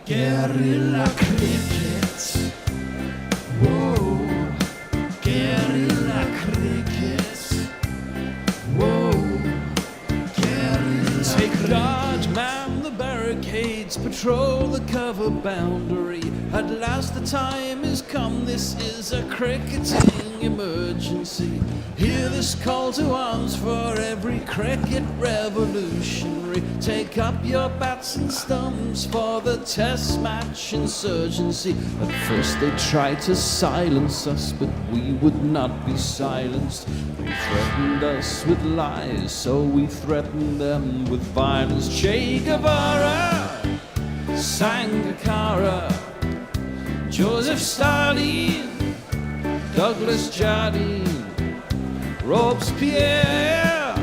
Guerrilla cricket. Whoa. Guerrilla cricket. Whoa. Guerrilla Take guard, man the barricades, patrol the cover boundary. At last the time is come, this is a cricketing emergency. Hear this call to arms for every cricket revolutionary. Take up your bats and stumps for the test match insurgency. At first they tried to silence us, but we would not be silenced. They threatened us with lies, so we threatened them with violence. Che Guevara, Sangakkara, Joseph Stalin, Douglas Jardine, Robespierre,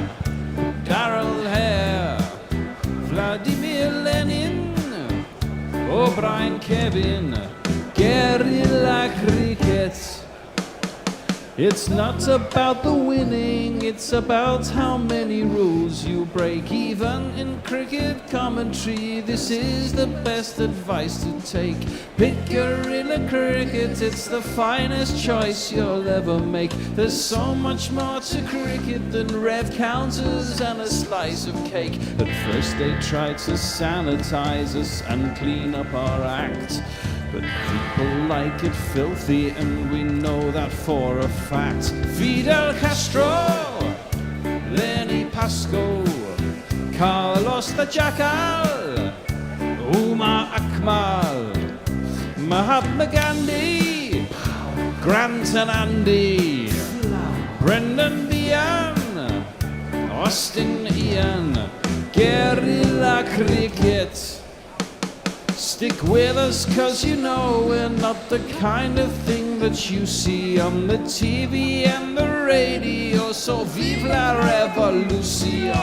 Darrell Hare, Vladimir Lenin, O'Brien Kevin, guerrilla cricket. It's not about the winning, it's about how many rules you break. Even in cricket commentary, this is the best advice to take. Pick guerrilla cricket, it's the finest choice you'll ever make. There's so much more to cricket than rev counters and a slice of cake. At first they tried to sanitize us and clean up our act, but people like it filthy, and we know that for a fact. Fidel Castro, Lenny Pascoe, Carlos the Jackal, Umar Akmal, Mahatma Gandhi, Grant and Andy, Brendan Behan, Austin Ian, guerrilla cricket. Stick with us, cause you know we're not the kind of thing that you see on the TV and the radio. So vive la revolution.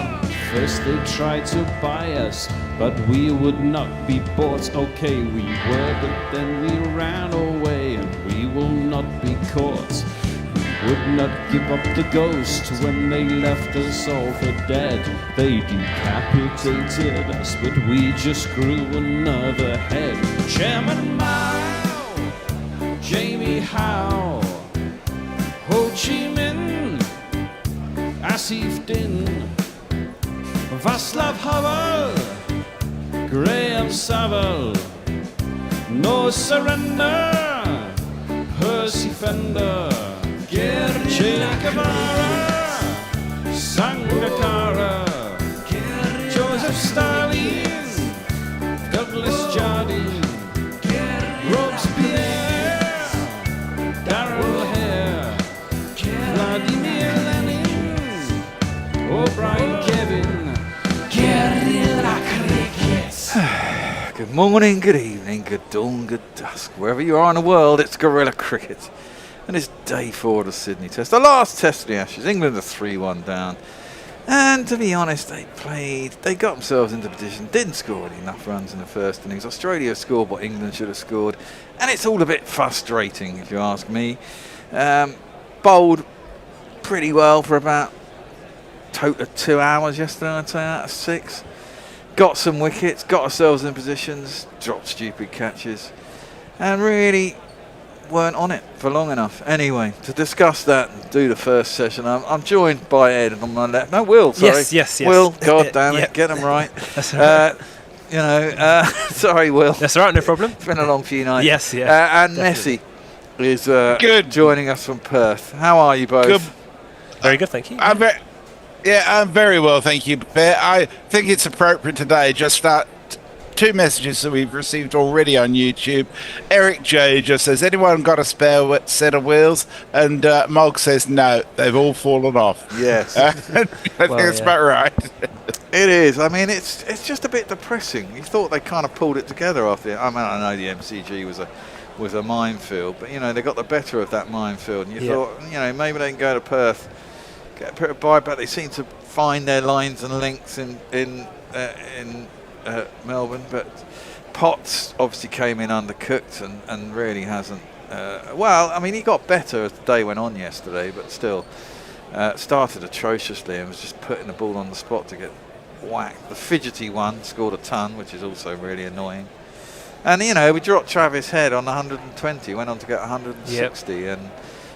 First they tried to buy us, but we would not be bought. Okay, we were, but then we ran away, and we will not be caught. Would not give up the ghost when they left us all for dead. They decapitated us, but we just grew another head. Chairman Mao, Jamie Howe, Ho Chi Minh, Asif Din, Václav Havel, Graham Saville, No Surrender, Percy Fender, Che Guevara, Sangakkara, Joseph Stalin, Douglas Jardine, Robespierre, Darrell Hare, Vladimir Lenin, O'Brien Kevin, guerrilla cricket. Good morning, good evening, good dawn, good dusk. Wherever you are in the world, it's guerrilla cricket. And it's day 4 of the Sydney Test, the last Test of the Ashes. England are 3-1 down. And to be honest, they got themselves into position, didn't score enough runs in the first innings. Australia scored what England should have scored. And it's all a bit frustrating, if you ask me. Bowled pretty well for about total of 2 hours yesterday, I'd say, out of 6. Got some wickets, got ourselves in positions, dropped stupid catches. And really weren't on it for long enough. Anyway, to discuss that and do the first session, I'm joined by Ed on my left. No, Will, sorry. Yes. Will, God damn it, get them right. That's right. Sorry, Will. That's all right, no problem. It's been a long few nights. Yes, and Messi is good. Joining us from Perth. How are you both? Good. Very good, thank you. I'm very well, thank you. I think it's appropriate today just start 2 messages that we've received already on YouTube. Eric J just says, anyone got a spare set of wheels? And Mog says, no, they've all fallen off. Yes. I think that's about right. It is. I mean, it's just a bit depressing. You thought they kind of pulled it together after. I mean, I know the MCG was a minefield, but they got the better of that minefield. And you thought, maybe they can go to Perth, get a bit of bye, but they seem to find their lines and links in Melbourne. But Potts obviously came in undercooked and really hasn't. He got better as the day went on yesterday, but still started atrociously and was just putting the ball on the spot to get whacked. The fidgety one scored a ton, which is also really annoying. And, we dropped Travis Head on 120, went on to get 160, and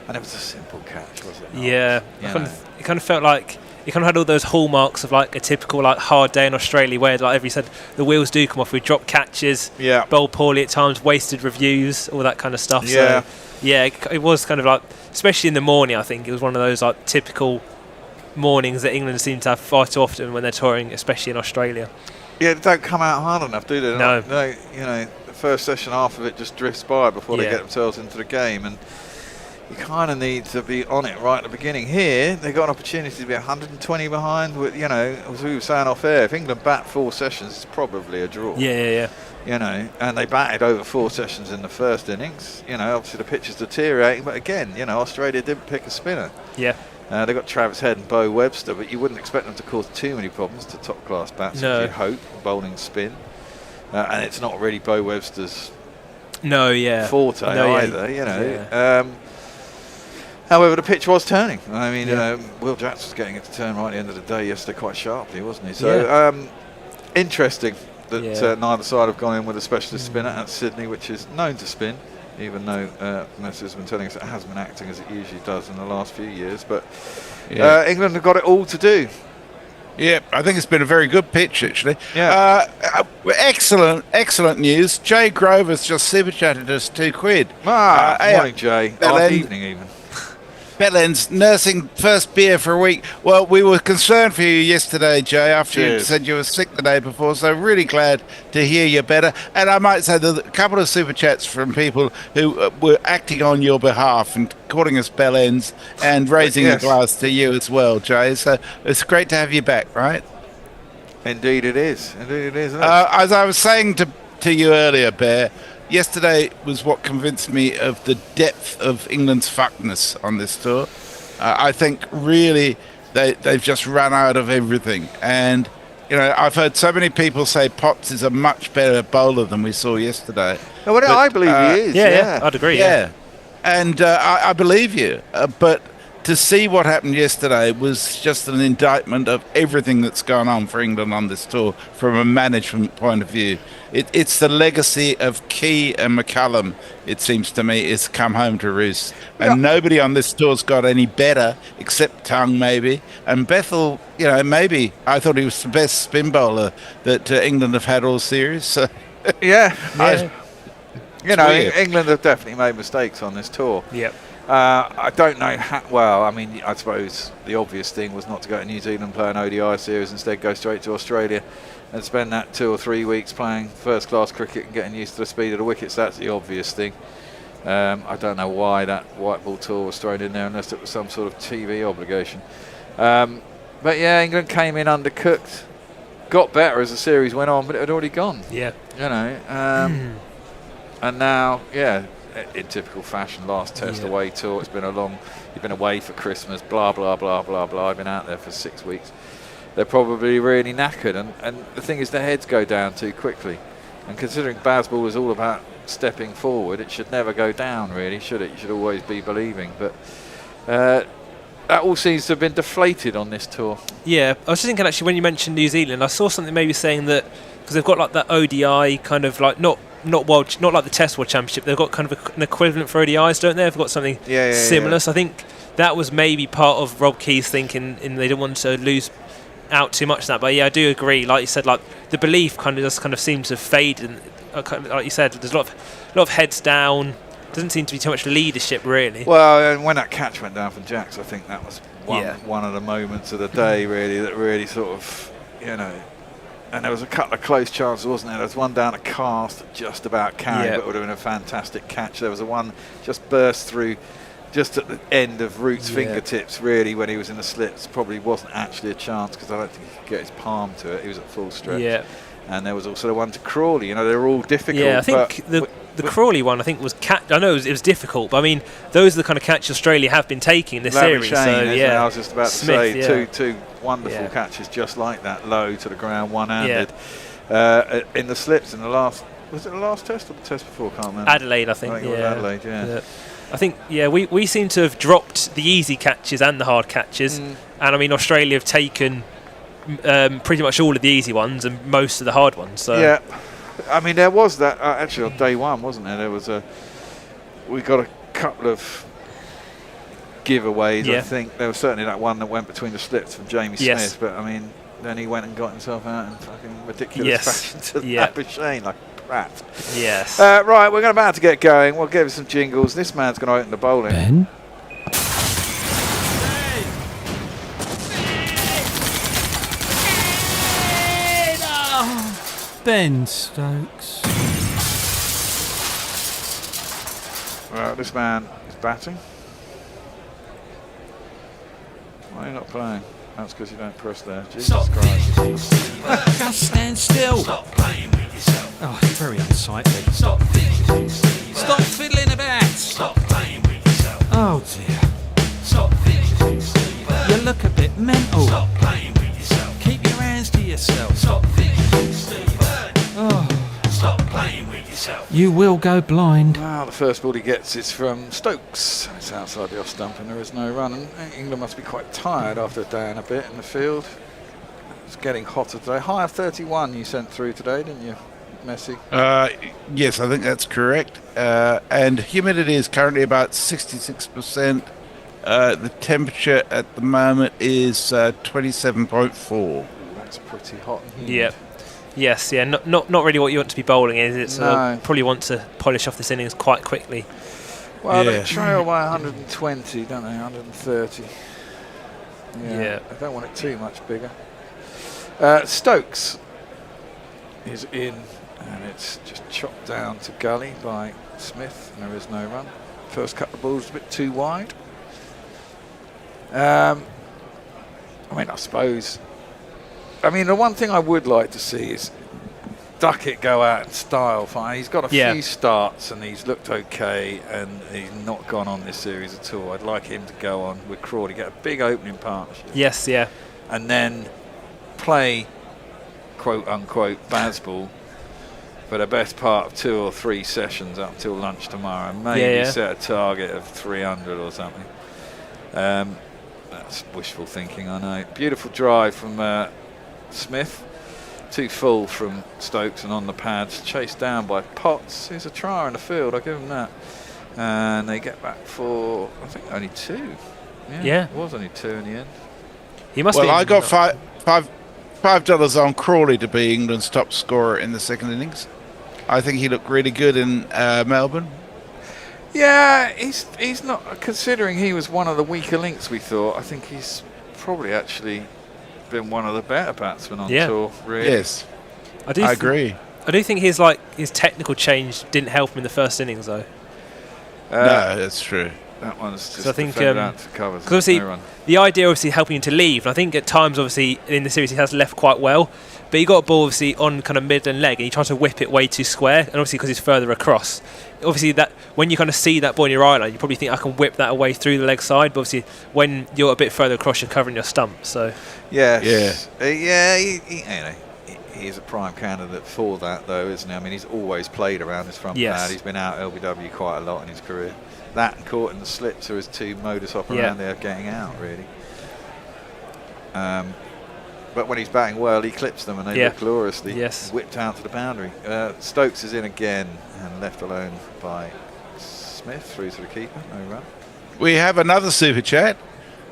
it was a simple catch, was it not? Yeah. It kind of felt like it kind of had all those hallmarks of like a typical like hard day in Australia where, like every said, the wheels do come off. We drop catches, bowled poorly at times, wasted reviews, all that kind of stuff. Yeah. So, yeah, it was kind of like, especially in the morning, I think it was one of those like typical mornings that England seem to have far too often when they're touring, especially in Australia. Yeah, they don't come out hard enough, do they? No. The first session, half of it just drifts by before they get themselves into the game, and you kind of need to be on it right at the beginning. Here, they got an opportunity to be 120 behind. With as we were saying off air, if England bat 4 sessions, it's probably a draw. Yeah. And they batted over 4 sessions in the first innings. Obviously the pitch is deteriorating, but again, Australia didn't pick a spinner. Yeah. They got Travis Head and Bo Webster, but you wouldn't expect them to cause too many problems to top-class bats. No. You'd hope, bowling spin. And it's not really Bo Webster's forte either, However, the pitch was turning. I mean, Will Jacks was getting it to turn right at the end of the day yesterday quite sharply, wasn't he? So, interesting that neither side have gone in with a specialist spinner at Sydney, which is known to spin, even though Messi has been telling us it has been acting as it usually does in the last few years. But England have got it all to do. Yeah, I think it's been a very good pitch, actually. Yeah. Excellent news. Jay Grover's just super chatted us £2. Morning, Jay. Half evening, even. Bethell's nursing first beer for a week. Well, we were concerned for you yesterday, Jay, after you said you were sick the day before, so really glad to hear you're better. And I might say that a couple of super chats from people who were acting on your behalf and calling us Bellends and raising a glass to you as well, Jay. So it's great to have you back, right? Indeed it is. As I was saying to you earlier, Bear, yesterday was what convinced me of the depth of England's fuckness on this tour. I think really they've just run out of everything. And, I've heard so many people say Potts is a much better bowler than we saw yesterday. I believe he is. Yeah, I'd agree. Yeah. And I believe you. But to see what happened yesterday was just an indictment of everything that's gone on for England on this tour from a management point of view. It's the legacy of Key and McCullum, it seems to me, is come home to roost. And nobody on this tour's got any better, except Tongue maybe. And Bethell, maybe. I thought he was the best spin bowler that England have had all series. So England have definitely made mistakes on this tour. Yep. I don't know how. I suppose the obvious thing was not to go to New Zealand, play an ODI series, instead go straight to Australia and spend that 2 or 3 weeks playing first-class cricket and getting used to the speed of the wickets. That's the obvious thing. I don't know why that white ball tour was thrown in there unless it was some sort of TV obligation. But England came in undercooked, got better as the series went on, but it had already gone. Yeah. And now, in typical fashion, last test away tour. It's been you've been away for Christmas, blah, blah, blah, blah, blah. I've been out there for 6 weeks. They're probably really knackered. And the thing is, their heads go down too quickly. And considering baseball is all about stepping forward, it should never go down, really, should it? You should always be believing. But that all seems to have been deflated on this tour. Yeah, I was just thinking, actually, when you mentioned New Zealand, I saw something maybe saying that, because they've got like that ODI kind of like, not like the Test World Championship, they've got kind of an equivalent for ODIs, don't they? They've got something similar. So I think that was maybe part of Rob Key's thinking, and they didn't want to lose out too much of that. But I do agree, like you said, like the belief kind of seems to have faded. And, like you said, there's a lot of heads down. Doesn't seem to be too much leadership, really. Well, and when that catch went down from Jacks, I think that was one of the moments of the day, really, that really sort of, and there was a couple of close chances, wasn't there? There was one down a cast that just about carried, but would have been a fantastic catch. There was a one just burst through just at the end of Root's fingertips, really, when he was in the slips. Probably wasn't actually a chance because I don't think he could get his palm to it. He was at full stretch. Yeah. And there was also the one to Crawley. They were all difficult. Yeah, I think the Crawley one, I think, was I know it was difficult, but I mean, those are the kind of catches Australia have been taking in this series. Shane, I was just about to Smith, say, two wonderful catches just like that, low to the ground, one-handed, in the slips in the last. Was it the last test or the test before? I can't remember. Adelaide, I think. It was Adelaide, I think, we seem to have dropped the easy catches and the hard catches, and I mean, Australia have taken pretty much all of the easy ones and most of the hard ones. So. Yeah. I mean, there was that actually on day one, wasn't there? There was we got a couple of giveaways. I think there was certainly that one that went between the slips from Jamie Smith, but I mean, then he went and got himself out in fucking ridiculous fashion to Labuschagne, like a prat. Yes. Right, we're about to get going. We'll give it some jingles. This man's going to open the bowling. Ben? Ben Stokes. Well, this man is batting. Why are you not playing? That's because you don't press there. Jesus Christ. Just stand still. Stop playing with yourself. Oh, it's very unsightly. Stop fidgeting, Steve. Stop fiddling about. Stop playing with yourself. Oh dear. Stop fidgeting, Steve. You look a bit mental. Stop playing with yourself. Keep your hands to yourself. Stop fidgeting, Steve. Oh. Stop playing with yourself. You will go blind. Well, the first ball he gets is from Stokes. It's outside the off stump and there is no run. And England must be quite tired after a day and a bit in the field. It's getting hotter today. High of 31 you sent through today, didn't you, Messi? Yes, I think that's correct. And humidity is currently about 66%. The temperature at the moment is 27.4. That's pretty hot and humid. Yep. Yes, yeah, not really what you want to be bowling, is it? So probably want to polish off this innings quite quickly. Well, they trail by 120, don't they? 130. Yeah. I don't want it too much bigger. Stokes is in, and it's just chopped down to gully by Smith, and there is no run. First couple of balls a bit too wide. I mean, I suppose. I mean, the one thing I would like to see is Ducket go out in style. Fine, he's got a few starts and he's looked okay, and he's not gone on this series at all. I'd like him to go on with Crawley, get a big opening partnership. Yes, yeah. And then play, quote unquote, baseball for the best part of 2 or 3 sessions up till lunch tomorrow, and maybe set a target of 300 or something. That's wishful thinking, I know. Beautiful drive from Smith, too full from Stokes, and on the pads, chased down by Potts, who's a trier in the field, I'll give him that. And they get back for, I think, only 2. Yeah. It was only 2 in the end. He must. Well, I got $5 on Crawley to be England's top scorer in the second innings. I think he looked really good in Melbourne. Yeah, he's not, considering he was one of the weaker links, we thought. I think he's probably actually been one of the better batsmen on tour, really. Yes, I agree. I do think his technical change didn't help him in the first innings, though. No, that's true. That one's just so I think out to covers. Because obviously the idea obviously helping him to leave, and I think at times obviously in the series he has left quite well, but he got a ball obviously on kind of mid and leg, and he tried to whip it way too square, and obviously because he's further across, obviously that when you kind of see that ball in your eye line, you probably think I can whip that away through the leg side, but obviously when you're a bit further across, you're covering your stump. So he is a prime candidate for that, though, isn't he? I mean, he's always played around his front pad. He's been out LBW quite a lot in his career. That and caught in the slips are his 2 modus operandi of getting out, really. But when he's batting well, he clips them and they look gloriously whipped out to the boundary. Stokes is in again and left alone by Smith through to the keeper. No run. We have another super chat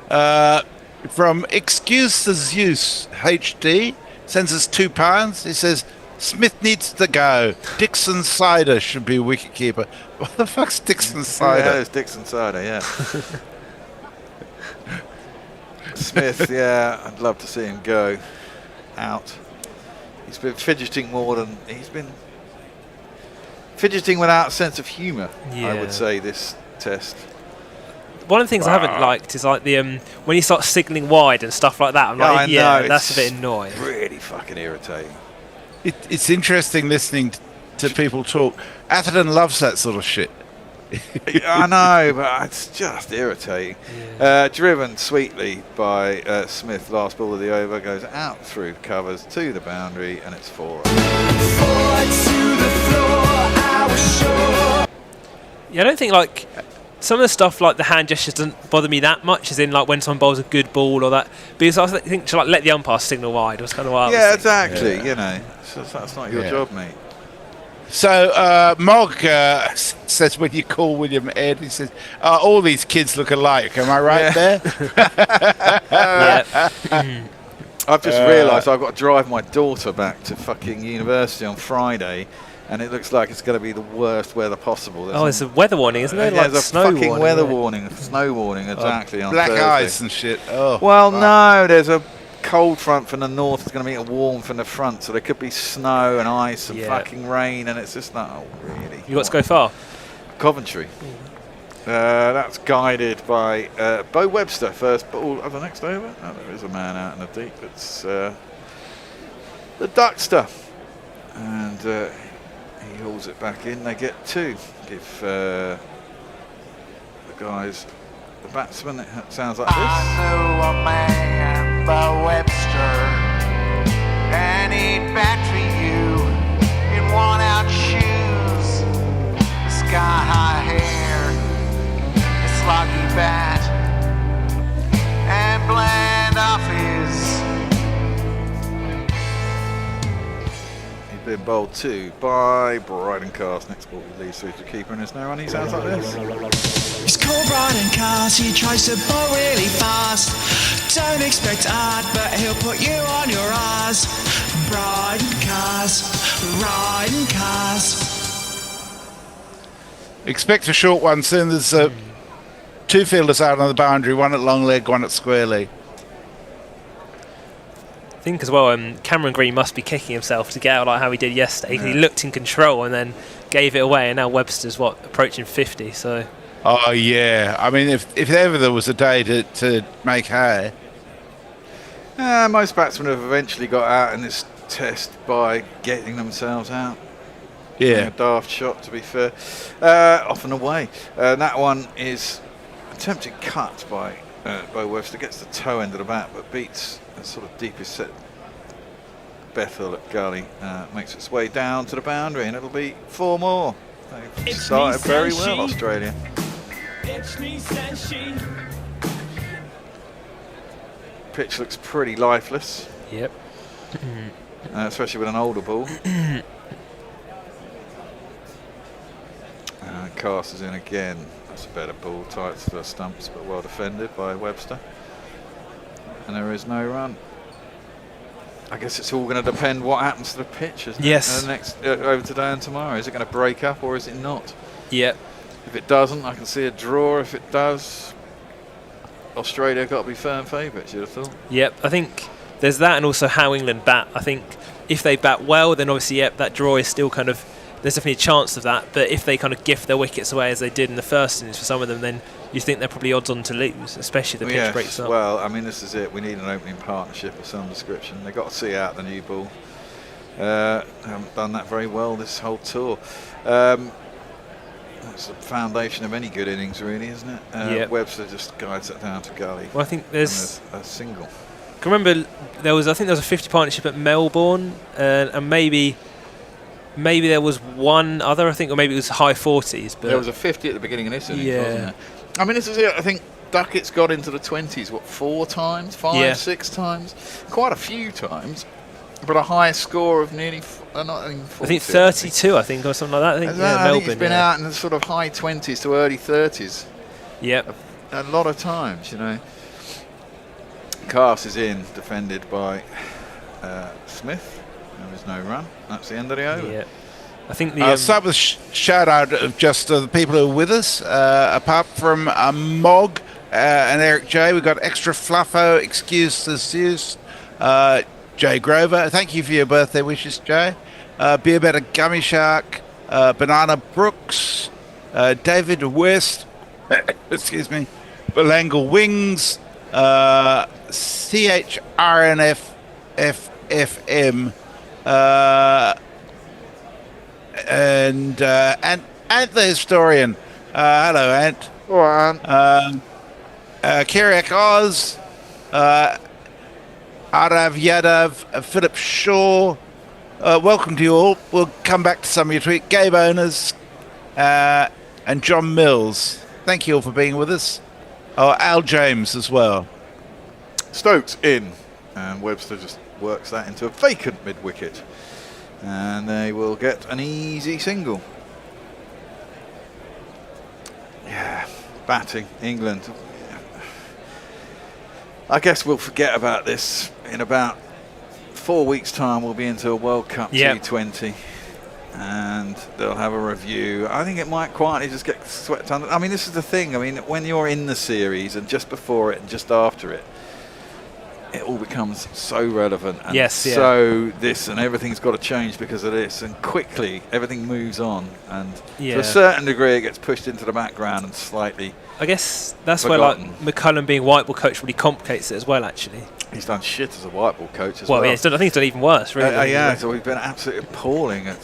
from Excuse the Zeus HD. Sends us £2. He says, Smith needs to go. Dixon Cider should be wicketkeeper. What the fuck's Dixon Cider? Yeah, it's Dixon Cider, yeah. Smith, I'd love to see him go out. He's been fidgeting without a sense of humour, I would say, this test. One of the things I haven't liked is like the when he starts signalling wide and stuff like that. I'm like, that's a bit annoying. Really fucking irritating. It's interesting listening to people talk. Atherton loves that sort of shit. I know, but it's just irritating. Driven sweetly by Smith, last ball of the over, goes out through covers to the boundary, and it's 4. Yeah, I don't think some of the stuff like the hand gestures doesn't bother me that much, as in like when someone bowls a good ball or that. Because I think to let the umpire signal wide was kind of wild. Yeah, exactly. You know, so that's not your job, mate. So Mog says when you call William Ed, he says, all these kids look alike. Am I right there? I've just realised I've got to drive my daughter back to fucking university on Friday, and it looks like it's going to be the worst weather possible. There's a weather warning, isn't there? There's a snow fucking warning, weather warning, snow warning, exactly. On Black Thursday. ice and shit. Oh. Well, no, there's a cold front from the north. It's going to meet a warm from the front, so there could be snow and ice and fucking rain, and it's just not really. You got to go far? Coventry. That's guided by Bo Webster, first ball of the next over. Oh, there is a man out in the deep. It's the Duckster. And he hauls it back in. They get 2. Give the guys, the batsman, it sounds like this. I know a man by Webster, and he'd battery you in worn-out shoes, sky-high hair, a sloggy bat, and bland office. He's been bowled 2 by Bryden Cast. Next ball he leaves through to keeper, and there's no run. He sounds like this. He's called Bryden Cars, he tries to bowl really fast. Don't expect art, but he'll put you on your ass. Bryden Cars. Expect a short one soon. There's 2 fielders out on the boundary, one at long leg, one at square leg. I think as well, Cameron Green must be kicking himself to get out like how he did yesterday. He looked in control and then gave it away, and now Webster's approaching 50. So. Oh yeah, I mean, if ever there was a day to make hay. Most batsmen have eventually got out in this test by getting themselves out. Yeah. A daft shot, to be fair. Off and away. That one is attempted cut by Webster. Gets the toe end of the bat, but beats the sort of deepest set. Bethell at gully makes its way down to the boundary, and it'll be 4 more. They've started very well, Australia. Pitch looks pretty lifeless. Yep. Especially with an older ball. Cast is in again. That's a better ball, tight to the stumps, but well defended by Webster. And there is no run. I guess it's all going to depend what happens to the pitch, isn't yes. it? Next over today and tomorrow. Is it going to break up or is it not? Yep. If it doesn't, I can see a draw. If it does, Australia got to be firm favourites, you'd have thought. Yep, I think there's that, and also how England bat. I think if they bat well, then obviously, that draw is still kind of, there's definitely a chance of that. But if they kind of gift their wickets away as they did in the first innings for some of them, then you think they're probably odds on to lose, especially if the pitch breaks up. Well, I mean, this is it. We need an opening partnership of some description. They've got to see out the new ball. They haven't done that very well this whole tour. That's the foundation of any good innings, really, isn't it? Webster just guides it down to gully. Well, I think there's a single. I remember there was a 50 partnership at Melbourne, and maybe there was one other, I think, or maybe it was high 40s. But there was a 50 at the beginning of this innings, wasn't there? I mean, this is it. I think Duckett's got into the 20s, 4 times? 5, 6 times? Quite a few times. But a high score of nearly, not even 40. I think 32, or something like that. I think, I think he's been out in the sort of high 20s to early 30s. Yep. A lot of times, you know. Cast is in, defended by Smith. There is no run. That's the end of the over. Yeah. I think I'll start with shout out of just the people who are with us. Apart from Mog and Eric J, we've got Extra Fluffo, Excuse Jay Grover. Thank you for your birthday wishes, Jay. Beer Better Gummy Shark, Banana Brooks, David West, excuse me, Belangle Wings, CHRNFFM, and Ant the Historian. Hello, Ant. All right, Ant. Kiriak Oz, Arav Yadav, Philip Shaw. Welcome to you all. We'll come back to some of your tweets. Gabe Owners and John Mills. Thank you all for being with us. Oh, Al James as well. Stokes in, and Webster just works that into a vacant mid-wicket. And they will get an easy single. Yeah, batting, England. I guess we'll forget about this in about 4 weeks' time. We'll be into a World Cup T20. And they'll have a review. I think it might quietly just get swept under. I mean, this is the thing. I mean, when you're in the series and just before it and just after it, it all becomes so relevant. And so this and everything's got to change because of this. And quickly, everything moves on. And to a certain degree, it gets pushed into the background and slightly I guess that's forgotten. where like McCullum being white ball coach really complicates it as well, actually. He's done shit as a white ball coach as well. Yeah, I think he's done even worse, really. So we've been absolutely appalling at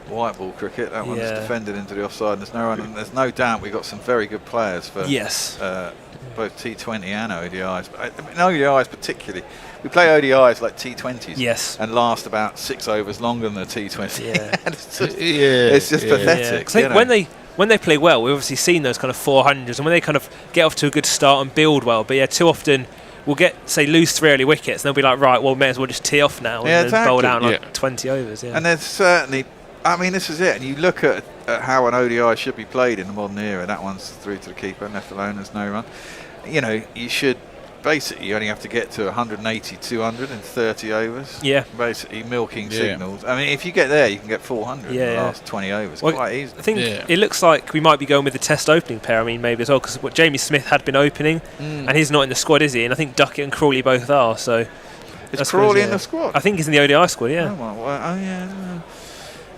white ball cricket. That one's defended into the offside. And there's no doubt we've got some very good players for both T20 and ODIs. But I mean, ODIs particularly. We play ODIs like T20s and last about 6 overs longer than the T20. Yeah. It's just pathetic. I think when they play well, we've obviously seen those kind of 400s, and when they kind of get off to a good start and build well. But too often we'll lose 3 early wickets, and they'll be like, right, well, may as well just tee off now and then bowl down like 20 overs. Yeah. And there's certainly, I mean, this is it. And you look at how an ODI should be played in the modern era. That one's through to the keeper, left alone, there's no run. You know, you should basically, you only have to get to 180, 200 in 30 overs. Yeah. Basically milking signals. I mean, if you get there, you can get 400 in the last 20 overs quite easily. I think it looks like we might be going with the test opening pair, I mean, maybe as well, because Jamie Smith had been opening, and he's not in the squad, is he? And I think Ducket and Crawley both are, so... Is Crawley in the squad? I think he's in the ODI squad, yeah.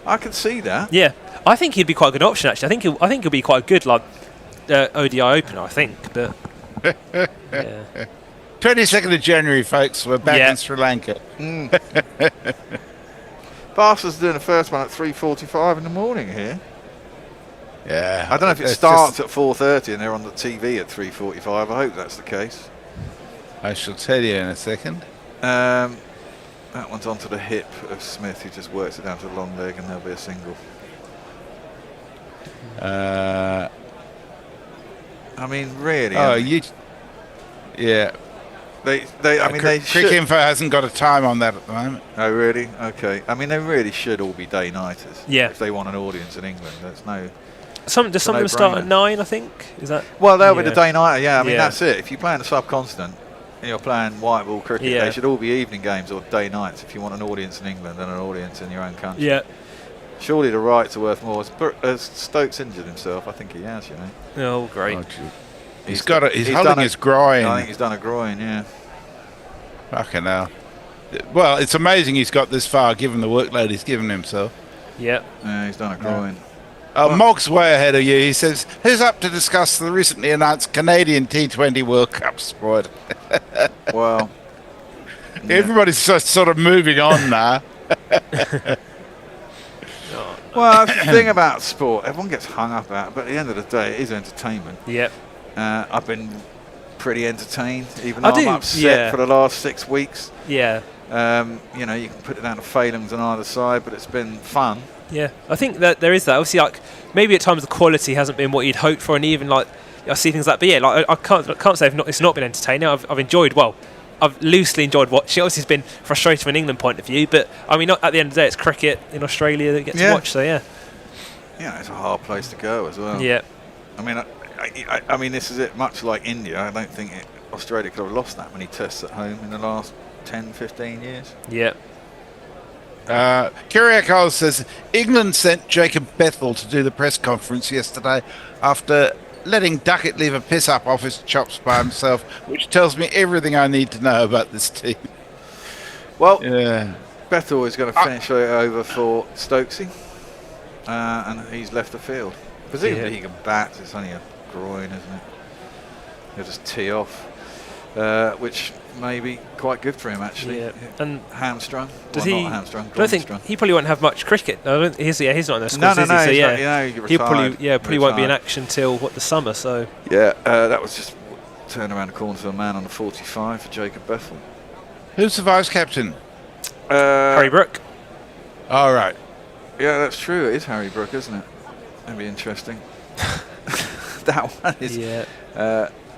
I can see that. Yeah. I think he'd be quite a good option, actually. I think he'll be quite a good, like, ODI opener, I think, but... 22nd of January, folks. We're back in Sri Lanka. Barca's doing the first one at 3:45 in the morning here. Yeah. I don't know if it starts at 4:30 and they're on the TV at 3:45. I hope that's the case. I shall tell you in a second. That one's onto the hip of Smith, who just works it down to the long leg, and there'll be a single. I mean, really. Yeah. Cricket Info hasn't got a time on that at the moment. Oh, really? Okay. I mean, they really should all be day-nighters. Yeah. If they want an audience in England, there's no... Does some of them start at 9, I think? Is that... Well, they'll be the day-nighter, I mean, that's it. If you play in the subcontinent and you're playing white ball cricket, they should all be evening games or day-nights if you want an audience in England and an audience in your own country. Yeah. Surely the rights are worth more. As Stokes injured himself, I think he has, you know. Oh, great. He's holding his groin. I think he's done a groin, yeah. Fucking hell. Well, it's amazing he's got this far, given the workload he's given himself. Yeah. Yeah, he's done a groin. Mog's way ahead of you. He says, who's up to discuss the recently announced Canadian T20 World Cup squad? Well, everybody's just sort of moving on now. Well, that's the thing about sport. Everyone gets hung up about it, but at the end of the day, it is entertainment. Yep. I've been pretty entertained, even though I'm upset for the last 6 weeks. Yeah. You know, you can put it down to failings on either side, but it's been fun. Yeah, I think that there is that. Obviously, like, maybe at times the quality hasn't been what you'd hoped for, and even like I see things like, but yeah, like I can't say it's not been entertaining. I've enjoyed. Well, I've loosely enjoyed watching. Obviously, it's been frustrating from an England point of view, but I mean, at the end of the day, it's cricket in Australia that you get to watch. So yeah, it's a hard place to go as well. Yeah, I mean, I mean, this is it. Much like India, I don't think Australia could have lost that many tests at home in the last 10, 15 years. Yeah. Kyriakos says England sent Jacob Bethell to do the press conference yesterday after letting Ducket leave a piss up off his chops by himself, which tells me everything I need to know about this team. Well, Bethell is going to finish it over for Stokesy, and he's left the field. Presumably he can bat. It's only a groin, isn't it? He'll just tee off, which may be quite good for him actually. Yeah. And hamstrung. Does well, he? Not hamstrung. I don't think he probably won't have much cricket. He's not in the squad. No. He probably won't be in action till the summer. So that was just turn around the corner to a man on the 45 for Jacob Bethell. Who's the vice captain? Harry Brook. All right. Yeah, that's true. It is Harry Brook, isn't it? That'd be interesting. That one is. Yeah.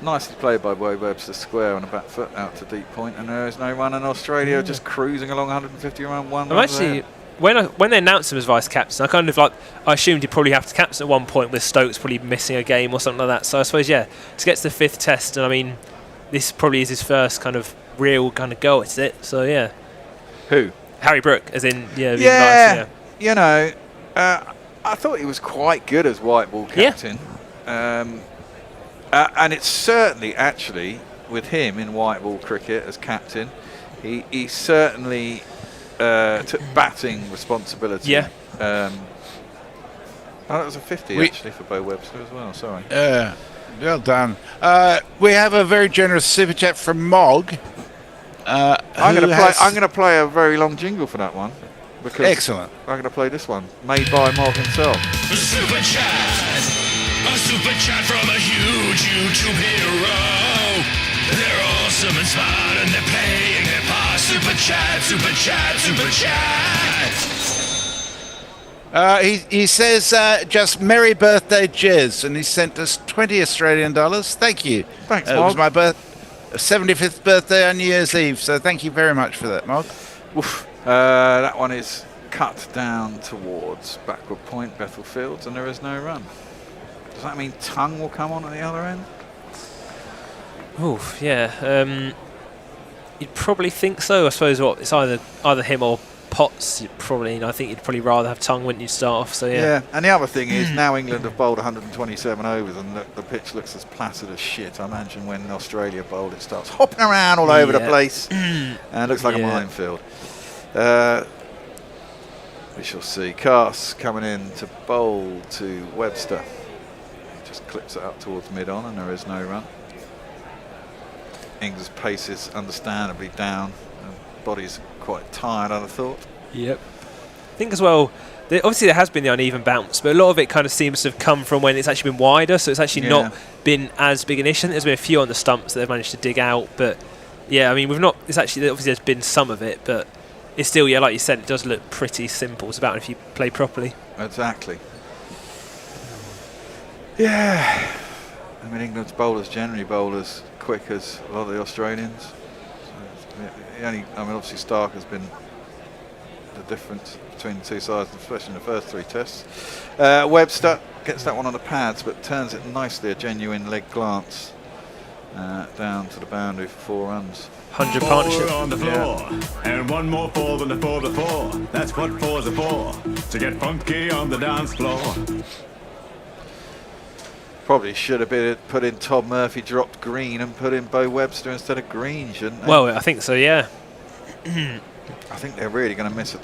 Nicely played by Webster Square on a back foot out to deep point, and there is no run in Australia, just cruising along 150 around one. when they announced him as vice captain, I assumed he'd probably have to captain at one point with Stokes probably missing a game or something like that. So I suppose to get to the 5th test, and I mean, this probably is his first kind of real kind of go at it. So yeah. Who? Harry Brook, as in yeah. Vice, You know, I thought he was quite good as white ball captain. And it's certainly actually with him in white ball cricket as captain, he certainly took batting responsibility. Yeah. That was a 50 actually for Bo Webster as well. Sorry. Well done. We have a very generous super chat from Mog. I'm going to play a very long jingle for that one. Because excellent. I'm going to play this one, made by Mog himself. Super chat! A super chat from a huge YouTube hero. They're awesome and smart and they're playing their part. Super chat, super chat, super chat. He says just merry birthday, Jez, and he sent us $20 Australian. Thank you. Thanks, It Mog. was my 75th birthday on New Year's Eve, so thank you very much for that, Mog. Oof. That one is cut down towards backward point, Bethell Fields, and there is no run. Does that mean Tongue will come on at the other end? Oof, yeah. You'd probably think so. I suppose it's either him or Potts. I think you'd probably rather have Tongue when you start off. So yeah. And the other thing is now England have bowled 127 overs and the pitch looks as placid as shit. I imagine when Australia bowled, it starts hopping around all over the place and it looks like a minefield. We shall see. Cass coming in to bowl to Webster. Just clips it up towards mid-on and there is no run. England's pace is understandably down. Body's quite tired, I'd have thought. Yep. I think as well, obviously there has been the uneven bounce, but a lot of it kind of seems to have come from when it's actually been wider, so it's actually not been as big an issue. There's been a few on the stumps that they've managed to dig out, but yeah, I mean, it's actually, obviously there's been some of it, but it's still, like you said, it does look pretty simple. It's about if you play properly. Exactly. Yeah. I mean, England's bowlers generally bowl as quick as a lot of the Australians. So obviously Stark has been the difference between the two sides, especially in the first 3 tests. Webster gets that one on the pads, but turns it nicely, a genuine leg glance down to the boundary for 4 runs. 100 partnership. On the floor, and one more 4 than the 4 to 4. That's what 4s are for, to get funky on the dance floor. Probably should have been put in Todd Murphy, dropped Green, and put in Bo Webster instead of Green, shouldn't they? Well, I think so, yeah. I think they're really going to miss a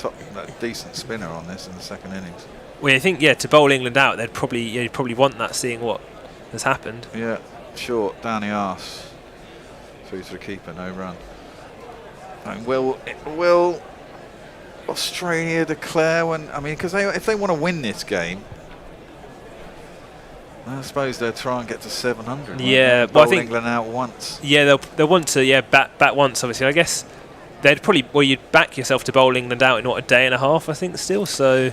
decent spinner on this in the second innings. Well, I think, to bowl England out, you'd probably want that, seeing what has happened. Yeah, short, down the arse. Through to the keeper, no run. And will Australia declare because if they want to win this game, I suppose they'll try and get to 700. Yeah, bowl I think England out once. Yeah, they'll want to bat once. Obviously, I guess they'd probably you'd back yourself to bowl England out in a day and a half. I think still. So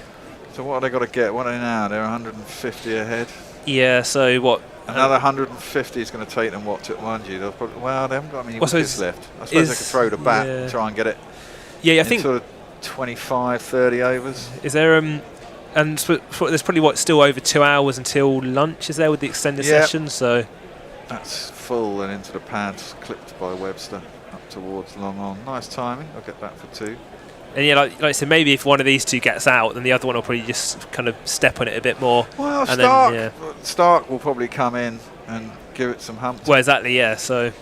what have they got to get? What are they now? They're 150 ahead. Yeah. So what? Another 150 is going to take them to mind you. They'll probably, they haven't got many wickets left. I suppose they could throw the bat and try and get it. Yeah, I think sort of 25, 30 overs. Is there and there's probably still over 2 hours until lunch, is there, with the extended session? So that's full and into the pads, clipped by Webster up towards long on. Nice timing. I'll get that for 2. And like I said, maybe if one of these two gets out, then the other one will probably just kind of step on it a bit more. Well, Stark will probably come in and give it some hump. Well, exactly, yeah. So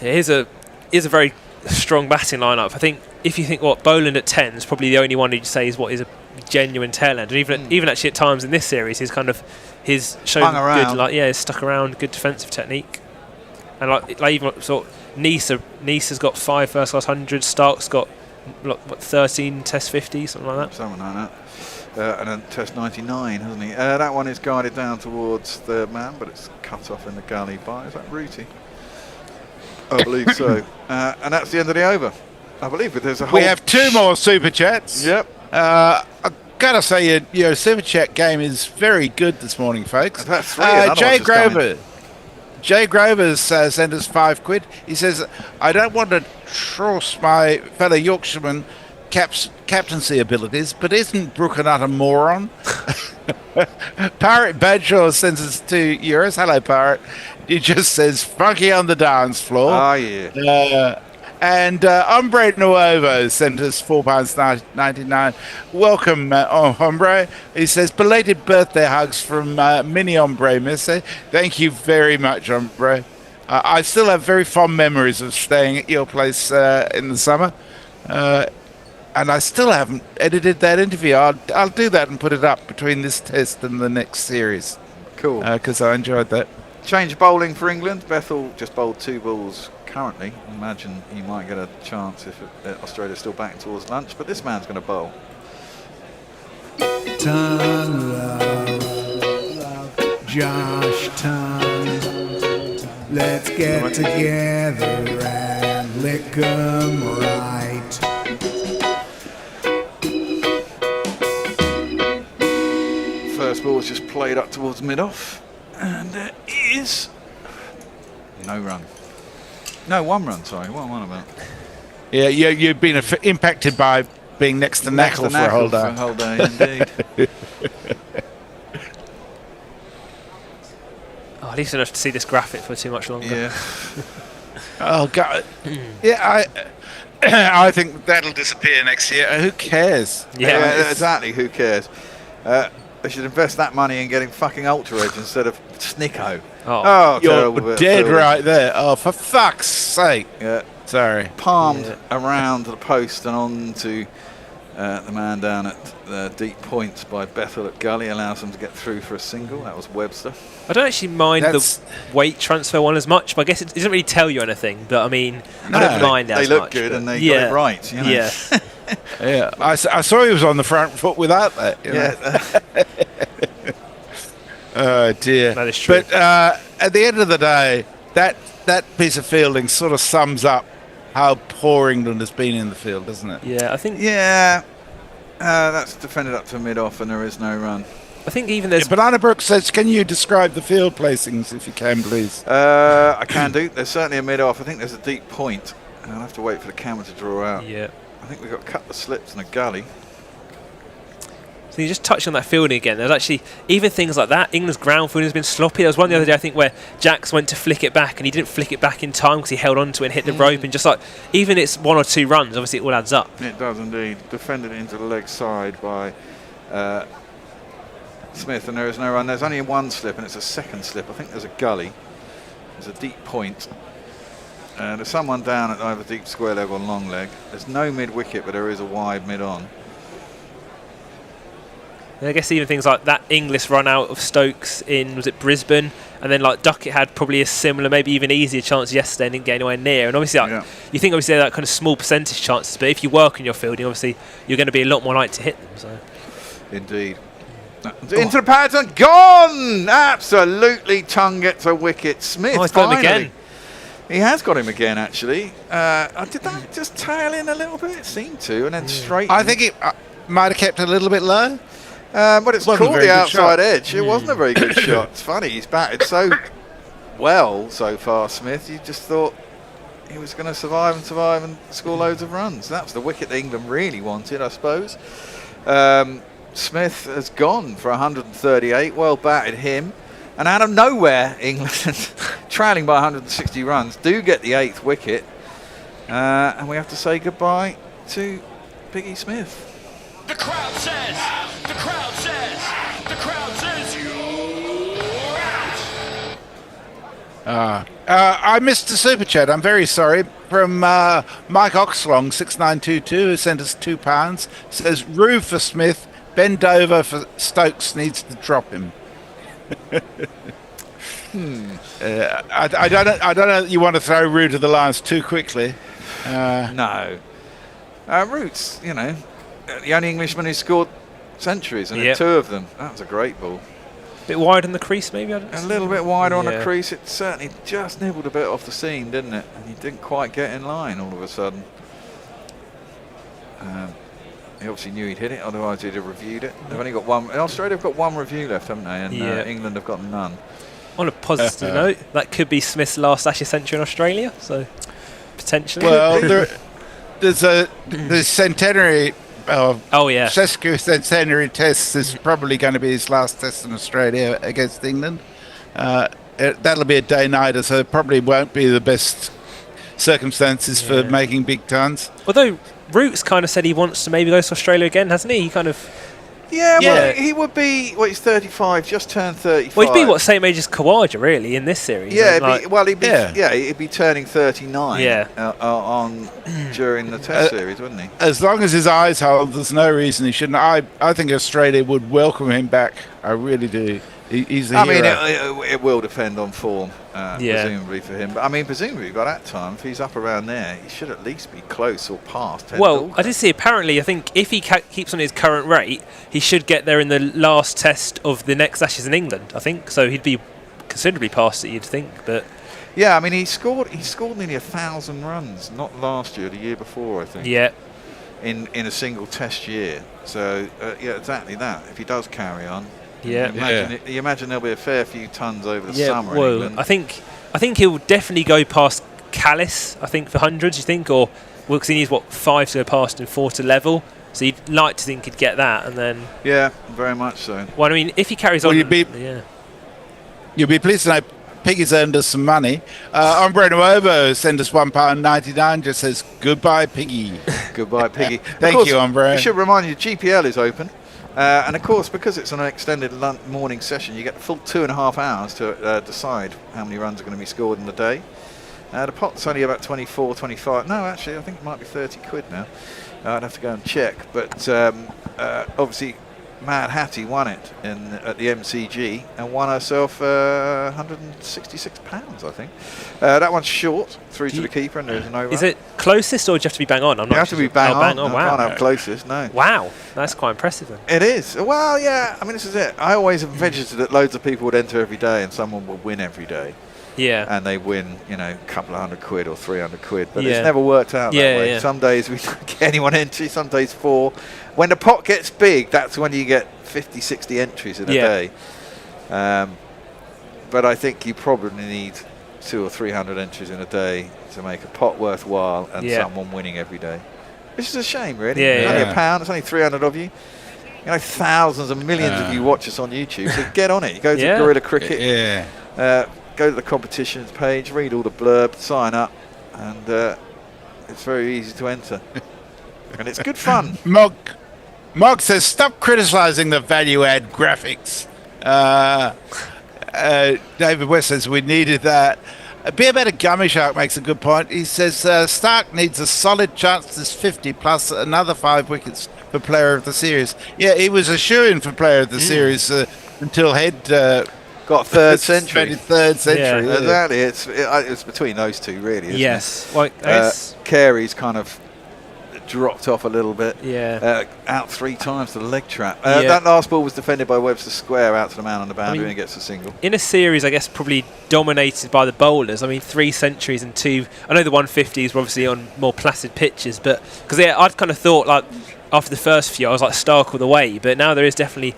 here's a very strong batting lineup. I think if you think Boland at 10 is probably the only one who'd say is a genuine tail end. And even actually at times in this series, he's shown good, he's stuck around, good defensive technique. And even sort of Nice has got 5 first class 100s. Stark's got 13 Test 50s, something like that. Something like that. And then Test 99, hasn't he? That one is guided down towards the man, but it's cut off in the gully by, is that Rooty? I believe so. And that's the end of the over. I believe there's a whole... We have 2 more super chats. Yep. I've got to say, your super chat game is very good this morning, folks. That's 3. Jay Grover's sent us £5. He says, I don't want to trust my fellow Yorkshireman captaincy abilities, but isn't Brooke an utter moron? Parrot Badshaw sends us €2. Hello, Parrot. He just says, funky on the dance floor. Oh, yeah. And Hombre Nuevo sent us £4.99. Welcome, Hombre. He says, belated birthday hugs from Mini Hombre Missy. Thank you very much, Hombre. I still have very fond memories of staying at your place in the summer. And I still haven't edited that interview. I'll do that and put it up between this test and the next series. Cool. Because I enjoyed that. Change bowling for England. Bethell just bowled 2 balls currently. Imagine he might get a chance if Australia's still backing towards lunch. But this man's going to bowl. Tongue love, Josh Tongue. Let's get together and lick 'em right. First ball was just played up towards mid-off, and there is no run. No, 1 run, sorry. What am I on about? Yeah, you've been impacted by being next to Knackle for a whole day. For a whole day, indeed. At least I don't have to see this graphic for too much longer. Yeah. Oh, God. Yeah, I think that'll disappear next year. Who cares? Yeah, exactly. Who cares? They should invest that money in getting fucking Ultra Edge instead of Snicko. Oh, you're dead right there. Oh, for fuck's sake. Yeah. Sorry. Palmed around the post and on to the man down at the deep points by Bethell at gully, allows them to get through for a single. That was Webster. I don't actually mind the weight transfer one as much, but I guess it doesn't really tell you anything. But I mean, I don't mind that they as look much, good and they got it right. You know? Yeah. Yeah, I saw he was on the front foot without that. Yeah. Oh dear. That is true. But at the end of the day, that piece of fielding sort of sums up how poor England has been in the field, doesn't it? Yeah, I think. Yeah, that's defended up to mid-off and there is no run. I think even there's. Banana Brook says, can you describe the field placings if you can, please? I can do. There's certainly a mid-off. I think there's a deep point. I'll have to wait for the camera to draw out. Yeah. I think we've got a couple of slips and a gully. So you just touched on that fielding again. There's actually even things like that. England's ground fielding has been sloppy. There was one the other day, I think, where Jacks went to flick it back and he didn't flick it back in time because he held on to it and hit the rope. And just like, even it's 1 or 2 runs, obviously it all adds up. It does indeed. Defended into the leg side by Smith, and there is no run. There's only 1 slip and it's a second slip. I think there's a gully. There's a deep point. There's someone down at either deep square leg or long leg. There's no mid-wicket, but there is a wide mid-on. And I guess even things like that Inglis run out of Stokes in, was it Brisbane? And then like Ducket had probably a similar, maybe even easier chance yesterday and didn't get anywhere near. And obviously you think obviously they're that kind of small percentage chances, but if you work on your fielding, obviously you're going to be a lot more likely to hit them. So. Indeed. Into the pads and gone! Absolutely tongue gets a wicket. Smith he's got him again. He has got him again, actually. Did that just tail in a little bit? It seemed to, and then straight. I think it might have kept a little bit low. But it's caught the outside edge. It wasn't a very good shot. It's funny, he's batted so well so far, Smith. You just thought he was going to survive and score loads of runs. That's the wicket that England really wanted, I suppose. Smith has gone for 138. Well batted him. And out of nowhere, England, trailing by 160 runs, do get the 8th wicket. And we have to say goodbye to Biggie Smith. The crowd says, you're out. I missed the super chat. I'm very sorry. From Mike Oxlong, 6922, who sent us £2. Says, Roo for Smith, bend over for Stokes, needs to drop him. I don't know. You want to throw Roo to the lions too quickly? No. Root's, the only Englishman who scored centuries, and 2 of them. That was a great ball. A bit wide on the crease, maybe? A little bit wider on the crease. It certainly just nibbled a bit off the seam, didn't it? And he didn't quite get in line all of a sudden. He obviously knew he'd hit it, otherwise he'd have reviewed it. They've only got 1. Australia have got 1 review left, haven't they? And England have got none. On a positive note, that could be Smith's last Ashes century in Australia, so potentially. Well, there's the centenary. Oh yeah, Sescu centenary test is probably going to be his last test in Australia against England. That'll be a day-nighter, so it probably won't be the best circumstances for making big tons. Although Roots kind of said he wants to maybe go to Australia again, hasn't he? He kind of... Yeah, well, he would be, he's 35, just turned 35. Well, he'd be, same age as Kawaja, really, in this series. Yeah, he'd be turning 39 during the Test series, wouldn't he? As long as his eyes hold, there's no reason he shouldn't. I think Australia would welcome him back. I really do. He's a hero. I mean, it will depend on form, presumably for him. But I mean, presumably by that time, if he's up around there, he should at least be close or past 10. Well, I did see, apparently, I think if he keeps on his current rate, he should get there in the last test of the next Ashes in England, I think. So he'd be considerably past it, you'd think. But yeah, I mean, he scored nearly 1,000 runs, not last year, the year before, I think. Yeah. In a single Test year. So, exactly that. If he does carry on. Yeah, you imagine there'll be a fair few tons over the summer. Well, in England. I think he'll definitely go past Callis. I think for hundreds, you think, or because he needs 5 to go past and 4 to level. So you'd like to think he'd get that, and then very much so. Well, I mean, if he carries on, you'll be pleased to know Piggy's earned us some money. Ombre Nuevo sent us £1.99. Just says goodbye, Piggy. Goodbye, Piggy. Thank you, Ombre. I should remind you, GPL is open. And of course, because it's an extended morning session, you get the full 2.5 hours to decide how many runs are going to be scored in the day. The pot's only about 24, 25. No, actually, I think it might be 30 quid now. I'd have to go and check. But obviously, Mad Hattie won it at the MCG and won herself £166, I think. That one's short, through to the keeper, and there's no run. Is it closest, or do you have to be bang on? You have to be bang on. Oh, wow. Can't have closest, no. Wow, that's quite impressive then. It is. Well, yeah, I mean, this is it. I always envisioned that loads of people would enter every day and someone would win every day. Yeah. And they win, a couple of £100 or 300 quid. But it's never worked out that way. Yeah. Some days we don't get anyone entry, some days 4. When the pot gets big, that's when you get 50, 60 entries in a day. But I think you probably need 200 or 300 entries in a day to make a pot worthwhile and someone winning every day. Which is a shame, really. Only £1, it's only 300 of you. Thousands and millions of you watch us on YouTube, so get on it. You go to Gorilla Cricket. Go to the competitions page, read all the blurb, sign up, and it's very easy to enter. And it's good fun. Mog says, stop criticising the value-add graphics. David West says, we needed that. Be About a Gummy Shark makes a good point. He says, Stark needs a solid chance this 50 plus another 5 wickets for Player of the Series. Yeah, he was a shoo-in for Player of the Series until Head... got third century. Third century. Yeah. Exactly. It's between those two, really. Isn't yes. It? Carey's kind of dropped off a little bit. Yeah. Out 3 times to the leg trap. That last ball was defended by Webster Square out to the man on the boundary and gets a single. In a series, I guess, probably dominated by the bowlers. I mean, 3 centuries and 2. I know the 150s were obviously on more placid pitches, but because I'd kind of thought after the first few, I was Stark all the way, but now there is definitely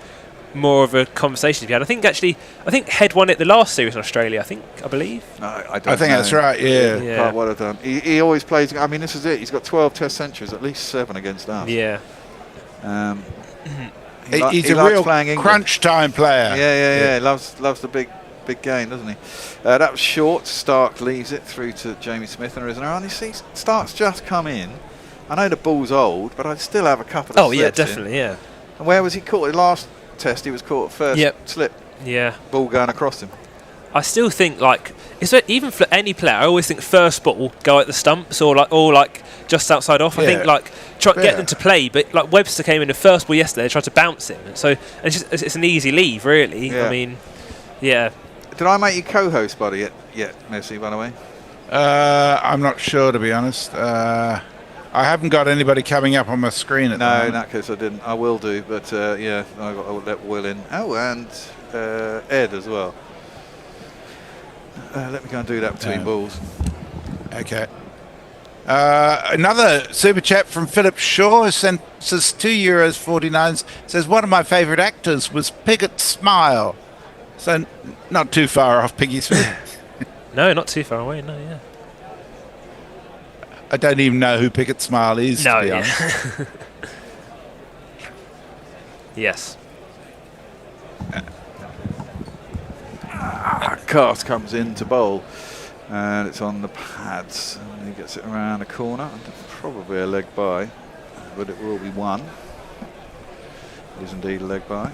more of a conversation to be had. I think Head won it the last series in Australia, I believe. I think that's right, yeah. Quite well done. He always plays, I mean, this is it. He's got 12 Test centuries, at least 7 against us. Yeah. He's a real crunch time player. Yeah. He loves the big game, doesn't he? That was short. Stark leaves it through to Jamie Smith and there is an run. You see, Stark's just come in. I know the ball's old, but I'd still have a couple of slips definitely, in. And where was he caught? The last Test he was caught first slip. Ball going across him. I still think even for any player, I always think first ball go at the stumps or just outside off. I think get them to play, but Webster came in the first ball yesterday, tried to bounce him, so it's an easy leave really. I mean, Did I make you co-host, buddy? Yet, Messi, by the way. I'm not sure, to be honest. I haven't got anybody coming up on my screen at the moment. No, in that case I didn't. I will do, but I'll let Will in. Oh, and Ed as well. Let me go and do that between balls. Okay. Another super chat from Philip Shaw sent us €2.49. Says, one of my favourite actors was Pigott Smile. So not too far off Piggy Smith. No, not too far away, no, I don't even know who Pickett Smile is, No, to be yeah. honest. Yes. Cast comes in to bowl, and it's on the pads, and he gets it around the corner, and probably a leg by, but it will be one. It is indeed a leg by.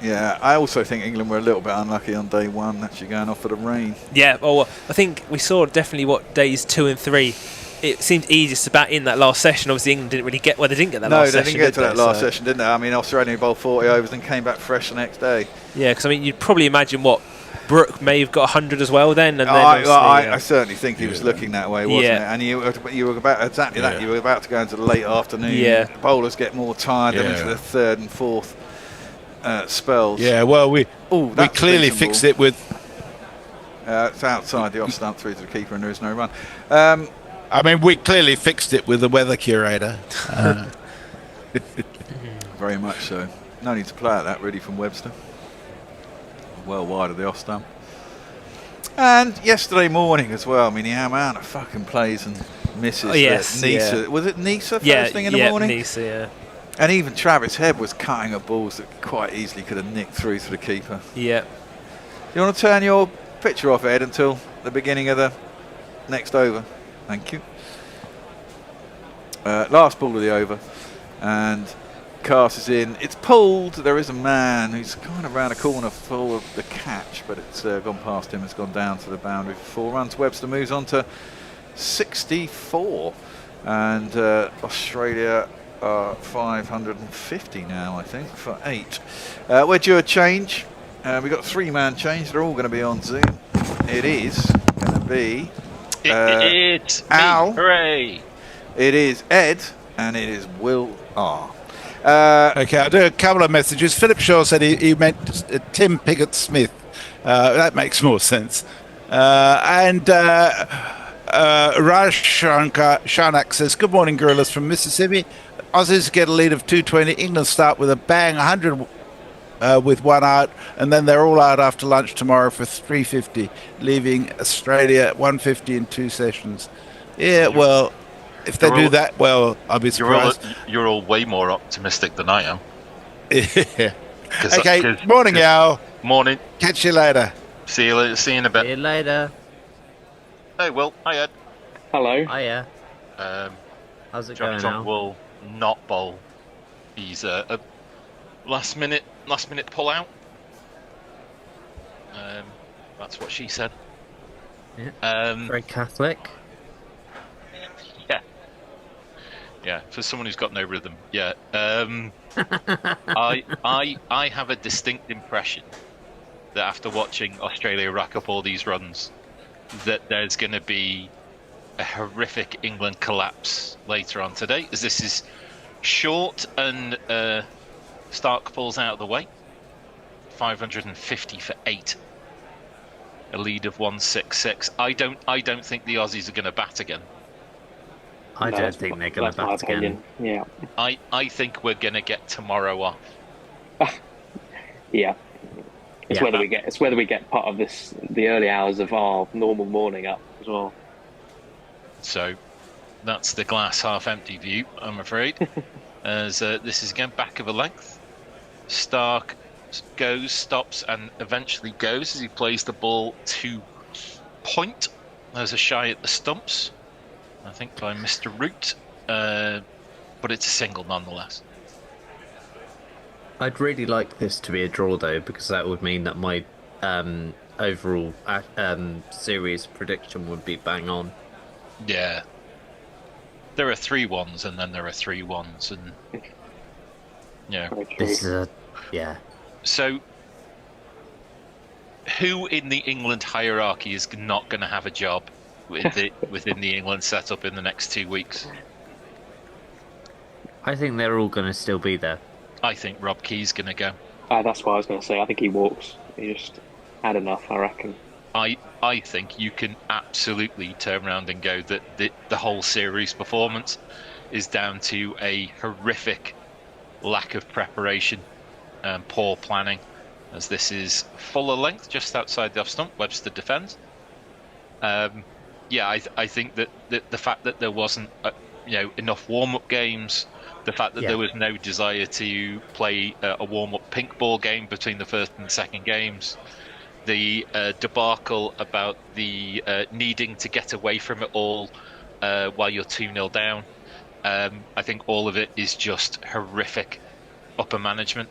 Yeah, I also think England were a little bit unlucky on day one, actually going off for the rain. Yeah, well, I think we saw definitely what days 2 and 3. It seemed easiest to bat in that last session. Obviously, England didn't really get. Well, they didn't get that last session. No, they didn't get to that last session, didn't they? I mean, Australia bowled 40 overs and came back fresh the next day. Yeah, because I mean, you'd probably imagine what Brooke may have got 100 as well then. And I certainly think he was looking that way, wasn't Yeah. it? And you were about exactly that. You were about to go into the late afternoon. Yeah. The bowlers get more tired and into the third and fourth spells. Yeah, well, we that's clearly decent fixed ball. it with. It's outside the off stump through to the keeper, and there is no run. I mean, we clearly fixed it with the weather curator. Very much so. No need to play at that, really, from Webster. Well wide of the off stump. And yesterday morning as well. I mean, the amount of fucking plays and misses. Oh, yes, Nisa, yeah. was it Nisa first thing in the morning? Nisa, yeah. And even Travis Head was cutting at balls that quite easily could have nicked through to the keeper. Yeah. You want to turn your picture off, Ed, until the beginning of the next over? Thank you. Last ball of the over, and Cast is in. It's pulled. There is a man who's kind of round a corner for the catch, but it's gone past him. It's gone down to the boundary for 4 runs. Webster moves on to 64, and Australia are 550 now, I think, for 8. We're due a change. We've got 3-man change. They're all going to be on Zoom. It is going to be it's Al. me. Hooray! It is Ed, and it is Will R. Okay, I'll do a couple of messages. Philip Shaw said he meant Tim Pickett Smith. That makes more sense. And Raj Shanak says, good morning, gorillas from Mississippi. Aussies get a lead of 220. England start with a bang, 100 with 1 out, and then they're all out after lunch tomorrow for 350, leaving Australia at 150 in 2 sessions. Yeah, well, if they do that, well, I'll be surprised. You're all way more optimistic than I am. Yeah. Okay, morning, Al. Morning. Catch you later. See you later. See you in a bit. See you later. Hey, Will. Hi, Ed. Hello. Hiya. How's it Johnny going now? will not bowl. He's a last minute pull out. That's what she said. Yeah. Very Catholic. Yeah, for someone who's got no rhythm. Yeah. I have a distinct impression that after watching Australia rack up all these runs, that there's going to be a horrific England collapse later on today, as this is short and Stark pulls out of the way. 550 for 8. A lead of 166. I don't think the Aussies are going to bat again. I don't think they're going to bat again. Yeah. I think we're going to get tomorrow off. Yeah. It's whether we get part of the early hours of our normal morning up as well. So that's the glass half empty view, I'm afraid. As this is again back of a length. Stark goes, stops, and eventually goes as he plays the ball to point. There's a shy at the stumps, I think by Mr. Root, but it's a single nonetheless. I'd really like this to be a draw though, because that would mean that my overall series prediction would be bang on. Yeah. There are 3-1s and then there are 3-1s, and yeah. This is yeah. So, who in the England hierarchy is not going to have a job within the England setup in the next 2 weeks? I think they're all going to still be there. I think Rob Key's going to go. That's what I was going to say. I think he walks. He just had enough, I reckon. I think you can absolutely turn around and go that the whole series performance is down to a horrific lack of preparation and poor planning, as this is fuller length just outside the off stump. Webster defends. I think that the fact that there wasn't enough warm-up games, the fact that there was no desire to play a warm-up pink ball game between the first and second games, the debacle about the needing to get away from it all while you're 2-0 down, I think all of it is just horrific upper management.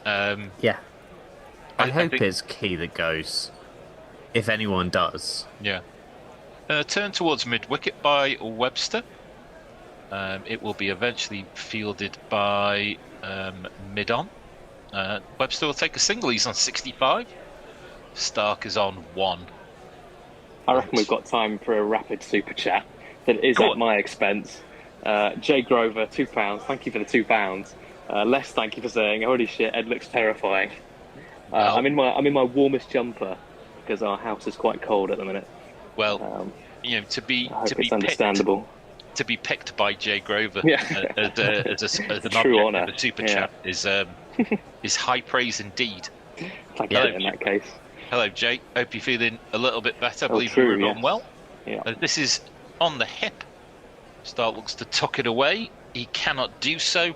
I hope it's Key that goes, if anyone does. Yeah. Turn towards mid-wicket by Webster. It will be eventually fielded by mid-on. Webster will take a single. He's on 65. Stark is on 1. I reckon we've got time for a rapid super chat that is at my expense. Jay Grover, £2. Thank you for the £2. Les, thank you for saying, holy shit, Ed looks terrifying. I'm in my warmest jumper because our house is quite cold at the minute. Well, to be understandable. To be picked by Jay Grover as an true object honour. of a super chat is high praise indeed. Thank you in that case. Hello, Jay. Hope you're feeling a little bit better. I believe true, you were on well. Yeah. This is on the hip. Stark looks to tuck it away. He cannot do so,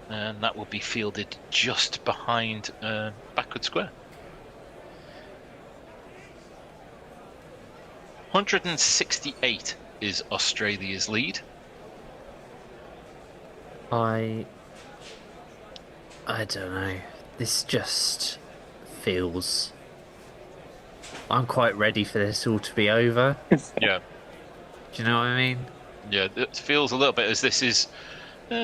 and that will be fielded just behind backward square. 168 is Australia's lead. I don't know. This just feels... I'm quite ready for this all to be over. Yeah. Do you know what I mean? Yeah, it feels a little bit as this is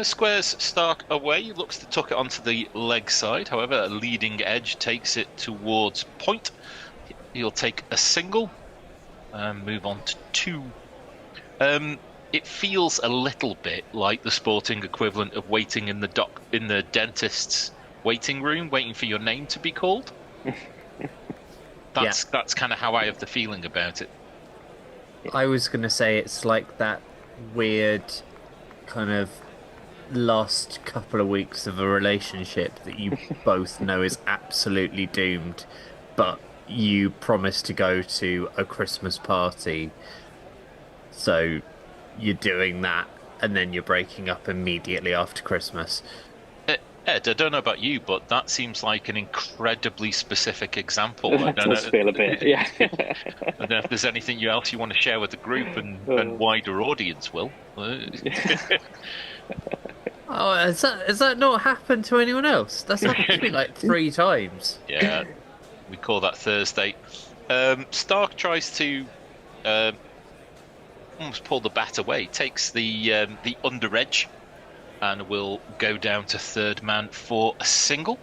squares Stark away. He looks to tuck it onto the leg side. However, a leading edge takes it towards point. He'll take a single and move on to 2. It feels a little bit like the sporting equivalent of waiting in the dentist's waiting room, waiting for your name to be called. That's kind of how I have the feeling about it. I was going to say it's like that weird kind of last couple of weeks of a relationship that you both know is absolutely doomed, but you promise to go to a Christmas party, so you're doing that, and then you're breaking up immediately after Christmas. Ed, I don't know about you, but that seems like an incredibly specific example. It does feel a bit, yeah. I don't know if there's anything else you want to share with the group and wider audience, Will. Oh, has that not happened to anyone else? That's happened to me like 3 times. Yeah, we call that Thursday. Stark tries to almost pull the bat away, takes the under edge, and will go down to third man for a single.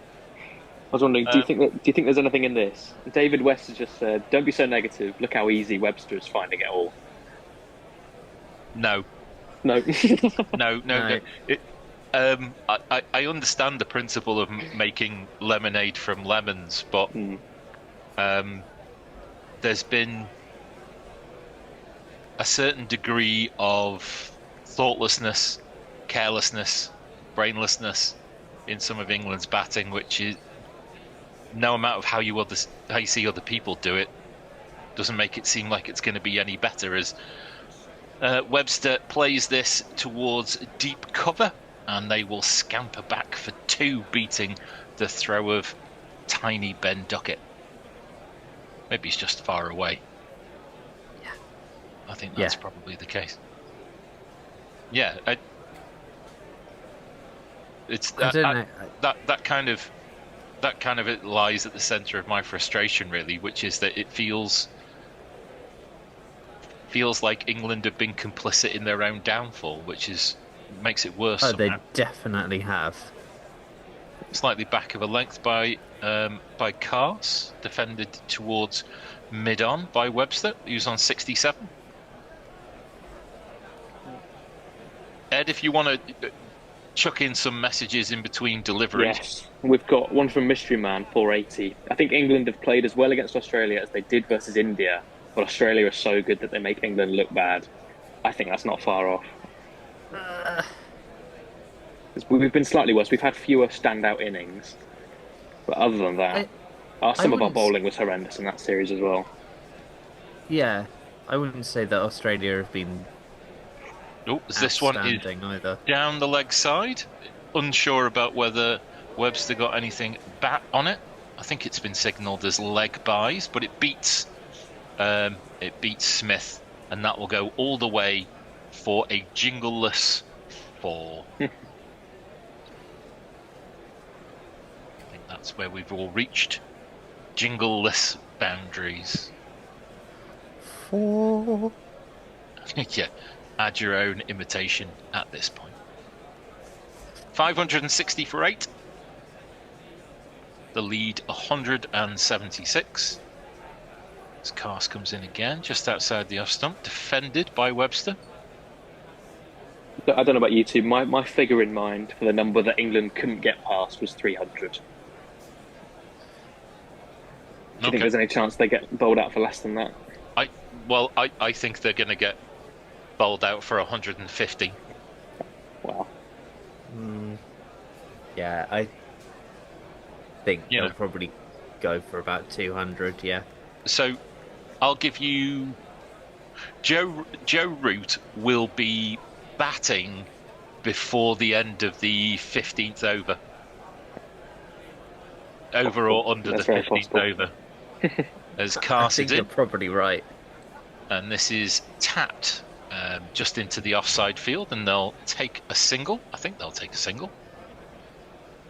I was wondering, do you think there's anything in this? David West has just said, "Don't be so negative. Look how easy Webster is finding it all." No. No. No. I understand the principle of making lemonade from lemons, but there's been a certain degree of thoughtlessness, carelessness, brainlessness in some of England's batting, which is no amount of how you see other people do it doesn't make it seem like it's going to be any better. As Webster plays this towards deep cover, and they will scamper back for 2, beating the throw of tiny Ben Ducket. Maybe he's just far away. Yeah, I think that's probably the case. Yeah, it's that kind of it lies at the centre of my frustration, really, which is that it feels like England have been complicit in their own downfall, which makes it worse. Oh, they definitely have. Slightly back of a length by Cars, defended towards mid-on by Webster, who's on 67. Ed, if you want to chuck in some messages in between deliveries. Yes, we've got one from Mystery Man, 480. I think England have played as well against Australia as they did versus India, but Australia is so good that they make England look bad. I think that's not far off. We've been slightly worse. We've had fewer standout innings, but other than that, some of our bowling was horrendous in that series as well. Yeah, I wouldn't say that Australia have been. Oh, this one is either. Down the leg side. Unsure about whether Webster got anything bat on it. I think it's been signalled as leg buys, but it beats Smith, and that will go all the way for a jingleless 4. I think that's where we've all reached jingleless boundaries. 4. Yeah, add your own imitation at this point. 560 for 8. The lead 176. As Cast comes in again, just outside the off stump, defended by Webster. I don't know about you two. My figure in mind for the number that England couldn't get past was 300. Do you think there's any chance they get bowled out for less than that? I think they're going to get bowled out for 150. Wow. Yeah, I think they'll probably go for about 200, yeah. So, I'll give you... Joe Root will be batting before the end of the 15th over. Over or under the 15th over. As Cast I think you're probably right. And this is tapped just into the offside field, and they'll take a single. I think they'll take a single.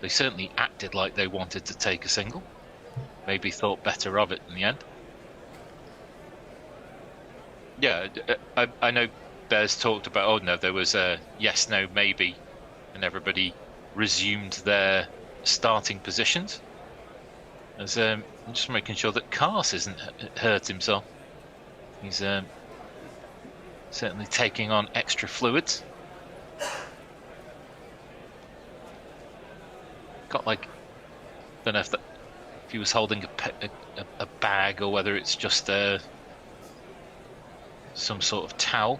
They certainly acted like they wanted to take a single. Maybe thought better of it in the end. Yeah, I know Bears talked about, oh no, there was a yes, no, maybe, and everybody resumed their starting positions. As I'm just making sure that Cars isn't hurt himself. He's certainly taking on extra fluids. Got like, don't know if he was holding a bag or whether it's just some sort of towel.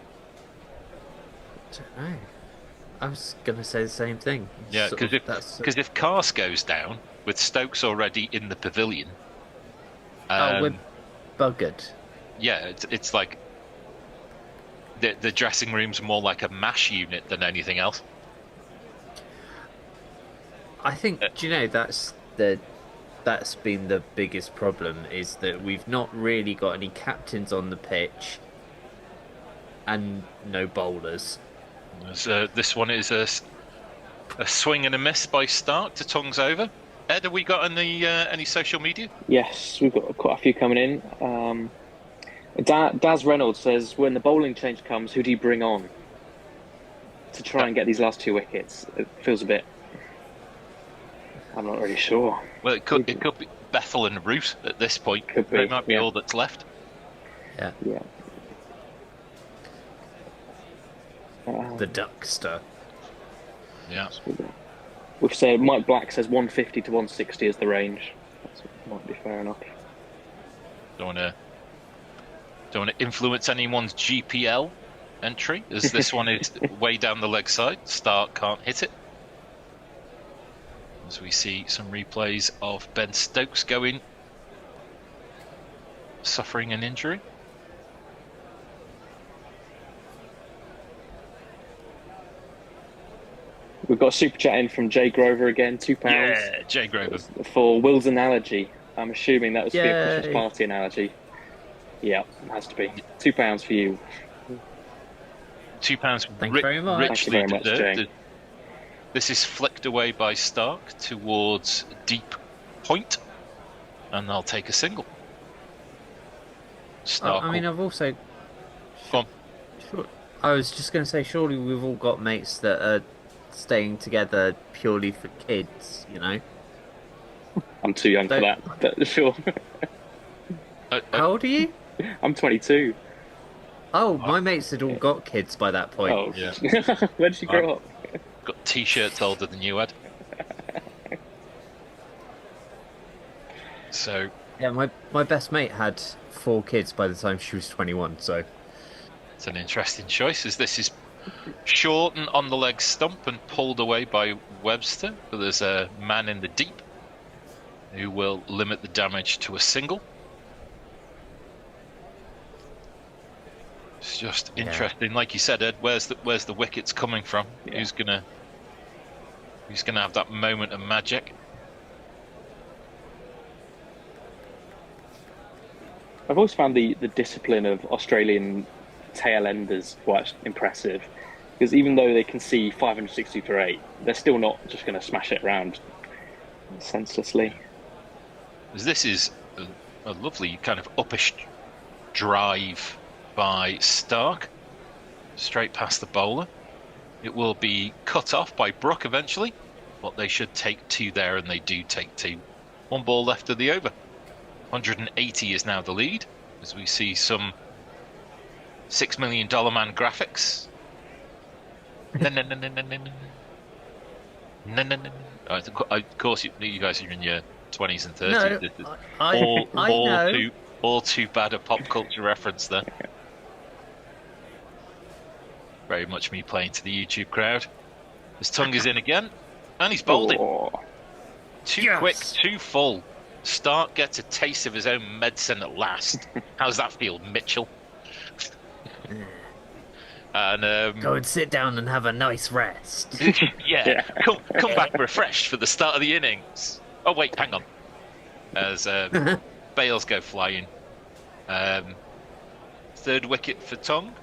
I don't know. I was going to say the same thing. Yeah, because if Cars goes down with Stokes already in the pavilion, we're buggered. Yeah, it's like the dressing room's more like a MASH unit than anything else. I think, do you know, that's been the biggest problem, is that we've not really got any captains on the pitch and no bowlers. This one is a swing and a miss by Stark to tongs over. Ed, have we got any social media? Yes, we've got quite a few coming in. Daz Reynolds says, when the bowling change comes, who do you bring on to try and get these last 2 wickets? It feels a bit... I'm not really sure. Well, it could be Bethell and Root at this point. They might be all that's left. Yeah. The Duckster. Yeah. We've said Mike Black says 150 to 160 is the range. That might be fair enough. Don't want to influence anyone's GPL entry, as this one is way down the leg side. Stark can't hit it. As we see some replays of Ben Stokes going, suffering an injury. We've got a super chat in from Jay Grover again, £2. Yeah, Jay Grover. For Will's analogy. I'm assuming that was for a Christmas party analogy. Yeah, it has to be. £2 for you. £2. Thank you very much. Thank you very much, Jay. This is flicked away by Stark towards deep point, and they'll take a single. Stark. I've also... Go on. Sure, I was just going to say, surely we've all got mates that are staying together purely for kids, you know? I'm too young for that, but sure. How old are you? I'm 22. Oh, my mates had all got kids by that point. Oh, yeah. Where did you grow up? Got T-shirts older than you had. So yeah, my best mate had 4 kids by the time she was 21. So it's an interesting choice, as this is short and on the leg stump and pulled away by Webster. But there's a man in the deep who will limit the damage to a single. just interesting. Like you said, Ed, where's the wickets coming from? Yeah. Who's gonna have that moment of magic? I've always found the discipline of Australian tail enders quite impressive, because even though they can see 560 for 8, they're still not just going to smash it around senselessly. This is a lovely kind of uppish drive by Stark, straight past the bowler. It will be cut off by Brook eventually, but they should take 2 there, and they do take 2. 1 ball left of the over. 180 is now the lead, as we see some $6 million man graphics. Of course, you guys are in your 20s and 30s. No, I know. All too bad a pop culture reference there. Very much me playing to the YouTube crowd. His tongue is in again, and he's bowled it. Too quick, too full. Stark gets a taste of his own medicine at last. How's that feel, Mitchell? And go and sit down and have a nice rest. Come back refreshed for the start of the innings. Oh wait, hang on. As Bales go flying. 3rd wicket for Tongue,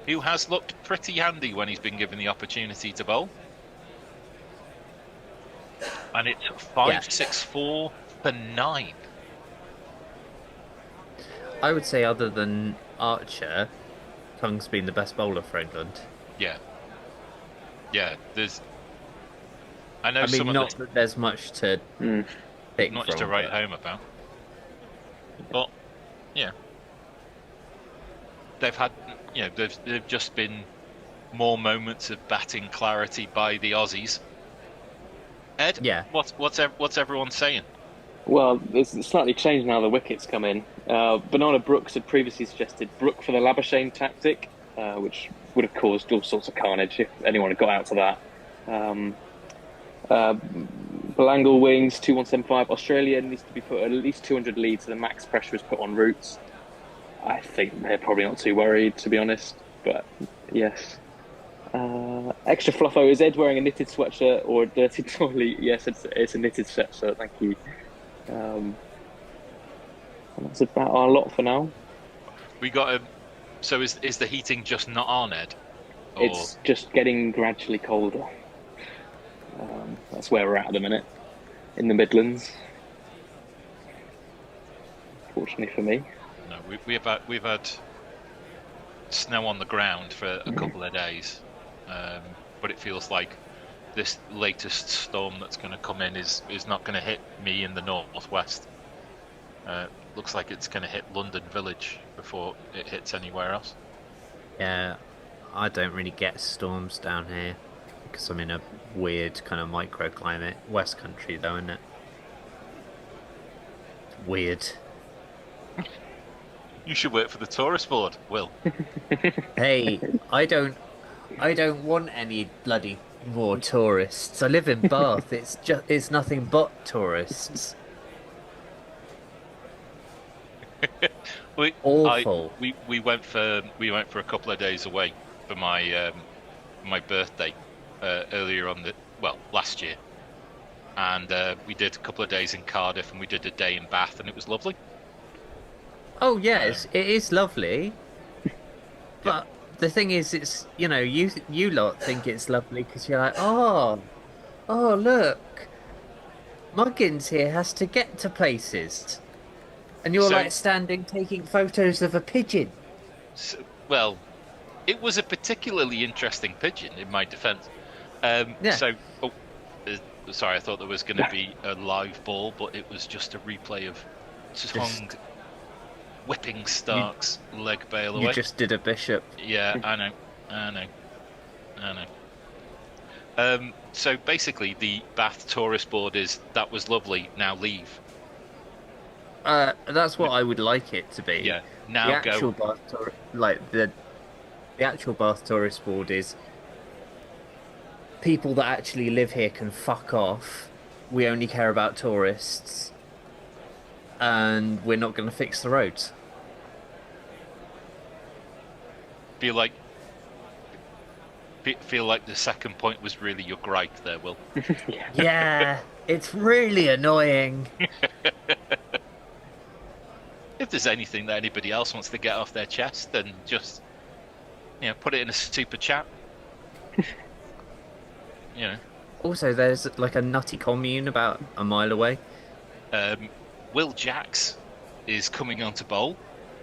who has looked pretty handy when he's been given the opportunity to bowl. And it's 5-6-4 for 9. I would say, other than Archer, Tongue's been the best bowler for England. Yeah. I know. I mean, not that there's much to pick much from, to write home about, but yeah, they've had. They've just been more moments of batting clarity by the Aussies. Ed, what's everyone saying? Well, it's slightly changed now the wickets come in. Banana Brooks had previously suggested Brook for the Labuschagne tactic, which would have caused all sorts of carnage if anyone had got out to that. Belangle wings, 2175. Australia needs to be put at least 200 lead, so the max pressure is put on Roots. I think they're probably not too worried, to be honest, but yes. Extra fluffo, is Ed wearing a knitted sweatshirt or a dirty dolly? Yes, it's a knitted sweatshirt, thank you. And that's about our lot for now. We got so is the heating just not on, Ed? Or... It's just getting gradually colder. That's where we're at the minute, in the Midlands. Fortunately for me. No, we've had snow on the ground for a couple of days, but it feels like this latest storm that's going to come in is not going to hit me in the northwest. Looks like it's going to hit London Village before it hits anywhere else. Yeah, I don't really get storms down here because I'm in a weird kind of microclimate. West Country though, isn't it? Weird. You should work for the tourist board, Will. Hey, I don't want any bloody more tourists. I live in Bath. It's nothing but tourists. Awful. We went for a couple of days away for my my birthday earlier on last year, and we did a couple of days in Cardiff, and we did a day in Bath, and it was lovely. Oh yes, it is lovely. But the thing is, it's you lot think it's lovely because you're like, oh look, Muggins here has to get to places, and you're like standing taking photos of a pigeon. Well, it was a particularly interesting pigeon, in my defence. Sorry, I thought there was going to be a live ball, but it was just a replay of Tongue whipping Stark's leg bail away. You just did a bishop. Yeah, I know. So basically, the Bath tourist board is that was lovely. Now leave. That's what I would like it to be. Yeah. Now the actual go. The actual Bath tourist board is people that actually live here can fuck off. We only care about tourists, and we're not going to fix the roads. feel like the second point was really your gripe there, Will. Yeah, it's really annoying. If there's anything that anybody else wants to get off their chest, then just put it in a super chat. Also, there's like a nutty commune about a mile away. Will Jacks is coming on to bowl,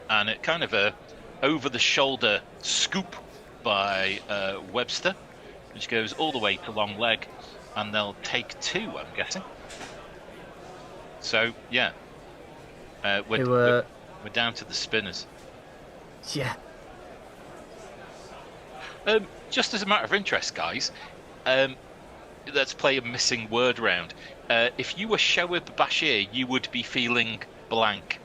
and it kind of a over-the-shoulder scoop by Webster, which goes all the way to long leg, and they'll take 2, I'm guessing. So we're down to the spinners. Yeah. Just as a matter of interest, guys, let's play a missing word round. If you were Shoaib Bashir, you would be feeling blank.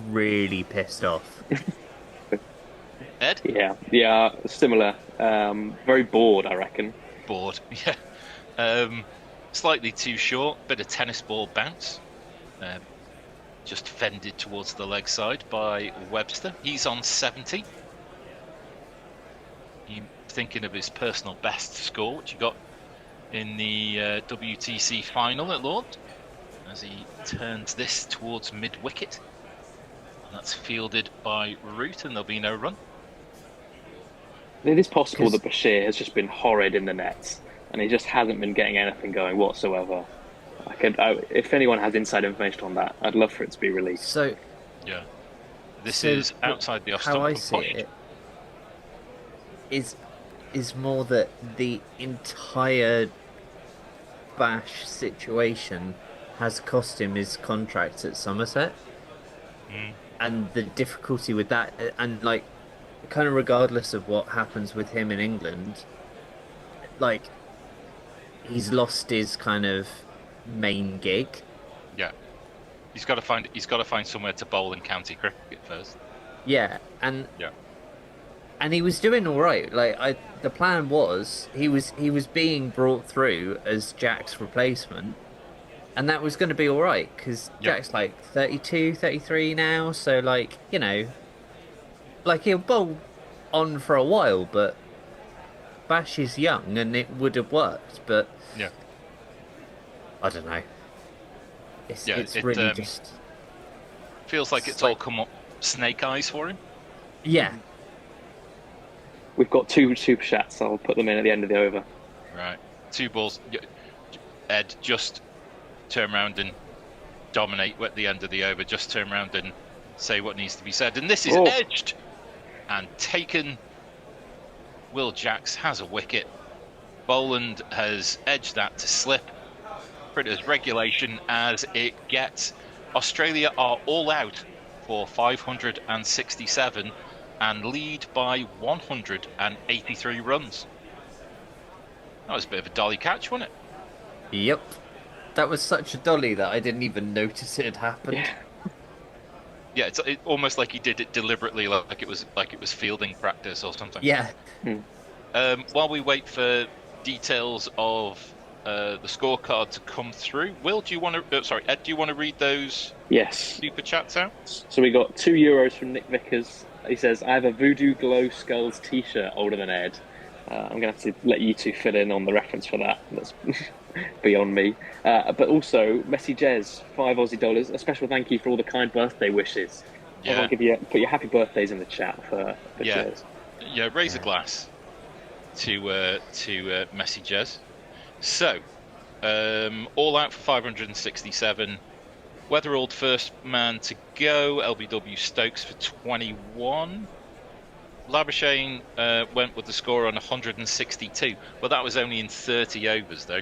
Really pissed off. Ed? Yeah, similar. Very bored, I reckon. Bored, yeah. Slightly too short, bit of tennis ball bounce. Just fended towards the leg side by Webster. He's on 70. Thinking of his personal best score, which he got in the WTC final at Lords, as he turns this towards mid-wicket. And that's fielded by Root, and there'll be no run. It is possible that Bashir has just been horrid in the nets, and he just hasn't been getting anything going whatsoever. If anyone has inside information on that, I'd love for it to be released. So, yeah, this is outside the off-stump. How I see it is more that the entire Bash situation has cost him his contract at Somerset, and the difficulty with that, and like, kind of regardless of what happens with him in England, like, he's lost his kind of main gig. Yeah, he's got to find somewhere to bowl in county cricket first. Yeah, and he was doing all right. Like, the plan was he was being brought through as Jack's replacement, and that was going to be all right because Jack's like 32, 33 now. So like, like, he'll bowl on for a while, but Bash is young and it would have worked. But I don't know. It's really just feels like it's all come up snake eyes for him. Yeah. We've got 2 super chats. I'll put them in at the end of the over. Right. 2 balls. Ed, just turn around and dominate at the end of the over. Just turn around and say what needs to be said. And this is edged and taken. Will Jacks has a wicket. Boland has edged that to slip. Critters regulation as it gets. Australia are all out for 567 and lead by 183 runs. That was a bit of a dolly catch, wasn't it? Yep. That was such a dolly that I didn't even notice it had happened. Yeah, it's almost like he did it deliberately, like it was fielding practice or something. Yeah. While we wait for details of the scorecard to come through, Will, do you want to? Ed, do you want to read those? Yes. Super chats out. So we got €2 from Nick Vickers. He says, "I have a Voodoo Glow Skulls T-shirt older than Ed." I'm going to have to let you two fill in on the reference for that. That's beyond me. But also, Messi Jez, $5 Aussie. A special thank you for all the kind birthday wishes. Yeah. I'll put your happy birthdays in the chat for Jez. Yeah, raise a glass to Messi Jez. So, all out for 567. Weatherald first man to go. LBW Stokes for 21. Labuschagne went with the score on 162. Well, that was only in 30 overs, though.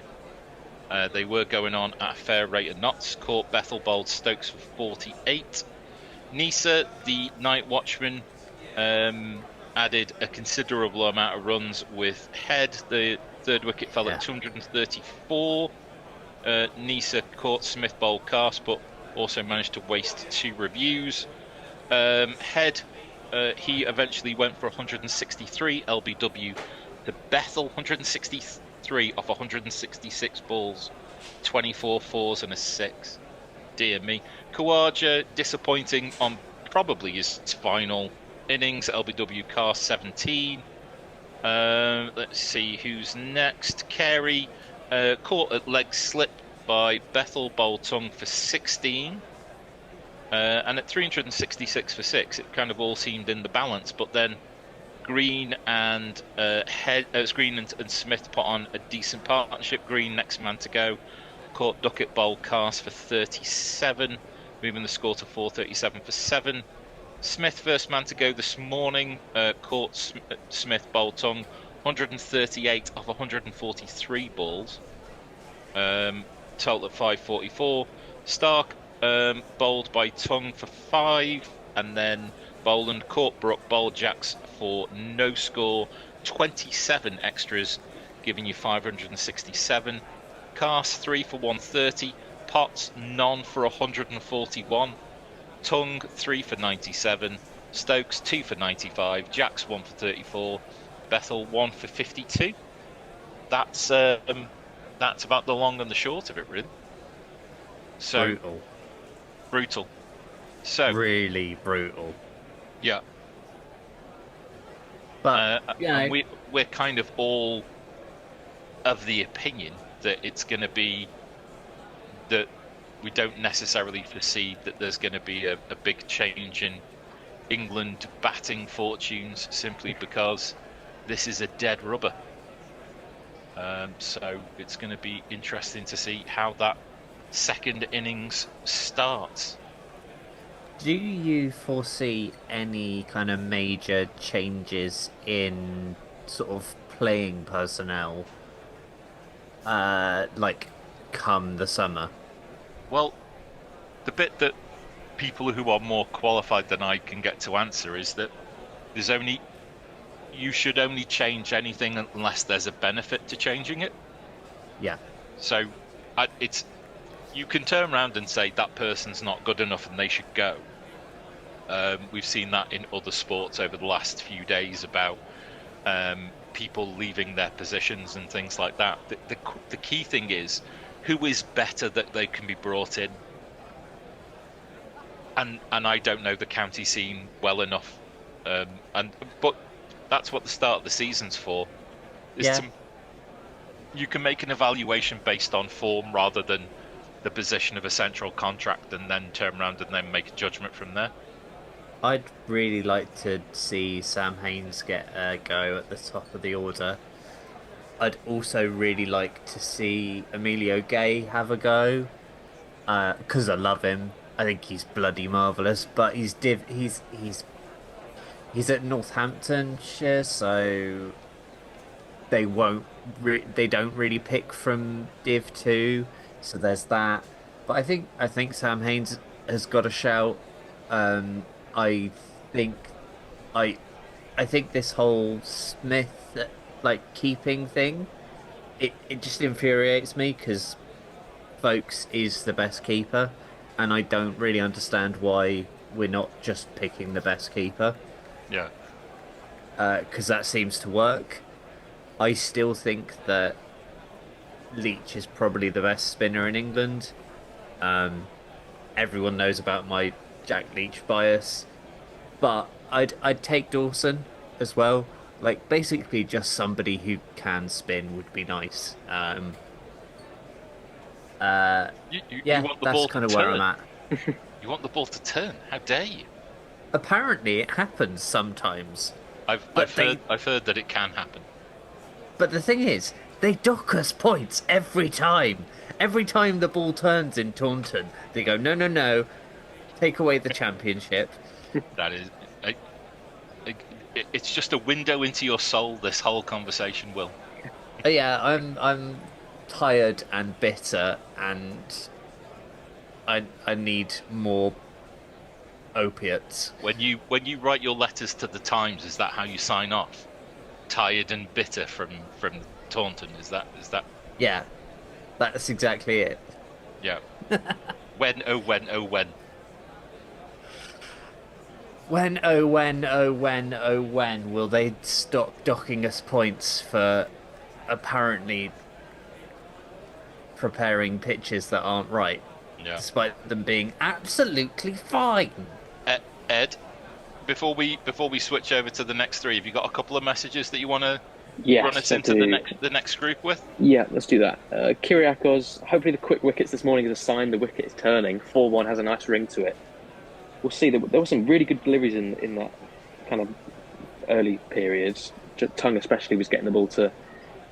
They were going on at a fair rate of knots. Caught Bethell bowled Stokes for 48. Nisa, the night watchman, added a considerable amount of runs with Head. The third wicket fell at 234. Nisa caught Smith bowled Cast, but also managed to waste 2 reviews. Head, he eventually went for 163. LBW to Bethell, 163 off 166 balls, 24 fours and a 6. Dear me. Khawaja, disappointing on probably his final innings. LBW Cast 17. Let's see who's next. Carey caught at leg slip by Bethell Boltung for 16. And at 366 for 6, it kind of all seemed in the balance. But then Green and Green and Smith put on a decent partnership. Green, next man to go, caught Ducket Bowl Cast for 37, moving the score to 437 for 7. Smith, first man to go this morning, caught Smith Boltung 138 off 143 balls, total at 544. Stark bowled by Tung for 5, and then Boland caught Brook, bowled Jacks for no score, 27 extras, giving you 567. Cast 3 for 130, Potts none for 141, Tung 3 for 97, Stokes 2 for 95, Jacks 1 for 34, Bethell 1 for 52. That's about the long and the short of it, really. So brutal. So really brutal. Yeah. But we're kind of all of the opinion that it's going to be that we don't necessarily foresee that there's going to be a big change in England batting fortunes, simply because this is a dead rubber. So it's going to be interesting to see how that second innings starts. Do you foresee any kind of major changes in sort of playing personnel, like come the summer? Well, the bit that people who are more qualified than I can get to answer is that you should only change anything unless there's a benefit to changing it. Yeah. So you can turn around and say that person's not good enough and they should go. We've seen that in other sports over the last few days about people leaving their positions and things like that. The key thing is, who is better that they can be brought in? And I don't know the county scene well enough. But that's what the start of the season's for. You can make an evaluation based on form rather than the position of a central contract, and then turn around and then make a judgment from there. I'd really like to see Sam Haynes get a go at the top of the order. I'd also really like to see Emilio Gay have a go, because I love him. I think he's bloody marvellous, but he's at Northamptonshire, so they don't really pick from Div 2, so there's that. But I think Sam Haynes has got a shout. I think this whole Smith keeping thing, it just infuriates me, because Vokes is the best keeper, and I don't really understand why we're not just picking the best keeper. Yeah. Because that seems to work. I still think that Leach is probably the best spinner in England. Everyone knows about my Jack Leach bias, but I'd take Dawson as well. Basically just somebody who can spin would be nice. You want the that's ball kind of to where turn. I'm at. You want the ball to turn? How dare you? Apparently it happens sometimes. I've heard that it can happen. But the thing is, they dock us points every time. Every time the ball turns in Taunton, they go, no, take away the championship. That is, it's just a window into your soul. This whole conversation, Will. Yeah, I'm tired and bitter, and I need more opiates. When you write your letters to the Times, is that how you sign off? Tired and bitter from Taunton. Is that? Yeah, that's exactly it. Yeah. When oh when oh when. When will they stop docking us points for apparently preparing pitches that aren't right, yeah, despite them being absolutely fine? Ed, before we switch over to the next three, have you got a couple of messages that you want to run us into the next group with? Yeah, let's do that. Kyriakos, hopefully the quick wickets this morning is a sign the wicket is turning. 4-1 has a nice ring to it. We'll see. There were some really good deliveries in that kind of early periods. Tongue especially was getting the ball to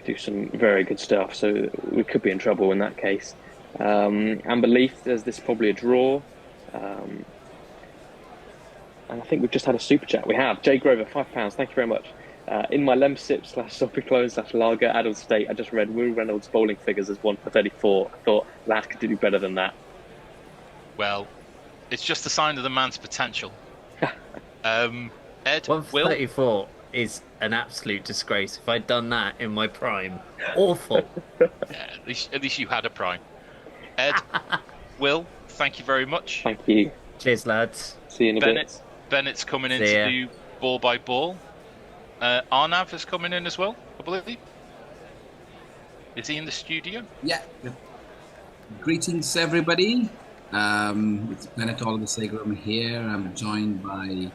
do some very good stuff, so we could be in trouble in that case. Amber Leaf says this is probably a draw. And I think we've just had a super chat. We have. Jay Grover, £5. Thank you very much. In my Lemsip / clone / lager adult state, I just read Will Reynolds' bowling figures as 1 for 34. I thought lad could do better than that. Well, it's just a sign of the man's potential. Ed, 1 for 34 is an absolute disgrace. If I'd done that in my prime, awful. Yeah, at least you had a prime. Ed, Will, thank you very much. Thank you. Cheers, lads. See you in a bit. Bennett's coming in to do ball by ball. Arnav is coming in as well, I believe. Is he in the studio? Yeah. Greetings, everybody. It's Bennett Olgasegram here. I'm joined by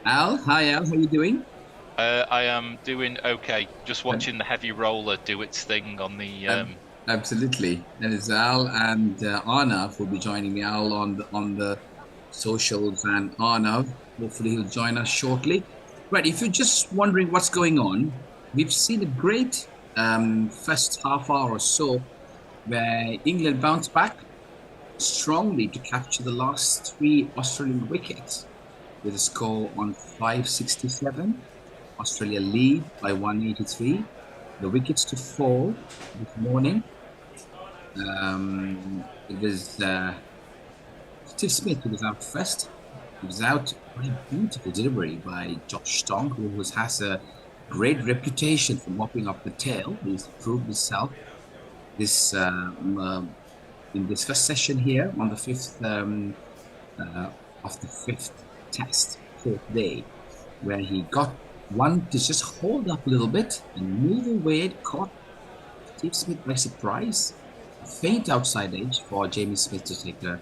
Al. Hi, Al. How are you doing? I am doing okay. Just watching the heavy roller do its thing on the. Absolutely. That is Al, and Arnav will be joining me. Al on the socials, and Arnav. Hopefully, he'll join us shortly. Right. If you're just wondering what's going on, we've seen a great first half hour or so where England bounced back strongly to capture the last 3 Australian wickets with a score on 567. Australia lead by 183. The wickets to fall this morning. It was Steve Smith who was out first. He was out by a beautiful delivery by Josh Tong, who has a great reputation for mopping up the tail. He's proved himself this in this first session here on the 5th of the 5th test, 4th day, where he got one to just hold up a little bit and move away. It caught Steve Smith by surprise. A faint outside edge for Jamie Smith to take a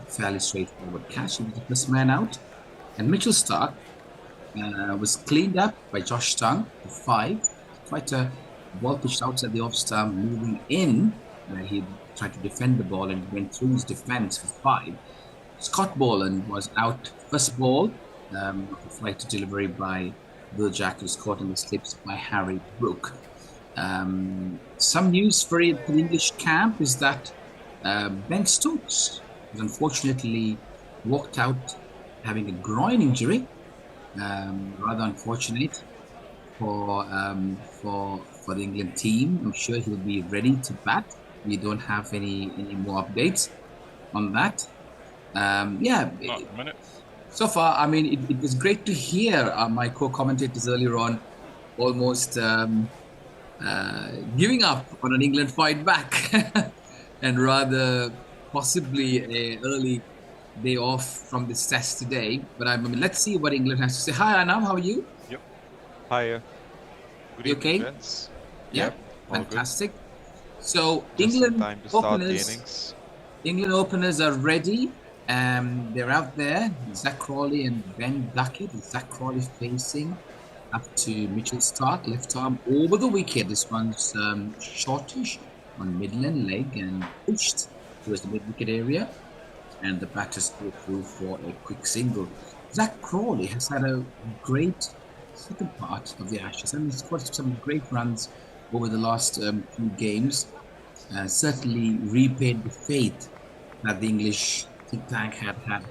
fairly straightforward catch. He was the first man out. And Mitchell Starc was cleaned up by Josh Tong for 5. Quite a ball pitched outside the off stump, moving in where he tried to defend the ball and went through his defense for 5. Scott Boland was out first ball. A flight to delivery by Will Jack, was caught in the slips by Harry Brook. Some news for the English camp is that Ben Stokes was unfortunately walked out having a groin injury. Rather unfortunate for the England team. I'm sure he'll be ready to bat. We don't have any more updates on that. So far, I mean, it was great to hear my co-commentators earlier on almost giving up on an England fight back and rather possibly an early day off from this test today. But I mean, let's see what England has to say. Hi, Arnav, how are you? Yep. Hi. Good evening, okay? Gents. Yeah, fantastic. Good. So England openers are ready. They're out there. Zach Crawley and Ben Ducket. Zach Crawley facing up to Mitchell Starc, left arm over the wicket. This one's shortish on midland leg and pushed towards the mid-wicket area. And the batters go through for a quick single. Zach Crawley has had a great second part of the Ashes. I mean, he's scored some great runs over the last few games. Certainly repaid the faith that the English think tank had.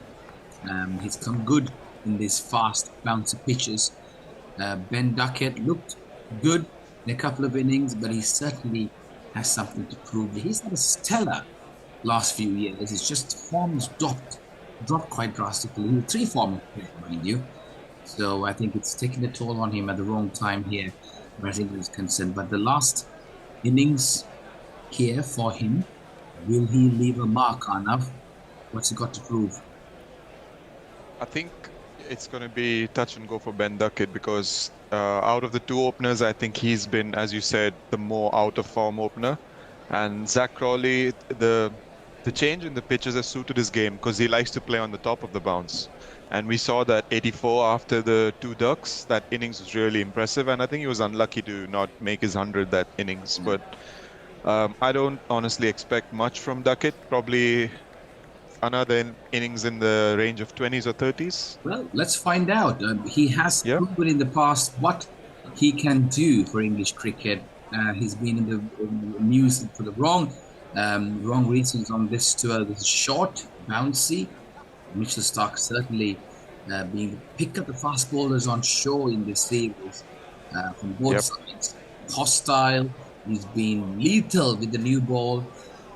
He's come good in these fast bouncy pitches. Ben Ducket looked good in a couple of innings, but he certainly has something to prove. He's had a stellar last few years. His just form has dropped quite drastically. He was 3 form player, mind you. So I think it's taken a toll on him at the wrong time here, where I think he was concerned. But the last innings here for him, will he leave a mark, Arnav? What's he got to prove? I think it's going to be touch and go for Ben Ducket because out of the 2 openers, I think he's been, as you said, the more out of form opener. And Zach Crawley, the the change in the pitches has suited his game because he likes to play on the top of the bounce. And we saw that 84 after the 2 ducks. That innings was really impressive, and I think he was unlucky to not make his 100 that innings. But I don't honestly expect much from Ducket. Probably another innings in the range of 20s or 30s. Well, let's find out. He has proven in the past what he can do for English cricket. He's been in the news for the wrong reasons on this tour. This is short, bouncy. Mitchell Starc certainly being pick up the fast bowlers on show in this series from both sides. Hostile, he's been lethal with the new ball,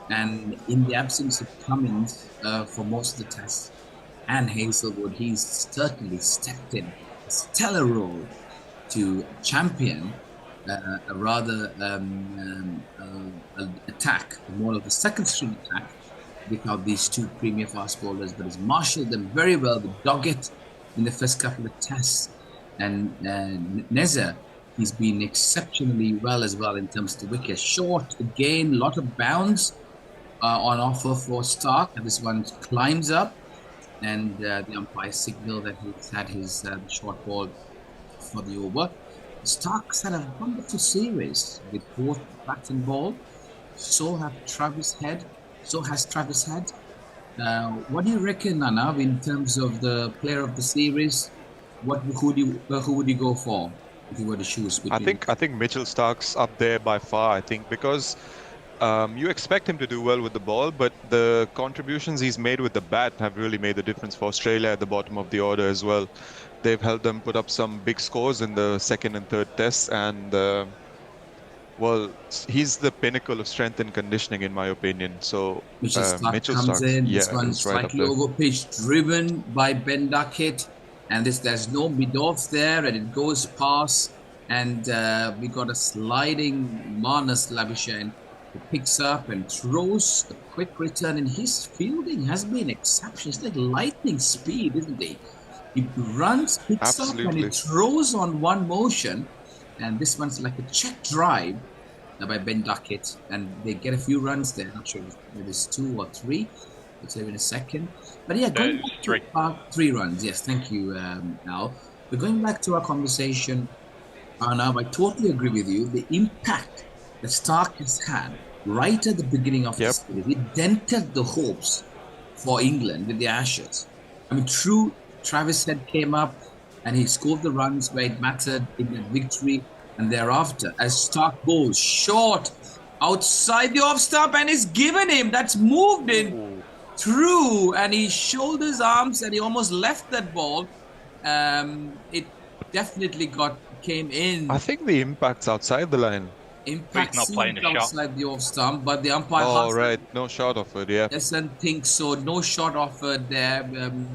and in the absence of Cummins for most of the tests and Hazelwood, he's certainly stepped in a stellar role to champion a rather attack, more of the second string attack, without these 2 premier fast bowlers, but has marshalled them very well with Ducket in the first couple of tests. And Nezza, he's been exceptionally well as well in terms of the wicket. Short, again, a lot of bounds on offer for Starc. And this one climbs up, and the umpire signal that he's had his short ball for the over. Starc's had a wonderful series with both bat and ball. So has Travis Head. What do you reckon, Nana, in terms of the player of the series? Who would you go for if you were to choose? I think Mitchell Starc's up there by far. I think because you expect him to do well with the ball, but the contributions he's made with the bat have really made the difference for Australia at the bottom of the order as well. They've helped them put up some big scores in the second and third tests, and well, he's the pinnacle of strength and conditioning, in my opinion. So Mitchell Starc comes in. This one slightly over pitch, driven by Ben Ducket, and there's no mid-off there, and it goes past, and we got a sliding Marnus Labuschagne who picks up and throws a quick return, and his fielding has been exceptional. It's like lightning speed, isn't he? He runs, picks up, and he throws on one motion. And this one's like a check drive by Ben Ducket, and they get a few runs there. Not sure if it's 2 or 3. We'll tell you in a second. But yeah, going back to 3 runs. Yes, thank you, Al. But going back to our conversation, Arnav, I totally agree with you. The impact that Starc has had right at the beginning of the series, it dented the hopes for England with the Ashes. I mean, true, Travis Head came up, and he scored the runs where it mattered in the victory. And thereafter, as Starc bowls short outside the off stump, and it's given him, that's moved in through, and he shoulders arms, and he almost left that ball. It definitely came in. I think the impact's outside the line. Impact seemed outside the off stump, but the umpire. Oh, right, no shot offered. Yeah. Doesn't think so. No shot offered there,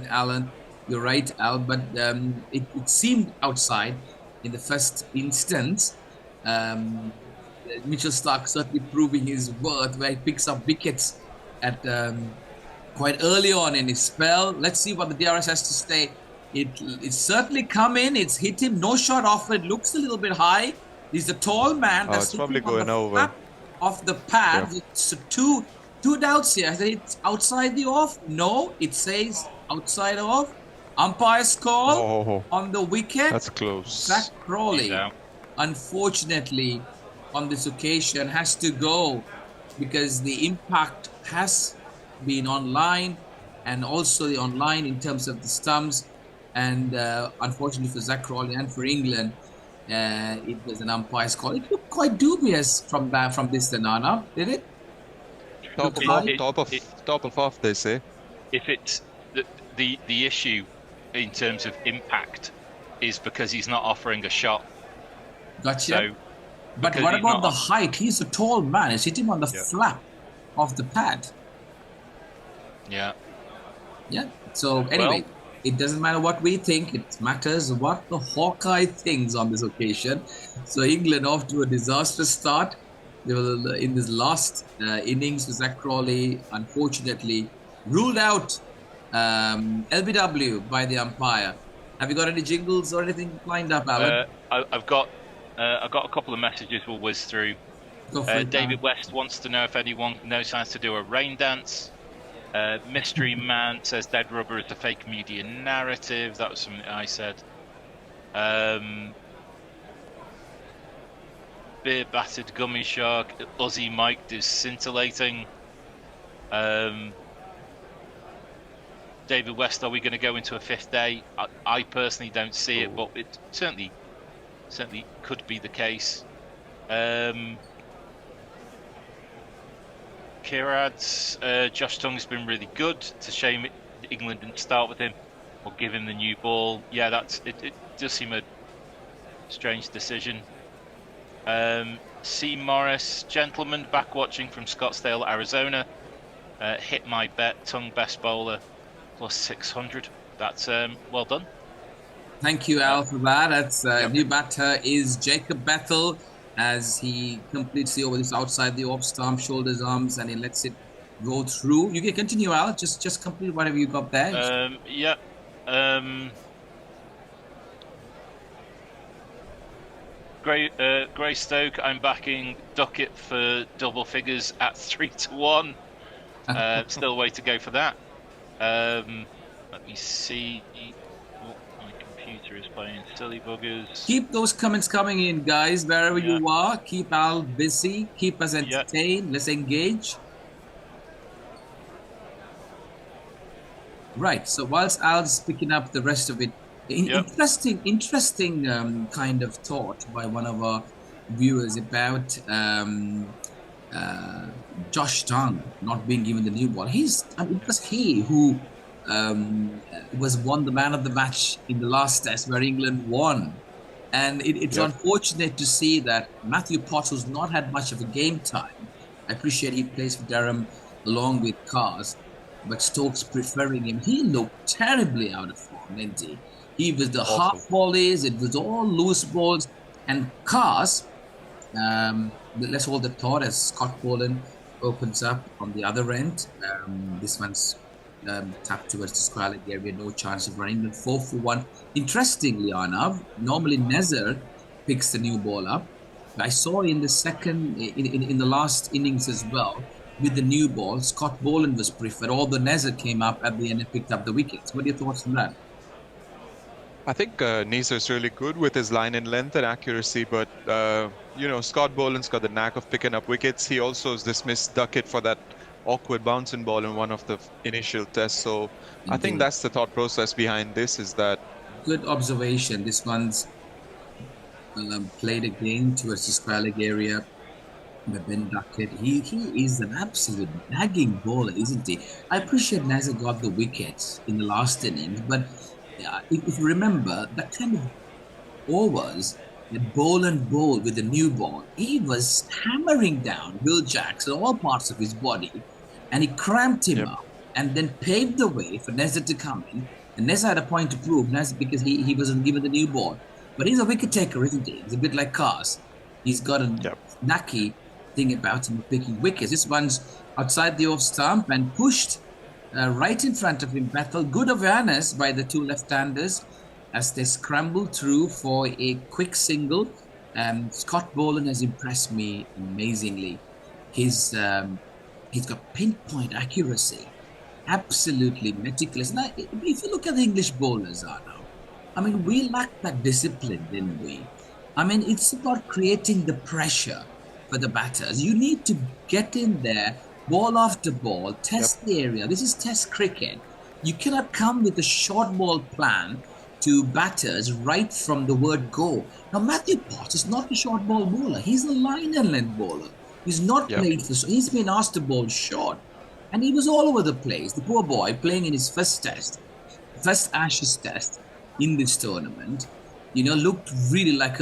Alan. You're right, Al, but it seemed outside in the first instance. Mitchell Starc certainly proving his worth, where he picks up wickets at quite early on in his spell. Let's see what the DRS has to say. It's certainly come in. It's hit him. No shot offered. Looks a little bit high. He's a tall man. That's it's probably going over. Off the pad. Yeah. So two doubts here. It's outside the off. No, it says outside off. Umpire's call on the wicket. That's close. Zach Crawley, unfortunately, on this occasion, has to go because the impact has been online, and also the online in terms of the stumps. And unfortunately for Zach Crawley and for England, it was an umpire's call. It looked quite dubious from this, Nana, did it? Top of off, they say. If it's the issue in terms of impact is because he's not offering a shot. Gotcha. So, but what about the height? He's a tall man. It's hit him on the flap of the pad. Yeah. Yeah. So anyway, it doesn't matter what we think. It matters what the Hawkeye thinks on this occasion. So England off to a disastrous start. They were in this last innings with Zach Crawley, unfortunately ruled out LBW by the umpire. Have you got any jingles or anything lined up, Alan? I've got a couple of messages we'll whiz through. David West wants to know if anyone knows how to do a rain dance. Mystery Man says Dead Rubber is a fake media narrative. That was something I said. Beer Battered Gummy Shark, Uzi Mike is scintillating. David West, are we going to go into a fifth day? I personally don't see it, but it certainly could be the case. Kirad's Josh Tung's been really good. It's a shame England didn't start with him or give him the new ball. Yeah, it does seem a strange decision. C. Morris, gentlemen, back watching from Scottsdale, Arizona. Hit my bet, Tung best bowler, plus 600. That's well done. Thank you, Al, for that. That's new batter is Jacob Bethell, as he completes the over this outside the off stump, shoulders, arms, and he lets it go through. You can continue, Al. Just complete whatever you got there. Yeah. Grey Stoke, I'm backing Ducket for double figures at 3-1. Still a way to go for that. Let me see. My computer is playing silly buggers. Keep those comments coming in, guys, wherever you are. Keep Al busy. Keep us entertained. Let's engage. Right. So whilst Al's picking up the rest of it, interesting kind of thought by one of our viewers about Josh Tung not being given the new ball. It was he who was won the man of the match in the last test where England won, and it's unfortunate to see that Matthew Potts, who's not had much of a game time, I appreciate he plays for Durham along with Cars, but Stokes preferring him. He looked terribly out of form, didn't he? He was the half volleys, it was all loose balls, and Cars, let's hold the thought as Scott Boland opens up on the other end. This one's tapped towards the square leg area, no chance of running. Then 4 for 1. Interestingly, Arnav, normally Nezar picks the new ball up. I saw in the second, in the last innings as well, with the new ball, Scott Boland was preferred, although Nezar came up at the end and picked up the wickets. What are your thoughts on that? I think Nezar's really good with his line and length and accuracy, but Scott Boland's got the knack of picking up wickets. He also has dismissed Ducket for that awkward bouncing ball in one of the initial tests. So I think that's the thought process behind this, is that... Good observation. This one's played again towards the square leg area. Ben Ducket, he is an absolute nagging bowler, isn't he? I appreciate Nazar got the wickets in the last innings, but if you remember, that kind of overs, the Boland bowl with the new ball, he was hammering down Will Jackson, all parts of his body, and he cramped him up and then paved the way for Nezar to come in. And Nezar had a point to prove, Nezar, because he wasn't given the new ball. But he's a wicket taker, isn't he? He's a bit like Cars. He's got a knacky thing about him picking wickets. This one's outside the off stump and pushed right in front of him. Bethell, good awareness by the two left-handers as they scramble through for a quick single. Scott Boland has impressed me amazingly. He's got pinpoint accuracy, absolutely meticulous. Now, if you look at the English bowlers, Arno, I mean, we lack that discipline, didn't we? I mean, it's about creating the pressure for the batters. You need to get in there, ball after ball, test the area. This is test cricket. You cannot come with a short ball plan to batters right from the word go. Now, Matthew Potts is not a short ball bowler. He's a line and length bowler. He's not played for... He's been asked to bowl short. And he was all over the place. The poor boy playing in his first Ashes test in this tournament, looked really like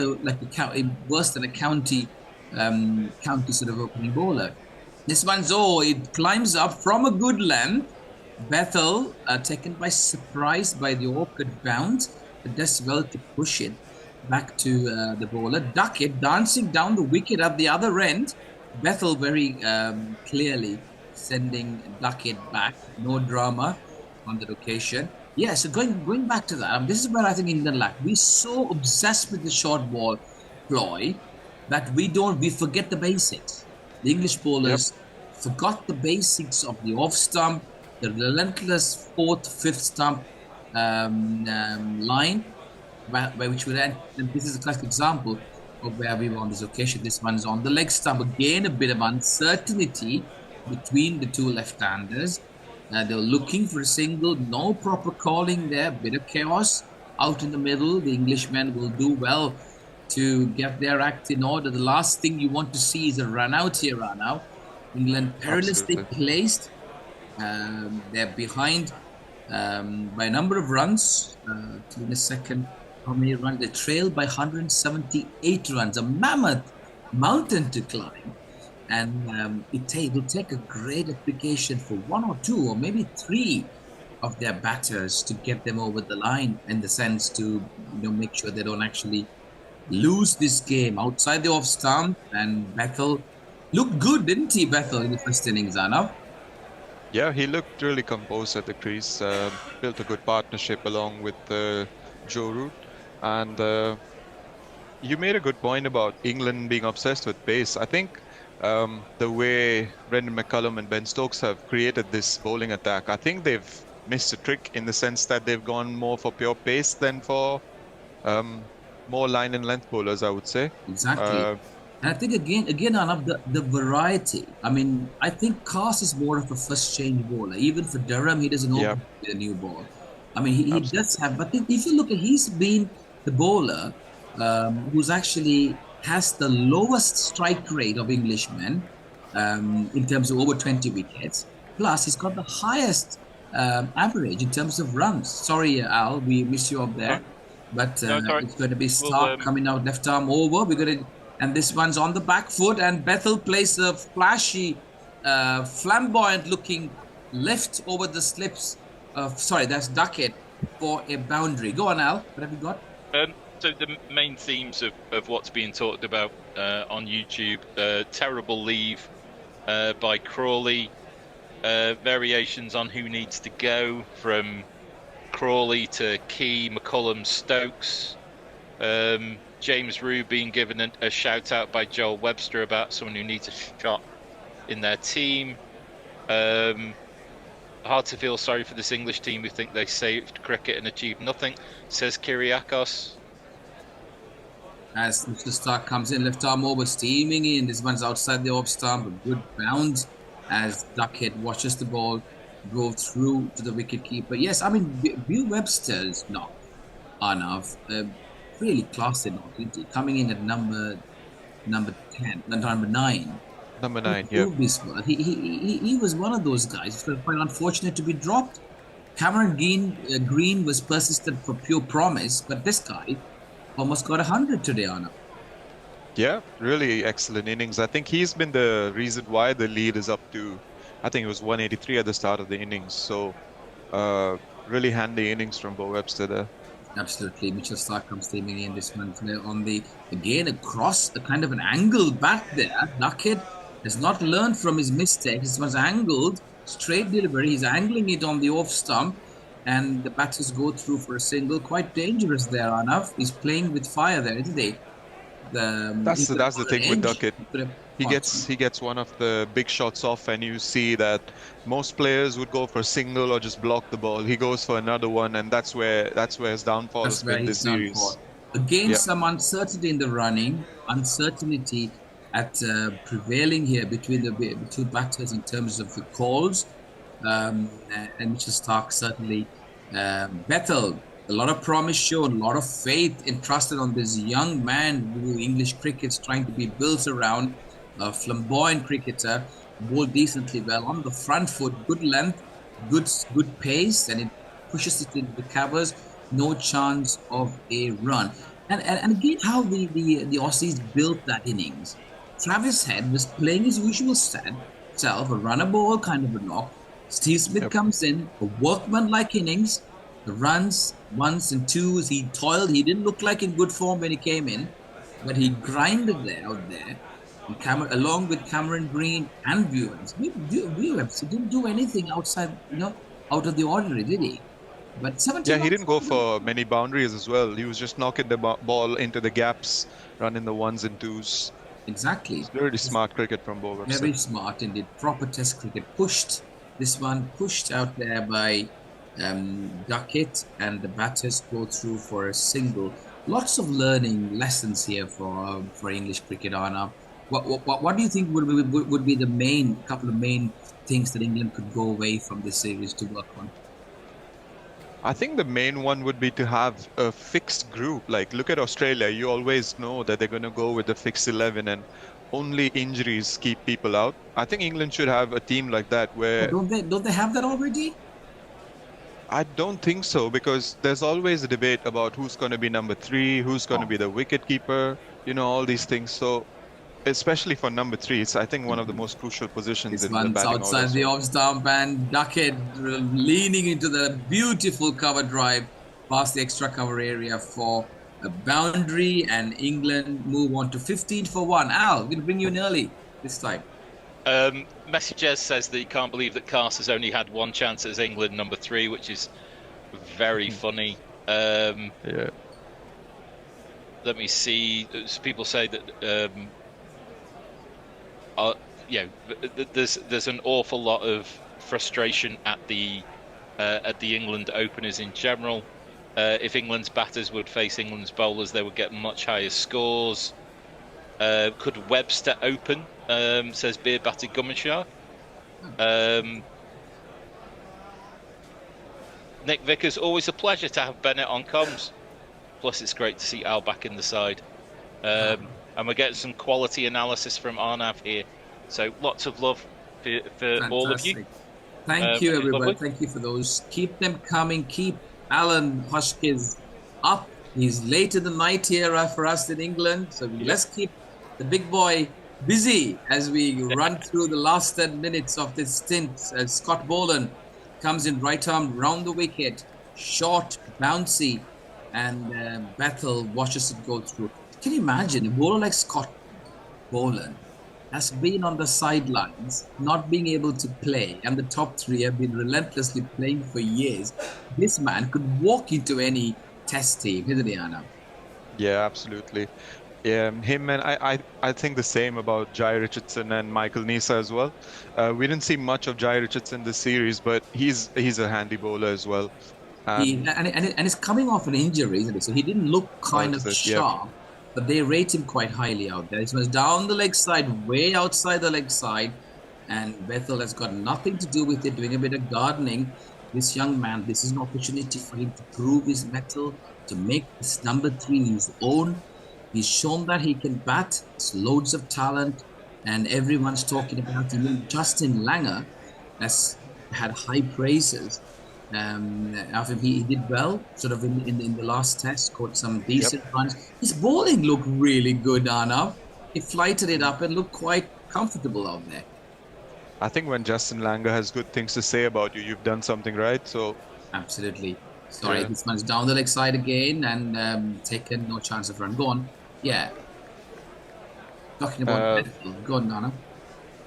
worse than a county sort of opening bowler. This one's, it climbs up from a good length. Bethell, taken by surprise by the awkward bounce, but does well to push it back to the bowler. Ducket dancing down the wicket at the other end. Bethell very clearly sending Ducket back. No drama on that occasion. Yeah, so going back to that, this is where I think England lack. We're so obsessed with the short ball ploy that we forget the basics. The English bowlers forgot the basics of the off stump, the relentless fourth, fifth stump line, by which we ran. And this is a classic example of where we were on this occasion. This one's on the leg stump. Again, a bit of uncertainty between the two left-handers. They were looking for a single, no proper calling there, bit of chaos out in the middle. The Englishmen will do well to get their act in order. The last thing you want to see is a run out here now. England perilously placed. They're behind by a number of runs. In a second, how many runs? They trailed by 178 runs, a mammoth mountain to climb. And it will take a great application for one or two or maybe three of their batters to get them over the line, in the sense to make sure they don't actually lose this game outside the off stump. And Bethell looked good, didn't he, Bethell, in the first innings, Arnav? Yeah, he looked really composed at the crease, built a good partnership along with Joe Root. And you made a good point about England being obsessed with pace. I think the way Brendan McCullum and Ben Stokes have created this bowling attack, I think they've missed a trick in the sense that they've gone more for pure pace than for more line and length bowlers, I would say. Exactly. And I think again, Arnav, the variety. I mean, I think Cast is more of a first change bowler. Even for Durham, he doesn't open with a new ball. I mean, he does have, but if you look at, he's been the bowler who's actually has the lowest strike rate of Englishmen in terms of over 20 wickets. Plus, he's got the highest average in terms of runs. Sorry, Al, we miss you up there. But it's going to be Stark coming out left arm over. We're going to, and this one's on the back foot. And Bethell plays a flashy, flamboyant-looking left over the slips. Sorry, that's Ducket for a boundary. Go on, Al. What have you got? So the main themes of what's being talked about on YouTube: terrible leave by Crawley, variations on who needs to go from Crawley to Key, McCullum, Stokes, James Rue being given a shout out by Joel Webster about someone who needs a shot in their team. Hard to feel sorry for this English team who think they saved cricket and achieved nothing, says Kyriakos. As Mr. Stark comes in, left arm over, steaming in. This one's outside the off stump, a good bounce as Ducket watches the ball go through to the wicket keeper. Yes, I mean, Bill Webster's knock, Arnav, really classy knock, isn't he? Coming in at number 10, number 9. Number 9, yeah. He was one of those guys who was quite unfortunate to be dropped. Cameron Green was persistent for pure promise, but this guy almost got 100 today, Arnav. Yeah, really excellent innings. I think he's been the reason why the lead is up to, I think it was 183 at the start of the innings. So, really handy innings from Bo Webster there. Absolutely. Mitchell Stark comes steaming in this one on the, again, across a kind of an angled bat there. Ducket has not learned from his mistakes. This one's angled, straight delivery. He's angling it on the off stump, and the batters go through for a single. Quite dangerous there, Arnav. He's playing with fire there, isn't he? That's the thing with Ducket. He gets one of the big shots off, and you see that most players would go for a single or just block the ball. He goes for another one, and that's where his downfall has been this series. Again, some uncertainty in the running, uncertainty at prevailing here between the two batters in terms of the calls, and Mitchell Stark certainly. Bethell, a lot of promise shown, a lot of faith entrusted on this young man who English cricket's trying to be built around. A flamboyant cricketer, bowled decently well on the front foot, good length, good pace, and it pushes it into the covers. No chance of a run. And again, how the Aussies built that innings. Travis Head was playing his usual self, a runner ball kind of a knock. Steve Smith comes in, a workman-like innings. The runs, ones and twos, he toiled. He didn't look like in good form when he came in, but he grinded out there. Along with Cameron Green and Viewers. Viewers didn't do anything outside, out of the ordinary, did he? But 17. Yeah, he didn't go for many boundaries as well. He was just knocking the ball into the gaps, running the ones and twos. Exactly. It's very smart cricket from Bo Webster. Very smart indeed. Proper test cricket. Pushed This one pushed out there by Ducket, and the batters go through for a single. Lots of learning lessons here for English cricket, Arnav. What do you think would be the couple of main things that England could go away from this series to work on? I think the main one would be to have a fixed group. Like, look at Australia. You always know that they're going to go with a fixed 11 and only injuries keep people out. I think England should have a team like that where... Don't they have that already? I don't think so, because there's always a debate about who's going to be number 3, who's going to be the wicket keeper, all these things. So, especially for number 3, it's, I think, one of the most crucial positions in the batting order. Outside the off stump, and Ducket leaning into the beautiful cover drive past the extra cover area for a boundary, and England move on to 15 for 1. Al, we're going to bring you in early this time. Messages says that he can't believe that Carter's only had one chance as England number 3, which is very funny. Yeah. Let me see. People say that there's an awful lot of frustration at the England openers in general. If England's batters would face England's bowlers, they would get much higher scores. Could Webster open? Says Beer Batty Gummershaw. Nick Vickers, always a pleasure to have Bennett on comms. Plus, it's great to see Al back in the side. And we're getting some quality analysis from Arnav here. So lots of love for all of you. Thank you, everybody. Thank you for those. Keep them coming. Keep Alan Hushkins up. He's late in the night here for us in England. So let's keep the big boy busy as we run through the last 10 minutes of this stint. As Scott Boland comes in right arm round the wicket, short, bouncy, and Bethell watches it go through. Can you imagine a bowler like Scott Boland has been on the sidelines, not being able to play, and the top 3 have been relentlessly playing for years? This man could walk into any test team, isn't he, Anna? Yeah, absolutely. Yeah, him, and I think the same about Jai Richardson and Michael Nisa as well. We didn't see much of Jai Richardson this series, but he's a handy bowler as well. And he's coming off an injury, isn't he? So he didn't look kind of sharp, but they rate him quite highly out there. He was down the leg side, way outside the leg side, and Bethell has got nothing to do with it, doing a bit of gardening. This young man, this is an opportunity for him to prove his mettle, to make this number 3 his own. He's shown that he can bat. There's loads of talent, and everyone's talking about him. Justin Langer has had high praises. After he did well, sort of in the last test, scored some decent runs. His bowling looked really good, Arnav. He flighted it up and looked quite comfortable out there. I think when Justin Langer has good things to say about you, you've done something right. So absolutely. Sorry, this one's down the leg side again and taken no chance of run. Go on. Yeah. Talking about go on, Nana.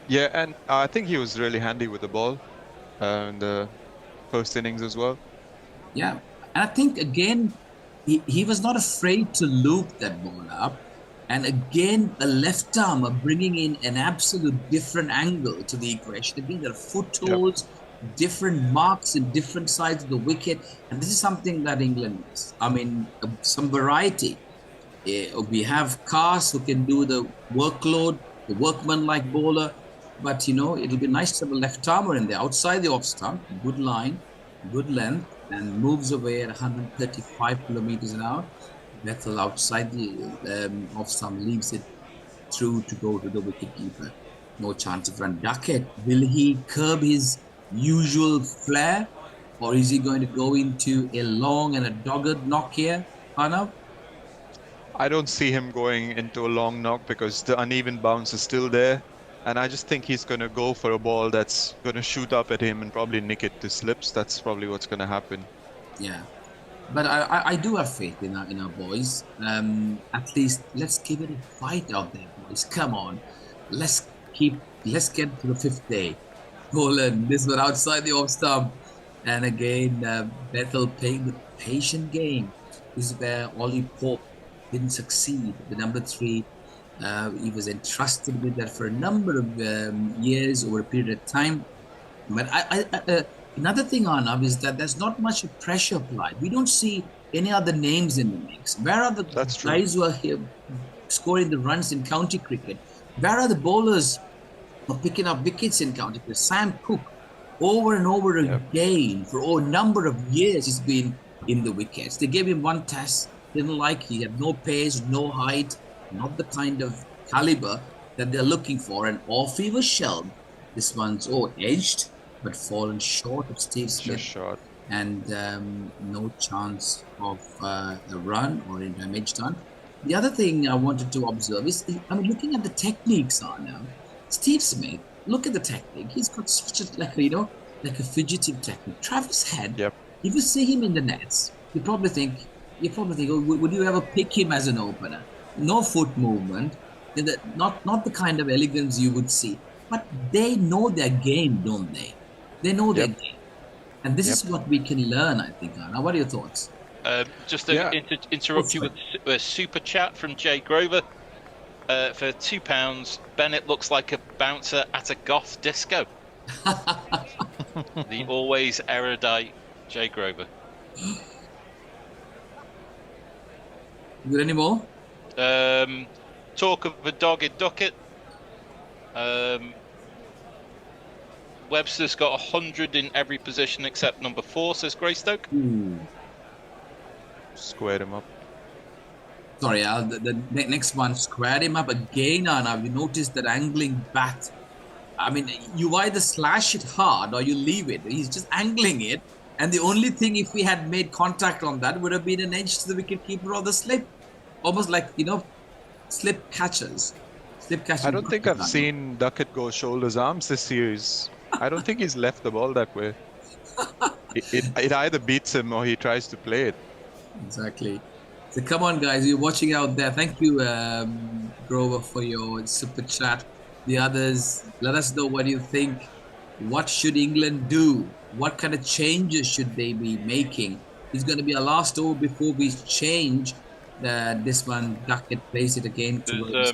Yeah, and I think he was really handy with the ball in the first innings as well. Yeah, and I think again, he was not afraid to loop that ball up. And again, a left armer bringing in an absolute different angle to the equation. Again, there are foot tools, different marks in different sides of the wicket. And this is something that England is. I mean, some variety. We have Cars who can do the workload, the workman-like bowler. But, it'll be nice to have a left armer in there, outside the off stump, good line, good length, and moves away at 135 kilometers an hour. Bethell outside the off stump leaves it through to go to the wicket keeper. No chance of run. Ducket, will he curb his usual flair, or is he going to go into a long and a dogged knock here, Arnav? I don't see him going into a long knock because the uneven bounce is still there. And I just think he's going to go for a ball that's going to shoot up at him and probably nick it to slips. That's probably what's going to happen. Yeah. But I do have faith in our boys. At least let's give it a fight out there, boys. Come on. Let's get to the 5th day. Boland, this one outside the off stump. And again, Bethell playing the patient game. This is where Ollie Pope didn't succeed. The number 3, he was entrusted with that for a number of years over a period of time. But another thing, Arnav, is that there's not much pressure applied. We don't see any other names in the mix. Where are the guys who are here scoring the runs in county cricket? Where are the bowlers who are picking up wickets in county cricket? Sam Cook, over and over again, for a number of years, he's been in the wickets. They gave him one test, didn't like, he had no pace, no height, not the kind of caliber that they're looking for. And off he was shelved. This one's edged, but fallen short of Steve Smith. Just short. And no chance of a run or a damage done. The other thing I wanted to observe is, looking at the techniques now. Steve Smith, look at the technique. He's got such a, like a fidgeting technique. Travis Head, if you see him in the nets, you probably think, oh, would you ever pick him as an opener? No foot movement, not the kind of elegance you would see. But they know their game, don't they? They know their game. And this is what we can learn, I think, Anna. What are your thoughts? Just to interrupt you with a super chat from Jay Grover. For £2, Bennett looks like a bouncer at a goth disco. The always erudite Jay Grover. Got any more? Talk of a dog in Ducket. Webster's got 100 in every position except number 4, says Greystoke. Squared him up. Sorry, the next one, squared him up again. Now you notice that angling bat. You either slash it hard or you leave it. He's just angling it. And the only thing, if we had made contact on that, would have been an edge to the wicket keeper or the slip. Almost like, slip catchers. I don't think I've seen Ducket go shoulders arms this series. I don't think he's left the ball that way. It either beats him or he tries to play it. Exactly. So come on, guys, you're watching out there. Thank you, Grover, for your super chat. The others, let us know what you think. What should England do? What kind of changes should they be making? It's going to be a last over before we change this one. Ducket plays it again towards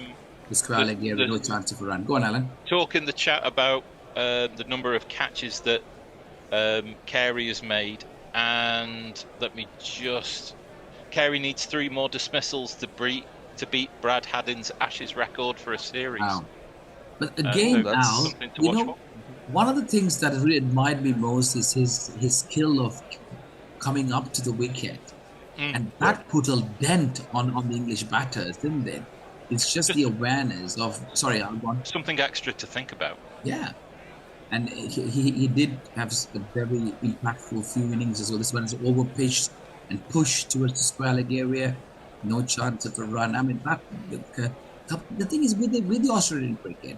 the Crawley here with no chance of a run. Go on, Alan. Talk in the chat about the number of catches that Carey has made, and let me just... Carey needs 3 more dismissals to beat Brad Haddin's Ashes record for a series. Wow. But again, Al, one of the things that really admired me most is his skill of coming up to the wicket. And that put a dent on the English batters, didn't it? It's just the awareness of... Sorry, Al, go on. Something extra to think about. Yeah. And he did have a very impactful few innings as well. This one is over-pitched and pushed towards the square leg area. No chance of a run. The thing is with the Australian cricket,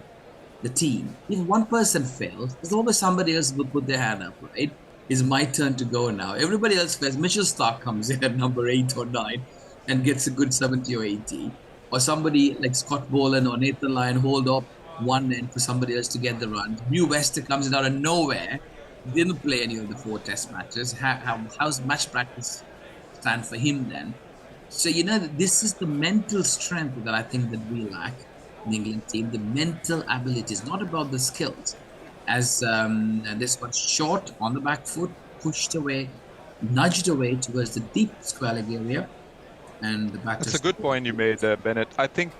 the team, if one person fails, there's always somebody else who will put their hand up, right? It's my turn to go now. Everybody else fails. Mitchell Starc comes in at number 8 or 9 and gets a good 70 or 80. Or somebody like Scott Boland or Nathan Lyon hold up one end for somebody else to get the run. New Wester comes in out of nowhere, didn't play any of the 4 test matches. How's match practice stand for him then? So, this is the mental strength that I think that we lack in the England team. The mental ability is not about the skills. As this was short on the back foot, pushed away, nudged away towards the deep square leg area. And the batters... That's a good point you made there, Bennett. I think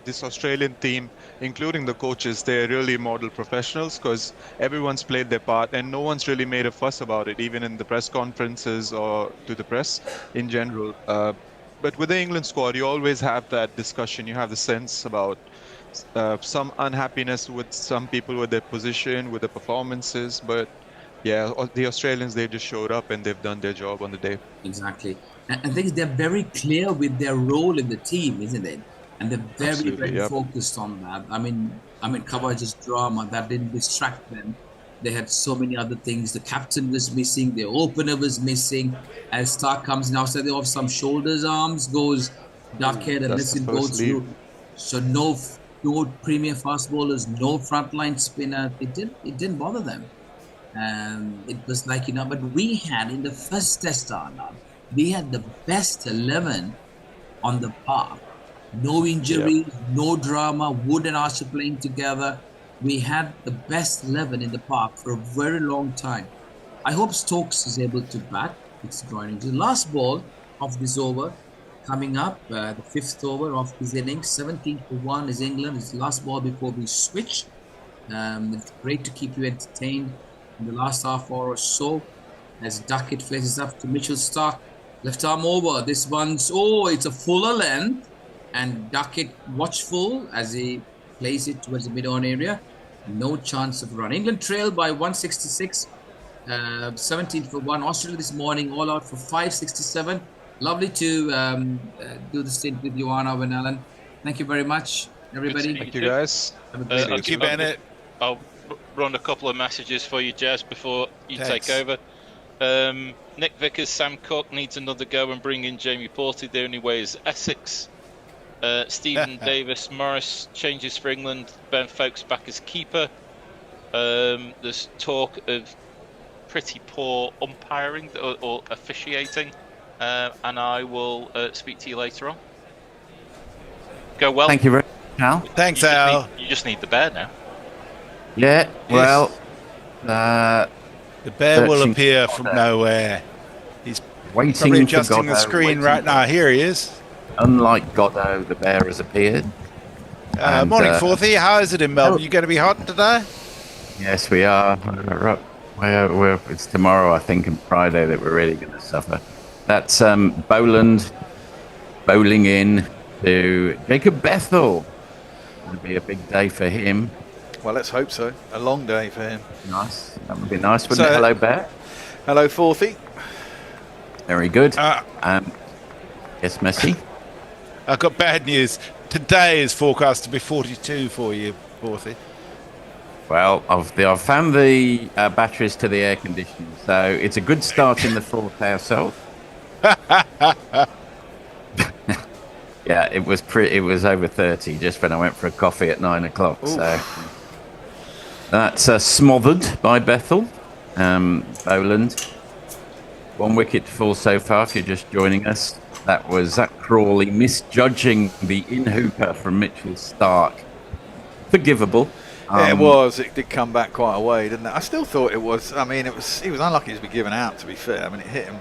this Australian team, including the coaches, they're really model professionals because everyone's played their part and no one's really made a fuss about it, even in the press conferences or to the press in general. But with the England squad, you always have that discussion. You have the sense about some unhappiness with some people with their position, with the performances. But yeah, the Australians, they just showed up and they've done their job on the day. Exactly. I think they're very clear with their role in the team, isn't it? And they're very focused on that. I mean, Kavaj's drama, that didn't distract them. They had so many other things. The captain was missing. The opener was missing. As Starc comes in outside, they have some shoulders, arms, goes Ducket and lets it go through. So no premier fast bowlers, no frontline spinner. It didn't bother them. It was like, but we had in the first test, we had the best 11 on the park. No injuries, no drama. Wood and Archer playing together. we had the best 11 in the park for a very long time. I hope Stokes is able to bat. It's joining the last ball of this over. Coming up, the 5th over of this innings, 17-1 is England. It's the last ball before we switch. It's great to keep you entertained in the last half hour or so as Ducket faces up to Mitchell Starc. Left arm over. This one's, it's a fuller length. And Ducket watchful as he plays it towards the mid-on area. No chance of run. England trail by 166. 17-1. Australia this morning all out for 567. Lovely to do the stint with Joanna and Alan. Thank you very much, everybody. Thank you, guys. Thank you, Bennett. I'll run a couple of messages for you, Jez, before you take over. Nick Vickers, Sam Cook needs another go and bring in Jamie Porty. The only way is Essex. Stephen Davis Morris changes for England. Ben Folkes back as keeper. There's talk of pretty poor umpiring or officiating. And I will speak to you later on. Go well. Thank you very much, Al. Thanks, Al. You just need the bear now. Yeah, well... the bear will appear from nowhere. He's waiting probably for adjusting the Godot, screen right now. Here he is. Unlike Godot, the bear has appeared. Morning, Forthy. How is it in Melbourne? You going to be hot today? Yes, we are. It's tomorrow, I think, and Friday that we're really going to suffer. That's Boland bowling in to Jacob Bethell. It'll be a big day for him. Well, let's hope so. A long day for him. Nice. That would be nice, wouldn't it? Hello, Bear. Hello, Forthy. Very good. Yes, Messi. I've got bad news. Today is forecast to be 42 for you, Forthy. Well, I've found the batteries to the air conditioning, so it's a good start in the fourth ourselves. Yeah, it was over 30 just when I went for a coffee at 9 o'clock. Ooh. So that's smothered by Bethell. Boland. 1 wicket to fall so far if you're just joining us. That was Zach Crawley misjudging the in-hooper from Mitchell Starc. Forgivable. Yeah, it was. It did come back quite a way, didn't it? I still thought it was. I mean, he was unlucky to be given out, to be fair. I mean, it hit him.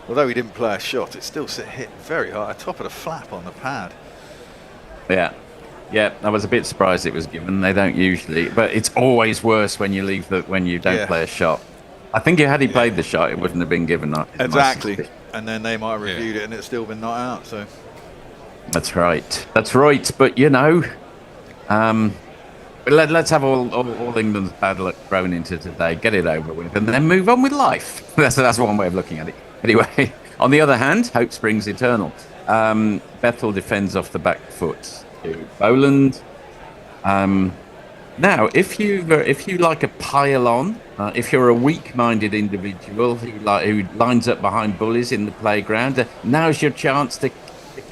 Although he didn't play a shot, it still hit very hard. Top of the flap on the pad. Yeah. I was a bit surprised it was given. They don't usually, but it's always worse when you when you don't play a shot. I think had he played the shot, it wouldn't have been given. Exactly. And then they might have reviewed it, and it's still been not out. So. That's right. But let's have all England's bad luck thrown into today, get it over with, and then move on with life. That's one way of looking at it. Anyway, on the other hand, hope springs eternal. Bethell defends off the back foot to Boland. Now, if you like a pile-on, if you're a weak-minded individual who lines up behind bullies in the playground, now's your chance to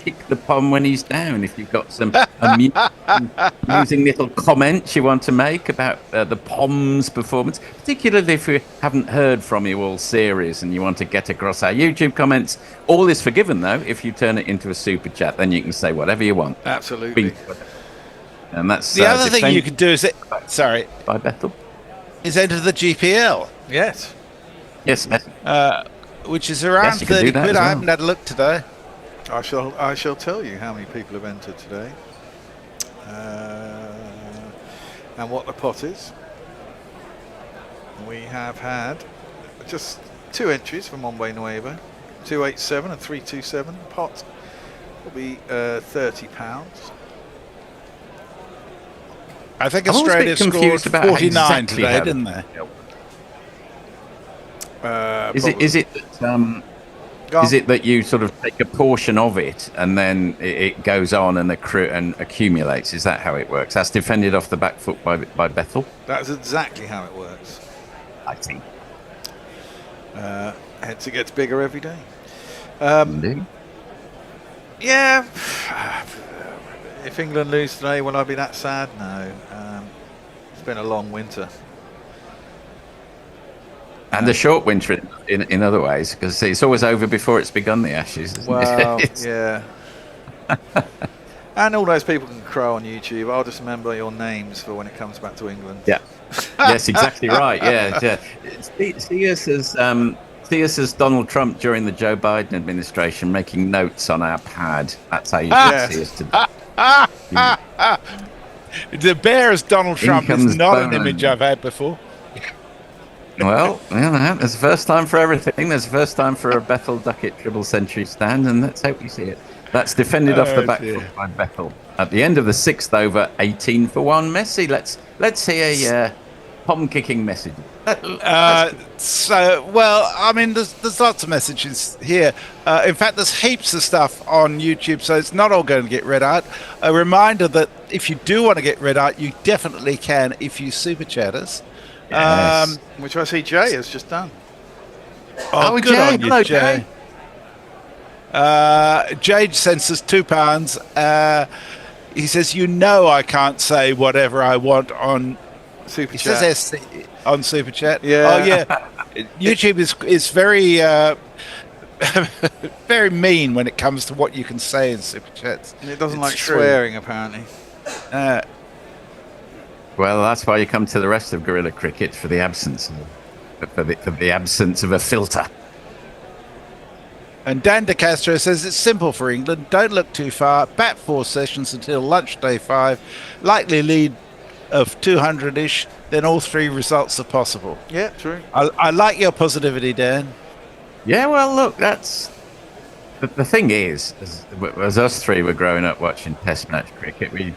kick the pom when he's down. If you've got some amusing little comments you want to make about the Pom's performance, particularly if we haven't heard from you all series and you want to get across our YouTube comments, all is forgiven though. If you turn it into a super chat, then you can say whatever you want. Absolutely. And that's the other thing you could do is by Bethell is enter the GPL. Yes. Which is around 30 quid. I haven't had a look today. I shall tell you how many people have entered today, and what the pot is. We have had just 2 entries from Monway Nueva, 287 and 327. The pot will be £30. I think Australia scored 49 today, didn't they? Is it that you sort of take a portion of it and then it goes on and accumulates? Is that how it works? That's defended off the back foot by Bethell? That's exactly how it works. I see. Hence it gets bigger every day. Indeed. Yeah. If England lose today, will I be that sad? No. It's been a long winter. And a short winter in other ways, because it's always over before it's begun, the Ashes, isn't well, it? yeah. And all those people can crow on YouTube. I'll just remember your names for when it comes back to England. Yeah. Yes, exactly right. Yeah. See us as Donald Trump during the Joe Biden administration, making notes on our pad. That's how you should see us today. The bear as Donald Trump is not an image I've had before. Well, there's a first time for everything. There's a first time for a Bethell Ducket triple century stand, and let's hope we see it. That's defended off the back foot by Bethell. At the end of the 6th over, 18 for 1 Messi. Let's hear a palm kicking message. There's lots of messages here. In fact, there's heaps of stuff on YouTube, so it's not all going to get read out. A reminder that if you do want to get read out, you definitely can if you super chat us. Yes. Which I see Jay has just done. Oh, good Jay. on you, Hello, Jay. Jade sends us £2. He says, I can't say whatever I want on Super He Chat. says SC on Super Chat. Yeah. Oh, yeah. YouTube is very, very mean when it comes to what you can say in Super Chats. And it doesn't It's like true. swearing, apparently. Well, that's why you come to the rest of Guerrilla Cricket for the absence of a filter. And Dan De Castro says it's simple for England. Don't look too far. Bat 4 sessions until lunch day 5. Likely lead of 200-ish. Then all 3 results are possible. Yeah, true. I like your positivity, Dan. Yeah, well, look, that's... The thing is, as us 3 were growing up watching Test match cricket, we'd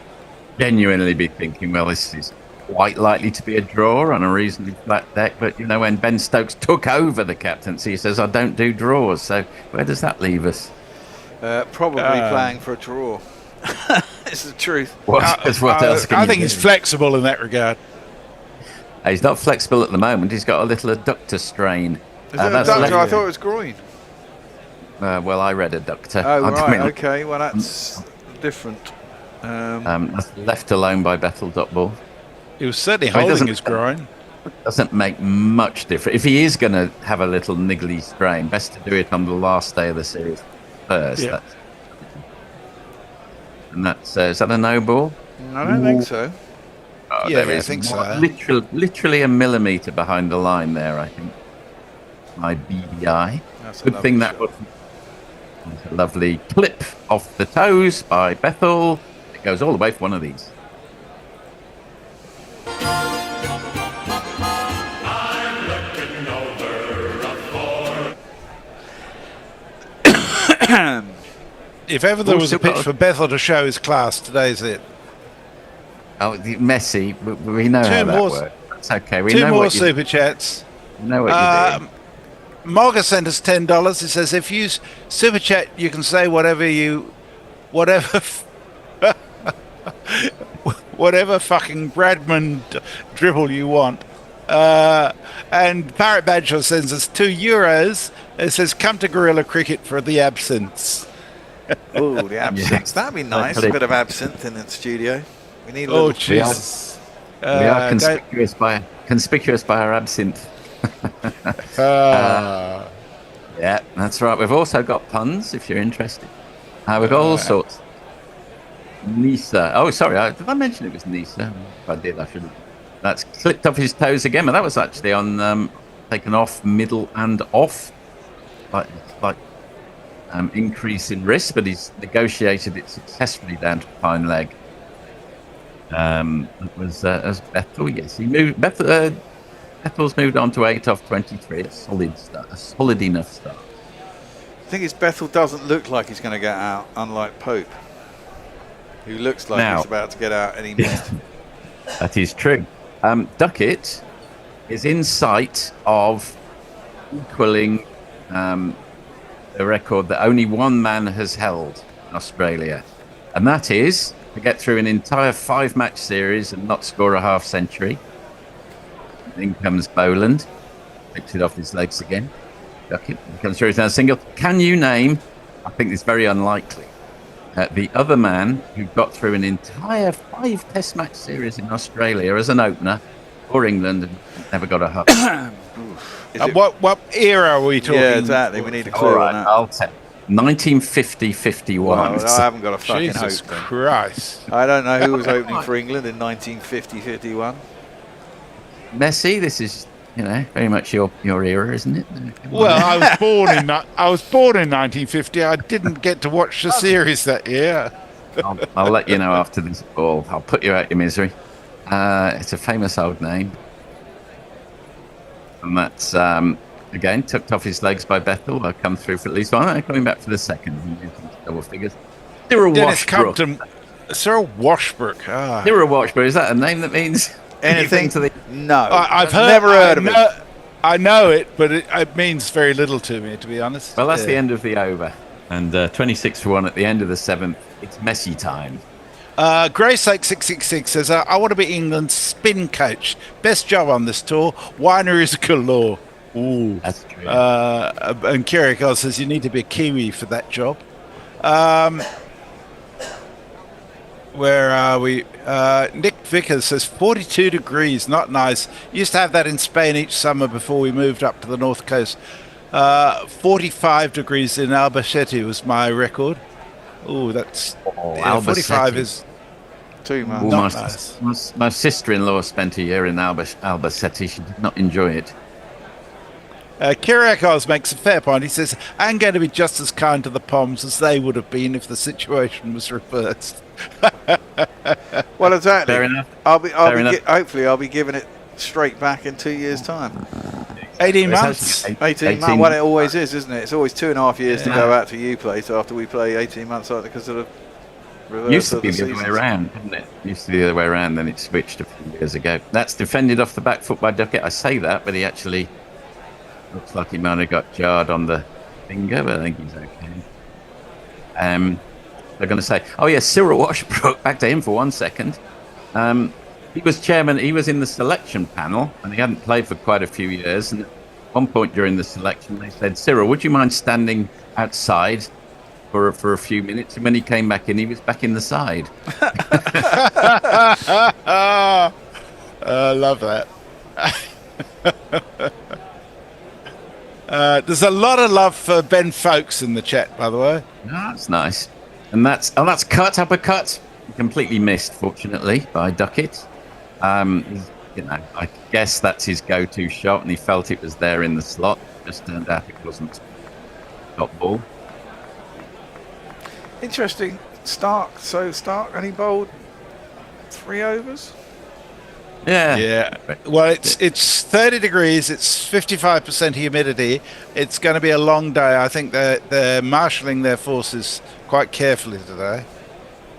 genuinely be thinking, well, this is quite likely to be a draw on a reasonably flat deck. But, when Ben Stokes took over the captaincy, he says, I don't do draws. So where does that leave us? Probably playing for a draw. It's the truth. What else can I you think do? he's flexible in that regard. He's not flexible at the moment. He's got a little adductor strain. Is it a doctor? I thought it was groin. Well, I read adductor. Oh, right. Okay. Well, that's different. That's left alone by Bethell Dotball. He was certainly holding his groin. Doesn't make much difference. If he is going to have a little niggly strain, best to do it on the last day of the series first. Yeah. Is that a no ball? I don't think so. Oh, Yeah, there I is think so. Literally a millimetre behind the line there, I think. My BDI. That's a Good thing that lovely was a lovely clip off the toes by Bethell. It goes all the way for one of these. If ever there was a pitch for Bethell to show his class, today's it. Oh, Messi, we know how that works. That's okay. We know Two more what super chats. You know what you're doing. Morgan sent us $10. He says, if you super chat, you can say whatever fucking Bradman dribble you want. And Parrot Badger sends us €2. It says, come to Guerrilla Cricket for the absinthe. Oh, the absinthe. That'd be nice. A bit of absinthe in the studio. We need a Oh, little... Jesus. We are conspicuous by our absinthe. Yeah, that's right. We've also got puns, if you're interested. We've got all sorts. Nisa. Oh, sorry. Did I mention it was Nisa? If I did, I should have. That's clipped off his toes again, but that was actually on taken off, middle and off. Like increase in risk, but he's negotiated it successfully down to fine leg. It was as Bethell, yes. He moved. Bethell's moved on to 8 off 23. A solid start, a solid enough start. The thing is, Bethell doesn't look like he's going to get out, unlike Pope, who looks like he's about to get out any minute. That is true. Ducket is in sight of equalling a record that only one man has held in Australia, and that is to get through an entire 5-match series and not score a half century. In comes Boland, picks it off his legs again. Ducket comes through now single. Can you name? I think it's very unlikely. The other man who got through an entire 5 Test match series in Australia as an opener for England and never got a half. What era are we talking? Yeah, exactly. We need a clue All right, on that. 1950-51. Well, I haven't got a fucking Jesus hope. then. Christ. I don't know who was opening for England in 1950-51. Messi, this is, very much your era, isn't it? Well, I was born in 1950. I didn't get to watch the series that year. I'll let you know after this ball. I'll put you out your misery. It's a famous old name. And that's, again, tucked off his legs by Bethell. I'll come through for at least one. Coming back for the second. Double figures. Cyril Washbrook. Cyril Washbrook. Ah. Cyril Washbrook. Is that a name that means anything to the... No. I've never heard of it. I know it, but it means very little to me, to be honest. Well, that's the end of the over. And 26-1 at the end of the seventh. It's Messi time. Gracelake 666 says, I want to be England's spin coach. Best job on this tour. Wineries galore. Ooh. That's true. And Kirikos says, you need to be a Kiwi for that job. Where are we? Nick Vickers says 42 degrees, not nice. Used to have that in Spain each summer before we moved up to the north coast. 45 degrees in Albacete was my record. Oh, that's 45 is too much. Not nice. My sister-in-law spent a year in Albacete. She did not enjoy it. Kiriakos makes a fair point. He says, I'm going to be just as kind to the Poms as they would have been if the situation was reversed. Well, exactly. Fair enough. Hopefully, I'll be giving it straight back in 2 years' time. 18 months. 18 months. Well, it always is, isn't it? It's always 2.5 years to go out to U-Place after we play 18 months out because of the reverse. Used to of be the the other way around, didn't it? Used to be the other way around, then it switched a few years ago. That's defended off the back foot by Ducket. I say that, but he actually looks like he might have got jarred on the finger, but I think he's okay. They're going to say, oh yeah, Cyril Washbrook, back to him for 1 second. He was chairman, he was in the selection panel, and he hadn't played for quite a few years. And at one point during the selection, they said, Cyril, would you mind standing outside for a few minutes? And when he came back in, he was back in the side. I love that. There's a lot of love for Ben Folkes in the chat, by the way. Oh, that's nice. And that's cut, uppercut. Completely missed, fortunately, by Ducket. I guess that's his go-to shot, and he felt it was there in the slot. Just turned out it wasn't. Top ball. Interesting. Stark, and he bowled 3 overs? Yeah. Well, it's 30 degrees. It's 55% humidity. It's going to be a long day. I think they're marshalling their forces quite carefully today.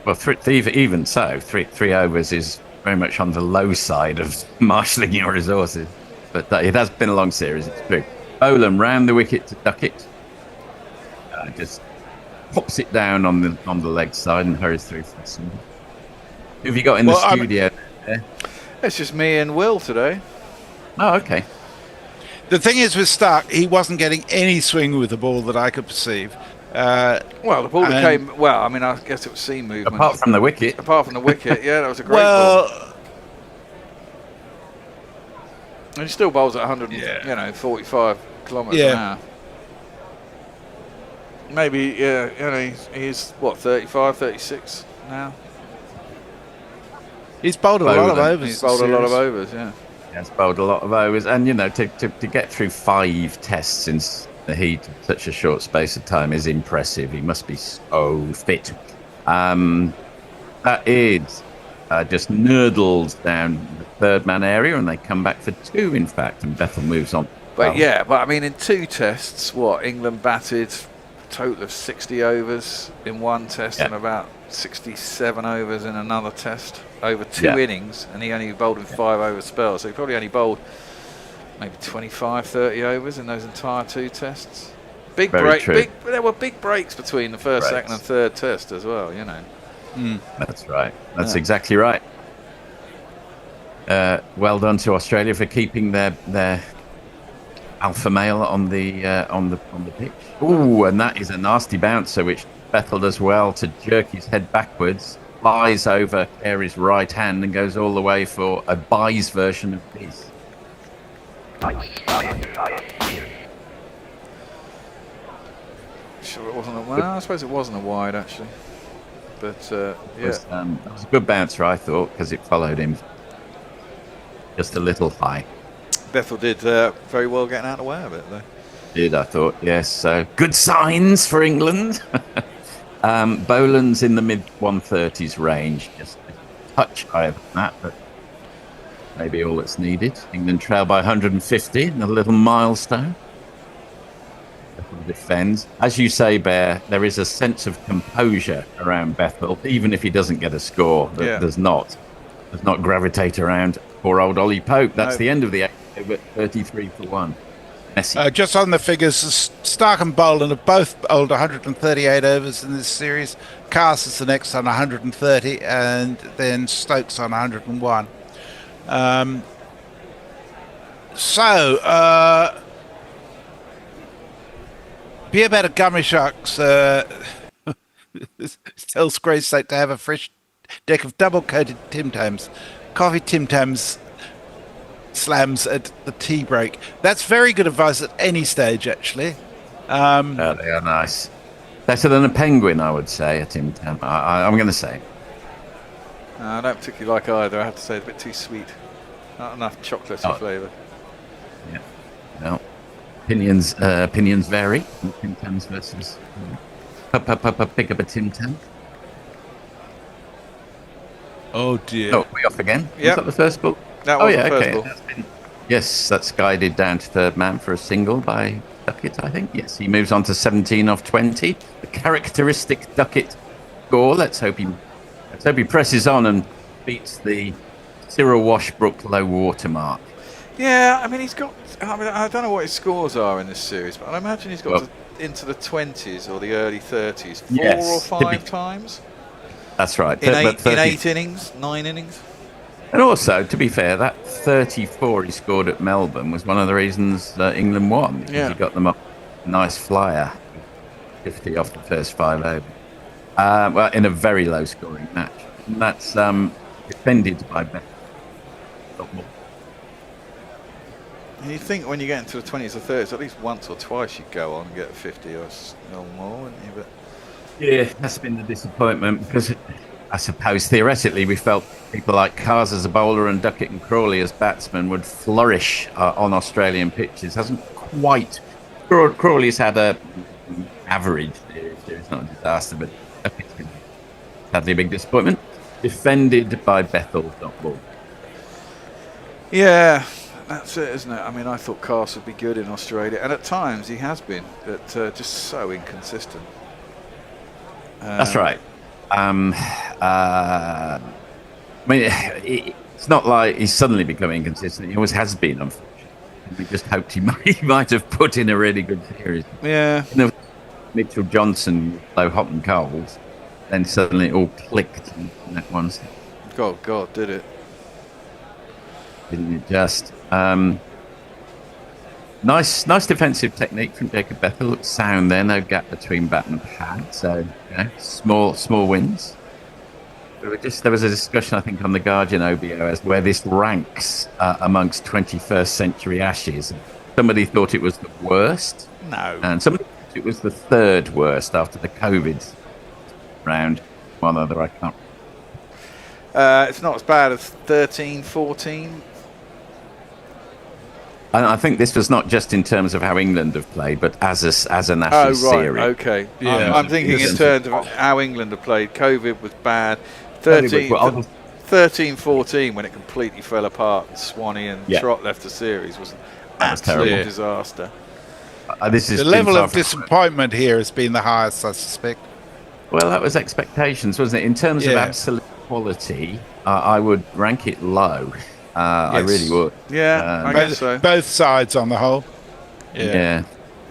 Well, even so, three overs is very much on the low side of marshalling your resources. But it has been a long series, it's true. Bolam round the wicket to Ducket. Just pops it down on the leg side and hurries through for the single. Who have you got in the studio there? It's just me and Will today. Oh, okay. The thing is with Stark, he wasn't getting any swing with the ball that I could perceive. The ball came... Well, I mean, I guess it was seam movement. Apart from the wicket, yeah, that was a great ball. And he still bowls at 145 kilometres an hour. Maybe, he's, 35, 36 now? He's bowled a lot of overs. He's bowled a lot of overs, yeah. He has bowled a lot of overs. And, to get through 5 tests in the heat in such a short space of time is impressive. He must be so fit. That is just nurdled down the third man area, and they come back for 2, in fact, and Bethell moves on. But I mean, in 2 tests, England batted a total of 60 overs in 1 test and about 67 overs in another test over 2 innings, and he only bowled in 5 over spells, so he probably only bowled maybe 25, 30 overs in those entire 2 tests. There were big breaks between the first, second and third test as well, That's right. That's exactly right. Well done to Australia for keeping their alpha male on the pitch. Ooh, and that is a nasty bouncer, which Bethell does well to jerk his head backwards, flies over Carey's right hand, and goes all the way for a Byes version of crease. Sure, it wasn't a wide. I suppose it wasn't a wide actually, but yeah, It was a good bouncer, I thought, because it followed him just a little high. Bethell did very well getting out of the way of it, though. Did, I thought, yes. So good signs for England. Boland's in the mid-130s range, just a touch higher than that, but maybe all that's needed. England trail by 150, another little milestone. Bethell defends. As you say, Bear, there is a sense of composure around Bethell, even if he doesn't get a score. That does not gravitate around poor old Ollie Pope. That's the end of the 8 over 33 for 1. Messi. Just on the figures, Stark and Boland have both bowled 138 overs in this series. Carse is the next on 130, and then Stokes on 101. Be about a gummy sharks. Tells Grace State to have a fresh deck of double-coated Tim Tams. Coffee Tim Tams slams at the tea break. That's very good advice at any stage, actually. They are nice. Better than a penguin, I would say, a Tim Tam. I'm going to say. I don't particularly like either. I have to say, it's a bit too sweet. Not enough chocolatey flavour. Yeah. No. Opinions vary. Tim Tams versus pick up a Tim Tam. Oh dear. Oh, we off again? Yep. Was that the first ball? That was the first ball. Yes, that's guided down to third man for a single by Ducket, I think. Yes, he moves on to 17 off 20. The characteristic Ducket score. Let's hope he presses on and beats the Cyril Washbrook low water mark. Yeah, I mean, he's got... I don't know what his scores are in this series, but I imagine he's got into the 20s or the early 30s 4 or 5 times. That's right. In 8 innings, 9 innings. And also, to be fair, that 34 he scored at Melbourne was one of the reasons that England won. Because he got them up a nice flyer, 50 off the first 5 overs. Well, in a very low scoring match. And that's defended by Bethell. And you think when you get into the 20s or 30s, at least once or twice you'd go on and get a 50 or more, wouldn't you? But yeah, that's been the disappointment because I suppose theoretically we felt people like Carse as a bowler and Ducket and Crawley as batsmen would flourish on Australian pitches. Hasn't quite. Crawley's had a average. It's not a disaster, but Ducket's been sadly a big disappointment. Defended by Bethell, not ball. yeah, that's it, isn't it? I mean, I thought Carse would be good in Australia, and at times he has been, but just so inconsistent. That's right. I mean, it's not like he's suddenly becoming inconsistent. He always has been, unfortunately. We just hoped he might have put in a really good series. Yeah. You know, Mitchell Johnson, though hot and cold, then suddenly it all clicked in that one. God, did it? Didn't it just? Nice defensive technique from Jacob Bethell. Looks sound there. No gap between bat and pad. So, small wins. There was a discussion, I think, on the Guardian OBO as where this ranks amongst 21st century Ashes. Somebody thought it was the worst. No. And somebody thought it was the third worst after the COVID round. One other, I can't. It's not as bad as 13, 14. And I think this was not just in terms of how England have played, but as an Ashes series. Okay. Yeah. I'm thinking in terms of how England have played. COVID was bad. 13, 14 when it completely fell apart. Swanee and Trott left the series was an absolute disaster. This is the level of disappointment here has been the highest, I suspect. Well, that was expectations, wasn't it? In terms of absolute quality, I would rank it low. I really would. Yeah, I guess so. Both sides on the whole. Yeah.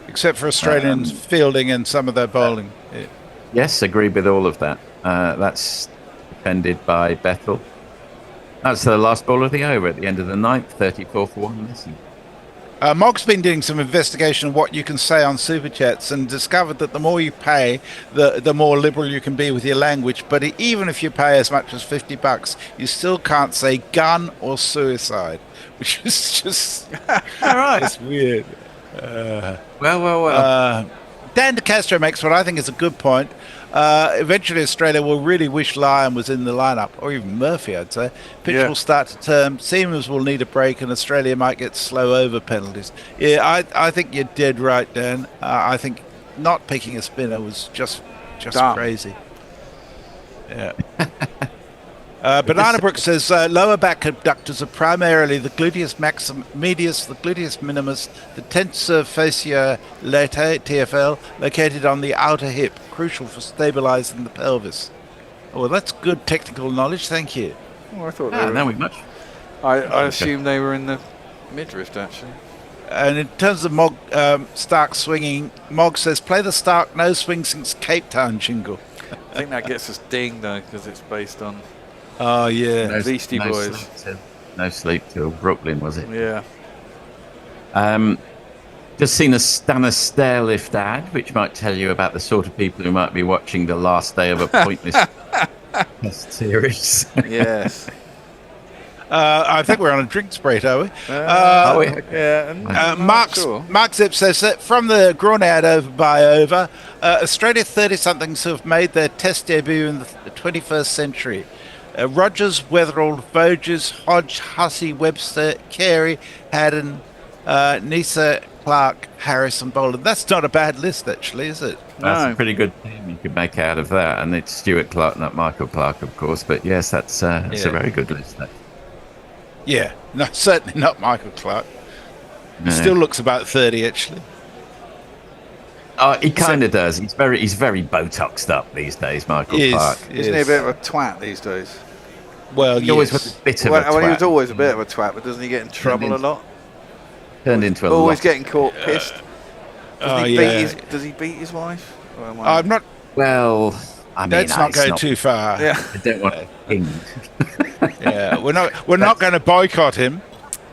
Except for Australians fielding and some of their bowling. Yeah. Yes, agree with all of that. That's defended by Bethell. That's the last ball of the over at the end of the 9th, 34 for 1. Listen. Mog's been doing some investigation of what you can say on Super Chats and discovered that the more you pay, the more liberal you can be with your language. But even if you pay as much as $50, you still can't say gun or suicide, which is just all right. It's weird. Dan DeCastro makes what I think is a good point. Eventually, Australia will really wish Lyon was in the lineup, or even Murphy, I'd say. Pitch will start to turn. Seamers will need a break, and Australia might get slow over penalties. Yeah, I think you're dead right, Dan. I think not picking a spinner was just crazy. Yeah. Banana Brook says lower back abductors are primarily the gluteus medius, the gluteus minimus, the tensor fascia latae, TFL, located on the outer hip, crucial for stabilizing the pelvis. Oh, well, that's good technical knowledge. Thank you. Oh, I thought they were. Now we much. I assumed they were in the midriff, actually. And in terms of Mog Stark swinging, Mog says play the Stark no swing since Cape Town jingle. I think that gets us dinged though, because it's based on. Oh yeah, Beastie Boys. No sleep till Brooklyn, was it? Yeah. Just seen a Stanner Stairlift ad, which might tell you about the sort of people who might be watching the last day of a pointless test series. Yes. I think we're on a drink spree, are we? Yeah. Mark Zip says that from the Grawn ad over, Australia 30-somethings who have made their test debut in the 21st century. Rogers, Weatherall, Voges, Hodge, Hussey, Webster, Carey, Haddon, Nisa, Clark, Harris and Boland. That's not a bad list, actually, is it? That's a pretty good team you could make out of that. And it's Stuart Clark, not Michael Clark, of course. But yes, that's a very good list. Yeah, no, certainly not Michael Clark. He still looks about 30, actually. Oh, he kind of does. He's very Botoxed up these days, Michael Clark. Isn't he a bit of a twat these days? Well, he always was a bit of a twat. Well, he was always a bit of a twat, but doesn't he get in trouble a lot? Turned into a always lot. getting caught pissed. Does he beat his wife? I'm not. Well, I mean, let's not go too far. Yeah. I don't want to ping. Yeah, we're not going to boycott him.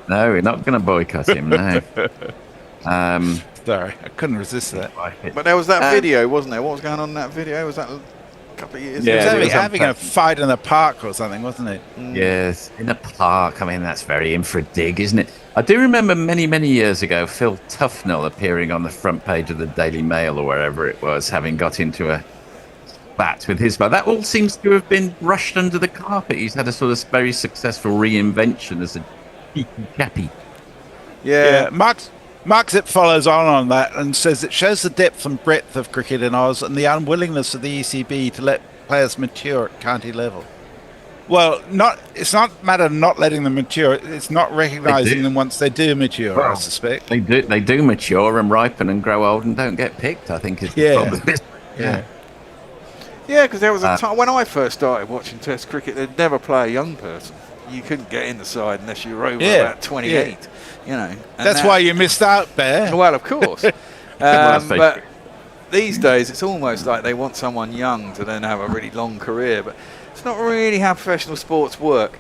No, we're not going to boycott him. No. Sorry, I couldn't resist that. But there was that video, wasn't there? What was going on in that video? Was that a couple of years ago? He was having a fight in the park or something, wasn't it? Yes, in a park. I mean, that's very in for a dig, isn't it? I do remember many, many years ago, Phil Tufnell appearing on the front page of the Daily Mail or wherever it was, having got into a spat with his brother. That all seems to have been brushed under the carpet. He's had a sort of very successful reinvention as a cheeky chappy. Yeah. Mark Zip follows on that and says it shows the depth and breadth of cricket in Oz and the unwillingness of the ECB to let players mature at county level. Well, it's not a matter of not letting them mature. It's not recognising them once they do mature, I suspect. They do mature and ripen and grow old and don't get picked, I think is the problem. Yeah, because there was a time when I first started watching Test cricket, they'd never play a young person. You couldn't get in the side unless you were over about 28. You know, that's why you missed out, Bear. Well, of course. But these days, it's almost like they want someone young to then have a really long career. But it's not really how professional sports work.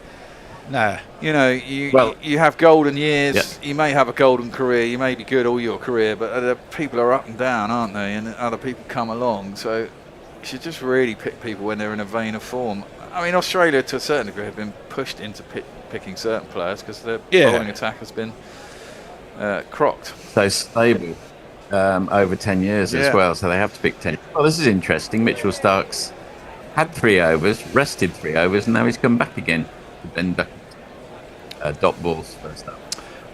No. You know, you have golden years. Yep. You may have a golden career. You may be good all your career, but other people are up and down, aren't they? And other people come along. So you should just really pick people when they're in a vein of form. I mean, Australia, to a certain degree, have been pushed into picking certain players because their bowling attack has been crocked. So stable over 10 years as well, so they have to pick 10. Well, this is interesting. Mitchell Stark's had 3 overs, rested 3 overs, and now he's come back again to Ben Ducket. Dot balls first up.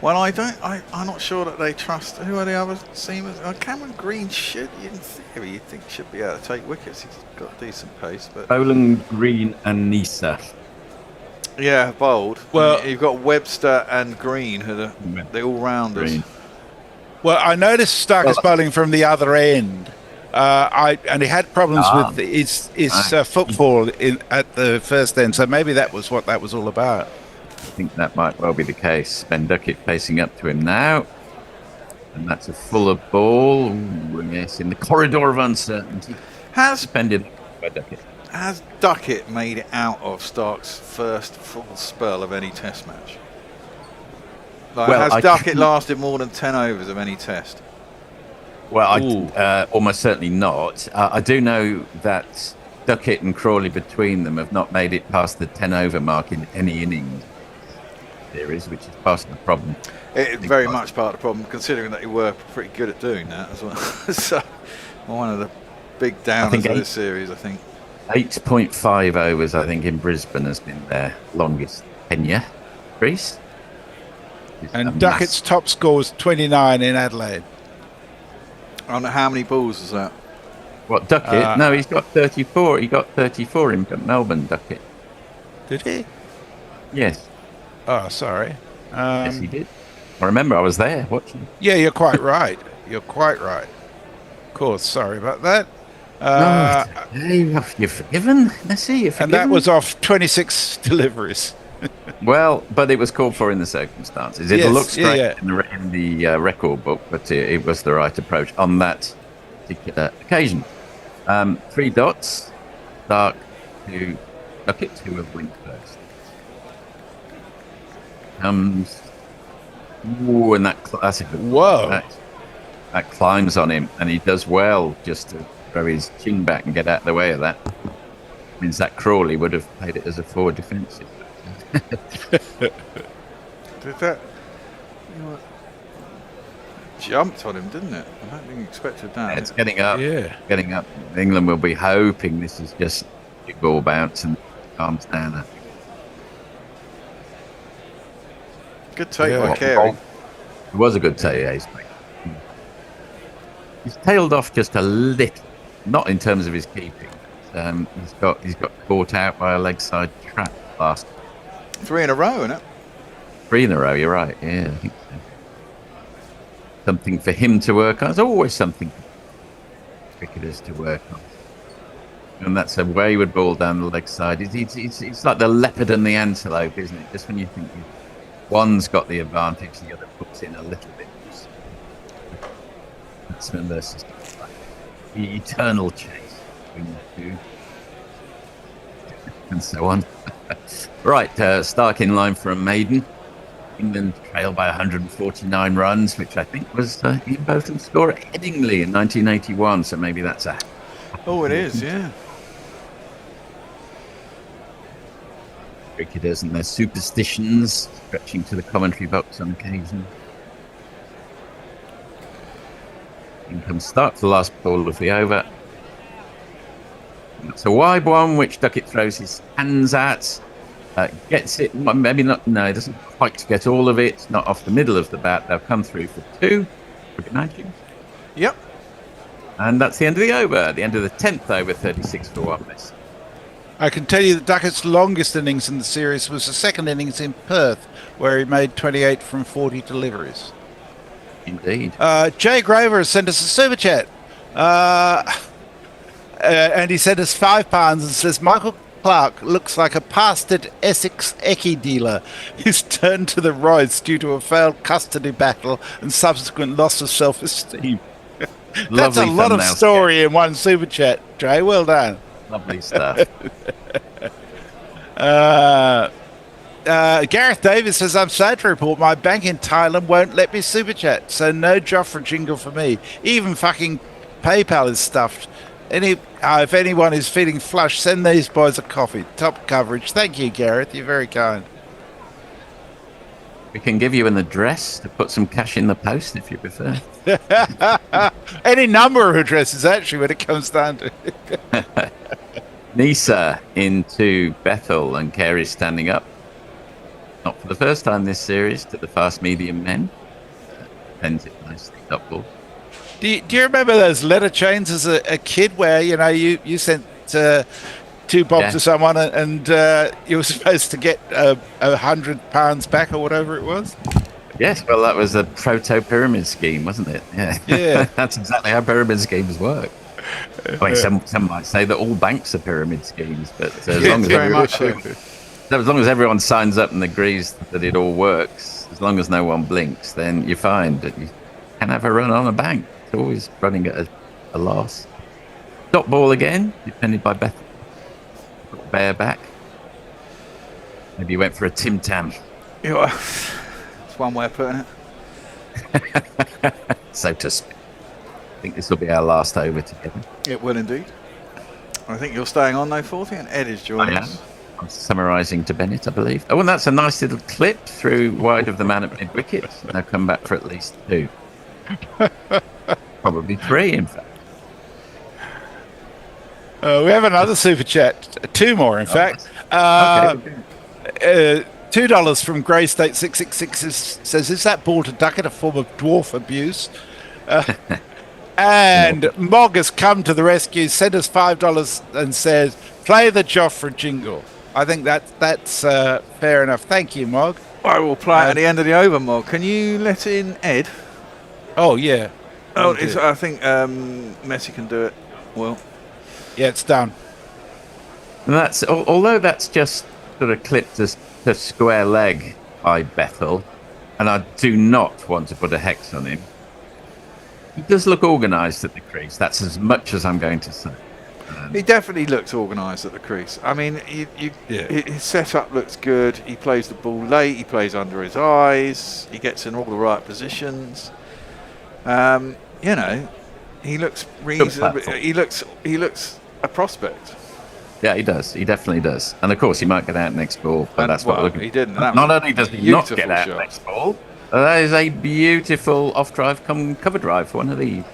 Well, I'm not sure that they trust. Who are the other seamers? Cameron Green should, in theory, you think should be able to take wickets. He's got decent pace. But Boland, Green, and Nisa. Yeah, bowled. Well, you've got Webster and Green, who are the all-rounders. Well, I noticed Stark is bowling from the other end. And he had problems with his footfall at the first end, so maybe that was what that was all about. I think that might well be the case. Ben Ducket facing up to him now. And that's a fuller ball. Ooh, yes, in the corridor of uncertainty. Suspended by Ducket. Has Ducket made it out of Stark's first full spell of any test match? Has Ducket lasted more than 10 overs of any test? Well, almost certainly not. I do know that Ducket and Crawley between them have not made it past the 10 over mark in any innings series, which is part of the problem. It's very much part of the problem, considering that they were pretty good at doing that as well. So, One of the big downers of this series, I think. 8.5 overs, I think, in Brisbane has been their longest tenure. Crease. And Ducket's top score was 29 in Adelaide. I don't know how many balls was that. What, Ducket? No, he's got 34. He got 34 in Melbourne, Ducket. Did he? Yes. Oh, sorry. Yes, he did. I remember I was there watching. Yeah, you're quite right. You're quite right. Of course, sorry about that. You're forgiven. Let's see. You're forgiven. And that was off 26 deliveries. Well, but it was called for in the circumstances. It looks great yeah. in the record book, but it was the right approach on that particular occasion. 3 dots, Stark to Ducket, who have went first. Comes, and that classic. Whoa! That climbs on him, and he does well just to throw his chin back and get out of the way of that. Means that Crawley would have played it as a forward defensive. Did that? Jumped on him, didn't it? I don't think he expected that. It's getting up. Yeah. Getting up. England will be hoping this is just a ball bounce and calms down. I think. Good take by Carey. It was a good take, Ace. He's tailed off just a little, not in terms of his keeping. He's got caught out by a leg side trap last. 3 in a row, isn't it? 3 in a row. You're right. Yeah, I think so. Something for him to work on. There's always something for cricketers to work on. And that's a wayward ball down the leg side. It's like the leopard and the antelope, isn't it? Just when you think one's got the advantage, the other puts in a little bit. That's when there's the eternal chase between the two. And so on. Right, Stark in line for a maiden. England trailed by 149 runs, which I think was Ian Botham's score at Headingley in 1981. So maybe that's a. Oh, it is, yeah. Cricketers and their superstitions stretching to the commentary box on occasion. In comes Stark for the last ball of the over. It's a wide one, which Ducket throws his hands at. Gets it, maybe not, no, he doesn't quite get all of it. Not off the middle of the bat. They'll come through for 2. Yep. And that's the end of the over. The end of the 10th over, 36 for 1 miss. I can tell you that Duckett's longest innings in the series was the second innings in Perth, where he made 28 from 40 deliveries. Indeed. Jay Grover has sent us a super chat. And he sent us £5 and says, Michael Clark looks like a pastored Essex Eckie dealer who's turned to the roads due to a failed custody battle and subsequent loss of self-esteem. That's a lot of story in one super chat, Jay. Well done. Lovely stuff. Gareth Davis says, I'm sad to report my bank in Thailand won't let me super chat, so no Joffrey jingle for me. Even fucking PayPal is stuffed. If anyone is feeling flush, send these boys a coffee. Top coverage. Thank you, Gareth. You're very kind. We can give you an address to put some cash in the post if you prefer. Any number of addresses, actually, when it comes down to it. Nisa into Bethell, and Carey standing up. Not for the first time this series to the fast medium men. Ends it nicely, top ball. Do you remember those letter chains as a kid where, you sent 2 bob to someone and you were supposed to get £100 back or whatever it was? Yes, well, that was a proto-pyramid scheme, wasn't it? Yeah. That's exactly how pyramid schemes work. I mean, some might say that all banks are pyramid schemes, but as long as everyone signs up and agrees that it all works, as long as no one blinks, then you find that you can have a run on a bank. It's always running at a loss. Dot ball again, defended by Bethell. Bear back. Maybe he went for a Tim Tam. Yeah, that's one way of putting it. So to speak. I think this will be our last over together. It will indeed. I think you're staying on though, Forthy, and Ed is joining us. I'm summarising to Bennett, I believe. Oh, and that's a nice little clip through wide of the man at mid-wicket. They'll come back for at least 2. Probably 3, in fact. We have another super chat, 2 more in fact. $2 from Grey State 666 says, "Is that ball to Ducket a form of dwarf abuse?" And Mog has come to the rescue, sent us $5 and says, "Play the Joffre jingle." I think that's fair enough. Thank you, Mog. I will play it at the end of the over, Mog. Can you let in Ed? Oh yeah. Oh, I think Messi can do it. Well, yeah, it's done. And that's although that's just sort of clipped to square leg by Bethell, and I do not want to put a hex on him. He does look organised at the crease. That's as much as I'm going to say. He definitely looks organised at the crease. I mean, his setup looks good. He plays the ball late. He plays under his eyes. He gets in all the right positions. You know, he looks reasonable. He looks a prospect. Yeah, he does. He definitely does. And of course, he might get out next ball, but that's what we're looking. He didn't. Not only does he not get out next ball, that is a beautiful off drive, cover drive for one of these.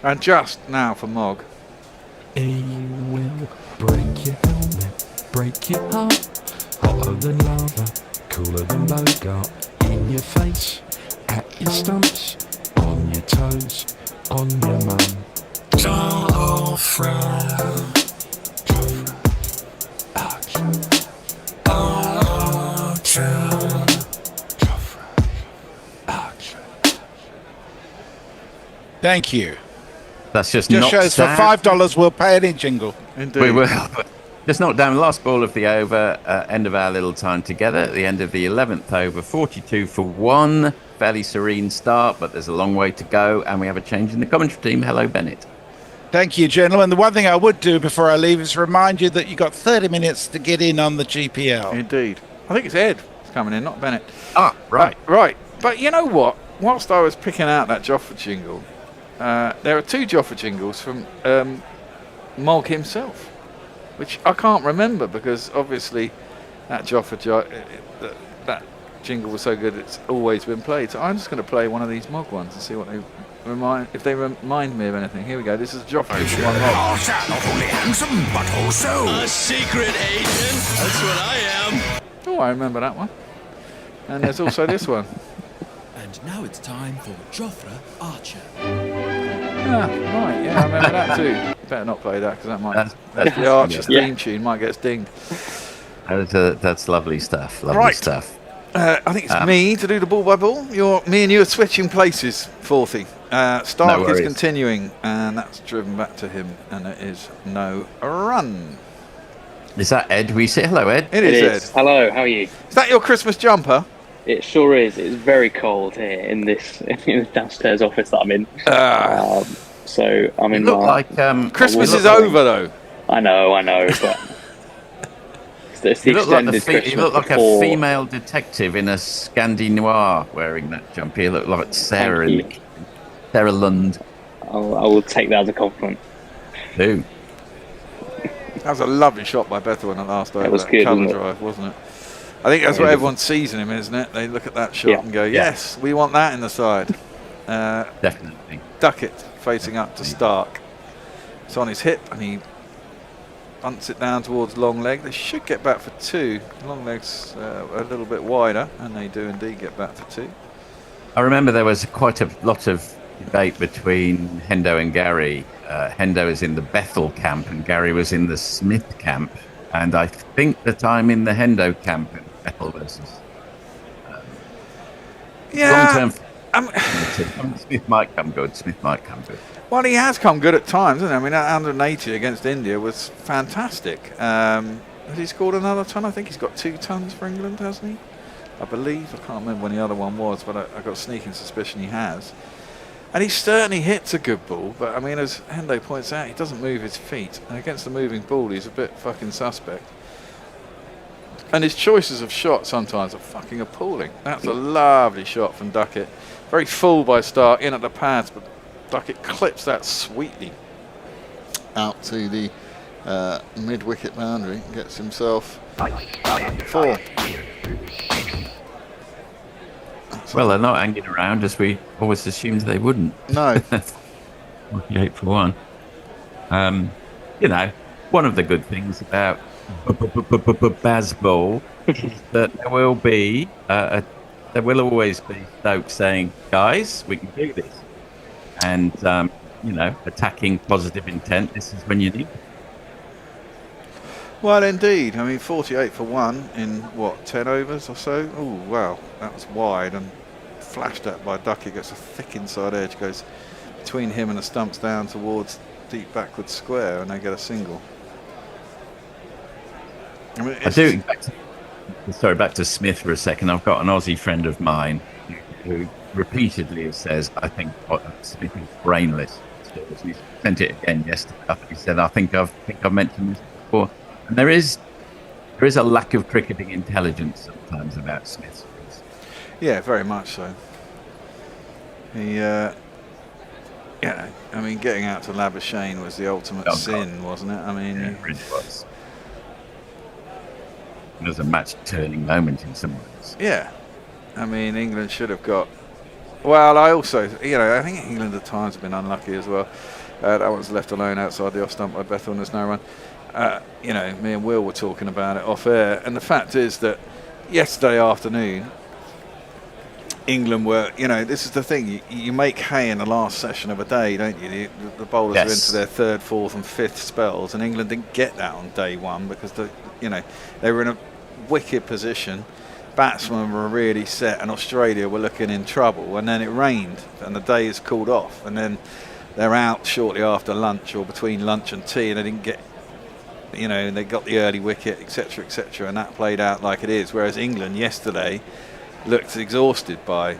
And just now for Mog. He will break your helmet, break your heart. Hotter than lava, cooler than Bogart. In your face, at your stumps, on your toes, on your mum. Joffre, Thank you. That's just shows for $5 we'll pay any jingle. Indeed. We will. Just knocked down the last ball of the over, end of our little time together, at the end of the 11th over, 42 for 1. Fairly serene start, but there's a long way to go, and we have a change in the commentary team. Hello, Bennett. Thank you, gentlemen. The one thing I would do before I leave is remind you that you got 30 minutes to get in on the GPL. Indeed. I think it's Ed coming in, not Bennett. Ah, right. Right. But you know what? Whilst I was picking out that Joffre jingle, there are 2 Joffre jingles from Mog himself, which I can't remember because obviously that that jingle was so good it's always been played. So I'm just going to play one of these Mog ones and see what they remind me of anything. Here we go. This is Joffre from Mog. Not only handsome, but also a secret agent. That's what I am. Oh, I remember that one. And there's also this one. And now it's time for Joffre Archer. Ah, right, yeah, I remember that too. Better not play that because that might. That's the Archer's theme tune might get us dinged. That's lovely stuff. Lovely stuff. I think it's me to do the ball by ball. Me and you are switching places, Forthy. Stark is continuing, and that's driven back to him, and it is no run. Is that Ed? We say hello, Ed. It is Ed. Hello, how are you? Is that your Christmas jumper? It sure is. It's very cold here in this downstairs office that I'm in. So I'm in. Christmas is over though. I know, but it's the extended Christmas. You look like a female detective in a Scandi noir wearing that jumper. You look like Sarah Lund. I will take that as a compliment. Do. That was a lovely shot by Bethell on the last over. That was good, cover drive, wasn't it? I think that's what everyone sees in him, isn't it? They look at that shot and go, yes, we want that in the side. Definitely. Ducket facing up to Stark. It's on his hip and he bunts it down towards long leg. They should get back for 2. Long leg's a little bit wider, and they do indeed get back for 2. I remember there was quite a lot of debate between Hendo and Gary. Hendo is in the Bethell camp and Gary was in the Smith camp. And I think that I'm in the Hendo camp in Bethell versus. Long-term. Smith might come good. Well, he has come good at times, hasn't he? I mean, that 180 against India was fantastic. Has he scored another ton? I think he's got 2 tons for England, hasn't he? I believe. I can't remember when the other one was, but I've got a sneaking suspicion he has. And he certainly hits a good ball, but I mean, as Hendo points out, he doesn't move his feet. And against the moving ball, he's a bit fucking suspect. And his choices of shots sometimes are fucking appalling. That's a lovely shot from Ducket. Very full by Stark, in at the pads, but Ducket clips that sweetly out to the mid-wicket boundary. Gets himself 4. Well, they're not hanging around as we always assumed they wouldn't. No. 48 for 1. You know, one of the good things about Bazball is that there will always be Stoke saying, guys, we can do this. And, you know, attacking positive intent, this is when you need it. Well, indeed. I mean, 48 for 1 in, 10 overs or so? Oh, wow. That was wide and flashed at by Ducket. Gets a thick inside edge, goes between him and the stumps down towards deep backward square, and they get a single. I mean, back to Smith for a second. I've got an Aussie friend of mine who repeatedly says, I think Smith is brainless. He sent it again yesterday. He said, I think I've mentioned this before. And there is a lack of cricketing intelligence sometimes about Smith. Yeah, very much so. He, I mean, getting out to Labuschagne was the ultimate sin, wasn't it? I mean, it really was. It was a match-turning moment in some ways. Yeah, I mean, England should have got. Well, I also, I think England at times have been unlucky as well. That one's left alone outside the off stump by Bethell, and there's no run. Me and Will were talking about it off air, and the fact is that yesterday afternoon, England were, this is the thing, you make hay in the last session of a day, don't you? The bowlers are into their third, fourth and fifth spells, and England didn't get that on day one because, they were in a wicked position. Batsmen were really set, and Australia were looking in trouble, and then it rained, and the day is cooled off, and then they're out shortly after lunch or between lunch and tea, and they didn't get, they got the early wicket, etc., and that played out like it is. Whereas England yesterday looked exhausted by,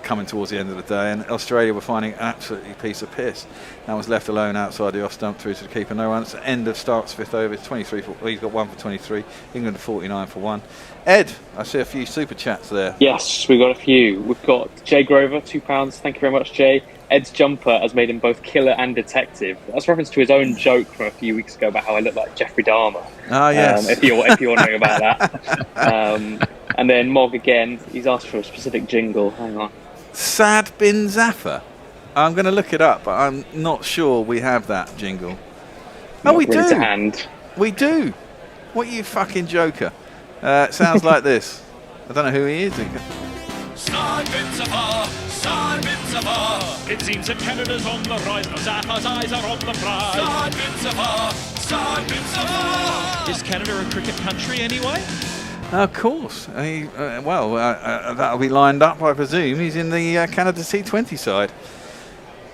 coming towards the end of the day, and Australia were finding an absolutely piece of piss. That was left alone outside the off stump through to the keeper. No runs. End of starts fifth over. 23 for, he's got 1 for 23. England 49 for 1. Ed, I see a few super chats there. Yes, we've got a few. We've got Jay Grover, £2. Thank you very much, Jay. Ed's jumper has made him both killer and detective. That's a reference to his own joke from a few weeks ago about how I look like Jeffrey Dahmer. Ah, yes. If you're wondering about that. And then Mog again, he's asked for a specific jingle. Hang on. Sad bin Zaffer. I'm going to look it up, but I'm not sure we have that jingle. Not we really do. To hand. We do. What, you fucking joker? It sounds like this. I don't know who he is. Sad bin Zaffer, sad bin Zaffer. It seems that Canada's on the rise, but Zaffer's eyes are on the prize. Sad bin Zaffer, sad bin Zaffer. Is Canada a cricket country anyway? Of course. That'll be lined up, I presume. He's in the Canada T20 side.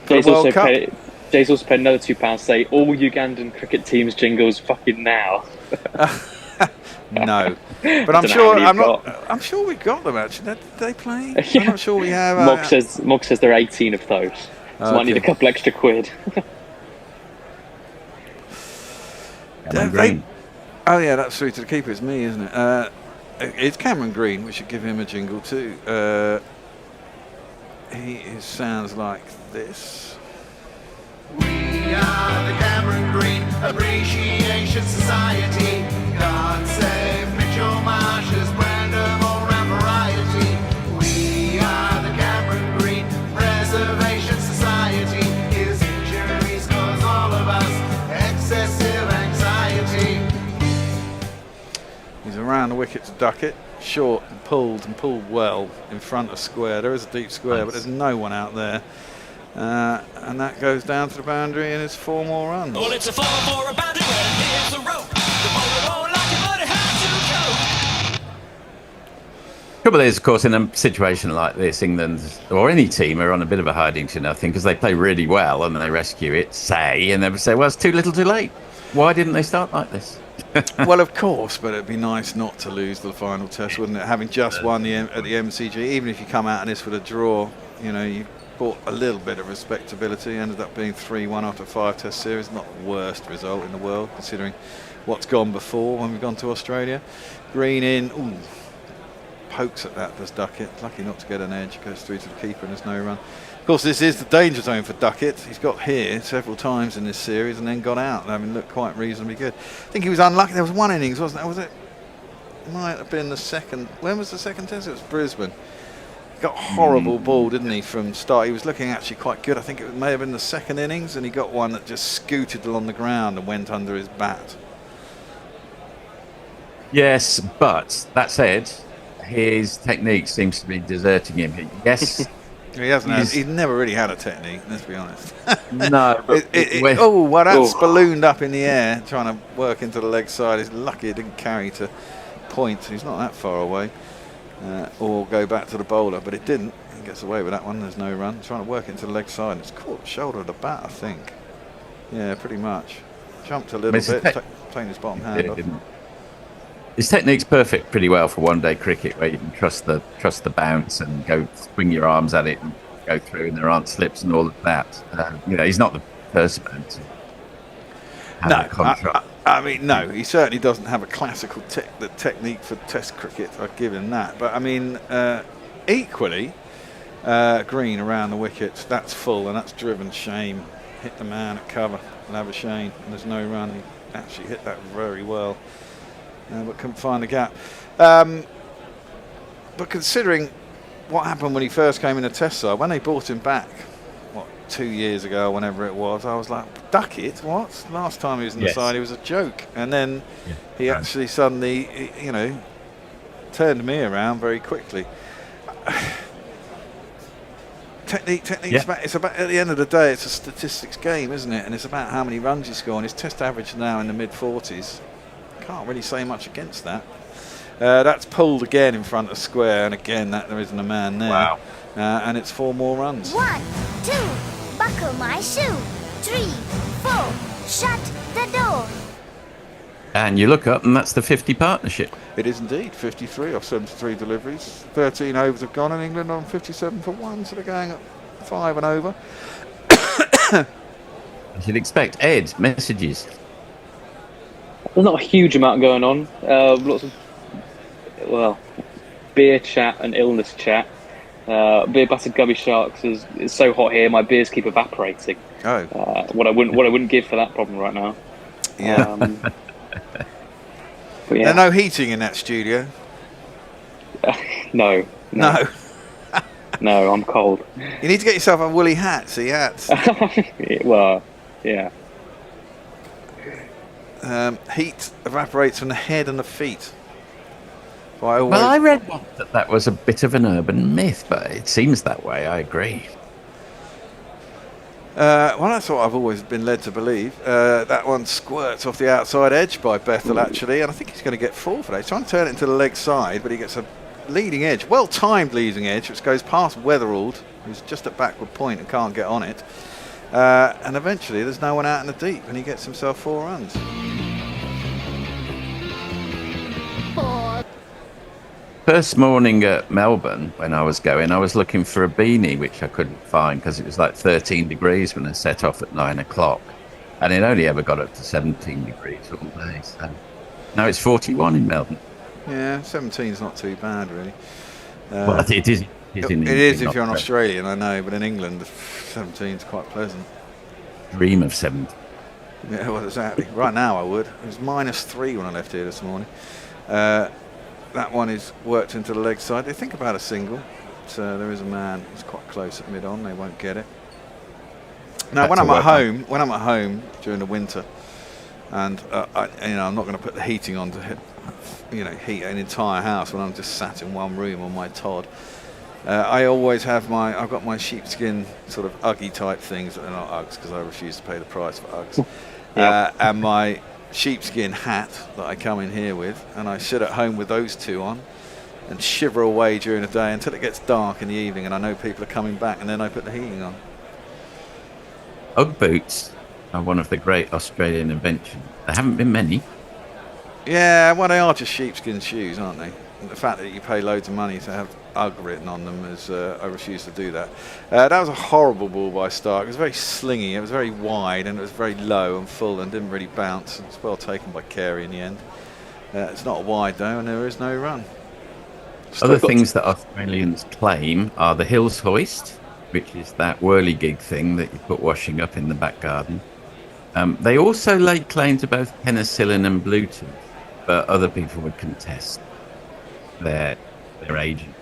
Jay's also paid another £2 to say all Ugandan cricket teams jingles fucking now. No, but I'm sure we got them actually. Did they play? Yeah. I'm not sure we have. Mog says there are 18 of those, so might need a couple extra quid. Oh yeah, that's through to the keeper. It's me, isn't it? It's Cameron Green. We should give him a jingle too. Sounds like this. We are the Cameron Green Appreciation Society. God save Mitchell Marsh's brand of all-round variety. We are the Cameron Green Preservation Society. His injuries cause all of us excessive anxiety. He's around the wicket to Ducket. Short and pulled well in front of square. There is a deep square, but there's no one out there. And that goes down to the boundary and it's 4 more runs. Well, it's a 4 for a boundary when here's the rope. The bowler won't like it, but it has to go. Trouble is, of course, in a situation like this, England or any team are on a bit of a hiding to nothing because they play really well and they rescue it, and they say, well, it's too little too late. Why didn't they start like this? Well, of course, but it'd be nice not to lose the final test, wouldn't it? Having just won at the MCG, even if you come out of this with a draw, you brought a little bit of respectability. Ended up being 3-1 after 5 test series. Not the worst result in the world, considering what's gone before when we've gone to Australia. Green in, pokes at that, does Ducket. Lucky not to get an edge, goes through to the keeper and there's no run. Of course, this is the danger zone for Ducket. He's got here several times in this series and then got out. I mean, looked quite reasonably good. I think he was unlucky. There was one innings, wasn't there? Was it? Might have been the second. When was the second test? It was Brisbane. got a horrible ball, didn't he, from start? He was looking actually quite good. I think it may have been the second innings, and he got one that just scooted along the ground and went under his bat. Yes, but that said, his technique seems to be deserting him. Yes. He hasn't. He's never really had a technique. Let's be honest. No. But that's ballooned up in the air, trying to work into the leg side. He's lucky it didn't carry to point. He's not that far away, or go back to the bowler, but it didn't. He gets away with that one. There's no run. Trying to work into the leg side. It's caught the shoulder of the bat, I think. Yeah, pretty much. Jumped a little bit, playing his bottom hand off. His technique's perfect pretty well for one-day cricket, where you can trust the bounce and go swing your arms at it and go through, and there aren't slips and all of that. He's not the first man to have a contract. I mean, no, he certainly doesn't have a classical technique for Test cricket. I'll give him that. But I mean, equally, Green around the wicket, that's full and that's driven. Shame, hit the man at cover. Labuschagne, and there's no run. He actually hit that very well. But couldn't find the gap. But considering what happened when he first came in the Test side, when they brought him back, 2 years ago, whenever it was, I was like, Ducket? What? Last time he was in the side, he was a joke. And then he actually suddenly, turned me around very quickly. Technique. It's about, at the end of the day, it's a statistics game, isn't it? And it's about how many runs you score. And his Test average now in the mid-40s. Can't really say much against that. That's pulled again in front of square, and again there isn't a man there. Wow. And it's 4 more runs. 1, 2, buckle my shoe. 3, 4, shut the door. And you look up, and that's the 50 partnership. It is indeed 53 off 73 deliveries. 13 overs have gone in England on 57 for 1, so they're going at 5 and over. You should expect Ed messages. There's not a huge amount going on. Lots of, beer chat and illness chat. Beer battered gummy sharks is so hot here. My beers keep evaporating. Oh, what I wouldn't give for that problem right now. Yeah. But yeah. There's no heating in that studio. No. No, I'm cold. You need to get yourself a woolly hat. See hats. Well, yeah. Heat evaporates from the head and the feet. Well, I read once that was a bit of an urban myth, but it seems that way. I agree. Well, that's what I've always been led to believe. That one squirts off the outside edge by Bethell, actually, and I think he's going to get 4 for that. He's trying to turn it into the leg side, but he gets a leading edge, well-timed leading edge, which goes past Weatherald, who's just at backward point and can't get on it. And eventually there's no one out in the deep, and he gets himself 4 runs. First morning at Melbourne, when I was going, I was looking for a beanie, which I couldn't find because it was like 13 degrees when I set off at 9 o'clock. And it only ever got up to 17 degrees all day. So now it's 41 in Melbourne. Yeah, 17's not too bad, really. Well, it is. It is if you're an Australian, I know, but in England, 17's quite pleasant. Dream of 17. Yeah, well, exactly. Right now, I would. It was -3 when I left here this morning. That one is worked into the leg side. They think about a single, but there is a man who's quite close at mid-on. They won't get it. Now, when I'm at home during the winter, and I'm not going to put the heating on to heat an entire house when I'm just sat in one room on my Todd. I always have I've got my sheepskin sort of Uggy type things that are not Uggs because I refuse to pay the price for Uggs, and my sheepskin hat that I come in here with, and I sit at home with those 2 on and shiver away during the day until it gets dark in the evening and I know people are coming back, and then I put the heating on. Ugg boots are one of the great Australian inventions. There haven't been many. Yeah, well, they are just sheepskin shoes, aren't they? And the fact that you pay loads of money to have Ugg written on them is I refuse to do that. That was a horrible ball by Stark. It was very slingy, it was very wide, and it was very low and full and didn't really bounce. It was well taken by Carey in the end. It's not wide though, and there is no run. Other things that Australians claim are the Hills Hoist, which is that whirligig thing that you put washing up in the back garden. They also laid claim to both penicillin and Bluetooth, but other people would contest their agents.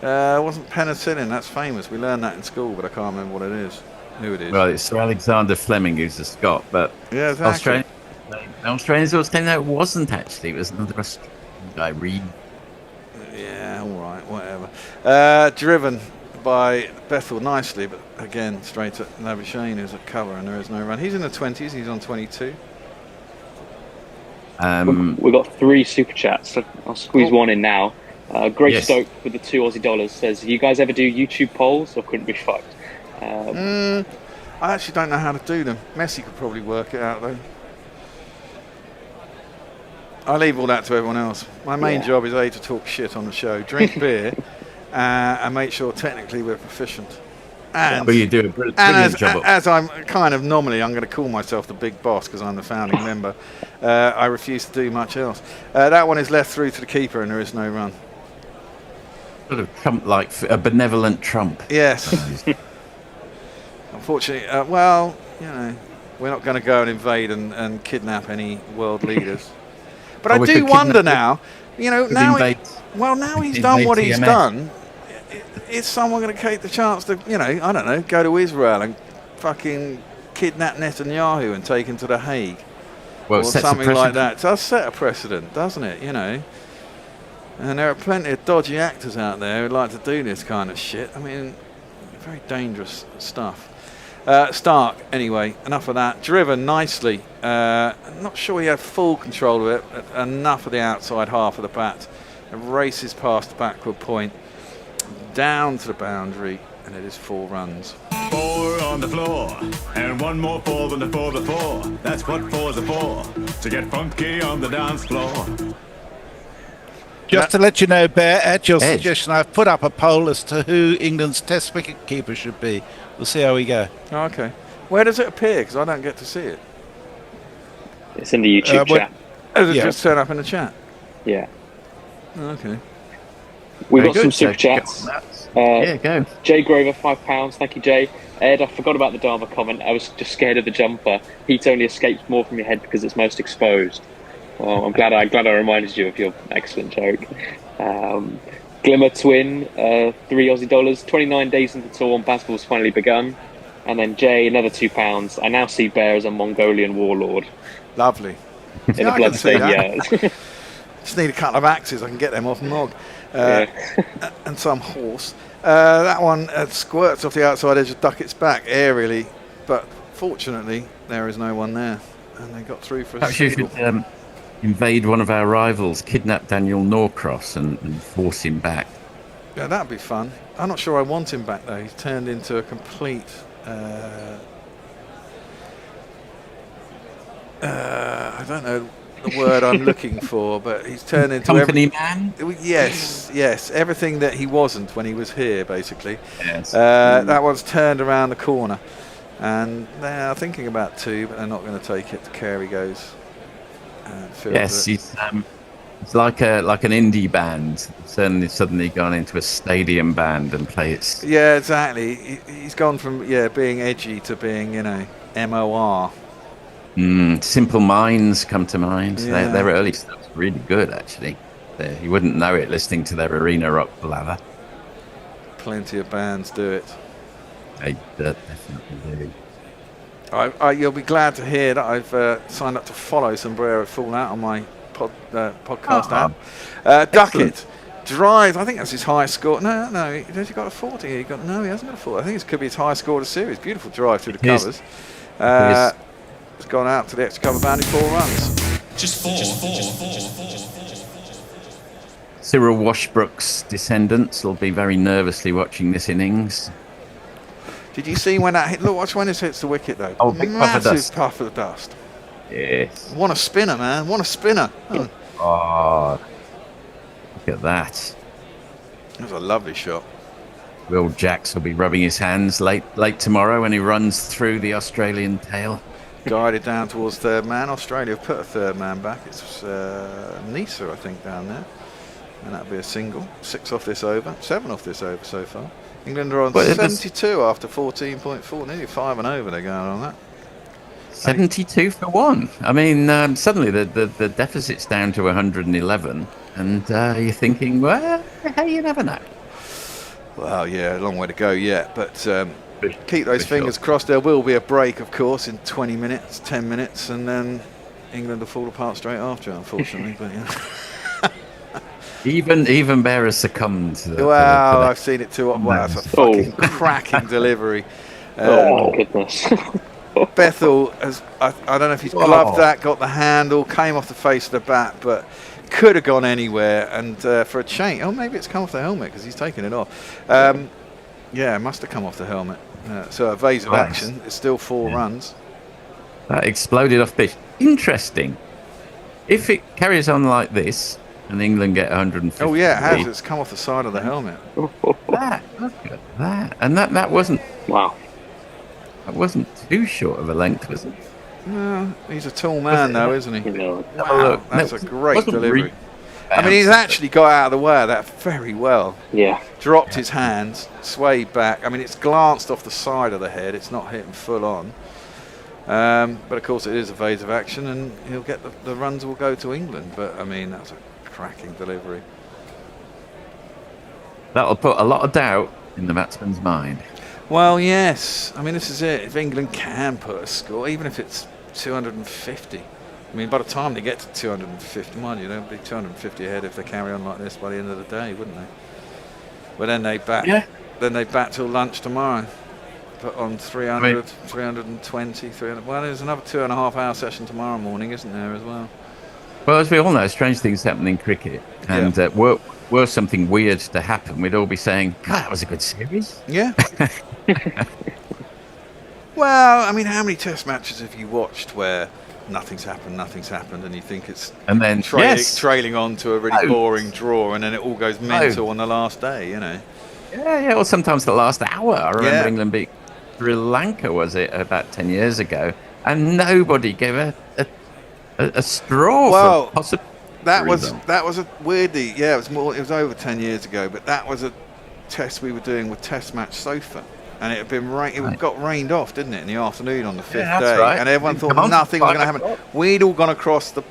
Wasn't penicillin, that's famous. We learned that in school, but I can't remember what it is. Who it is. Well, it's Sir Alexander Fleming, who's a Scot, but yeah, exactly. Australians always saying that it wasn't actually. It was another Australian guy, Reed. Yeah, all right, whatever. Driven by Bethell nicely, but again, straight at Labuschagne, who's at cover, and there is no run. He's in the 20s, he's on 22. We've got 3 super chats, so I'll squeeze one in now. Grace Stoke with the $2 Aussie says, you guys ever do YouTube polls or couldn't be fucked? I actually don't know how to do them. Messi could probably work it out though. I leave all that to everyone else. My main job is to talk shit on the show, drink beer, and make sure technically we're proficient. And, well, you do a brilliant job. As I'm kind of normally, I'm going to call myself the big boss because I'm the founding member. I refuse to do much else. That one is left through to the keeper, and there is no run. Sort of Trump-like, a benevolent Trump. Yes. Unfortunately, well, you know, we're not going to go and invade and kidnap any world leaders. But I do wonder now, you know, now he's done what he's done. Is someone going to take the chance to, you know, I don't know, go to Israel and fucking kidnap Netanyahu and take him to The Hague? Well, or something like that. It does set a precedent, doesn't it, you know? And there are plenty of dodgy actors out there who'd like to do this kind of shit. I mean, very dangerous stuff. Stark, anyway, enough of that. Driven nicely. Not sure he had full control of it. Enough of the outside half of the bat. And races past the backward point. Down to the boundary, and it is 4 runs. 4 on the floor, and 1 more 4 than the 4 before. That's what 4s are for, to get funky on the dance floor. Just to let you know, Bear, at your suggestion, I've put up a poll as to who England's Test wicket keeper should be. We'll see how we go. Oh, okay. Where does it appear? Because I don't get to see it. It's in the YouTube chat. Does it just turn up in the chat? Yeah. Oh, okay. We've got some super chats. Go. Jay Grover, £5. Thank you, Jay. Ed, I forgot about the Dharma comment. I was just scared of the jumper. Heat only escapes more from your head because it's most exposed. Well, I'm glad I reminded you of your excellent joke. Glimmer Twin, $3 Aussie. 29 days into the tour, and baseball's finally begun. And then Jay, another £2. I now see Bear as a Mongolian warlord. Lovely. In a bloodstained years. Just need a couple of axes. I can get them off Mog. And some horse. That one squirts off the outside edge of Ducket's back aerially, but fortunately there is no one there, and they got through for a single. You should invade one of our rivals, kidnap Daniel Norcross and force him back. Yeah, that'd be fun. I'm not sure I want him back though. He's turned into a complete I don't know the word I'm looking for, but he's turned into company man. Yes, everything that he wasn't when he was here, basically. Yes. That one's turned around the corner, and they're thinking about 2, but they're not going to take it. Carey goes. Yes, he's like an indie band. Suddenly gone into a stadium band and play it. Yeah, exactly. He's gone from being edgy to being, you know, MOR. Simple Minds come to mind. Yeah. Their early stuff's really good, actually. You wouldn't know it listening to their arena rock blather. Plenty of bands do it. They definitely do. You'll be glad to hear that I've signed up to follow Sombrero Fallout on my podcast app. Ducket drive. I think that's his highest score. No, has he got a 40? He hasn't got a 40. I think it could be his highest score of the series. Beautiful drive through the covers. It's gone out to the extra cover boundary, 4 runs. Just four. Cyril Washbrook's descendants will be very nervously watching this innings. Did you see when that hit? Look, watch when this hits the wicket though. Oh, big massive puff of dust. Yes. Want a spinner, man. Want a spinner. Oh, look at that. That was a lovely shot. Will Jacks will be rubbing his hands late tomorrow when he runs through the Australian tail. Guided down towards third man. Australia have put a third man back. It's Nisa, I think, down there. And that'll be a single. 6 off this over. 7 off this over so far. England are on 72 after 14.4. Nearly 5 and over they're going on that. 72 for 1. I mean, suddenly the deficit's down to 111. And you're thinking, well, hey, you never know. Well, yeah, a long way to go yet, but keep those fingers crossed. There will be a break, of course, in 20 minutes, 10 minutes, and then England will fall apart straight after, unfortunately. But yeah. Even Bear has succumbed to that. Wow, I've seen it too. Wow, that's a fucking cracking delivery. Oh my goodness. Bethell has, I don't know if he's gloved that, got the handle, came off the face of the bat, but could have gone anywhere. And for a change, maybe it's come off the helmet because he's taken it off. Yeah, it must have come off the helmet. So evasive action. It's still 4 runs. That exploded off pitch. Interesting. If it carries on like this, and England get 150. Oh yeah, it has. It's come off the side of the helmet. Look at that, and that wasn't. Wow. That wasn't too short of a length, was it? No, he's a tall man though, isn't he? No. Wow, that's a great delivery. I mean, he's actually got out of the way of that very well. Yeah. Dropped his hands, swayed back. I mean, it's glanced off the side of the head. It's not hitting full on. But of course, it is evasive action, and he'll get the runs will go to England. But I mean, that's a cracking delivery. That'll put a lot of doubt in the batsman's mind. Well, yes. I mean, this is it. If England can put a score, even if it's 250. I mean, by the time they get to 250, mind you, they'll be 250 ahead if they carry on like this by the end of the day, wouldn't they? But then they bat. Yeah. Then they bat till lunch tomorrow. Put on 300, 320, 300. Well, there's another 2.5 hour session tomorrow morning, isn't there, as well? Well, as we all know, strange things happen in cricket, and were something weird to happen, we'd all be saying, "God, that was a good series." Yeah. Well, I mean, how many Test matches have you watched where nothing's happened, and you think it's trailing on to a really boring draw, and then it all goes mental on the last day, you know? Yeah, or sometimes the last hour. I remember England beat Sri Lanka, was it, about 10 years ago, and nobody gave a straw for possible. That was a weirdly, it was over 10 years ago, but that was a test we were doing with Test Match Sofa, and it had been it got rained off, didn't it, in the afternoon on the 5th day, and everyone thought nothing was going to happen. We'd all gone across the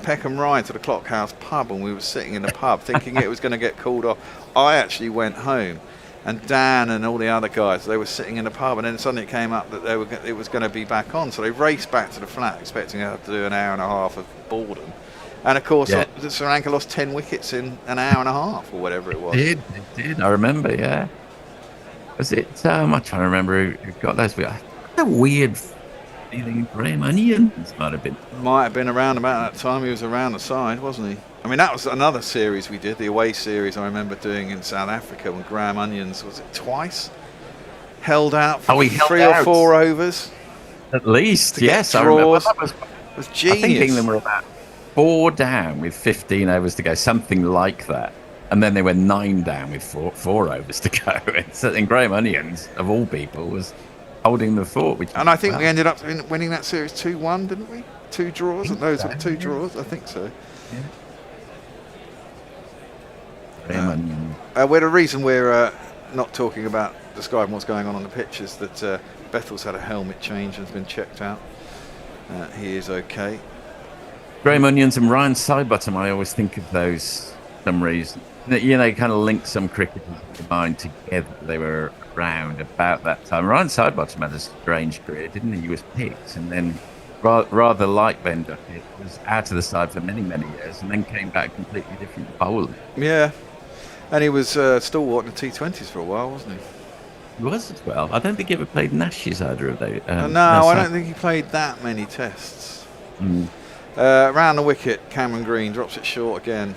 Peckham Ride to the Clock House pub, and we were sitting in the pub thinking it was going to get called off. I actually went home, and Dan and all the other guys, they were sitting in the pub, and then suddenly it came up that it was going to be back on, so they raced back to the flat expecting to have to do an hour and a half of boredom. And of course, Sri Lanka lost 10 wickets in an hour and a half, or whatever it was. It did. I remember. Yeah. Was it? I'm trying to remember who got those. A weird feeling. Graham Onions might have been around about that time. He was around the side, wasn't he? I mean, that was another series we did, the away series. I remember doing in South Africa when Graham Onions, was it twice, held out for 3 or 4 overs. At least, yes, I remember. That was genius. I think England were about 4 down with 15 overs to go, something like that. And then they were 9 down with 4 overs to go. And Graham Onions, of all people, was holding the fort. And I think we ended up winning that series 2-1, didn't we? 2 draws, and those were 2 draws, I think so. Yeah. Well, the reason we're not talking about describing what's going on the pitch is that Bethell's had a helmet change and has been checked out. He is okay. Graham Onions and Ryan Sidebottom, I always think of those for some reason. You know, kind of link some cricketers in your mind together. They were around about that time. Ryan Sidebottom had a strange career, didn't he? He was picked, and then rather like Ben Ducket, was out of the side for many, many years, and then came back completely different bowling. Yeah, and he was stalwart in the T20s for a while, wasn't he? He was as well. I don't think he ever played Ashes either of those. No, I don't think he played that many tests. Round the wicket, Cameron Green drops it short again.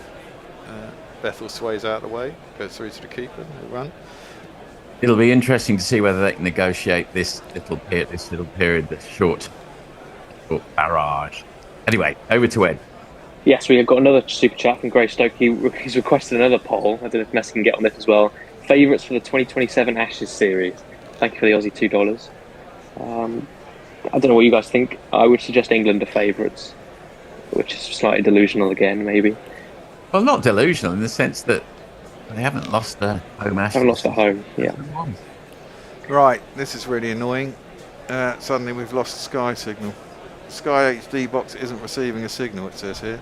Bethell sways out of the way, goes through to the keeper, no run. It'll be interesting to see whether they can negotiate this little period, this short barrage. Anyway, over to Ed. Yes, we have got another super chat from Greystoke. He's requested another poll. I don't know if Messi can get on this as well. Favourites for the 2027 Ashes series. Thank you for the Aussie $2. I don't know what you guys think. I would suggest England are favourites, which is slightly delusional again, maybe. Well, not delusional in the sense that they haven't lost their home Ashes. Haven't lost their home, yeah. Right, this is really annoying. Suddenly we've lost the Sky signal. Sky HD box isn't receiving a signal, it says here.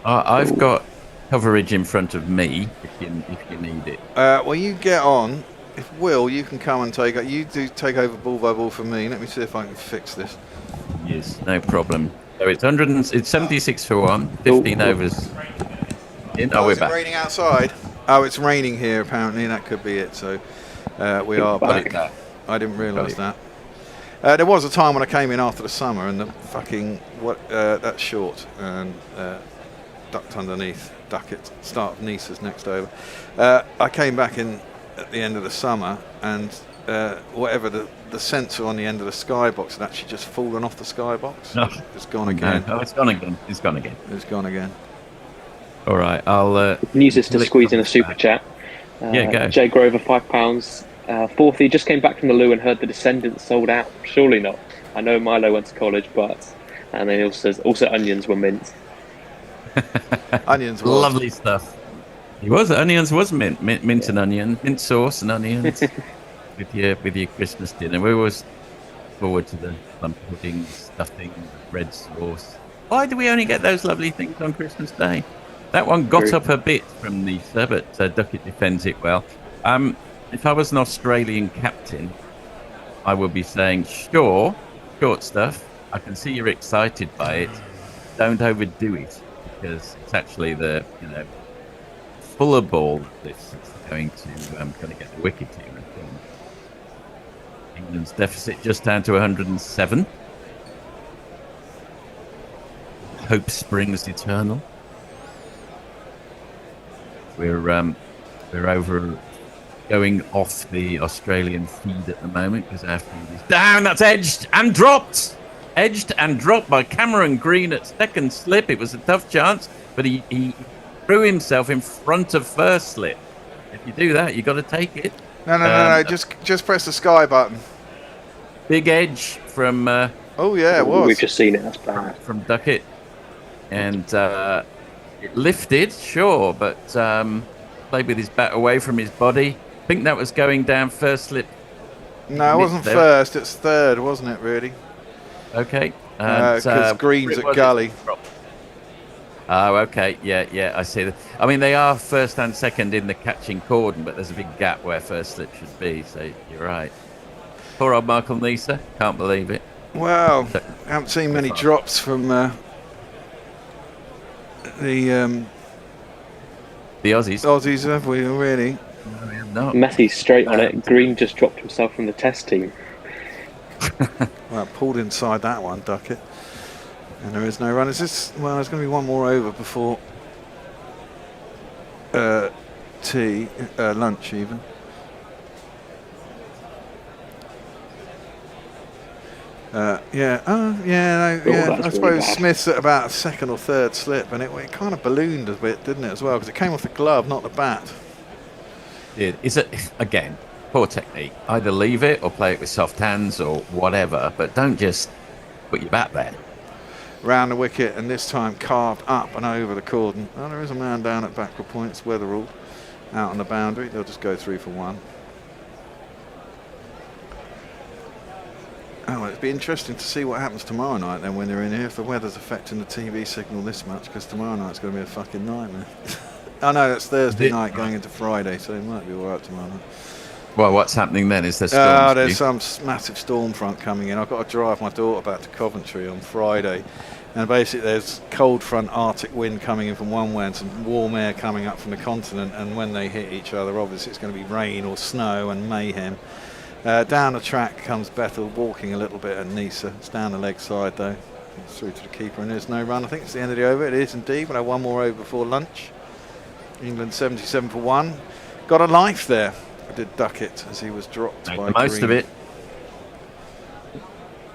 I've got coverage in front of me if you need it. Well, you get on. If Will, you can come and take it. You do take over ball by ball for me. Let me see if I can fix this. Yes, no problem. So it's 76 for 1, 15 overs. We're is it back. raining outside? Oh, it's raining here apparently. That could be it. So we are back. I didn't realise that. There was a time when I came in after the summer and the fucking that short and ducked underneath Ducket. Start of Nice's next over. I came back in at the end of the summer and whatever the sensor on the end of the skybox had actually just fallen off the skybox. No. It's gone again. No, it's gone again. It's gone again. It's gone again. All right, I'll use this to squeeze in a super chat. Yeah, go. Jay Grover, £5. Fourth, he just came back from the loo and heard the Descendants sold out. Surely not. I know Milo went to college, but and then he also says also onions were mint. Onions were lovely stuff. He was onions was mint and onion, mint sauce and onions with your Christmas dinner. We always forward to the plum pudding, stuffing, red sauce. Why do we only get those lovely things on Christmas Day? That one got up a bit from Nisa, but Ducket defends it well. If I was an Australian captain, I would be saying, sure, short stuff. I can see you're excited by it. Don't overdo it, because it's actually the fuller ball that's going to get the wicket here. England's deficit just down to 107. Hope springs eternal. We're over going off the Australian feed at the moment because our feed is down. That's edged and dropped. Edged and dropped by Cameron Green at second slip. It was a tough chance, but he threw himself in front of first slip. If you do that, you got to take it. No. Just press the sky button. Big edge from. Oh yeah, it was. We've just seen it. That's bad. From Ducket, and it lifted, sure, but played with his bat away from his body. I think that was going down first slip. No, it wasn't first. It's third, wasn't it? Really? Okay. Because Green's at gully. Oh, okay. Yeah, I see that. I mean, they are first and second in the catching cordon, but there's a big gap where first slip should be, so you're right. Poor old Michael Nisa. Can't believe it. Well, I haven't seen many drops from the Aussies. Aussies, have we, really? No, we have not. Messi straight on it. Green just dropped himself from the test team. Well, pulled inside that one, Ducket. And there is no run. Is this? Well, there's going to be one more over before lunch even. I suppose really Smith's at about a second or third slip, and it kind of ballooned a bit, didn't it, as well? Because it came off the glove, not the bat. Is it again? Poor technique. Either leave it or play it with soft hands or whatever, but don't just put your bat there. Round the wicket, and this time carved up and over the cordon. Oh, there is a man down at backward points, Weatherall, out on the boundary. They'll just go 3 for 1. Oh, well, it'd be interesting to see what happens tomorrow night then when they're in here, if the weather's affecting the TV signal this much, because tomorrow night's going to be a fucking nightmare. Oh no, that's Thursday night going into Friday, so it might be alright tomorrow night. Well, what's happening then? Is there storms? There's some massive storm front coming in. I've got to drive my daughter back to Coventry on Friday, and basically there's cold front Arctic wind coming in from one way and some warm air coming up from the continent, and when they hit each other, obviously it's going to be rain or snow and mayhem. Down the track comes Bethell, walking a little bit at Nisa. It's down the leg side though. It's through to the keeper, and there's no run. I think it's the end of the over. It is indeed. We'll have one more over before lunch. England 77 for 1. Got a life there. Did Ducket as he was dropped by most Green. of it.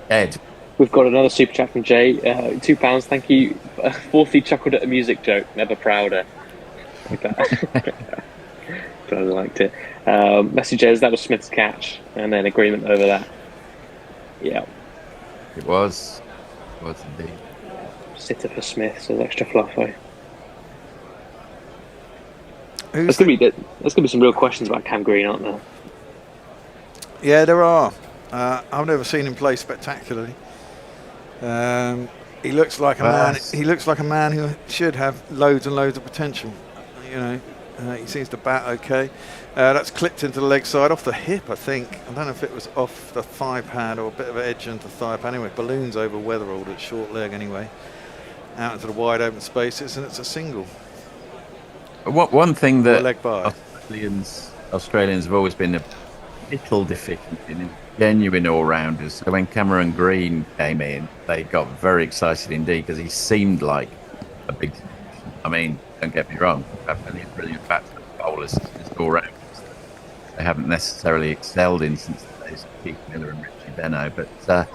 Ed. We've got another super chat from Jay. £2, thank you. Fourthly, chuckled at a music joke. Never prouder. Like that. But I liked it. Messages, that was Smith's catch, and then agreement over that. Yeah. It was. It was indeed. Sitter for Smith, so extra fluffy. There's going to be some real questions about Cam Green, aren't there? Yeah, there are. I've never seen him play spectacularly. He looks like a man. He looks like a man who should have loads and loads of potential. You know, he seems to bat okay. That's clipped into the leg side off the hip, I think. I don't know if it was off the thigh pad or a bit of an edge into the thigh pad. Anyway, balloons over Weatherald at short leg anyway. Out into the wide open spaces, and it's a single. One thing that leg by. Australians have always been a little deficient in genuine all-rounders. So when Cameron Green came in, they got very excited indeed because he seemed like a big. I mean, don't get me wrong, we have plenty of brilliant batsmen, bowlers, just all-rounders. They haven't necessarily excelled in since the days of Keith Miller and Richie Benaud, but it's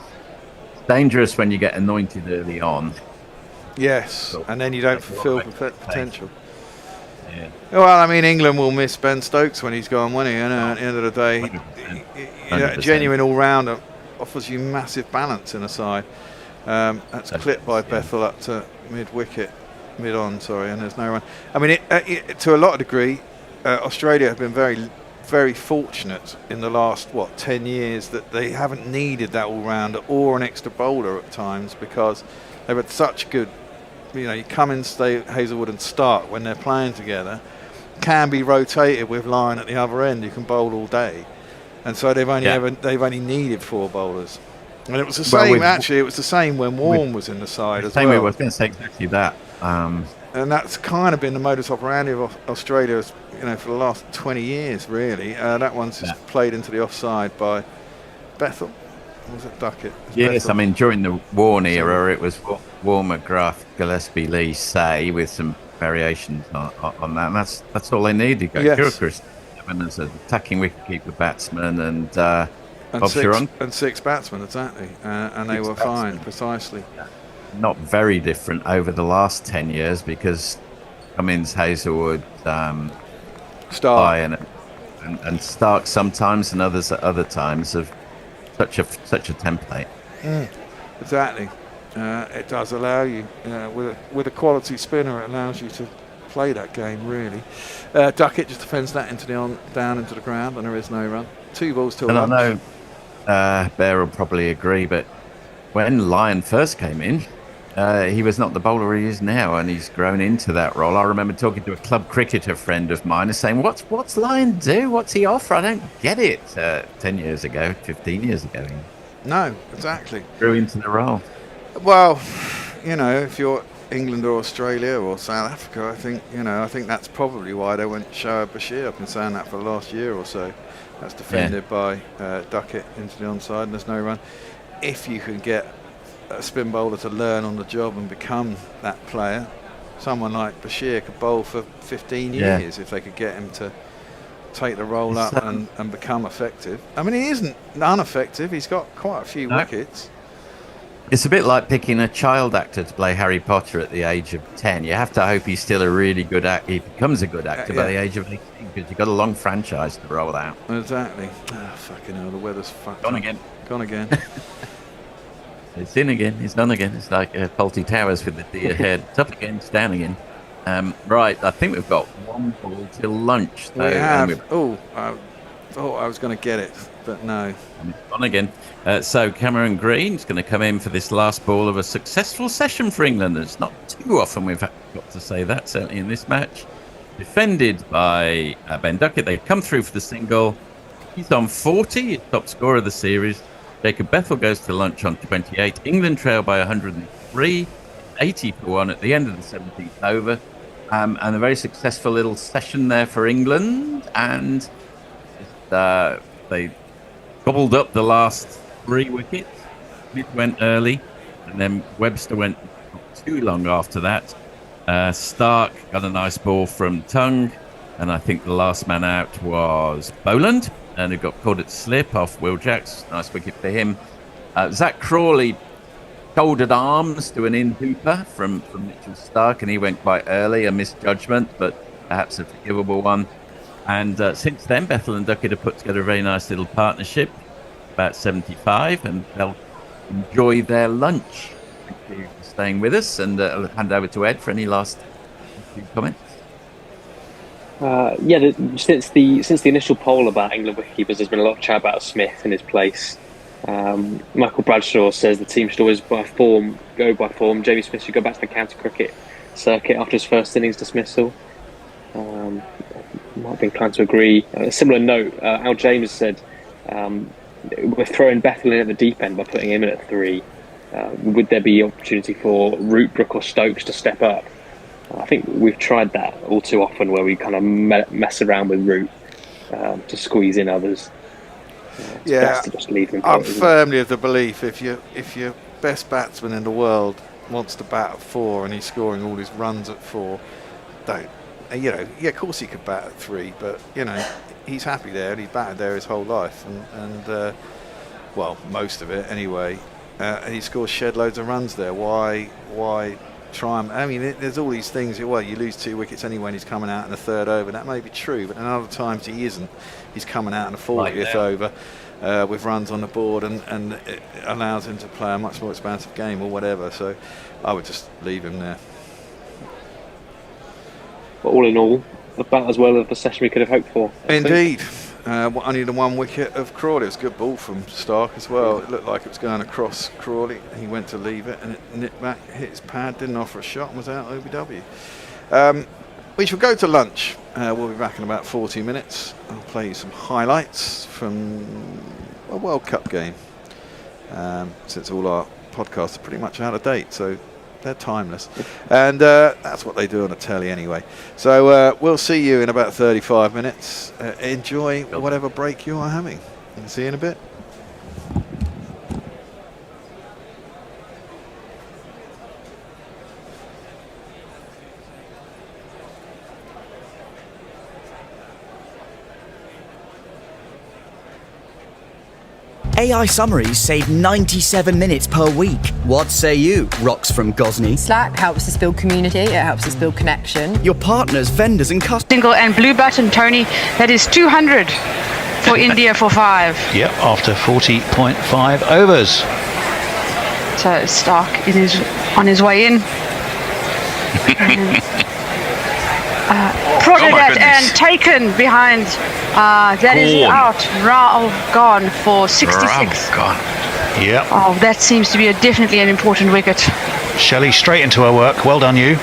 dangerous when you get anointed early on. Yes, and then you don't fulfil potential. Yeah. Well, I mean, England will miss Ben Stokes when he's gone, won't he? And at the end of the day, a genuine all-rounder offers you massive balance in a side. That's clipped by Bethell up to mid-wicket, mid-on, sorry, and there's no run. I mean, to a lot of degree, Australia have been very, very fortunate in the last, 10 years that they haven't needed that all-rounder or an extra bowler at times because they've had such good. You Cummins, Hazelwood and Stark, when they're playing together, can be rotated with Lyon at the other end. You can bowl all day, and so they've only needed 4 bowlers. And it was the same. Actually, it was the same when Warne was in the side as well. I was going to say exactly that. And that's kind of been the modus operandi of Australia, for the last 20 years, really. That one's just played into the offside by Bethell. Or was it Ducket? Yes, Bethell. I mean, during the Warne era, it was Warne, McGrath, Gillespie, Lee, Say, with some variations on that. And that's all they need. You've got Gilchrist as an attacking wicketkeeper batsman and Bob Sharon. And 6 batsmen, exactly. And they were fine, precisely. Not very different over the last 10 years because Cummins, Hazelwood, Stark, and Stark sometimes and others at other times have such a template. Exactly. It does allow you, with a quality spinner, it allows you to play that game, really. Ducket just defends that down into the ground, and there is no run. 2 balls to a And I know Bear will probably agree, but when Lyon first came in, he was not the bowler he is now, and he's grown into that role. I remember talking to a club cricketer friend of mine and saying, what's Lyon do? What's he offer? I don't get it. 10 years ago, 15 years ago. No, exactly. Grew into the role. Well, if you're England or Australia or South Africa, I think that's probably why they went Shoaib Bashir. I've been saying that for the last year or so. That's defended by Ducket into the onside, and there's no run. If you can get a spin bowler to learn on the job and become that player, someone like Bashir could bowl for 15 years if they could get him to take the role up and become effective. I mean, he isn't ineffective. He's got quite a few wickets. It's a bit like picking a child actor to play Harry Potter at the age of 10. You have to hope he's still a really good actor. He becomes a good actor by the age of 18 because you've got a long franchise to roll out. Exactly. Fucking hell, the weather's fucked Gone up. again. Gone again. It's in again. It's done again. It's like Faulty Towers with the deer head. It's up again. It's down again. Right. I think we've got 1 ball till lunch. We have. I thought I was going to get it, but no. On again. So Cameron Green's going to come in for this last ball of a successful session for England. It's not too often we've got to say that, certainly in this match. Defended by Ben Ducket. They come through for the single. He's on 40, top scorer of the series. Jacob Bethell goes to lunch on 28. England trail by 103, 80 for 1 at the end of the 17th over. And a very successful little session there for England. And they gobbled up the last 3 wickets. Smith went early, and then Webster went not too long after that. Stark got a nice ball from Tongue, and I think the last man out was Boland, and who got caught at slip off Will Jacks. Nice wicket for him. Zach Crawley shouldered arms to an in-hooper from Mitchell Stark, and he went quite early, a misjudgment, but perhaps a forgivable one. And since then, Bethell and Ducket have put together a very nice little partnership, about 75, and they'll enjoy their lunch. Thank you for staying with us, and I'll hand over to Ed for any last few comments. Since the initial poll about England wicketkeepers, there's been a lot of chat about Smith and his place. Michael Bradshaw says the team should always go by form. Jamie Smith should go back to the county cricket circuit after his first innings dismissal. Might be inclined to agree. A similar note, Al James said, we're throwing Bethell in at the deep end by putting him in at 3. Would there be opportunity for Root, Brook or Stokes to step up? I think we've tried that all too often, where we kind of mess around with Root to squeeze in others. It's best to just leave them. I'm firmly of the belief if your best batsman in the world wants to bat at 4 and he's scoring all his runs at 4, don't. Of course he could bat at 3, but he's happy there and he's batted there his whole life, and most of it anyway. And he scores shed loads of runs there. Why try him? I mean, there's all these things. Well, you lose 2 wickets anyway, and he's coming out in the 3rd over. That may be true, but in other times he isn't. He's coming out in the 40th over with runs on the board, and it allows him to play a much more expansive game or whatever. So I would just leave him there. But all in all, about as well of a session we could have hoped for. Indeed. Only the 1 wicket of Crawley. It was a good ball from Stark as well. It looked like it was going across Crawley. He went to leave it and it nipped back, hit his pad, didn't offer a shot and was out OBW. We shall go to lunch. We'll be back in about 40 minutes. I'll play you some highlights from a World Cup game. Since all our podcasts are pretty much out of date, so they're timeless, and that's what they do on a telly anyway. So we'll see you in about 35 minutes. Enjoy whatever break you are having, and see you in a bit. AI summaries save 97 minutes per week. What say you, Rocks from Gosney? Slack helps us build community, it helps us build connection. Your partners, vendors and customers. Single and blue button, Tony. That is 200 for India for 5. Yep, after 40.5 overs. So Stark is on his way in. Prodded at and taken behind. That is out. Rao gone for 66. Gone. Yep. Oh, that seems to be definitely an important wicket. Shelley straight into her work. Well done, you.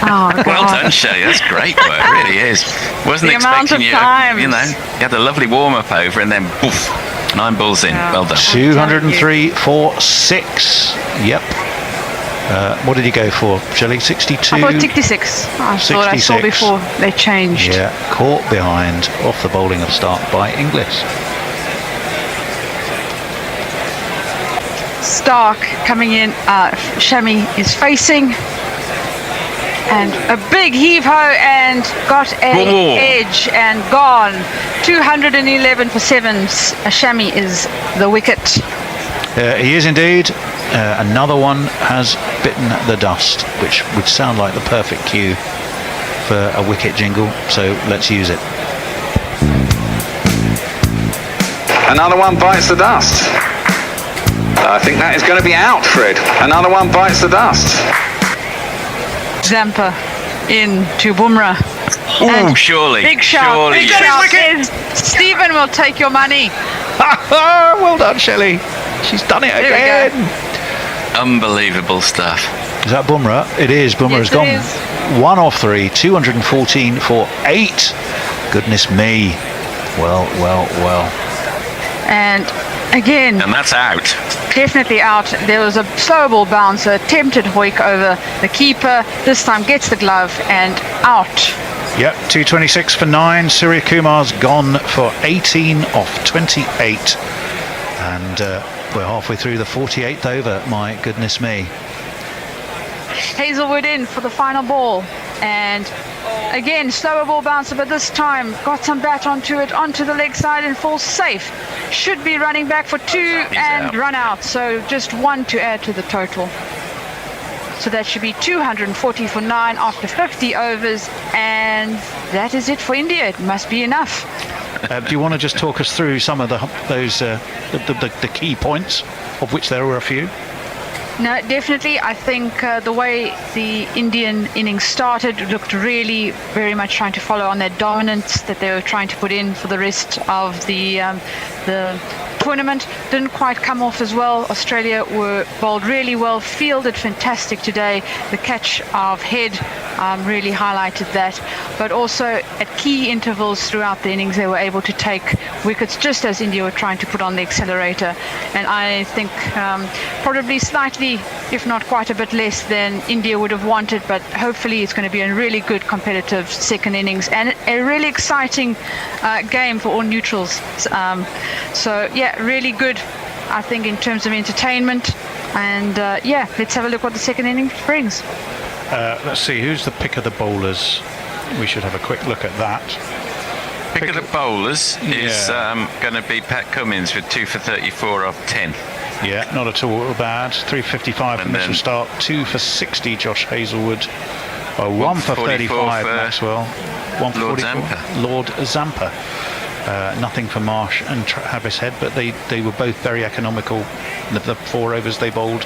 Oh, well done, Shelley. That's great work. It really is. Wasn't expecting you. You had a lovely warm up over, and then poof, 9 balls in. Yeah. Well done. 203 for 6. Yep. What did he go for, Shelley? 62? I thought 66. I thought I saw before they changed. Yeah, caught behind off the bowling of Stark by Inglis. Stark coming in, Shami is facing, and a big heave-ho and got an edge and gone. 211 for 7. Shami is the wicket. He is indeed. Another one has bitten the dust, which would sound like the perfect cue for a wicket jingle, so let's use it. Another one bites the dust. I think that is going to be out, Fred. Another one bites the dust. Zampa in to Bumrah. Oh, surely. Big shout. Surely. Big shout is Stephen will take your money. Well done, Shelley. She's done it again. Unbelievable stuff. Is that Bumrah? It is. Bumrah has gone 1 off 3, 214 for 8. Goodness me. Well. And again. And that's out. Definitely out. There was a slow ball bouncer, attempted hoik over the keeper. This time gets the glove and out. Yep, 226 for 9. Surya Kumar's gone for 18 off 28. And we're halfway through the 48th over. My goodness me. Hazelwood in for the final ball. And again, slower ball bouncer, but this time got some bat onto it, onto the leg side and falls safe. Should be running back for 2 and out. Run out. So just 1 to add to the total. So that should be 240 for 9 after 50 overs. And that is it for India. It must be enough. Do you want to just talk us through some of those the key points, of which there were a few? No, definitely. I think the way the Indian innings started looked really very much trying to follow on that dominance that they were trying to put in for the rest of the tournament. Didn't quite come off as well. Australia were bowled really well, fielded fantastic today. The catch of head really highlighted that. But also at key intervals throughout the innings, they were able to take wickets just as India were trying to put on the accelerator. And I think probably slightly, if not quite a bit less than India would have wanted, but hopefully it's going to be a really good competitive second innings and a really exciting game for all neutrals. So yeah, really good, I think, in terms of entertainment. And yeah, let's have a look what the second innings brings. Let's see, who's the pick of the bowlers? We should have a quick look at that. Pick of the bowlers is going to be Pat Cummins with 2 for 34 off 10. Yeah, not at all bad. 355 from Mitchell Stark, 2 for 60 Josh Hazlewood, 1 for 35 Maxwell, 1 for Lord 44 Zampa. Lord Zampa. Nothing for Marsh and Travis Head, but they were both very economical. The 4 overs they bowled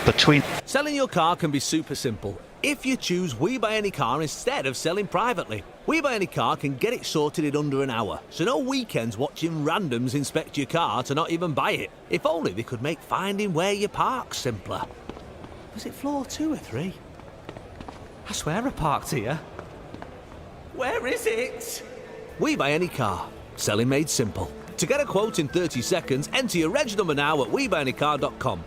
between. Selling your car can be super simple if you choose We Buy Any Car instead of selling privately. We Buy Any Car can get it sorted in under an hour, so no weekends watching randoms inspect your car to not even buy it. If only they could make finding where you park simpler. Was it floor 2 or 3? I swear I parked here. Where is it? We Buy Any Car. Selling made simple. To get a quote in 30 seconds, enter your reg number now at webuyanycar.com.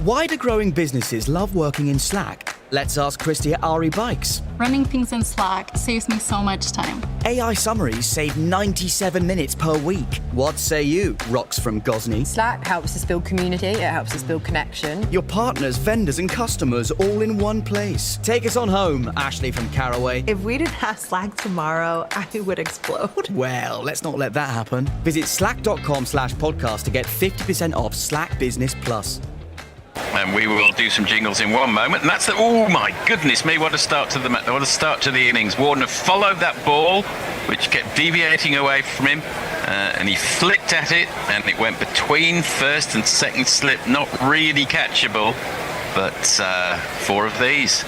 Why do growing businesses love working in Slack? Let's ask Christy at Ari Bikes. Running things in Slack saves me so much time. AI summaries save 97 minutes per week. What say you, Rox from Gosney? Slack helps us build community, it helps us build connection. Your partners, vendors and customers all in one place. Take us on home, Ashley from Caraway. If we didn't have Slack tomorrow, I would explode. Well, let's not let that happen. Visit slack.com/podcast to get 50% off Slack Business Plus. And we will do some jingles in one moment. And that's the, oh my goodness me, what a start to the innings. Warner followed that ball, which kept deviating away from him, and he flicked at it, and it went between first and second slip. Not really catchable, but 4 of these.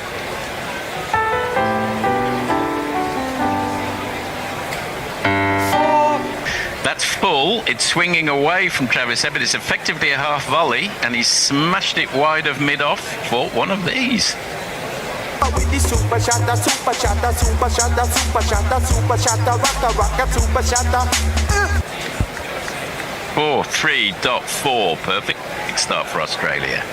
That's full. It's swinging away from Travis Head, but it's effectively a half volley, and he's smashed it wide of mid-off for one of these. 4.3.4, perfect start for Australia.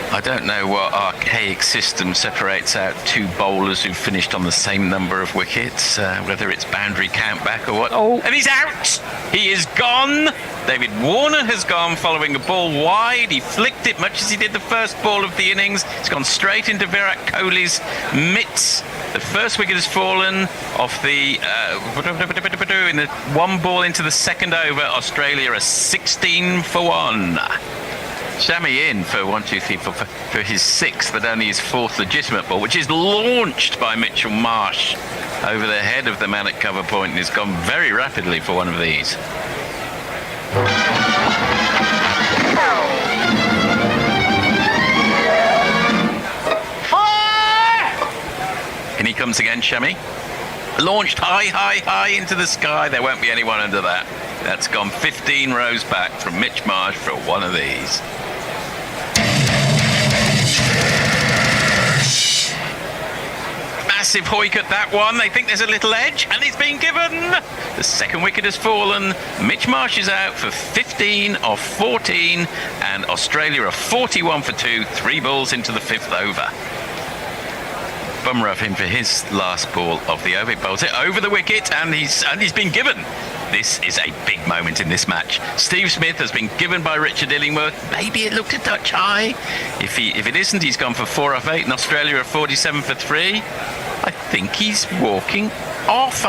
I don't know what archaic system separates out 2 bowlers who finished on the same number of wickets, whether it's boundary countback or what. Oh, and he's out! He is gone! David Warner has gone following a ball wide. He flicked it much as he did the first ball of the innings. It's gone straight into Virat Kohli's mitts. The first wicket has fallen off the in the 1 ball into the second over. Australia are 16 for 1. Shami in for 1, 2, 3, 4 for his 6th, but only his 4th legitimate ball, which is launched by Mitchell Marsh over the head of the man at cover point, and has gone very rapidly for one of these. And he comes again, Shami. Launched high into the sky. There won't be anyone under that. That's gone 15 rows back from Mitch Marsh for one of these. Massive hoik at that one. They think there's a little edge, and it's been given. The second wicket has fallen. Mitch Marsh is out for 15 of 14, and Australia are 41 for 2, 3 balls into the 5th over. Bummer of him for his last ball of the over. He bowls it over the wicket, and he's been given. This is a big moment in this match. Steve Smith has been given by Richard Illingworth. Maybe it looked a touch high. If it isn't, he's gone for 4 off 8, and Australia are 47 for 3. I think he's walking off.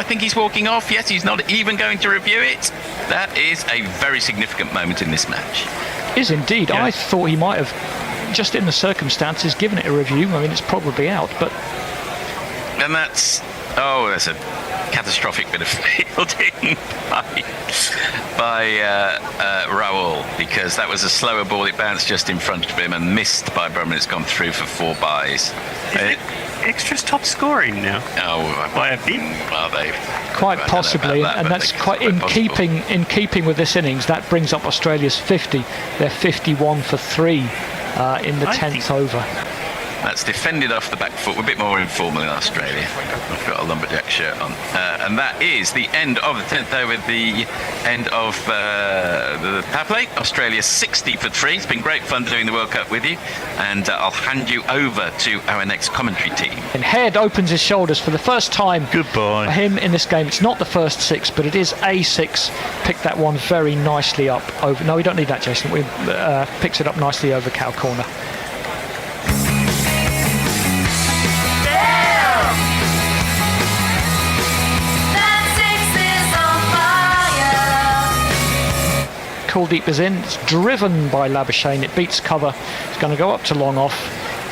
Yes, he's not even going to review it. That is a very significant moment in this match. Is indeed. Yeah. I thought he might have, just in the circumstances, given it a review. I mean, it's probably out, but... And that's... Oh, that's a catastrophic bit of fielding by Raoul, because that was a slower ball. It bounced just in front of him and missed by Brumman. It's gone through for 4 byes. Extra's top scoring now. Oh, by a bit. Well, they quite possibly, that, and that's quite in keeping with this innings. That brings up Australia's 50. They're 51 for 3 in the 10th over. That's defended off the back foot. We're a bit more informal in Australia. I've got a lumberjack shirt on. And that is the end of the 10th over, the end of the power play. Australia 60 for 3. It's been great fun doing the World Cup with you. And I'll hand you over to our next commentary team. And Head opens his shoulders for the first time. Goodbye. For him in this game. It's not the first 6, but it is a 6. Picked that one very nicely up over. No, we don't need that, Jason. We picks it up nicely over cow corner. Kuldeep is in. It's driven by Labuschagne. It beats cover. It's going to go up to long off.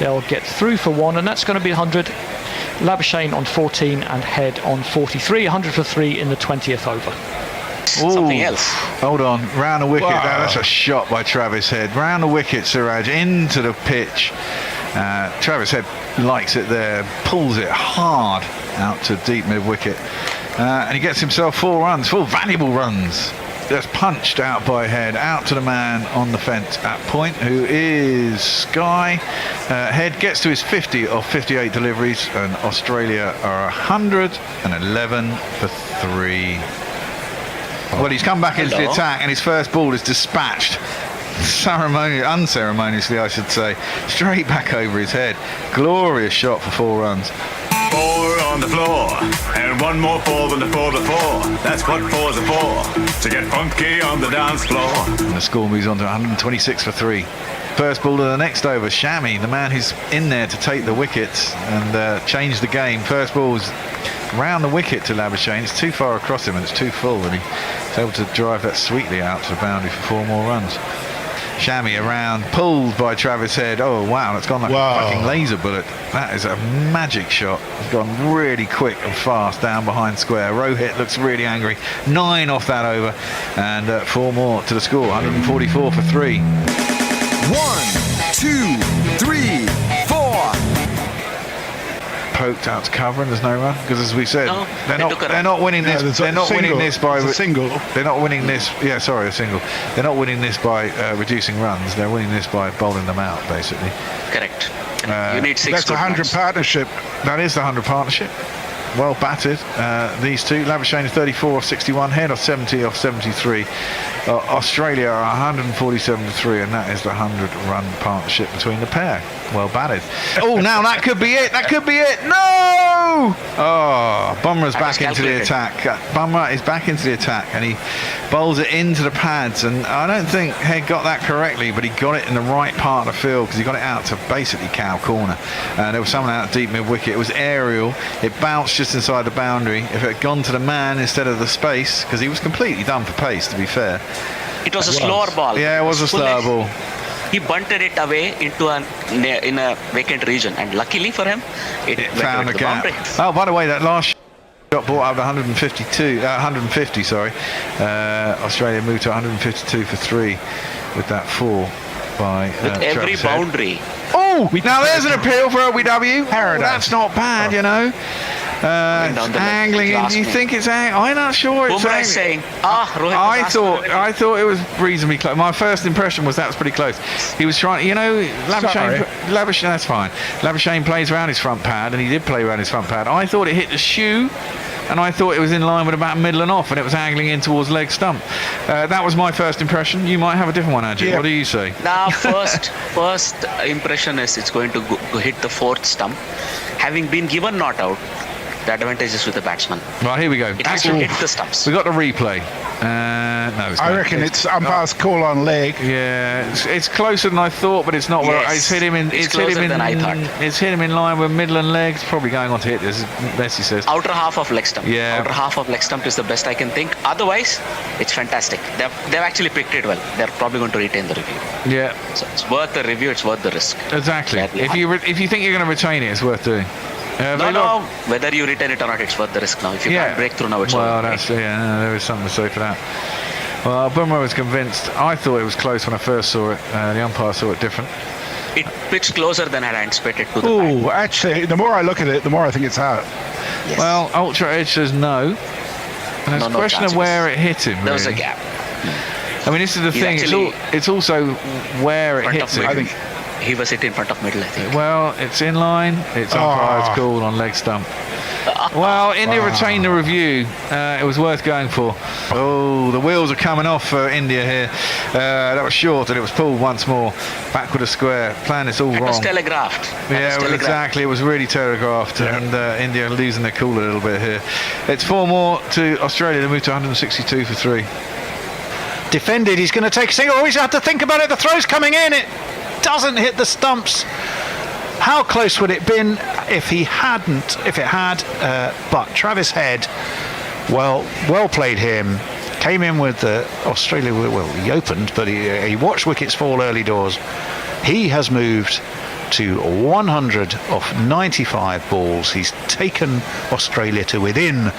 They'll get through for 1, and that's going to be 100. Labuschagne on 14 and Head on 43. 100 for 3 in the 20th over. Something else. Hold on. Round the wicket. Wow. That's a shot by Travis Head. Round the wicket, Siraj, into the pitch. Travis Head likes it there. Pulls it hard out to deep mid-wicket. And he gets himself 4 runs. 4 valuable runs. Just punched out by Head, out to the man on the fence at point, who is Sky. Head gets to his 50 of 58 deliveries, and Australia are 111 for 3. Well, he's come back into the attack, and his first ball is dispatched unceremoniously, I should say, straight back over his head. Glorious shot for 4 runs. 4 on the floor, and 1 more 4 than the 4 to 4. That's what 4s are for, to get funky on the dance floor. And the score moves on to 126 for 3. First ball of the next over, Shami, the man who's in there to take the wickets and change the game. First ball's round the wicket to Labuschagne. It's too far across him and it's too full, and he's able to drive that sweetly out to the boundary for 4 more runs. Shami around, pulled by Travis Head. Oh wow, that's gone like a fucking laser bullet. That is a magic shot. It's gone really quick and fast down behind square. Rohit looks really angry. 9 off that over, and 4 more to the score. 144 for 3. 1, 2, 3, 4. Poked out to cover, and there's no run, because as we said, they're not winning this. They're not winning this by a single. They're not winning this. Yeah, sorry, a single. They're not winning this by reducing runs. They're winning this by bowling them out, basically. Correct. You need 6. That's the 100 partnership. That is the 100 partnership. Well batted, these two. Labuschagne is 34 off 61, Head off 70 off 73. Australia are 147 to 3, and that is the 100-run partnership between the pair. Well batted. Oh, now that could be it. That could be it. No! Oh, Bumrah's back into the attack. Bumrah is back into the attack, and he bowls it into the pads. And I don't think Head got that correctly, but he got it in the right part of the field, because he got it out to basically cow corner. There was someone out deep mid-wicket. It was aerial. It bounced just inside the boundary. If it had gone to the man instead of the space, because he was completely done for pace, to be fair. It was a slower ball. Yeah, it was a slower ball. He bunted it away into in a vacant region, and luckily for him, it found a gap. Oh, by the way, that last shot brought up 150. Sorry, Australia moved to 152 for 3 with that 4 by with every boundary. Oh, now there's an appeal for OBW. Oh, that's not bad, you know. Angling in. Do you think it's I'm not sure it's saying, I thought it was reasonably close. My first impression was that was pretty close. He was trying, you know, Labuschagne, that's fine. Labuschagne plays around his front pad, and he did play around his front pad. I thought it hit the shoe, and I thought it was in line with about middle and off, and it was angling in towards leg stump. That was my first impression. You might have a different one, Ajit. Yeah. What do you say? Now, first impression is it's going to hit the 4th stump. Having been given not out, the advantage is with the batsman. Right, here we go. It has to hit the stumps. We got the replay. No, I reckon it's umpire's call on leg. Yeah, it's closer than I thought, but it's not. Yes, it's hit him in. It's closer than I thought. It's hit him in line with middle and legs. Probably going on to hit this. Bessie says. Outer half of leg stump. Yeah. Outer half of leg stump is the best I can think. Otherwise, it's fantastic. They've actually picked it well. They're probably going to retain the review. Yeah. So it's worth the review. It's worth the risk. Exactly. If you think you're going to retain it, it's worth doing. No, whether you retain it or not, it's worth the risk now. If you can't break through now, it's well, over. there is something to say for that. Well, Bumrah was convinced. I thought it was close when I first saw it. The umpire saw it different. It pitched closer than I had anticipated to the Oh, actually, the more I look at it, the more I think it's out. Yes. Well, Ultra Edge says no. And it's a question of where it hit him. There was a really. gap. I mean, this is the thing. It's also where it hits him. I think he was hit in front of middle, I think. Well, it's in line. It's umpire's call on leg stump. Well, India retained the review. It was worth going for. Oh, the wheels are coming off for India here. That was short, and it was pulled once more. Back with a square. Plan is all wrong. It was telegraphed. Yeah, well, exactly. It was really telegraphed, and India losing their cool a little bit here. It's 4 more to Australia. They move to 162 for 3. Defended. He's going to take a single. Oh, he's had to think about it. The throw's coming in. It doesn't hit the stumps. How close would it been if it had? But Travis Head, well played him. Came in with Australia. Well, he opened, but he watched wickets fall early doors. He has moved to 100 off 95 balls. He's taken Australia to within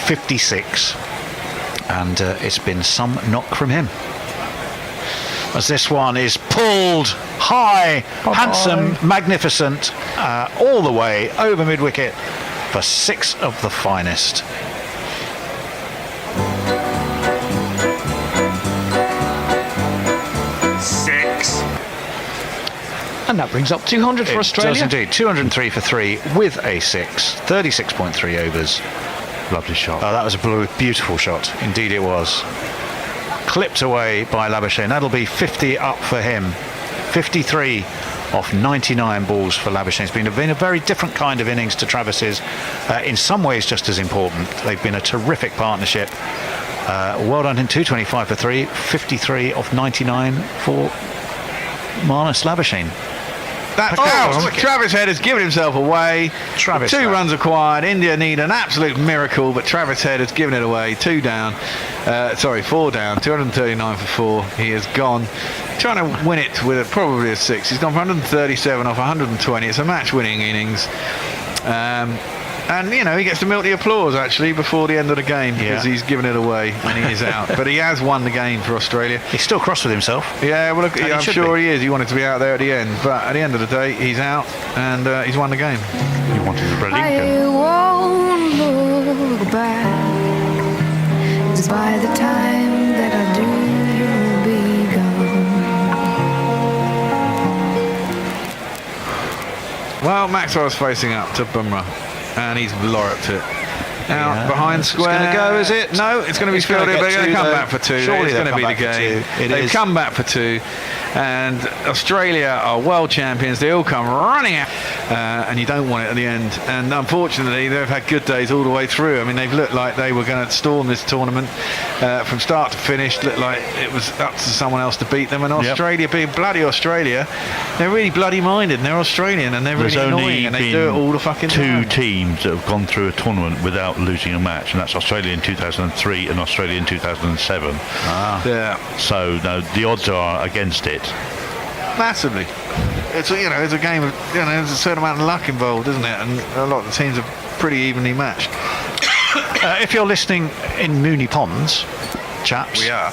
56. And it's been some knock from him. As this one is pulled high, handsome, magnificent, all the way over mid-wicket for 6 of the finest. And that brings up 200 for Australia. It does indeed. 203 for 3 with a 6. 36.3 overs. Lovely shot. Oh, that was a beautiful shot. Indeed it was. Clipped away by Labuschagne. That'll be 50 up for him. 53 off 99 balls for Labuschagne. It's been a very different kind of innings to Travis's. In some ways just as important. They've been a terrific partnership. Well done him. 225 for 3. 53 off 99 for Marnus Labuschagne. Travis Head has given himself away. 2 runs required. India need an absolute miracle, but Travis Head has given it away. 4 down. 239 for 4. He has gone trying to win it with probably a 6. He's gone for 137 off 120. It's a match-winning innings. And, you know, he gets to milk the applause, actually, before the end of the game because he's given it away and he is out. But he has won the game for Australia. He's still cross with himself. Yeah, well, look, I'm sure he is. He wanted to be out there at the end. But at the end of the day, he's out and he's won the game. He wanted to bring I won't look back, 'cause by the time that I do, you'll be gone. Well, Maxwell's facing up to Bumrah. And he's lolloped it. Out behind square. It's going to go, is it? No, it's going to be fielded, but they're going to come back for 2. Surely it's going to be the game. They've come back for 2. And Australia are world champions. They all come running out. And you don't want it at the end. And unfortunately, they've had good days all the way through. I mean, they've looked like they were going to storm this tournament from start to finish. Looked like it was up to someone else to beat them. And Australia, being bloody Australia, they're really bloody minded. And they're Australian and they're really annoying. And they do it all the fucking time. 2 teams that have gone through a tournament without losing a match, and that's Australia in 2003 and Australia in 2007. Yeah. So no, the odds are against it. Massively. It's it's a game of there's a certain amount of luck involved, isn't it? And a lot of the teams are pretty evenly matched. If you're listening in Mooney Ponds, chaps, we are.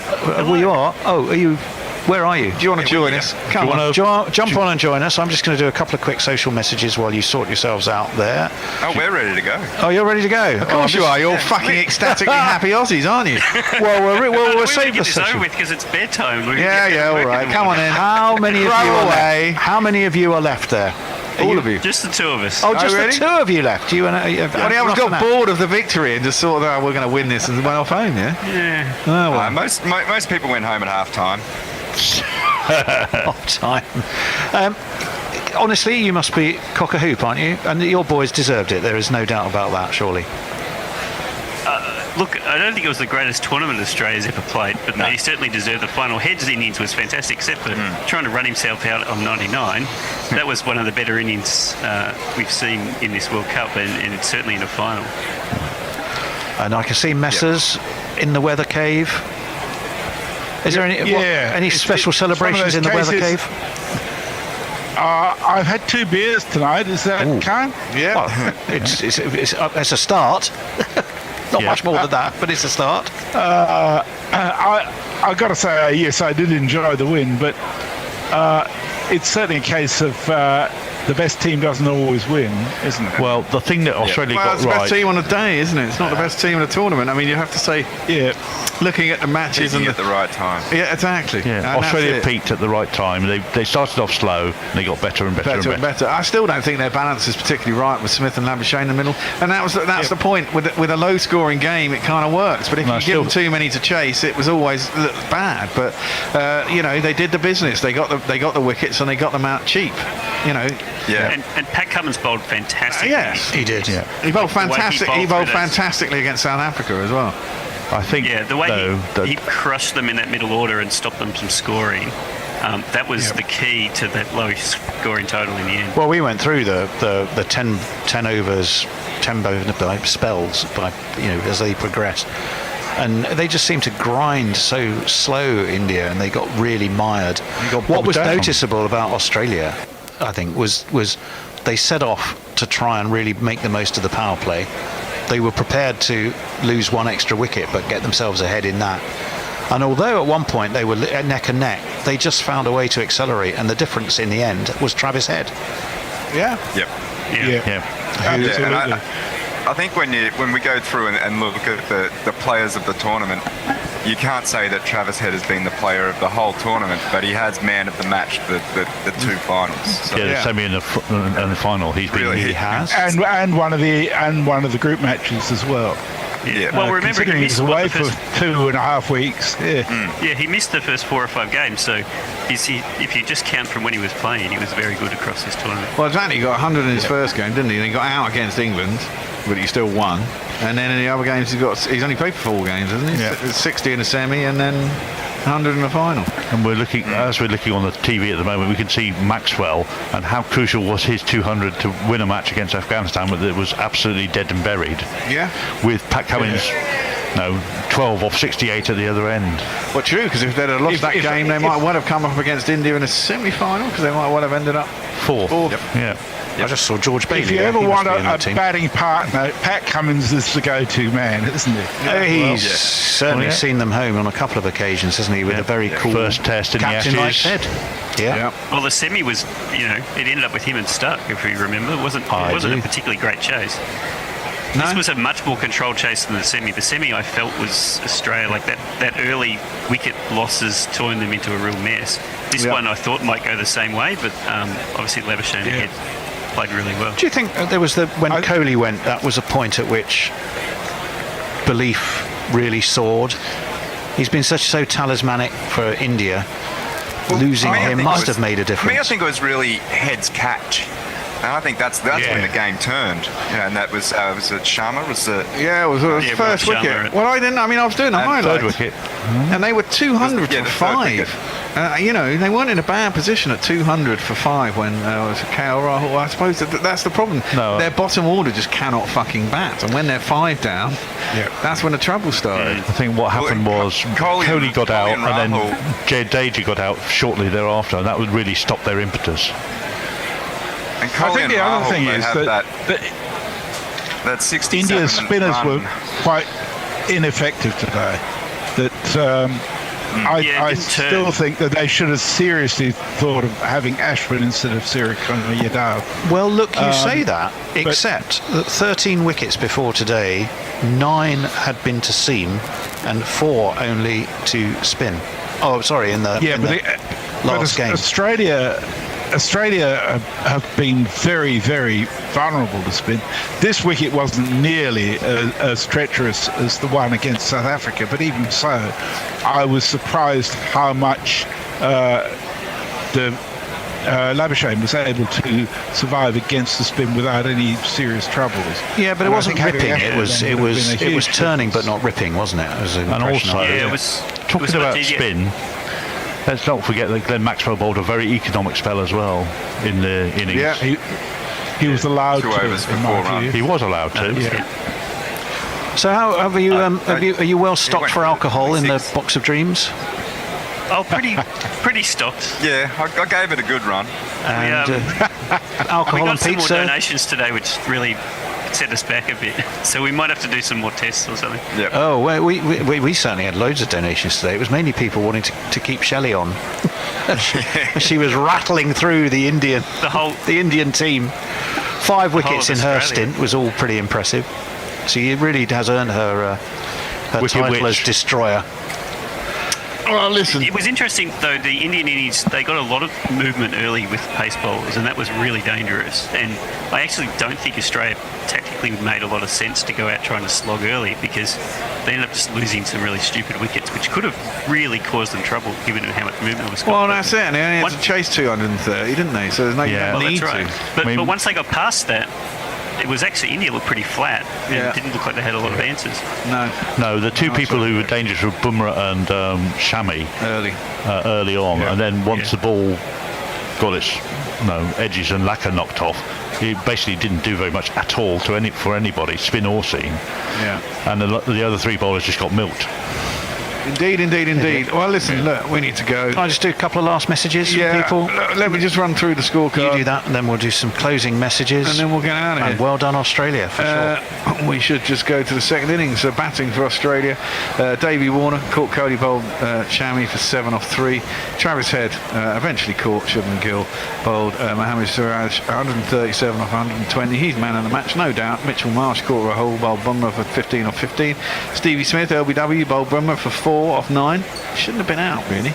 You are. Oh, are you? Where are you? Do you want to join us? Come on, jump on and join us. I'm just going to do a couple of quick social messages while you sort yourselves out there. Oh, we're ready to go. Oh, you're ready to go? Of course you are. You're fucking ecstatically happy Aussies, aren't you? Well, we're saving this over with because it's bedtime. Yeah, all right. Come on in. How many of you are left? How many of you are left there? All of you. Just the 2 of us. Oh, just the 2 of you left. You and I got bored of the victory and just thought that we're going to win this and went off home. Yeah. Oh, well. Most people went home at half time. Off time. Honestly, you must be cock a hoop, aren't you? And your boys deserved it. There is no doubt about that, surely. Look, I don't think it was the greatest tournament Australia's ever played, but he certainly deserved the final. Head's innings was fantastic, except for trying to run himself out on 99. That was one of the better innings we've seen in this World Cup, and it's certainly in a final. And I can see Messers in the weather cave. Is there any special celebrations in the weather cave? I've had 2 beers tonight. Is that count? Yeah. Well, it's a start. Not much more than that, but it's a start. I got to say, yes, I did enjoy the win, but it's certainly a case of the best team doesn't always win, isn't it? Well, the thing that Australia got it's the best team on the day, isn't it? It's not the best team in the tournament. I mean, you have to say, looking at the matches at the right time. Yeah, exactly. Yeah, Australia peaked at the right time. They started off slow, and they got better and better. I still don't think their balance is particularly right with Smith and Labuschagne in the middle, and that's the point. With a low-scoring game, it kind of works. But if you give them too many to chase, it was always bad. But they did the business. They got the wickets and they got them out cheap. And Pat Cummins bowled fantastic. Yes, he did. Yeah, he bowled fantastic. He bowled fantastically against South Africa as well. I think. Yeah, the way he crushed them in that middle order and stopped them from scoring. That was the key to that low scoring total in the end. Well, we went through the 10 overs, 10 over spells as they progressed. And they just seemed to grind so slow, India, and they got really mired. What was noticeable about Australia, I think, was they set off to try and really make the most of the power play. They were prepared to lose 1 extra wicket, but get themselves ahead in that. And although at one point they were neck and neck, they just found a way to accelerate, and the difference in the end was Travis Head. Yeah. Yep. Absolutely. I think when we go through and look at the players of the tournament, you can't say that Travis Head has been the player of the whole tournament, but he has man of the match the 2 finals. So, the semi and the final. He has, and one of the group matches as well. Yeah. Well, remember he was away for 2.5 weeks. Yeah, he missed the first 4 or 5 games. So if you just count from when he was playing, he was very good across this tournament. Well, exactly. He got 100 in his first game, didn't he? And he got out against England, but he still won. And then in the other games, he's only played for 4 games, hasn't he? Yeah. 60 in the semi, and then 100 in the final. And as we're looking on the TV at the moment, we can see Maxwell and how crucial was his 200 to win a match against Afghanistan, but it was absolutely dead and buried. Yeah. With Pat Cummins, 12 off 68 at the other end. Well, true, because if they'd have lost that game, they might well have come up against India in a semi-final, because they might well have ended up fourth. Yep. Yeah. I just saw George Bailey. If you ever want a batting partner, Pat Cummins is the go-to man, isn't he? He's certainly seen them home on a couple of occasions, hasn't he? With a very cool first test in the Ashes. Head. Yeah. Well, the semi was, it ended up with him and Stuck, if you remember. It wasn't a particularly great chase. No? This was a much more controlled chase than the semi. The semi, I felt, was Australia, like that early wicket losses turned them into a real mess. This one I thought might go the same way, but obviously Labuschagne ahead played really well. Do you think there was when Crawley went, that was a point at which belief really soared? He's been so talismanic for India. Losing him must have made a difference. For me, I think it was really Head's catch. And I think that's when the game turned. And that was it Sharma? It was first wicket. Well, I was doing a highlight. Third wicket. And they were 200 for 5. They weren't in a bad position at 200 for 5 when it was KL Rahul. I suppose that's the problem. No. Their bottom order just cannot fucking bat. And when they're 5 down, that's when the trouble started. I think what happened was Crawley got out, and then Jadeja got out shortly thereafter, and that would really stop their impetus. And I think the other thing is that 67 India's spinners were quite ineffective today. I still think that they should have seriously thought of having Ashwin instead of Sirikanna Yadav. Well, look, you say that, except that 13 wickets before today, 9 had been to seam and 4 only to spin. Oh, sorry, in the last game. Australia have been very, very vulnerable to spin. This wicket wasn't nearly as treacherous as the one against South Africa, but even so, I was surprised how much Labuschagne was able to survive against the spin without any serious troubles. Yeah, but it wasn't ripping. It was turning, but not ripping, wasn't it? It was an impression. And also, it was talking about spin. Let's not forget that Glenn Maxwell bowled a very economic spell as well in the innings. Yeah, he was allowed to. Overs for 4 runs. He was allowed to. So how are you well stocked for alcohol in the box of dreams? Oh, pretty stocked. Yeah, I gave it a good run. And alcohol we got and some pizza. more donations today, which really set us back a bit. So we might have to do some more tests or something. Yep. Oh, well, we certainly had loads of donations today. It was mainly people wanting to keep Shelley on. She was rattling through the Indian team. 5 wickets in her stint was all pretty impressive. She really has earned her title as destroyer. Well, listen. It was interesting, though, the Indian innings, they got a lot of movement early with pace bowlers, and that was really dangerous. And I actually don't think Australia tactically made a lot of sense to go out trying to slog early, because they ended up just losing some really stupid wickets, which could have really caused them trouble, given how much movement was got. Well, that's it. And they only had to chase 230, didn't they? So there's no need to. But once they got past that, it was actually India looked pretty flat and didn't look like they had a lot of answers. No, the two people who were dangerous were Bumrah and Shami early on, and then once the ball got its edges and lacquer knocked off, he basically didn't do very much at all for anybody, spin or seam. Yeah. And the other 3 bowlers just got milked. Indeed. Well, listen, look, we need to go. Can I just do a couple of last messages for people? Let me just run through the scorecard. You do that, and then we'll do some closing messages. And then we'll get out of here. And well done, Australia, for sure. We should just go to the second innings. So batting for Australia, Davey Warner caught Cody bowled Shami for 7 off 3. Travis Head eventually caught Shubman Gill bowled Mohammad Siraj 137 off 120. He's man of the match, no doubt. Mitchell Marsh caught Rahul bowled Bumrah for 15 off 15. Stevie Smith, LBW, bowled Bumrah for 4 off 9. Shouldn't have been out, really.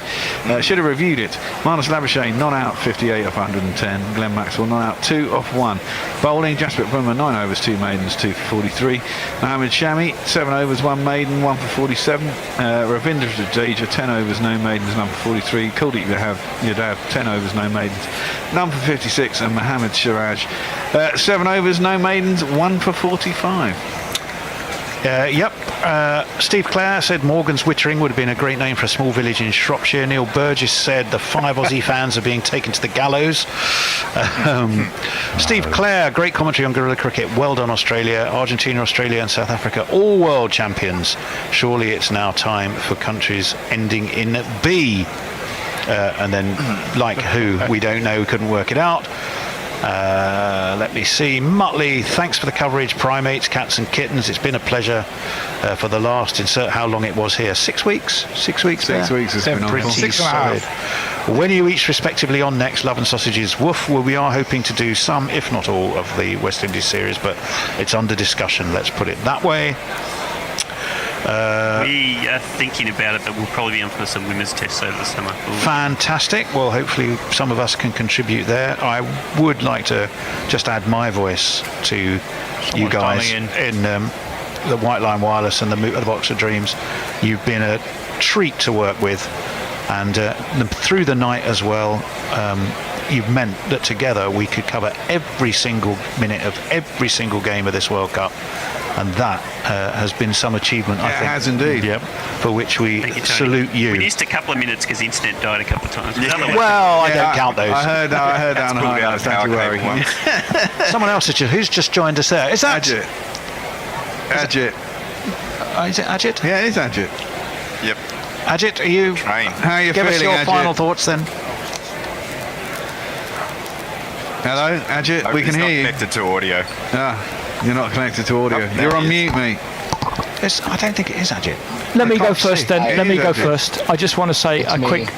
Should have reviewed it. Marnus Labuschagne not out, 58 off 110. Glenn Maxwell not out, 2 off 1. Bowling, Jasprit Bumrah 9 overs, 2 maidens, 2 for 43. Mohammed Shami 7 overs, 1 maiden, 1 for 47. Ravindra Jadeja 10 overs, no maidens, none for 43. Kuldeep Yadav 10 overs, no maidens, none for 56. And Mohammad Siraj 7 overs, no maidens, 1 for 45. Steve Clare said Morgan's Wittering would have been a great name for a small village in Shropshire. Neil Burgess said the 5 Aussie fans are being taken to the gallows. Steve Clare, great commentary on guerrilla cricket. Well done, Australia. Argentina, Australia and South Africa, all world champions. Surely it's now time for countries ending in B. And then, like who, we don't know, couldn't work it out. Let me see. Muttley, thanks for the coverage. Primates, cats and kittens. It's been a pleasure for the last, insert how long it was here. 6 weeks? 6 weeks there? 6 weeks has been on. Pretty 6 and a solid. half. When are you each respectively on next? Love and Sausages, woof. Well, we are hoping to do some, if not all, of the West Indies series, but it's under discussion, let's put it that way. We are thinking about it, that we'll probably be on for some women's tests over the summer. Fantastic. Well, hopefully some of us can contribute there. I would like to just add my voice to you guys in the White Line Wireless and the Box of Dreams. You've been a treat to work with, and through the night as well. You've meant that together we could cover every single minute of every single game of this World Cup, and that has been some achievement, I think. It has indeed. Yep. For which we salute you. We missed a couple of minutes because the internet died a couple of times. Well, I don't count those. I heard down the highlights, don't you worry. Someone else who's just joined us there. Is that Ajit? Is it Ajit? Yeah, it is Ajit. Yep. Ajit, are you? How are you Give feeling, us your Ajit? final thoughts then. Hello, Ajit. We can hear you. Connected to audio. You're not connected to audio. You're on mute, mate. I don't think it is Ajit. Let me go first then. Let me go first. I just want to say a quick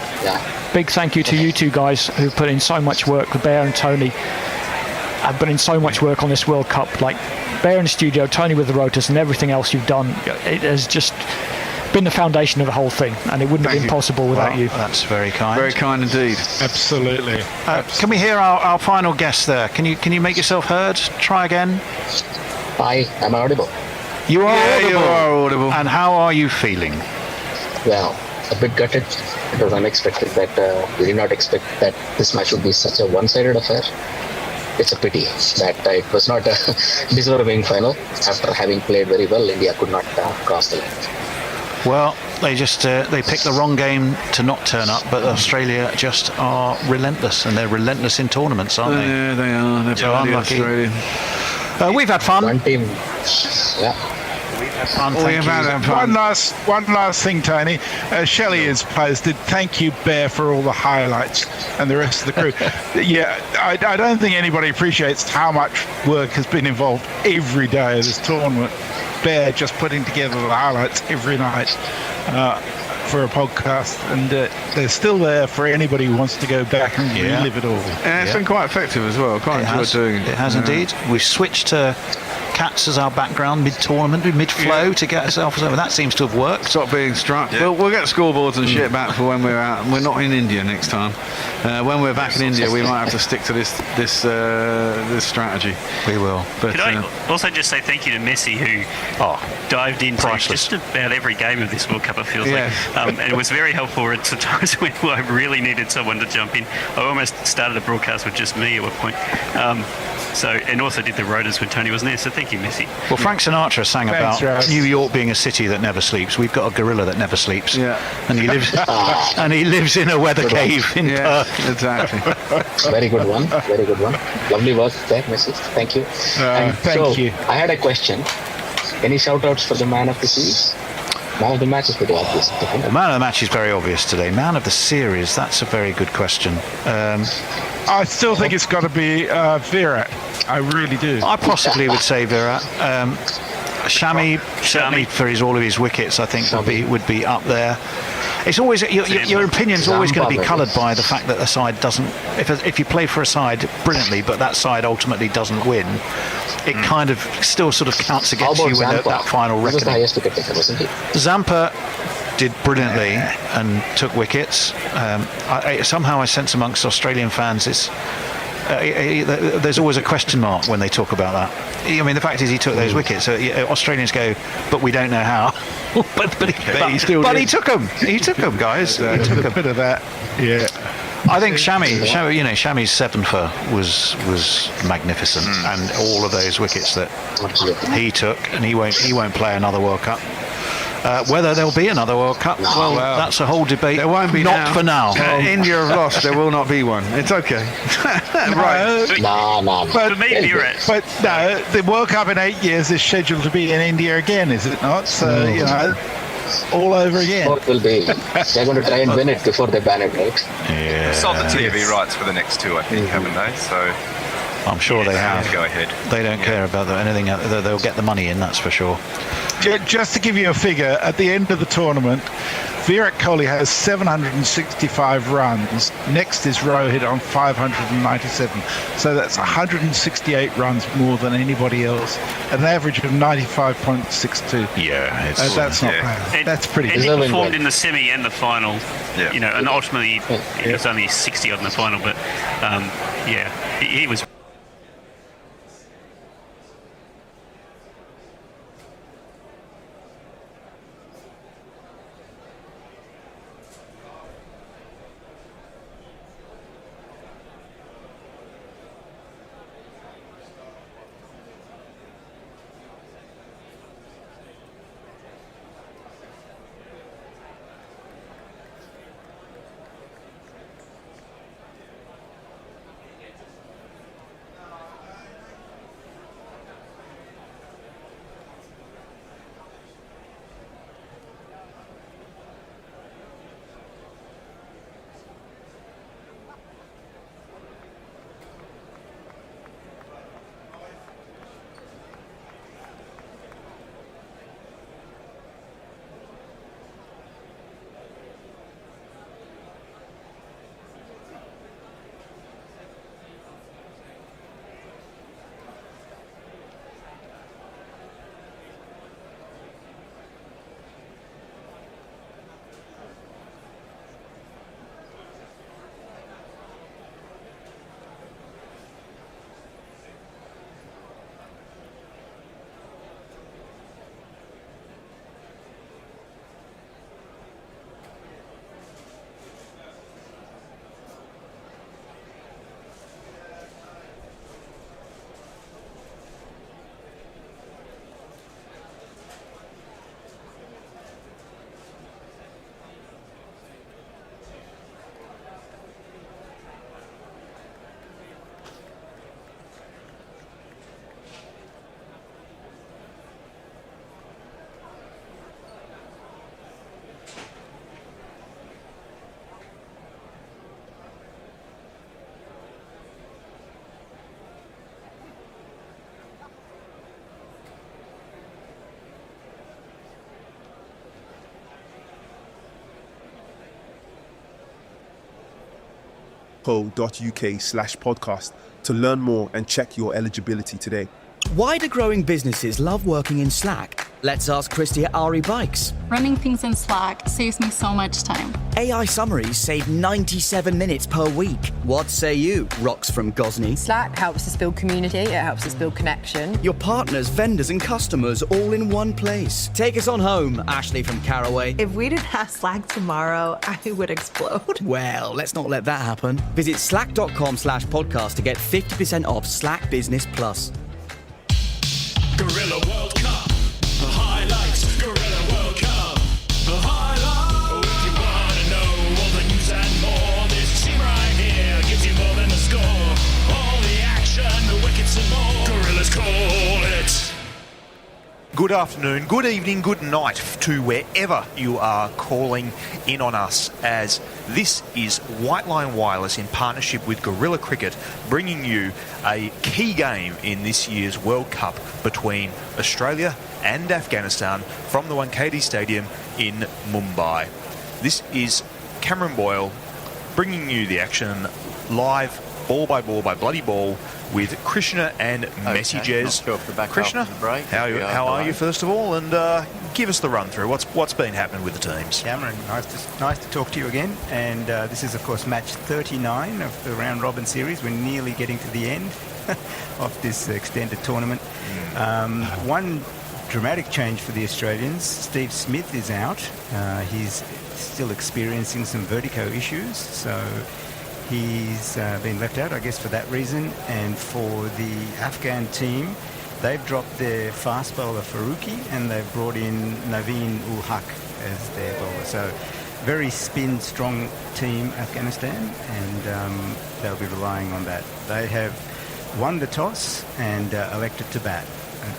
big thank you to you two guys who put in so much work. Bear and Tony have put in so much work on this World Cup. Like Bear in the studio, Tony with the rotors and everything else you've done. It has just been the foundation of the whole thing, and it wouldn't have been possible without you. That's very kind. Very kind indeed. Absolutely. Can we hear our final guest there? Can you make yourself heard? Try again. Hi, am I audible? You are audible. You are audible. And how are you feeling? Well, a bit gutted. It was unexpected that we did not expect that this match would be such a one-sided affair. It's a pity that it was not a deserving final. After having played very well, India could not cross the line. Well, they just they picked the wrong game to not turn up, but Australia just are relentless, and they're relentless in tournaments, aren't they? Yeah, they are. They're so bloody unlucky. Australian. We've had fun. One team, One last thing, Tony. Shelley has posted, thank you, Bear, for all the highlights, and the rest of the crew. Yeah, I don't think anybody appreciates how much work has been involved every day of this tournament. Bear just putting together the highlights every night for a podcast, and they're still there for anybody who wants to go back and relive it all. And it's been quite effective as well. Quite enjoyed doing it. It has indeed. We've switched to cats as our background mid-tournament, mid-flow to get ourselves over. That seems to have worked. Stop being struck. Yeah. We'll get scoreboards and shit back for when we're out. We're not in India next time. When we're back in India, we might have to stick to this strategy. We will. But, could I also just say thank you to Messi, who dived into just about every game of this World Cup, it feels like. And it was very helpful at times when I really needed someone to jump in. I almost started a broadcast with just me at one point. And also did the rotors when Tony wasn't there, so thank you, Messi. Well, Frank Sinatra sang about New York being a city that never sleeps. We've got a gorilla that never sleeps. Yeah. And he lives he lives in a weather cave in Perth. Exactly. Very good one. Very good one. Lovely work there, Messi. Thank you. Thank you. I had a question. Any shout-outs for the man of the series? Man of the match is pretty obvious. Well, man of the match is very obvious today. Man of the series, that's a very good question. I still think it's got to be Virat. I really do. I possibly would say Virat. Shami, certainly for all of his wickets, I think would be up there. It's always your opinion's always going to be coloured by the fact that the side doesn't. If you play for a side brilliantly, but that side ultimately doesn't win, it kind of still sort of counts against you in that final reckoning. He was the highest wicket taker, wasn't he? Zampa did brilliantly and took wickets. Somehow I sense amongst Australian fans there's always a question mark when they talk about that. I mean, the fact is he took those wickets. Australians go, but we don't know how. but he took them. He took them, guys. He took a bit of that. Yeah. I think Shami's 7 for was magnificent, and all of those wickets that he took, and he won't play another World Cup. Whether there'll be another World Cup, well, that's a whole debate. There won't be not for now. India have lost. There will not be one. It's okay. Right. But the World Cup in 8 years is scheduled to be in India again, is it not? So all over again. It will be. They're going to try and win it before they ban it, right? Yeah. They sold the TV rights for the next 2, I think, haven't they? So I'm sure they have. Go ahead. They don't care about anything. They'll get the money in, that's for sure. Just to give you a figure, at the end of the tournament, Virat Kohli has 765 runs. Next is Rohit on 597. So that's 168 runs more than anybody else, at an average of 95.62. Yeah, that's not bad. That's pretty good. And he performed in the semi and the final, and ultimately it was only 60 odd in the final, but he was. slack.co.uk/podcast to learn more and check your eligibility today. Why do growing businesses love working in Slack? Let's ask Christy at RE Bikes. Running things in Slack saves me so much time. AI summaries save 97 minutes per week. What say you? Rocks from Gosney. Slack helps us build community, it helps us build connection. Your partners, vendors and customers all in one place. Take us on home, Ashley from Caraway. If we didn't have Slack tomorrow, I would explode. Well, let's not let that happen. Visit slack.com/podcast to get 50% off Slack Business Plus. Gorilla World Cup, the highlights. Gorilla World Cup, the highlights. If you want to know all the news and more, this team right here gives you more than the score. All the action, the wickets and more. Gorillas call it. Good afternoon, good evening, good night to wherever you are calling in on us, as this is White Line Wireless in partnership with Gorilla Cricket, bringing you a key game in this year's World Cup between Australia and Afghanistan from the Wankhede Stadium in Mumbai. This is Cameron Boyle bringing you the action live, ball by bloody ball, with Krishna and Messages. Krishna, how are you first of all? And give us the run through. What's been happening with the teams? Cameron, nice to talk to you again. And this is of course match 39 of the round robin series. We're nearly getting to the end of this extended tournament. One dramatic change for the Australians. Steve Smith is out. He's still experiencing some vertigo issues, so he's been left out, I guess, for that reason. And for the Afghan team, they've dropped their fast bowler Faruqi and they've brought in Naveen ul Haq as their bowler. So very spin-strong team, Afghanistan, and they'll be relying on that. They have won the toss and elected to bat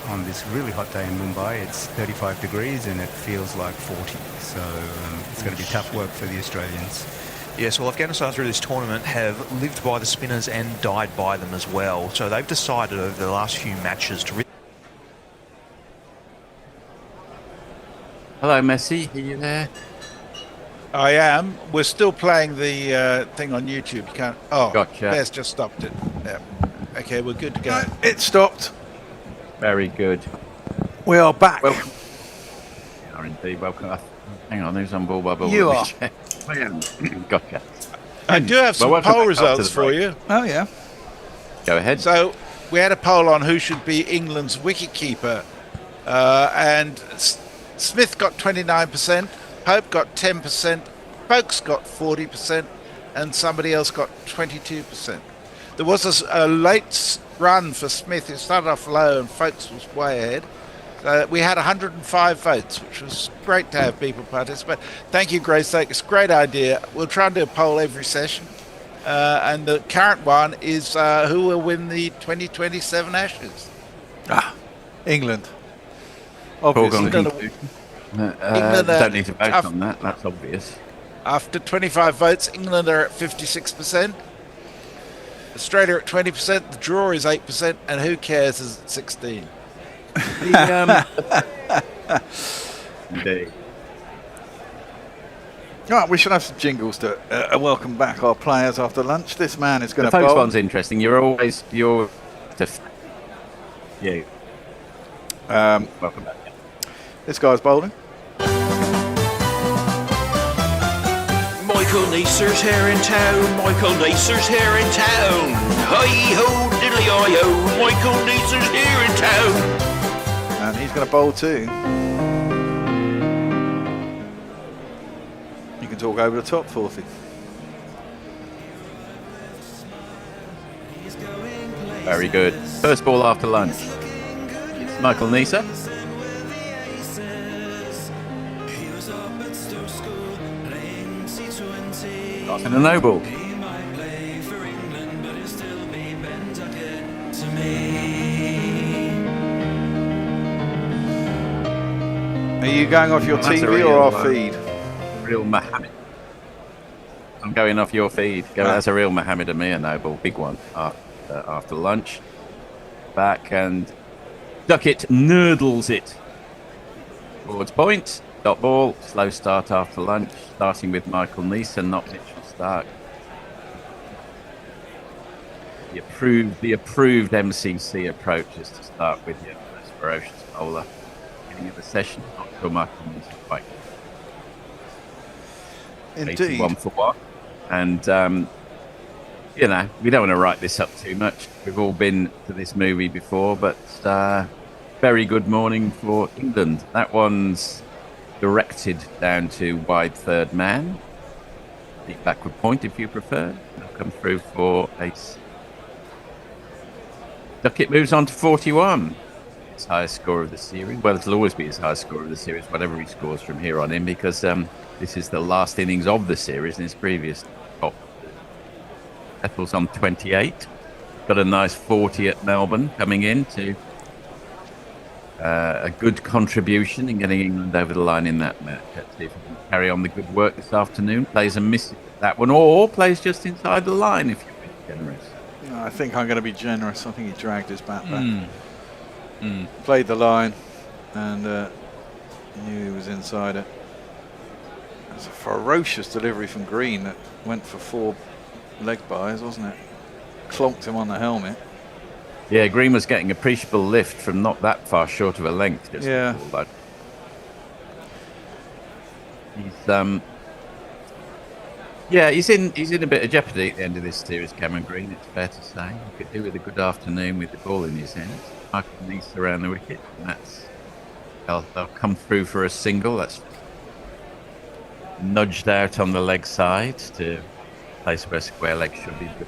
on this really hot day in Mumbai. It's 35 degrees and it feels like 40. So it's going to be tough work for the Australians. Yes, well, Afghanistan through this tournament have lived by the spinners and died by them as well. So they've decided over the last few matches to... Hello, Messi. Are you there? I am. We're still playing the thing on YouTube. You can't... Oh, gotcha. Bear's just stopped it. Yeah. Okay, we're good to go. It stopped. Very good. We are back. Welcome. We are indeed welcome. Hang on, who's on ball by ball? You are. Gotcha. I do have some poll results for you. Oh, yeah. Go ahead. So we had a poll on who should be England's wicketkeeper, and Smith got 29%, Pope got 10%, Folkes got 40%, and somebody else got 22%. There was a late run for Smith. It started off low and Folkes was way ahead. We had 105 votes, which was great to have people participate. Thank you, Grace. It's a great idea. We'll try and do a poll every session. And the current one is who will win the 2027 Ashes? England. Obviously. England don't need to vote on that. That's obvious. After 25 votes, England are at 56%. Australia at 20%. The draw is 8%. And who cares is at 16%. Indeed. Right, we should have some jingles to welcome back our players after lunch. This man is going to bowl. The bowl. one's interesting. You're welcome back. This guy's bowling. Michael Neeser's here in town. Michael Neeser's here in town. Hi-ho, diddly-I-ho. Michael Neeser's here in town. And he's going to bowl too. You can talk over the top, 40. Very good. First ball after lunch. It's Michael Neeser. And a no ball. Are you going off your TV or our feed? Real Mohammed. I'm going off your feed. That's a real Mohammed Amir no ball. Big one after lunch. Back and Ducket nurdles it. Towards point. Dot ball. Slow start after lunch. Starting with Michael Neeser, not Mitchell Stark. the approved MCC approach is to start with your most ferocious bowler at the beginning of the session, not so much on this quite. Indeed. 81 for 1. And, you know, we don't want to write this up too much. We've all been to this movie before, but very good morning for England. That one's directed down to wide third man. Deep backward point, if you prefer. They'll come through for ace. Ducket moves on to 41. His highest score of the series. Well, it'll always be his highest score of the series, whatever he scores from here on in, because this is the last innings of the series in his previous top. Bethell's on 28. Got a nice 40 at Melbourne coming in to a good contribution in getting England over the line in that match. Let's see if he can carry on the good work this afternoon. Plays a miss that one, or plays just inside the line if you're generous. No, I think I'm going to be generous. I think he dragged his bat back. Played the line and knew he was inside it. It was a ferocious delivery from Green that went for 4 leg byes, wasn't it? Clonked him on the helmet. Yeah, Green was getting appreciable lift from not that far short of a length. Just yeah. Before, he's in a bit of jeopardy at the end of this series, Cameron Green, it's fair to say. He could do with a good afternoon with the ball in his hands. Michael Neese around the wicket, and they'll come through for a single. That's nudged out on the leg side to a place where square leg should be good.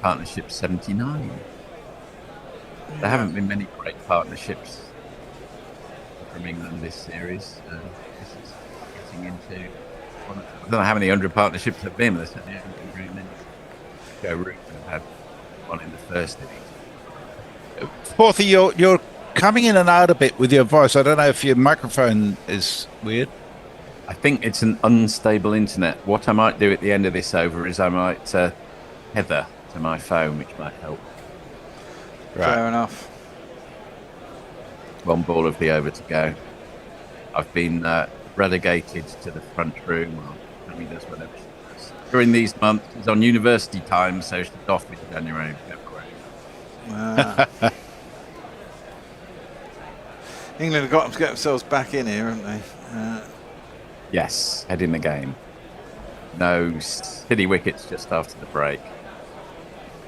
Partnership 79. There haven't been many great partnerships from England this series. This is getting into one of, I don't know how many 100 partnerships there have been, but there's certainly haven't been very many. Joe Root had one in the first innings. Porthy, you're coming in and out a bit with your voice. I don't know if your microphone is weird. I think it's an unstable internet. What I might do at the end of this over is I might tether to my phone, which might help. Right. Fair enough. One ball of the over to go. I've been relegated to the front room. Well, Tammy does whatever she does. During these months, she's on university time, so she's off in January and February. England have got to get themselves back in here, haven't they? Yes, head in the game. No silly wickets just after the break.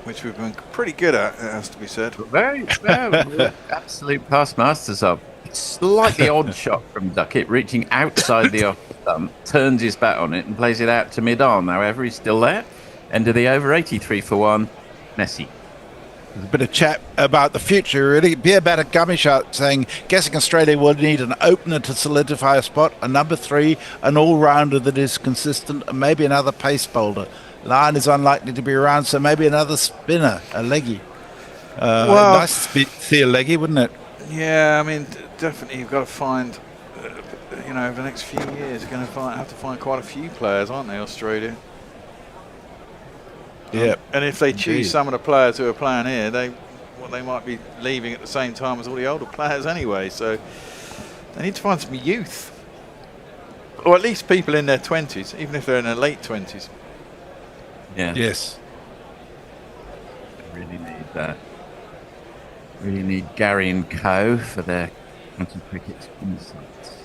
Which we've been pretty good at, it has to be said. Very well. Absolute past masters of. Slightly odd shot from Ducket, reaching outside the off stump, turns his bat on it and plays it out to mid-on. However, he's still there. End of the over, 83 for 1. Messi. There's a bit of chat about the future, really. Be about a gummy shot saying, guessing Australia will need an opener to solidify a spot, a number 3, an all-rounder that is consistent, and maybe another pace bowler. Lyon is unlikely to be around, so maybe another spinner, a leggy. Nice to see a leggy, wouldn't it? Yeah, I mean, definitely you've got to find, over the next few years, you're going to have to find quite a few players, aren't they, Australia? Yeah. And if they choose some of the players who are playing here, they might be leaving at the same time as all the older players anyway, so they need to find some youth. Or at least people in their 20s, even if they're in their late 20s. Yeah. Yes. Really need Gary and Co for their county cricket insights.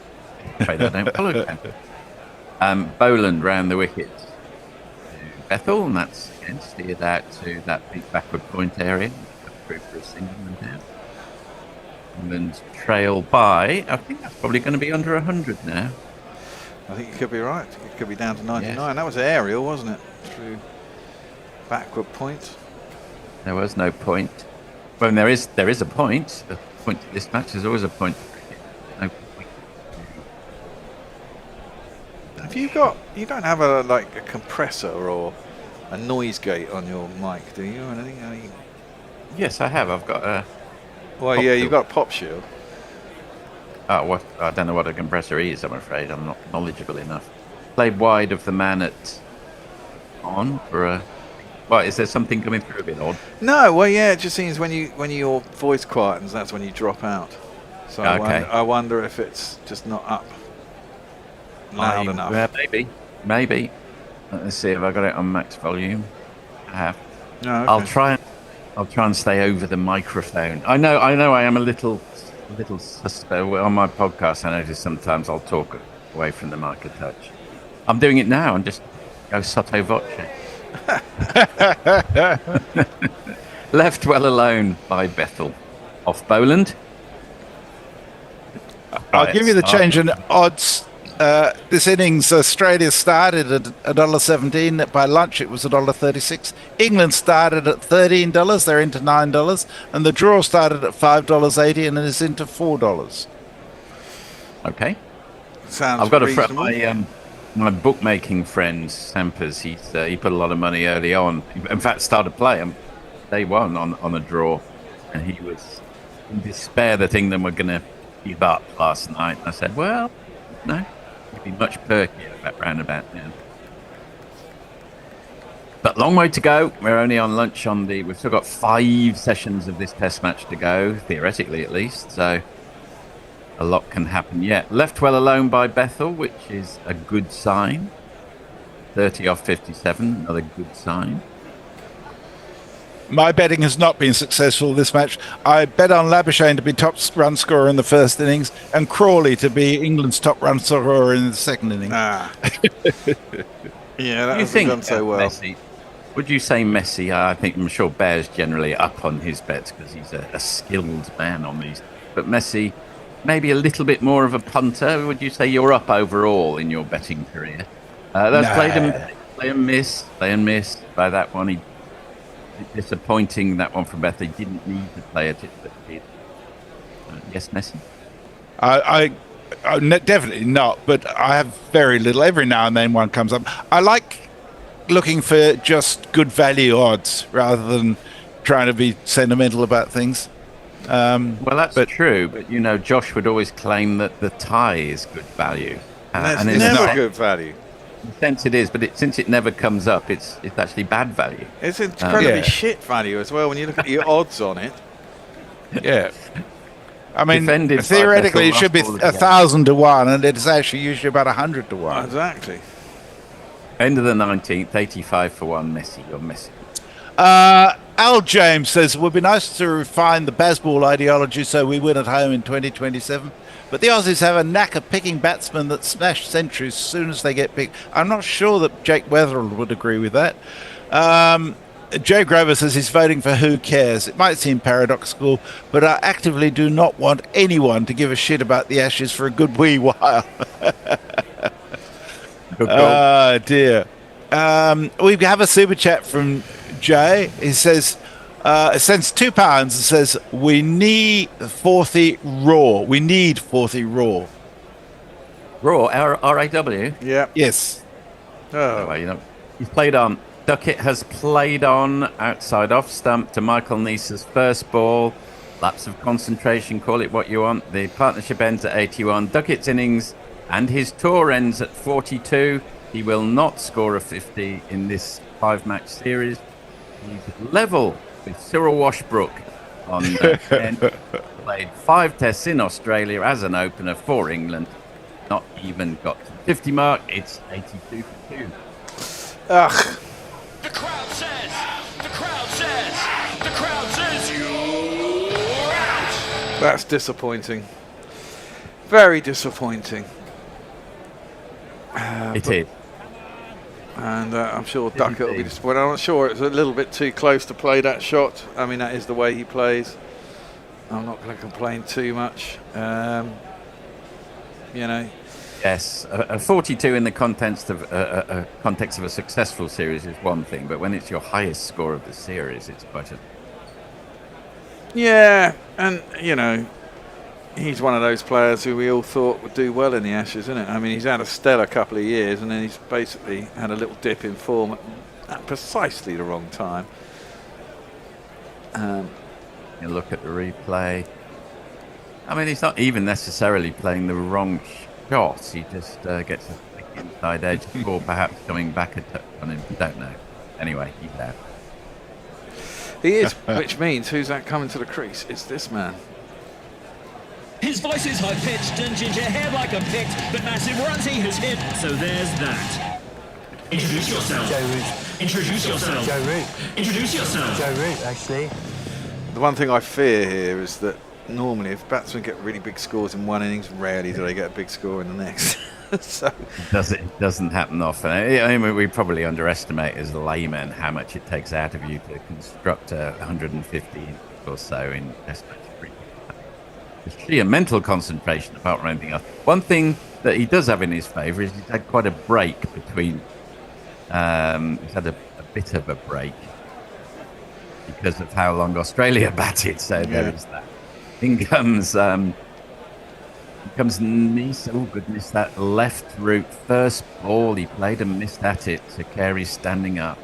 Afraid I don't follow them. Boland round the wicket to Bethell, and that's again steered out to that big backward point area. Through for a single and down. England trail by. I think that's probably going to be under 100 now. I think you could be right. It could be down to 99. Yes. That was aerial, wasn't it? Through backward point. There was no point. Well, there is a point. The point to this match is always a point. No point. Have you don't have a compressor or a noise gate on your mic, do you? Or anything? Yes, I have. I've got a. Well, yeah, you've got a pop shield. Oh, I don't know what a compressor is. I'm afraid I'm not knowledgeable enough. Played wide of the man at on for a. Well, is there something coming through a bit odd? No, well, yeah, it just seems when your voice quietens, that's when you drop out. So okay. I wonder if it's just not up loud enough. Maybe. Let's see if I got it on max volume. have. Oh, okay. I'll try and stay over the microphone. I know I am a little suspect. On my podcast, I notice sometimes I'll talk away from the mic a touch. I'm doing it now and just go sotto voce. Left well alone by Bethell. Off Boland. I'll give you the change in odds. This innings, Australia started at $1.17. By lunch, it was $1.36. England started at $13. They're into $9. And the draw started at $5.80 and is into $4. Okay. Sounds I've got reasonable. my bookmaking friend, Sampers. He put a lot of money early on. In fact, started playing day one on a draw. And he was in despair that England were going to give up last night. And I said, well, no. Be much perkier about roundabout now. But long way to go. We're only on lunch we've still got 5 sessions of this test match to go, theoretically at least, so a lot can happen yet. Left well alone by Bethell, which is a good sign. 30 off 57, another good sign. My betting has not been successful this match. I bet on Labuschagne to be top run scorer in the first innings and Crawley to be England's top run scorer in the second innings. Yeah, that hasn't done so well. Messi, would you say Messi? I'm sure Bear's generally up on his bets because he's a skilled man on these. But Messi, maybe a little bit more of a punter. Would you say you're up overall in your betting career? That's play and miss. By that one, disappointing, that one from Beth. They didn't need to play it, but did. Yes, Messi? I definitely not, but I have very little. Every now and then one comes up. I like looking for just good value odds rather than trying to be sentimental about things. Well, that's true, but Josh would always claim that the tie is good value. And it's never good value. In a sense it is, but since it never comes up, it's actually bad value. It's incredibly shit value as well when you look at your odds on it. Yeah. I mean, Defended theoretically, by it should be Bethell, 1,000 to 1, and it's actually usually about 100 to 1. Exactly. End of the 19th, 85 for 1, Messi. You're Messi. Al James says, it would be nice to refine the baseball ideology so we win at home in 2027. But the Aussies have a knack of picking batsmen that smash centuries as soon as they get picked. I'm not sure that Jake Weatherall would agree with that. Joe Grover says he's voting for Who Cares. It might seem paradoxical, but I actively do not want anyone to give a shit about the Ashes for a good wee while. Oh, dear. We have a super chat from Jay. He says, it sends £2 and says, we need 40 raw. We need 40 raw. Raw, R-A-W? Yeah. Yes. Oh, well, he's played on. Ducket has played on outside off stump to Michael Neese's first ball. Lapse of concentration, call it what you want. The partnership ends at 81. Duckett's innings and his tour ends at 42. He will not score a 50 in this 5-match series. He's level with Cyril Washbrook on 10. Played 5 tests in Australia as an opener for England. Not even got to the 50 mark. It's 82 for 2. Ugh. The crowd says you're out. That's disappointing. Very disappointing. It is. And I'm sure Ducket will be disappointed. I'm not sure it's a little bit too close to play that shot. I mean, that is the way he plays. I'm not going to complain too much. Yes, a 42 in the context of a successful series is one thing, but when it's your highest score of the series, it's quite a... Yeah, and, he's one of those players who we all thought would do well in the Ashes, isn't it? I mean, he's had a stellar couple of years, and then he's basically had a little dip in form at precisely the wrong time. You look at the replay. I mean, he's not even necessarily playing the wrong shot. He just gets a thick inside edge, or perhaps coming back a touch on him. Don't know. Anyway, he's out. He is, which means who's that coming to the crease? It's this man. His voice is high-pitched and ginger hair like a pict, but massive runs he has hit, so there's that. Introduce yourself. Joe Root. Introduce yourself. Joe Root. Introduce yourself. Joe Root, actually. The one thing I fear here is that normally if batsmen get really big scores in one innings, rarely do they get a big score in the next. So It doesn't happen often. I mean, we probably underestimate as a layman how much it takes out of you to construct a 150 or so in Test match cricket. It's sheer mental concentration apart from anything else. One thing that he does have in his favour is he's had quite a break between. He's had a bit of a break because of how long Australia batted. So there is that. In comes Nice. Oh goodness, that left route first ball. He played and missed at it. So Carey's standing up.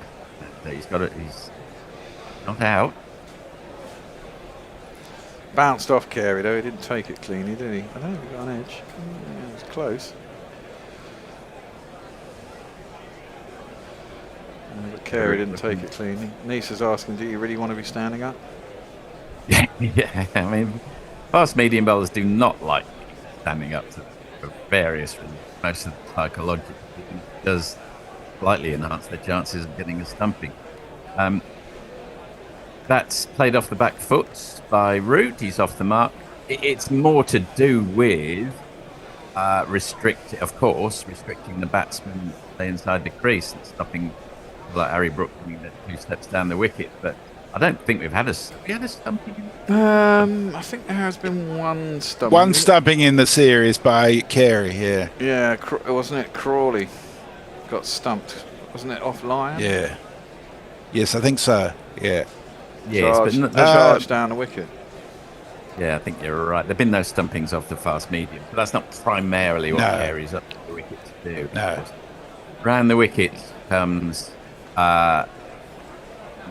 He's got it. He's not out. bounced off Carey though. He didn't take it cleanly, did he? I don't know if he got an edge. Yeah, it was close. But Carey didn't take it cleanly. Nice is asking, do you really want to be standing up? Yeah, I mean, fast medium bowlers do not like standing up for various reasons. Most of the psychological does slightly enhance their chances of getting a stumping. That's played off the back foot by Root. He's off the mark. It's more to do with restricting the batsman to stay inside the crease and stopping like Harry Brook coming 2 steps down the wicket. But I don't think we've had a stumping. I think there has been one stumping. One stumping in the series by Carey, yeah. Yeah, wasn't it Crawley got stumped? Wasn't it off line? Yeah. Yes, I think so. Yeah. Yes, but charge down the wicket. Yeah, I think you're right. There've been no stumpings off the fast medium, but that's not primarily what Carey's up to the wicket to do. No. Round the wicket comes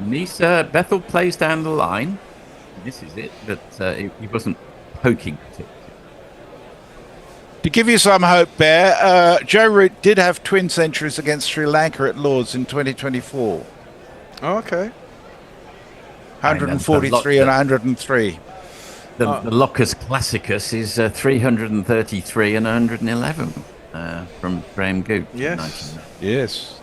Nisa. Bethell plays down the line. This is it, but he wasn't poking at it. To give you some hope, Bear, Joe Root did have twin centuries against Sri Lanka at Lords in 2024. Oh, okay. 143 and 103. The Locus Classicus is 333 and 111 from Graham Goot. Yes. Yes.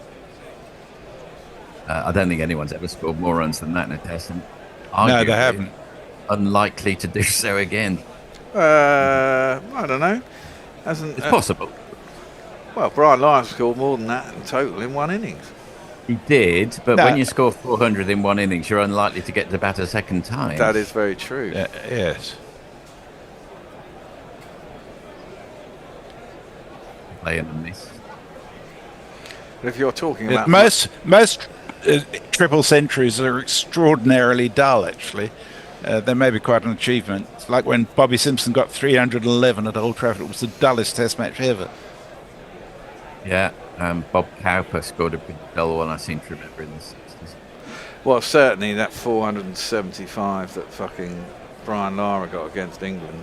I don't think anyone's ever scored more runs than that in a test. And no, they haven't. Unlikely to do so again. I don't know. It's possible. Well, Brian Lyons scored more than that in total in one innings. He did, but when you score 400 in one innings, you're unlikely to get to bat a second time. That is very true. Yes. Play and miss. But if you're talking about most triple centuries are extraordinarily dull. Actually, they may be quite an achievement. It's like when Bobby Simpson got 311 at Old Trafford. It was the dullest Test match ever. Yeah. Bob Cowper scored a big dull one, I seem to remember, in the 60s. Well, certainly that 475 that fucking Brian Lara got against England.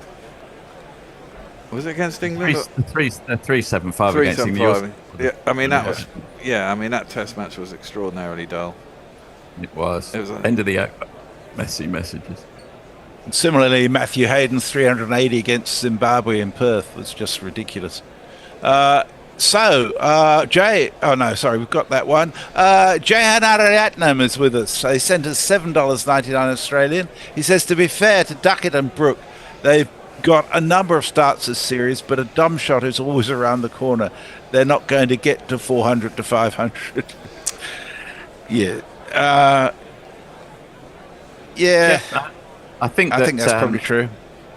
Was it against England? The 375 against England. Yeah, I mean that was. Yeah, I mean that Test match was extraordinarily dull. It was. End of the messy messages. And similarly, Matthew Hayden's 380 against Zimbabwe in Perth was just ridiculous. Jay, we've got that one. Jay Hanararatnam is with us. He sent us $7.99 Australian. He says, to be fair to Ducket and Brook, they've got a number of starts this series, but a dumb shot is always around the corner. They're not going to get to 400 to 500. Yeah. I think that's probably true.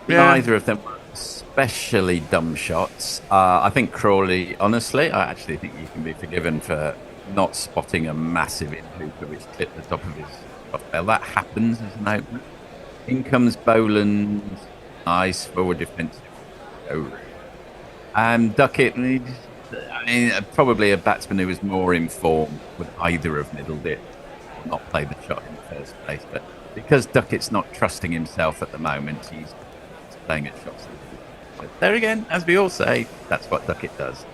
Neither of them especially dumb shots. I think Crawley, honestly, I actually think you can be forgiven for not spotting a massive in-hooper which clipped the top of his bell. That happens as an opener. In comes Boland's nice forward defensive. Ducket, probably a batsman who was more informed would either have middled it or not played the shot in the first place. But because Duckett's not trusting himself at the moment, he's playing at shots. But there again, as we all say, that's what Ducket does.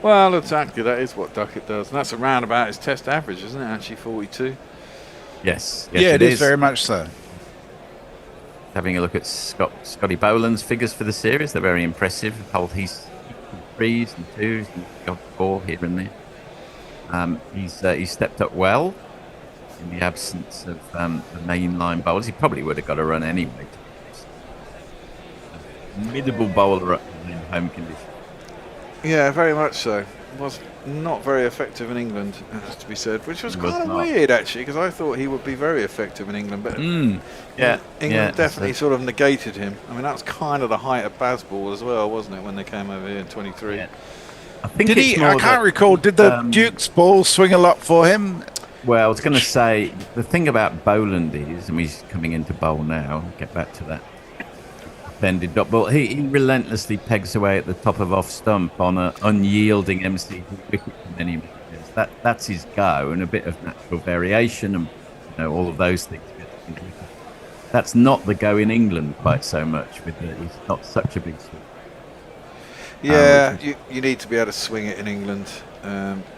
Well, exactly, that is what Ducket does. And that's around about his Test average, isn't it? Actually, 42. Yes it is very much so. Having a look at Scotty Boland's figures for the series, they're very impressive. He's 3s and 2s and got 4 here and there. He's stepped up well in the absence of the mainline bowlers. He probably would have got a run anyway. Formidable bowler in home conditions. Yeah, very much so. Was not very effective in England, it has to be said, which was He was kind of not. weird actually, because I thought he would be very effective in England, but Yeah, England definitely sort of negated him. I mean, that was kind of the height of Bazball as well, wasn't it, when they came over here in 23? I think Did it's he? more I can't that, recall. Did the Duke's ball swing a lot for him? Well, I was going to say, the thing about Boland is, and he's coming into bowl now, I'll get back to that. Defended dot ball. He relentlessly pegs away at the top of off stump on an unyielding MCG wicket for many years. That's his go, and a bit of natural variation, and all of those things. That's not the go in England quite so much. He's not such a big swing. Yeah, you need to be able to swing it in England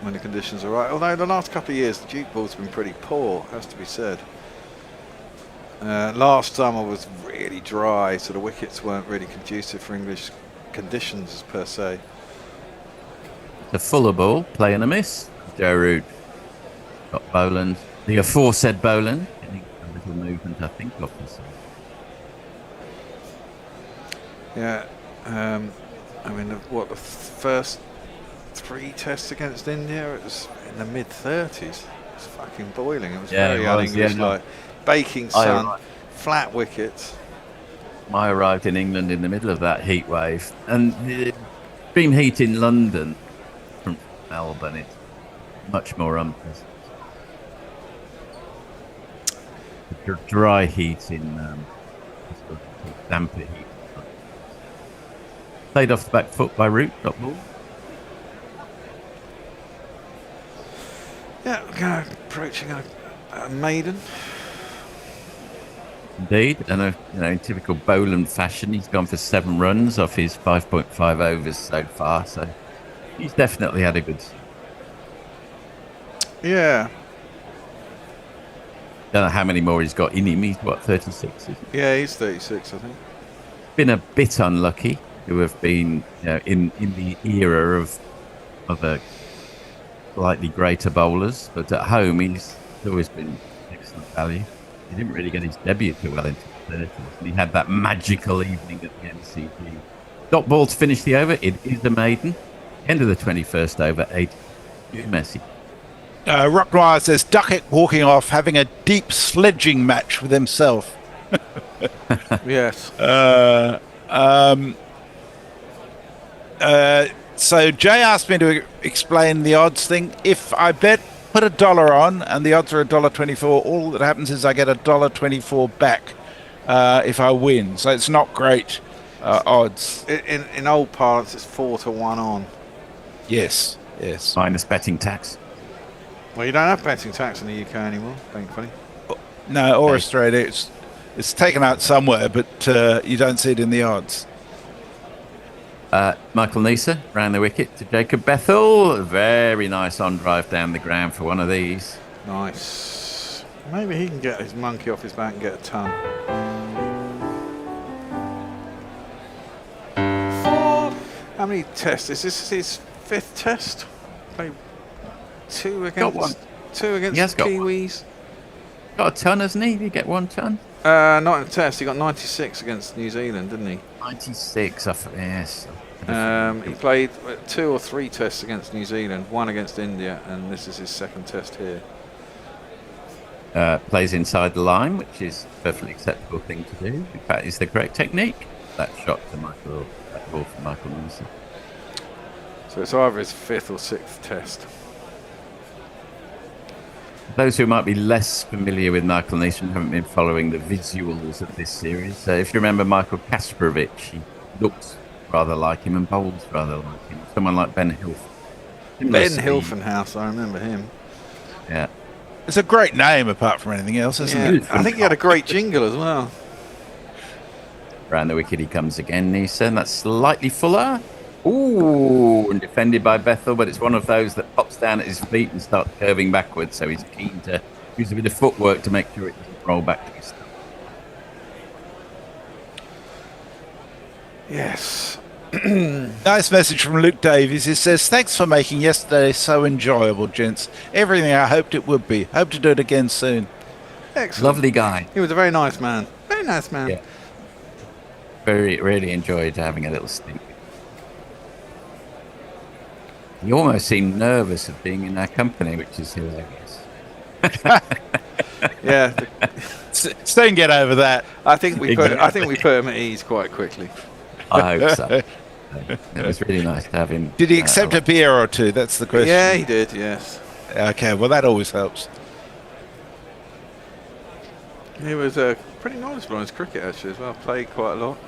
when the conditions are right. Although the last couple of years, the Duke ball's been pretty poor, has to be said. Last summer was really dry, so the wickets weren't really conducive for English conditions per se. The fuller ball, play and a miss. Joe Root got Boland. The aforesaid Boland getting a little movement, I think, off the side. Yeah, I mean, the first 3 tests against India, it was in the mid-30s. It was fucking boiling. It was very un-English, like baking sun, flat wickets. I arrived in England in the middle of that heat wave, and the extreme heat in London from Melbourne, it's much more unpleasant. The dry heat in damper heat. Played off the back foot by Root, dot ball. Yeah, approaching a maiden. Indeed, and in typical Boland fashion, he's gone for 7 runs off his 5.5 overs so far, so he's definitely had a good season. Yeah. Don't know how many more he's got in him. He's, 36? Isn't he? Yeah, he's 36, I think. Been a bit unlucky to have been in the era of a slightly greater bowlers, but at home he's always been excellent value. He didn't really get his debut too well into the 30s, and he had that magical evening at the MCG. Dot ball to finish the over. It is the maiden. End of the 21st over, 8. Messi. Rock Noir says Ducket walking off, having a deep sledging match with himself. Yes. So Jay asked me to explain the odds thing. If I put $1 on and the odds are $1.24, all that happens is I get $1.24 back if I win. So it's not great odds. In old parlance, it's 4 to 1 on. Yes. Minus betting tax. Well, you don't have betting tax in the UK anymore, thankfully. No, or Australia. It's taken out somewhere, but you don't see it in the odds. Michael Neser ran the wicket to Jacob Bethell. A very nice on drive down the ground for one of these. Nice. Maybe he can get his monkey off his back and get a ton. How many tests? Is this his 5th test? Played 2 against Kiwis. Got a ton, hasn't he? Did he get 1 ton? Not in a test. He got 96 against New Zealand, didn't he? 96, yes. He played 2 or 3 tests against New Zealand, 1 against India, and this is his 2nd test here. Plays inside the line, which is a perfectly acceptable thing to do. In fact, it's the correct technique. That shot to Michael, that ball for Michael Neser. So it's either his 5th or 6th test. Those who might be less familiar with Michael Neser and haven't been following the visuals of this series, if you remember Michael Kasparovich, he looks rather like him and bowls rather like him. Someone like Ben Hilfen. Ben Hilfenhaus, I remember him. Yeah. It's a great name apart from anything else, isn't it? I think he had a great jingle as well. Round the wicket he comes again, Neser, and that's slightly fuller. Ooh, and defended by Bethell, but it's one of those that pops down at his feet and starts curving backwards, so he's keen to use a bit of footwork to make sure it doesn't roll back to his stump. Yes. Nice message from Luke Davies. He says, thanks for making yesterday so enjoyable, gents. Everything I hoped it would be. Hope to do it again soon. Excellent. Lovely guy. He was a very nice man. Very nice man. Yeah. Really enjoyed having a little stint. He almost seemed nervous of being in our company, which is hilarious. Yeah. Don't get over that. I think we put him at ease quite quickly. I hope so. It was really nice to have him. Did he accept a beer or two? That's the question. Yeah, he did, yes. Okay, well, that always helps. He was pretty knowledgeable on his cricket, actually, as well. Played quite a lot.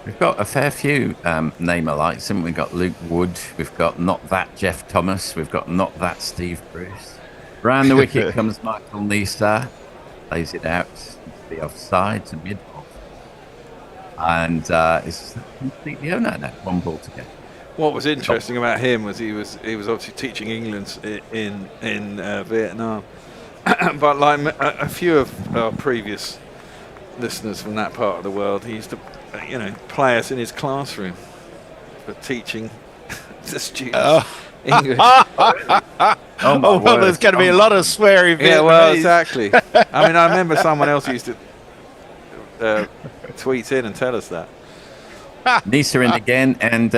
We've got a fair few name-alikes, and we've got Luke Wood, we've got Not That Jeff Thomas, we've got Not That Steve Bruce. Round the wicket comes Michael Nisa, plays it out to the offside to mid-off. And it's completely owned that one ball to go. What was interesting about him was he was obviously teaching England in Vietnam, but like a few of our previous listeners from that part of the world, he used to play us in his classroom for teaching the students English. Well, there's going to be a lot of swearing. Yeah, well, exactly. I mean, I remember someone else used to tweet in and tell us that. Nisa in again, and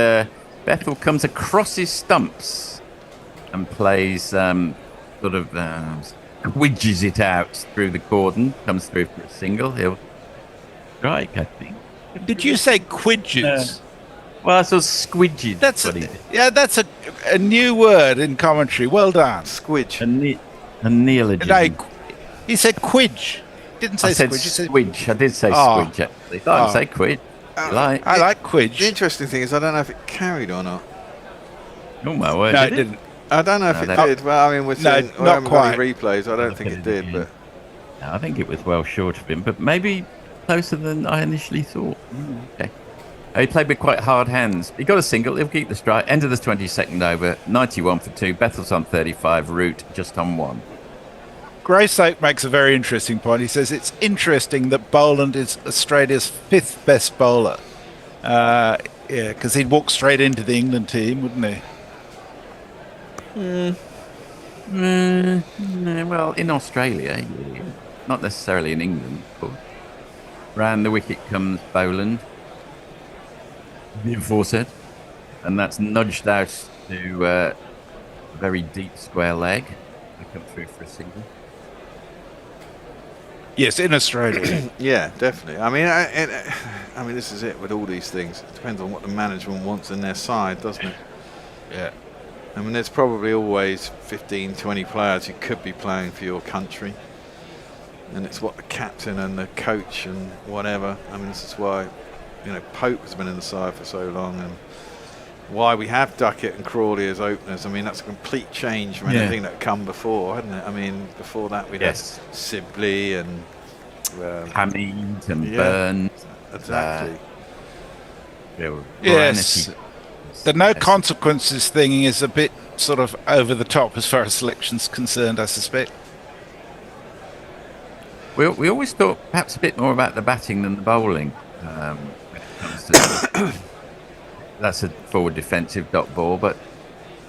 Bethell comes across his stumps and plays wedges it out through the cordon, comes through for a single. He'll strike, I think. Did you say quidges? Well, that's a squidges. That's a new word in commentary. Well done. Squidge. A neologism. No, he said quidge. Didn't say I said squidge. squidge. I did say squidge, actually. I didn't say quid. I like quidge. The interesting thing is I don't know if it carried or not. Oh, my word. No, it didn't. I don't know if it did. Well, I mean, we're saying we haven't got any replays. I don't think it did. But no, I think it was well short of him, but maybe closer than I initially thought. Okay. He played with quite hard hands. He got a single. He'll keep the strike. End of the 22nd over. 91 for 2. Bethell's on 35. Root just on 1. Grace Oak makes a very interesting point. He says it's interesting that Boland is Australia's 5th best bowler. Yeah, because he'd walk straight into the England team, wouldn't he? Well, in Australia, not necessarily in England. But round the wicket comes Boland, the enforcer, and that's nudged out to a very deep square leg. They come through for a single. Yes, in Australia. Yeah, definitely. I mean, this is it with all these things. It depends on what the management wants in their side, doesn't it? Yeah. I mean, there's probably always 15, 20 players who could be playing for your country. And it's what the captain and the coach and whatever. I mean, this is why, Pope has been in the side for so long, and why we have Ducket and Crawley as openers. I mean, that's a complete change from anything that had come before, hadn't it? I mean, before that we had Sibley and Hamid and Burns. Exactly. Yes. The no consequences thing is a bit sort of over the top as far as selection's concerned, I suspect. We always thought perhaps a bit more about the batting than the bowling. When it comes to that's a forward defensive dot ball, but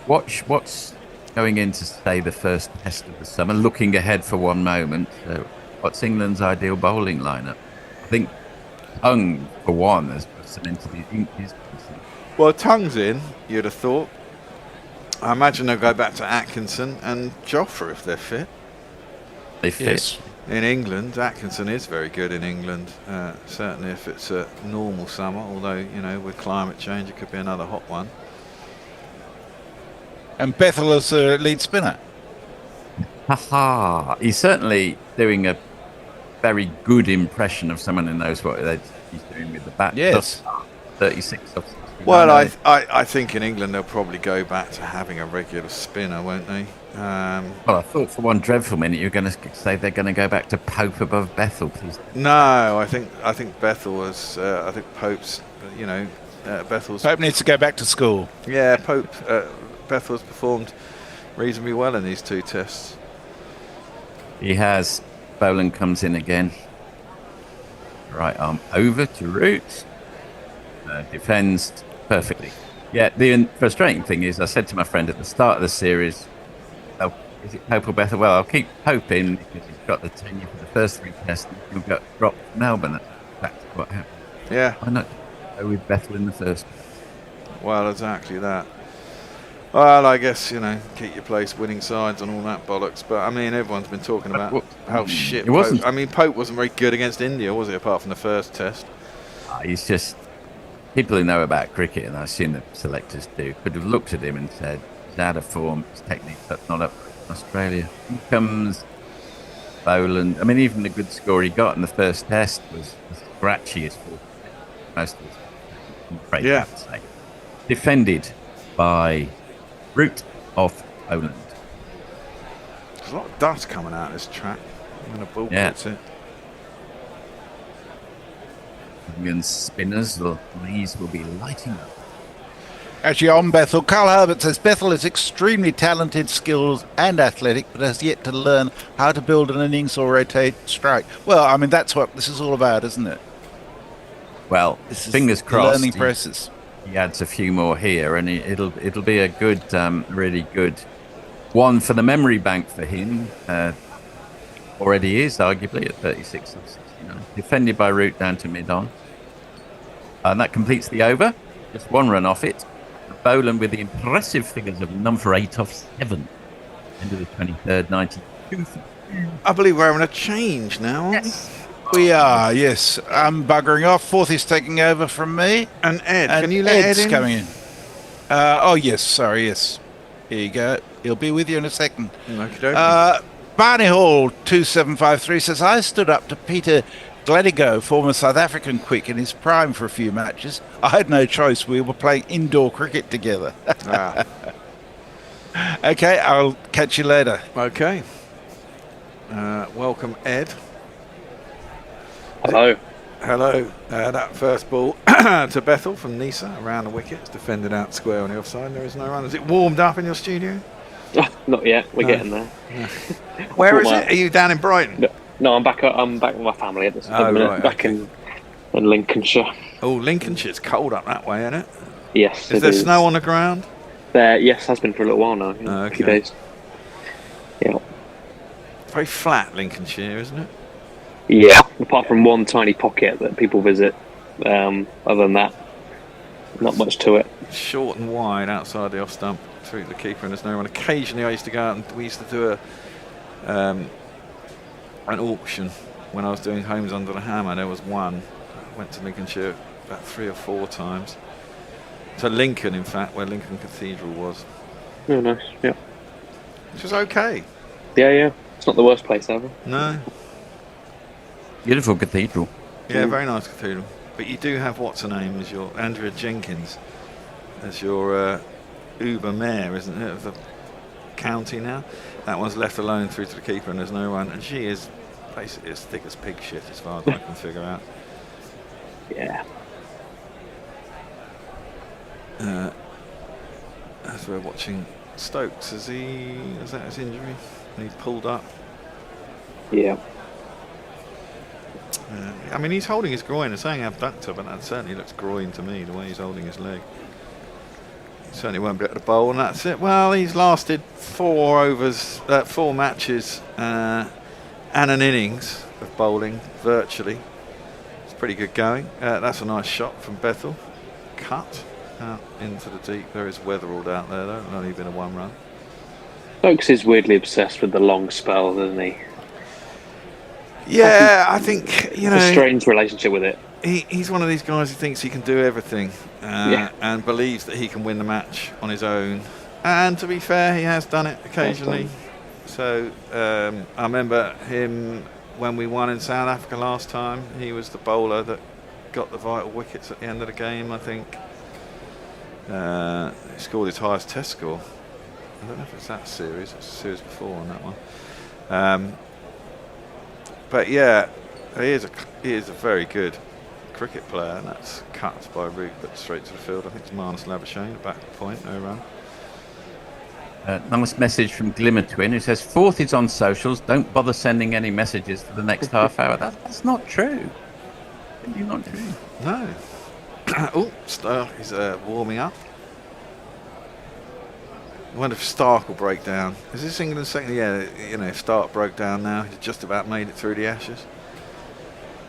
what's going into, say, the first test of the summer, looking ahead for one moment, what's England's ideal bowling lineup? I think Tongue, for one, has cemented his. Well, Tongue's in, you'd have thought. I imagine they'll go back to Atkinson and Joffre if they're fit. They fit. Yes. In England, Atkinson is very good in England, certainly if it's a normal summer, although, with climate change it could be another hot one. And Bethell is a lead spinner. He's certainly doing a very good impression of someone who knows what he's doing with the bat. Yes. 36 off. Well, I think in England they'll probably go back to having a regular spinner, won't they? Well, I thought for one dreadful minute you were going to say they're going to go back to Pope above Bethell, please. No, I think Bethell was. I think Pope's. Bethell's. Pope needs to go back to school. Yeah, Bethell's performed reasonably well in these 2 tests. He has. Boland comes in again. Right arm over to Root. defends perfectly. Yeah, the frustrating thing is, I said to my friend at the start of the series, oh, is it Pope or Bethell? Well, I'll keep hoping because he's got the tenure for the first 3 tests and he'll get dropped to Melbourne. That's exactly what happened. Yeah. Why not go with Bethell in the first? Well, exactly that. Well, I guess, keep your place, winning sides and all that bollocks. But, I mean, everyone's been talking about how shit it wasn't. Pope... I mean, Pope wasn't very good against India, was he, apart from the first test? He's just... People who know about cricket, and I assume the selectors do, could have looked at him and said, he's out of form, his technique's not up for Australia. Here comes Boland. I mean, even the good score he got in the first test was scratchy as for most of us. I'm afraid to say. Defended by Root of Boland. There's a lot of dust coming out of this track when a ball hits it. And spinners, these will be lighting up. Actually, on Bethell, Carl Herbert says Bethell is extremely talented, skilled, and athletic, but has yet to learn how to build an innings or rotate strike. Well, I mean, that's what this is all about, isn't it? Well, this fingers crossed. Learning process. He adds a few more here, and it'll be a good, really good one for the memory bank for him. Already is, arguably, at 36 or 69. Defended by Root down to mid-on. And that completes the over. Just 1 run off it. Boland with the impressive figures of number 8 off 7. End of the 23rd, 92. I believe we're having a change now, aren't we? We are, yes. I'm buggering off. Fourth is taking over from me. And Ed, can you let Ed's Ed in? coming in. Oh, yes, sorry, yes. Here you go. He'll be with you in a second. Barney Hall 2753 says, I stood up to Peter Gladigo, former South African quick, in his prime for a few matches. I had no choice. We were playing indoor cricket together. Okay, I'll catch you later. Okay. Welcome, Ed. Hello. Hello. That first ball to Bethell from Nisa around the wicket. It's defended out square on the offside. There is no run. Is it warmed up in your studio? Not yet. We're getting there. No. Where is it? Are you down in Brighton? No, I'm back with my family at this minute. Right, back in Lincolnshire. Oh, Lincolnshire's cold up that way, isn't it? Yes. Is there snow on the ground? Yes, has been for a little while now. A few days. Yeah. Very flat, Lincolnshire, isn't it? Yeah. Apart from one tiny pocket that people visit, other than that, not much to it. Short and wide outside the off stump through the keeper, and there's no one. Occasionally, I used to go out and we used to do an auction when I was doing Homes Under the Hammer. There was one. I went to Lincolnshire about 3 or 4 times. To Lincoln, in fact, where Lincoln Cathedral was. Oh, nice. Yeah. Which was okay. Yeah. It's not the worst place ever. No. Beautiful cathedral. Yeah, very nice cathedral. But you do have what's her name as your Andrea Jenkins as your Uber mayor, isn't it, of the county now? That one's left alone through to the keeper, and there's no one. And she is basically as thick as pig shit, as far as I can figure out. Yeah. As we're watching Stokes, is that his injury? He pulled up. Yeah. I mean, he's holding his groin. They're saying abductor, but that certainly looks groin to me, the way he's holding his leg. He certainly won't be able to bowl, and that's it. Well, he's lasted 4 matches and an innings of bowling, virtually. It's pretty good going. That's a nice shot from Bethell. Cut out into the deep. There is Weatherald out there, though. Only been a 1 run. Stokes is weirdly obsessed with the long spell, isn't he? Yeah, I think, a strange relationship with it. He's one of these guys who thinks he can do everything and believes that he can win the match on his own. And to be fair, he has done it occasionally. So I remember him when we won in South Africa last time. He was the bowler that got the vital wickets at the end of the game, I think. He scored his highest test score. I don't know if it's that series. It's a series before on that one. But yeah, he is a very good cricket player, and that's cut by Root, but straight to the field. I think it's Marnus Labuschagne, back point, no run. Nice message from Glimmer Twin, who says, 4th is on socials, don't bother sending any messages for the next half hour. That's not true. It's not true. No. Oh, Stark is warming up. I wonder if Stark will break down. Is this England's second? Yeah, you know, if Stark broke down now, he's just about made it through the Ashes.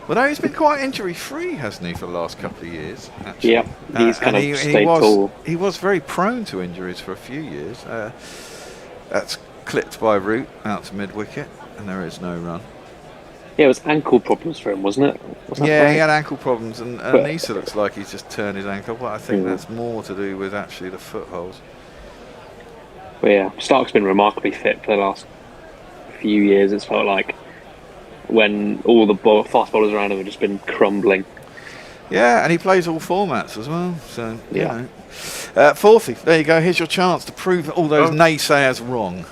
Well, no, he's been quite injury-free, hasn't he, for the last couple of years? Actually. Yeah, he's kind of stayed tall. He was very prone to injuries for a few years. That's clipped by Root out to mid-wicket, and there is no run. Yeah, it was ankle problems for him, wasn't it? Yeah, he had ankle problems, and Nisa looks like he's just turned his ankle. But I think that's more to do with actually the footholds. But yeah, Stark's been remarkably fit for the last few years. It's felt like when all the fast bowlers around him have just been crumbling. Yeah, and he plays all formats as well. So yeah. You know. Fourthie, there you go. Here's your chance to prove all those naysayers wrong.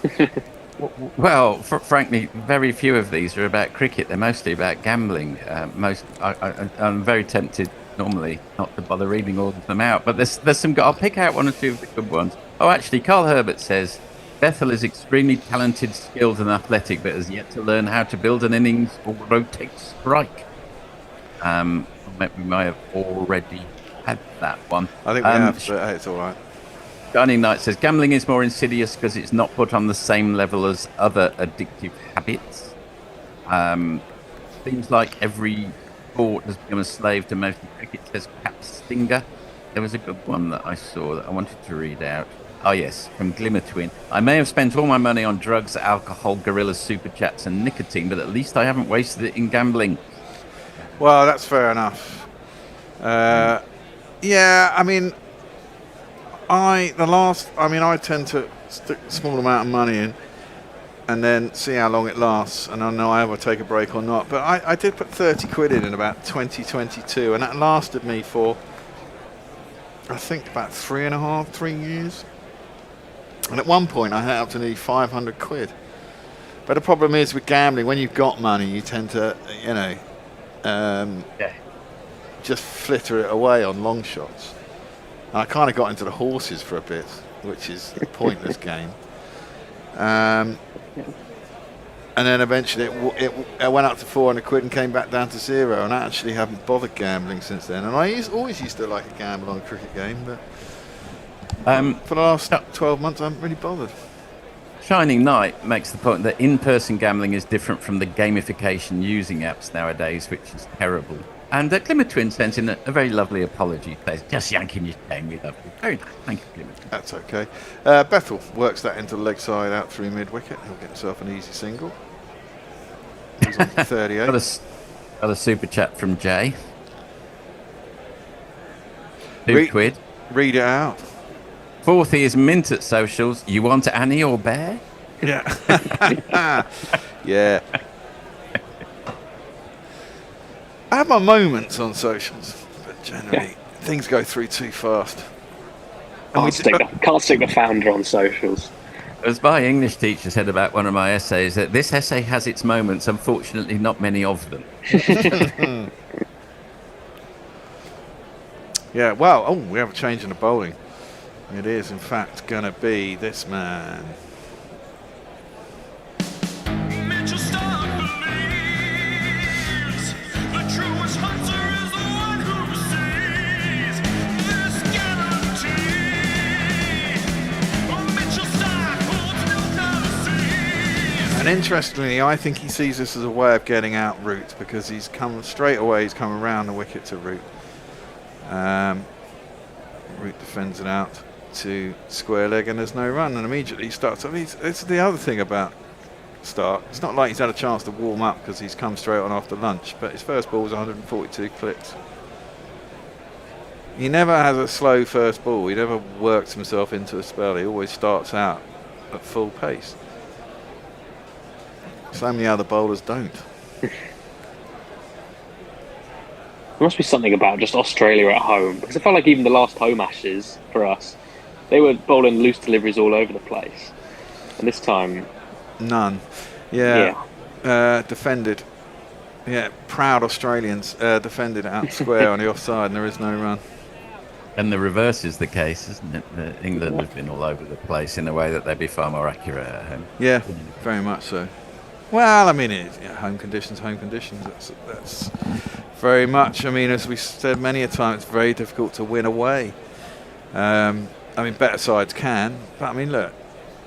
Well, frankly, very few of these are about cricket. They're mostly about gambling. I'm very tempted normally not to bother reading all of them out, but there's some. I'll pick out one or two of the good ones. Oh, actually, Carl Herbert says Bethell is extremely talented, skilled, and athletic, but has yet to learn how to build an innings or rotate strike. We may have already had that one. I think we have, but it's all right. Shining Knight says gambling is more insidious because it's not put on the same level as other addictive habits. Seems like every sport has become a slave to most cricket, says Cap Stinger. There was a good one that I saw that I wanted to read out. Oh yes, from Glimmer Twin. I may have spent all my money on drugs, alcohol, gorillas, super chats and nicotine, but at least I haven't wasted it in gambling. Well, that's fair enough. Yeah, I mean, I tend to stick a small amount of money in and then see how long it lasts, and I know I ever take a break or not. But I did put 30 quid in about 2022, and that lasted me for, I think, about 3 years. And at one point I had up to nearly 500 quid. But the problem is with gambling, when you've got money, you tend to, you know, just flitter it away on long shots. And I kind of got into the horses for a bit, which is a pointless game. And then eventually it went up to 400 quid and came back down to zero. And I actually haven't bothered gambling since then. And I always used to like a gamble on a cricket game, but for the last 12 months I haven't really bothered. Shining Knight makes the point that in-person gambling is different from the gamification using apps nowadays, which is terrible. And Glimmer Twin sent in a very lovely apology. Says, just yanking your chain, we love you. Very nice. Thank you, Glimmer Twin. That's okay. Bethell works that into the leg side out through mid-wicket. He'll get himself an easy single. He's on 38. Got a super chat from Jay. £2. Read it out. Fourthie is mint at socials. You want Annie or Bear? Yeah. Yeah. I have my moments on socials, but generally things go through too fast. Can't stick the founder on socials. As my English teacher said about one of my essays, that this essay has its moments, unfortunately not many of them. Yeah, well, we have a change in the bowling. It is, in fact, going to be this man. And interestingly, I think he sees this as a way of getting out Root, because he's come around the wicket to Root. Root defends it out to square leg, and there's no run, and immediately he starts. I mean, it's the other thing about Stark. It's not like he's had a chance to warm up because he's come straight on after lunch, but his first ball was 142 clicks. He never has a slow first ball. He never works himself into a spell. He always starts out at full pace. So many other bowlers don't. There must be something about just Australia at home, because I felt like even the last home Ashes for us, they were bowling loose deliveries all over the place, and this time none. Defended. Yeah, proud Australians defended out square on the offside, and there is no run. And the reverse is the case, isn't it? England have been all over the place in a way that they'd be far more accurate at home. Yeah, very much so. Well, I mean, home conditions. That's Very much. I mean, as we said many a time, it's very difficult to win away. I mean, better sides can, but I mean, look,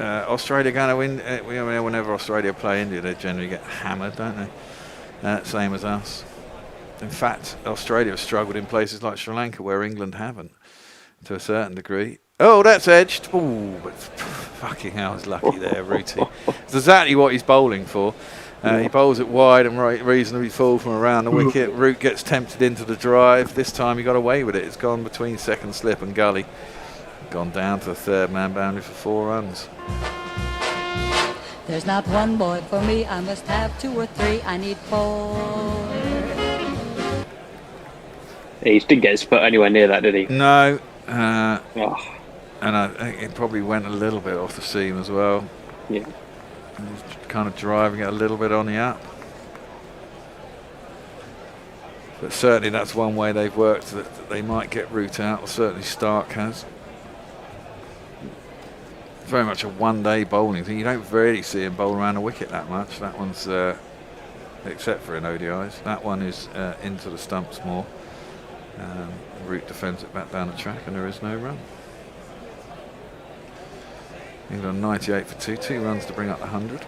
Australia going to win. Whenever Australia play India, they generally get hammered, don't they? Same as us. In fact, Australia have struggled in places like Sri Lanka, where England haven't, to a certain degree. Oh, that's edged. Oh, fucking hell, I was lucky there, Rooty. It's exactly what he's bowling for. He bowls it wide and reasonably full from around the wicket. Root gets tempted into the drive. This time he got away with it. It's gone between second slip and gully. Gone down to the third man boundary for 4 runs. There's not one boy for me. I must have 2 or 3. I need 4. He didn't get his foot anywhere near that, did he? No. And I think it probably went a little bit off the seam as well. Yeah. He's kind of driving it a little bit on the up. But certainly that's one way they've worked, that they might get Root out, or certainly Stark has. Very much a one-day bowling thing. You don't really see him bowl around a wicket that much. That one's, except for in ODIs, that one is into the stumps more. Root defends it back down the track, and there is no run. England 98 for 2 runs to bring up the 100.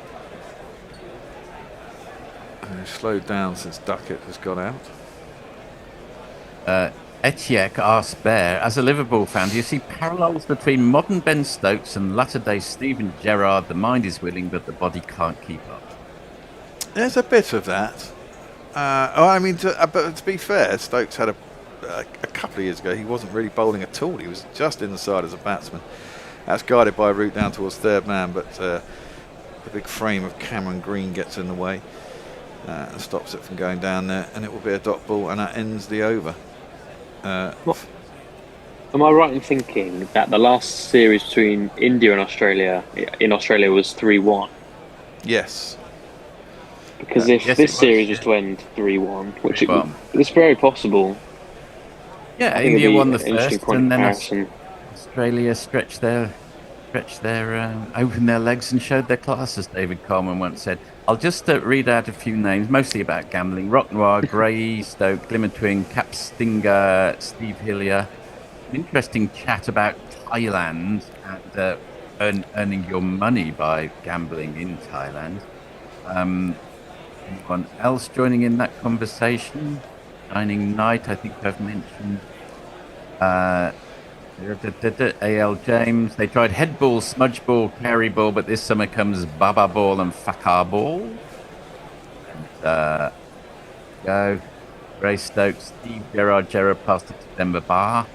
And they've slowed down since Ducket has got out. Etiek asks Bear, as a Liverpool fan, do you see parallels between modern Ben Stokes and latter-day Steven Gerrard? The mind is willing, but the body can't keep up. There's a bit of that. I mean, but to be fair, Stokes had a couple of years ago, he wasn't really bowling at all. He was just in the side as a batsman. That's guided by Root down towards third man, but the big frame of Cameron Green gets in the way and stops it from going down there, and it will be a dot ball, and that ends the over. Am I right in thinking that the last series between India and Australia was 3-1? Yes. Because if this series was to end 3-1, which it's very possible. Yeah, India won the first, and then Australia opened their legs and showed their class, as David Coleman once said. I'll just read out a few names, mostly about gambling. Rock Noir, Gray, Stoke, Glimmer Twin, Cap Stinger, Steve Hillier. An interesting chat about Thailand and earning your money by gambling in Thailand. Anyone else joining in that conversation? Shining Knight, I think I've mentioned. A.L. James. They tried head ball, smudge ball, carry ball, but this summer comes Baba ball and Fakar ball. Go. Ray Stokes, Steve Gerrard past the December bar.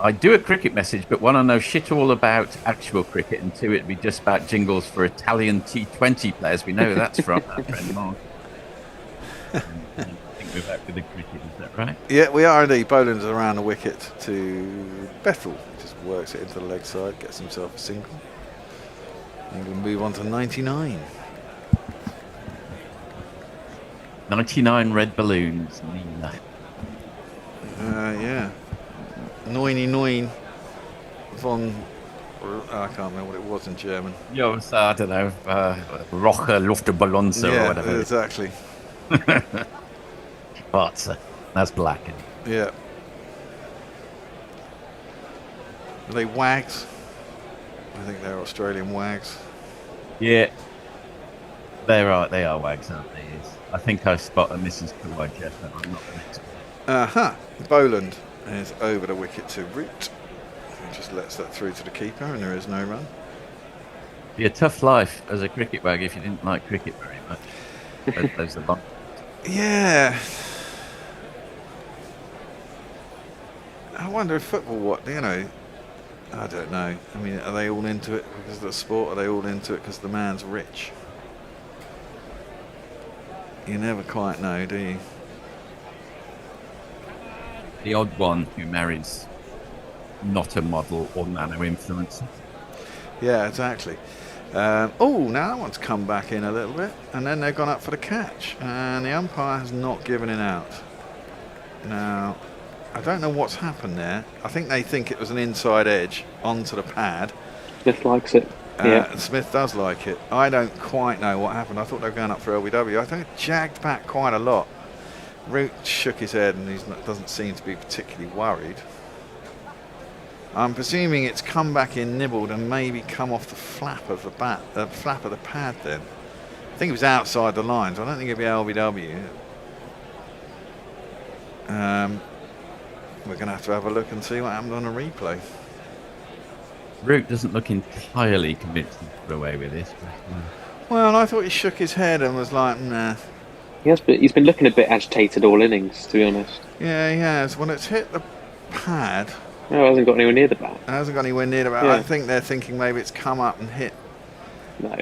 I do a cricket message, but one I know shit all about actual cricket, and two, it'd be just about jingles for Italian T20 players. We know who that's from, our friend Mark. I think we're back with the cricket, is that right? Yeah, we are indeed. Boland's around the wicket to Bethell. Just works it into the leg side, gets himself a single. England move on to 99. 99 red balloons. Nina. Yeah. 99 von... I can't remember what it was in German. Yeah, I don't know. Roche Luftballons or whatever. Yeah, exactly. But that's black. Yeah. Are they wags? I think they're Australian wags. Yeah. They are wags, aren't they? Yes. I think I spot a Mrs. Kawhi Jeff, but I'm not an expert. Boland is over the wicket to Root. He just lets that through to the keeper, and there is no run. Be a tough life as a cricket wag if you didn't like cricket very much. Those are long. Yeah. I wonder if football, I don't know. I mean, are they all into it because of the sport? Are they all into it because the man's rich? You never quite know, do you? The odd one who marries not a model or nano influencer. Yeah, exactly. Now that one's come back in a little bit, and then they've gone up for the catch, and the umpire has not given it out. Now, I don't know what's happened there. I think they think it was an inside edge onto the pad. Smith likes it. Yeah. Smith does like it. I don't quite know what happened. I thought they were going up for LBW. I think it jagged back quite a lot. Root shook his head and doesn't seem to be particularly worried. I'm presuming it's come back in, nibbled, and maybe come off the flap of the flap of the pad. Then I think it was outside the lines. I don't think it'd be LBW. We're going to have a look and see what happened on a replay. Root doesn't look entirely convinced to get away with this. Well, I thought he shook his head and was like, nah. Yes, but he's been looking a bit agitated all innings, to be honest. Yeah, he has. When it's hit the pad... No, it hasn't got anywhere near the bat. It hasn't got anywhere near the bat. Yeah. I think they're thinking maybe it's come up and hit. No.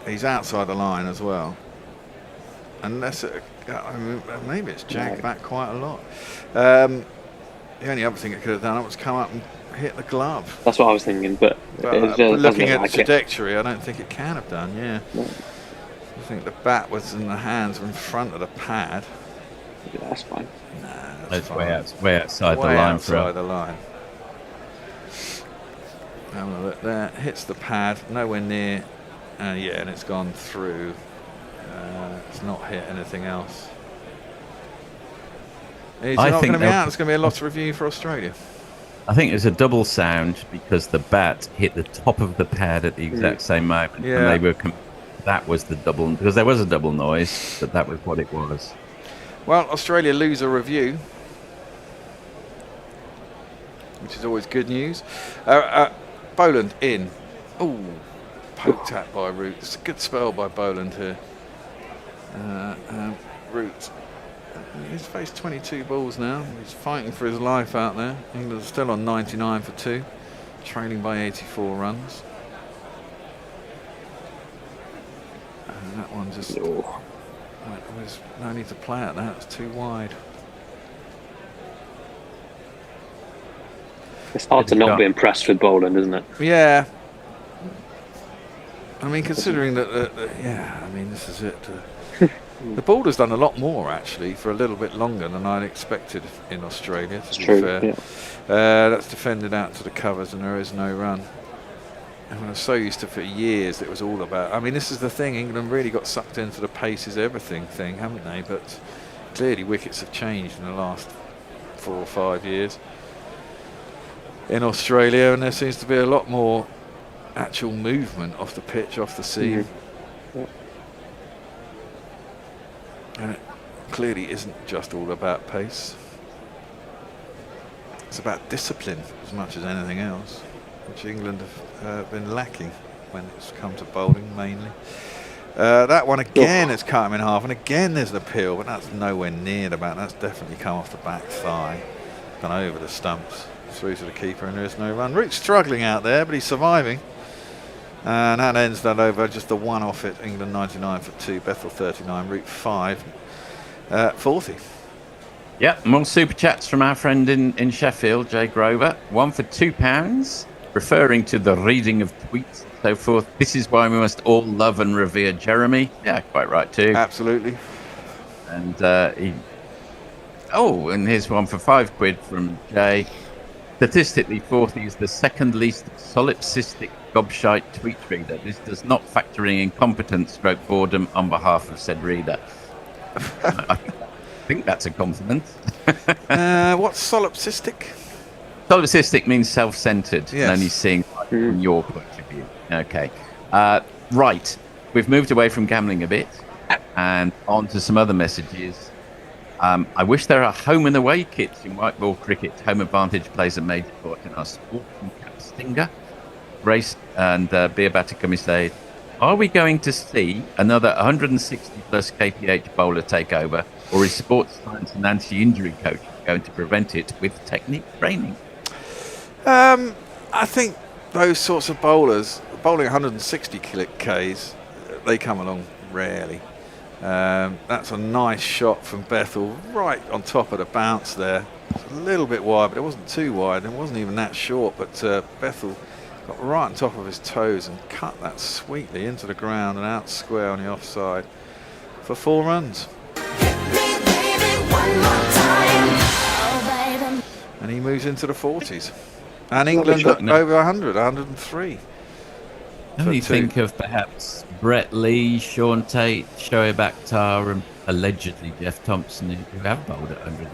He's outside the line as well. Unless maybe it's jagged back quite a lot. The only other thing it could have done was come up and hit the glove. That's what I was thinking, but looking at the trajectory, I don't think it can have done, yeah. No. I think the bat was in the hands in front of the pad. Yeah, that's fine. Nah, that's way outside the line. Outside the line. Have a look there. Hits the pad, nowhere near. Yeah, and it's gone through. It's not hit anything else. It's not going to be out. It's going to be a loss review for Australia. I think there's a double sound because the bat hit the top of the pad at the exact same moment. Yeah. And they were that was the double, because there was a double noise, but that was what it was. Well, Australia lose a review, which is always good news. Boland in. Oh, poked at by Root. It's a good spell by Boland here. Root. He's faced 22 balls now. He's fighting for his life out there. England's still on 99 for 2, trailing by 84 runs. And that one just... There's no need to play at that. It's too wide. It's hard to not be impressed with Boland, isn't it? Yeah. I mean, considering that... I mean, this is it. The bowler's done a lot more, actually, for a little bit longer than I'd expected in Australia, to be fair. Yeah. That's defended out to the covers and there is no run. And I was so used to, for years, it was all about... I mean, this is the thing, England really got sucked into the pace is everything thing, haven't they? But clearly wickets have changed in the last 4 or 5 years in Australia, and there seems to be a lot more actual movement off the pitch, off the seam. Mm-hmm. Yeah. And it clearly isn't just all about pace. It's about discipline as much as anything else, which England have been lacking when it's come to bowling mainly. That one again has cut him in half, and again there's an appeal, but that's nowhere near the bat. That's definitely come off the back thigh, gone over the stumps, through to the keeper, and there is no run. Root's struggling out there, but he's surviving. And that ends that over, just the one off it. England 99 for 2, Bethell 39, Root 5, 40. Yeah, more super chats from our friend in Sheffield, Jay Grover. One for £2, referring to the reading of tweets and so forth. This is why we must all love and revere Jeremy. Yeah, quite right too. Absolutely. And and here's one for £5 from Jay. Statistically, 40 is the second least solipsistic gobshite tweet reader. This does not factor in incompetence stroke boredom on behalf of said reader. I think that's a compliment. What's solipsistic? Solipsistic means self-centered, yes. And only seeing from your point of view. Okay. Right. We've moved away from gambling a bit and on to some other messages. I wish there are home and away kits in white ball cricket. Home advantage plays a major part in our sport. Stinger, Race and Beer Batter Gummy say, are we going to see another 160 plus KPH bowler takeover, or is sports science and anti-injury coach going to prevent it with technique training? I think those sorts of bowlers, bowling 160 Ks, they come along rarely. That's a nice shot from Bethell, right on top of the bounce there. It's a little bit wide, but it wasn't too wide. It wasn't even that short, but Bethell got right on top of his toes and cut that sweetly into the ground and out square on the offside for 4 runs. And he moves into the 40s. And England over 100, 103. When you think of perhaps Brett Lee, Sean Tate, Shoaib Akhtar, and allegedly Jeff Thompson, who have bowled at 100.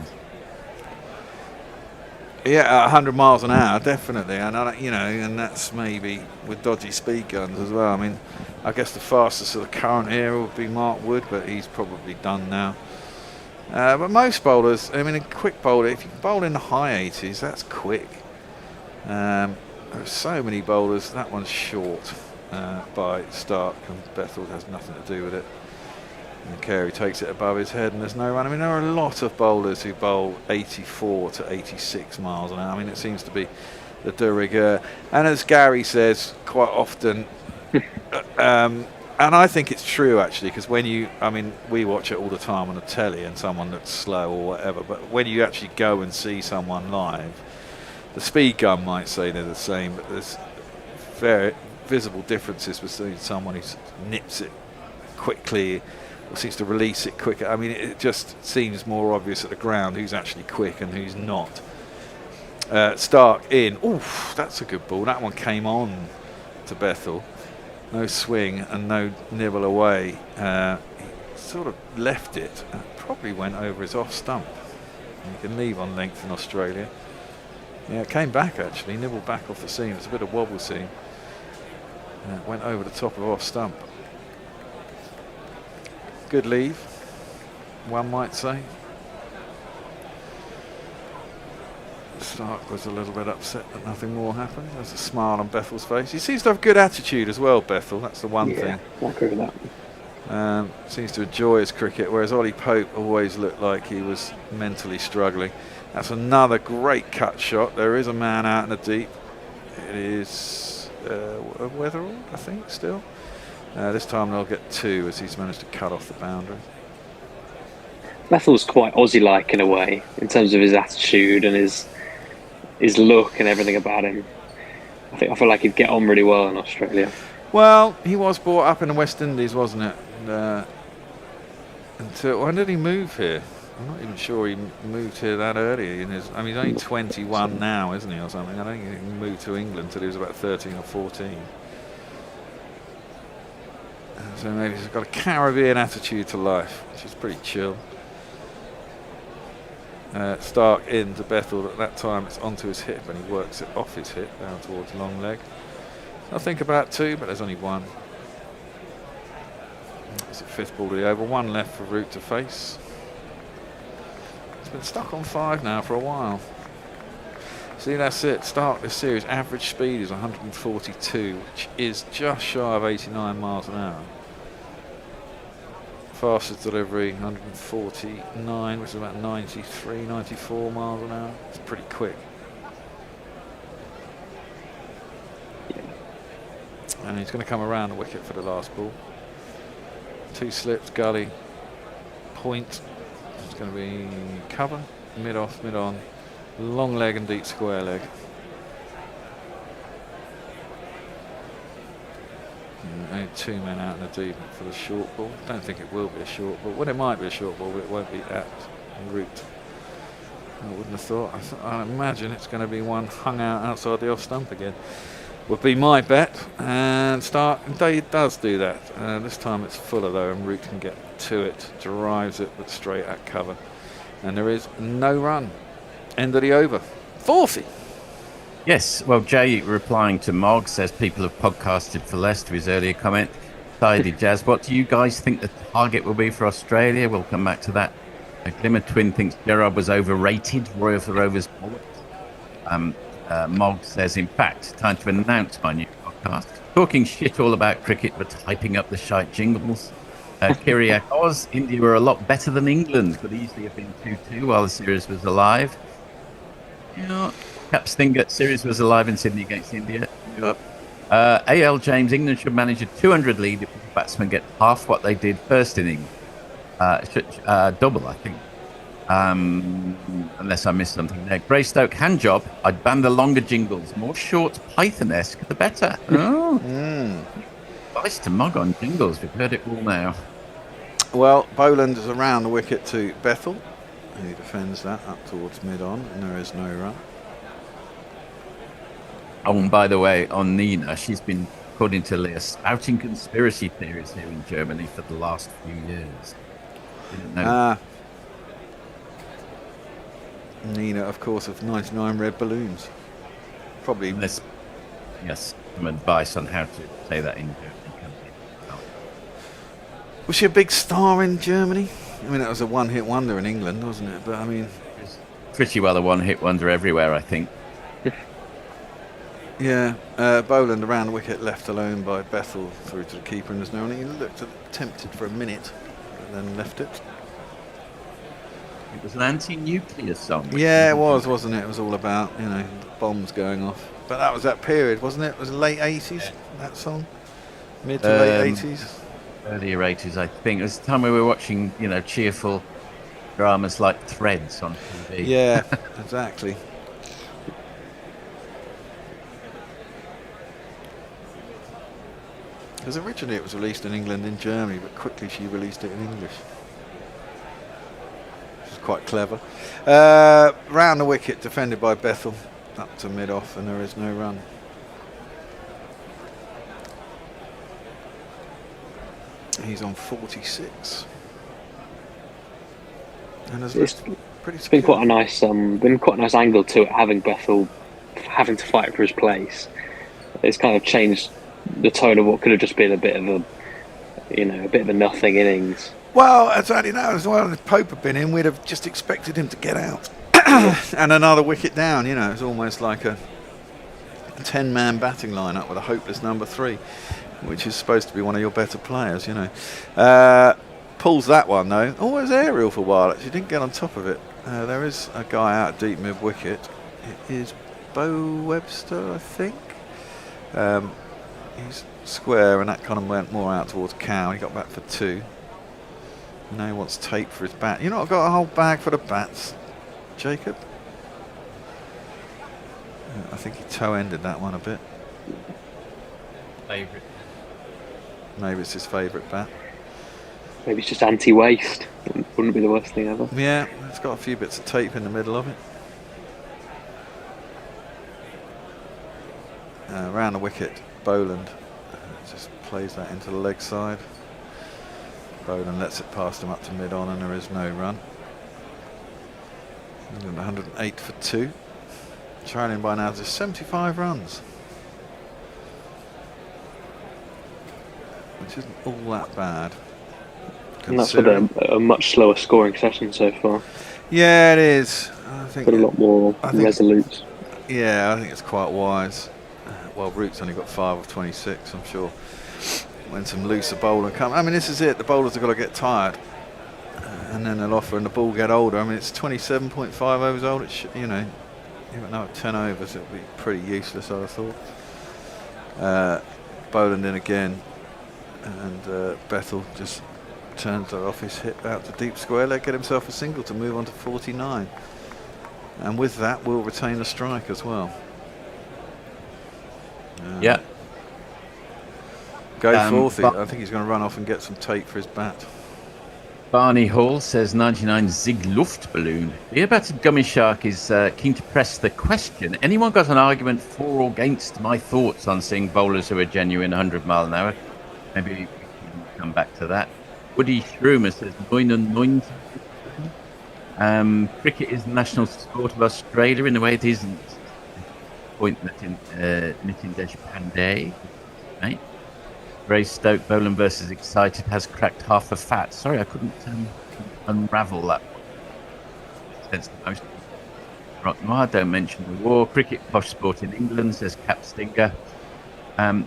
Yeah, 100 miles an hour, definitely, and and that's maybe with dodgy speed guns as well. I mean, I guess the fastest of the current era would be Mark Wood, but he's probably done now. But most bowlers, I mean, a quick bowler, if you can bowl in the high 80s, that's quick. There's so many bowlers. That one's short by Stark, and Bethell has nothing to do with it. And Carey takes it above his head, and there's no run. I mean, there are a lot of bowlers who bowl 84 to 86 miles an hour. I mean, it seems to be the de rigueur. And as Gary says quite often, and I think it's true actually, because we watch it all the time on the telly, and someone that's slow or whatever. But when you actually go and see someone live, the speed gun might say they're the same, but there's very visible differences between someone who nips it quickly or seems to release it quicker. I mean, it just seems more obvious at the ground who's actually quick and who's not. Stark in. Oof, that's a good ball. That one came on to Bethell. No swing and no nibble away. He sort of left it. Probably went over his off stump. You can leave on length in Australia. Yeah, it came back actually. Nibbled back off the seam. It's a bit of wobble seam. Went over the top of off stump. Good leave, one might say. Stark was a little bit upset that nothing more happened. There's a smile on Bethell's face. He seems to have good attitude as well, Bethell. That's the one thing. I agree with that. Seems to enjoy his cricket, whereas Ollie Pope always looked like he was mentally struggling. That's another great cut shot. There is a man out in the deep. It is Weatherall, I think, still. This time they'll get two as he's managed to cut off the boundary. Bethell's quite Aussie-like in a way, in terms of his attitude and his look and everything about him. I feel like he'd get on really well in Australia. Well, he was brought up in the West Indies, wasn't it? Until when did he move here? I'm not even sure he moved here that early. He's only 21 now, isn't he, or something? I don't think he moved to England until he was about 13 or 14. So maybe he's got a Caribbean attitude to life, which is pretty chill. Stark into Bethell. At that time it's onto his hip and he works it off his hip down towards long leg. I think about two, but there's only one. It's a fifth ball to the over. One left for Root to face. It's been stuck on 5 now for a while. See, that's it. Stark this series. Average speed is 142, which is just shy of 89 miles an hour. Fastest delivery 149, which is about 93, 94 miles an hour. It's pretty quick. And he's going to come around the wicket for the last ball. 2 slips, gully, point. It's going to be cover, mid off, mid on, long leg and deep square leg. Only 2 men out in the deep for the short ball. Don't think it will be a short ball. Well, it might be a short ball, but it won't be at route. I wouldn't have thought. I imagine it's going to be one hung out outside the off stump again. Would be my bet. And Stark does do that. This time it's fuller though, and Root can get to it. Drives it, but straight at cover. And there is no run. End of the over. 40. Yes, well, Jay, replying to Mog, says people have podcasted for less, to his earlier comment. Tidy Jazz, what do you guys think the target will be for Australia? We'll come back to that. Glimmer Twin thinks Gerard was overrated. Roy of the Rovers. Mog says, in fact, time to announce my new podcast. Talking shit all about cricket, but hyping up the shite jingles. Kiriak Oz, India were a lot better than England, could easily have been 2-2 while the series was alive. Yeah. Caps Stinger series was alive in Sydney against India. AL James, England should manage a 200 lead if the batsmen get half what they did first inning. Double, I think. Unless I missed something there. Greystoke, hand job. I'd ban the longer jingles. More short, Python-esque, the better. Nice to mug on jingles. We've heard it all now. Well, Boland is around the wicket to Bethell. He defends that up towards mid-on, and there is no run. Oh, and by the way, on Nina, she's been according to Leah, spouting conspiracy theories here in Germany for the last few years. Didn't know. Nina, of course, of 99 red balloons. Probably. Yes, some advice on how to say that in Germany. Was she a big star in Germany? I mean, that was a one-hit wonder in England, wasn't it? But I mean, pretty well a one-hit wonder everywhere, I think. Yeah, Boland around the wicket, left alone by Bethell through to the keeper, and there's no one. He looked tempted for a minute, and then left it. It was an anti-nuclear song. Yeah, it was, wasn't it? It was all about, you know, bombs going off. But that was that period, wasn't it? It was the late 80s, that song? Mid to late 80s? Earlier 80s, I think. It was the time we were watching, you know, cheerful dramas like Threads on TV. Yeah, exactly. Because originally it was released in England and Germany, but quickly she released it in English. Which is quite clever. Round the wicket, defended by Bethell, up to mid-off, and there is no run. He's on 46. And it's been quite a nice angle to it, having Bethell having to fight for his place. It's kind of changed the tone of what could have just been a bit of a nothing innings. Well, exactly now as well. If Pope had been in, we'd have just expected him to get out. And another wicket down, you know, it's almost like a 10-man batting lineup with a hopeless number 3, which is supposed to be one of your better players, you know. Pulls that one though. Oh, it was aerial for a while. Actually, didn't get on top of it. There is a guy out deep mid-wicket. It is Bo Webster, I think. He's square, and that kind of went more out towards Cow. He got back for 2. Now he wants tape for his bat. You know, I've got a whole bag for the bats, Jacob. I think he toe-ended that one a bit. Favourite. Maybe it's his favourite bat. Maybe it's just anti-waste. It wouldn't be the worst thing ever. Yeah, it's got a few bits of tape in the middle of it. Around the wicket, Boland just plays that into the leg side. Boland lets it past him up to mid-on, and there is no run. England 108 for 2. Trailing by now to 75 runs. Which isn't all that bad. And that's with a much slower scoring session so far. Yeah, it is. I think but a lot more resolute. Yeah, I think it's quite wise. Well, Root's only got 5 of 26, I'm sure. When some looser bowler come, I mean, this is it. The bowlers have got to get tired, and then they'll offer, and the ball get older. I mean, it's 27.5 overs old. It's, you know, even though at 10 overs, it'll be pretty useless, I thought. Boland in again, and Bethell just turns her off his hip out to deep square leg, get himself a single to move on to 49, and with that, we'll retain the strike as well. Yeah. Go forth. I think he's going to run off and get some tape for his bat. Barney Hall says 99 Zig Luftballon. The batted Gummy Shark is keen to press the question. Anyone got an argument for or against my thoughts on seeing bowlers who are genuine 100 mile an hour? Maybe we can come back to that. Woody Shroomer says 99. Cricket is the national sport of Australia in a way it isn't. Point Nitin Deshpande, right? Ray Stoke, Boland versus Excited has cracked half a fat. Sorry, I couldn't unravel that. Sense the most. Rock Noir, don't mention the war. Cricket, posh sport in England, says Cap Stinger. And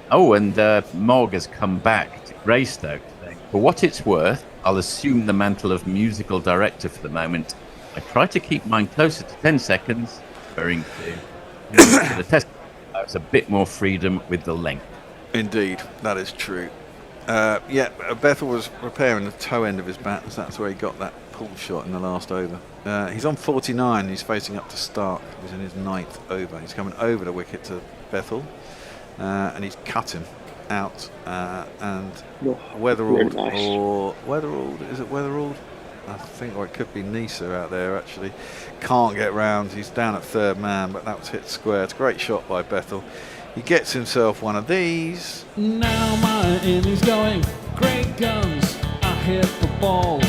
Morg has come back to Ray Stoke today. For what it's worth, I'll assume the mantle of musical director for the moment. I try to keep mine closer to 10 seconds, referring to the test. It's a bit more freedom with the length. Indeed, that is true. Bethell was repairing the toe end of his bat, so that's where he got that pull shot in the last over. He's on 49, he's facing up to Stark. He's in his 9th over. He's coming over the wicket to Bethell, and he's cut him out. And Weatherald, nice. or Weatherald, is it Weatherald? I think, or it could be Nisa out there actually. Can't get round. He's down at 3rd man, but that was hit square. It's a great shot by Bethell. He gets himself one of these. Now my innings going, great guns. I hit the ball,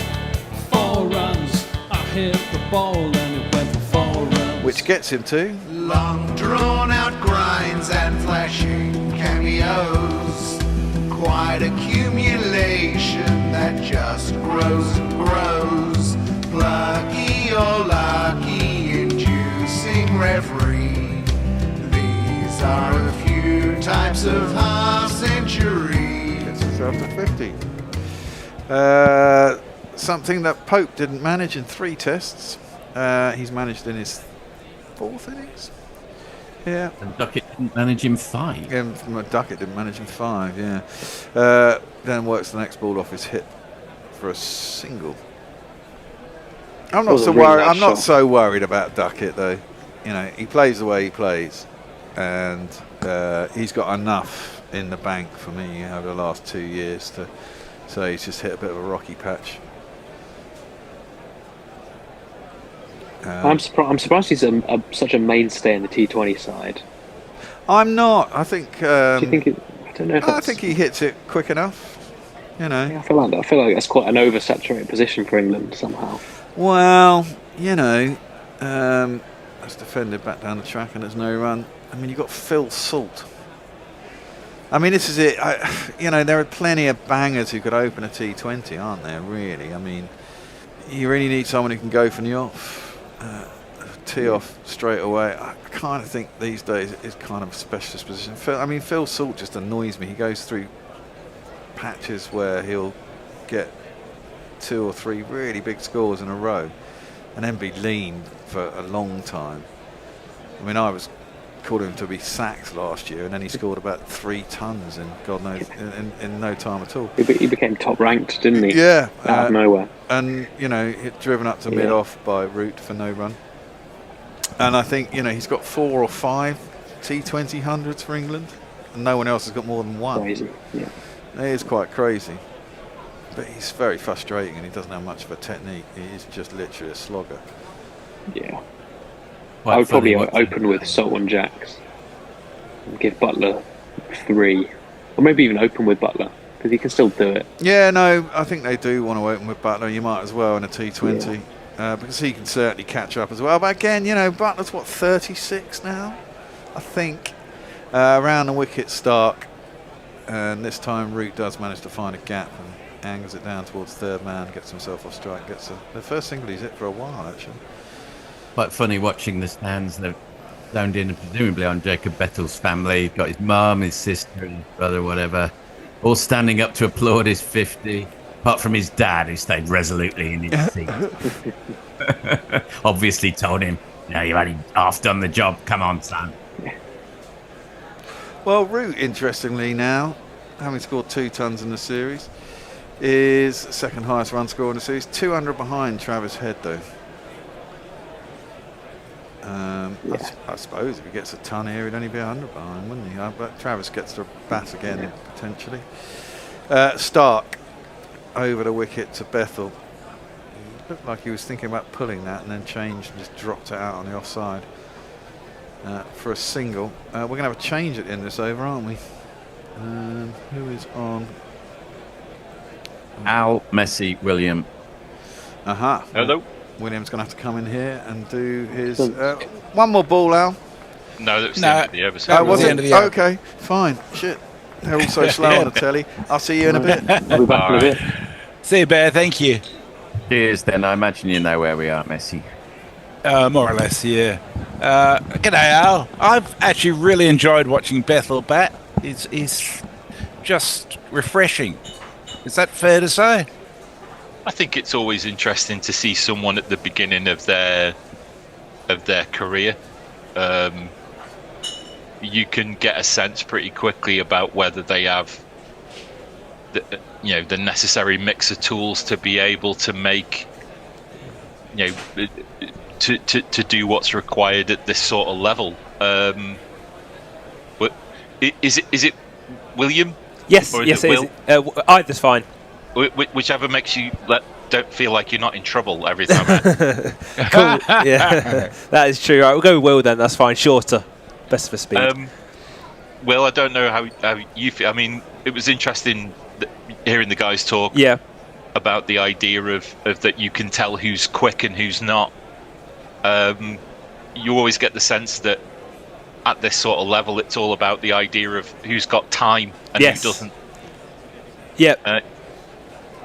4 runs. I hit the ball and it went for 4 runs. Which gets him to long drawn out grinds and flashing cameos. Quite accumulation that just grows and grows. Plucky or lucky, inducing reverie. These are a few types of half century. Gets himself to 50. Something that Pope didn't manage in 3 tests. He's managed in his 4th innings. Yeah. And Ducket didn't manage him 5. Ducket didn't manage him 5, yeah. Then works the next ball off his hip for a single. I'm not so worried about Ducket though. You know, he plays the way he plays, and he's got enough in the bank for me over the last 2 years to say he's just hit a bit of a rocky patch. I'm surprised he's such a mainstay in the T20 side. I'm not. I think. Do you think? I don't know. I think he hits it quick enough. You know. Yeah, I feel like that's quite an oversaturated position for England somehow. Well, you know, that's defended back down the track and there's no run. I mean, you've got Phil Salt. I mean, this is it. You know, there are plenty of bangers who could open a T20, aren't there? Really. I mean, you really need someone who can go from the off. Tee off straight away. I kind of think these days it's kind of a specialist position. Phil Salt just annoys me. He goes through patches where he'll get 2 or 3 really big scores in a row and then be lean for a long time. I mean, I was called him to be sacked last year and then he scored about 3 tons in God knows in no time at all. He became top ranked, didn't he? Yeah. Out of nowhere. And, you know, driven up to mid-off by Root for no run. And I think, you know, he's got 4 or 5 T20 hundreds for England. And no one else has got more than 1. Crazy, yeah. It is quite crazy. But he's very frustrating and he doesn't have much of a technique. He's just literally a slogger. Yeah. I would probably open with Salt and Jacks. And give Butler 3. Or maybe even open with Butler. Because he can still do it. Yeah, no, I think they do want to open with Butler. You might as well in a T20. Yeah. Because he can certainly catch up as well. But again, you know, Butler's what, 36 now? I think. Around the wicket, Stark. And this time Root does manage to find a gap and angles it down towards third man, gets himself off strike, gets the first single he's hit for a while actually. Quite funny watching the stands. They've zoned in presumably on Jacob Bethell's family. He's got his mum, his sister, his brother, whatever, all standing up to applaud his 50. Apart from his dad, who stayed resolutely in his seat. Obviously told him, "No, you've only half done the job. Come on, son." Well, Root, interestingly now, having scored 2 tons in the series, is second highest run scorer in the series. 200 behind Travis Head, though. I suppose if he gets a ton here, he'd only be 100 behind, wouldn't he? But Travis gets to bat again, potentially. Stark over the wicket to Bethell. It looked like he was thinking about pulling that and then changed and just dropped it out on the offside for a single. We're going to have a change at the end of this over, aren't we? Who is on? Al, Messi, William. Hello. William's going to have to come in here and do his... one more ball, Al. No, that was the end of the over. Oh, was it? Okay, fine. Shit. They're all so slow on the telly. I'll see you in a bit. I'll be back in a bit. See you, Bear. Thank you. Cheers, then. I imagine you know where we are, Messi. More or less, yeah. G'day, Al. I've actually really enjoyed watching Bethell bat. It's just refreshing. Is that fair to say? I think it's always interesting to see someone at the beginning of their career. You can get a sense pretty quickly about whether they have the necessary mix of tools to be able to make to do what's required at this sort of level. But is it William? Yes, or yes, it it is. Either's fine. Whichever makes you don't feel like you're not in trouble every time. Cool. Yeah, that is true. Right, we'll go with Will then. That's fine. Shorter, best for speed. Will, I don't know how you feel. I mean, it was interesting hearing the guys talk. Yeah. About the idea of that you can tell who's quick and who's not. You always get the sense that at this sort of level, it's all about the idea of who's got time and who doesn't. Yeah.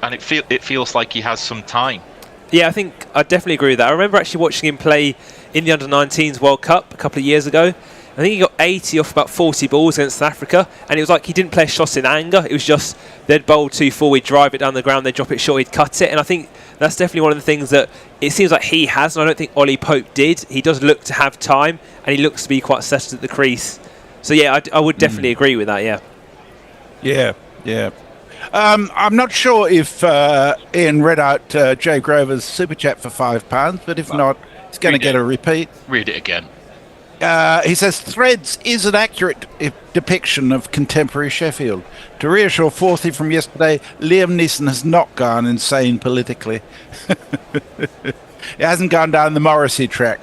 And it feels like he has some time. Yeah, I think I definitely agree with that. I remember actually watching him play in the Under-19s World Cup a couple of years ago. I think he got 80 off about 40 balls against South Africa, and it was like he didn't play shots in anger. It was just they'd bowl too full, he'd drive it down the ground, they'd drop it short, he'd cut it. And I think that's definitely one of the things that it seems like he has, and I don't think Ollie Pope did. He does look to have time, and he looks to be quite settled at the crease. So yeah, I would definitely agree with that. Yeah. I'm not sure if Ian read out Jay Grover's super chat for £5, but if not, he's going to get a repeat. Read it again. He says, Threads is an accurate depiction of contemporary Sheffield. To reassure Forthy from yesterday, Liam Neeson has not gone insane politically. He hasn't gone down the Morrissey track.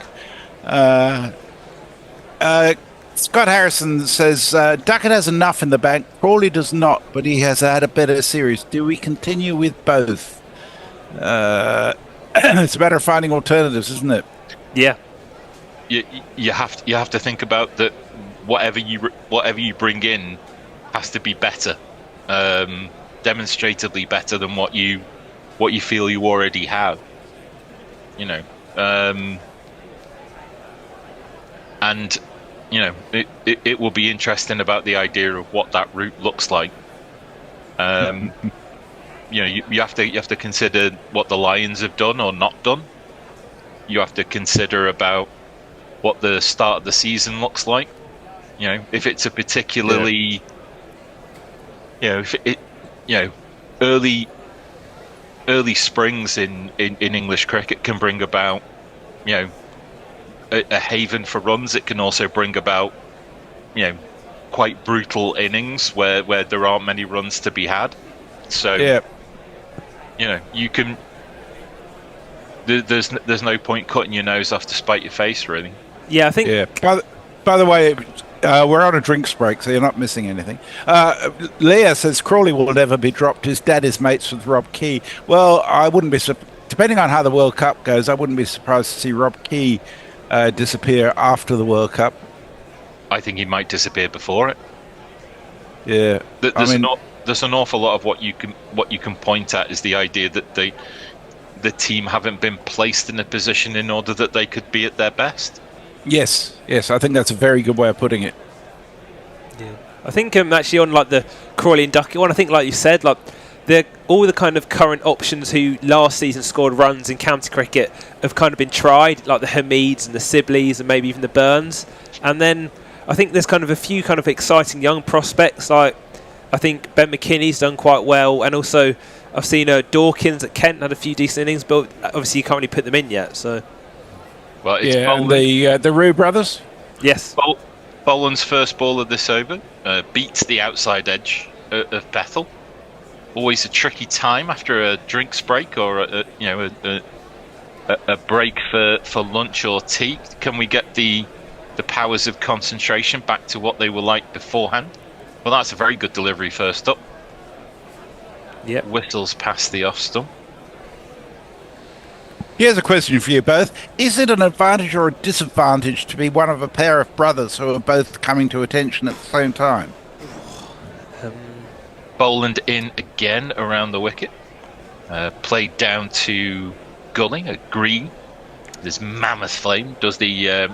Scott Harrison says, Ducket has enough in the bank. Crawley does not, but he has had a better series. Do we continue with both? It's a matter of finding alternatives, isn't it? Yeah. You have to think about that. Whatever you bring in has to be better, demonstrably better than what you feel you already have. You know, and you know it will be interesting about the idea of what that route looks like. You know, you have to consider what the Lions have done or not done. You have to consider about what the start of the season looks like. You know, if it's a particularly, early springs in English cricket can bring about, a haven for runs. It can also bring about, quite brutal innings where there aren't many runs to be had. So, you can. There's no point cutting your nose off to spite your face, really. Yeah, I think. Yeah. By the way, we're on a drinks break, so you're not missing anything. Leah says Crawley will never be dropped. His dad is mates with Rob Key. Well, I wouldn't be depending on how the World Cup goes. I wouldn't be surprised to see Rob Key disappear after the World Cup. I think he might disappear before it. Yeah, there's an awful lot of what you can point at is the idea that the team haven't been placed in a position in order that they could be at their best. Yes, I think that's a very good way of putting it. Yeah, I think actually on like the Crawley and Ducket one, I think like you said, like all the kind of current options who last season scored runs in county cricket have kind of been tried, like the Hamids and the Sibleys and maybe even the Burns. And then I think there's kind of a few kind of exciting young prospects. Like I think Ben McKinney's done quite well, and also I've seen Dawkins at Kent had a few decent innings, but obviously you can't really put them in yet. So. Well, it's and the Rue brothers. Yes. Boland's first ball of this over beats the outside edge of Bethell. Always a tricky time after a drinks break or a break for lunch or tea. Can we get the powers of concentration back to what they were like beforehand? Well, that's a very good delivery first up. Yep. Whistles past the off stump. Here's a question for you both. Is it an advantage or a disadvantage to be one of a pair of brothers who are both coming to attention at the same time? Boland in again around the wicket. Played down to Gully, a green. This mammoth flame does the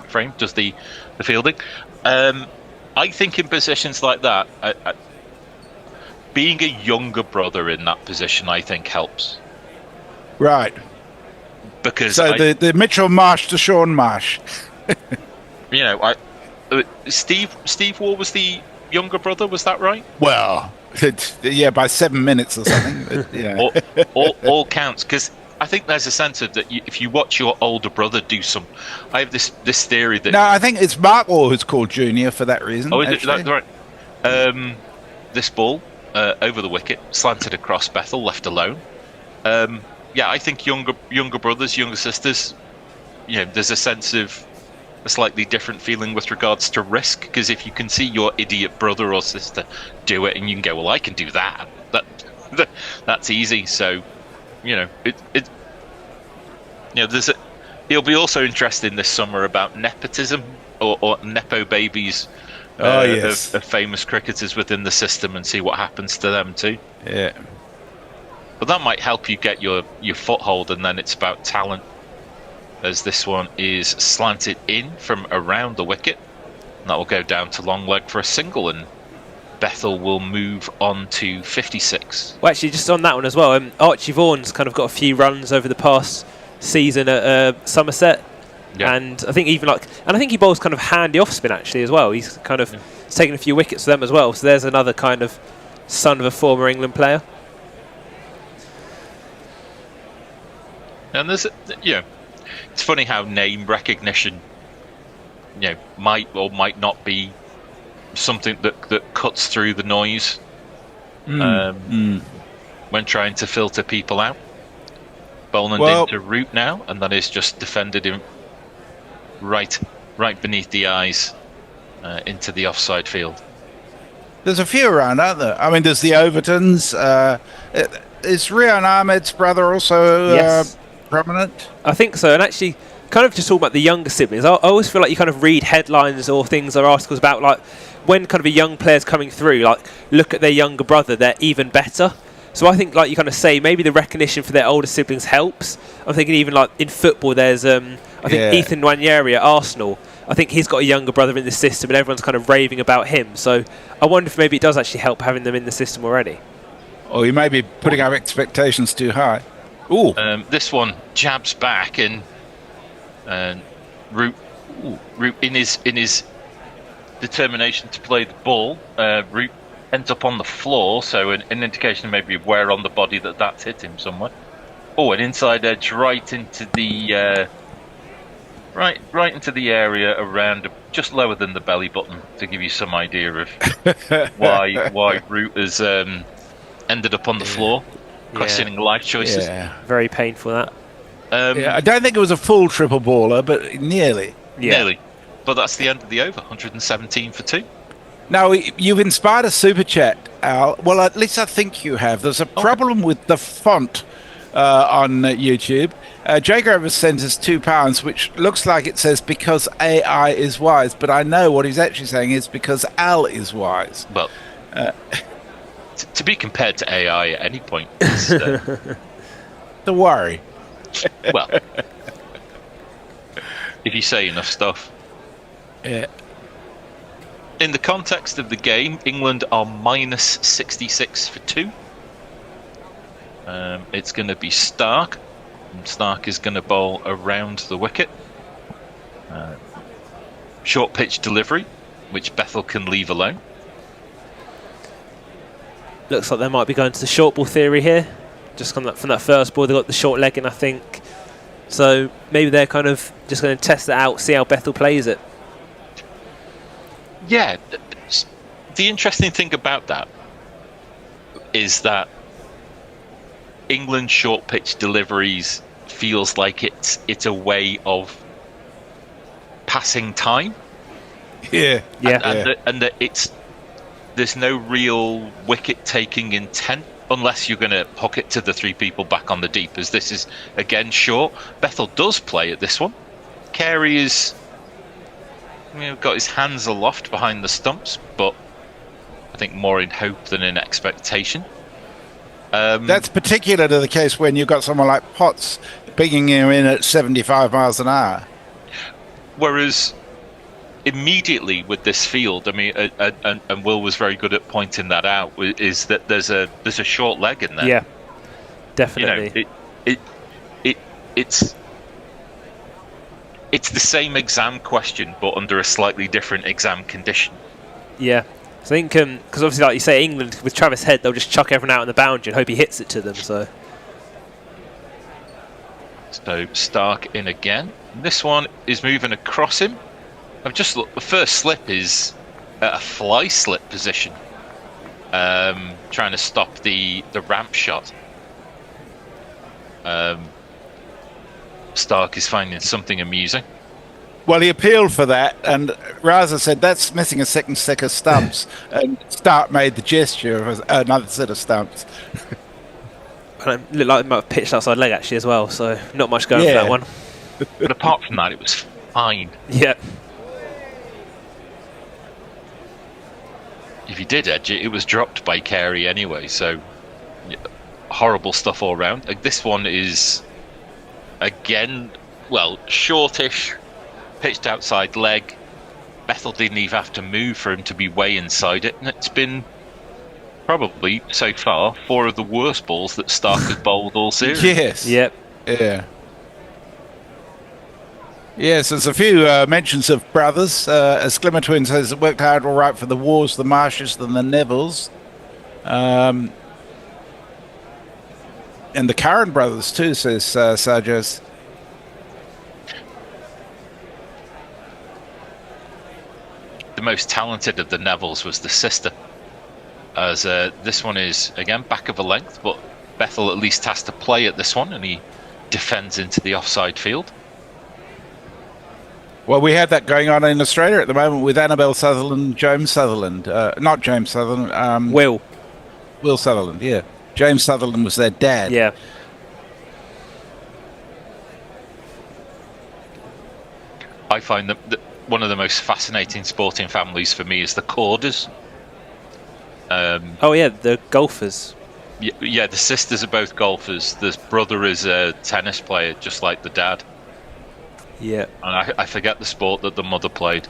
fielding. I think in positions like that, being a younger brother in that position, I think helps. Right. Because the Mitchell Marsh to Sean Marsh. Steve Waugh was the younger brother. Was that right? Well, by 7 minutes or something. But, all counts, because I think there's a sense of that. If you watch your older brother do some, I have this theory that. No, I think it's Mark Waugh who's called Junior for that reason. Oh, is it right? This ball over the wicket, slanted across Bethell, left alone. Yeah, I think younger brothers, younger sisters, there's a sense of a slightly different feeling with regards to risk, because if you can see your idiot brother or sister do it and you can go, well, I can do that, that's easy. So, you know, it'll be also interesting this summer about nepotism or nepo babies of famous cricketers within the system, and see what happens to them too. Yeah. But that might help you get your foothold, and then it's about talent, as this one is slanted in from around the wicket. And that will go down to long leg for a single, and Bethell will move on to 56. Well, actually, just on that one as well, Archie Vaughan's kind of got a few runs over the past season at Somerset. Yeah. And I think I think he bowls kind of handy off spin actually as well. He's kind of taken a few wickets for them as well. So there's another kind of son of a former England player. And there's, it's funny how name recognition, might or might not be something that cuts through the noise when trying to filter people out. Boland into root now, and that is just defended him right beneath the eyes into the offside field. There's a few around, aren't there? I mean, there's the Overtons. Is Rian Ahmed's brother also prominent? I think so. And actually, kind of just talking about the younger siblings, I always feel like you kind of read headlines or things or articles about, like, when kind of a young player's coming through, like, look at their younger brother, they're even better. So I think, like you kind of say, maybe the recognition for their older siblings helps. I'm thinking even like in football, there's I think Ethan Nwaneri at Arsenal. I think he's got a younger brother in the system, and everyone's kind of raving about him. So I wonder if maybe it does actually help having them in the system already. Or you may be putting our expectations too high. Ooh. This one jabs back, and Root in his determination to play the ball, Root ends up on the floor, so an indication maybe of wear on the body that's hit him somewhere. Oh, an inside edge right into the right into the area around just lower than the belly button, to give you some idea of why Root has ended up on the floor, questioning life choices. Yeah. Very painful, that. I don't think it was a full triple baller, but nearly. Nearly. But that's the end of the over. 117 for 2. Now, you've inspired a super chat, Al. Well, at least I think you have. There's a problem with the font on YouTube. Jay Grover sent us £2, which looks like it says because AI is wise, but I know what he's actually saying is because Al is wise. Well, to be compared to AI at any point is... Don't worry. Well, if you say enough stuff. Yeah. In the context of the game, England are minus 66 for 2. It's going to be Stark. And Stark is going to bowl around the wicket. Short pitch delivery, which Bethell can leave alone. Looks like they might be going to the short ball theory here. Just from that first ball, they got the short leg in, I think. So maybe they're kind of just going to test it out, see how Bethell plays it. Yeah, the interesting thing about that is that England short pitch deliveries feels like it's a way of passing time. Yeah. And that there's no real wicket taking intent unless you're going to hook it to the 3 people back on the deep, as this is again short. Bethell does play at this one. Carey is got his hands aloft behind the stumps, but I think more in hope than in expectation. That's particular to the case when you've got someone like Potts pinging him in at 75 miles an hour. Whereas immediately with this field, I mean, and Will was very good at pointing that out, is that there's a short leg in there. Yeah, definitely. It's the same exam question, but under a slightly different exam condition. Yeah. So I think, because obviously, like you say, England, with Travis Head, they'll just chuck everyone out on the boundary and hope he hits it to them. So Stark in again. This one is moving across him. I've just looked. The first slip is at a fly slip position, trying to stop the ramp shot. Stark is finding something amusing. Well, he appealed for that, and Raza said that's missing a second set of stumps, and Stark made the gesture of another set of stumps. And it looked like they might have pitched outside leg actually as well, so not much going for that one. But apart from that, it was fine. Yeah. If you did edge it, it was dropped by Carey anyway, so horrible stuff all round. Like, this one is, again, well, shortish, pitched outside leg. Bethell didn't even have to move for him to be way inside it, and it's been probably, so far, 4 of the worst balls that Stark has bowled all series. Yes. Yep. Yeah. Yes, there's a few mentions of brothers. As Glimmer Twin says, it worked hard all right for the Wars, the Marshes, and the Nevilles. And the Curran brothers too, says Sarjas. The most talented of the Nevilles was the sister. As this one is, again, back of a length, but Bethell at least has to play at this one, and he defends into the offside field. Well, we have that going on in Australia at the moment with Annabelle Sutherland, James Sutherland. Not James Sutherland. Will Sutherland, yeah. James Sutherland was their dad. Yeah. I find that one of the most fascinating sporting families for me is the Corders. Oh, yeah, the golfers. Yeah, the sisters are both golfers. The brother is a tennis player, just like the dad. Yeah. And I forget the sport that the mother played.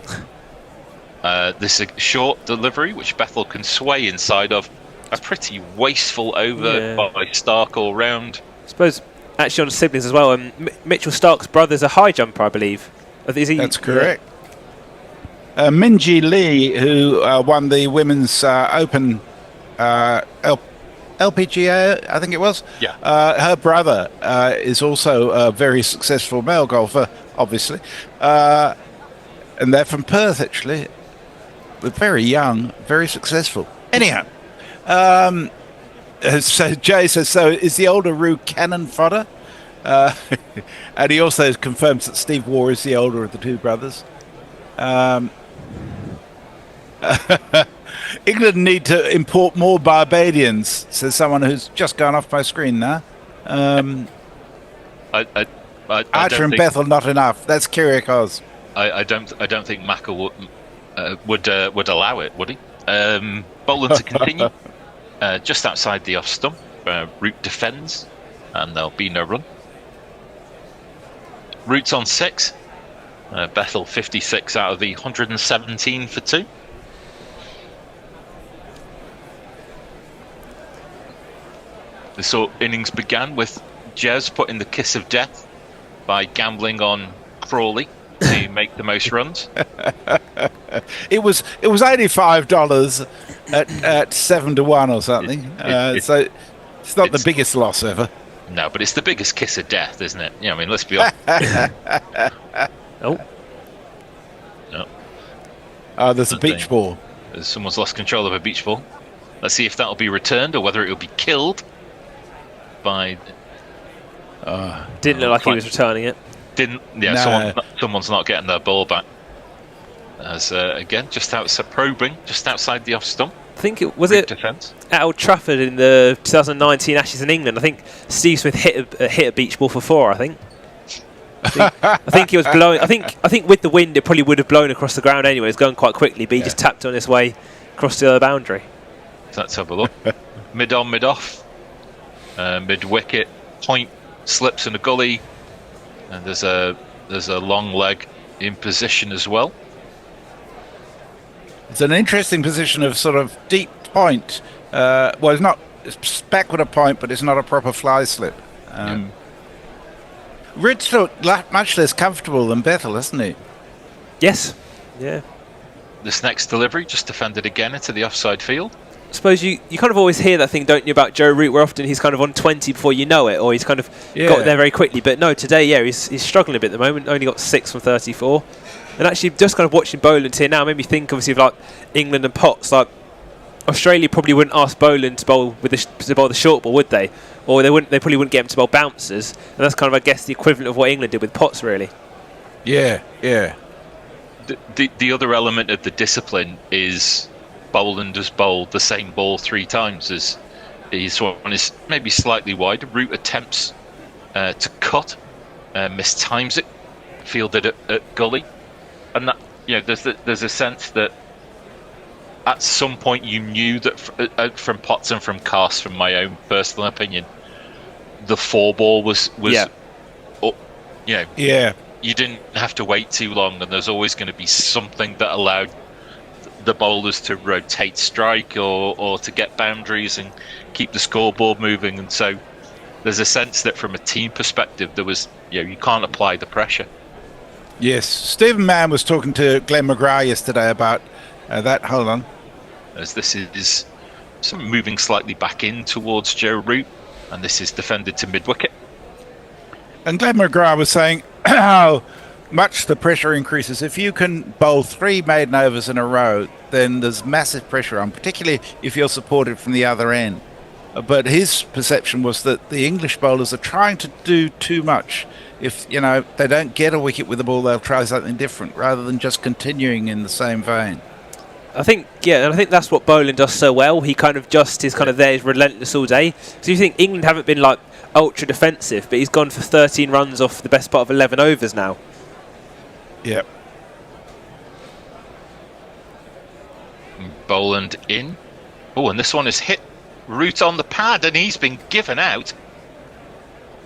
This short delivery, which Bethell can sway inside of. A pretty wasteful over by Stark all round. I suppose, actually, on siblings as well, Mitchell Stark's brother's a high jumper, I believe. That's correct. Minji Lee, who won the Women's Open LPGA, I think it was. Yeah. Her brother is also a very successful male golfer, obviously. And they're from Perth, actually. They're very young, very successful. Anyhow, so Jay says, so is the older Roo cannon fodder? And he also confirms that Steve Waugh is the older of the two brothers. England need to import more Barbadians, says someone who's just gone off my screen now. Archer and Bethell not enough. That's Kyriak Oz. I don't think Macca would allow it, would he? Boland to continue. Just outside the off stump. Root defends, and there'll be no run. Root's on 6. Bethell 56 out of the 117 for 2. This innings began with Jez putting the kiss of death by gambling on Crawley to make the most runs. It was $85 at 7-1 or something. So it's not the biggest loss ever. No, but it's the biggest kiss of death, isn't it? Yeah, I mean, let's be honest. Oh. No. Oh, there's a beach ball. Someone's lost control of a beach ball. Let's see if that'll be returned or whether it'll be killed by... Didn't look like he was returning it. Didn't. Yeah, No. someone's not getting their ball back. As again, just outside the off stump. I think it was it defense at Old Trafford in the 2019 Ashes in England. I think Steve Smith hit a beach ball for 4. I think he was blowing. I think with the wind, it probably would have blown across the ground anyway. It was going quite quickly, but he just tapped on his way across the other boundary. So let's have a look. Mid on, mid off, mid wicket, point slips in a gully, and there's a long leg in position as well. It's an interesting position of sort of deep point. Well, it's backward a point, but it's not a proper fly slip. Ridge looked much less comfortable than Bethell, hasn't he? Yes. Yeah. This next delivery just defended again into the offside field. I suppose you kind of always hear that thing, don't you, about Joe Root, where often he's kind of on 20 before you know it, or he's kind of got there very quickly. But no, today, he's struggling a bit at the moment. Only got 6 from 34. And actually, just kind of watching Boland here now made me think, obviously, of like England and Potts. Like Australia probably wouldn't ask Boland to bowl the short ball, would they? Or they probably wouldn't get him to bowl bouncers. And that's kind of, I guess, the equivalent of what England did with Potts, really. Yeah. the other element of the discipline is Boland has bowled the same ball 3 times as his one is maybe slightly wider. Root attempts to cut, mistimes it, fielded at gully, and that there's a sense that at some point you knew that from Potts and from Cast, from my own personal opinion, the 4 ball was you didn't have to wait too long, and there's always going to be something that allowed the bowlers to rotate strike or to get boundaries and keep the scoreboard moving. And so there's a sense that from a team perspective, there was you can't apply the pressure. Yes, Stephen Mann was talking to Glenn McGrath yesterday about that. Hold on. As this is moving slightly back in towards Joe Root, and this is defended to mid-wicket. And Glenn McGrath was saying how much the pressure increases. If you can bowl 3 maiden overs in a row, then there's massive pressure on, particularly if you're supported from the other end. But his perception was that the English bowlers are trying to do too much. If they don't get a wicket with the ball, they'll try something different rather than just continuing in the same vein. I think that's what Boland does so well. He kind of just is kind of there, he's relentless all day. So you think England haven't been like ultra defensive, but he's gone for 13 runs off the best part of 11 overs now. Yep. Boland in. Oh, and this one is hit Root on the pad, and he's been given out.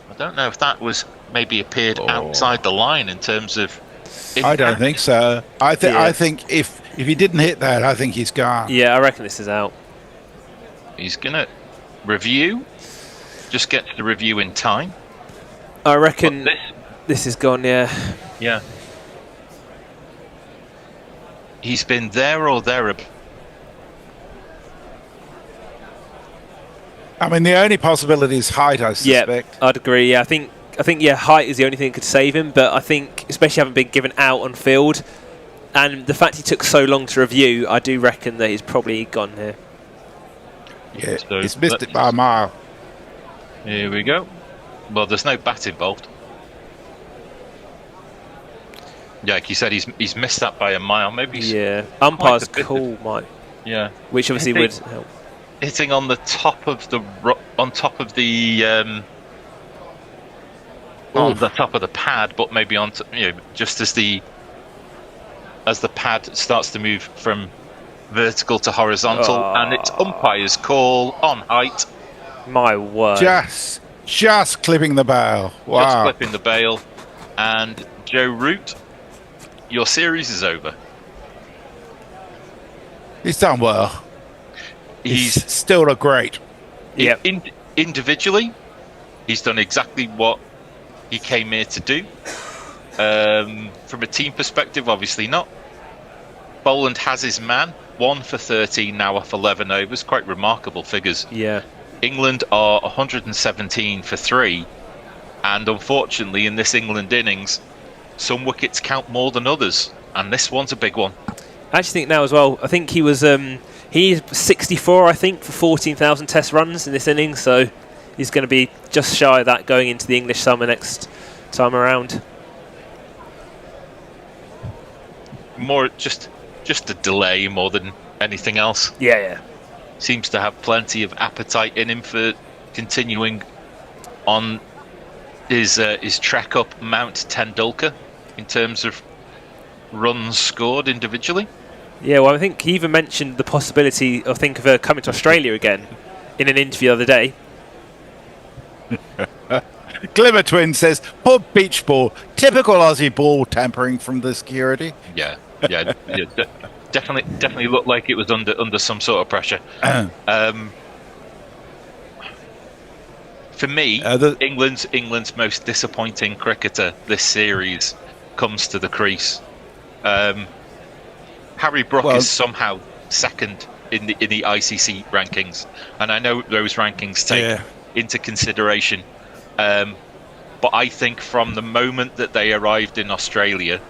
I don't know if that was maybe appeared outside the line in terms of impact. I don't think so. I think if he didn't hit that, I think he's gone. Yeah, I reckon this is out. He's gonna review. Just get to the review in time. I reckon this is gone. Yeah. Yeah. He's been there or there. I mean, the only possibility is height, I suspect. Yeah, I'd agree. Yeah, I think height is the only thing that could save him. But I think, especially having been given out on field, and the fact he took so long to review, I do reckon that he's probably gone here. Yeah, so he's missed it by a mile. Here we go. Well, there's no bat involved. Yeah, like you said, he's missed that by a mile. Maybe. Yeah, umpire's call might. Yeah, which obviously would help. Hitting on the top of the on the top of the pad, but maybe on just as the pad starts to move from vertical to horizontal, and it's umpire's call on height. My word! Just clipping the bail. Wow! Just clipping the bail, and Joe Root, your series is over. He's done well. He's still a great. Yeah. Individually, he's done exactly what he came here to do. From a team perspective, obviously not. Boland has his man, 1 for 13 now off 11 overs. Quite remarkable figures. Yeah. England are 117 for 3, and unfortunately, in this England innings, some wickets count more than others, and this one's a big one. I actually think now as well. I think he was. He's 64, I think, for 14,000 Test runs in this innings, so he's going to be just shy of that going into the English summer next time around. More just a delay more than anything else. Yeah. Seems to have plenty of appetite in him for continuing on his trek up Mount Tendulkar in terms of runs scored individually. Yeah, well, I think he even mentioned the possibility of coming to Australia again in an interview the other day. Glimmer Twin says, poor beach ball, typical Aussie ball tampering from the security. Yeah, definitely looked like it was under some sort of pressure. For me, England's most disappointing cricketer this series comes to the crease. Harry Brook is somehow second in the ICC rankings, and I know those rankings take into consideration. But I think from the moment that they arrived in Australia,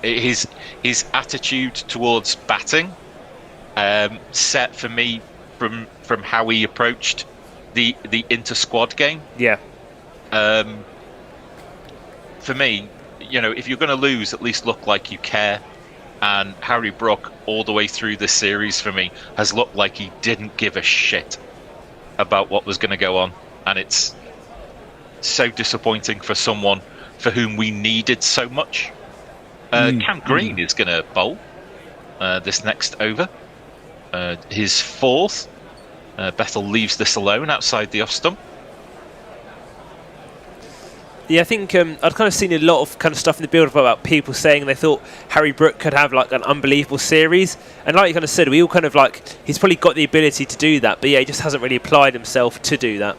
his attitude towards batting set for me from how he approached the inter-squad game. Yeah. For me, if you're going to lose, at least look like you care. And Harry Brook, all the way through this series for me, has looked like he didn't give a shit about what was going to go on. And it's so disappointing for someone for whom we needed so much. Cam Green is going to bowl this next over. His fourth. Bethell leaves this alone outside the off stump. Yeah, I think I'd kind of seen a lot of kind of stuff in the build-up about people saying they thought Harry Brook could have like an unbelievable series, and like you kind of said, we all kind of like he's probably got the ability to do that, but yeah, he just hasn't really applied himself to do that.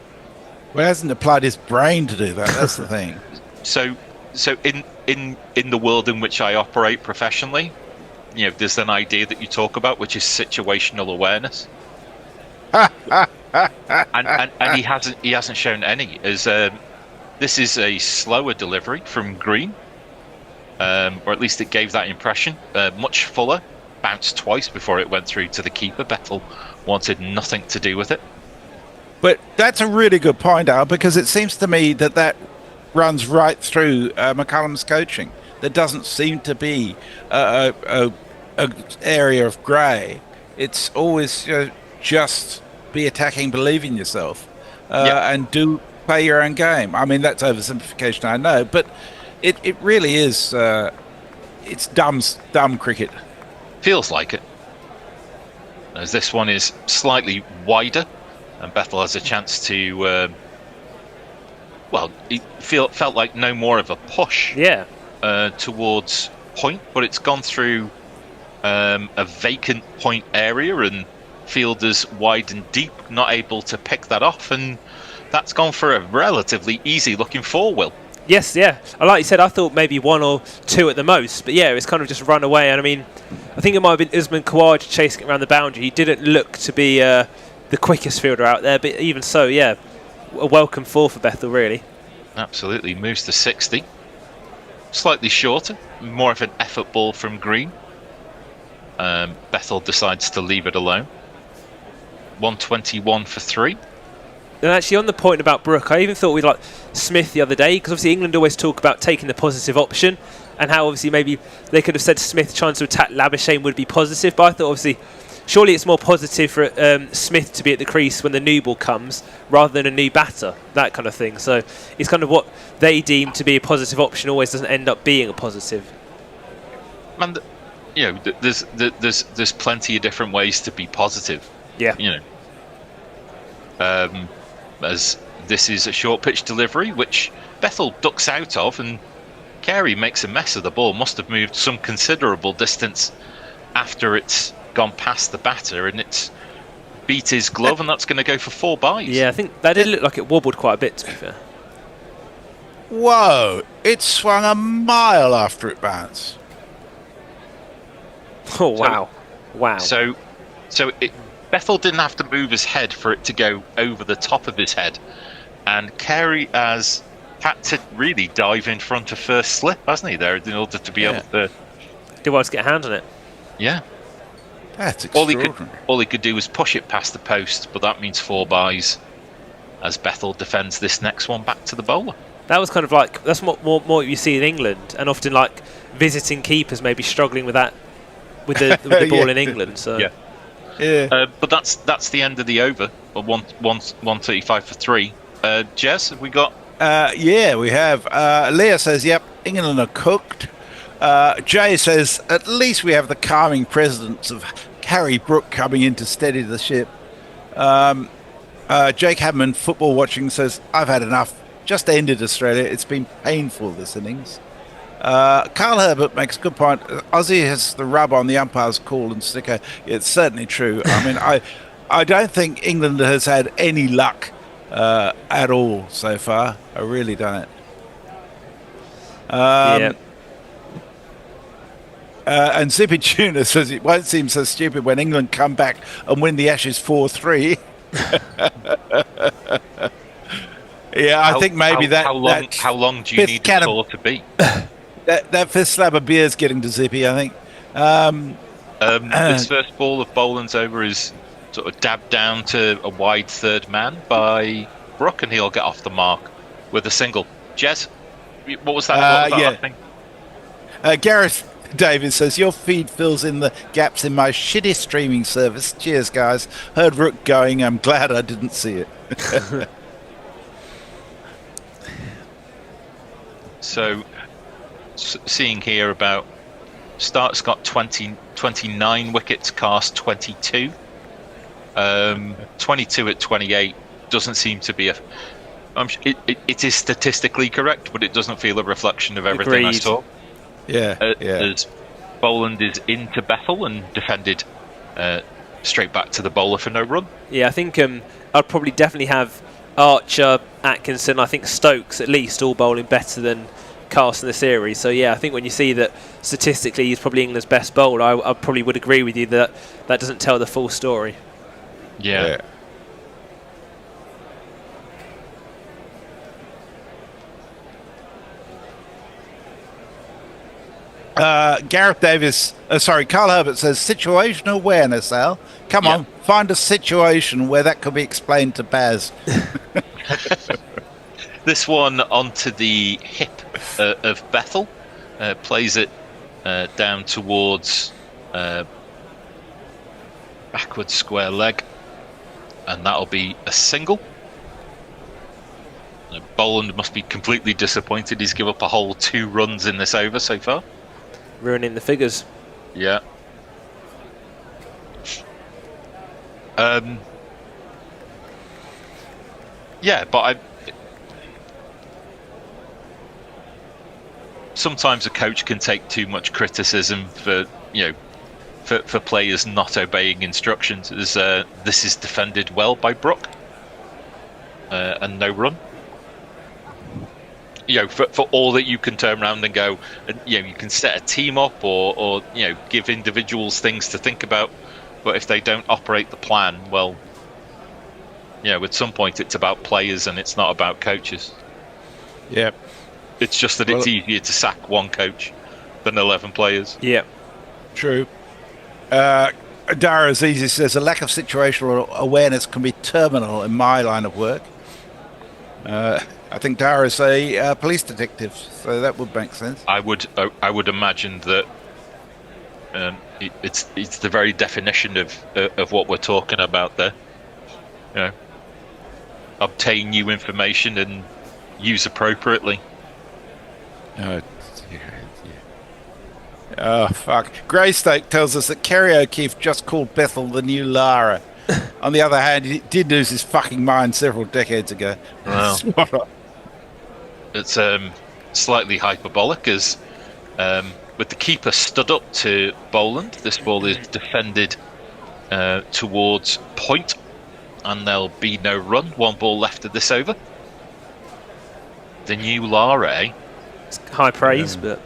Well, he hasn't applied his brain to do that. That's the thing. So in the world in which I operate professionally, you know, there's an idea that you talk about, which is situational awareness. and he hasn't shown any. As this is a slower delivery from Green, or at least it gave that impression. Much fuller, bounced twice before it went through to the keeper. Bethell wanted nothing to do with it. But that's a really good point, Al, because it seems to me that runs right through McCullum's coaching. There doesn't seem to be a area of grey. It's always just be attacking, believe in yourself, and play your own game. I mean, that's oversimplification, I know, but it really is. It's dumb cricket. Feels like it. As this one is slightly wider, and Bethell has a chance to. It felt like no more of a push. Yeah. Towards point, but it's gone through a vacant point area, and fielders wide and deep, not able to pick that off, and that's gone for a relatively easy looking four, Will. Yes, yeah. Like you said, I thought maybe one or two at the most, but yeah, it's kind of just run away. And I mean, I think it might have been Usman Khawaja chasing it around the boundary. He didn't look to be the quickest fielder out there, but even so, yeah, a welcome four for Bethell, really. Absolutely. Moves to 60. Slightly shorter, more of an effort ball from Green. Bethell decides to leave it alone. 121 for 3. And actually, on the point about Brook, I even thought we'd like Smith the other day, because obviously England always talk about taking the positive option, and how obviously maybe they could have said Smith trying to attack Labuschagne would be positive, but I thought obviously surely it's more positive for Smith to be at the crease when the new ball comes rather than a new batter, that kind of thing. So it's kind of what they deem to be a positive option always doesn't end up being a positive. And there's plenty of different ways to be positive. Yeah. You know, as this is a short pitch delivery, which Bethell ducks out of, and Carey makes a mess of the ball. Must have moved some considerable distance after it's gone past the batter, and it's beat his glove, and that's going to go for 4 byes. Yeah, I think that did look like it wobbled quite a bit, to be fair. Whoa! It swung a mile after it bounced. Oh, wow. Wow. So Bethell didn't have to move his head for it to go over the top of his head, and Carey has had to really dive in front of first slip, hasn't he, there, in order to be able to... Do well to get a hand on it. Yeah. That's extraordinary. All he could do was push it past the post, but that means 4 byes as Bethell defends this next one back to the bowler. That was kind of like, that's more you see in England, and often like visiting keepers maybe struggling with that, with the ball in England. So yeah. But that's the end of the over. 135 for 3. Jez, have we got? Yeah, we have. Leah says, "Yep, England are cooked." Jay says, "At least we have the calming presence of Harry Brook coming in to steady the ship." Jake Hadman, football watching, says, "I've had enough. Just ended Australia. It's been painful this innings." Carl Herbert makes a good point. Aussie has the rub on the umpire's call and sticker. It's certainly true. I mean, I don't think England has had any luck at all so far. I really don't. And Zippy Tuna says it won't seem so stupid when England come back and win the Ashes 4-3. I think maybe how long do you need the score to be? That fifth slab of beer is getting to Zippy, I think. This first ball of Boland's over is sort of dabbed down to a wide third man by Brook, and he'll get off the mark with a single. Jez, what was that? That thing? Gareth David says, your feed fills in the gaps in my shitty streaming service. Cheers, guys. Heard Rook going. I'm glad I didn't see it. So, seeing here about Stark's got 29 wickets, Cast 22. 22 at 28 doesn't seem to be it is statistically correct, but it doesn't feel a reflection of everything I Agreed. saw. Yeah, As Boland is into Bethell and defended straight back to the bowler for no run. Yeah, I think I'd probably definitely have Archer, Atkinson, I think Stokes at least all bowling better than Cast in the series. So yeah, I think when you see that statistically he's probably England's best bowler, I probably would agree with you that that doesn't tell the full story. Yeah. Gareth Davis, Carl Herbert says, situational awareness, Al. Come on, find a situation where that could be explained to Baz. This one onto the hip of Bethell, plays it down towards backward square leg, and that'll be a single. Boland must be completely disappointed. He's given up a whole 2 runs in this over so far. Ruining the figures. Yeah. Yeah, but sometimes a coach can take too much criticism for for players not obeying instructions. This is defended well by Brook, and no run. For all that you can turn around and go, you can set a team up or give individuals things to think about, but if they don't operate the plan, well, at some point it's about players and it's not about coaches. Yeah. It's just that it's easier to sack one coach than 11 players. Yeah. True. Dara Azizi says, a lack of situational awareness can be terminal in my line of work. I think Dara's a police detective, so that would make sense. I would imagine that it's the very definition of what we're talking about there. Obtain new information and use appropriately. Oh, fuck. Greystoke tells us that Kerry O'Keefe just called Bethell the new Lara. On the other hand, he did lose his fucking mind several decades ago. Well, it's slightly hyperbolic, as with the keeper stood up to Boland, this ball is defended towards point, and there'll be no run. 1 ball left of this over. The new Lara, eh? It's high praise, but...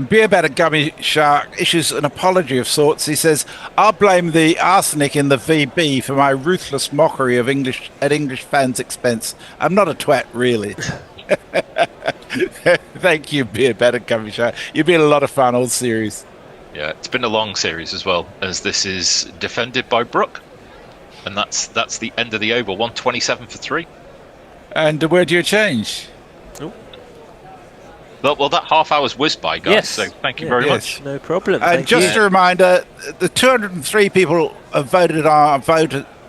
Beer Batter Gummy Shark issues an apology of sorts. He says, I'll blame the arsenic in the VB for my ruthless mockery of English fans' expense. I'm not a twat, really. Thank you, Beer Batter Gummy Shark. You've been a lot of fun all series. Yeah, it's been a long series as well, as this is defended by Brook. And that's the end of the over, 127 for 3. And where do you change? Well, that half hour's whizzed by, guys. Yes. So thank you very much. No problem. And just a reminder, the 203 people have voted on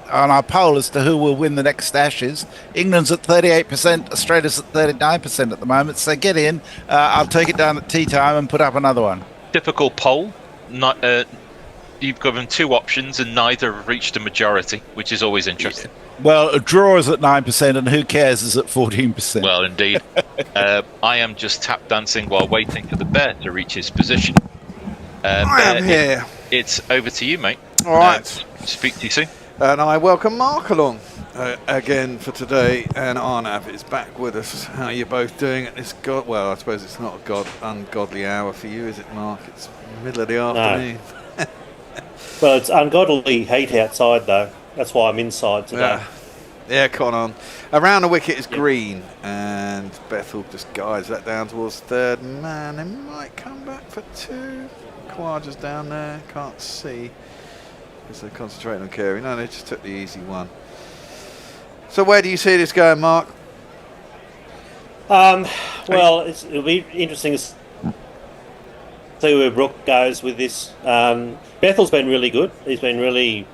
our poll as to who will win the next Ashes. England's at 38%, Australia's at 39% at the moment. So get in. I'll take it down at tea time and put up another one. Typical poll. You've given 2 options and neither have reached a majority, which is always interesting. Well, a draw is at 9% and who cares is at 14%. Well, indeed. I am just tap dancing while waiting for the bear to reach his position. I am here. It's over to you, mate. All right. Speak to you soon. And I welcome Mark along again for today, and Arnav is back with us. How are you both doing at this well, I suppose it's not a ungodly hour for you, is it, Mark? It's middle of the afternoon. No. Well, it's ungodly heat outside, though. That's why I'm inside today. Yeah, con on. Around the wicket is green, and Bethell just guides that down towards third man. They might come back for 2. Khawaja's down there, can't see. Because they're concentrating on Carey. No, they just took the easy one. So where do you see this going, Mark? Well, it'll be interesting. see where Brooke goes with this. Bethel's been really good. It's been really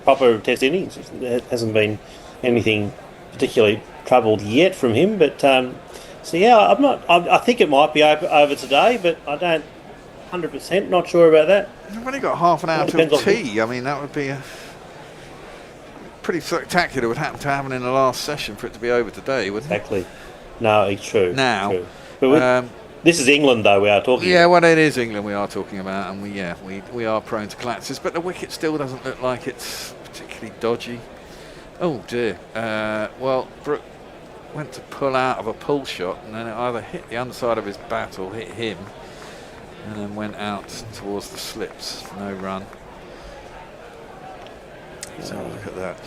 proper Test innings. It hasn't been anything particularly troubled yet from him. But so yeah, I think it might be over today, but I don't 100% not sure about that. We've only got half an hour till tea. I mean, that would be a pretty spectacular. Would happen to happen in the last session for it to be over today, wouldn't it? Exactly. No, it's true. Now, it's true. But this is England, though. We are talking. Yeah, about. well, it is England we are talking about, and we are prone to collapses. But the wicket still doesn't look like it's particularly dodgy. Oh dear. Well, Brooke went to pull out of a pull shot, and then it either hit the underside of his bat or hit him, and then went out towards the slips. No run. Let's have a look at that.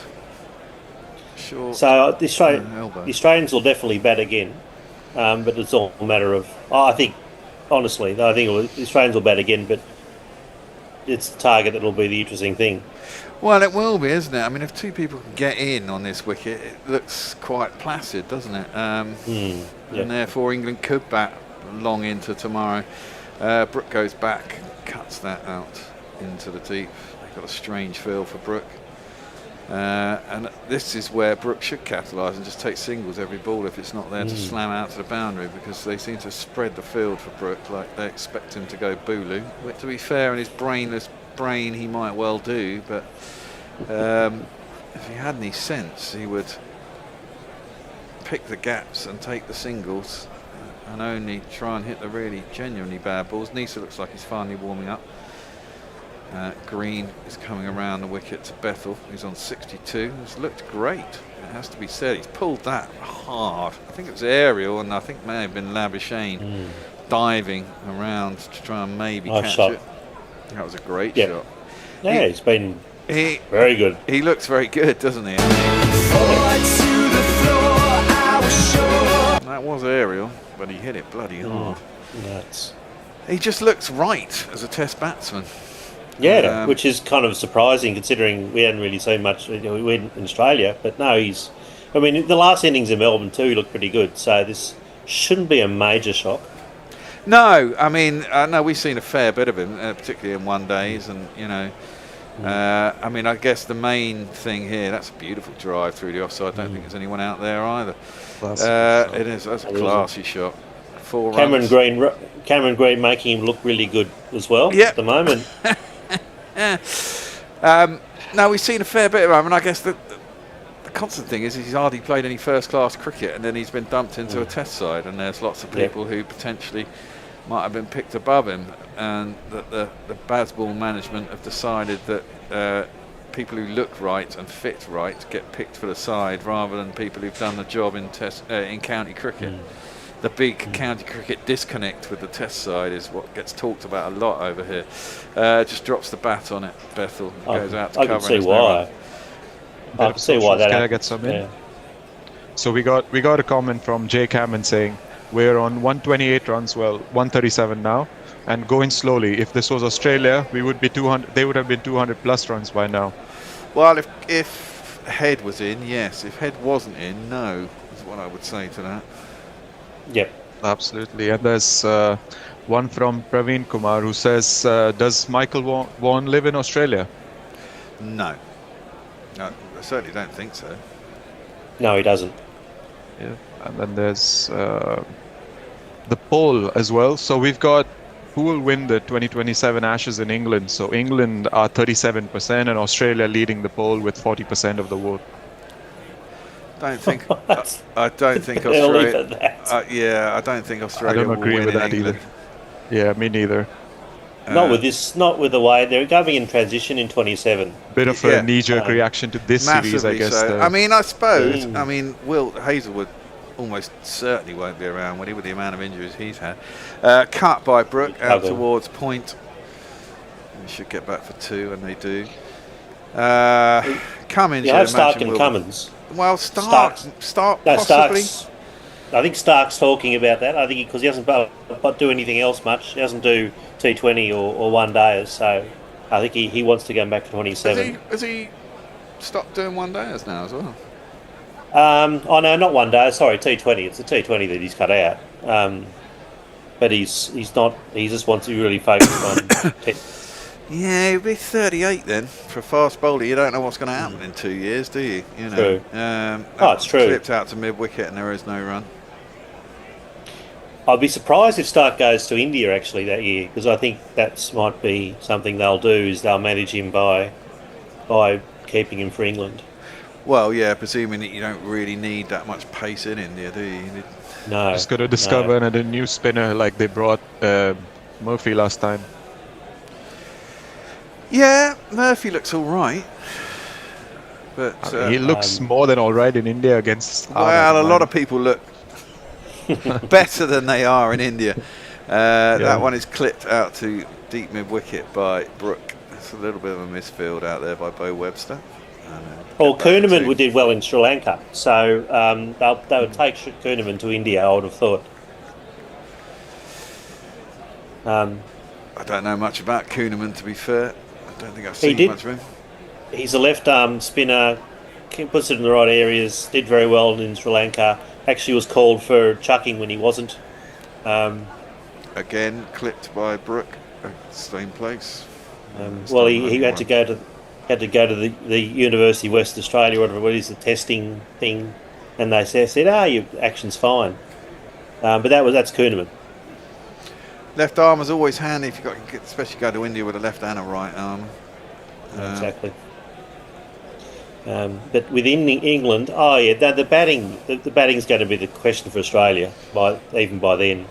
Short. So the Australians will definitely bat again, but it's all a matter of. I think, honestly, the Australians will bat again, but it's the target that will be the interesting thing. Well, it will be, isn't it? I mean, if two people can get in on this wicket, it looks quite placid, doesn't it? And therefore, England could bat long into tomorrow. Brooke goes back, cuts that out into the deep. They've got a strange feel for Brooke. And this is where Brooke should capitalise and just take singles every ball if it's not there to slam out to the boundary, because they seem to spread the field for Brooke like they expect him to go booloo. Which, to be fair, in his brainless brain he might well do, but if he had any sense he would pick the gaps and take the singles and only try and hit the really genuinely bad balls. Nisa looks like he's finally warming up. Green is coming around the wicket to Bethell, who's on 62. It's looked great, it has to be said. He's pulled that hard. I think it was aerial, and I think may have been Labuschagne diving around to try and maybe catch it. That was a great shot. Yeah, he's been very good. He looks very good, doesn't he? That was aerial, but he hit it bloody hard. Nuts. He just looks right as a Test batsman. Yeah, which is kind of surprising considering we hadn't really seen much we in Australia. But no, I mean, the last innings in Melbourne too, he looked pretty good. So this shouldn't be a major shock. No, I mean, no, we've seen a fair bit of him, particularly in one days, and you know, I mean, I guess the main thing here, that's a beautiful drive through the offside. I don't think there's anyone out there either. It is. That's a classy shot. 4 runs. Cameron Green making him look really good as well at the moment. No, we've seen a fair bit of him, and I guess the constant thing is he's hardly played any first-class cricket, and then he's been dumped into a Test side, and there's lots of people who potentially might have been picked above him, and that the Bazball management have decided that people who look right and fit right get picked for the side rather than people who've done the job in county cricket. The big county cricket disconnect with the Test side is what gets talked about a lot over here. Just drops the bat on it, Bethell. Goes out to cover. I can see why. I can see why that. Can I get some in? So we got a comment from Jay Cameron saying we're on 128 runs, well 137 now, and going slowly. If this was Australia, we would be 200. They would have been 200 plus runs by now. Well, if Head was in, yes. If Head wasn't in, no. Is what I would say to that. Yep, absolutely. And there's one from Praveen Kumar who says, does Michael Vaughan live in Australia? No, I certainly don't think so. No, he doesn't. Yeah, and then there's the poll as well. So we've got who will win the 2027 Ashes in England. So England are 37% and Australia leading the poll with 40% of the vote. I don't think Australia. I don't think Australia. I don't agree with that either. Yeah, me neither. Not with the way they're going in transition in 27. Bit of a knee-jerk reaction to this series, I guess. So. I mean, I suppose. I mean, Will Hazelwood almost certainly won't be around, will he, with the amount of injuries he's had. Cut by Brooke out towards point. They should get back for 2, and they do. Cummins. You have Stark and Cummins. Well, Stark possibly. I think Stark's talking about that. I think because he doesn't do anything else much. He doesn't do T20 or one-dayers, so I think he wants to go back to 27. Has he stopped doing one-dayers now as well? Oh no, not one-day. Sorry, T20. It's the T20 that he's cut out. but he's not. He just wants to really focus on. Yeah, he'll be 38 then. For a fast bowler, you don't know what's going to happen in 2 years, do you? You know. True. It's true. Clipped out to mid-wicket and there is no run. I'd be surprised if Stark goes to India actually that year, because I think that might be something they'll do, is they'll manage him by keeping him for England. Well, yeah, presuming that you don't really need that much pace in India, do you? No. Just got to discover a new spinner like they brought Murphy last time. Yeah, Murphy looks all right. But he looks more than all right in India against... Well, a lot of people look better than they are in India. That one is clipped out to deep mid-wicket by Brook. It's a little bit of a misfield out there by Bo Webster. Well, Kuhneman did well in Sri Lanka, so they would take Kuhneman to India, I would have thought. I don't know much about Kuhneman, to be fair. I don't think I've seen much of him. He's a left-arm spinner, puts it in the right areas, did very well in Sri Lanka. Actually was called for chucking when he wasn't. Again, clipped by Brook, same place. Well, he had to go to the University of Western Australia, whatever it is, the testing thing, and they said, your action's fine. But that's Kuhneman. Left arm is always handy if you got, especially go to India with a left and a right arm. Exactly. But within England, the batting's going to be the question for Australia even by then,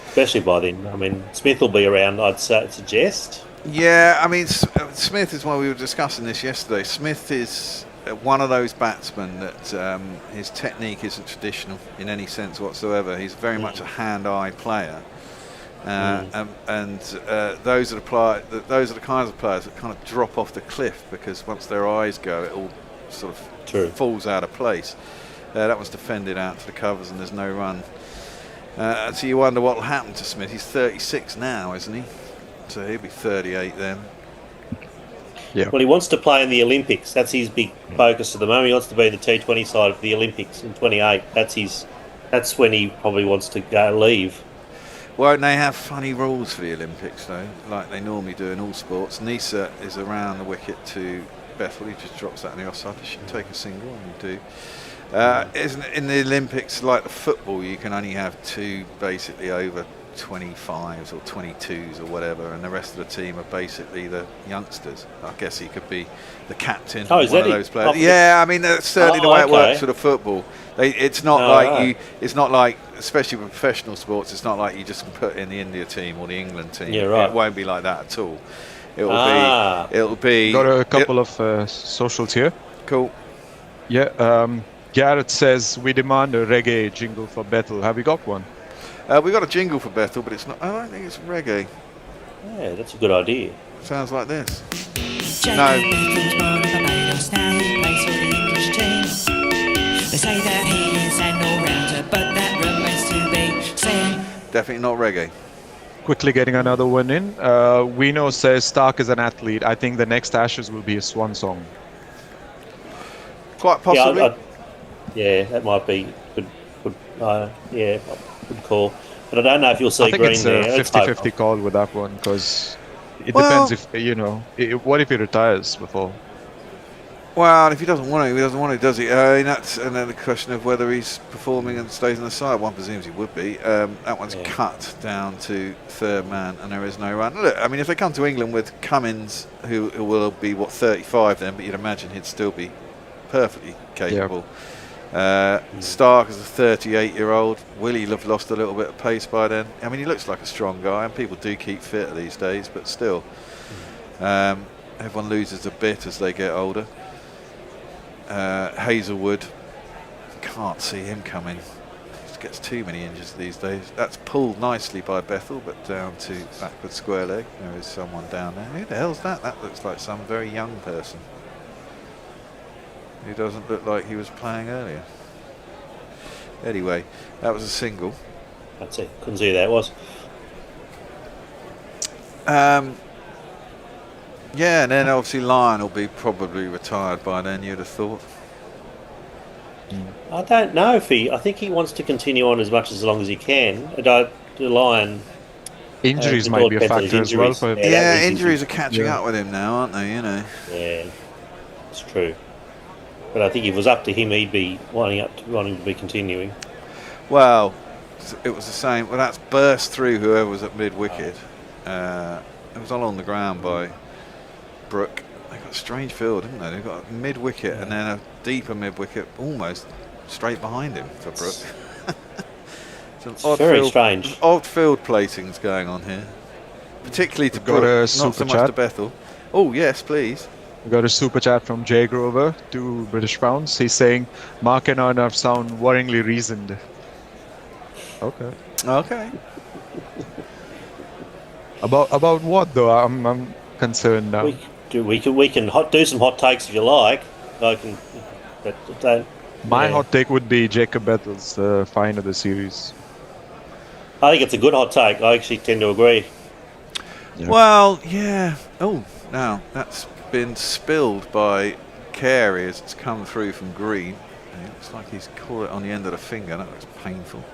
especially by then. I mean, Smith will be around, I'd suggest. Yeah, I mean, Smith is why we were discussing this yesterday. Smith is one of those batsmen that his technique isn't traditional in any sense whatsoever. He's very much a hand-eye player. And those are the kinds of players that kind of drop off the cliff, because once their eyes go, it all sort of falls out of place. That was defended out to the covers and there's no run. So you wonder what will happen to Smith. He's 36 now, isn't he? So he'll be 38 then. Yeah. Well, he wants to play in the Olympics. That's his big focus at the moment. He wants to be in the T20 side of the Olympics in 28. That's when he probably wants to leave. Won't they have funny rules for the Olympics, though, like they normally do in all sports? Nisa is around the wicket to Bethell. He just drops that in the offside. He should take a single, and you do. Isn't in the Olympics, like the football, you can only have two basically over 25s or 22s or whatever, and the rest of the team are basically the youngsters. I guess he could be the captain of one of those players. Yeah, I mean that's certainly the way it works for the football. It's not it's not like, especially with professional sports, it's not like you just put in the India team or the England team. Yeah, right. It won't be like that at all. It'll be. Got a couple of socials here. Cool. Yeah. Garrett says we demand a reggae jingle for Bethell. Have we got one? We got a jingle for Bethell, but it's not. I don't think it's reggae. Yeah, that's a good idea. Sounds like this. No. They say that he is an all-rounder, but that remains to be seen. Definitely not reggae. Quickly getting another one in. Wino says Stark is an athlete. I think the next Ashes will be a swan song. Quite possibly. Yeah, that might be good call. But I don't know if you'll see Green there. I think it's a 50-50 call with that one, because it depends if, what if he retires before? Well, if he doesn't want to, he doesn't want to, does he? That's another question of whether he's performing and stays on the side. One presumes he would be. That one's cut down to third man, and there is no run. Look, I mean, if they come to England with Cummins, who will be, 35 then, but you'd imagine he'd still be perfectly capable. Stark is a 38-year-old. Will he have lost a little bit of pace by then? I mean, he looks like a strong guy, and people do keep fit these days, but still. Everyone loses a bit as they get older. Hazelwood, can't see him coming. He gets too many injuries these days. That's pulled nicely by Bethell, but down to backward square leg. There is someone down there. Who the hell's that? That looks like some very young person who doesn't look like he was playing earlier. Anyway, that was a single. That's it. Couldn't see who that was. Yeah, and then obviously Lyon will be probably retired by then, you'd have thought. I don't know if I think he wants to continue on as long as he can. And Lyon. Injuries might be a factor as well for him. Yeah, injuries are catching up with him now, aren't they? You know. Yeah, it's true. But I think if it was up to him, he'd be wanting to be continuing. Well, it was the same. Well, that's burst through whoever was at mid wicket. It was all on the ground by Brook. They got a strange field, didn't they? They got a mid wicket and then a deeper mid wicket, almost straight behind him for Brook. It's very strange. Odd field placings going on here, particularly to Brook, not so much to Bethell. Oh yes, please. We got a super chat from Jay Grover, 2 British pounds. He's saying Mark and Arnav sound worryingly reasoned. Okay. Okay. About what though? I'm concerned now. We can do some hot takes if you like. I can, but don't. My hot take would be Jacob Bethell's find of the series. I think it's a good hot take. I actually tend to agree. Yeah. Well, yeah. Oh, now that's been spilled by Carey as it's come through from Green. It looks like he's caught it on the end of the finger. That looks painful.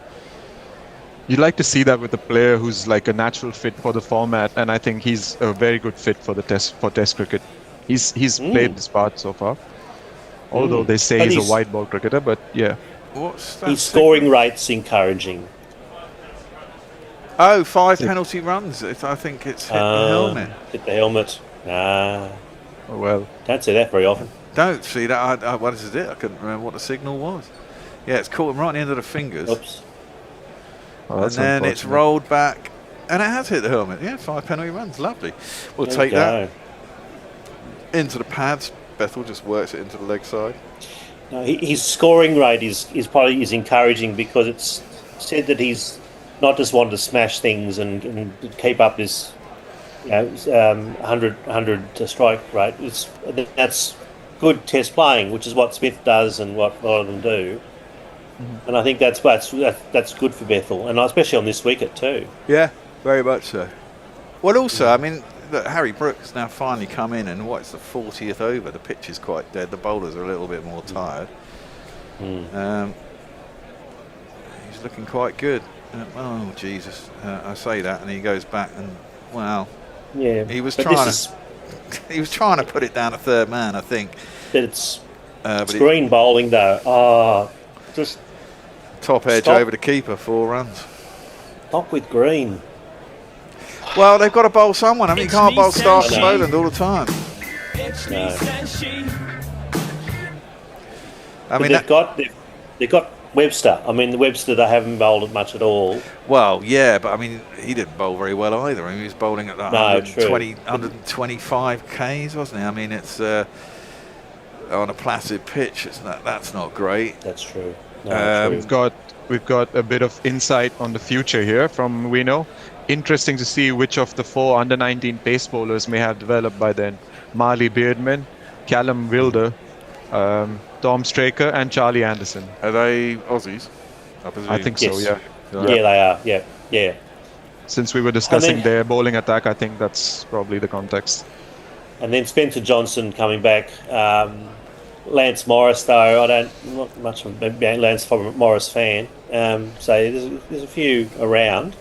You'd like to see that with a player who's like a natural fit for the format, and I think he's a very good fit for the Test cricket. He's played this part so far. Although they say he's a white ball cricketer, but yeah. What's that? His scoring rate's encouraging. Oh, 5 penalty runs. I think it's hit the helmet. Hit the helmet. Nah. Oh, well. Don't see that very often. Don't see that. What is it? I couldn't remember what the signal was. Yeah, it's caught him right on the end of the fingers. Oops. Oh, and then it's rolled back, and it has hit the helmet. Yeah, 5 penalty runs. Lovely. We'll take that into the pads. Bethell just works it into the leg side. No, his scoring rate is probably encouraging because it's said that he's not just wanted to smash things and keep up this 100 strike rate. That's good test playing, which is what Smith does and what a lot of them do. Mm-hmm. And I think that's good for Bethell, and especially on this wicket too. Yeah, very much so. Well, also, I mean, look, Harry Brooks now finally come in, and what's the 40th over? The pitch is quite dead. The bowlers are a little bit more tired. He's looking quite good. Oh Jesus! I say that, and he goes back, and wow, yeah, he was trying to put it down a third man, I think. But it's green bowling though. Just top edge over the keeper, 4 runs. Stop with Green. Well, they've got to bowl someone. I mean, you can't bowl Stark and Boland all the time. I mean, they've got Webster. I mean, the Webster they haven't bowled much at all. Well, yeah, but I mean, he didn't bowl very well either. I mean, he was bowling at that 125 Ks, wasn't he? I mean, it's on a placid pitch. That's not great. That's true. We've got a bit of insight on the future here from Wino. Interesting to see which of the 4 under-19 pace bowlers may have developed by then. Marley Beardman, Callum Wilder, Tom Straker and Charlie Anderson. Are they Aussies? I think so, yeah. Yeah, they are. Yeah. Since we were discussing their bowling attack, I think that's probably the context. And then Spencer Johnson coming back. Lance Morris, though, I'm not much of a Lance Morris fan. So there's a few around.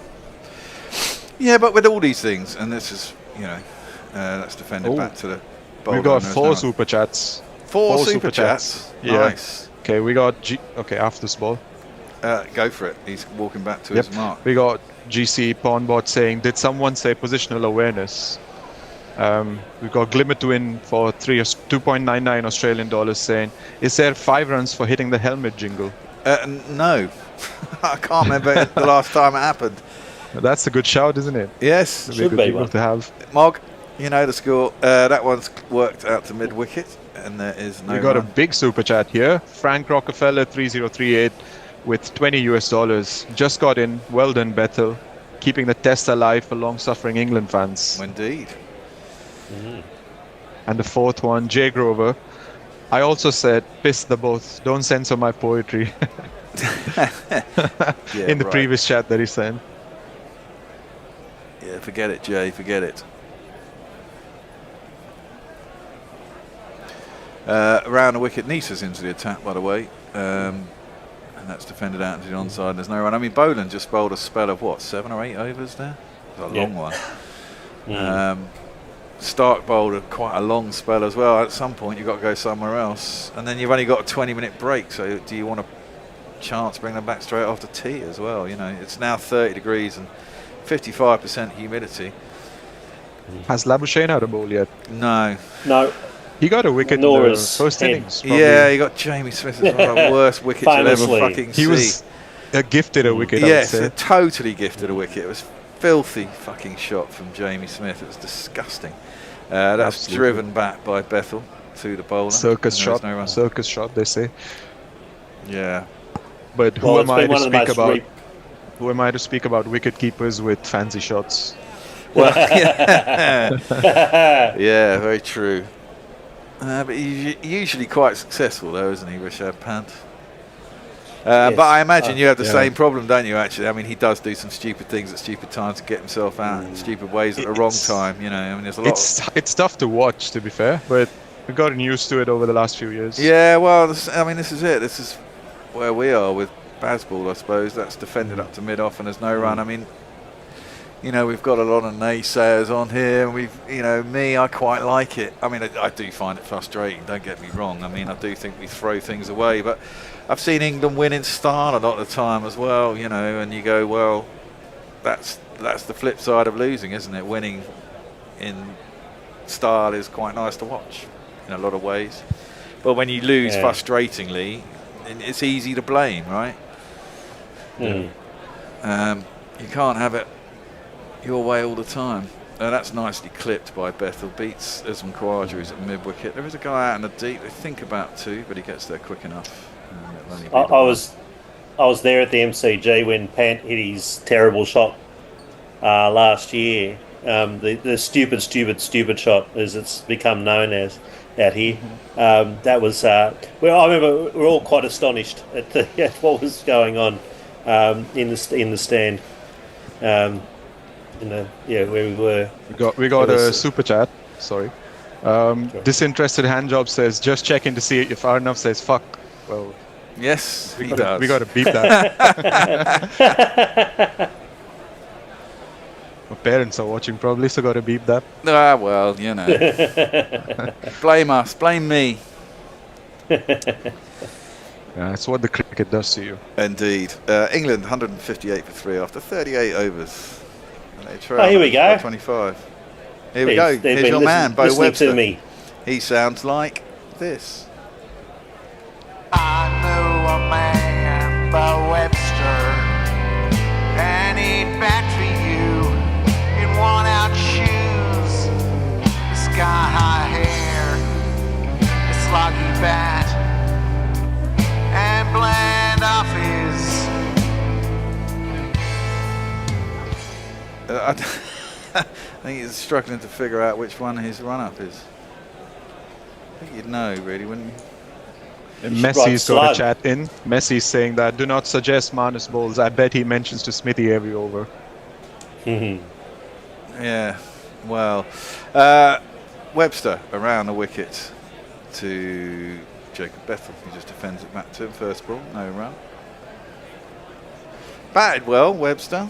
Yeah, but with all these things, and this is, that's defended back to the bowler. We've got 4 super chats. 4 super chats. Yeah. Nice. Okay, we got after this ball. Go for it. He's walking back to his mark. We got GC Pawnbot saying, did someone say positional awareness? We've got Glimmer Twin for 2.99 Australian dollars saying, is there 5 runs for hitting the helmet jingle? No. I can't remember the last time it happened. That's a good shout, isn't it? Yes. Should be one to have. Mog, you know the score. That one's worked out to mid-wicket, and there is no We got run. a big super chat here. Frank Rockefeller 3038 with $20 US. Just got in. Well done, Bethell. Keeping the test alive for long-suffering England fans. Indeed. And the 4th one, Jay Grover. I also said, piss the both. Don't censor my poetry. In the previous chat that he sent. Yeah, forget it, Jay. Forget it. Around the wicket, Nisa's into the attack, by the way. And that's defended out into the onside. There's no run. I mean, Boland just bowled a spell of what, 7 or 8 overs there? It was a long one. Stark bowled quite a long spell as well. At some point, you've got to go somewhere else, and then you've only got a 20-minute break. So, do you want a chance to bring them back straight after tea as well? You know, it's now 30 degrees and 55% humidity. Has Labuschagne had a bowl yet? No. He got a wicket in the first innings. Probably. Yeah, he got Jamie Smith as one of the worst wickets you'll ever fucking see. He was gifted a wicket. Yes, totally gifted a wicket. It was filthy fucking shot from Jamie Smith. It was disgusting. That's Absolutely. driven back by Bethell to the bowler. Circus And shot. there's no run. Circus shot, they say. Yeah. But who am I to speak about? Who am I to speak about wicket keepers with fancy shots? Well, yeah, very true. But he's usually quite successful, though, isn't he, Rishabh Pant? Yes. But I imagine you have the same problem, don't you? Actually, I mean, he does do some stupid things at stupid times to get himself out in stupid ways at the wrong time. You know, I mean, there's a lot. It's tough to watch, to be fair, but we've gotten used to it over the last few years. Yeah, well, I mean, this is it. This is where we are with Bazball, I suppose. That's defended up to mid-off and there's no run. I mean, you know, we've got a lot of naysayers on here, and I quite like it. I mean, I do find it frustrating, don't get me wrong. I mean, I do think we throw things away, but I've seen England win in style a lot of the time as well, you know, and you go, well, that's the flip side of losing, isn't it? Winning in style is quite nice to watch in a lot of ways. But when you lose frustratingly, it's easy to blame, right? You can't have it your way all the time. That's nicely clipped by Bethell. Beats Usman Khawaja, who's at mid-wicket. There is a guy out in the deep. They think about 2, but he gets there quick enough. I was there at the MCG when Pant hit his terrible shot last year. The stupid shot, as it's become known as out here. That was I remember we were all quite astonished at what was going on in the stand. Where we were. We got a super chat. Sorry. Disinterested handjob says, just checking to see if Arnav says fuck. Well, yes, we got to beep that. My parents are watching probably, so got to beep that. Ah, well, you know. Blame us. Blame me. That's what the cricket does to you. Indeed. England 158 for 3 after 38 overs. Here we go. 25. Here we go. Here's your man, Bo Webster. To me. He sounds like this. I know a man, Bo Webster, and he'd battery you in worn-out shoes, sky-high hair, a sluggy bat, and bland office. I think he's struggling to figure out which one his run-up is. I think you'd know, really, wouldn't you? And Messi's got a chat in. Messi's saying that, do not suggest Marnus bowls. I bet he mentions to Smithy every over. Yeah, well, Webster around the wicket to Jacob Bethell. He just defends it back to him. First ball, no run. Batted well, Webster.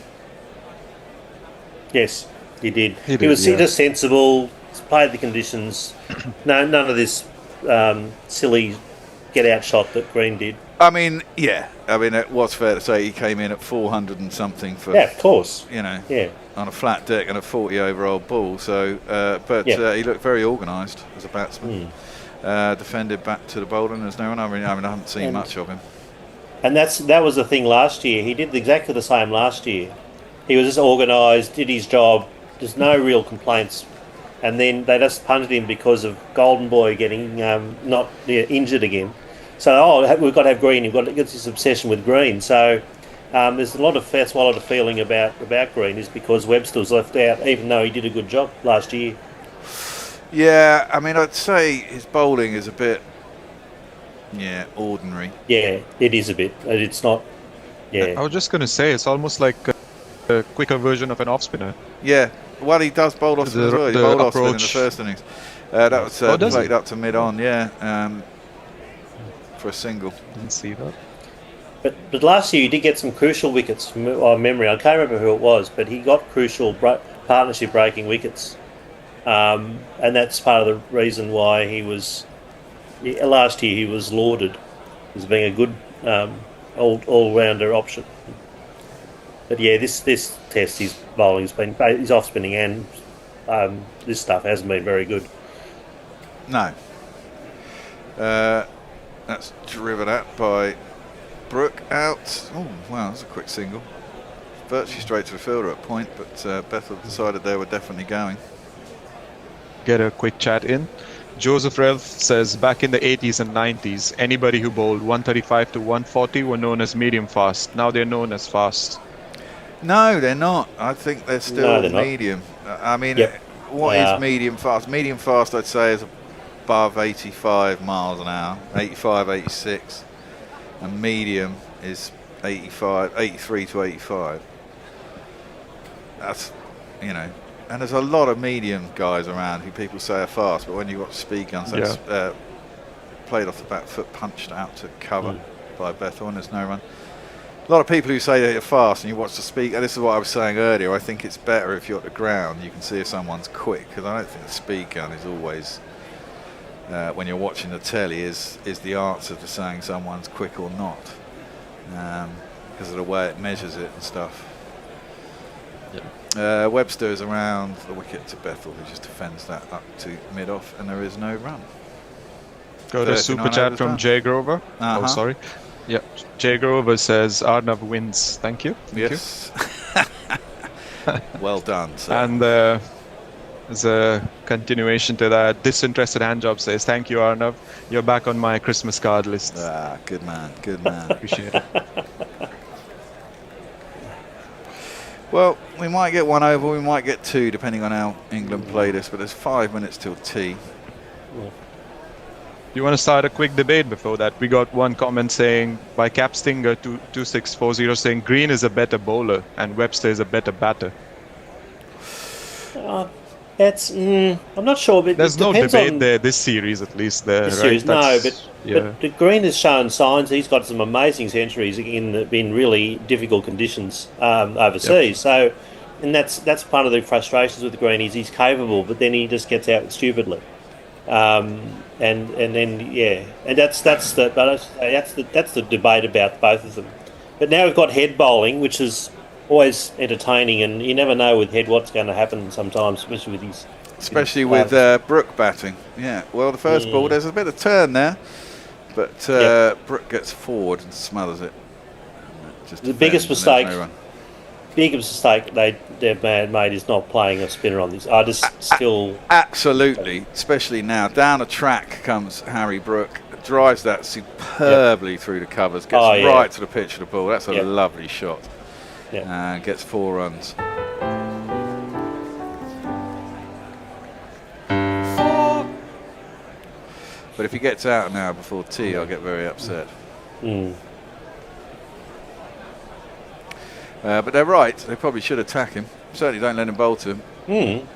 Yes, he did. He was just sensible, played the conditions. None of this silly get-out shot that Green did. I mean, yeah. I mean, it was fair to say he came in at 400 and something for... Yeah, of course. You know, yeah, on a flat deck and a 40-over-old ball. So, he looked very organised as a batsman. Defended back to the bowler and there's no one. I mean, I haven't seen much of him. And that was the thing last year. He did exactly the same last year. He was just organised, did his job. There's no real complaints. And then they just punished him because of Golden Boy getting injured again. So, we've got to have Green. We've got to get this obsession with Green. So, there's a lot of feeling about Green is because Webster was left out, even though he did a good job last year. Yeah, I mean, I'd say his bowling is a bit, ordinary. Yeah, it is a bit. It's not. Yeah. I was just going to say, it's almost like a quicker version of an off spinner. Yeah, well, he does bowl off spin as well. He bowled off spin in the first innings. That was played up to mid on, for a single. Didn't see that. But last year he did get some crucial wickets from memory. I can't remember who it was, but he got crucial partnership breaking wickets, and that's part of the reason why last year he was lauded as being a good all-rounder option. But yeah, this test his bowling's been, his off spinning and this stuff hasn't been very good. No. That's driven out by Brooke out. Oh wow, that's a quick single. Virtually straight to the fielder at point, but Bethell decided they were definitely going. Get a quick chat in. Joseph Ralph says, back in the 80s and 90s, anybody who bowled 135 to 140 were known as medium fast. Now they're known as fast. No, they're not. I think they're still they're not. medium. I mean, Yep. what They is are. medium fast? Medium fast, I'd say, is above 85 miles an hour, 85, 86. And medium is 83 to 85. That's, and there's a lot of medium guys around who people say are fast, but when you watch speed guns, that's played off the back foot, punched out to cover by Bethell, and there's no run. A lot of people who say they're fast, and you watch the speed, and this is what I was saying earlier, I think it's better if you're at the ground, you can see if someone's quick, because I don't think the speed gun is always, when you're watching the telly, is the answer to saying someone's quick or not, because of the way it measures it and stuff. Webster is around the wicket to Bethell, who just defends that up to mid-off, and there is no run. Got a super chat from Jay Grover. Oh, sorry. Yeah, Jay Grover says Arnav wins. Thank you. Yes. Well done, sir. And as a continuation to that, disinterested handjob says, thank you, Arnav. You're back on my Christmas card list. Good man, good man. Appreciate it. Well, we might get one over, we might get two, depending on how England play this, but there's 5 minutes till tea. You want to start a quick debate before that? We got one comment saying by Capstinger 2640 saying Green is a better bowler and Webster is a better batter. That's I'm not sure, but there's it no depends debate on there this series, at least. There, this right? series. No, Yeah. but Green has shown signs. He's got some amazing centuries in really difficult conditions overseas. So, and that's part of the frustrations with Green is he's capable, but then he just gets out stupidly. And that's the debate about both of them. But now we've got head bowling, which is always entertaining, and you never know with head what's going to happen sometimes, especially with his. Especially with Brooke batting. Yeah, well, the first ball, there's a bit of turn there, but Brooke gets forward and smothers it. Just the biggest mistake they've made is not playing a spinner on this. I just still... Absolutely, especially now. Down the track comes Harry Brooke, drives that superbly through the covers, gets right to the pitch of the ball. That's a lovely shot. Gets 4 runs. But if he gets out now before tea, I'll get very upset. But they're right. They probably should attack him. Certainly don't let him bowl to him.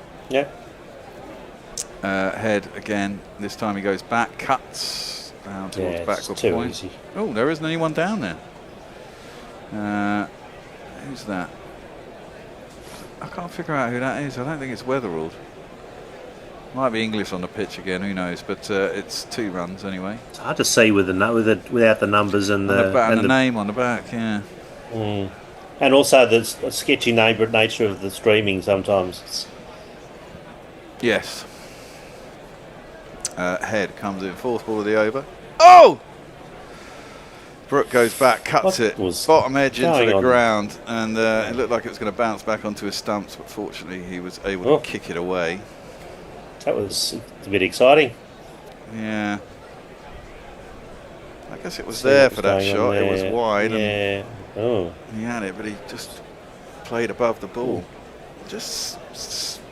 Head again. This time he goes back, cuts down towards backward point. Easy. Oh, there isn't anyone down there. Who's that? I can't figure out who that is. I don't think it's Weatherald. Might be English on the pitch again. Who knows? But it's 2 runs anyway. It's hard to see without the numbers and the name on the back. Yeah. And also the sketchy nature of the streaming sometimes. Yes. Head comes in, 4th ball of the over. Oh! Brooke goes back, cuts it, bottom edge into the ground, and it looked like it was going to bounce back onto his stumps, but fortunately he was able to kick it away. That was a bit exciting. Yeah. I guess it was there for that shot. It was wide. Yeah. And he had it, but he just played above the ball. Just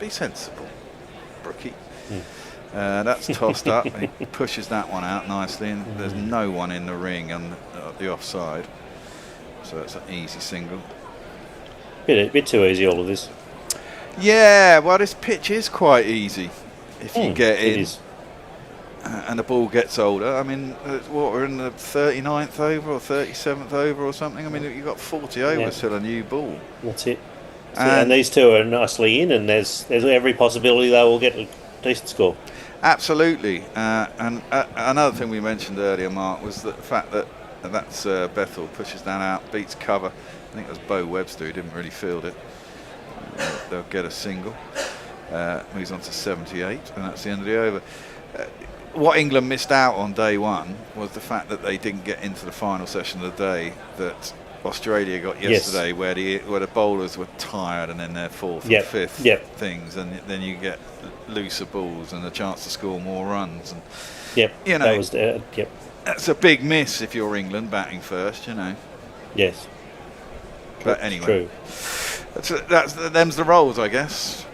be sensible, Brookie. That's tossed up. He pushes that one out nicely, and there's no one in the ring on the offside. So it's an easy single. Bit too easy, all of this. Yeah, well, this pitch is quite easy if you get in. It is. and the ball gets older. I mean, what, we're in the 39th over or 37th over or something. I mean, you've got 40 overs till a new ball. That's it. And these two are nicely in, and there's every possibility they will get a decent score. Absolutely. And another thing we mentioned earlier, Mark, was the fact that that's Bethell pushes down out, beats cover. I think it was Bo Webster who didn't really field it. They'll get a single. Moves on to 78, and that's the end of the over. What England missed out on day one was the fact that they didn't get into the final session of the day that Australia got yesterday, where the bowlers were tired and then their fourth and fifth things, and then you get looser balls and a chance to score more runs. And you know, that's a big miss if you're England batting first, you know. Yes. But anyway, them's the roles, I guess.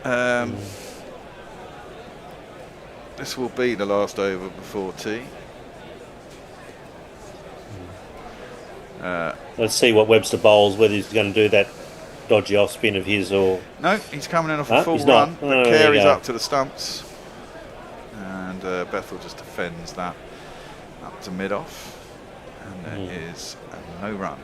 This will be the last over before tea. Let's see what Webster bowls, whether he's going to do that dodgy off spin of his or... No, he's coming in off a full he's run. not. But Carey's up to the stumps. And Bethell just defends that up to mid-off. And there is a no run.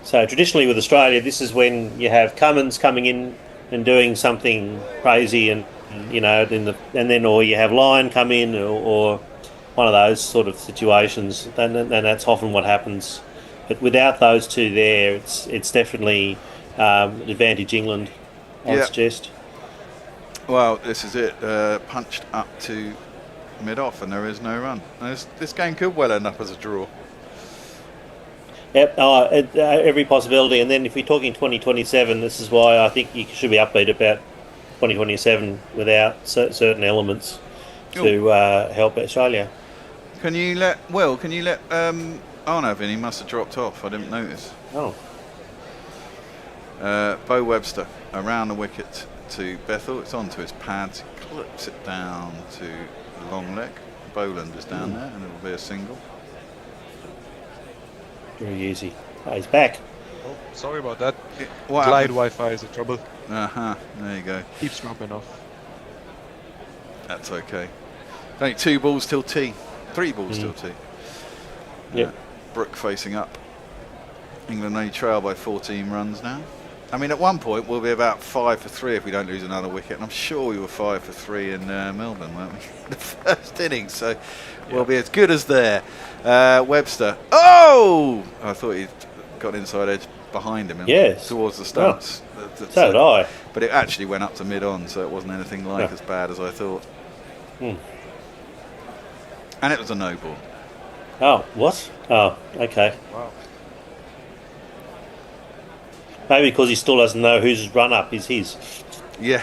So traditionally with Australia, this is when you have Cummins coming in and doing something crazy, and you know, and then or you have Lyon come in, or one of those sort of situations, and that's often what happens. But without those two there, it's definitely advantage England, I would suggest. Well, this is it. Punched up to mid-off, and there is no run. This game could well end up as a draw. Yep, every possibility. And then if we're talking 2027, this is why I think you should be upbeat about 2027 without certain elements to help Australia. Can you let Arnav in? He must have dropped off. I didn't notice. Oh. Bo Webster around the wicket to Bethell. It's onto his pads. Clips it down to long leg. Boland is down there, and it'll be a single. Very easy. Oh, he's back. Oh, sorry about that. What Glide happened? Wi-Fi is a trouble. There you go. Keeps dropping off. That's okay. Only 2 balls till tea. 3 balls till tea. Brook facing up. England only trail by 14 runs now. I mean, at one point we'll be about 5 for 3 if we don't lose another wicket. And I'm sure we were 5 for 3 in Melbourne, weren't we? The first innings. So we'll be as good as there. Webster. Oh! I thought he'd got inside edge behind him towards the stumps. So did I. But it actually went up to mid-on, so it wasn't anything like as bad as I thought. And it was a no ball. Oh, what? Oh, okay. Wow. Maybe because he still doesn't know whose run up is his. Yeah.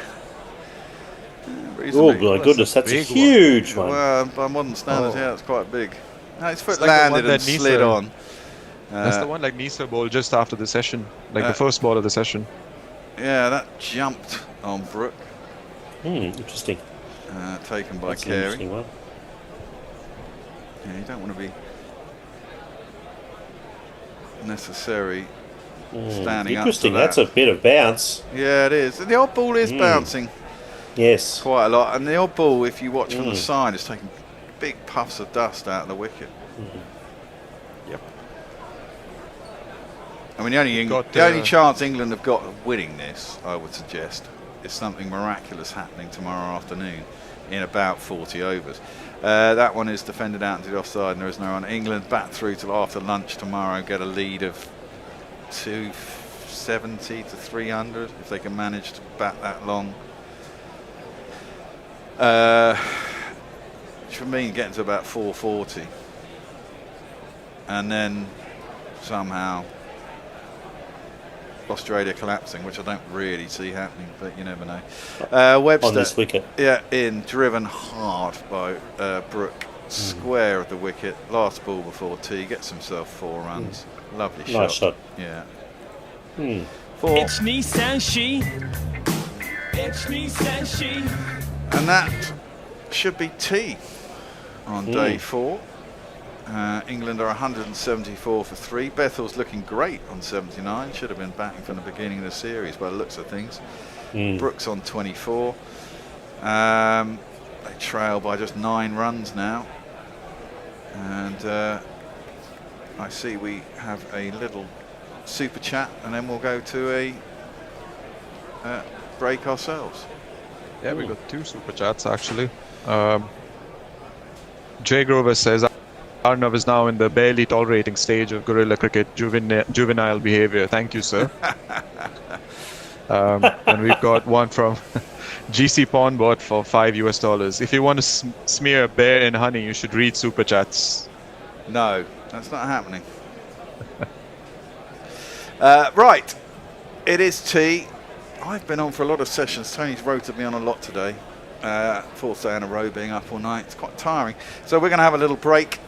Oh my goodness, that's a huge one. Well, by modern standards, it's quite big. No, his foot landed and slid on. That's the one like Nisa bowled just after the session, like the first ball of the session. Yeah, that jumped on Brook. Interesting. Taken by That's an Carey. interesting one. Yeah, you don't want to be necessary standing up. Interesting. To that. That's a bit of bounce. Yeah, it is. The odd ball is bouncing. Yes. Quite a lot. And the odd ball, if you watch from the side, is taking big puffs of dust out of the wicket. Yep. I mean, the only chance England have got of winning this, I would suggest, is something miraculous happening tomorrow afternoon in about 40 overs. That one is defended out into the offside, and there is no run. England back through till after lunch tomorrow, get a lead of 270 to 300 if they can manage to bat that long. Which would mean getting to about 440, and then somehow Australia collapsing, which I don't really see happening, but you never know. Webster on this wicket, driven hard by Brook, square of the wicket. Last ball before tea, gets himself 4 runs. Lovely shot. Nice shot. Yeah. 4. It's me, Sanshi. It's me, Sanshi. And that should be tea on day 4. England are 174 for 3. Bethell's looking great on 79. Should have been batting from the beginning of the series by the looks of things. Brooks on 24. They trail by just 9 runs now. And I see we have a little super chat, and then we'll go to a break ourselves. Yeah, we got 2 super chats actually. Jay Grover says, Arnav is now in the barely tolerating stage of guerrilla cricket juvenile behavior. Thank you, sir. And we've got one from GC Pawnbot for $5 US. If you want to smear a bear in honey, you should read super chats. No, that's not happening. Right, it is tea. I've been on for a lot of sessions. Tony's rotated me on a lot today. 4th day in a row being up all night. It's quite tiring. So we're going to have a little break.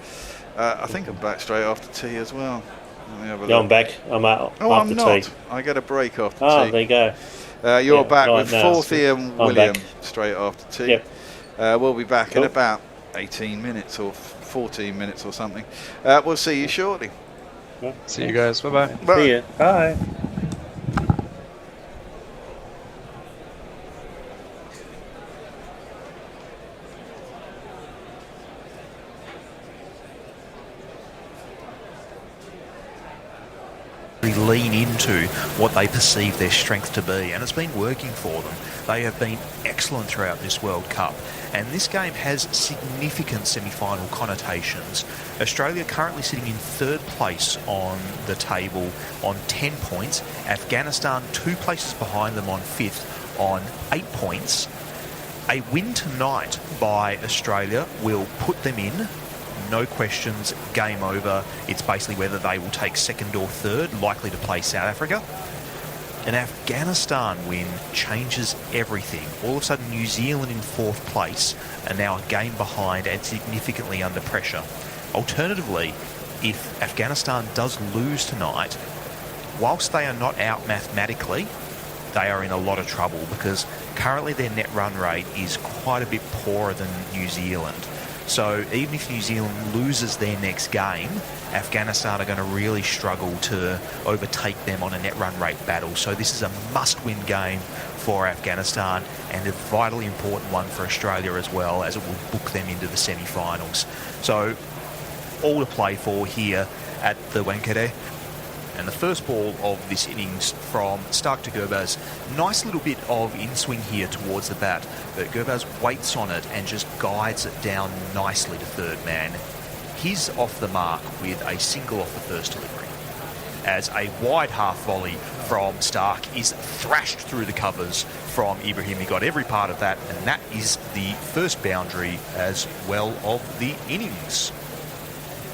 I think I'm back straight after tea as well. I'm back. I'm out. Oh, after I'm not. tea. I get a break after tea. Oh, there you go. You're back right with now. 4th Ian I'm William back. straight after tea. Yep. We'll be back in Cool. about 18 minutes or 14 minutes or something. We'll see you shortly. See you guys. Bye-bye. Bye. See ya. Bye. Lean into what they perceive their strength to be, and it's been working for them. They have been excellent throughout this World Cup, and this game has significant semi-final connotations. Australia currently sitting in 3rd place on the table on 10 points. Afghanistan 2 places behind them on 5th on 8 points. A win tonight by Australia will put them in. No questions, game over. It's basically whether they will take 2nd or 3rd, likely to play South Africa. An Afghanistan win changes everything. All of a sudden, New Zealand in 4th place are now a game behind and significantly under pressure. Alternatively, if Afghanistan does lose tonight, whilst they are not out mathematically, they are in a lot of trouble because currently their net run rate is quite a bit poorer than New Zealand. So even if New Zealand loses their next game, Afghanistan are going to really struggle to overtake them on a net run rate battle. So this is a must-win game for Afghanistan and a vitally important one for Australia as well, as it will book them into the semi-finals. So all to play for here at the Wankhede. And the first ball of this innings from Stark to Gurbaz. Nice little bit of in-swing here towards the bat, but Gurbaz waits on it and just guides it down nicely to 3rd man. He's off the mark with a single off the first delivery, as a wide half volley from Stark is thrashed through the covers from Ibrahim. He got every part of that, and that is the first boundary as well of the innings.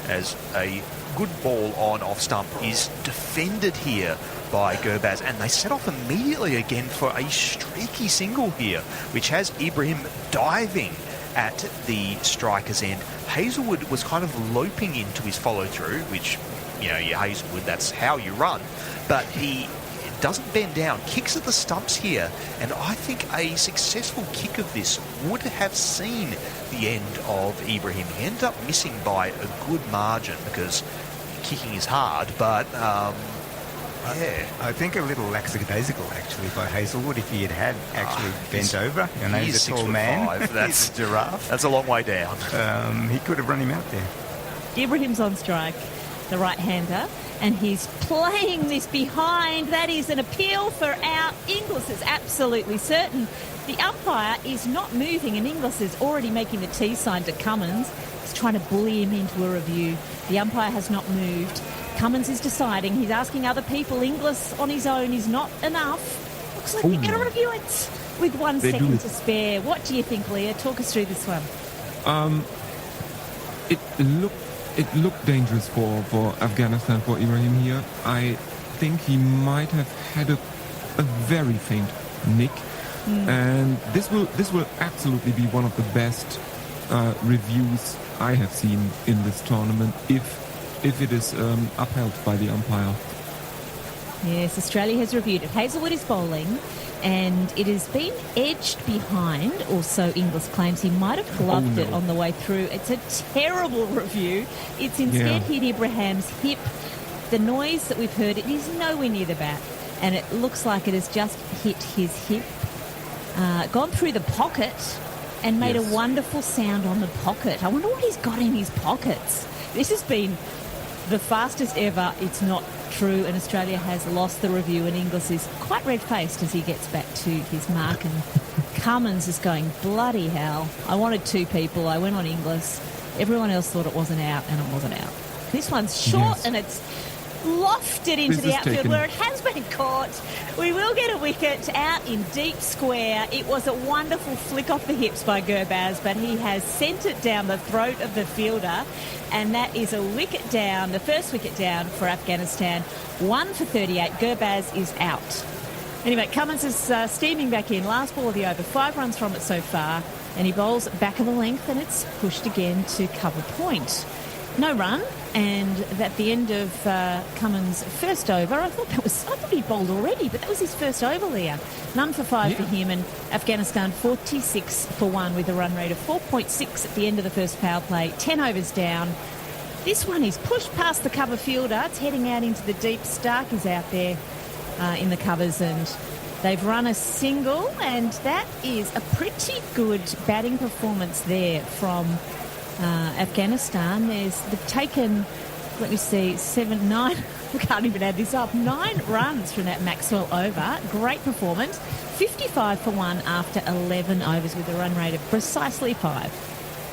As a good ball on off stump is defended here by Gurbaz, and they set off immediately again for a streaky single here, which has Ibrahim diving at the striker's end. Hazelwood was kind of loping into his follow-through, which, you know, you're Hazelwood, that's how you run, but he doesn't bend down, kicks at the stumps here, and I think a successful kick of this would have seen the end of Ibrahim. He ended up missing by a good margin because kicking is hard, but yeah. I think a little lackadaisical actually by Hazelwood if he had actually bent over. You know, he's a tall man. That's he's a giraffe. That's a long way down. He could have run him out there. Ibrahim's on strike, the right-hander, and he's playing this behind. That is an appeal for out. Inglis is absolutely certain. The umpire is not moving, and Inglis is already making the T sign to Cummins. He's trying to bully him into a review. The umpire has not moved. Cummins is deciding. He's asking other people. Inglis on his own is not enough. Looks like they're going to review it with 1 second to spare. What do you think, Leah? Talk us through this one. It looked dangerous for Afghanistan, for Ibrahim here. I think he might have had a very faint nick, and this will absolutely be one of the best reviews I have seen in this tournament if it is upheld by the umpire. Yes, Australia has reviewed it. Hazelwood is bowling, and it has been edged behind, or so Inglis claims. He might have gloved it on the way through. It's a terrible review. It's instead hit Ibrahim's hip. The noise that we've heard, it is nowhere near the bat, and it looks like it has just hit his hip. gone through the pocket and made a wonderful sound on the pocket. I wonder what he's got in his pockets. This has been the fastest ever. It's not true, and Australia has lost the review, and Inglis is quite red-faced as he gets back to his mark, and Cummins is going, bloody hell. I wanted two people. I went on Inglis. Everyone else thought it wasn't out, and it wasn't out. This one's short, and it's lofted into the outfield where it has been caught. We will get a wicket out in deep square. It was a wonderful flick off the hips by Gurbaz, but he has sent it down the throat of the fielder, and that is a wicket down, the first wicket down for Afghanistan. 1 for 38. Gurbaz is out. Anyway, Cummins is steaming back in. Last ball of the over. 5 runs from it so far, and he bowls back of the length, and it's pushed again to cover point. No run, and at the end of Cummins' first over, I thought he bowled already, but that was his first over there. None for 5 for him, and Afghanistan 46 for 1 with a run rate of 4.6 at the end of the first power play. 10 overs down. This one is pushed past the cover fielder. It's heading out into the deep. Stark is out there in the covers, and they've run a single, and that is a pretty good batting performance there from Afghanistan. They've taken, let me see, 7, 9, I can't even add this up, 9 runs from that Maxwell over. Great performance. 55 for 1 after 11 overs with a run rate of precisely 5.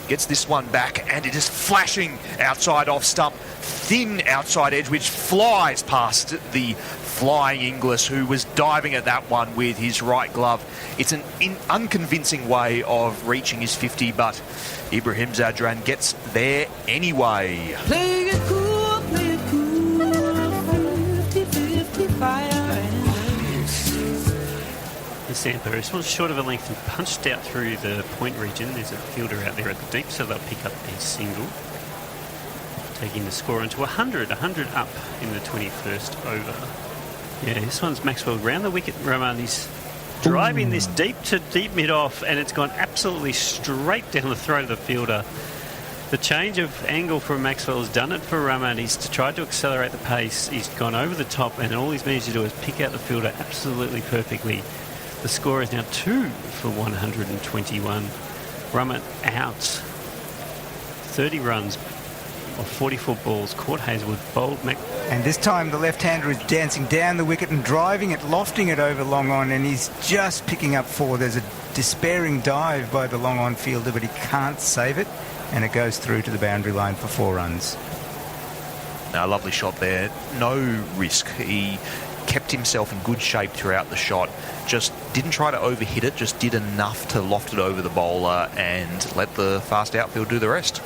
Gets this one back, and it is flashing outside off stump. Thin outside edge, which flies past the flying Inglis, who was diving at that one with his right glove. It's an unconvincing way of reaching his 50, but Ibrahim Zadran gets there anyway. Play it cool, 50-50 fire and ice. The Sampa is one short of a length and punched out through the point region. There's a fielder out there at the deep, so they'll pick up a single, taking the score into 100 up in the 21st over. Yeah, this one's Maxwell round the wicket. Ramani's driving this deep to deep mid-off, and it's gone absolutely straight down the throat of the fielder. The change of angle from Maxwell has done it for Rahman. He's tried to accelerate the pace. He's gone over the top, and all he's managed to do is pick out the fielder absolutely perfectly. The score is now 2 for 121. Rahman out. 30 runs of 44 balls. Caught Hazelwood, bowled and this time the left-hander is dancing down the wicket and driving it, lofting it over long on, and he's just picking up 4. There's a despairing dive by the long on fielder, but he can't save it, and it goes through to the boundary line for 4 runs. A lovely shot there. No risk. He kept himself in good shape throughout the shot. Just didn't try to overhit it, just did enough to loft it over the bowler and let the fast outfield do the rest.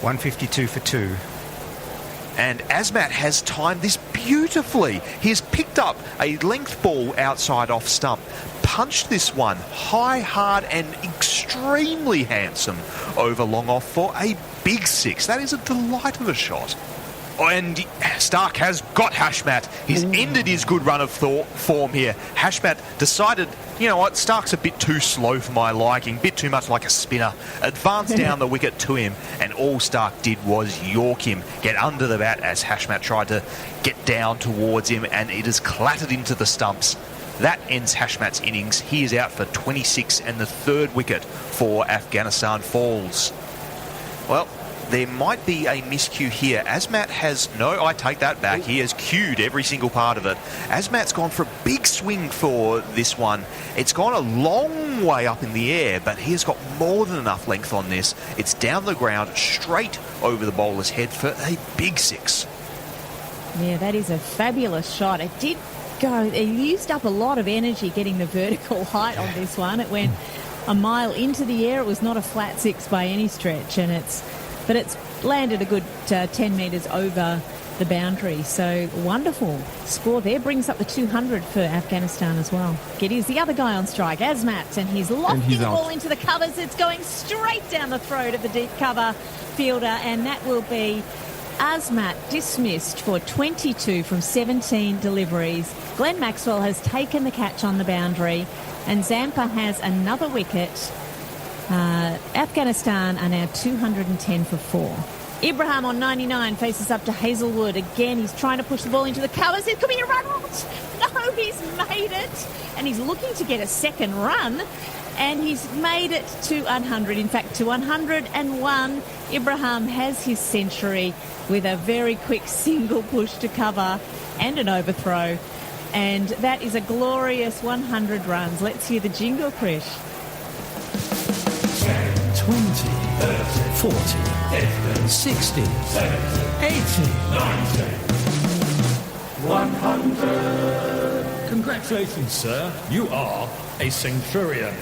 152 for 2. And Azmat has timed this beautifully. He has picked up a length ball outside off stump, punched this one high, hard and extremely handsome over long off for a big 6. That is a delight of a shot. And Stark has got Hashmat. He's ended his good run of form here. Hashmat decided, you know what, Stark's a bit too slow for my liking, bit too much like a spinner. Advanced down the wicket to him, and all Stark did was york him, get under the bat as Hashmat tried to get down towards him, and it has clattered into the stumps. That ends Hashmat's innings. He is out for 26, and the 3rd wicket for Afghanistan falls. Well, there might be a miscue here. Azmat has... No, I take that back. He has cued every single part of it. Azmat's gone for a big swing for this one. It's gone a long way up in the air, but he has got more than enough length on this. It's down the ground, straight over the bowler's head for a big 6. Yeah, that is a fabulous shot. It did go... He used up a lot of energy getting the vertical height on this one. It went a mile into the air. It was not a flat 6 by any stretch, and it's landed a good 10 metres over the boundary. So wonderful score there. Brings up the 200 for Afghanistan as well. Geddy's the other guy on strike, Azmat, and he's lofting the ball into the covers. It's going straight down the throat of the deep cover fielder, and that will be Azmat dismissed for 22 from 17 deliveries. Glenn Maxwell has taken the catch on the boundary, and Zampa has another wicket. Afghanistan are now 210 for 4. Ibrahim on 99 faces up to Hazelwood. Again, he's trying to push the ball into the covers. It could be a run out. No, he's made it. And he's looking to get a second run. And he's made it to 100. In fact, to 101. Ibrahim has his century with a very quick single push to cover and an overthrow. And that is a glorious 100 runs. Let's hear the jingle, Krish. 20, 30, 40, 60, 70, 80, 90, 100. Congratulations, sir. You are a centurion.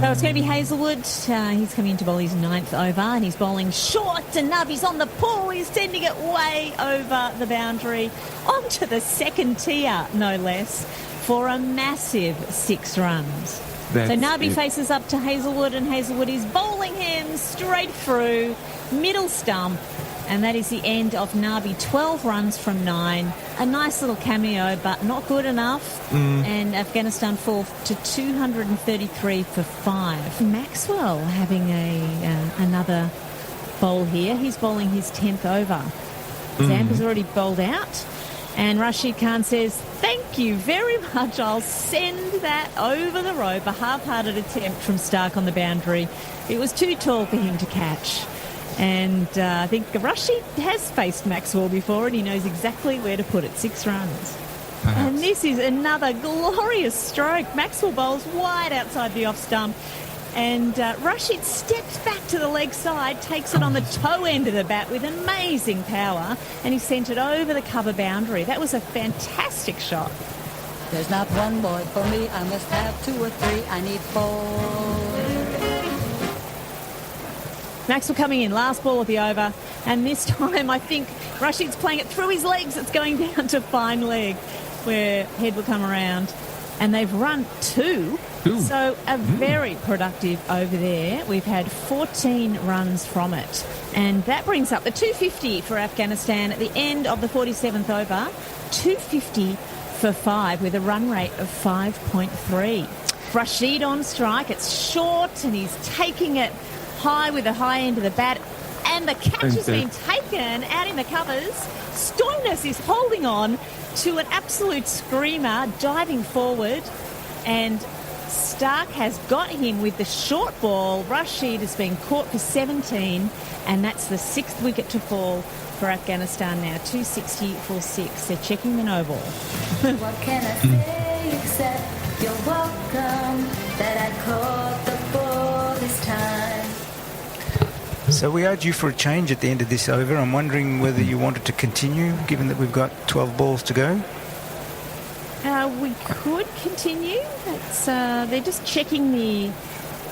So it's going to be Hazelwood. He's coming in to bowl his 9th over, and he's bowling short. And Nabi's on the pull. He's sending it way over the boundary onto the second tier, no less, for a massive 6 runs. So Nabi faces up to Hazelwood, and Hazelwood is bowling him straight through, middle stump. And that is the end of Nabi. 12 runs from 9. A nice little cameo, but not good enough. And Afghanistan fall to 233 for 5. Maxwell having another bowl here. He's bowling his 10th over. Zampa's already bowled out. And Rashid Khan says, thank you very much. I'll send that over the rope. A half-hearted attempt from Stark on the boundary. It was too tall for him to catch. And I think Rashid has faced Maxwell before, and he knows exactly where to put it. 6 runs. And this is another glorious stroke. Maxwell bowls wide outside the off stump. And Rashid steps back to the leg side, takes it on the toe end of the bat with amazing power, and he sent it over the cover boundary. That was a fantastic shot. There's not one boy for me. I must have 2 or 3. I need 4. Maxwell coming in, last ball of the over, and this time I think Rashid's playing it through his legs. It's going down to fine leg where head will come around, and they've run 2. So a very productive over there. We've had 14 runs from it, and that brings up the 250 for Afghanistan at the end of the 47th over. 250 for 5 with a run rate of 5.3. Rashid on strike. It's short, and he's taking it high with the high end of the bat, and the catch has been taken out in the covers. Stoinis is holding on to an absolute screamer, diving forward, and Stark has got him with the short ball. Rashid has been caught for 17, and that's the 6th wicket to fall for Afghanistan now. 260 for 6. They're checking the no ball. What can I say except you're welcome that I caught the ball this time. So we are due for a change at the end of this over. I'm wondering whether you wanted to continue, given that we've got 12 balls to go. We could continue. They're just checking the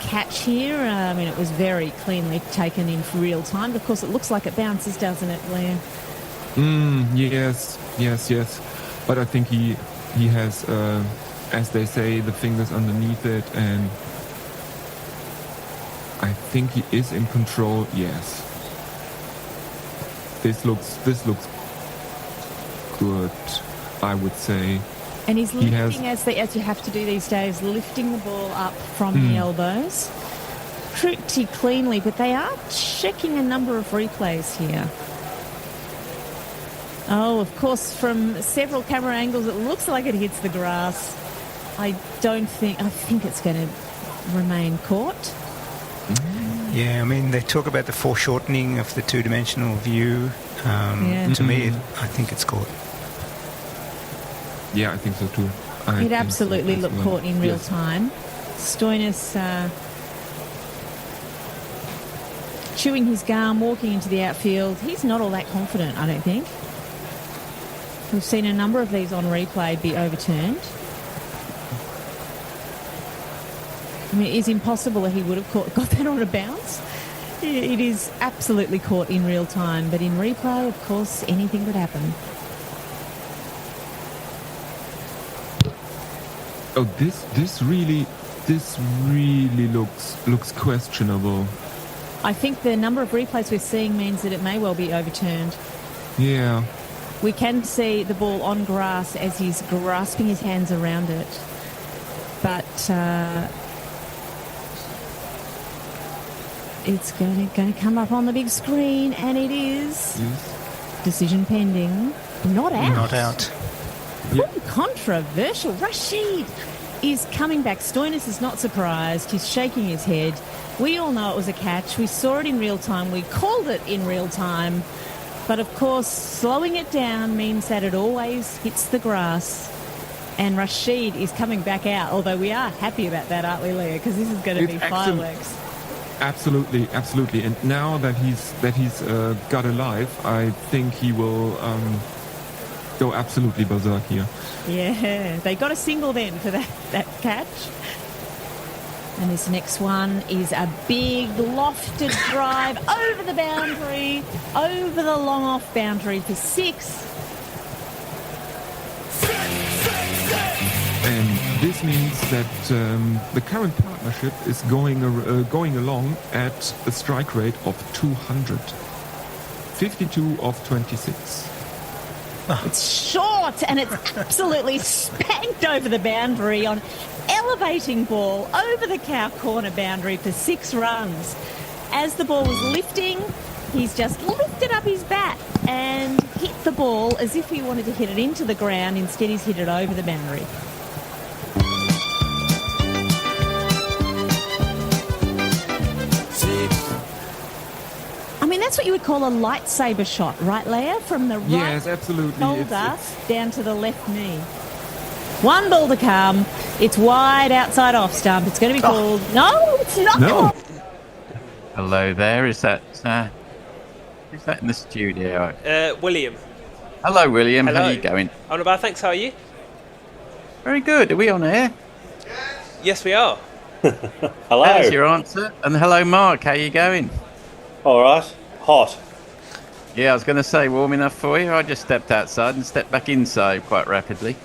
catch here. I mean, it was very cleanly taken in real time. Of course, it looks like it bounces, doesn't it, Liam? Yes. But I think he has, as they say, the fingers underneath it, and I think he is in control. Yes. This looks good, I would say. And he's lifting, as you have to do these days, lifting the ball up from the elbows pretty cleanly, but they are checking a number of replays here. Oh, of course, from several camera angles, it looks like it hits the grass. I think it's going to remain caught. Yeah, I mean, they talk about the foreshortening of the two-dimensional view. To me, I think it's caught. Yeah, I think so too. It absolutely looked caught in real time. Stoinis chewing his gum, walking into the outfield. He's not all that confident, I don't think. We've seen a number of these on replay be overturned. I mean, it is impossible that he would have got that on a bounce. It is absolutely caught in real time, but in replay, of course, anything could happen. Oh, this really looks questionable. I think the number of replays we're seeing means that it may well be overturned. Yeah. We can see the ball on grass as he's grasping his hands around it. But It's going to come up on the big screen, and it is decision pending. Not out. Not out. Pretty controversial. Rashid is coming back. Stoinis is not surprised. He's shaking his head. We all know it was a catch. We saw it in real time. We called it in real time. But, of course, slowing it down means that it always hits the grass. And Rashid is coming back out, although we are happy about that, aren't we, Leah? Because this is going to be fireworks. Absolutely. And now that he's got a life, I think he will go absolutely berserk here. Yeah, they got a single then for that catch. And this next one is a big lofted drive over the boundary, over the long off boundary for 6. And this means that the current partnership is going along at a strike rate of 200. 52 of 26. It's short, and it's absolutely spanked over the boundary on elevating ball over the cow corner boundary for 6 runs. As the ball was lifting, he's just lifted up his bat and hit the ball as if he wanted to hit it into the ground. Instead, he's hit it over the boundary. I mean, that's what you would call a lightsaber shot, right, Leah? From the right absolutely. shoulder down to the left knee. 1 ball to come. It's wide outside off stump. It's going to be called... No, it's not. No. Hello there. Is that in the studio? William. Hello, William. Hello. How are you going? I'm not bad, thanks. How are you? Very good. Are we on air? Yes, we are. Hello. There's your answer. And hello, Mark. How are you going? All right. Hot. Yeah, I was going to say warm enough for you. I just stepped outside and stepped back inside quite rapidly.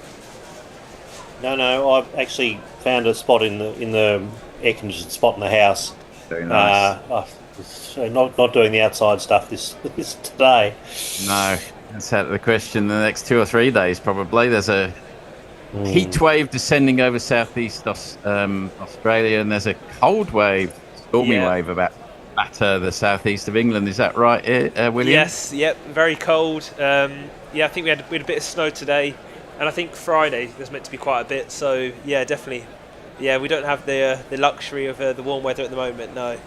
No, I've actually found a spot in the air-conditioned spot in the house. Very nice. So not doing the outside stuff this today. No, that's out of the question. The next 2 or 3 days, probably. There's a heat wave descending over southeast Australia, and there's a cold wave, stormy wave about the southeast of England. Is that right, William? Yes. Yep. Very cold. I think we had a bit of snow today. And I think Friday there's meant to be quite a bit, so yeah, definitely. Yeah, we don't have the luxury of the warm weather at the moment, no.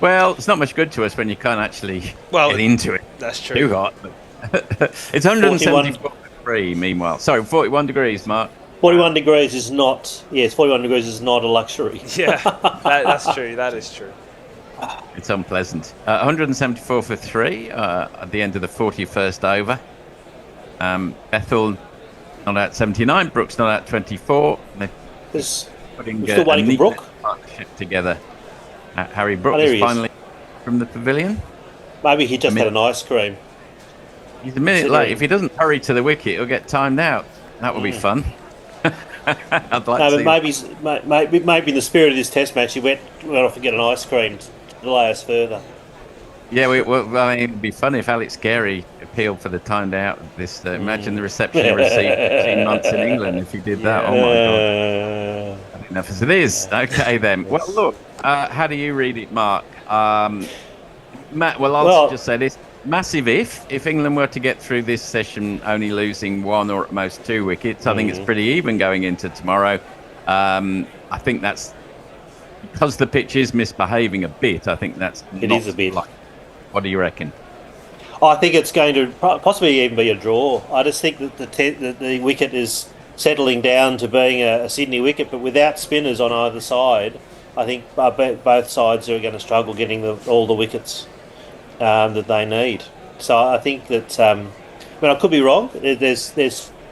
Well, it's not much good to us when you can't actually get into it. That's true. Too hot. It's 173, meanwhile. Sorry, 41 degrees, Mark. 41 degrees is not... Yes, 41 degrees is not a luxury. Yeah, that's true. That is true. It's unpleasant. 174 for 3 at the end of the 41st over. Bethell not out 79, Brooks not out 24. They're putting still waiting for Brook partnership together. Harry Brook is finally from the pavilion. Maybe he just had an ice cream. He's a minute late. If he doesn't hurry to the wicket, he'll get timed out. That will be fun. I'd like to see maybe in the spirit of this test match, he went off to get an ice cream to delay us further. Yeah, I mean, it'd be fun if Alex Carey appealed for the timed out of this. Imagine the reception he received 18 months in England if he did that. Oh my God. Enough as it is. Okay then. Well, look, how do you read it, Mark? Matt, I'll just say this. Massive if England were to get through this session only losing 1 or at most 2 wickets, I think it's pretty even going into tomorrow. I think that's because the pitch is misbehaving a bit. I think it is a bit. What do you reckon? I think it's going to possibly even be a draw. I just think that the wicket is settling down to being a Sydney wicket, but without spinners on either side. I think both sides are going to struggle getting all the wickets that they need. So I think that, I could be wrong. There's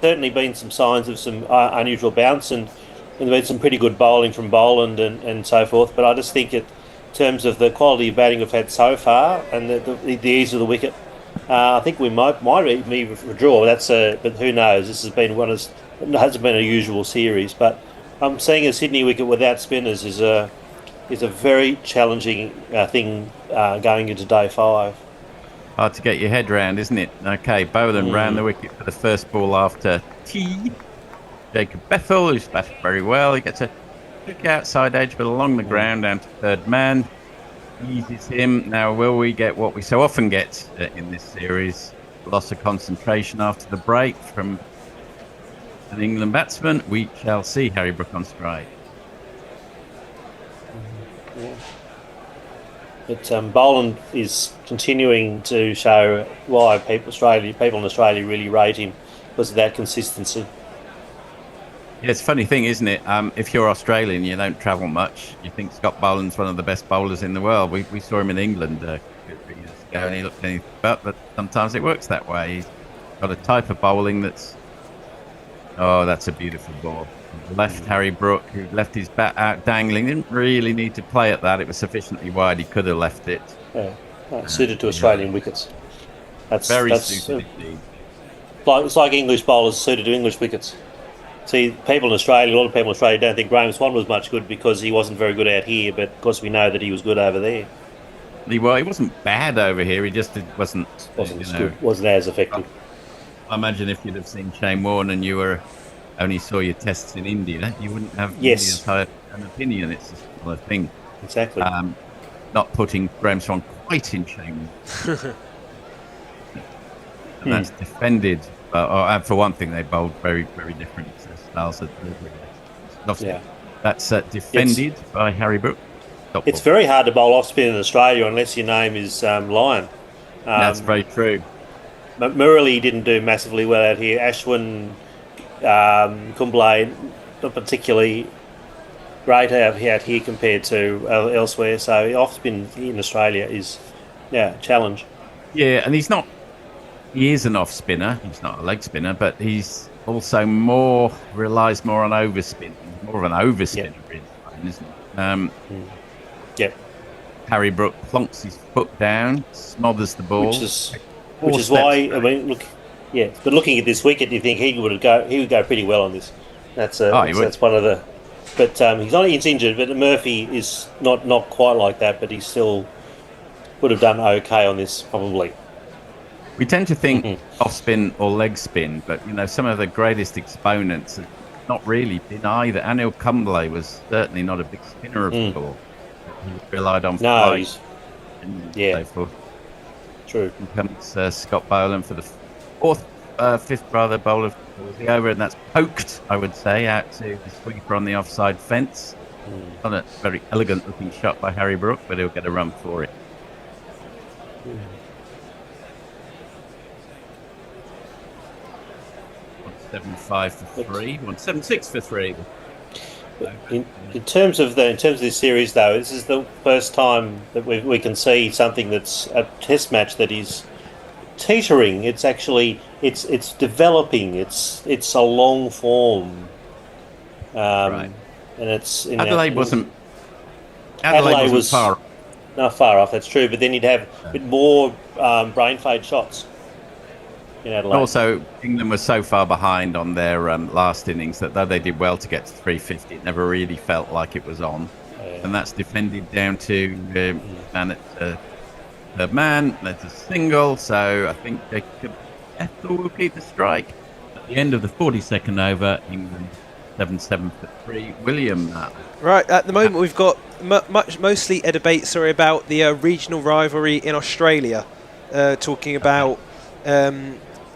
certainly been some signs of some unusual bounce, and there's been some pretty good bowling from Boland and so forth. But I just think in terms of the quality of batting we've had so far and the ease of the wicket, I think we might even withdraw. But who knows? This has been it hasn't been a usual series, but I'm seeing a Sydney wicket without spinners is a very challenging thing going into day 5. Hard to get your head round, isn't it? Okay, Boland round the wicket for the first ball after tea. Jacob Bethell, who's batted very well. He gets a kick outside edge, but along the ground down to third man. eases him. Now, will we get what we so often get in this series? Loss of concentration after the break from an England batsman. We shall see. Harry Brook on strike. Yeah. But Boland is continuing to show why people in Australia really rate him because of that consistency. Yeah, it's a funny thing, isn't it? If you're Australian, you don't travel much. You think Scott Boland's one of the best bowlers in the world. We saw him in England a few years ago, and he looked anything but sometimes it works that way. He's got a type of bowling that's a beautiful ball. Left Harry Brook, who left his bat out dangling, didn't really need to play at that. It was sufficiently wide. He could have left it. Yeah, suited to Australian wickets. That's suited indeed. It's like English bowlers suited to English wickets. See, a lot of people in Australia don't think Graham Swan was much good because he wasn't very good out here, but of course we know that he was good over there. He wasn't bad over here. He just wasn't as good, wasn't as effective. I imagine if you'd have seen Shane Warne and you only saw your tests in India, you wouldn't have an opinion. It's a similar thing. Exactly. Not putting Graham Swan quite in Shane Warne. And that's defended. And for one thing, they bowled very, very different styles of delivery. Yeah. That's defended by Harry Brook. It's very hard to bowl off spin in Australia unless your name is Lyon. That's very true. Murali didn't do massively well out here. Ashwin, Kumble, not particularly great out here compared to elsewhere. So off spin in Australia is a challenge. Yeah, and he is an off spinner. He's not a leg spinner, but he's also relies more on overspin. More of an overspinner, really, isn't he? Yep. Harry Brook plonks his foot down, smothers the ball. Which is why but looking at this wicket, you think he would go pretty well on this. That's one of the. But he's injured. But Murphy is not quite like that. But he still would have done okay on this probably. We tend to think off spin or leg spin, but some of the greatest exponents have not really been either. Anil Kumble was certainly not a big spinner of the ball. He relied on flight and so forth. True. Here comes Scott Boland for the fifth bowler of the over, and that's poked, I would say, out to the sweeper on the offside fence. Not a very elegant looking shot by Harry Brook, but he'll get a run for it. 175 for 3, 176 for 3. In terms of this series, though, this is the first time that we can see something that's a test match that is teetering. It's actually it's developing. It's a long form, right. And it's Adelaide wasn't far. Not far off. That's true. But then you'd have a bit more brain fade shots. Also, England was so far behind on their last innings that though they did well to get to 350, it never really felt like it was on. And that's defended down to man at third man. That's a single, so I think Bethell will keep the strike. At the end of the 42nd over, England 7-7 for 3. William. Right, at the moment we've got mostly a debate, about the regional rivalry in Australia, talking about.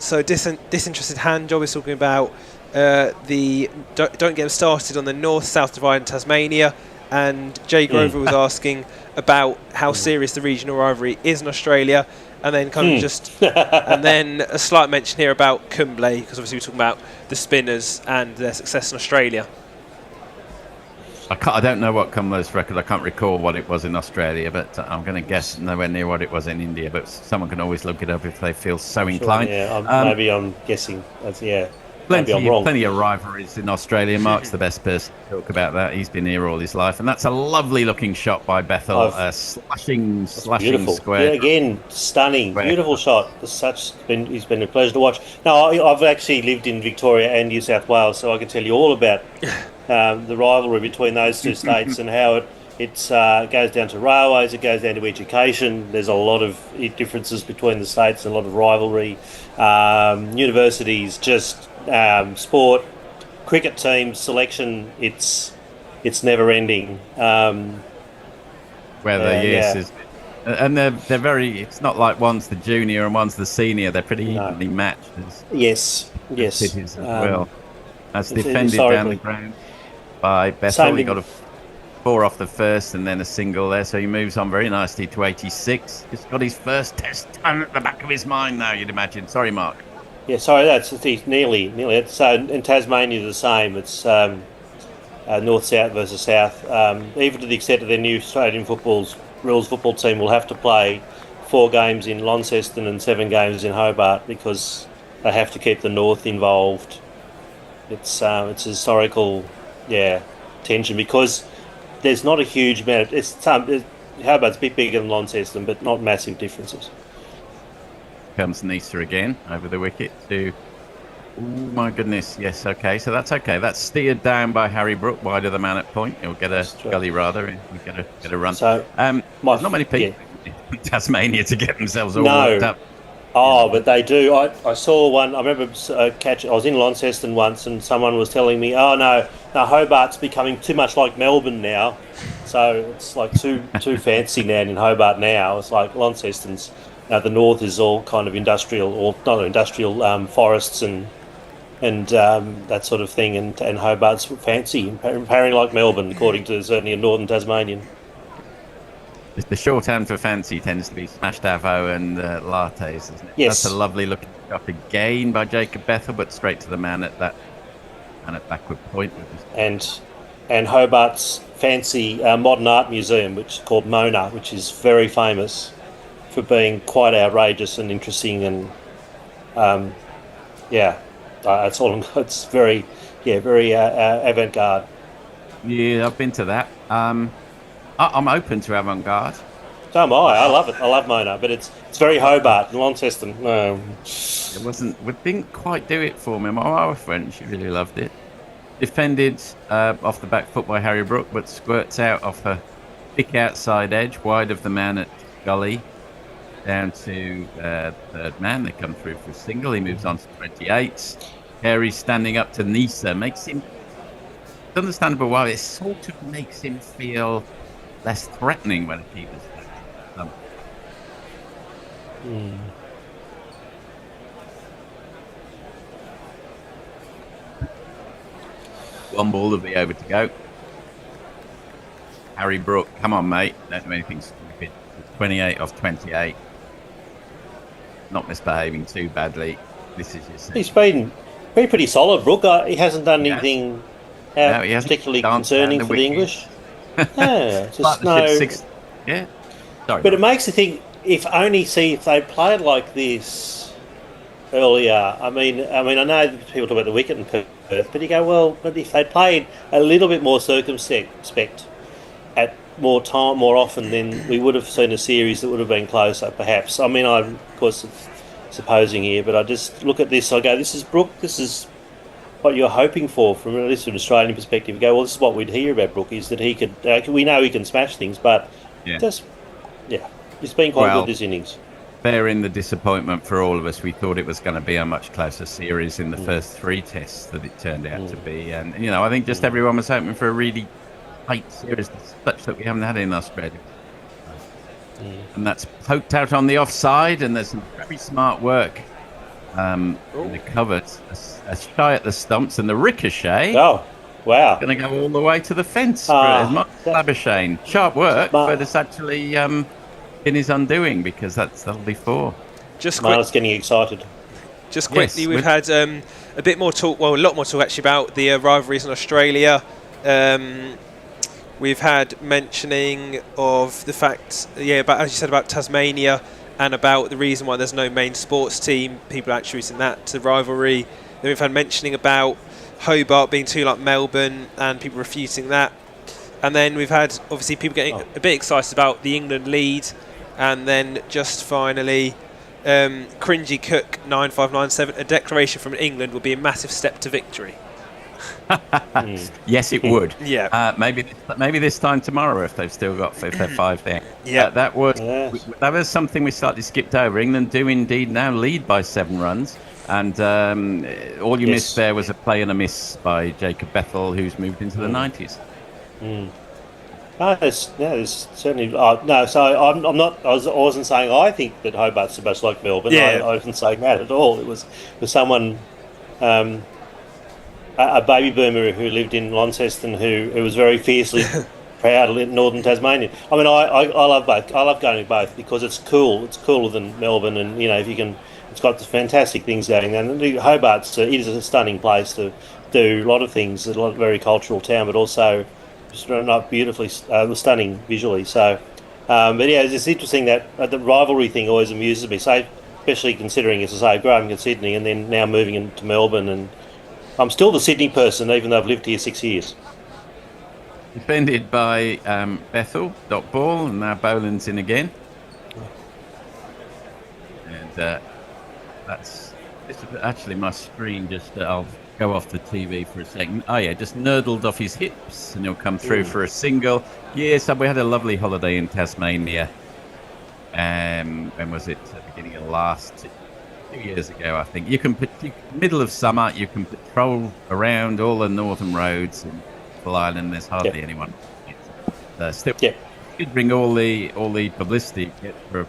Disinterested hand job is talking about the don't get them started on the north-south divide in Tasmania, and Jay Grover was asking about how serious the regional rivalry is in Australia, and then and then a slight mention here about Kumble, because obviously we're talking about the spinners and their success in Australia. I don't know what Kumble's record. I can't recall what it was in Australia, but I'm going to guess nowhere near what it was in India. But someone can always look it up if they feel so inclined. Maybe I'm guessing. Maybe I'm wrong. Plenty of rivalries in Australia. Mark's the best person to talk about that. He's been here all his life, and that's a lovely looking shot by Bethell. Slashing square. Yeah, again, stunning, beautiful shot. It's been a pleasure to watch. Now, I've actually lived in Victoria and New South Wales, so I can tell you all about the rivalry between those two states and how it goes down to railways, it goes down to education. There's a lot of differences between the states, a lot of rivalry. Universities, just sport, cricket teams, selection. It's never ending. where the years is. And they're very. It's not like one's the junior and one's the senior. They're pretty evenly matched. Yes. Cities as well. That's it's defended down the historically. ground by Bethell. He got a 4 off the first and then a single there, so he moves on very nicely to 86. Just got his first test done at the back of his mind now, you'd imagine. Sorry, Mark. Yeah, sorry, that's nearly. So in Tasmania, the same. It's north-south versus south. Even to the extent that their new Australian rules football team will have to play 4 games in Launceston and 7 games in Hobart because they have to keep the north involved. It's a historical, tension because there's not a huge amount. Hobart's a bit bigger than Launceston, but not massive differences. Comes Nisa again over the wicket to. Oh my goodness! Yes, okay. So that's okay. That's steered down by Harry Brook, wide of the man at point. He'll get a gully rather. He'll get a run. So there's not many people in Tasmania to get themselves all worked up. Oh, but they do. I saw one. I remember I was in Launceston once, and someone was telling me, "Oh no, Hobart's becoming too much like Melbourne now." So it's like too fancy now in Hobart now. It's like Launceston's. The north is all kind of industrial, or not industrial, forests and that sort of thing, and Hobart's fancy, apparently like Melbourne, according to certainly a northern Tasmanian. The shorthand for fancy tends to be smashed avo and lattes, isn't it? Yes. That's a lovely looking shot again by Jacob Bethell, but straight to the man at backward point. And Hobart's fancy modern art museum, which is called Mona, which is very famous for being quite outrageous and interesting, and that's all. It's very avant-garde. Yeah, I've been to that. I'm open to avant-garde. So am I. I love it. I love Mona, but it's very Hobart and Launceston. It wasn't. We didn't quite do it for me. My friend, she really loved it. Defended off the back foot by Harry Brook, but squirts out off a thick outside edge, wide of the man at gully. Down to third man. They come through for a single. He moves on to 28. Harry standing up to Nisa makes him. It's understandable why. It sort of makes him feel less threatening when a keeper's One ball will be over to go. Harry Brook, come on, mate. Don't do anything stupid. 28 off 28. Not misbehaving too badly. This is his. He's been pretty solid, Brook. He hasn't done anything particularly concerning for the English. Sorry. But it makes you think. If they played like this earlier. I mean, I know people talk about the wicket in Perth, but you go, well, but if they played a little bit more circumspect at more time, more often, then we would have seen a series that would have been closer, perhaps. I mean, I'm of course supposing here, but I just look at this. I go, this is Brook. This is what you're hoping for from at least an Australian perspective. You go, well, this is what we'd hear about Brook, is that he could. We know he can smash things, but it's been quite good this innings. Bearing the disappointment for all of us, we thought it was going to be a much closer series in the first 3 tests that it turned out to be, and I think just everyone was hoping for a really tight series, such that we haven't had in Australia. And that's poked out on the offside, and there's some very smart work in the covers, a shy at the stumps, and the ricochet. Oh, wow! Going to go all the way to the fence. Labuschagne. Sharp work, but it's actually in his undoing, because that'll be 4. Marla's getting excited. Just quickly, we've had a bit more talk. Well, a lot more talk actually about the rivalries in Australia. We've had mentioning of the fact, about, as you said, about Tasmania, and about the reason why there's no main sports team. People are attributing that to rivalry. Then we've had mentioning about Hobart being too like Melbourne, and people refuting that. And then we've had obviously people getting a bit excited about the England lead, and then just finally, Cringy Cook 9597. A declaration from England would be a massive step to victory. Yes, it would. Yeah. Maybe this time tomorrow, if they've still got if they're 5 there. Yeah. That was something we slightly skipped over. England do indeed now lead by 7 runs, and all you missed there was a play and a miss by Jacob Bethell, who's moved into the 90s. There's certainly no. So I'm not. I wasn't saying I think that Hobart's so much like Melbourne. Yeah. I wasn't saying that at all. It was someone, a baby boomer who lived in Launceston who was very fiercely proud of northern Tasmania. I mean, I love both. I love going to both because it's cool. It's cooler than Melbourne, and if you can, it's got fantastic things going. And Hobart's it is a stunning place to do a lot of things. It's a very cultural town, but also just not beautifully stunning visually. So, but yeah, it's interesting that the rivalry thing always amuses me. So, especially considering, as I say, growing up in Sydney and then now moving into Melbourne, and I'm still the Sydney person, even though I've lived here 6 years. Defended by Bethell, dot ball, and now Boland's in again. And this is actually my screen. Just I'll go off the TV for a second. Oh yeah, just nurdled off his hips, and he'll come through for a single. Yeah, so we had a lovely holiday in Tasmania. When was it? At the beginning of last 2 years ago, I think. You can middle of summer, you can patrol around all the northern roads in Bethell Island. There's hardly anyone. Still, could bring all the publicity you get for a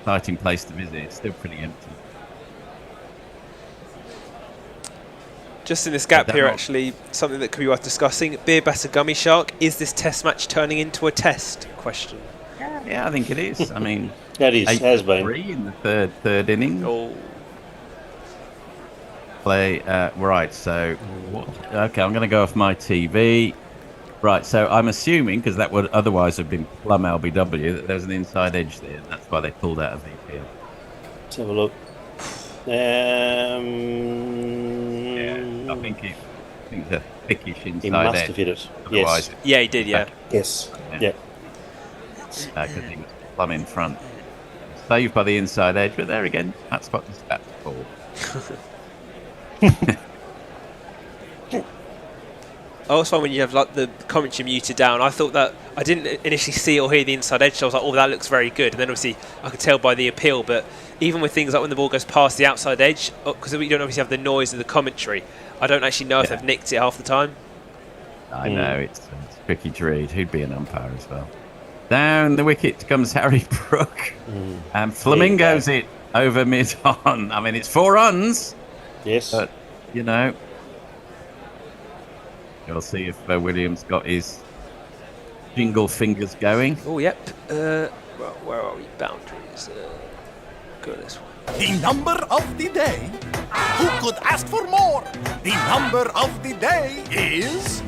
exciting place to visit. It's still pretty empty. Just in this gap here, actually, something that could be worth discussing. Beer Batter Gummy Shark, is this test match turning into a test? Question. Yeah, I think it is. I mean, that has been 3 in the third inning. Oh. Play right. So, okay, I'm going to go off my TV. Right. So I'm assuming, because that would otherwise have been plum LBW, that there's an inside edge there. And that's why they pulled out of VPL. Let's have a look. I think the thickish inside He must edge. have hit it. Otherwise Yes. Yeah, he did. Yeah. Yes. Yeah. Because he was plumb in front. Saved by the inside edge, but there again, that's what the stats for. Oh, it's fine when you have like the commentary muted down. I thought that I didn't initially see or hear the inside edge, so I was like, "Oh, that looks very good." And then obviously I could tell by the appeal. But even with things like when the ball goes past the outside edge, because we don't obviously have the noise of the commentary, I don't actually know if they've nicked it half the time. I know it's tricky to read. Who'd be an umpire as well? Down the wicket comes Harry Brook, and Flamingos it over mid on. I mean, it's 4 runs. Yes, but you'll see if Williams got his jingle fingers going. Oh, yep. Where are we? Boundaries. Go this one. The number of the day. Who could ask for more? The number of the day is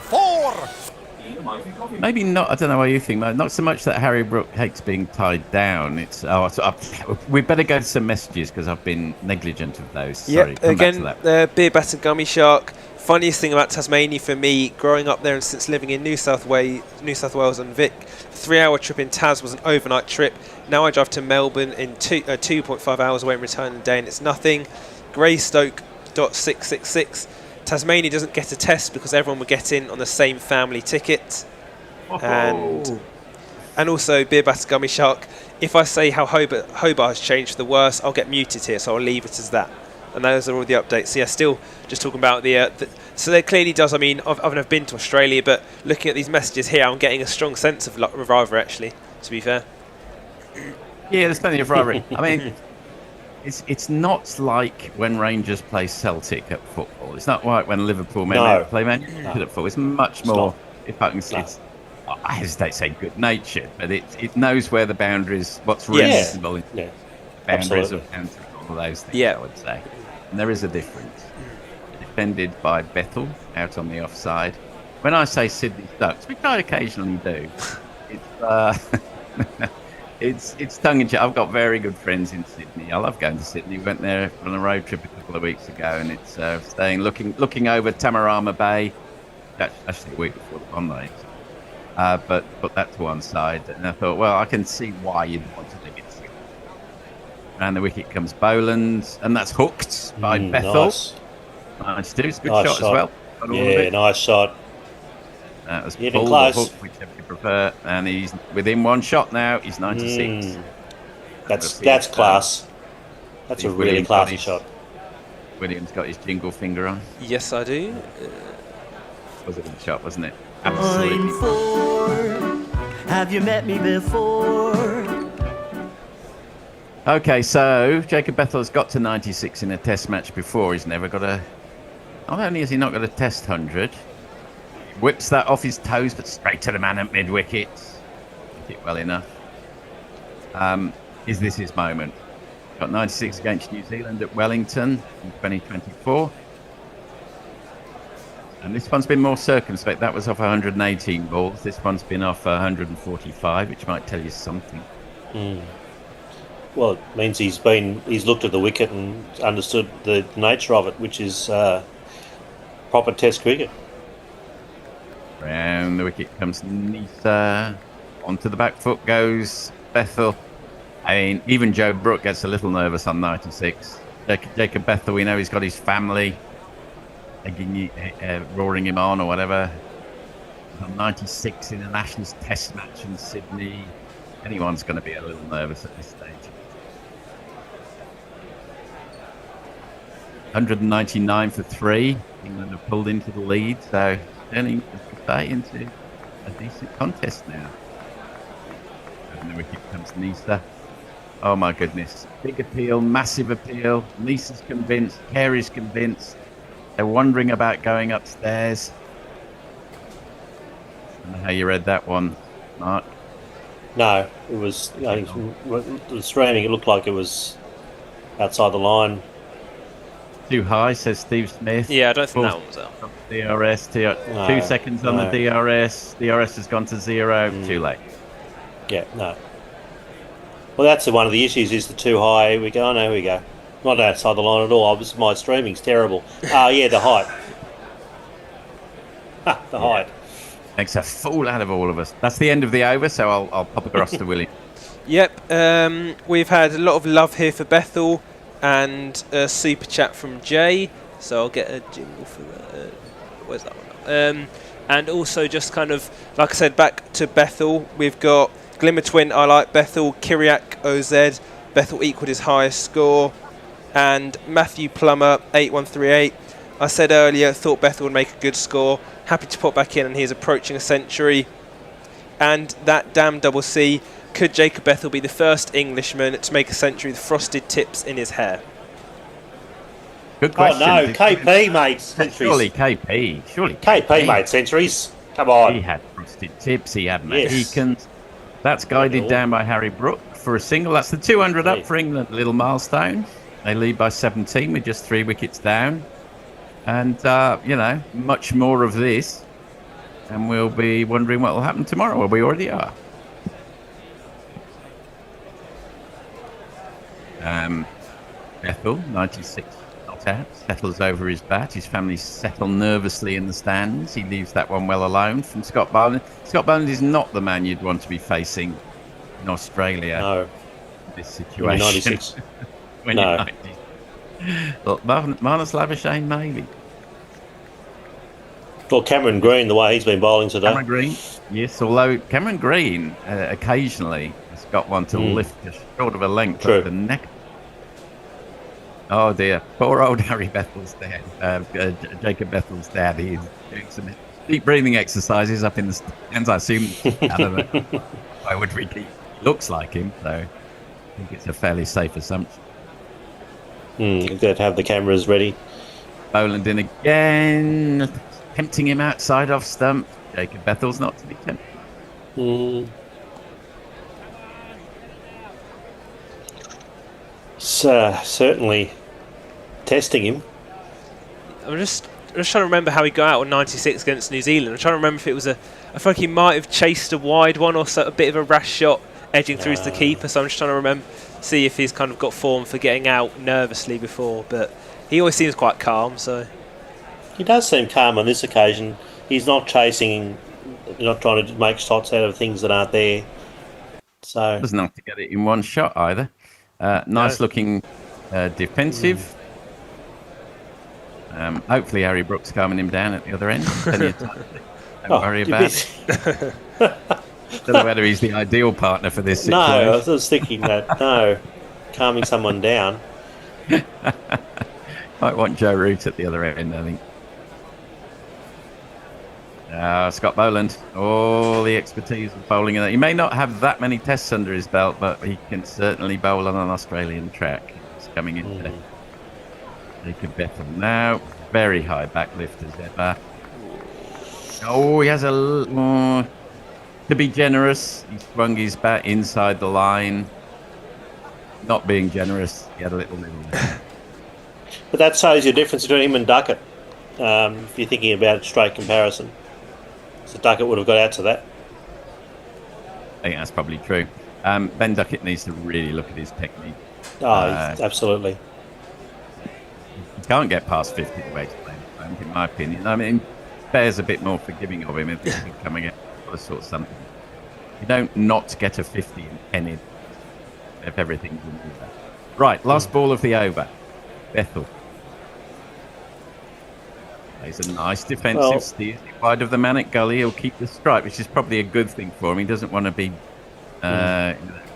4. Maybe not. I don't know what you think. Not so much that Harry Brook hates being tied down. It's we better go to some messages because I've been negligent of those. Sorry. Yep. Again, Beer Batter Gummy Shark. Funniest thing about Tasmania for me, growing up there and since living in New South Wales and Vic, 3-hour trip in Tas was an overnight trip. Now I drive to Melbourne in 2.5 hours away and return in a day, and it's nothing. Greystoke.666. Tasmania doesn't get a test because everyone would get in on the same family ticket. And also, Beer Batter Gummy Shark, if I say how Hobart has changed for the worse, I'll get muted here, so I'll leave it as that. And those are all the updates. So yeah, still just talking about so there clearly does. I mean, I've never been to Australia, but looking at these messages here, I'm getting a strong sense of rivalry. Actually, to be fair. Yeah, there's plenty of rivalry. I mean, it's not like when Rangers play Celtic at football. It's not like when Liverpool play Man United at football. It's much more. If I can say, I hesitate to say good natured, but it knows where the boundaries, what's reasonable, boundaries of country, all of those things. I would say. And there is a difference. Defended by Bethell out on the offside. When I say Sydney Ducks, which I occasionally do, it's tongue in cheek. I've got very good friends in Sydney. I love going to Sydney. We went there on a road trip a couple of weeks ago, and it's looking over Tamarama Bay. That's actually a week before the Bond night. But put that to one side, and I thought, well, I can see why you'd want to dig it. And the wicket comes Boland, and that's hooked by Bethell. Nice do. It's a good shot as well. Yeah, nice shot. That was pulled or hooked, whichever you prefer. And he's within 1 shot now. He's 96. That's class. That's a really classy shot. Williams got his jingle finger on. Yes, I do. Was a good shot, wasn't it? Absolutely. I'm Ford. Have you met me before? Okay, so Jacob Bethell's got to 96 in a test match before. He's never got a... Not only has he not got a test 100, whips that off his toes, but straight to the man at mid-wicket. Did it well enough. Is this his moment? Got 96 against New Zealand at Wellington in 2024. And this one's been more circumspect. That was off 118 balls. This one's been off 145, which might tell you something. Well, it means he's looked at the wicket and understood the nature of it, which is proper Test cricket. Round the wicket comes Nisa. Onto the back foot goes Bethell. I mean, even Joe Brook gets a little nervous on 96. Jacob Bethell, we know he's got his family roaring him on or whatever. On 96 in an Ashes Test match in Sydney. Anyone's going to be a little nervous at this stage. 199 for 3. England have pulled into the lead, so turning today into a decent contest now. And the wicket comes Nisa. Oh my goodness. Big appeal, massive appeal. Nisa's convinced, Carey's convinced. They're wondering about going upstairs. I don't know how you read that one, Mark. No, it was, I think, the streaming, it looked like it was outside the line. Too high, says Steve Smith. Yeah, I don't think that one was out. DRS, 2 seconds on the DRS. DRS has gone to 0. Too late. Yeah, no. Well, that's one of the issues, is the too high. Here we go. Here we go. Not outside the line at all. My streaming's terrible. Yeah, the height. The height. Makes a fool out of all of us. That's the end of the over, so I'll pop across to William. Yep, we've had a lot of love here for Bethell and a super chat from Jay, so I'll get a jingle for that. Where's that one? And also just kind of, like I said, back to Bethell, we've got Glimmer Twin, I like Bethell, Kiriak OZ, Bethell equalled his highest score, and Matthew Plummer 8138. I said earlier, thought Bethell would make a good score. Happy to pop back in, and he's approaching a century. And that damn double C, could Jacob Bethell be the first Englishman to make a century with frosted tips in his hair? Good question. Oh no, KP made centuries. Surely KP. KP made centuries. Come on. He had frosted tips. He had Mohicans. That's guided down by Harry Brook for a single. That's the 200 up for England. Little milestone. They lead by 17 with just 3 wickets down. And, much more of this. And we'll be wondering what will happen tomorrow. Well, we already are. Bethell, 96 not out. Settles over his bat. His family settle nervously in the stands. He leaves that one well alone from Scott Boland. Scott Boland is not the man you'd want to be facing in Australia. No. In this situation. 96. When you're 90. Look, Marnus Labuschagne, maybe. Well, Cameron Green, the way he's been bowling today. Cameron Green, yes. Although Cameron Green occasionally has got one to lift just short of a length of the neck. Oh dear, poor old Harry Bethell's dad, Jacob Bethell's dad. He's doing some deep breathing exercises up in the stands. I assume. I don't know. Why would we keep? Looks like him, so I think it's a fairly safe assumption. You've got to have the cameras ready. Boland in again, tempting him outside off stump. Jacob Bethell's not to be tempted. Certainly testing him. I'm just trying to remember how he got out on 96 against New Zealand. I'm trying to remember if it was I feel like he might have chased a wide one or a bit of a rash shot edging through to the keeper. So I'm just trying to see if he's kind of got form for getting out nervously before. But he always seems quite calm. So he does seem calm on this occasion. He's not chasing, not trying to make shots out of things that aren't there. So doesn't have to get it in one shot either. Nice looking defensive. Hopefully Harry Brook's calming him down at the other end. Don't worry about it. Don't know whether he's the ideal partner for this situation. No, I was thinking that. No, calming someone down. Might want Joe Root at the other end, I think. Scott Boland, all the expertise of bowling. He may not have that many tests under his belt, but he can certainly bowl on an Australian track. He's coming in there. Jacob Bethell now, very high back lift as ever. Oh, he has to be generous, he swung his bat inside the line. Not being generous, he had a little But that shows you the difference between him and Ducket. If you're thinking about a straight comparison. So Ducket would have got out to that. I think that's probably true. Ben Ducket needs to really look at his technique. Absolutely. He can't get past 50 the way to play at the moment, in my opinion. I mean, Bear's a bit more forgiving of him if he's coming at all sorts of something. You don't not get a 50 in Kennedy if everything's in order. Right, last ball of the over. Bethell. He's a nice defensive steer wide of the man at gully. He'll keep the strike, which is probably a good thing for him. He doesn't want to be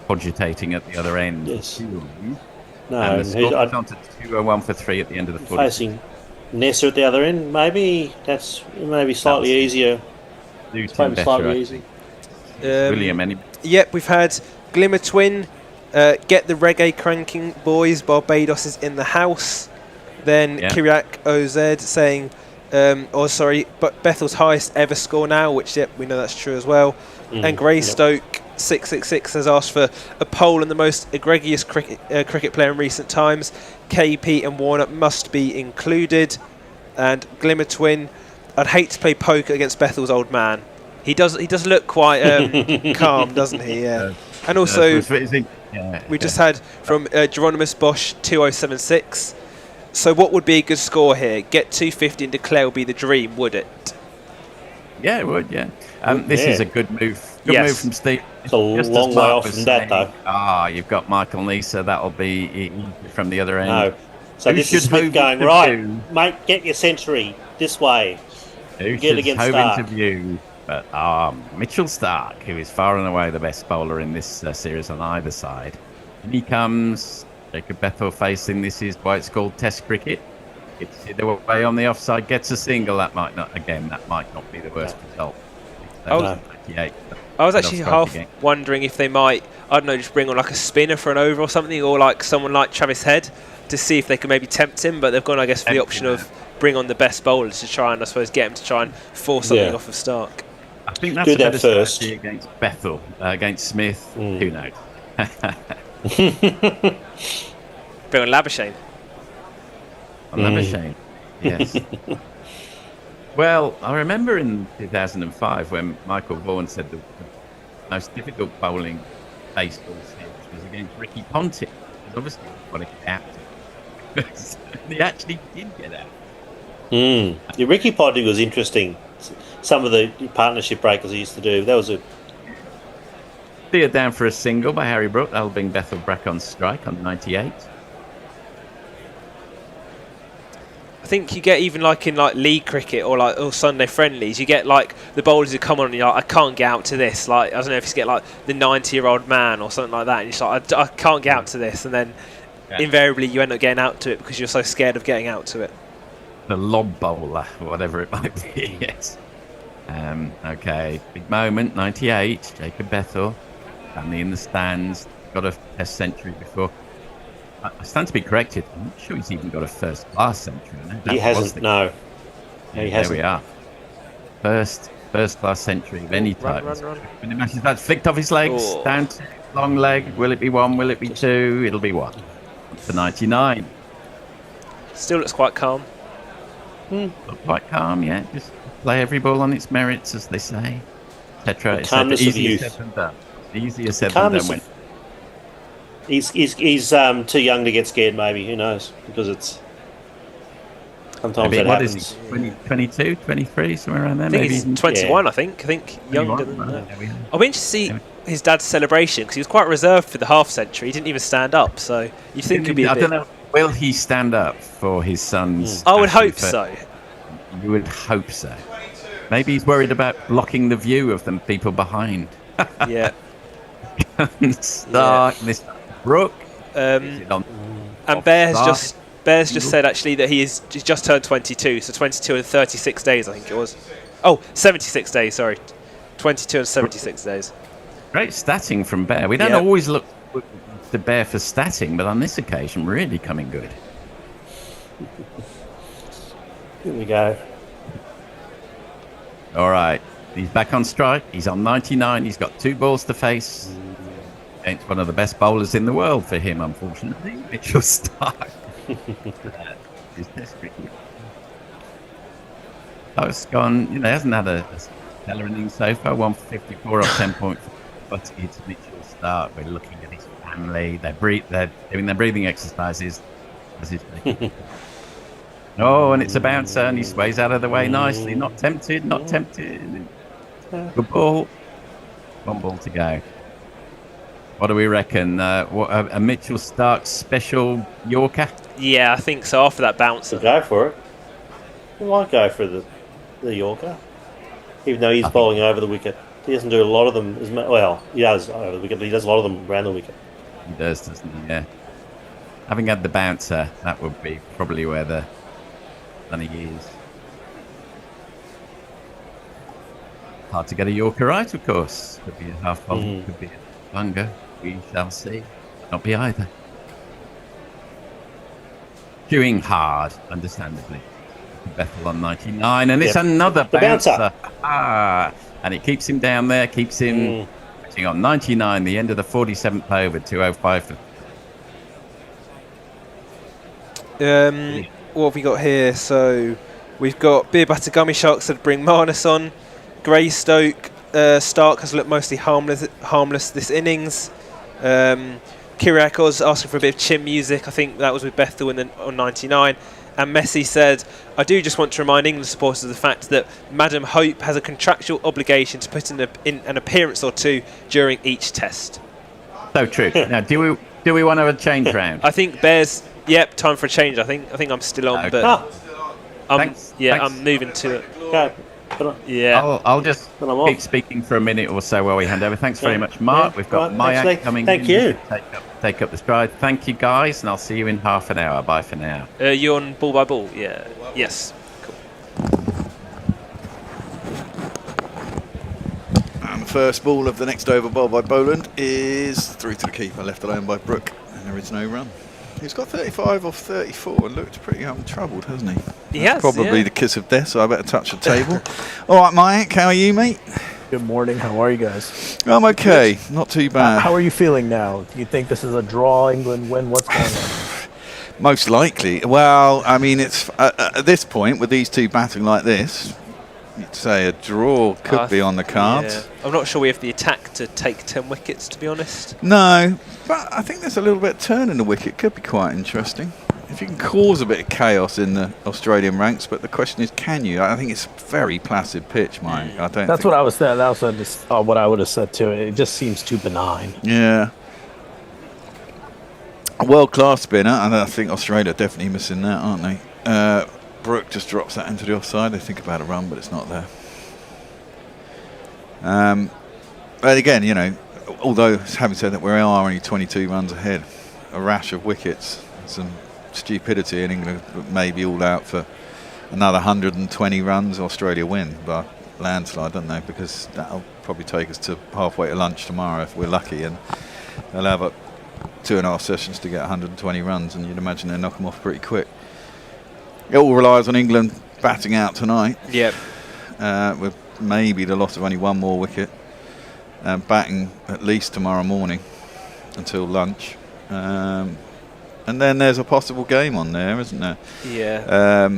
cogitating at the other end. Yes. No, and the score's on to 2-1 for 3 at the end of the 40. Facing Nessa at the other end, maybe that's maybe slightly easier. Maybe slightly easier. William, Yep, we've had Glimmer Twin, Get the Reggae Cranking Boys, Barbados is in the house. Then Kiriak OZ saying, but Bethel's highest ever score now, which, we know that's true as well. And Greystoke 666 has asked for a poll on the most egregious cricket player in recent times. KP and Warner must be included. And Glimmer Twin, I'd hate to play poker against Bethel's old man. He does look quite calm, doesn't he? Yeah. And also, we just had from Geronimus Bosch 2076. So what would be a good score here? Get 250 and declare will be the dream, would it? Yeah, it would, yeah. This is a good move. Good move from Steve. It's a long way off from that, though. You've got Michael Nisa. That'll be from the other end. No. So this is Smith going, right, mate, get your century this way. Get against Stark. Into view. But Mitchell Stark, who is far and away the best bowler in this series on either side. And he comes... Jacob Bethell facing. This is why it's called Test cricket. It's the way on the offside, gets a single. That might not be the worst result. I was actually half wondering if they might, I don't know, just bring on like a spinner for an over or something, or like someone like Travis Head to see if they can maybe tempt him. But they've gone, I guess, for the option of bring on the best bowlers to try and, I suppose, get him to try and force something off of Stark. I think that's a better strategy against Bethell. Against Smith, who knows? Bring on Labuschagne. Labuschagne, yes. Well, I remember in 2005 when Michael Vaughan said the most difficult bowling base ball series was against Ricky Ponting. Because obviously he got to get out. He actually did get out. The Ricky Ponting was interesting. Some of the partnership breakers he used to do. That was a... Steered down for a single by Harry Brook. That'll bring Bethell back on strike on 98. I think you get even like in like league cricket or Sunday friendlies, you get like the bowlers who come on and you're like, I can't get out to this. Like, I don't know if you get like the 90-year-old man or something like that, and you're like, I can't get out to this, and then invariably you end up getting out to it because you're so scared of getting out to it. The lob bowler, whatever it might be. Yes. Okay, big moment. 98. Jacob Bethell. Family in the stands, got a Test century before. I stand to be corrected. I'm not sure he's even got a first-class century. He hasn't. No, he hasn't. There we are. First-class century of any type. When the match is about flicked off his legs, down to long leg. Will it be one? Will it be two? It'll be one. For 99. Still looks quite calm. Quite calm, yeah. Just play every ball on its merits, as they say. Etc. Calmness of youth. Easier said than done. He's too young to get scared, maybe. Who knows? Because it's... Sometimes that happens. Is he? 22, 23, somewhere around there? I think he's 21, I think younger than that. I'll be interested to see his dad's celebration, because he was quite reserved for the half century. He didn't even stand up, so you think he'd be a bit... I don't know. Will he stand up for his son's... I would hope so. You would hope so. Maybe he's worried about blocking the view of the people behind. Yeah. Stark, this Brook. And Bear's just said actually that he's just turned 22, so 22 in 36 days, I think it was. Oh, 76 days, sorry. 22 and 76 days. Great statting from Bear. We don't always look to Bear for statting, but on this occasion, really coming good. Here we go. All right. He's back on strike. He's on 99. He's got 2 balls to face against one of the best bowlers in the world for him, unfortunately, Mitchell Starc. It's gone, hasn't had a stellar innings so far, 154 off 10.4, but it's Mitchell Starc. We're looking at his family. They're doing their breathing exercises as he's making. Oh, and it's a bouncer, and he sways out of the way nicely. Not tempted, not tempted. Good ball. 1 ball to go. What do we reckon? A Mitchell Starc special Yorker? Yeah, I think so. After that bouncer. Go for it. I might go for the Yorker. Even though he's bowling over the wicket. He doesn't do a lot of them. Well, he does over the wicket, but he does a lot of them around the wicket. He does, doesn't he? Yeah. Having had the bouncer, that would be probably where the money is. Hard to get a Yorker right, of course. Could be a half ball, could be a longer. We shall see. Not be either. Queuing hard, understandably. Bethell on 99, and it's another bouncer. And it keeps him down there, keeps him on 99, the end of the 47th over, 205. What have we got here? So we've got Beer Butter Gummy Sharks that bring Marnus on. Greystoke, Starc has looked mostly harmless this innings. Kyriakos asking for a bit of chin music. I think that was with Bethell on 99. And Messi said, I do just want to remind England supporters of the fact that Madam Hope has a contractual obligation to put in an appearance or 2 during each test. So true. Now, do we want to have a change round? I think Bears, time for a change. I think I'm still on, but Thanks. I'm moving to it. Go. Yeah. I'll just keep speaking for a minute or so while we hand over. Thanks very much, Mark. We've got Mayak coming in. Thank you. Take up the stride. Thank you, guys, and I'll see you in half an hour. Bye for now. You're on ball by ball? Yeah. Yes. Cool. And the first ball of the next over ball by Boland is through to the keeper, left alone by Brook, and there is no run. He's got 35 off 34 and looked pretty untroubled, hasn't he? He has, probably the kiss of death, so I better touch the table. All right, Mike, how are you, mate? Good morning. How are you guys? I'm okay. Not too bad. How are you feeling now? Do you think this is a draw, England win? What's going on? Most likely. Well, I mean, it's at this point, with these 2 batting like this, you'd say a draw could be on the cards. Yeah. I'm not sure we have the attack to take 10 wickets, to be honest. No, but I think there's a little bit of turn in the wicket. Could be quite interesting. If you can cause a bit of chaos in the Australian ranks, but the question is, can you? I think it's a very placid pitch, Mike. That's what I was saying. That was just, what I would have said too. It just seems too benign. Yeah. A world-class spinner, and I think Australia are definitely missing that, aren't they? Brook just drops that into the offside. They think about a run, but it's not there. But again, although having said that, we are only 22 runs ahead, a rash of wickets, some stupidity in England may be all out for another 120 runs. Australia win by landslide, don't they? Because that'll probably take us to halfway to lunch tomorrow if we're lucky, and they'll have 2.5 sessions to get 120 runs, and you'd imagine they'll knock them off pretty quick. It all relies on England batting out tonight. Yep. With maybe the loss of only 1 more wicket, batting at least tomorrow morning until lunch. And then there's a possible game on there, isn't there? Yeah.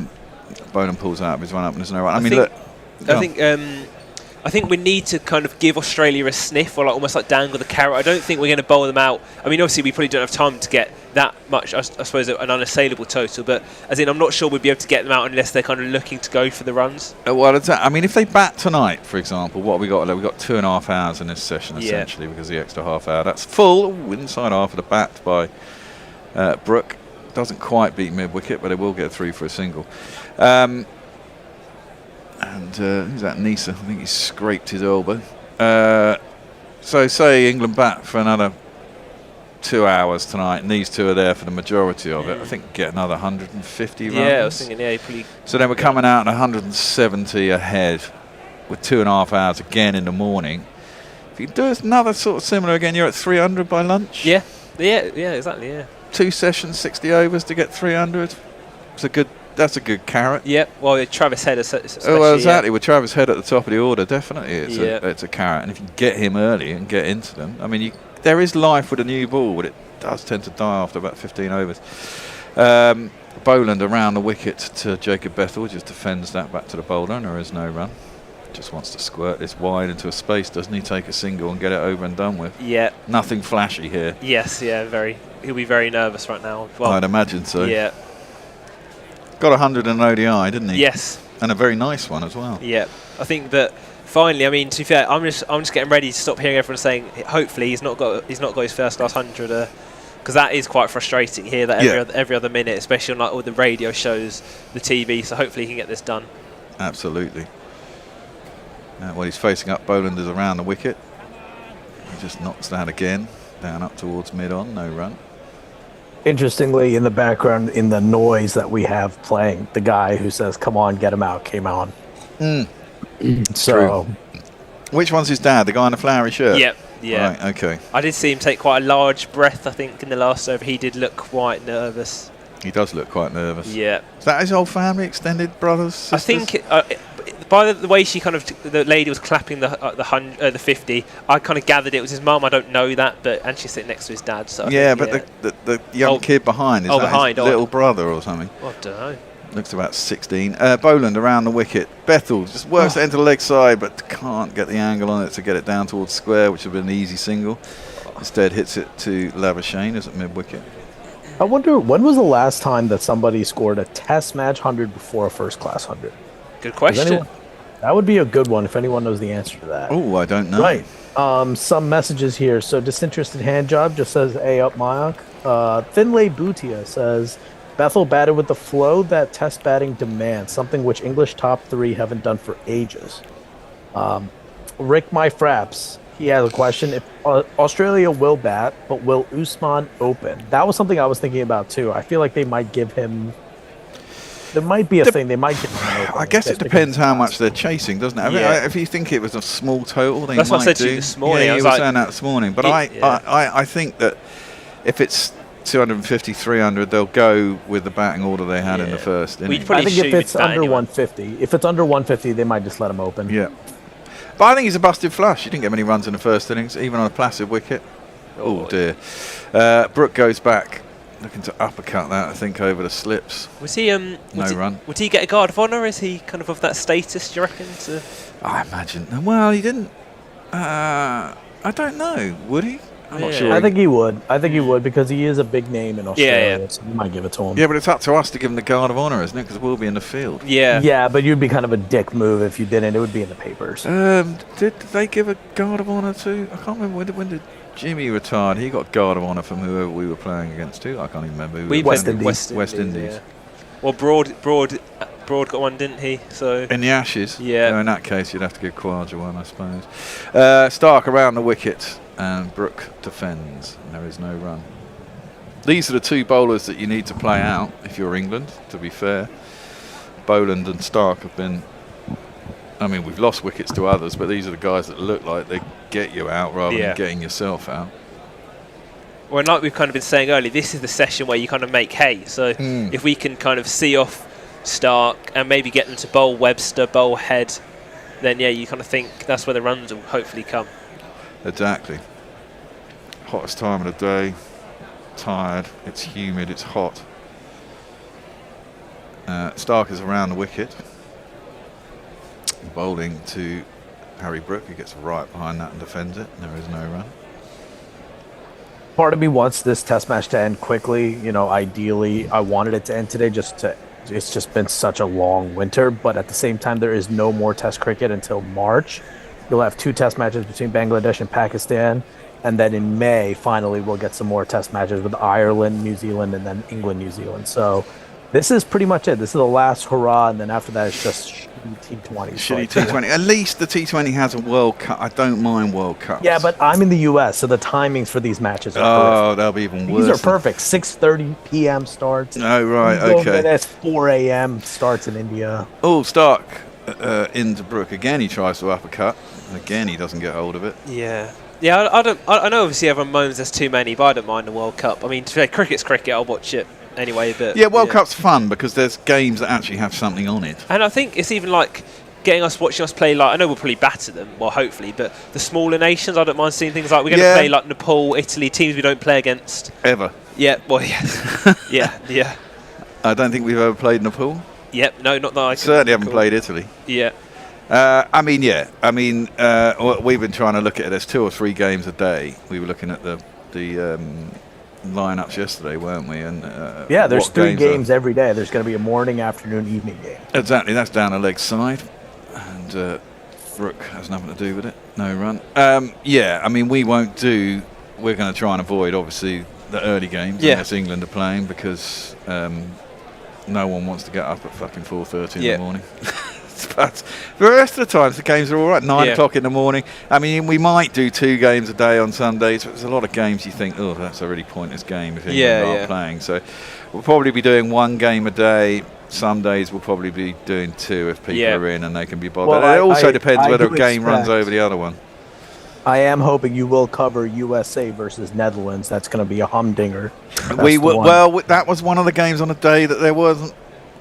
Boland pulls out of his run up and there's no run. I think we need to kind of give Australia a sniff, or almost like dangle the carrot. I don't think we're going to bowl them out. I mean, obviously we probably don't have time to get that much, I suppose, an unassailable total. But I'm not sure we'd be able to get them out unless they're kind of looking to go for the runs. If they bat tonight, for example, what have we got? We've got 2.5 hours in this session, essentially, because of the extra half hour. That's full. Inside half of the bat by Brook. Doesn't quite beat mid-wicket, but it will get through for a single. And who's that? Nisa. I think he's scraped his elbow. So say England bat for another 2 hours tonight, and these 2 are there for the majority of it. I think get another 150 runs. Yeah, I was thinking, pretty. So then we're coming out at 170 ahead. with 2.5 hours again in the morning. If you do another sort of similar again, you're at 300 by lunch. Yeah, exactly. Yeah. 2 sessions, 60 overs to get 300. That's a good carrot. Yep. Well, Travis Head especially. Oh, well, exactly. With Travis Head at the top of the order, definitely it's a carrot. And if you get him early and get into them, I mean, there is life with a new ball, but it does tend to die after about 15 overs. Boland around the wicket to Jacob Bethell, just defends that back to the bowler, and there is no run. Just wants to squirt this wide into a space, doesn't he? Take a single and get it over and done with. Yeah. Nothing flashy here. Yes, yeah, he'll be very nervous right now. Well, I'd imagine so. Yeah. Got 100 in an ODI, didn't he? Yes. And a very nice one as well. Yeah. I think that finally, I mean, to be fair, I'm just getting ready to stop hearing everyone saying hopefully he's not got his first class 100, because that is quite frustrating here. That every other minute, especially on like all the radio shows, the TV. So hopefully he can get this done. Absolutely. Well, he's facing up. Boland is around the wicket. He just knocks that again down up towards mid-on. No run. Interestingly, in the background, in the noise that we have playing, the guy who says, "Come on, get him out," came on. So, true. Which one's his dad? The guy in the flowery shirt? Yep. Yeah. Right, okay. I did see him take quite a large breath, I think, in the last over. He did look quite nervous. He does look quite nervous. Yeah. Is that his whole family, extended brothers, sisters? I think by the way the lady was clapping the 50, I kind of gathered it was his mum. I don't know that, and she's sitting next to his dad. So the young kid behind, is that his little brother or something? I don't know. Looks about 16. Boland around the wicket. Bethell just works it into the leg side, but can't get the angle on it to get it down towards square, which would have been an easy single. Instead, hits it to Labuschagne as at mid wicket. I wonder when was the last time that somebody scored a Test match 100 before a first class 100. Good question. That would be a good one if anyone knows the answer to that. Oh, I don't know. Right. Some messages here. So Disinterested Hand Job just says A up Mayank. Finlay Bhutia says Bethell batted with the flow that Test batting demands, something which English top 3 haven't done for ages. Rick My Fraps, he has a question. If Australia will bat, but will Usman open? That was something I was thinking about too. I feel like they might give him. There might be a thing. They might give him open. I guess it depends how much they're chasing, doesn't it? I mean, if you think it was a small total, they That's might what I said do. to you this morning. Yeah, I was you were like, saying that this morning. But I think that if it's 250, 300, they'll go with the batting order they had in the first inning. I think if it's under 150, they might just let him open. Yeah. But I think he's a busted flush. He didn't get many runs in the first innings, even on a placid wicket. Oh, dear. Brook goes back, looking to uppercut that, I think, over the slips. Was he no run. Would he get a guard of honour? Is he kind of that status, do you reckon? I imagine. Well, he didn't. I don't know. Would he? I'm not sure. I think he would. Because he is a big name in Australia, so we might give it to him. Yeah, but it's up to us to give him the guard of honour, isn't it? Because we'll be in the field. Yeah, but you'd be kind of a dick move if you didn't. It would be in the papers. Did they give a guard of honour to? I can't remember when did Jimmy retired. He got guard of honour from whoever we were playing against too. I can't even remember. West Indies. West Indies. Yeah. Well, Broad got one, didn't he? So in the Ashes. Yeah. No, in that case, you'd have to give Khawaja one, I suppose. Stark around the wicket. And Brook defends, and there is no run. These are the two bowlers that you need to play out if you're England, to be fair. Boland and Stark have been... I mean, we've lost wickets to others, but these are the guys that look like they get you out rather than getting yourself out. Well, like we've kind of been saying earlier, this is the session where you kind of make hay. So if we can kind of see off Stark and maybe get them to bowl Webster, bowl Head, then, you kind of think that's where the runs will hopefully come. Exactly. Hottest time of the day. Tired. It's humid. It's hot. Stark is around the wicket. Bowling to Harry Brook, who gets right behind that and defends it. There is no run. Part of me wants this Test match to end quickly. Ideally, I wanted it to end today. It's just been such a long winter. But at the same time, there is no more Test cricket until March. You'll have 2 Test matches between Bangladesh and Pakistan. And then in May, finally, we'll get some more Test matches with Ireland, New Zealand, and then England, New Zealand. So this is pretty much it. This is the last hurrah, and then after that, it's just T20. Shitty T20. At least the T20 has a World Cup. I don't mind World Cups. Yeah, but I'm in the US, so the timings for these matches are horrific. They'll be even worse. These are perfect. 6:30 p.m. starts. Oh, right, okay. That's 4 a.m. starts in India. Oh, Stark into Brook. Again, he tries to uppercut. And again, he doesn't get hold of it. Yeah. Yeah, I know obviously everyone moans there's too many, but I don't mind the World Cup. I mean, today, cricket's cricket, I'll watch it anyway. But Yeah, World Cup's fun because there's games that actually have something on it. And I think it's even like watching us play, like, I know we'll probably batter them, well, hopefully, but the smaller nations, I don't mind seeing things like we're going to play like Nepal, Italy, teams we don't play against. Ever. Yeah, well, yeah. yeah. I don't think we've ever played Nepal. Yep, no, not that I can Certainly haven't recall. played Italy. Yeah. We've been trying to look at it. There's 2 or 3 games a day. We were looking at the lineups yesterday, weren't we? And yeah, there's what 3 are- games every day. There's going to be a morning, afternoon, evening game. Exactly, that's down the leg side, and Brook has nothing to do with it. No run. We won't do. We're going to try and avoid, obviously, the early games unless England are playing, because no one wants to get up at fucking 4:30 in the morning. But for the rest of the times, the games are all right. 9 o'clock in the morning. I mean, we might do 2 games a day on Sundays. But there's a lot of games you think, oh, that's a really pointless game if England are playing. So we'll probably be doing 1 game a day. Some days we'll probably be doing 2 if people are in and they can be bothered. Well, it also depends I whether do a game runs expect- over the other one. I am hoping you will cover USA versus Netherlands. That's going to be a humdinger. That was one of the games on a day that there wasn't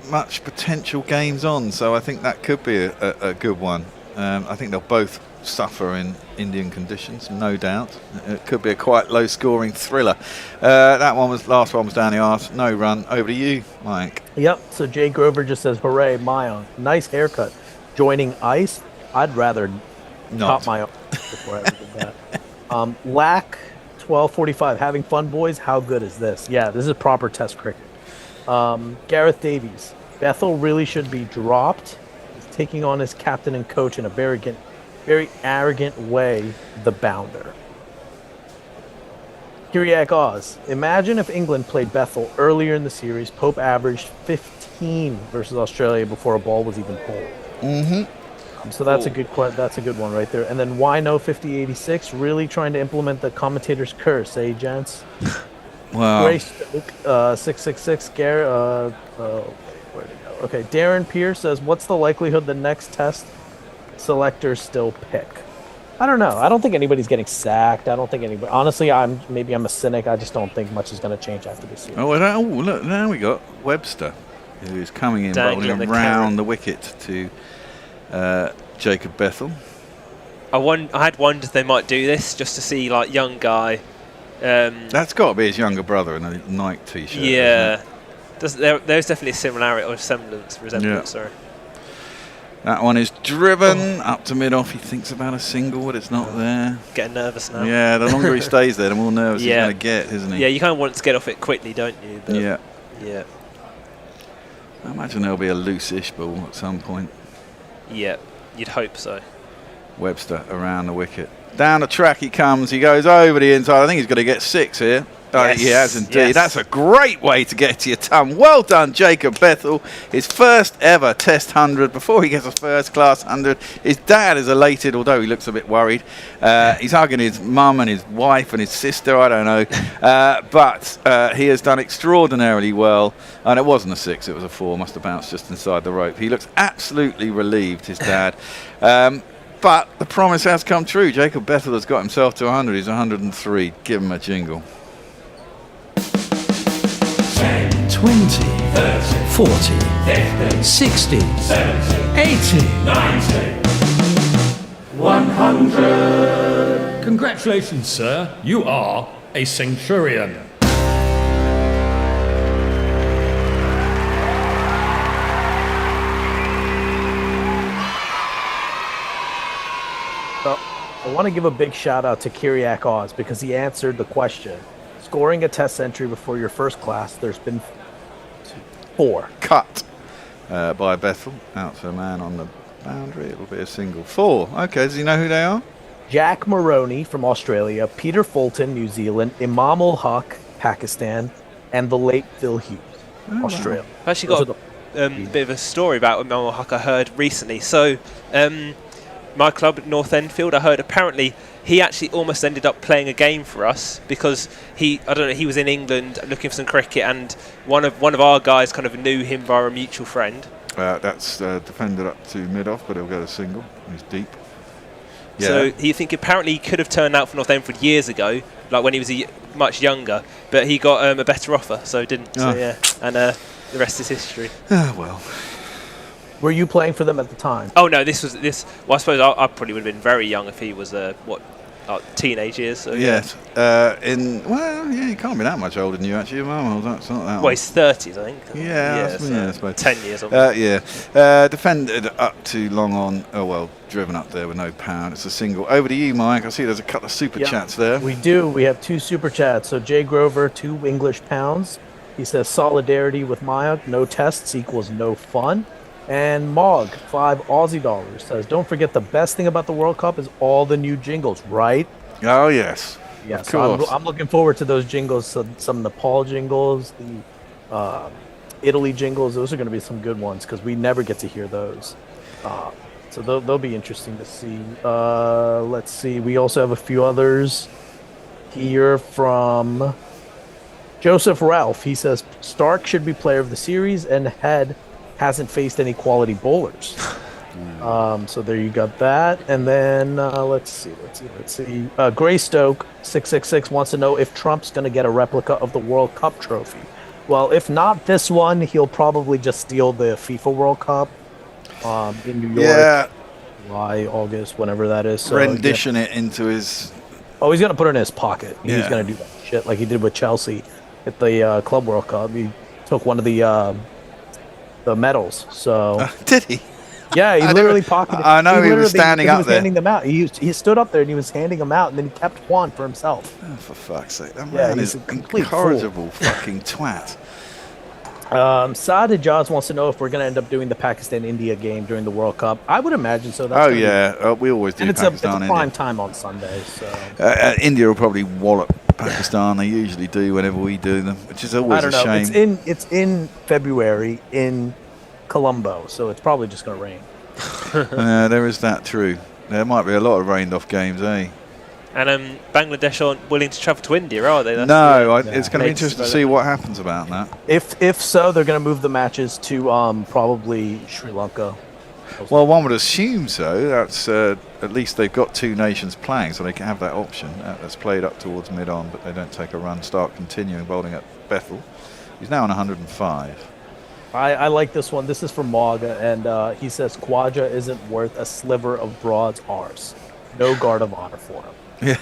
much potential games on, so I think that could be a good one. I think they'll both suffer in Indian conditions, no doubt. It could be a quite low-scoring thriller. Last one was down the arse, no run. Over to you, Mike. Yep. So Jay Grover just says, "Hooray, Mayank! Nice haircut. Joining ice? I'd rather Not. cut my own before I ever did that." Lack 1245. Having fun, boys. How good is this? Yeah, this is proper Test cricket. Gareth Davies. Bethell really should be dropped. He's taking on his captain and coach in a very arrogant way, the bounder. Kyriak Oz. Imagine if England played Bethell earlier in the series. Pope averaged 15 versus Australia before a ball was even pulled. Mm-hmm. So that's a good one right there. And then why no 5086? Really trying to implement the commentator's curse, eh, gents? Wow. Grace 666. Where'd it go? Okay, Darren Pierce says, "What's the likelihood the next Test selectors still pick?" I don't know. I don't think anybody's getting sacked. I don't think anybody. Honestly, I'm a cynic. I just don't think much is going to change after this year. Look, now we got Webster, who's coming in, Dangling bowling the around carrot. the wicket to Jacob Bethell. I had wondered if they might do this just to see, like, young guy. That's got to be his younger brother in a Nike t-shirt. Yeah. There's definitely a similarity or resemblance. Sorry. That one is driven up to mid-off. He thinks about a single, but it's not there. Getting nervous now. Yeah, the longer he stays there, the more nervous he's going to get, isn't he? Yeah, you kind of want to get off it quickly, don't you? But Yeah. Yeah. I imagine there'll be a loose-ish ball at some point. Yeah, you'd hope so. Webster around the wicket. Down the track he comes. He goes over the inside. I think he's going to get 6 here. Yes, He has indeed. yes. That's a great way to get to your ton. Well done, Jacob Bethell. His first ever Test 100 before he gets a first-class 100. His dad is elated, although he looks a bit worried. He's hugging his mum and his wife and his sister. I don't know. But he has done extraordinarily well. And it wasn't a 6, it was a 4. Must have bounced just inside the rope. He looks absolutely relieved, his dad. But the promise has come true. Jacob Bethell has got himself to 100. He's 103. Give him a jingle. 20, 30, 40, 50, 60, 70, 80, 90, 100. Congratulations, sir. You are a centurion. I want to give a big shout out to Kyriak Oz because he answered the question. Scoring a Test century before your first class, there's been 4. Cut by Bethell. Out to a man on the boundary. It will be a single. 4. Okay, does he know who they are? Jack Maroney from Australia, Peter Fulton, New Zealand, Imam ul Haq, Pakistan, and the late Phil Hughes, Australia. I've actually got a bit of a story about Imam ul Haq I heard recently. So, my club at North Enfield, I heard apparently he actually almost ended up playing a game for us because he was in England looking for some cricket, and one of our guys kind of knew him via a mutual friend. That's defended up to mid-off, but he'll go to single. He's deep. Yeah. So you think apparently he could have turned out for North Enfield years ago, like when he was much younger, but he got a better offer, so didn't. So yeah, and the rest is history. Well. Were you playing for them at the time? Oh no, this. Well, I suppose I probably would have been very young if he was teenage years. So Yes. He can't be that much older than you actually. Well, that's not that. Well, he's 30s, I think. Yeah, I suppose. 10 years. Defended up to long on. Oh well, driven up there with no power. It's a single. Over to you, Mike. I see there's a couple of super chats there. We do. We have 2 super chats. So Jay Grover, 2 English pounds. He says solidarity with Mayak. No tests equals no fun. And Mog, 5 Aussie dollars, says, don't forget the best thing about the World Cup is all the new jingles, right? Oh, yes. Yes, of course. I'm looking forward to those jingles, some Nepal jingles, the Italy jingles. Those are going to be some good ones because we never get to hear those. So they'll be interesting to see. Let's see. We also have a few others here from Joseph Ralph. He says, Stark should be player of the series and hasn't faced any quality bowlers. So there you got that. And then let's see. Greystoke 666 wants to know if Trump's going to get a replica of the World Cup trophy. Well, if not this one, he'll probably just steal the FIFA World Cup in New York. July, August, whenever that is. So, rendition it into his... Oh, he's going to put it in his pocket. He's Yeah. going to do that shit like he did with Chelsea at the Club World Cup. He took one of the medals. So did he? Yeah, he literally pocketed. I know he was standing up there. handing them out. He stood up there and he was handing them out, and then he kept one for himself. Oh, for fuck's sake, that Yeah, man he's is a complete incorrigible fucking twat. Sada Jaws wants to know if we're going to end up doing the Pakistan-India game during the World Cup. I would imagine so. That's gonna be- we always do and it's Pakistan. a prime time on Sunday. So India will probably wallop Pakistan. They usually do whenever we do them, which is always I don't a know. shame. It's in February in Colombo, so it's probably just going to rain. There is that true. There might be a lot of rained off games, eh? And Bangladesh aren't willing to travel to India, are they? It's going to be interesting to see what happens about that. If so, they're going to move the matches to probably Sri Lanka. Well, one would assume so. That's at least they've got 2 nations playing, so they can have that option. That's played up towards mid-on, but they don't take a run. Start continuing bowling at Bethell. He's now on 105. I like this one. This is from Maga, and he says Khwaja isn't worth a sliver of Broad's arse. No guard of honor for him. Yeah.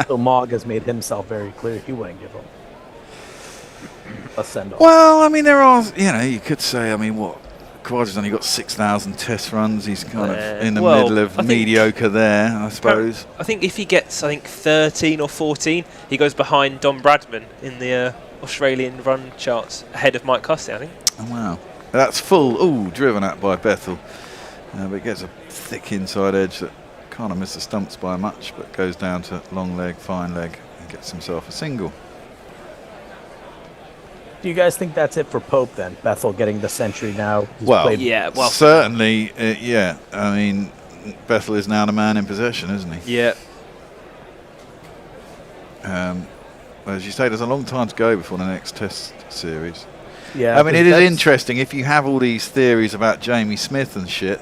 So Maga has made himself very clear he wouldn't give him a send-off. Well, I mean, there are, you could say, Khwaja's only got 6,000 test runs. He's kind of in the middle of mediocre there, I suppose. I think if he gets, 13 or 14, he goes behind Don Bradman in the Australian run charts, ahead of Mike Hussey, I think. Oh, wow. That's full. Ooh, driven at by Bethell. But it gets a thick inside edge that kind of misses the stumps by much, but goes down to long leg, fine leg, and gets himself a single. Do you guys think that's it for Pope then? Bethell getting the century now? He's played- certainly, yeah. I mean, Bethell is now the man in possession, isn't he? Yeah. As you say, there's a long time to go before the next test series. Yeah, I mean, it is interesting if you have all these theories about Jamie Smith and shit.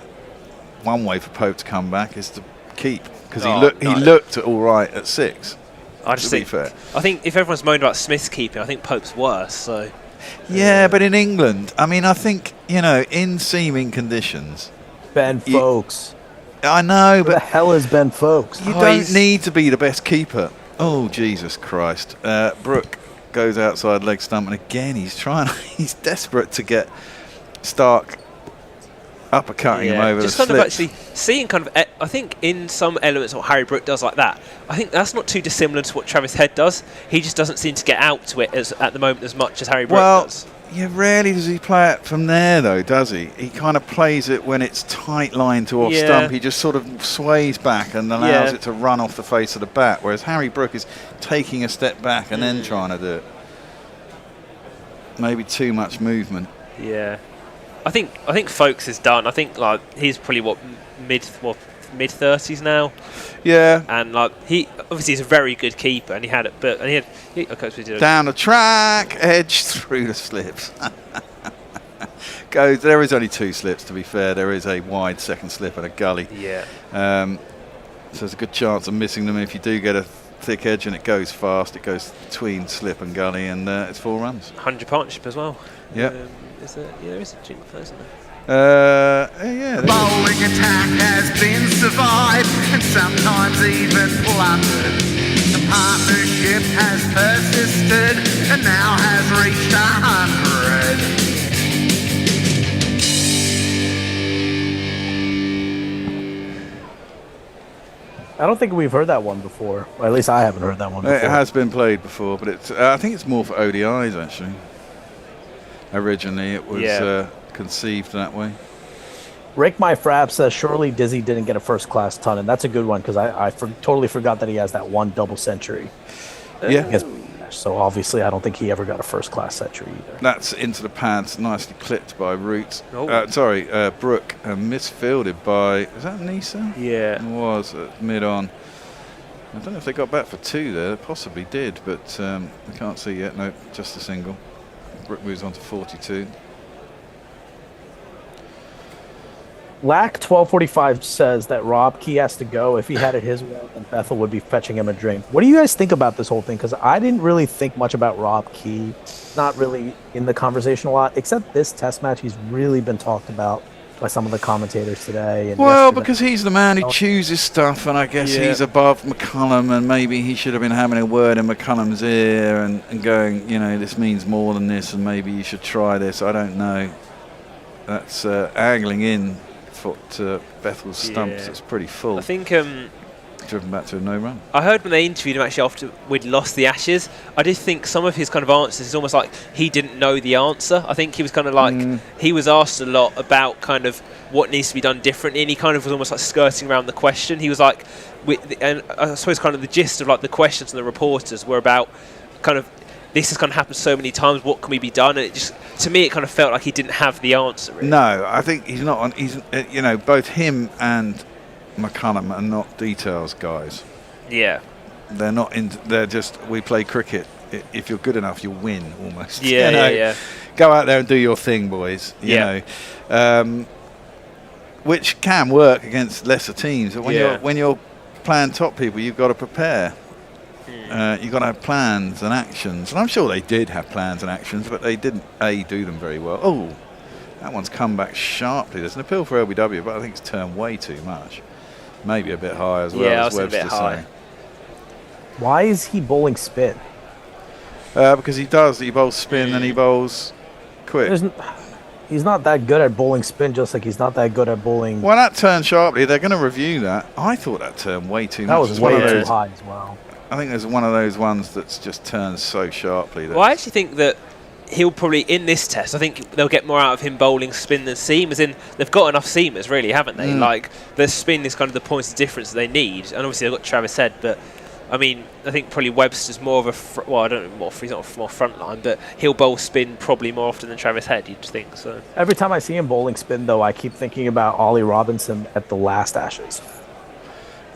One way for Pope to come back is to keep, because he looked all right at 6. I think if everyone's moaned about Smith's keeping, I think Pope's worse. So yeah, but in England, I think in seaming conditions, Ben Folkes. I know, but the hell is Ben Folkes? You don't need to be the best keeper. Oh Jesus Christ! Brooke goes outside leg stump, and again he's desperate to get Stark uppercutting him over just the kind of slip. actually seeing I think in some elements what Harry Brooke does like that, I think that's not too dissimilar to what Travis Head does. He just doesn't seem to get out to it at the moment as much as Harry Brooke does. Yeah, rarely does he play it from there though, does he? He kind of plays it when it's tight line to off stump. He just sort of sways back and allows it to run off the face of the bat, whereas Harry Brooke is taking a step back and then trying to do it. Maybe too much movement. Yeah. I think Folkes is done. I think he's probably mid 30s now. Yeah. And he obviously is a very good keeper, and he had down the track, edge through the slips. goes. There is only 2 slips, to be fair. There is a wide second slip and a gully. Yeah. So there's a good chance of missing them. If you do get a thick edge and it goes fast, it goes between slip and gully, and it's 4 runs. 100 partnership as well. Yeah. There is a jingle for, isn't there? Yeah. Bowling attack has been survived and sometimes even plundered. The partnership has persisted and now has reached 100. I don't think we've heard that one before. Or at least I haven't heard that one before. It has been played before, but it's. I think it's more for ODIs actually. Originally, it was conceived that way. Rick My Frap says surely Dizzy didn't get a first class ton, and that's a good one because I totally forgot that he has that one double century. Yeah. So obviously, I don't think he ever got a first class century either. That's into the pads, nicely clipped by Roots. Oh. Brooke, misfielded by, is that Nisa? Yeah. It was at mid-on. I don't know if they got back for 2 there. They possibly did, but I can't see yet. No, just a single. Brooke moves on to 42. Lack 1245 says that Rob Key has to go. If he had it his way, then Bethell would be fetching him a drink. What do you guys think about this whole thing? Because I didn't really think much about Rob Key. Not really in the conversation a lot, except this test match. He's really been talked about by some of the commentators today. And Well, yesterday. because he's the man who chooses stuff, and I guess he's above McCullum, and maybe he should have been having a word in McCullum's ear and going, this means more than this, and maybe you should try this. I don't know. That's angling in to Bethell's stumps. It's pretty full. I think driven back to a no run. I heard when they interviewed him actually after we'd lost the Ashes, I did think some of his kind of answers is almost like he didn't know the answer. I think he was kind of like he was asked a lot about kind of what needs to be done differently, and he kind of was almost like skirting around the question. He was like, and I suppose kind of the gist of like the questions from the reporters were about kind of this has kind of happened so many times. What can we be done? And it just, to me, it kind of felt like he didn't have the answer. Really. No, I think he's not on. He's both him and McCullum are not details guys. Yeah. They're not in. They're just we play cricket. If you're good enough, you'll win almost. Yeah, yeah. Go out there and do your thing, boys. You know, which can work against lesser teams. When you're playing top people, you've got to prepare. You've got to have plans and actions, and I'm sure they did have plans and actions, but they didn't do them very well. Oh, that one's come back sharply. There's an appeal for LBW, but I think it's turned way too much. Maybe a bit high as well. Yeah, as I was a bit high. Say. Why is he bowling spin? Because he does. He bowls spin and he bowls quick. He's not that good at bowling spin, just like he's not that good at bowling. Well, that turned sharply. They're going to review that. I thought that turned way too much. That was way too high as well. I think there's one of those ones that's just turned so sharply. Well, I actually think that he'll probably, in this test, I think they'll get more out of him bowling spin than seam, as in they've got enough seamers, really, haven't they? Like, the spin is kind of the points of difference that they need, and obviously they've got Travis Head, but I mean, I think probably Webster's more of a, I don't know, he's not more front line, but he'll bowl spin probably more often than Travis Head, you'd think. So every time I see him bowling spin, though, I keep thinking about Ollie Robinson at the last Ashes.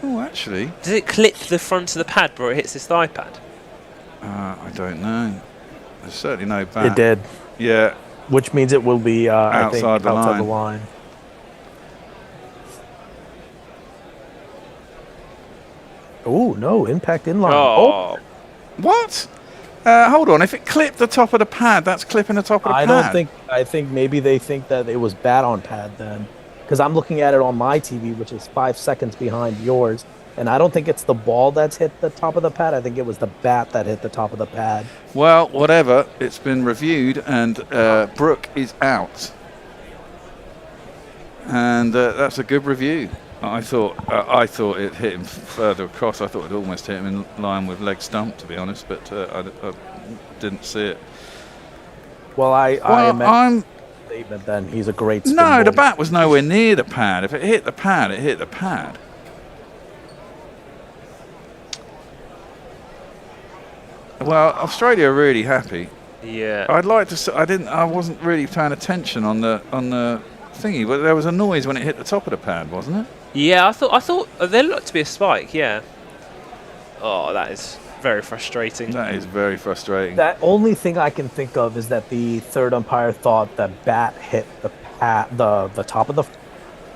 Oh, actually. Does it clip the front of the pad before it hits his thigh pad? I don't know. There's certainly no bat. It did. Yeah. Which means it will be outside the line. Oh, no. Impact inline. Oh. What? Hold on. If it clipped the top of the pad, that's clipping the top of the pad. I think maybe they think that it was bat on pad then. Because I'm looking at it on my TV, which is 5 seconds behind yours. And I don't think it's the ball that's hit the top of the pad. I think it was the bat that hit the top of the pad. Well, whatever. It's been reviewed, and Brooke is out. And that's a good review. I thought it hit him further across. I thought it almost hit him in line with leg stump, to be honest, but I didn't see it. Well, I'm statement then he's a great spin bowler. The bat was nowhere near the pad. If it hit the pad, it hit the pad. Well, Australia are really happy. Yeah. I'd like to. I wasn't really paying attention on the thingy, but there was a noise when it hit the top of the pad, wasn't it? Yeah, I thought there looked to be a spike. Yeah. Oh, that is. very frustrating. That is very frustrating. That only thing I can think of is that the third umpire thought that bat hit the pad, the top of the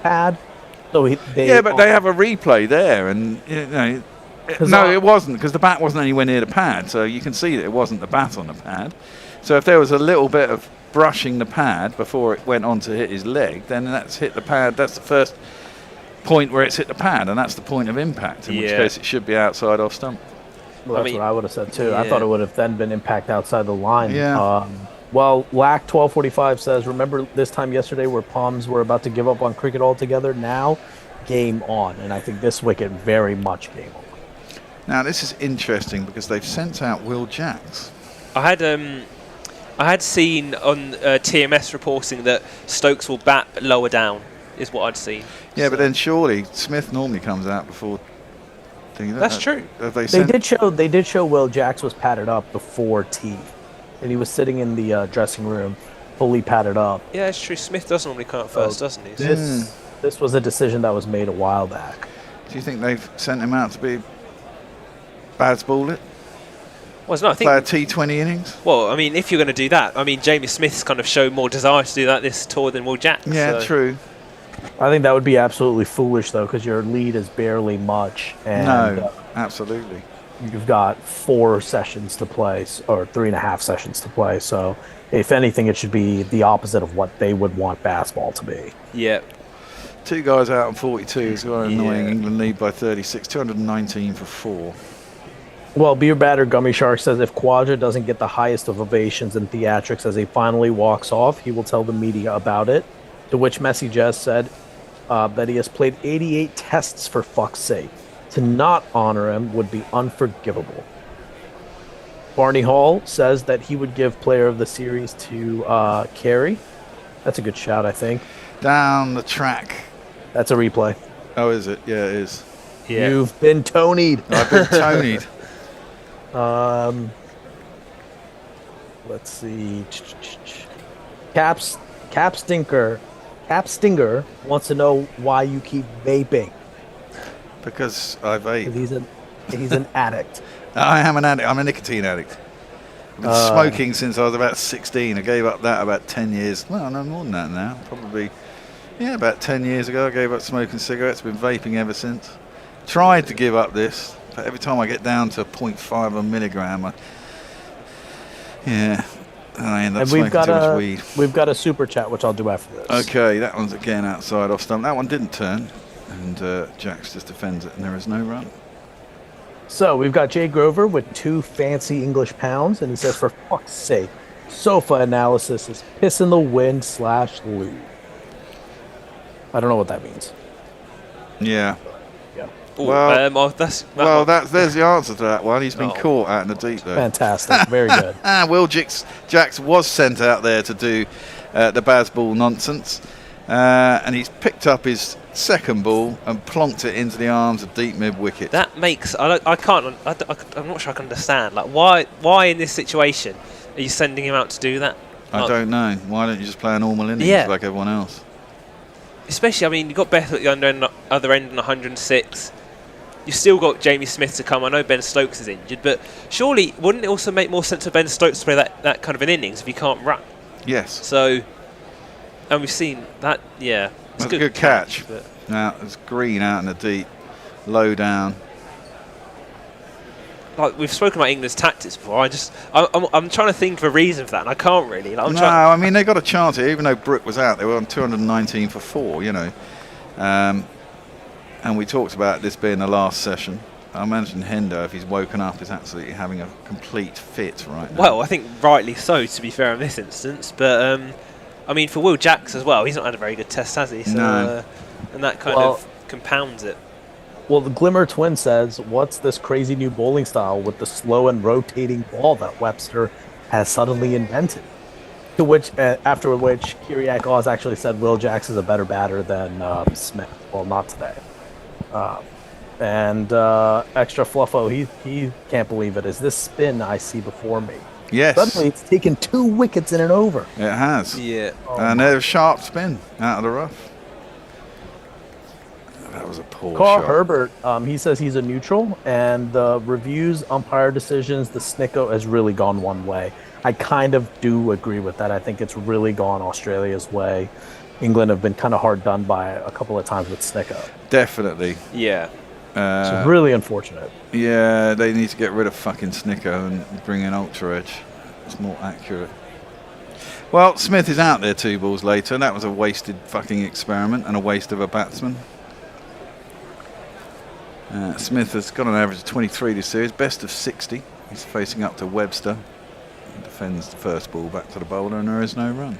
pad. So they have a replay there, and it wasn't, because the bat wasn't anywhere near the pad, so you can see that it wasn't the bat on the pad. So if there was a little bit of brushing the pad before it went on to hit his leg, then that's hit the pad. That's the first point where it's hit the pad, and that's the point of impact, in which case it should be outside off stump. Well, that's what I would have said too. I thought it would have then been impact outside the line. Yeah. Well, LAC 1245 says, remember this time yesterday where Palms were about to give up on cricket altogether? Now, game on. And I think this wicket very much game on. Now, this is interesting because they've sent out Will Jacks. I had seen on TMS reporting that Stokes will bat lower down, is what I'd seen. Yeah, but then surely Smith normally comes out before. That's true. They did show Will Jacks was padded up before tea, and he was sitting in the dressing room, fully padded up. Yeah, it's true. Smith does normally come out first, doesn't he? This was a decision that was made a while back. Do you think they've sent him out to be Baz ball it? Well, it's not. I think play a T20 innings. Well, I mean, if you're going to do that, I mean, Jamie Smith's kind of shown more desire to do that this tour than Will Jacks. Yeah, so. True. I think that would be absolutely foolish, though, because your lead is barely much. And, no, absolutely. You've got 4 sessions to play, or 3.5 sessions to play. So, if anything, it should be the opposite of what they would want basketball to be. Yeah. 2 guys out on 42 is annoying. England lead by 36, 219 for 4. Well, Beer Batter Gummy Shark says if Quadra doesn't get the highest of ovations and theatrics as he finally walks off, he will tell the media about it. To which Messi Jazz said that he has played 88 tests for fuck's sake. To not honor him would be unforgivable. Barney Hall says that he would give Player of the Series to Carey. That's a good shout, I think. Down the track. That's a replay. Oh, is it? Yeah, it is. Yeah. You've been Tony'd. I've been Tony'd. Let's see. Cap Stinger wants to know why you keep vaping. Because I vape. He's an addict. I am an addict. I'm a nicotine addict. I've been smoking since I was about 16. I gave up that about 10 years. Well, no more than that now. Probably, about 10 years ago I gave up smoking cigarettes. Been vaping ever since. Tried to give up this, but every time I get down to 0.5 of a milligram, I end up smoking too much weed. We've got a super chat, which I'll do after this. Okay, that one's again outside off stump. That one didn't turn, and Jax just defends it, and there is no run. So we've got Jay Grover with 2 fancy English pounds, and he says, for fuck's sake, sofa analysis is piss in the wind / loo. I don't know what that means. Yeah. Ooh, there's the answer to that one. He's been caught out in the deep there. Fantastic. Very good. Will Jacks was sent out there to do the Baz ball nonsense. And he's picked up his second ball and plonked it into the arms of deep mid wicket. That makes... I'm not sure I can understand. Like, why in this situation are you sending him out to do that? I don't know. Why don't you just play a normal innings like everyone else? Especially, I mean, you've got Bethell at the other end on 106. You've still got Jamie Smith to come. I know Ben Stokes is injured, but surely wouldn't it also make more sense for Ben Stokes to play that kind of an innings if he can't run? Yes. So, and we've seen that, It's a good catch. Now, it's Green out in the deep, low down. Like, we've spoken about England's tactics before. I'm trying to think of a reason for that, and I can't really. Like, I mean, they got a chance here, even though Brooke was out. They were on 219 for 4, and we talked about this being the last session. I mentioned Hendo, if he's woken up, is absolutely having a complete fit right now. Well, I think rightly so, to be fair, in this instance. But, I mean, for Will Jacks as well, he's not had a very good test, has he? So, no. And that kind of compounds it. Well, the Glimmer Twin says, what's this crazy new bowling style with the slow and rotating ball that Webster has suddenly invented? To which, after which, Kyriak Oz actually said Will Jacks is a better batter than Smith. Well, not today. Extra Fluffo, he can't believe it. Is this spin I see before me? Yes. Suddenly it's taken 2 wickets in an over. It has. Yeah. And there's a sharp spin out of the rough. was a poor Carl shot. Herbert, he says he's a neutral, and the reviews, umpire decisions, the snicko has really gone one way. I kind of do agree with that. I think it's really gone Australia's way. England have been kind of hard done by a couple of times with snicko. Definitely. Yeah. It's really unfortunate. Yeah, they need to get rid of fucking snicko and bring in ultra edge. It's more accurate. Well, Smith is out there 2 balls later. That was a wasted fucking experiment and a waste of a batsman. Smith has got an average of 23 this series, best of 60. He's facing up to Webster. He defends the first ball back to the bowler, and there is no run.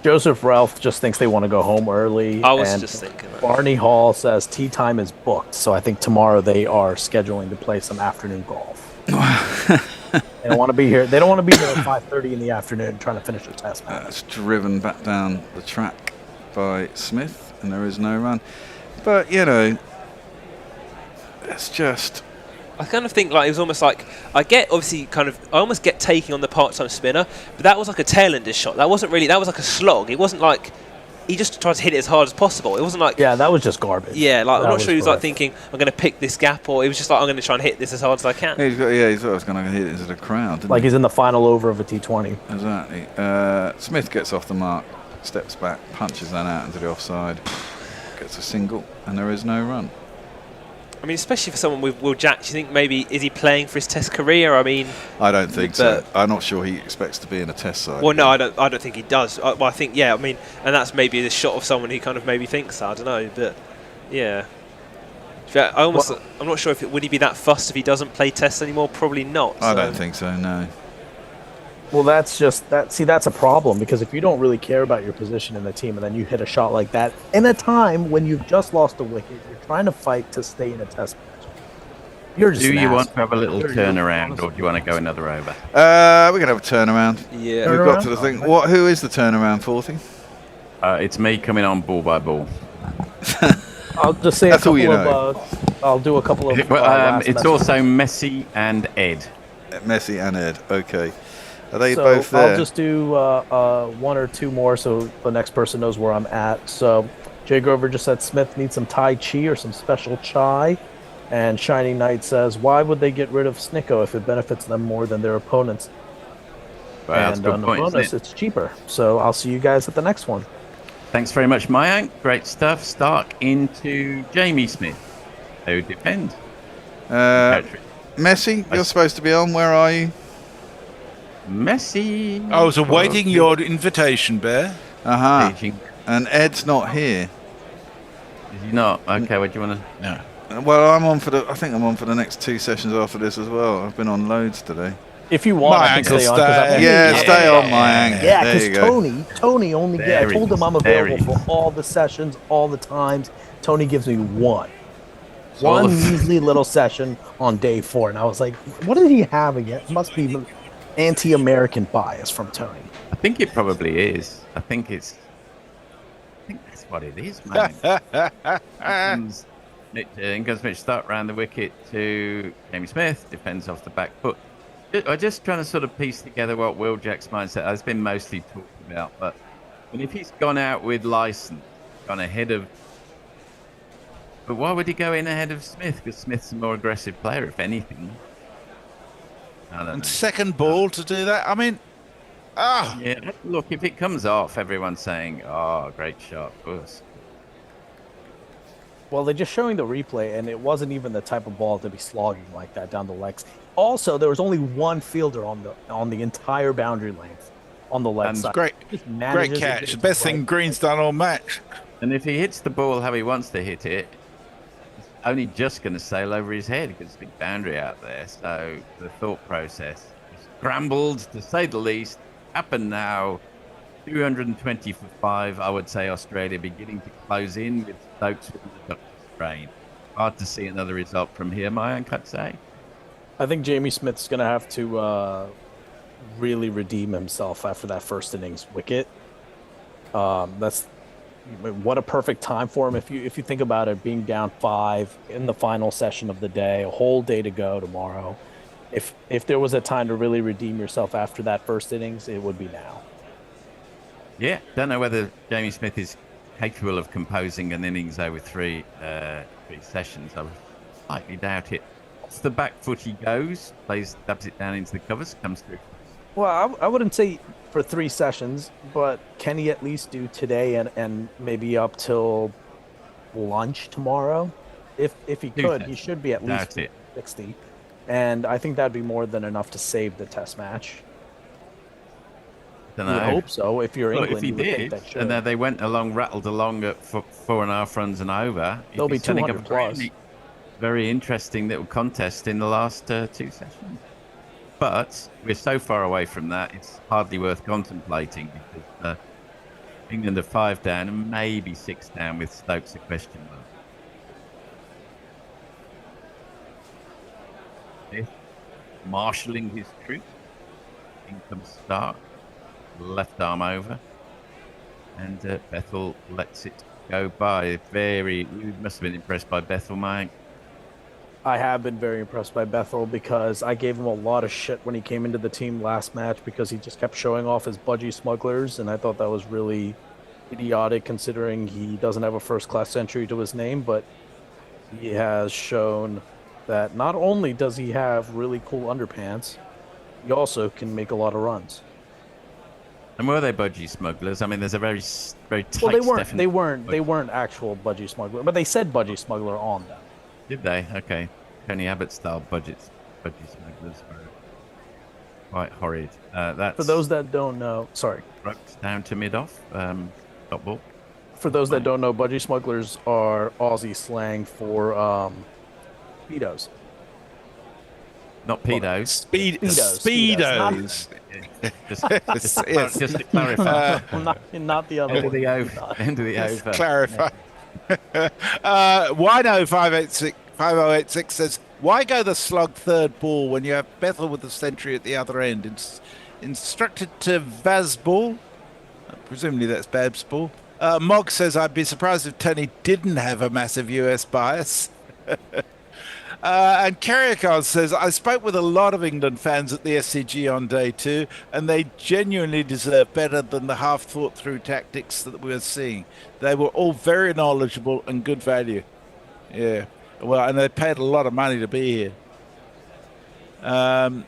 Joseph Ralph just thinks they want to go home early. I was and just thinking that. Barney Hall says tea time is booked, so I think tomorrow they are scheduling to play some afternoon golf. They don't want to be here. They don't want to be there at 5:30 in the afternoon trying to finish a test match. That's driven back down the track by Smith, and there is no run. But, you know, it's just... I kind of think like it was almost like I almost get taking on the part-time spinner, but that was like a tail-ender shot. That wasn't really. That was like a slog. It wasn't like he just tried to hit it as hard as possible. It wasn't like that was just garbage. Yeah, like I'm not sure he was like correct. thinking I'm going to pick this gap, or it was just like I'm going to try and hit this as hard as I can. he thought I was going to hit it into the crowd. Didn't Like he? he's in the final over of a T20. Exactly. Smith gets off the mark, steps back, punches that out into the offside, gets a single, and there is no run. I mean, especially for someone with Will Jack, do you think maybe is he playing for his Test career? I mean, I don't think so. I'm not sure he expects to be in a Test side. Well, no, I don't think he does. I think, yeah, I mean, and that's maybe the shot of someone who kind of maybe thinks that. I don't know, but yeah. I'm not sure would he be that fussed if he doesn't play Tests anymore? Probably not. I don't think so. No. Well, that's just that. See, that's a problem because if you don't really care about your position in the team and then you hit a shot like that in a time when you've just lost a wicket, you're trying to fight to stay in a test match. You're just. Do an you ass. want to have a little turnaround, or do you want to go another over? We're gonna have a turnaround. Yeah. We've got to the thing. Who is the turnaround, 40? It's me coming on ball by ball. I'll just say That's a all you couple of. I'll do a couple of. It's last also Messi and Ed. Messi and Ed. Okay. Are they so both there? I'll just do 1 or 2 more so the next person knows where I'm at. So Jay Grover just said Smith needs some Tai Chi or some special chai. And Shining Knight says, why would they get rid of Snicko if it benefits them more than their opponents? Well, that's a and good on the point, bonus, isn't it? it's cheaper. So I'll see you guys at the next one. Thanks very much, Mayank. Great stuff. Stark into Jamie Smith, who defends. Messi, you're supposed to be on. Where are you? Messi. I was awaiting your invitation, Bear. And Ed's not here. Is he not? Okay, what do you want to... No. Well, I think I'm on for the next 2 sessions after this as well. I've been on loads today. If you want, I can stay on. Stay on, Mayank. Yeah, There you because go. Tony only I told him I'm available for all the sessions, all the times. Tony gives me one measly little session on day 4, and I was like, "What did he have again? It must be anti-American bias from Tony." I think it probably is. I think that's what it is, man. Incomes Mitch start round the wicket to Jamie Smith, defends off the back foot. I'm just trying to sort of piece together what Will Jack's mindset has been mostly talked about, but if he's gone out with license, gone ahead of... But why would he go in ahead of Smith? Because Smith's a more aggressive player, if anything. I don't know. Second ball to do that? I mean... Yeah, look, if it comes off, everyone's saying, oh, great shot. Us. Well, they're just showing the replay, and it wasn't even the type of ball to be slogging like that down the legs. Also, there was only one fielder on the entire boundary length on the left side. Great catch. The best thing Green's done all match. And if he hits the ball how he wants to hit it, it's only just going to sail over his head because it's a big boundary out there. So the thought process is scrambled, to say the least. Happened now. 220 for 5, I would say Australia beginning to close in with Stokes with the Ducket strain. Hard to see another result from here, Mayank, I'd say. I think Jamie Smith's going to have to really redeem himself after that first innings wicket. That's what a perfect time for him. If you think about it, being down 5 in the final session of the day, a whole day to go tomorrow. If there was a time to really redeem yourself after that first innings, it would be now. Yeah, don't know whether Jamie Smith is capable of composing an innings over three sessions. I would slightly doubt it. Off the back foot he goes, dabs it down into the covers, comes through. Well, I wouldn't say for 3 sessions, but can he at least do today and maybe up till lunch tomorrow? If he could, he should be at least 60. And I think that'd be more than enough to save the test match. I hope so. If you're England, if he did, and then they went along, rattled along at 4.5 runs and over, they'll be 200 plus. Very interesting little contest in the last 2 sessions. But we're so far away from that, it's hardly worth contemplating because England are 5 down and maybe 6 down with Stokes a question mark. Marshalling his troops. In comes Stark, left arm over, and Bethell lets it go by. You must have been impressed by Bethell, Mike. I have been very impressed by Bethell because I gave him a lot of shit when he came into the team last match because he just kept showing off his budgie smugglers, and I thought that was really idiotic considering he doesn't have a first-class century to his name, but he has shown that not only does he have really cool underpants, he also can make a lot of runs. And were they budgie smugglers? I mean, there's a very tight. Well, they weren't actual budgie smuggler, but they said budgie smuggler on them. Did they? Okay. Tony Abbott style budgie smugglers were quite horrid. That's for those that don't know. Sorry. Down to mid off. Dot ball. For those that don't know, budgie smugglers are Aussie slang for speedos. Not pedos. Speedos. Just to clarify. Not the other End of one. the over. End of the over. Clarify. Wino 5086 says, why go the slug third ball when you have Bethell with the century at the other end? Instructed to Vaz ball. Presumably that's Babs ball. Mog says, I'd be surprised if Tony didn't have a massive US bias. And Carriacon says, I spoke with a lot of England fans at the SCG on day 2, and they genuinely deserve better than the half-thought-through tactics that we were seeing. They were all very knowledgeable and good value. Yeah. Well, and they paid a lot of money to be here. I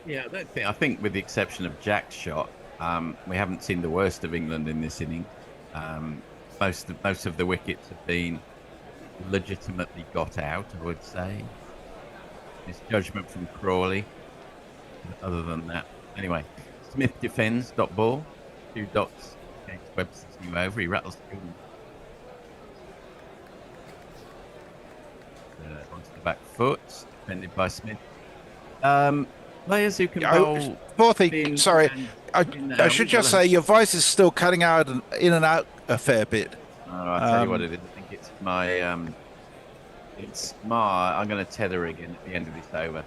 think with the exception of Jack's shot, we haven't seen the worst of England in this inning. Most of the wickets have been legitimately got out, I would say. Misjudgment from Crawley. Other than that, anyway, Smith defends dot ball, 2 dots against Webster's new over. He rattles through onto the back foot, defended by Smith. Players who can bowl. Fourthy, sorry, I should just say your voice is still cutting out in and out a fair bit. I'll tell you what it is. I think it's my. I'm going to tether again at the end of this over.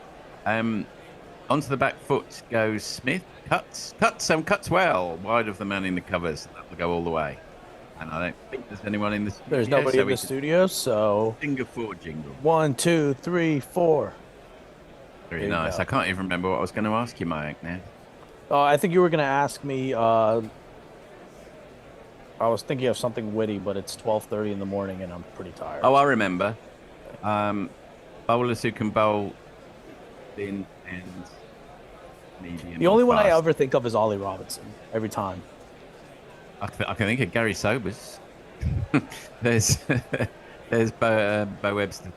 Onto the back foot goes Smith. Cuts well. Wide of the man in the covers. That will go all the way. And I don't think there's anyone in the studio. There's nobody in the studio, so... Finger 4 jingle. 1, 2, 3, 4. Very nice. I can't even remember what I was going to ask you, Mike, now. I think you were going to ask me... I was thinking of something witty, but it's 12:30 in the morning and I'm pretty tired. Oh, I remember. Bowlers who can bowl thin and medium. The only one I ever think of is Ollie Robinson every time. I can think of Gary Sobers. there's Bo Webster.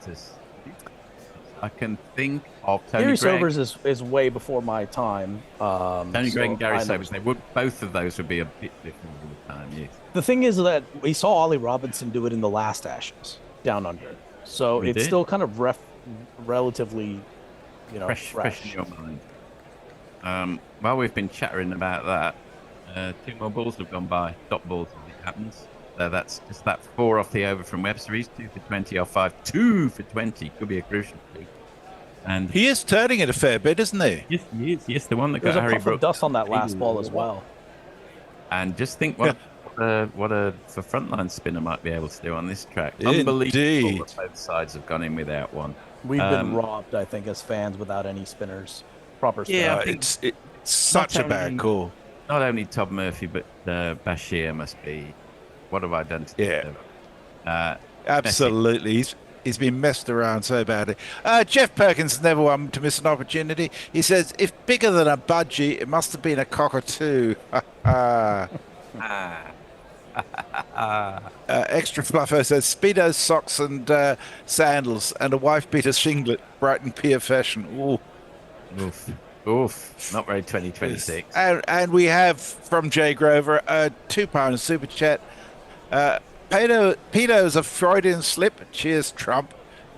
I can think of Tony Gary Gregg. Sobers is way before my time. Tony Gregg and Gary Sobers. Both of those would be a bit different all the time. Yes. The thing is that we saw Ollie Robinson do it in the last Ashes down under. So it's still kind of relatively, fresh in your mind. While we've been chattering about that, 2 more balls have gone by. Dot balls, as it happens. So that's just that 4 off the over from Webster. He's 2 for 20 off 5. 2 for 20 could be a crucial two. And he is turning it a fair bit, isn't he? Yes, he is. Yes, the one that There's got a Harry puff Brooks. of dust on that last ball as well. And just think what a for frontline spinner might be able to do on this track. Indeed. Unbelievable that both sides have gone in without one. We've been robbed, I think, as fans without any spinners. Proper spinners. Yeah, it's such a bad call. Not only Todd Murphy, but Bashir must be. What have I done to Absolutely. He's been messed around so badly. Jeff Perkins never one to miss an opportunity. He says, if bigger than a budgie, it must have been a cockatoo. Extra Fluffo says, Speedos, socks and sandals and a wife-beater singlet, Brighton Pier fashion. Ooh. Oof. Not very 2026. And we have, from Jay Grover, a £2 super chat. Pedo's a Freudian slip. Cheers, Trump.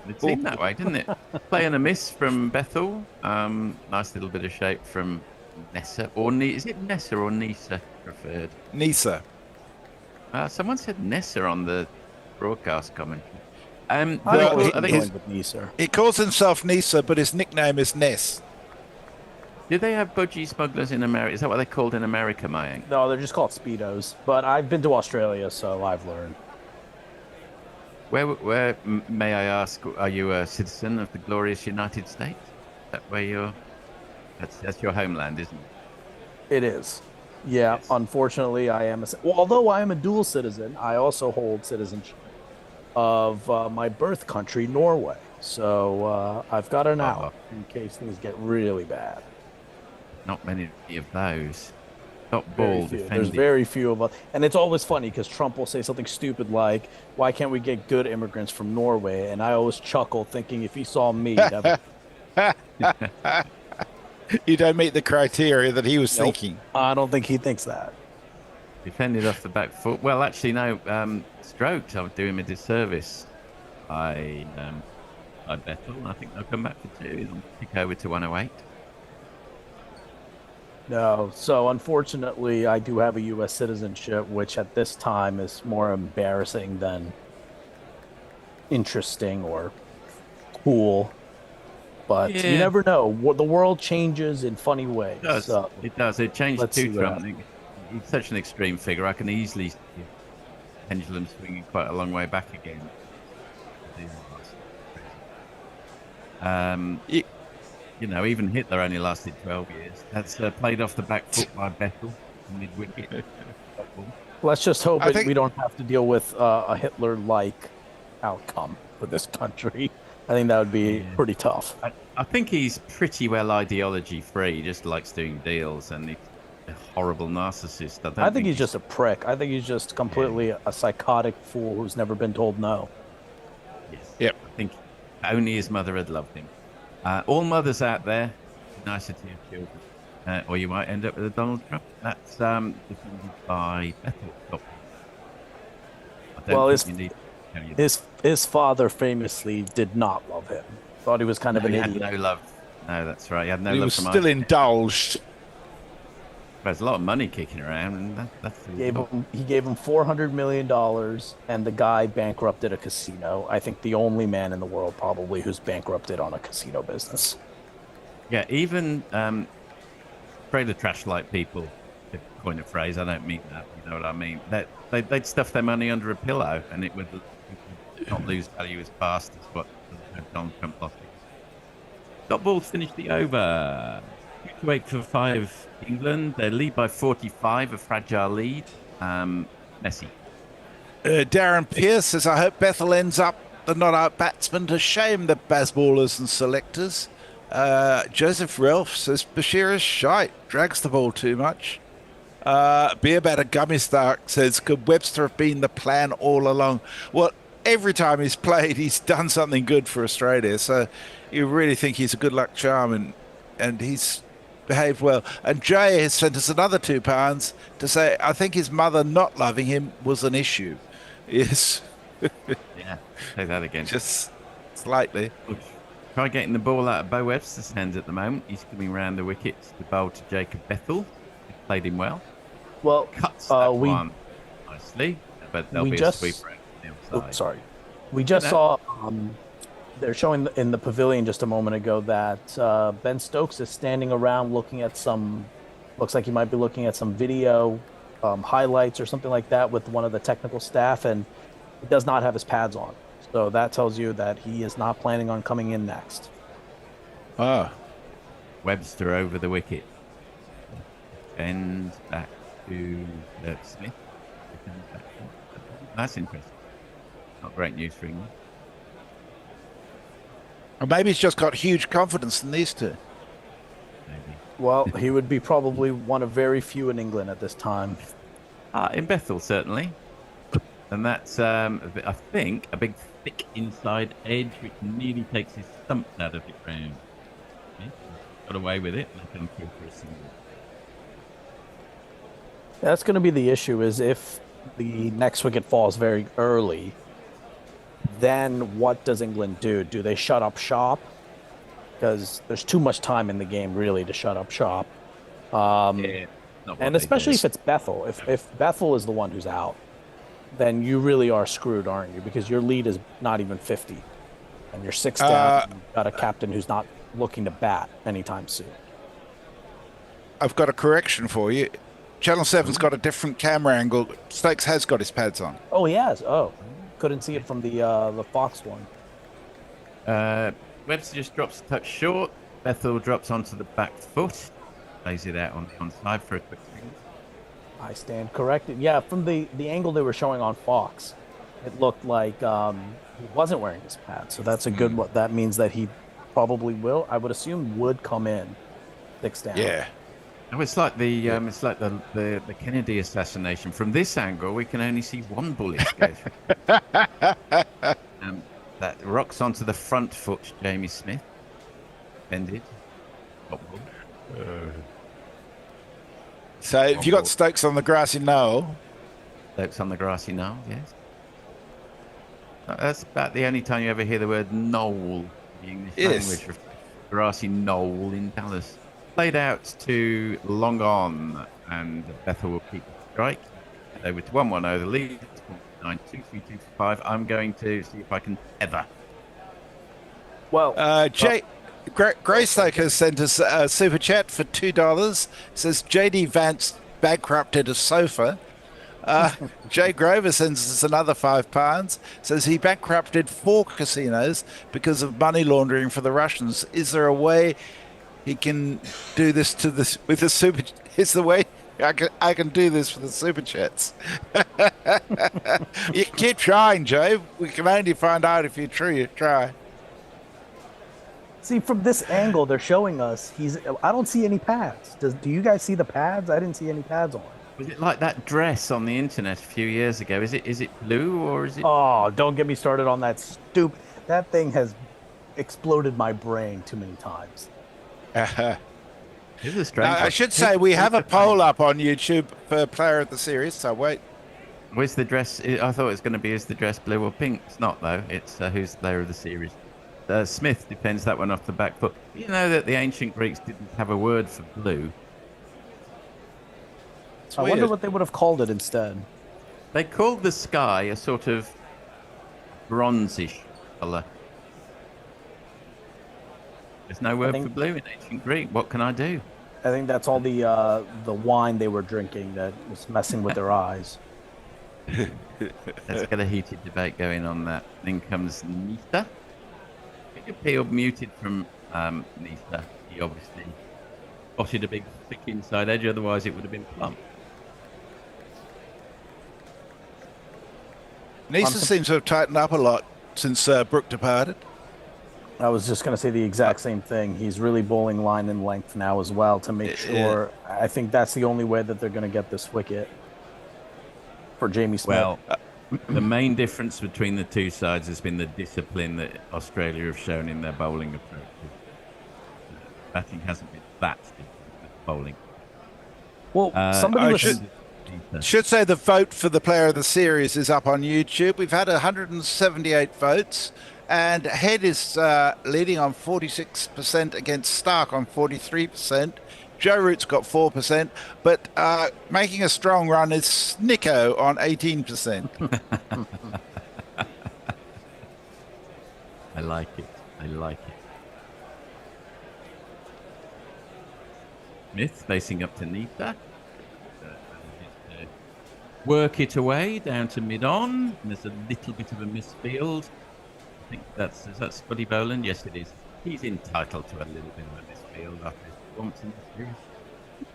It seemed that way, didn't it? Play and a miss from Bethell. Nice little bit of shape from Nessa. Is it Nessa or Nisa preferred? Nisa. Someone said Nessa on the broadcast commentary. He calls himself Nisa, but his nickname is Ness. Did they have budgie smugglers in America? Is that what they're called in America, Mayank? No, they're just called Speedos. But I've been to Australia, so I've learned. Where may I ask, are you a citizen of the glorious United States? Is that where you're... That's your homeland, isn't it? It is. Yeah, yes. Unfortunately, I am although I am a dual citizen, I also hold citizenship of my birth country, Norway. So I've got an out in case things get really bad. Not many of those. Not ball defending. There's very few of us. And it's always funny because Trump will say something stupid like, why can't we get good immigrants from Norway? And I always chuckle thinking if he saw me... You don't meet the criteria that he was thinking. I don't think he thinks that. Defended off the back foot. Well, actually, no. Stroked. I'm doing him a disservice. I Bethell. I think they'll come back for 2. They'll pick over to 108. No. So, unfortunately, I do have a U.S. citizenship, which at this time is more embarrassing than interesting or cool. But you never know. The world changes in funny ways. It does. It changed too, Trump. He's such an extreme figure. I can easily see the pendulum swinging quite a long way back again. Even Hitler only lasted 12 years. That's played off the back foot by Bethell, mid-wicket. Let's just hope we don't have to deal with a Hitler-like outcome for this country. I think that would be pretty tough. I think he's pretty well ideology-free. He just likes doing deals, and he's a horrible narcissist. I think he's just a prick. I think he's just completely a psychotic fool who's never been told no. Yes. Yep. I think only his mother had loved him. All mothers out there, nicety of children. Or you might end up with a Donald Trump. That's defended by Bethell. Well, his father famously did not love him. Thought he was kind of an idiot. He had no love. No, that's right. He had no love. He was still indulged. There's a lot of money kicking around, and he gave him $400 million, and the guy bankrupted a casino. I think the only man in the world probably who's bankrupted on a casino business. Yeah, even trailer trash-like people, to coin a phrase, I don't mean that, you know what I mean? They'd stuff their money under a pillow, and it would not lose value as fast as what Donald Trump lost. Dot balls finished the over. 2-8 for 5 England. They lead by 45, a fragile lead. Messi. Darren Pierce says, I hope Bethell ends up the not-out batsman to shame the baseballers and selectors. Joseph Ralph says, Bashir is shite, drags the ball too much. Beer Batter Gummy Stark says, could Webster have been the plan all along? Well, every time he's played, he's done something good for Australia. So you really think he's a good luck charm, and he's behaved well. And Jay has sent us another £2 to say, I think his mother not loving him was an issue. Yes. Yeah, say that again. Just slightly. Try getting the ball out of Bo Webster's hands at the moment. He's coming round the wickets to bowl to Jacob Bethell. Played him well. Well, cuts that one nicely, but there'll be a sweeper out on the outside. Sorry. We just saw... they're showing in the pavilion just a moment ago that Ben Stokes is standing around looking at looks like he might be looking at some video highlights or something like that with one of the technical staff, and he does not have his pads on. So that tells you that he is not planning on coming in next. Webster over the wicket. And back to Smith. That's interesting. Not great news for England. Or maybe he's just got huge confidence in these two. Well, he would be probably one of very few in England at this time. In Bethell, certainly. And that's, I think, a big thick inside edge, which nearly takes his stumps out of the ground. Okay. Got away with it. Let him kill for a single. That's going to be the issue, is if the next wicket falls very early, then what does England do? Do they shut up shop? Because there's too much time in the game, really, to shut up shop. And especially if it's Bethell. If Bethell is the one who's out, then you really are screwed, aren't you? Because your lead is not even 50. And you're 6 down, and you've got a captain who's not looking to bat anytime soon. I've got a correction for you. Channel 7's got a different camera angle. Stokes has got his pads on. Oh, he has? Oh. Couldn't see it from the Fox one. Webster just drops a touch short. Bethell drops onto the back foot. Plays it out on the onside for a quick swing. I stand corrected. Yeah, from the angle they were showing on Fox, it looked like he wasn't wearing his pads. So that's a good one. That means that he probably will. I would assume would come in 6 down. Yeah. Oh, it's like the Kennedy assassination. From this angle, we can only see one bullet go through. That rocks onto the front foot, Jamie Smith. Bended. So if you got Stokes on the grassy knoll. Stokes on the grassy knoll, yes. That's about the only time you ever hear the word knoll in the English language. Grassy knoll in Dallas. Played out to long on, and Bethell will keep the strike. Over to 1-1 the lead. 9-2-3-2-5. I'm going to see if I can tether. Well, Greystoke has sent us a super chat for $2. Says JD Vance bankrupted a sofa. Jay Grover sends us another £5. Says he bankrupted 4 casinos because of money laundering for the Russians. Is there a way he can do this with the super? Is the way I can do this for the super chats? You keep trying, Joe. We can only find out if you try. See, from this angle, they're showing us I don't see any pads. Do you guys see the pads? I didn't see any pads on. Was it like that dress on the internet a few years ago? Is it blue or is it? Oh, don't get me started on that stupid. That thing has exploded my brain too many times. I should say we have a poll up on YouTube for Player of the Series, so wait. Where's the dress? I thought it was going to be, is the dress blue or pink? It's not, though. It's who's the Player of the Series. Smith defends that one off the back foot. You know that the ancient Greeks didn't have a word for blue. I wonder what they would have called it instead. They called the sky a sort of bronzish colour. There's no word for blue in ancient Greek. What can I do? I think that's all the wine they were drinking that was messing with their eyes. Let's get a heated debate going on that. Then comes Nita. Big appeal muted from Nita. He obviously spotted a big thick inside edge, otherwise it would have been plump. Nisa seems to have tightened up a lot since Brooke departed. I was just going to say the exact same thing. He's really bowling line and length now as well to make sure. I think that's the only way that they're going to get this wicket for Jamie Smith. Well, the main difference between the two sides has been the discipline that Australia have shown in their bowling approach. Batting hasn't been that different with bowling. Well, somebody should say the vote for the Player of the Series is up on YouTube. We've had 178 votes. And Head is leading on 46% against Stark on 43%. Joe Root's got 4%, but making a strong run is Snicko on 18%. I like it. Smith facing up to Nita. Work it away down to mid-on. There's a little bit of a misfield. I think is that Spuddy Boland? Yes, it is. He's entitled to a little bit of a misfield after his performance in the series.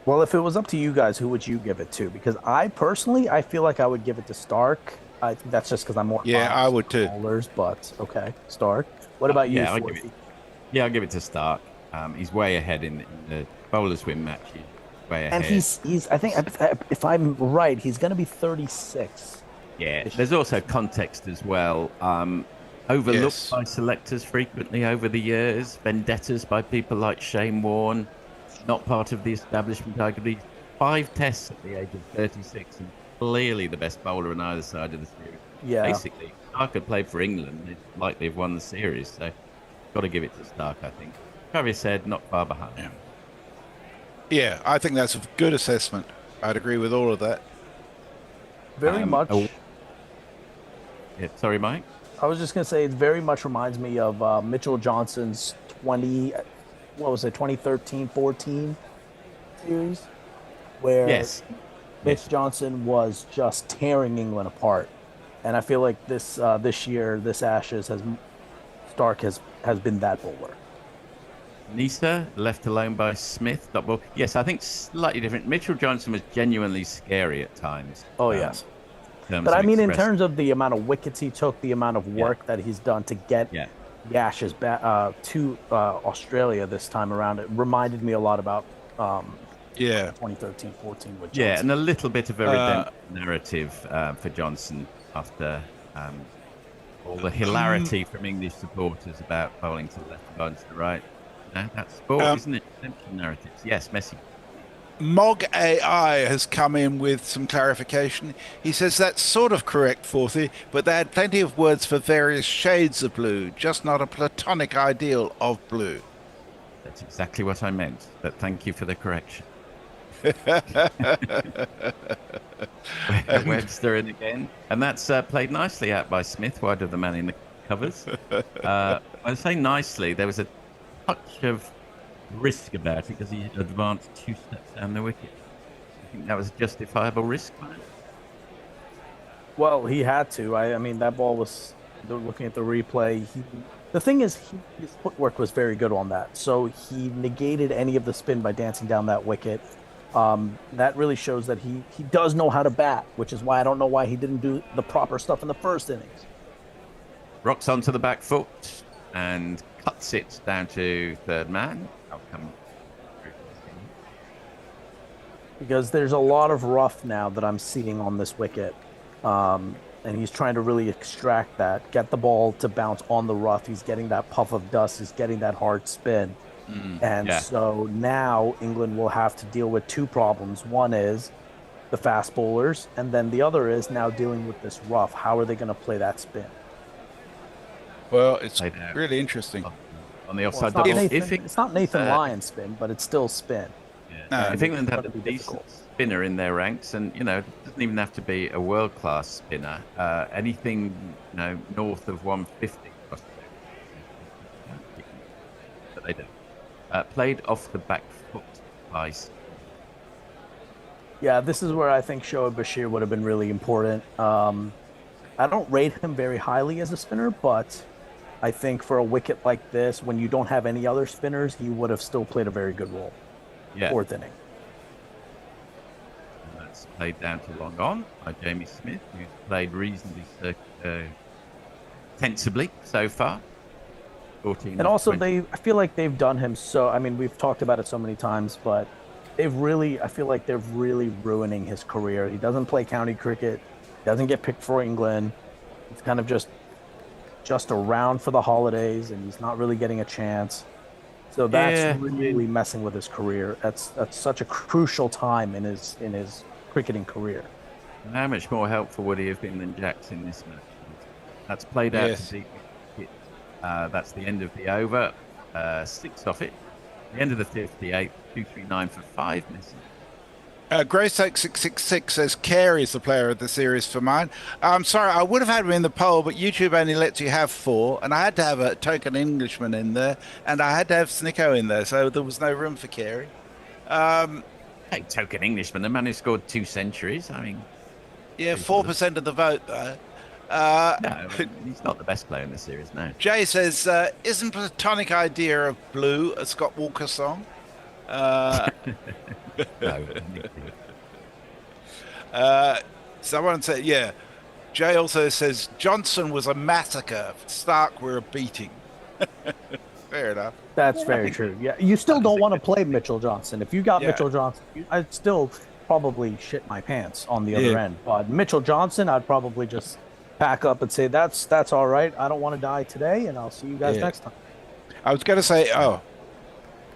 Well, if it was up to you guys, who would you give it to? Because I personally, I feel like I would give it to Stark. I think that's just because I'm more. Yeah, I would too. Bowlers, but okay, Stark. What about you? Yeah, I'll give it to Stark. He's way ahead in the bowlers win match. He's way ahead. And he's. I think if I'm right, he's going to be 36. Yeah. There's also context as well. Overlooked by selectors frequently over the years. Vendettas by people like Shane Warne. Not part of the establishment, arguably. 5 tests at the age of 36, and clearly the best bowler on either side of the series. Yeah. Basically, Stark had played for England. They'd likely have won the series, so got to give it to Stark, I think. Travis said, not far behind. Yeah, I think that's a good assessment. I'd agree with all of that. Very much. Yeah, sorry, Mike? I was just going to say, it very much reminds me of Mitchell Johnson's 2013-14 series, where Mitch Johnson was just tearing England apart. And I feel like this year, this Ashes, Stark has been that bowler. Nisa, left alone by Smith. Well, yes, I think slightly different. Mitchell Johnson was genuinely scary at times. Oh, yes. But I mean, in terms of the amount of wickets he took, the amount of work that he's done to get the Ashes back to Australia this time around, it reminded me a lot about 2013-14 with Johnson. Yeah, and a little bit of a redemption narrative for Johnson after all the hilarity from English supporters about bowling to the left and to the right. No, that's sport, isn't it? Redemption narratives. Yes, Messi. Mog AI has come in with some clarification. He says that's sort of correct, Forthy, but they had plenty of words for various shades of blue, just not a platonic ideal of blue. That's exactly what I meant, but thank you for the correction. Webster in again, and that's played nicely out by Smith, wide of the man in the covers. I say nicely, there was a touch of risk about it because he advanced 2 steps down the wicket. I think that was a justifiable risk. Well, he had to. I mean, that ball was, looking at the replay, the thing is, his footwork was very good on that. So he negated any of the spin by dancing down that wicket. That really shows that he does know how to bat, which is why I don't know why he didn't do the proper stuff in the first innings. Rocks onto the back foot and cuts it down to third man. Because there's a lot of rough now that I'm seeing on this wicket. And he's trying to really extract that, get the ball to bounce on the rough. He's getting that puff of dust. He's getting that hard spin. So now England will have to deal with 2 problems. One is the fast bowlers, and then the other is now dealing with this rough. How are they going to play that spin? Well, it's really interesting. On the offside double. It's not Nathan Lyon's spin, but it's still spin. I think England have a decent spinner in their ranks, and it doesn't even have to be a world-class spinner. Anything north of 150. But they don't. Played off the back foot by. Yeah, this is where I think Shoaib Bashir would have been really important. I don't rate him very highly as a spinner, but I think for a wicket like this, when you don't have any other spinners, he would have still played a very good role. Fourth inning. And that's played down to long on by Jamie Smith, who's played reasonably sensibly so far. 14 and also, I feel like they've done him so. I mean, we've talked about it so many times, but I feel like they're really ruining his career. He doesn't play county cricket, doesn't get picked for England. He's kind of just around for the holidays, and he's not really getting a chance. So that's really messing with his career. That's such a crucial time in his cricketing career. And how much more helpful would he have been than Jacks in this match? That's played out to deep. That's the end of the over. 6 off it. The end of the 58. 239 for 5 missing. Greysoak 666 says Carey is the player of the series for mine. I'm sorry, I would have had him in the poll, but YouTube only lets you have 4, and I had to have a token Englishman in there, and I had to have Snicko in there, so there was no room for Carey. Hey, token Englishman, the man who scored 2 centuries. I mean, 4% of the vote though. No, he's not the best player in the series. No. Jay says, "Isn't Platonic Idea of Blue a Scott Walker song?" No. Someone said, Jay also says Johnson was a massacre. Stark were a beating. Fair enough. That's very true. Yeah, you still don't want to play Mitchell Johnson. If you got Yeah. Mitchell Johnson, I'd still probably shit my pants on the other Yeah. end. But Mitchell Johnson, I'd probably just pack up and say that's all right. I don't want to die today, and I'll see you guys Yeah. next time. I was going to say,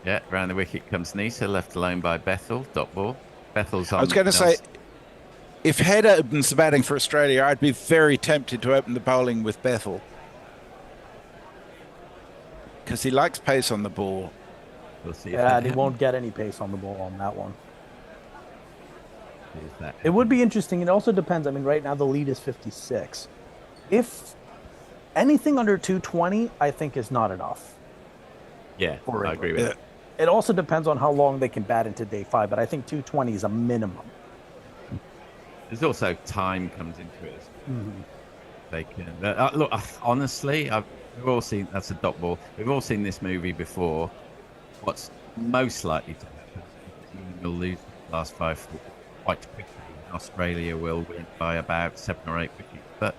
Yeah, round the wicket comes Nisa, left alone by Bethell. Dot ball. Bethell's on. I was going to say, if Head opens the batting for Australia, I'd be very tempted to open the bowling with Bethell. Because he likes pace on the ball. We'll see. Yeah, and he won't get any pace on the ball on that one. It would be interesting. It also depends. I mean, right now the lead is 56. If anything under 220, I think is not enough. Yeah, I agree with that. It also depends on how long they can bat into day 5, but I think 220 is a minimum. There's also time comes into it. Mhm. They can look. Honestly, we've all seen that's a dot ball. We've all seen this movie before. What's most likely to happen is you'll lose the last 5 quite quickly. Australia will win by about 7 or 8 wickets. But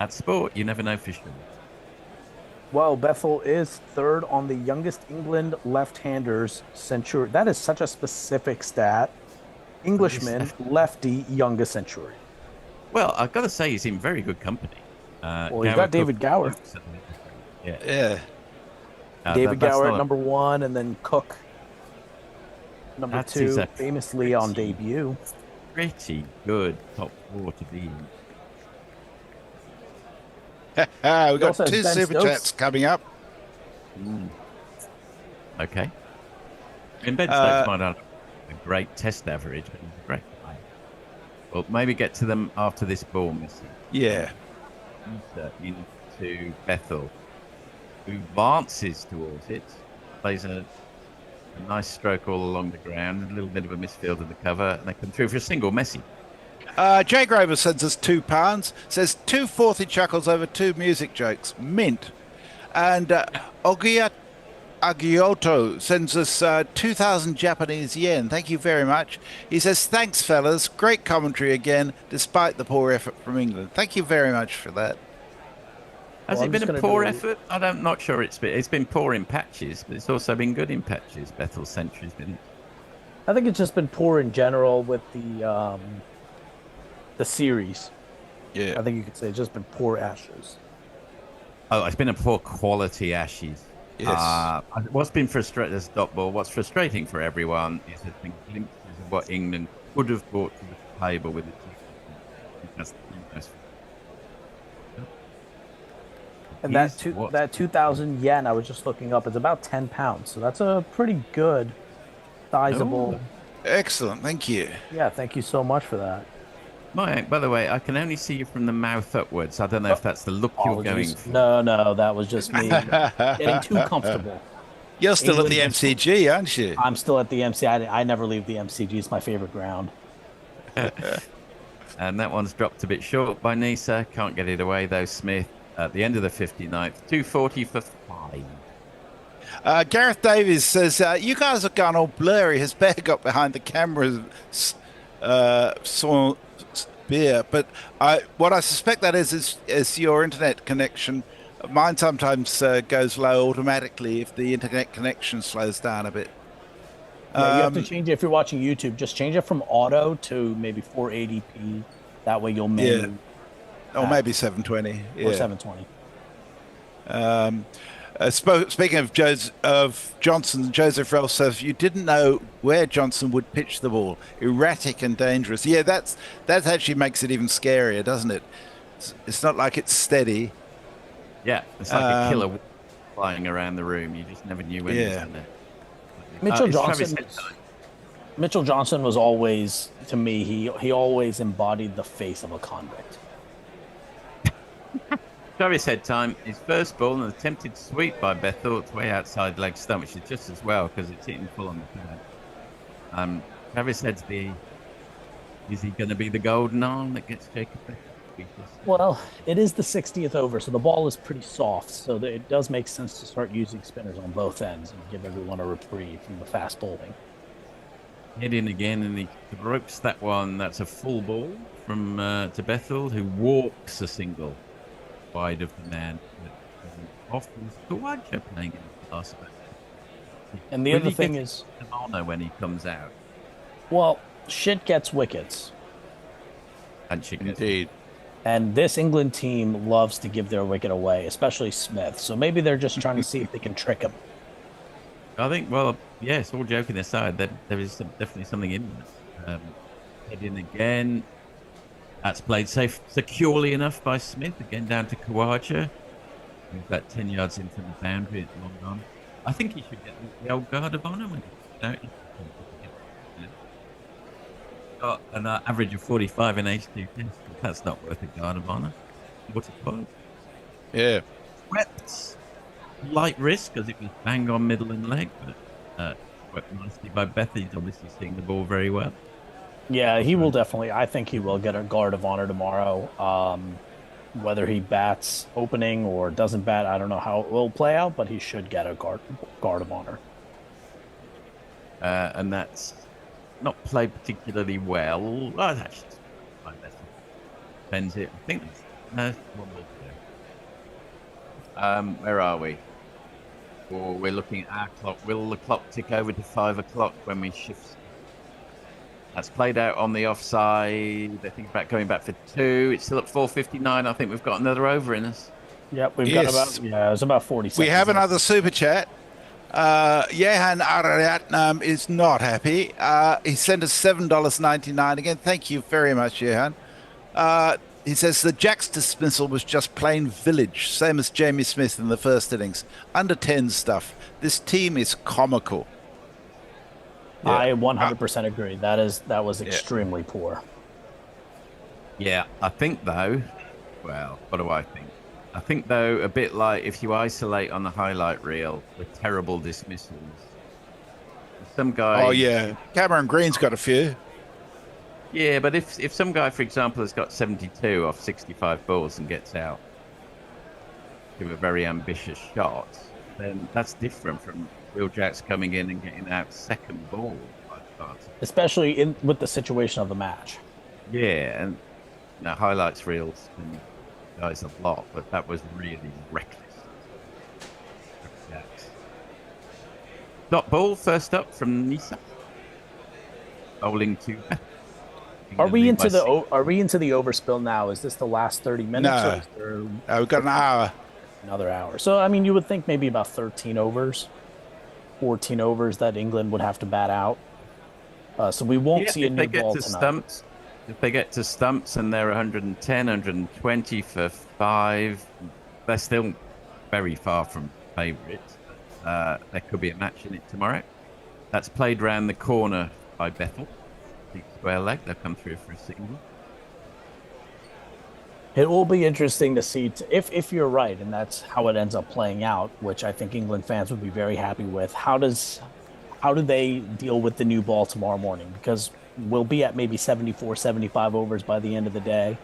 at sport, you never know for sure. Well, Bethell is third on the youngest England left-handers century. That is such a specific stat. Englishman, lefty, youngest century. Well, I've got to say, he's in very good company. Well, you've got David Gower. Yeah. David that's Gower not at number 1, and then Cook number That's 2, his, famously on debut. pretty good top 4 to be in. We've He got also has 2 Ben super Stokes. chats coming up. Okay. And Ben Uh, Stokes might not have a great test average, but he's a great player. Well, maybe get to them after this ball, Missy. Yeah. Into Bethell, who advances towards it, plays a nice stroke all along the ground, a little bit of a misfield of the cover, and they come through for a single. Messi. Jay Grover sends us £2, says 2 fourthy chuckles over 2 music jokes. Mint. And Agioto sends us 2,000 Japanese yen. Thank you very much. He says, thanks, fellas. Great commentary again, despite the poor effort from England. Thank you very much for that. Has it been a poor effort? I'm not sure it's been poor in patches, but it's also been good in patches. Bethell's century's been. I think it's just been poor in general with the series. Yeah. I think you could say it's just been poor Ashes. Oh, it's been a poor quality Ashes. Yes. What's been frustrating as dot ball? What's frustrating for everyone is that the glimpses of what England could have brought to the table with it. And that 2,000 yen, I was just looking up, is about 10 pounds. So that's a pretty good, sizable. Excellent. Thank you. Yeah, thank you so much for that. Mike, by the way, I can only see you from the mouth upwards. I don't know if that's the look you're going for. No, that was just me getting too comfortable. You're still England at the MCG, aren't you? I'm still at the MCG. I never leave the MCG. It's my favorite ground. And that one's dropped a bit short by Nisa. Can't get it away, though, Smith. At the end of the 59th, 240 for 5. Gareth Davies says, you guys have gone all blurry. His bear got behind the camera, saw beer. But what I suspect that is your internet connection. Mine sometimes goes low automatically if the internet connection slows down a bit. Yeah, you have to change it if you're watching YouTube. Just change it from auto to maybe 480p. That way you'll manually. Or maybe 720. Or 720. Speaking of Johnson, Joseph Ralph says you didn't know where Johnson would pitch the ball. Erratic and dangerous. Yeah, that actually makes it even scarier, doesn't it? It's not like it's steady. Yeah, it's like a killer flying around the room. You just never knew when it was in there. Mitchell Johnson was always, to me, he always embodied the face of a convict. Travis Head time. His first ball, an attempted sweep by Bethell. It's way outside leg stump, which is just as well because it's hitting full on the pad. Travis Head's is he going to be the golden arm that gets Jacob Bethell? Well, it is the 60th over, so the ball is pretty soft. So it does make sense to start using spinners on both ends and give everyone a reprieve from the fast bowling. head in again, and he ropes that one. That's a full ball from to Bethell, who walks a single wide of the man. Off was Kawaja playing in the last match. And the Will other he thing get is, honor when he comes out. well, shit gets wickets. And she gets Indeed. And this England team loves to give their wicket away, especially Smith. So maybe they're just trying to see if they can trick him. I think, well, yes, all joking aside, there is definitely something in this. Head in again. That's played safe, securely enough by Smith. Again, down to Kawaja. We've got 10 yards in from the boundary. It's long gone. I think he should get the old guard of honour when he's out. Got an average of 45 in H2 tests. That's not worth a guard of honour. What's it called? Yeah. Swept. Light risk because it was bang on middle and leg, but swept nicely by Bethell. He's obviously seeing the ball very well. Yeah, he will definitely. I think he will get a guard of honor tomorrow. Whether he bats opening or doesn't bat, I don't know how it will play out, but he should get a guard of honor. And that's not played particularly well. Well, that's actually my best. Depends it. I think there's one more to go. Where are we? Or we're looking at our clock. Will the clock tick over to 5 o'clock when we shift? That's played out on the offside. I think about going back for 2. It's still at 4:59. I think we've got another over in us. Yep, we've got about it's about 40 seconds. We have another super chat. Jehan Ariatnam is not happy. He sent us $7.99 again. Thank you very much, Jehan. He says the Jack's dismissal was just plain village, same as Jamie Smith in the first innings. Under 10 stuff. This team is comical. Yeah. I 100% agree. That was extremely poor. Yeah, I think though. Well, what do I think? I think though, a bit like if you isolate on the highlight reel the terrible dismissals. Some guy. Oh yeah, Cameron Green's got a few. Yeah, but if some guy, for example, has got 72 off 65 balls and gets out to a very ambitious shot, then that's different from Will Jacks coming in and getting out second ball. Especially with the situation of the match. Yeah, and highlights reels can guys a lot, but that was really reckless. Dot ball first up from Nisa. Bowling to. Are we into the overspill now? Is this the last 30 minutes? No, we've got an hour. Another hour. So I mean, you would think maybe about 13 overs, 14 overs that England would have to bat out. So we won't see a new ball tonight. Stumps, if they get to stumps and they're 110, 120 for 5, they're still very far from favourites. There could be a match in it tomorrow. That's played round the corner by Bethell. Deep square leg. They'll come through for a single. It will be interesting to see if you're right, and that's how it ends up playing out, which I think England fans would be very happy with. How do they deal with the new ball tomorrow morning? Because we'll be at maybe 74, 75 overs by the end of the day.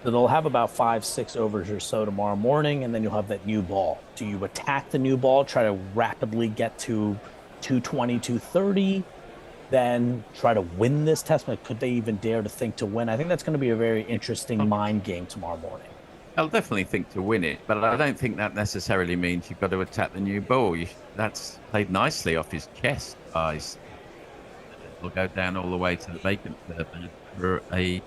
So they'll have about 5-6 overs or so tomorrow morning, and then you'll have that new ball. Do you attack the new ball, try to rapidly get to 220, 230, then try to win this test match? Could they even dare to think to win? I think that's going to be a very interesting mind game tomorrow morning. I'll definitely think to win it, but I don't think that necessarily means you've got to attack the new ball. That's played nicely off his chest, guys. It'll go down all the way to the vacant third for a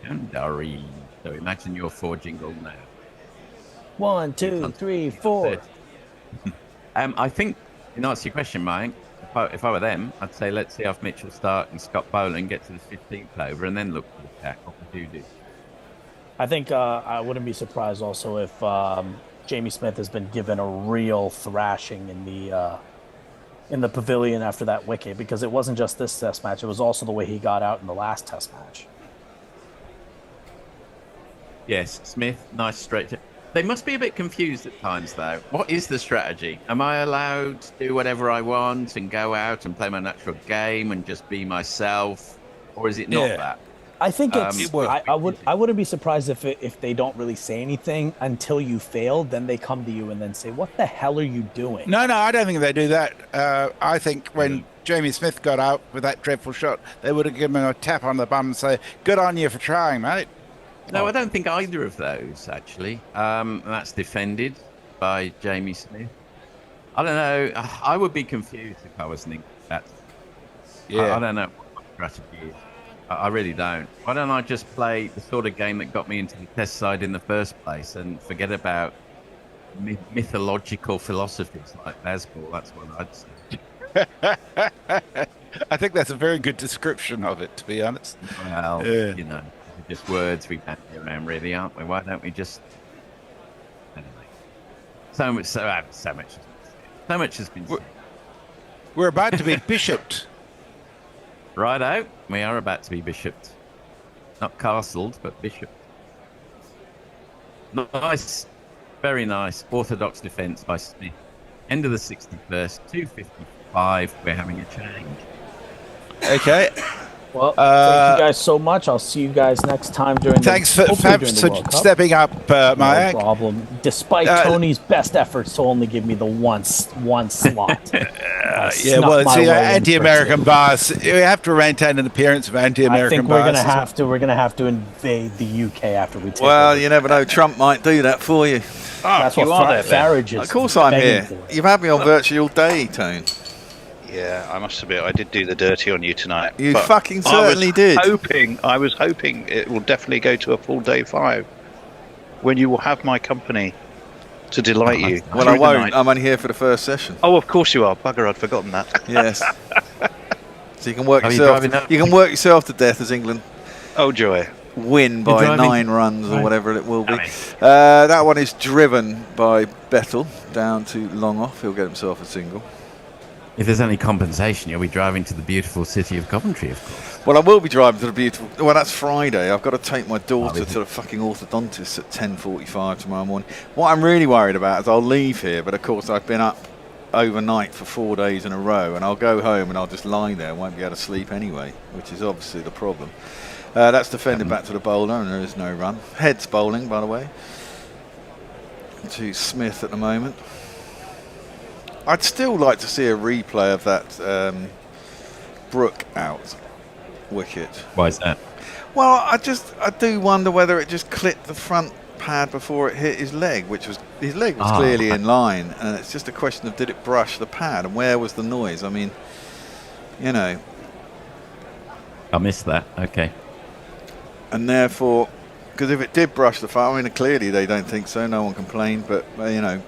Gandari. So imagine your 4 jingle now. 1, 2, 3, 4. I think, in answer to your question, Mike, if I were them, I'd say let's see off Mitchell Stark and Scott Boland, get to the 15th over, and then look for the attack. What would you do? I think I wouldn't be surprised also if Jamie Smith has been given a real thrashing in the pavilion after that wicket, because it wasn't just this test match, it was also the way he got out in the last test match. Yes, Smith, nice straight. They must be a bit confused at times, though. What is the strategy? Am I allowed to do whatever I want and go out and play my natural game and just be myself? Or is it not that? I think it's. It worked. I wouldn't be surprised if they don't really say anything until you fail. Then they come to you and then say, "What the hell are you doing?" No, I don't think they do that. I think when Jamie Smith got out with that dreadful shot, they would have given him a tap on the bum and say, "Good on you for trying, mate." No, I don't think either of those, actually. That's defended by Jamie Smith. I don't know. I would be confused if I was thinking that. Yeah. I don't know what my strategy is. I really don't. Why don't I just play the sort of game that got me into the test side in the first place and forget about mythological philosophies like baseball? That's what I'd say. I think that's a very good description of it, to be honest. Well, Yeah. you know, they're just words we bandy around, really, aren't we? Why don't we just... Anyway. So much has been said. We're about to be bishoped. Righto, we are about to be bishoped. Not castled, but bishoped. Nice, very nice. Orthodox defence by Smith. End of the 61st, 255. We're having a change. Okay. Well, thank you guys so much. I'll see you guys next time during. Thanks the, for World Cup. stepping up, Mayak. No problem. Despite Tony's best efforts to only give me the one slot. Yeah, well, it's the anti-American bias. We have to maintain an appearance of anti-American bias. I think we're gonna have to invade the UK after we take. Well, over. you never know. Trump might do that for you. That's what Farage is. Of course, I'm here. For. You've had me on virtually all day, Tone. Yeah, I must admit, I did do the dirty on you tonight. You fucking certainly did. I was hoping it will definitely go to a full day 5 when you will have my company to delight you. Well, I won't. I'm only here for the first session. Oh, of course you are. Bugger, I'd forgotten that. Yes. So you can work yourself. You can work yourself to death as England. Oh joy! Win by 9 runs or whatever it will be. That one is driven by Bethell down to long off. He'll get himself a single. If there's any compensation, you'll be driving to the beautiful city of Coventry, of course. Well, I will be driving to the beautiful... Well, that's Friday. I've got to take my daughter to the fucking orthodontist at 10:45 tomorrow morning. What I'm really worried about is I'll leave here, but of course I've been up overnight for 4 days in a row, and I'll go home and I'll just lie there and won't be able to sleep anyway, which is obviously the problem. That's defended back to the bowler, and there is no run. Heads bowling, by the way, to Smith at the moment. I'd still like to see a replay of that Brook out wicket. Why is that? Well, I do wonder whether it just clipped the front pad before it hit his leg, his leg was clearly in line, and it's just a question of did it brush the pad and where was the noise? I mean, you know. I missed that. Okay. And therefore, because if it did brush the front, I mean, clearly they don't think so. No one complained, but you know.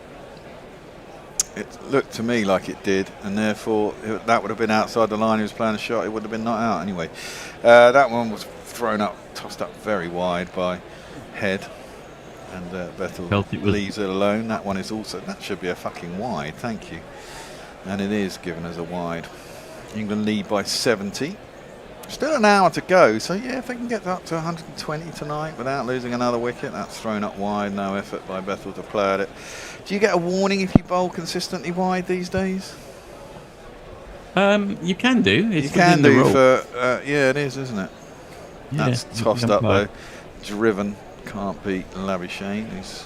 It looked to me like it did, and therefore that would have been outside the line. He was playing a shot. It would have been not out anyway. That one was tossed up very wide by Head, and Bethell leaves it alone. That one is also, that should be a fucking wide. Thank you, and it is given as a wide. England lead by 70. Still an hour to go, so yeah, if they can get up to 120 tonight without losing another wicket, that's thrown up wide. No effort by Bethell to play at it. Do you get a warning if you bowl consistently wide these days? You can do. It's you can do the for yeah, it is, isn't it? Yeah, that's tossed up though. Driven, can't beat Labuschagne, who's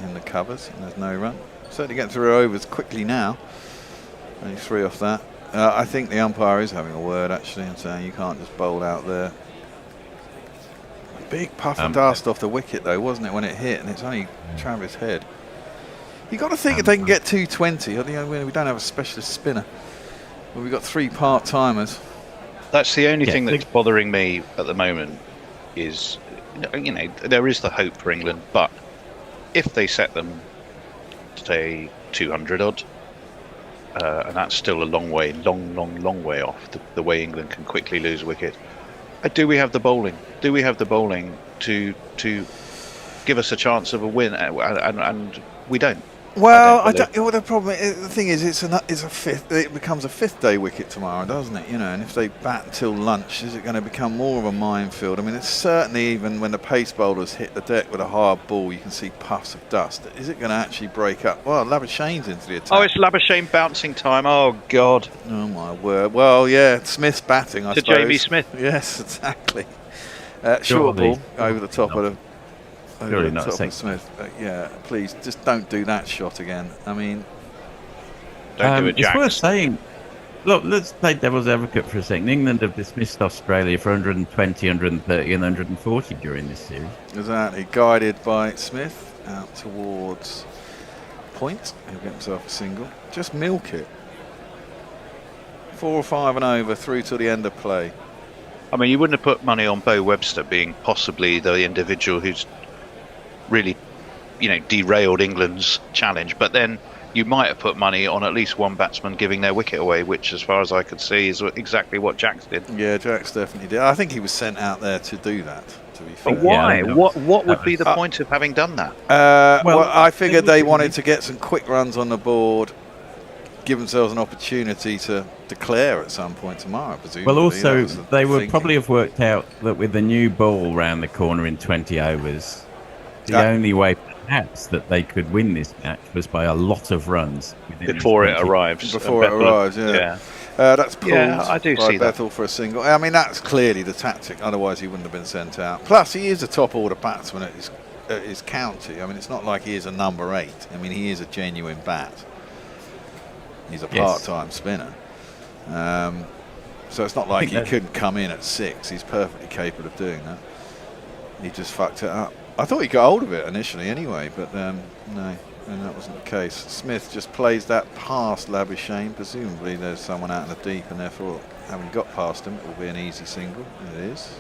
in the covers, and there's no run. Certainly getting through overs quickly now. Only 3 off that. I think the umpire is having a word actually and saying you can't just bowl out there. Big puff of dust off the wicket though, wasn't it, when it hit? And it's only Travis Head. You got to think if they can get 220. We don't have a specialist spinner. Well, we've got 3 part-timers. That's the only thing that's bothering me at the moment is, you know, there is the hope for England, but if they set them to say 200 odd, and that's still a long way off the way England can quickly lose a wicket. Do we have the bowling? Do we have the bowling to give us a chance of a win? And we don't. Well, the problem. The thing is, it's a fifth. It becomes a 5th day wicket tomorrow, doesn't it? You know, and if they bat until lunch, is it going to become more of a minefield? I mean, it's certainly even when the pace bowlers hit the deck with a hard ball, you can see puffs of dust. Is it going to actually break up? Well, Labuschagne's into the attack. Oh, it's Labuschagne bouncing time. Oh God. Oh my word. Well, yeah, Smith's batting. I suppose. Jamie Smith. Yes, exactly. Short Surely. ball over the top of the. Surely not top of six. Smith. Yeah, please just don't do that shot again. I mean, It's worth saying. Look, let's play devil's advocate for a second. England have dismissed Australia for 120, 130, and 140 during this series. exactly. Guided by Smith out towards point. He'll get himself a single. Just milk it. 4 or 5 and over through to the end of play. I mean, you wouldn't have put money on Bo Webster being possibly the individual who's really, derailed England's challenge, but then you might have put money on at least one batsman giving their wicket away, which, as far as I could see, is exactly what Jacks did. Yeah, Jacks definitely did. I think he was sent out there to do that, to be fair. But why? What would be the point of having done that? Well, I figured they wanted to get some quick runs on the board, give themselves an opportunity to declare at some point tomorrow, presumably. Well, also, they would thinking. probably have worked out that with the new ball round the corner in 20 overs, the only way perhaps that they could win this match was by a lot of runs. Before it arrives. Before it arrives, yeah. That's pulled I do by see that. Bethell for a single. I mean, that's clearly the tactic, otherwise he wouldn't have been sent out. Plus, he is a top-order batsman at his county. I mean, it's not like he is a number 8. I mean, he is a genuine bat. He's a part-time spinner. So it's not like he couldn't come in at 6. He's perfectly capable of doing that. He just fucked it up. I thought he got hold of it initially anyway, but no, and that wasn't the case. Smith just plays that past Labuschagne. Presumably there's someone out in the deep, and therefore, having got past him, it will be an easy single. It is.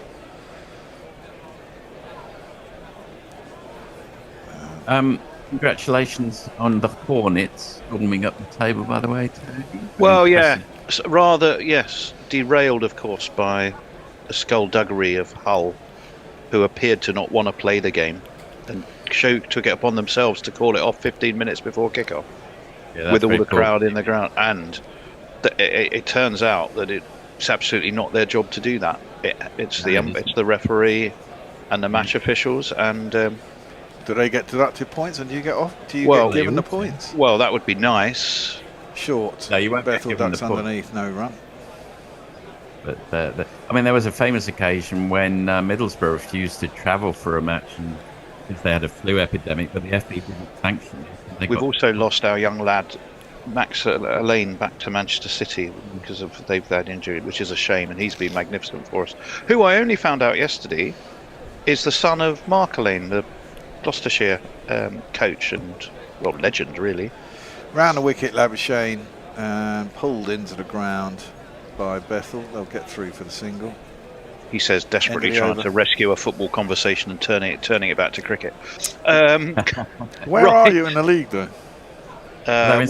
Congratulations on the Hornets storming up the table, by the way. Well, yeah, rather, yes, derailed, of course, by the skullduggery of Hull, who appeared to not want to play the game and took it upon themselves to call it off 15 minutes before kickoff, with all the crowd in the ground. And it turns out that it's absolutely not their job to do that. It's the referee and the match officials. And do they get deducted points, and do you get off? Do you get given the points? Well, that would be nice. Short. No, you won't Bethell get given ducks the point. underneath, no run. But I mean, there was a famous occasion when Middlesbrough refused to travel for a match, and because they had a flu epidemic, but the FA didn't sanction it. We've also lost our young lad Max Lane back to Manchester City because they've had injury, which is a shame, and he's been magnificent for us. Who I only found out yesterday is the son of Mark Lane, the Gloucestershire coach and legend, really. Round the wicket, Labuschagne pulled into the ground by Bethell. They'll get through for the single. He says, desperately trying to rescue a football conversation and turning it back to cricket. Where are you in the league, though?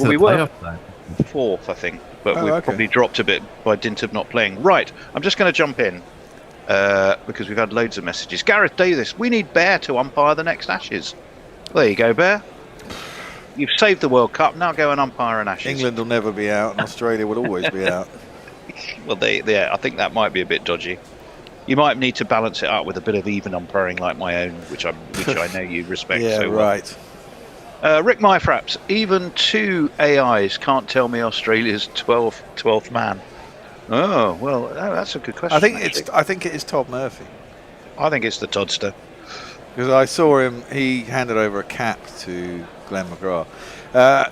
We were 4th, I think, but we've probably dropped a bit by dint of not playing. Right, I'm just going to jump in because we've had loads of messages. Gareth Davis, we need Bear to umpire the next Ashes. There you go, Bear. You've saved the World Cup, now go and umpire an Ashes. England will never be out, and Australia will always be out. Well, I think that might be a bit dodgy. You might need to balance it up with a bit of even umpiring like my own, which I know you respect. Yeah, so right. Rick Myfraps, even 2 AIs can't tell me Australia's 12th man. Oh, well, that's a good question. I think it is Todd Murphy. I think it's the Toddster. Because I saw him, he handed over a cap to Glenn McGrath.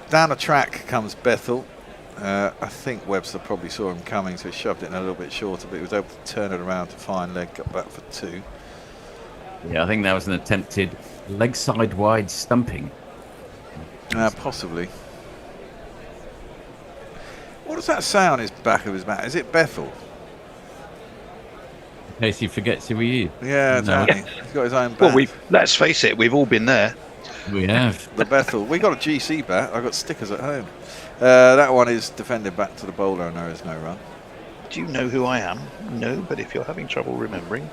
Down the track comes Bethell. I think Webster probably saw him coming, so he shoved it in a little bit shorter, but he was able to turn it around to fine leg, got back for 2. Yeah, I think that was an attempted leg side wide stumping. Possibly. What does that say on his back of his bat? Is it Bethell? In case he forgets who he is. Yeah, exactly. He's got his own bat. Well, let's face it, we've all been there. We have. The Bethell. We got a GC bat. I got stickers at home. That one is defended back to the bowler, and there is no run. Do you know who I am? No, but if you're having trouble remembering.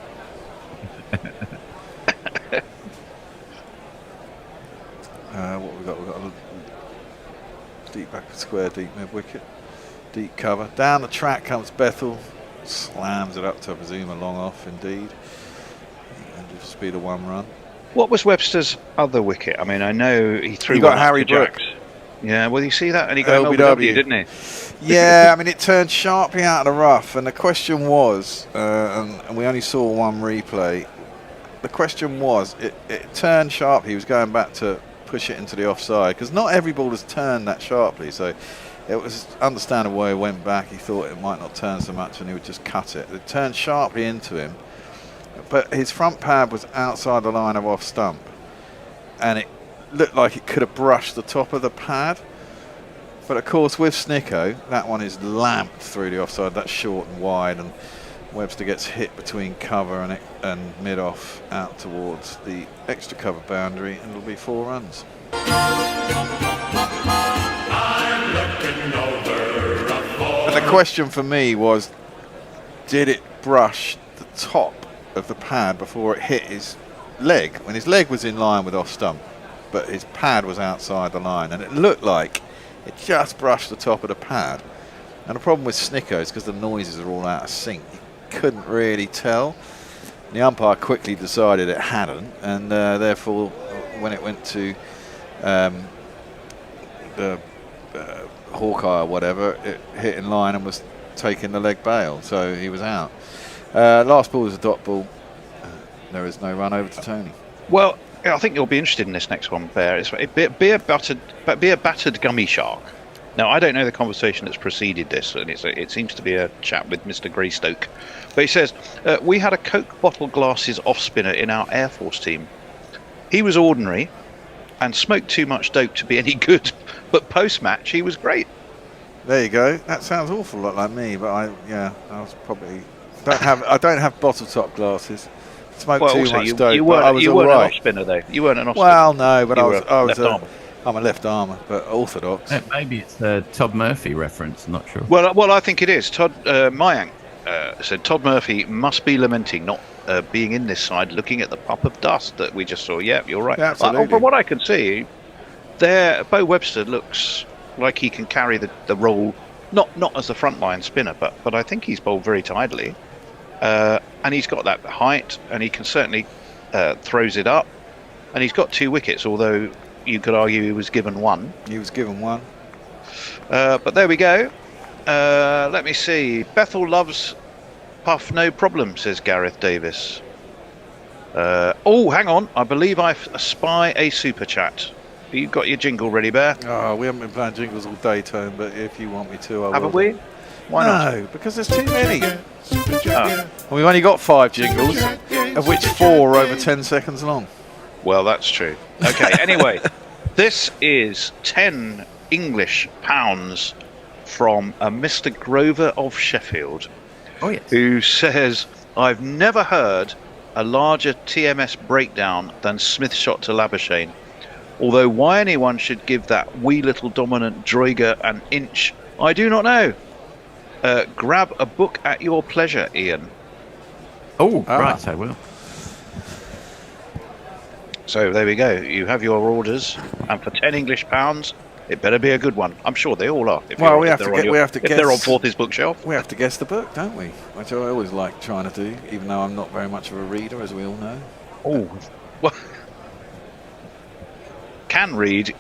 What we got? We've got a deep back square, deep mid wicket, deep cover. Down the track comes Bethell, slams it up to, I presume, a long off indeed, and just speed of 1 run. What was Webster's other wicket? I mean, I know he threw. You got Harry Brooks. Yeah, well, you see that, and he got an LBW. LBW, didn't he? Yeah, I mean, it turned sharply out of the rough, and the question was, and we only saw one replay. The question was, it turned sharply. He was going back to push it into the offside because not every ball has turned that sharply. So it was understandable why he went back. He thought it might not turn so much, and he would just cut it. It turned sharply into him, but his front pad was outside the line of off stump, and it looked like it could have brushed the top of the pad. But of course, with Snicko, that one is lamped through the offside. That's short and wide, and Webster gets hit between cover and mid-off out towards the extra cover boundary, and it'll be 4 runs. And the question for me was, did it brush the top of the pad before it hit his leg? When his leg was in line with off stump, but his pad was outside the line, and it looked like it just brushed the top of the pad. And the problem with Snicko is because the noises are all out of sync. You couldn't really tell. The umpire quickly decided it hadn't, and therefore, when it went to the Hawkeye or whatever, it hit in line and was taking the leg bail, so he was out. Last ball was a dot ball. There is no run over to Tony. Well, I think you'll be interested in this next one, Bear. Be a battered gummy shark. Now, I don't know the conversation that's preceded this, and it seems to be a chat with Mr. Greystoke. But he says, we had a Coke bottle glasses off-spinner in our Air Force team. He was ordinary and smoked too much dope to be any good, but post-match he was great. There you go. That sounds an awful lot like me, but I was probably... I don't have bottle top glasses. Smoked too much dope. You weren't an off-spinner, though. You weren't an off-spinner. Well, no, but I'm a left armour, but orthodox. Maybe it's a Todd Murphy reference, not sure. Well, I think it is. Todd Mayank said Todd Murphy must be lamenting not being in this side, looking at the puff of dust that we just saw. Yeah, you're right. Absolutely. From what I can see, Bo Webster looks like he can carry the role, not as a frontline spinner, but I think he's bowled very tidily. And he's got that height, and he can certainly throws it up, and he's got 2 wickets, although you could argue he was given 1. He was given 1. But there we go. Let me see. Bethell loves puff, no problem, says Gareth Davis. Oh, hang on. I believe I spy a super chat. You got your jingle ready, Bear? Oh, we haven't been playing jingles all day, Tone, but if you want me to, I will. Haven't we? Why not? No, because there's too many. Well, we've only got 5 jingles, of which 4 are over 10 seconds long. Well, that's true. Okay, anyway, this is 10 English pounds from a Mr. Grover of Sheffield, who says, I've never heard a larger TMS breakdown than Smith shot to Labuschagne. Although why anyone should give that wee little dominant Droiger an inch, I do not know. Grab a book at your pleasure, Ian. Right, I will. So there we go. You have your orders, and for 10 English pounds, it better be a good one. I'm sure they all are. If they're on Forthy's bookshelf. We have to guess the book, don't we? Which I always like trying to do, even though I'm not very much of a reader, as we all know. Oh, well. Can read,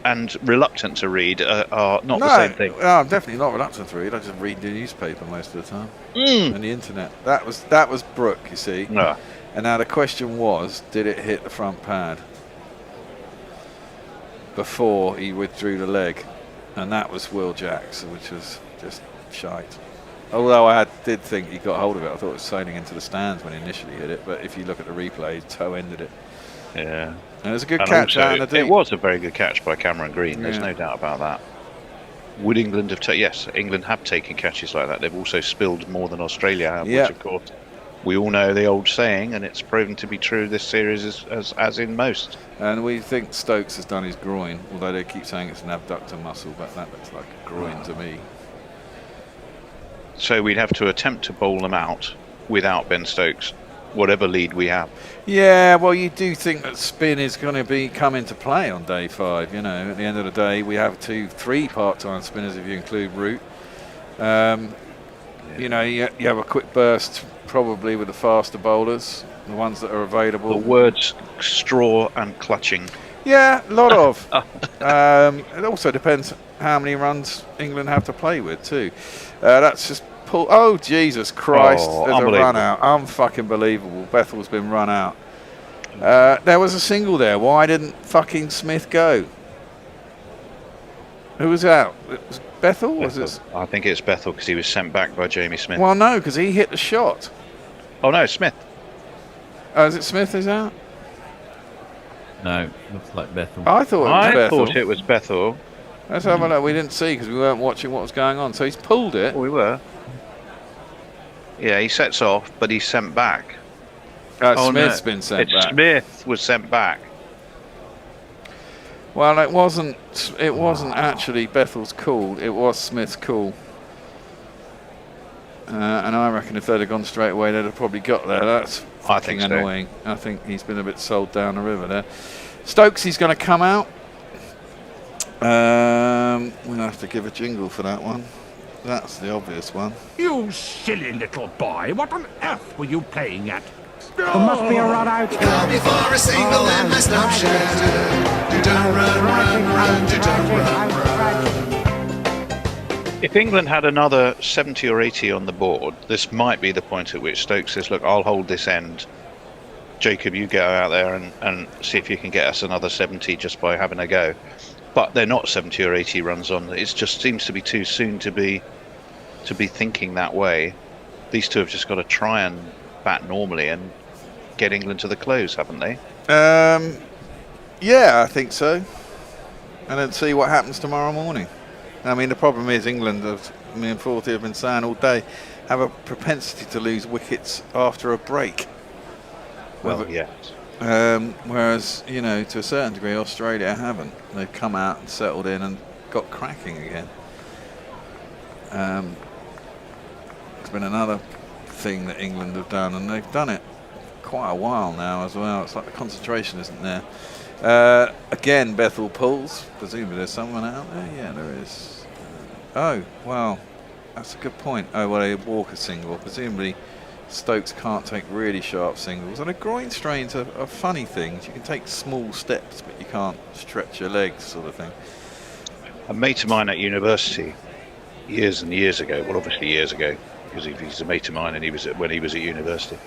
and reluctant to read are not the same thing. No, I'm definitely not reluctant to read. I just read the newspaper most of the time and the internet. That was Brooke, you see. No. And now the question was, did it hit the front pad before he withdrew the leg? And that was Will Jacks, which was just shite. Although I did think he got hold of it. I thought it was sailing into the stands when he initially hit it. But if you look at the replay, his toe ended it. Yeah. And it was a good catch out in the deep. It was a very good catch by Cameron Green. There's no doubt about that. Would England have yes, England have taken catches like that. They've also spilled more than Australia have, which of course we all know the old saying, and it's proven to be true this series as in most. And we think Stokes has done his groin, although they keep saying it's an abductor muscle, but that looks like a groin to me. So we'd have to attempt to bowl them out without Ben Stokes, whatever lead we have. Yeah, well, you do think that spin is going to come into play on day 5. You know, at the end of the day, we have 3 part-time spinners if you include Root. You know, you have a quick burst probably with the faster bowlers, the ones that are available. The words straw and clutching Yeah, a lot of. It also depends how many runs England have to play with too. That's just pull. Oh Jesus Christ! Oh, There's a run unbelievable. out. Unfucking believable. Bethel's been run out. There was a single there. Why didn't fucking Smith go? Who was out? It was Bethell. Was it? I think it's Bethell because he was sent back by Jamie Smith. Well, no, because he hit the shot. Oh no, Smith. Oh, is it Smith is out? No, looks like Bethell. I thought it was I Bethell. thought it was Bethell. Let's have a look. We didn't see because we weren't watching what was going on. So he's pulled it. We were. Yeah, he sets off, but he's sent back. Smith's been sent it's back. Smith was sent back. Well, it wasn't. It wasn't actually Bethel's call. It was Smith's call. And I reckon if they'd have gone straight away, they'd have probably got there. That's fucking so. annoying. I think he's been a bit sold down the river there. Stokes, he's going to come out. We'll have to give a jingle for that one. That's the obvious one. You silly little boy, what on earth were you playing at? There must be a run out. Call me for a single and my snap shatter. You don't run, you don't run. If England had another 70 or 80 on the board, this might be the point at which Stokes says, look, I'll hold this end. Jacob, you go out there and see if you can get us another 70 just by having a go. But they're not 70 or 80 runs on. It just seems to be too soon to be thinking that way. These two have just got to try and bat normally and get England to the close, haven't they? Yeah, I think so. And then see what happens tomorrow morning. I mean, the problem is England, me and Forty have been saying all day, have a propensity to lose wickets after a break. Well, yes. Whereas, you know, to a certain degree, Australia haven't. They've come out and settled in and got cracking again. It's been another thing that England have done, and they've done it quite a while now as well. It's like the concentration isn't there. Again, Bethell pulls. Presumably there's someone out there. Yeah, there is. Oh, well, that's a good point. Oh, well, they walk a single. Presumably Stokes can't take really sharp singles. And a groin strains are funny things. You can take small steps, but you can't stretch your legs, sort of thing. A mate of mine at university, years and years ago, well, obviously years ago, because he's a mate of mine and when he was at university,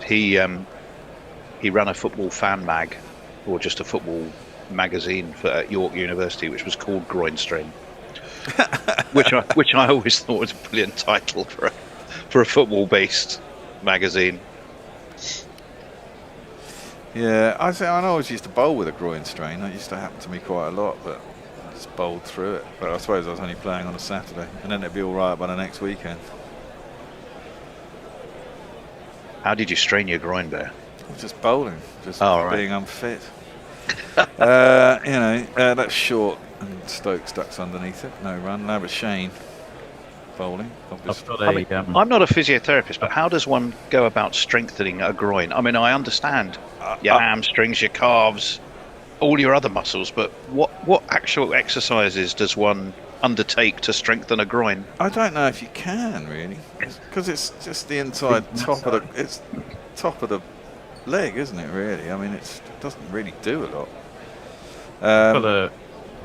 he ran a football fan mag, or just a football magazine at York University, which was called Groin Strain, which I always thought was a brilliant title for a football-based magazine. Yeah, I always used to bowl with a groin strain. That used to happen to me quite a lot, but I just bowled through it. But I suppose I was only playing on a Saturday, and then it'd be all right by the next weekend. How did you strain your groin, Bear? Just bowling, just right. being unfit. That's short, and Stokes ducks underneath it. No run. Labuschagne bowling. I'm not a physiotherapist, but how does one go about strengthening a groin? I mean, I understand your hamstrings, your calves, all your other muscles, but what actual exercises does one undertake to strengthen a groin? I don't know if you can really, because it's just the inside top of the leg, isn't it? Really, I mean, it doesn't really do a lot.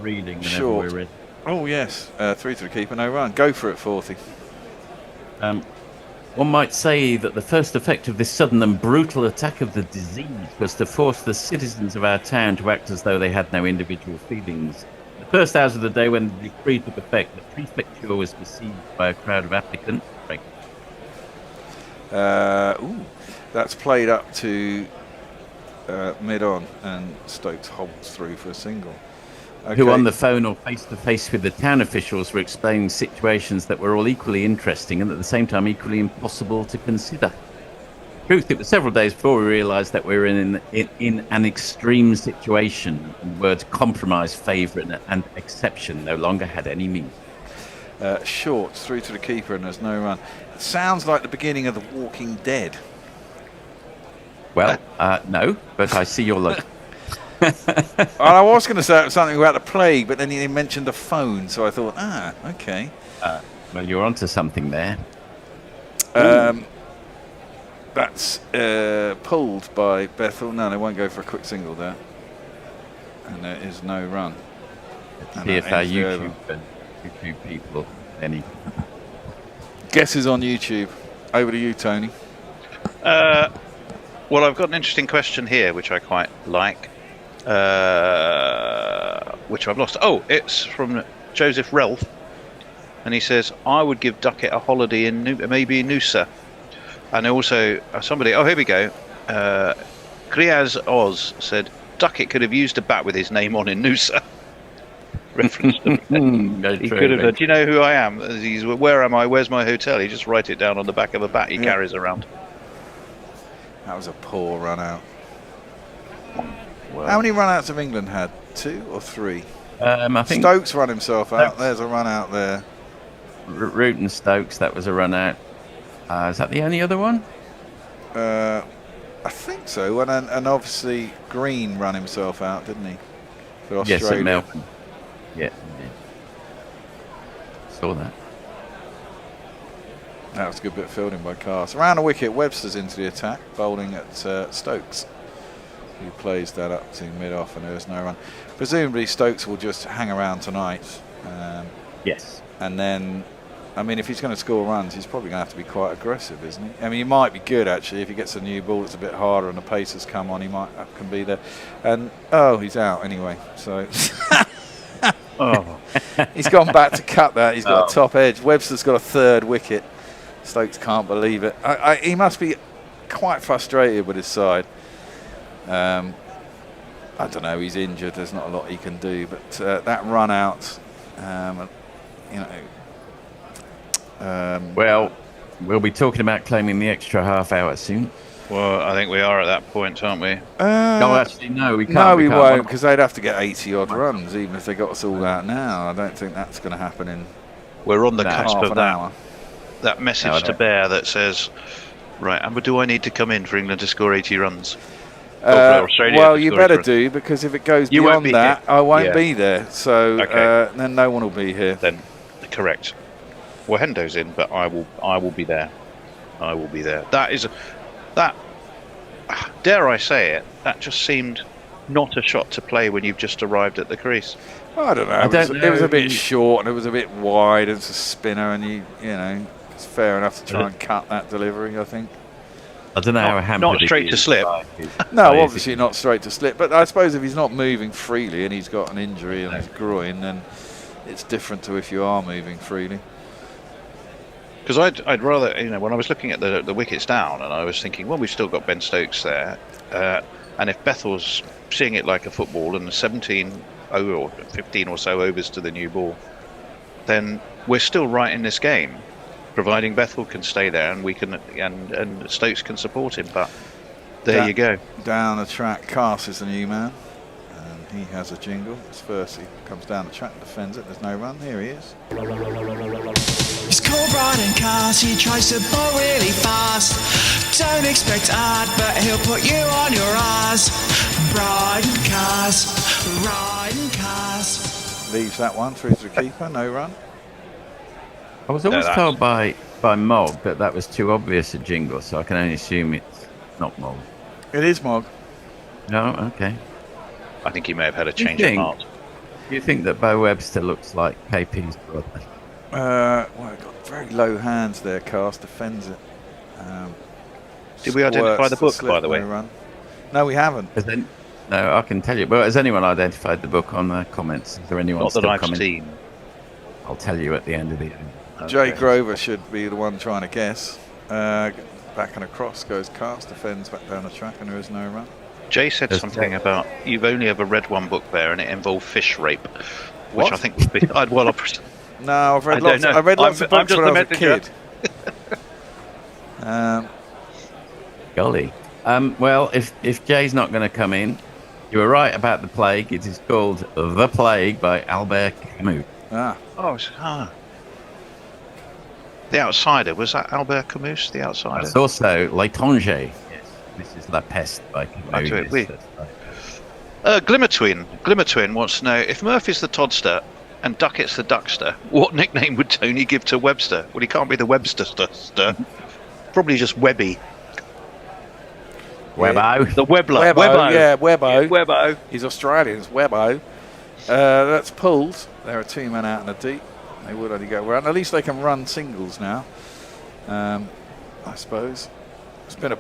Reading whenever short. we're ready. Oh yes, 3 to the keeper, no run. Go for it, 40. One might say that the first effect of this sudden and brutal attack of the disease was to force the citizens of our town to act as though they had no individual feelings. The first hours of the day when the decree took effect, the prefecture was besieged by a crowd of applicants. That's played up to mid-on, and Stokes holds through for a single. Okay. Who on the phone or face-to-face with the town officials were explaining situations that were all equally interesting and at the same time equally impossible to consider. Truth, it was several days before we realised that we were in an extreme situation, and the words compromise, favour and exception no longer had any meaning. Shorts through to the keeper and there's no run. It sounds like the beginning of The Walking Dead. Well, no, but I see your look. I was going to say something about the plague, but then he mentioned the phone, so I thought, okay. Well, you're onto something there. That's pulled by Bethell. No, they won't go for a quick single there. and there is no run. Let's And see if that our ends the over. YouTube people any. Guesses on YouTube. Over to you, Tony. Well, I've got an interesting question here, which I quite like, which I've lost. Oh, it's from Joseph Relf, and he says, I would give Ducket a holiday in maybe Noosa. And also, somebody, oh, here we go. Kriaz Oz said, Ducket could have used a bat with his name on in Noosa. Reference to he could have said, do you know who I am? He's, where am I? Where's my hotel? He just write it down on the back of a bat he carries around. That was a poor run out. How many run outs have England had? 2 or 3? I think Stokes run himself out. There's a run out there. Root and Stokes, that was a run out. Is that the only other one? I think so. And obviously Green ran himself out, didn't he? For Australia. Yes, at Melbourne. Yeah, indeed. Saw that. That was a good bit of fielding by Cast. Around the wicket, Webster's into the attack, bowling at Stokes, who plays that up to mid-off, and there's no run. Presumably Stokes will just hang around tonight. Yes. And then, I mean, if he's going to score runs, he's probably going to have to be quite aggressive, isn't he? I mean, he might be good, actually. If he gets a new ball that's a bit harder and the pace has come on, he can be there. And, oh, he's out anyway, so... Oh, he's gone back to cut that. He's got a top edge. Webster's got a 3rd wicket. Stokes can't believe it. He must be quite frustrated with his side. I don't know. He's injured. There's not a lot he can do. But that run out, well, we'll be talking about claiming the extra half hour soon. Well, I think we are at that point, aren't we? No, actually, no, we can't. No, we can't. won't, because they'd have to get 80-odd runs, even if they got us all out now. I don't think that's going to happen in We're on the cusp half of an that. hour. That message to Bear that says, right, Amber, do I need to come in for England to score 80 runs? Australia well, you better do, because if it goes beyond that, I won't be there. So then no one will be here. Then, correct. Well, Hendo's in, but I will be there. I will be there. That, dare I say it, that just seemed not a shot to play when you've just arrived at the crease. Well, I don't know. It was a bit short and it was a bit wide. It's a spinner, and you know, it's fair enough to try and cut that delivery, I think. I don't know how hampered not straight to slip. No, obviously not straight to slip. But I suppose if he's not moving freely and he's got an injury on his groin, then it's different to if you are moving freely. Because I'd rather, when I was looking at the wickets down, and I was thinking, well, we've still got Ben Stokes there, and if Bethell's seeing it like a football and 17 or 15 or so overs to the new ball, then we're still right in this game, providing Bethell can stay there and we can and Stokes can support him. But there you go. Down the track, Cass is the new man, and he has a jingle. It's first he comes down the track and defends it. There's no run. Here he is. He's called Brian Cars, he tries to bowl really fast. Don't expect art, but he'll put you on your ass. Brian Cars. Leaves that one through to the keeper, no run. I was always told by Mog that was too obvious a jingle, so I can only assume it's not Mog. It is Mog. No, okay. I think he may have had a change of heart. Do you think that Bo Webster looks like KP's brother? Well, got very low hands there. Cass defends it. Did we identify the book, by the way? Run. No, we haven't. No, I can tell you. But has anyone identified the book on the comments? Is there anyone Not that still I've commenting? seen. I'll tell you at the end of the end. Jay Grover should be the one trying to guess. Back and across goes Cass, defends back down the track, and there is no run. Jay said something about you've only ever read one book there, and it involved fish rape, which What? I think would be. No, I've read lots of books when I was a kid. Golly. Well, if Jay's not going to come in, you were right about The Plague. It is called The Plague by Albert Camus. The Outsider. Was that Albert Camus, The Outsider? It's also L'Étranger. Yes, this is La Peste by Camus. Glimmertwin wants to know, if Murphy's the Todster and Ducket's the Duckster, what nickname would Tony give to Webster? Well, he can't be the Webster. Probably just Webby. Webbo. The Webbler. Webbo, yeah, Webbo. Yeah, Webbo. He's Australian, it's Webbo. That's pulled. There are 2 men out in the deep. They would only go around. At least they can run singles now, I suppose. It's been a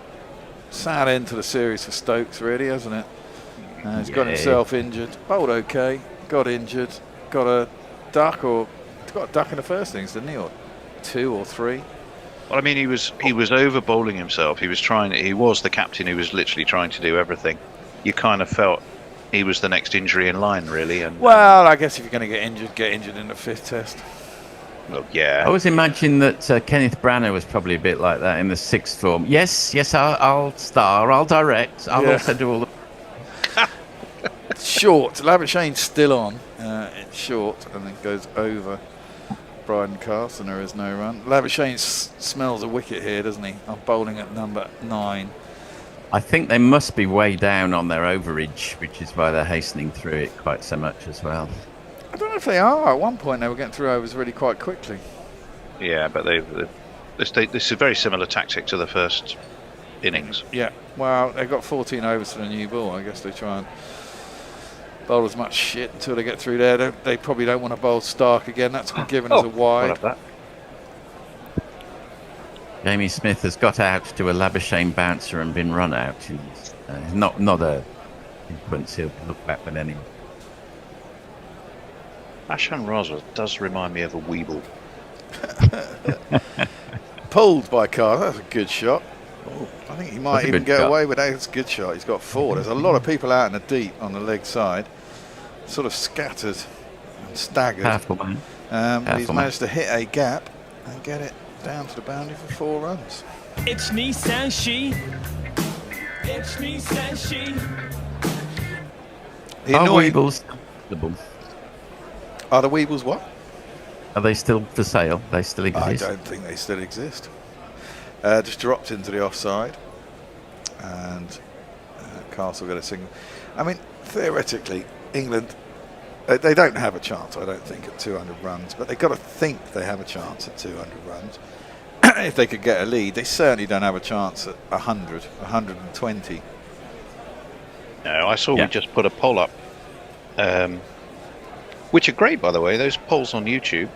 sad end to the series for Stokes, really, hasn't it? He's got himself injured. Bowled okay, got injured, got a duck in the first innings, didn't he? Or 2 or 3. Well, I mean, he was over bowling himself. He was the captain who was literally trying to do everything. You kind of felt he was the next injury in line, really. And well, I guess if you're going to get injured in the 5th test. Well, yeah. I always imagined that Kenneth Branagh was probably a bit like that in the 6th form. Yes, I'll star, I'll direct, I'll also do all the... Short. Labuschagne's still on. It's short and then goes over Bryden Cast and there is no run. Labuschagne smells a wicket here, doesn't he? I'm bowling at number 9. I think they must be way down on their overage, which is why they're hastening through it quite so much as well. I don't know if they are. At one point they were getting through overs really quite quickly. Yeah, but this is a very similar tactic to the first innings. Yeah, well, they've got 14 overs to the new ball. I guess they try and bowl as much shit until they get through there. They probably don't want to bowl Stark again. That's been given as a wide. That. Jamie Smith has got out to a Labuschagne bouncer and been run out. He's not a sequence he'll look back with any. Ashan Raza does remind me of a Weeble. Pulled by Carr. That's a good shot. Oh, I think he might even get away with that. It's a good shot. He's got 4. There's a lot of people out in the deep on the leg side, sort of scattered and staggered. Powerful man. He's managed to hit a gap and get it down to the boundary for 4 runs. It's me, says she. It's me, says she. Are Weebles? Are the Weebles what? Are they still for sale? They still exist? I don't think they still exist. Just dropped into the offside, and Castle got a single. I mean, theoretically, England, they don't have a chance, I don't think, at 200 runs, but they've got to think they have a chance at 200 runs. If they could get a lead, they certainly don't have a chance at 100, 120. No, I saw we just put a poll up, which are great, by the way, those polls on YouTube.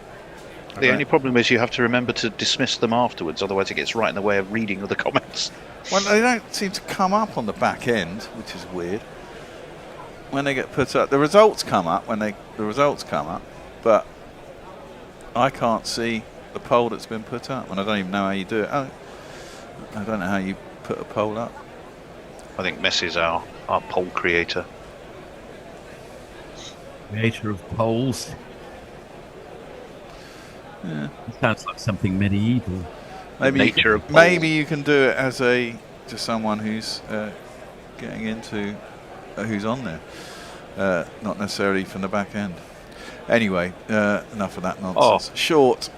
The only problem is you have to remember to dismiss them afterwards, otherwise it gets right in the way of reading the comments. Well, they don't seem to come up on the back end, which is weird. When they get put up, the results come up but I can't see the poll that's been put up, and I don't even know how you do it. I don't know how you put a poll up. I think Messi's our poll creator. Creator of polls. Yeah. It sounds like something medieval. Maybe you can do it as to someone who's getting into who's on there, not necessarily from the back end. Anyway, enough of that nonsense. Short,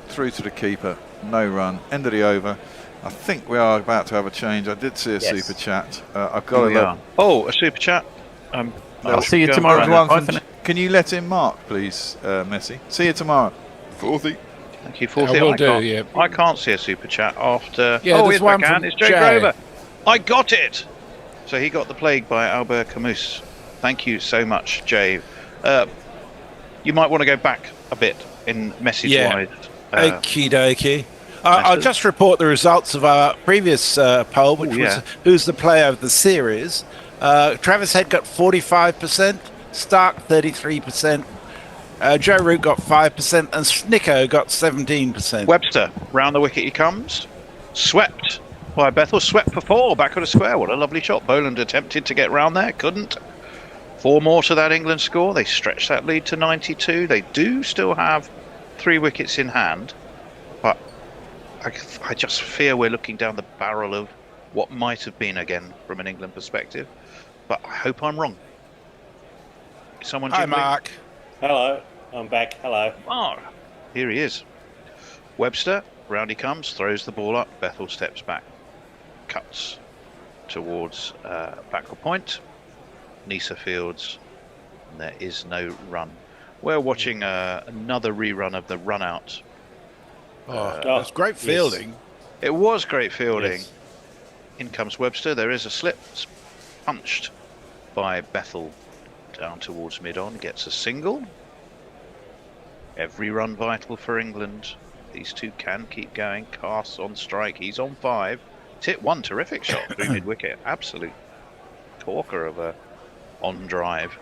through to the keeper, no run, end of the over. I think we are about to have a change. I did see a super chat. I've got to look. Oh, a super chat. I'll see you tomorrow. Can you let in Mark, please, Messi? See you tomorrow. 40. Thank you, 40. I can't see a super chat after. Yeah, there's one from It's Jay Grover. I got it. So he got the plague by Albert Camus. Thank you so much, Jay. You might want to go back a bit in message wise. Okie dokie. I'll just report the results of our previous poll, which was who's the player of the series. Travis Head got 45%, Stark 33%, Joe Root got 5%, and Snicko got 17%. Webster, round the wicket he comes. Swept by Bethell, swept for 4, back of the square. What a lovely shot. Boland attempted to get round there, couldn't. 4 more to that England score. They stretch that lead to 92. They do still have 3 wickets in hand, but I just fear we're looking down the barrel of what might have been again from an England perspective. But I hope I'm wrong. Is someone Hi, Mark. Hello, I'm back. Hello. Mark. Here he is. Webster, round he comes, throws the ball up. Bethell steps back, cuts towards backward point. Nisa fields, and there is no run. We're watching another rerun of the run out. That's great fielding. It was great fielding. In comes Webster. There is a slip. It's punched by Bethell down towards mid-on. Gets a single. Every run vital for England. These two can keep going. Cass on strike. He's on 5. It's hit one terrific shot through mid-wicket. Absolute corker of a on drive.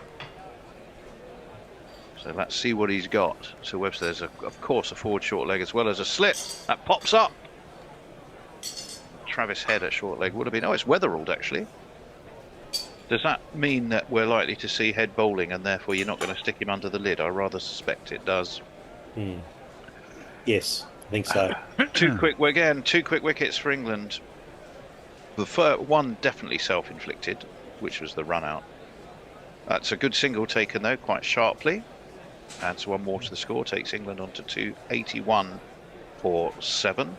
So let's see what he's got. So Webster, there's of course a forward short leg as well as a slip. That pops up. Travis Head at short leg would have been... Oh, it's Weatherald actually. Does that mean that we're likely to see Head bowling and therefore you're not going to stick him under the lid? I rather suspect it does. Yes, I think so. Two quick wickets for England. The first one definitely self-inflicted, which was the run out. That's a good single taken though, quite sharply. Adds one more to the score, takes England on to 281 for 7.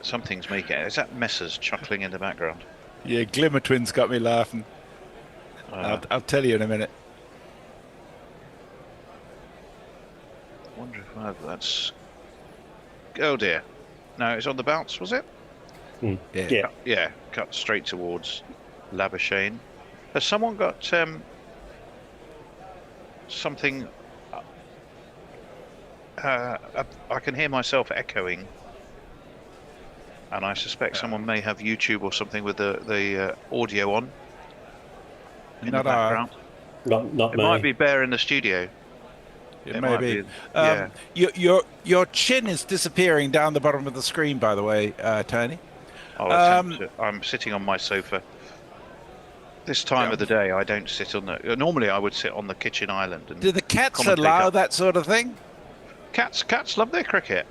Something's making it. Is that Messers chuckling in the background? Yeah, Glimmer Twins got me laughing. I'll tell you in a minute. I wonder if that's... Oh dear. No, it's on the bounce, was it? Yeah, cut straight towards Labuschagne. Has someone got something... I can hear myself echoing, and I suspect someone may have YouTube or something with the audio on in the background. Not it me. might be Bear in the studio. It may be. Yeah. Your chin is disappearing down the bottom of the screen, by the way, Tony. I'm sitting on my sofa. This time of the day, I don't sit on the... Normally, I would sit on the kitchen island. And do the cats allow that sort of thing? Cats love their cricket.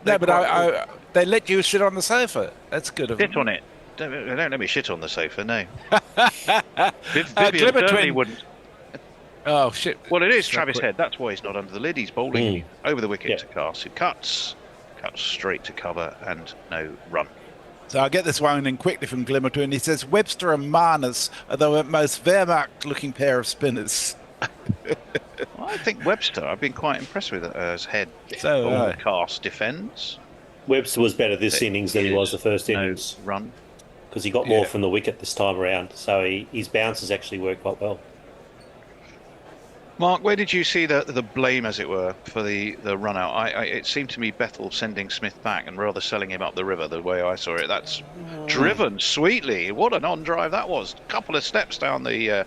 No, but they let you sit on the sofa. That's good of them. Sit on it. They don't let me shit on the sofa, no. Vivian certainly wouldn't. Oh, shit. Well, it is Travis Head. That's why he's not under the lid. He's bowling over the wicket to Cass, who cuts straight to cover and no run. So I'll get this one in quickly from Glimmer Twin. He says, Webster and Marnus are the most Wehrmacht-looking pair of spinners. I think Webster, I've been quite impressed with as Head. So Cass defends. Webster was better this innings than he was the first innings. Run. Because he got more from the wicket this time around. So his bounces actually worked quite well. Mark, where did you see the blame, as it were, for the run out? It seemed to me Bethell sending Smith back and rather selling him up the river the way I saw it. That's driven sweetly. What an on-drive that was. A couple of steps down the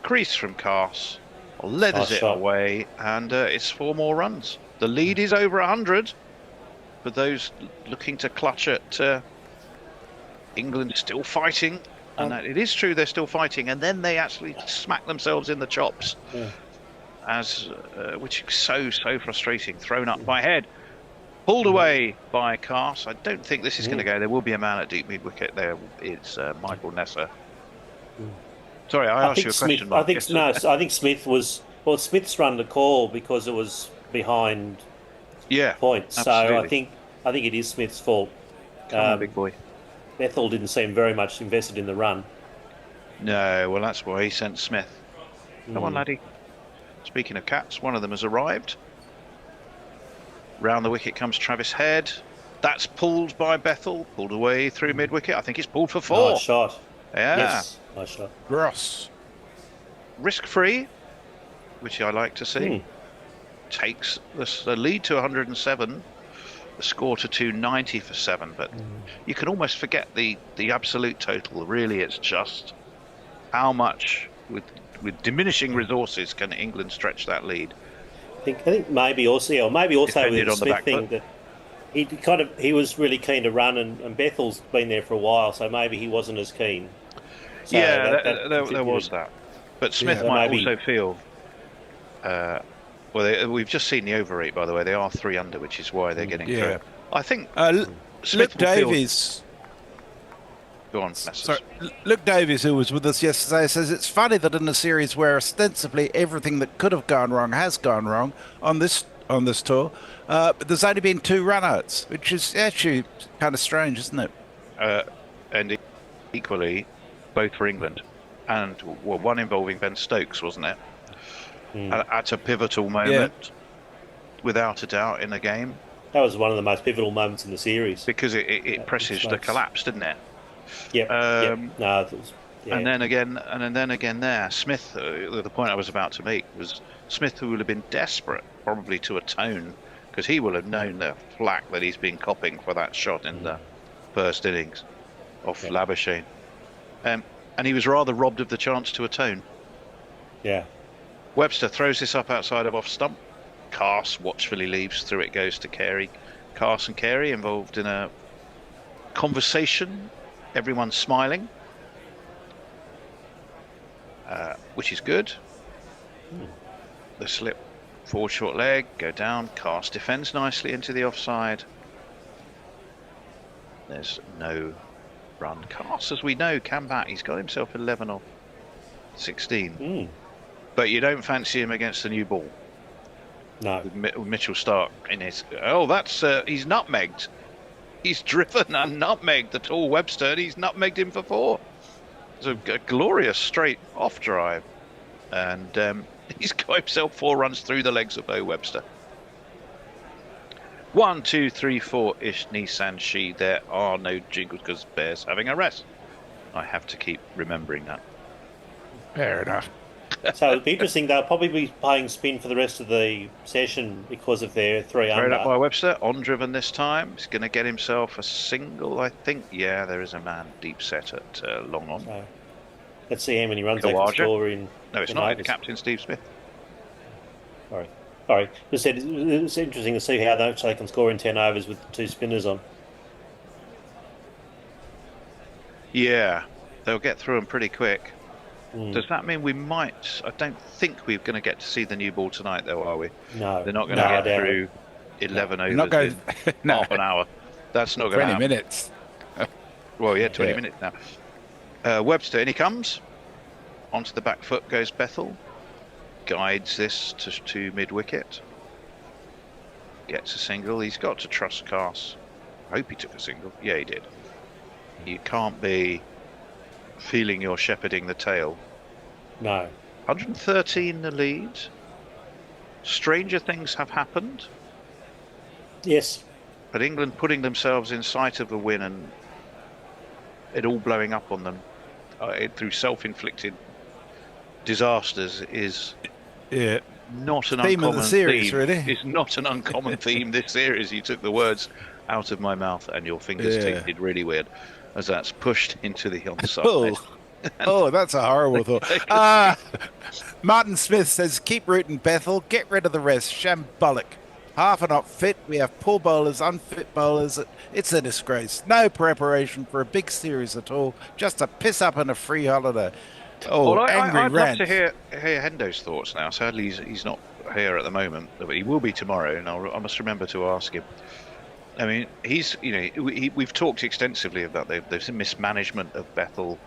crease from Cass. Leathers it away, and it's 4 more runs. The lead is over 100. For those looking to clutch at England, still fighting. And it is true they're still fighting, and then they actually smack themselves in the chops, which is so frustrating. Thrown up by Head, pulled away by Cass. I don't think this is going to go. There will be a man at deep mid wicket. There is Michael Nesser. Sorry, I asked you a question, Mark. I think Smith was... Well, Smith's run the call because it was behind points. Absolutely. So I think it is Smith's fault. Come on, big boy. Bethell didn't seem very much invested in the run. No, well, that's why he sent Smith. Come on, laddie. Speaking of cats, one of them has arrived. Round the wicket comes Travis Head. That's pulled by Bethell. Pulled away through mid-wicket. I think it's pulled for 4. Nice shot. Yeah. Yes, nice shot. Gross. Risk-free, which I like to see. Takes the lead to 107. The score to 290 for 7, but you can almost forget the absolute total. Really, it's just how much with diminishing resources can England stretch that lead. I think maybe also with the Smith thing foot. that he was really keen to run, and Bethell's been there for a while, so maybe he wasn't as keen. So there was that, but Smith might also feel. We've just seen the over 8, by the way. They are 3 under, which is why they're getting through. I think Luke Davies. Go on, sorry, Luke Davies, who was with us yesterday, says it's funny that in a series where ostensibly everything that could have gone wrong has gone wrong on this tour, but there's only been 2 run-outs, which is actually kind of strange, isn't it? And equally, both for England, and one involving Ben Stokes, wasn't it? At a pivotal moment, without a doubt, in the game. That was one of the most pivotal moments in the series. Because it presaged the collapse, didn't it? Yep. No, it was, yeah. And then again there, Smith, the point I was about to make was Smith, who would have been desperate probably to atone, because he will have known the flack that he's been copping for that shot in the first innings off Labuschagne. And he was rather robbed of the chance to atone. Yeah. Webster throws this up outside of off stump. Carse watchfully leaves, through it goes to Carey. Carse and Carey involved in a conversation, everyone's smiling, which is good. The slip forward short leg, go down. Carse defends nicely into the offside. There's no run. Carse, as we know, can bat. He's got himself 11 off 16. But you don't fancy him against the new ball. No. With Mitchell Stark in his... Oh, that's... he's nutmegged. He's driven and nutmegged the tall Webster, and he's nutmegged him for 4. It's a glorious straight off drive. And he's got himself 4 runs through the legs of Bo Webster. 1, 2, 3, 4-ish Nissan She. There are no jingles because Bear's having a rest. I have to keep remembering that. Fair enough. So it'd be interesting. They'll probably be playing spin for the rest of the session because of their 3 under. Thrown up by Webster, on driven this time. He's going to get himself a single, I think. Yeah, there is a man deep set at long on. So, let's see how many runs they can score in. No, it's not. It's Captain Steve Smith. Sorry. Just said it's interesting to see how they can score in 10 overs with 2 spinners on. Yeah, they'll get through them pretty quick. Does that mean we might... I don't think we're going to get to see the new ball tonight, though, are we? No. They're not going to get through 11 overs in half an hour. That's not going to happen. 20 minutes. Well, yeah, 20 minutes now. Webster, in he comes. Onto the back foot goes Bethell. Guides this to mid-wicket. Gets a single. He's got to trust Carse. I hope he took a single. Yeah, he did. You can't be feeling you're shepherding the tail. No. 113 the lead. Stranger things have happened. Yes. But England putting themselves in sight of the win and it all blowing up on them through self-inflicted disasters is not an theme uncommon of the series, theme. really. It's not an uncommon theme this series. You took the words out of my mouth and your fingers tasted really weird as that's pushed into the onside. Oh, that's a horrible thought. Martin Smith says, keep rooting Bethell, get rid of the rest. Shambolic. Half are not fit. We have poor bowlers, unfit bowlers. It's a disgrace. No preparation for a big series at all. Just a piss up and a free holiday. Oh, well, angry I'd rant. love to hear Hendo's thoughts now. Sadly, he's not here at the moment, but he will be tomorrow, and I must remember to ask him. I mean, we've talked extensively about the mismanagement of Bethell.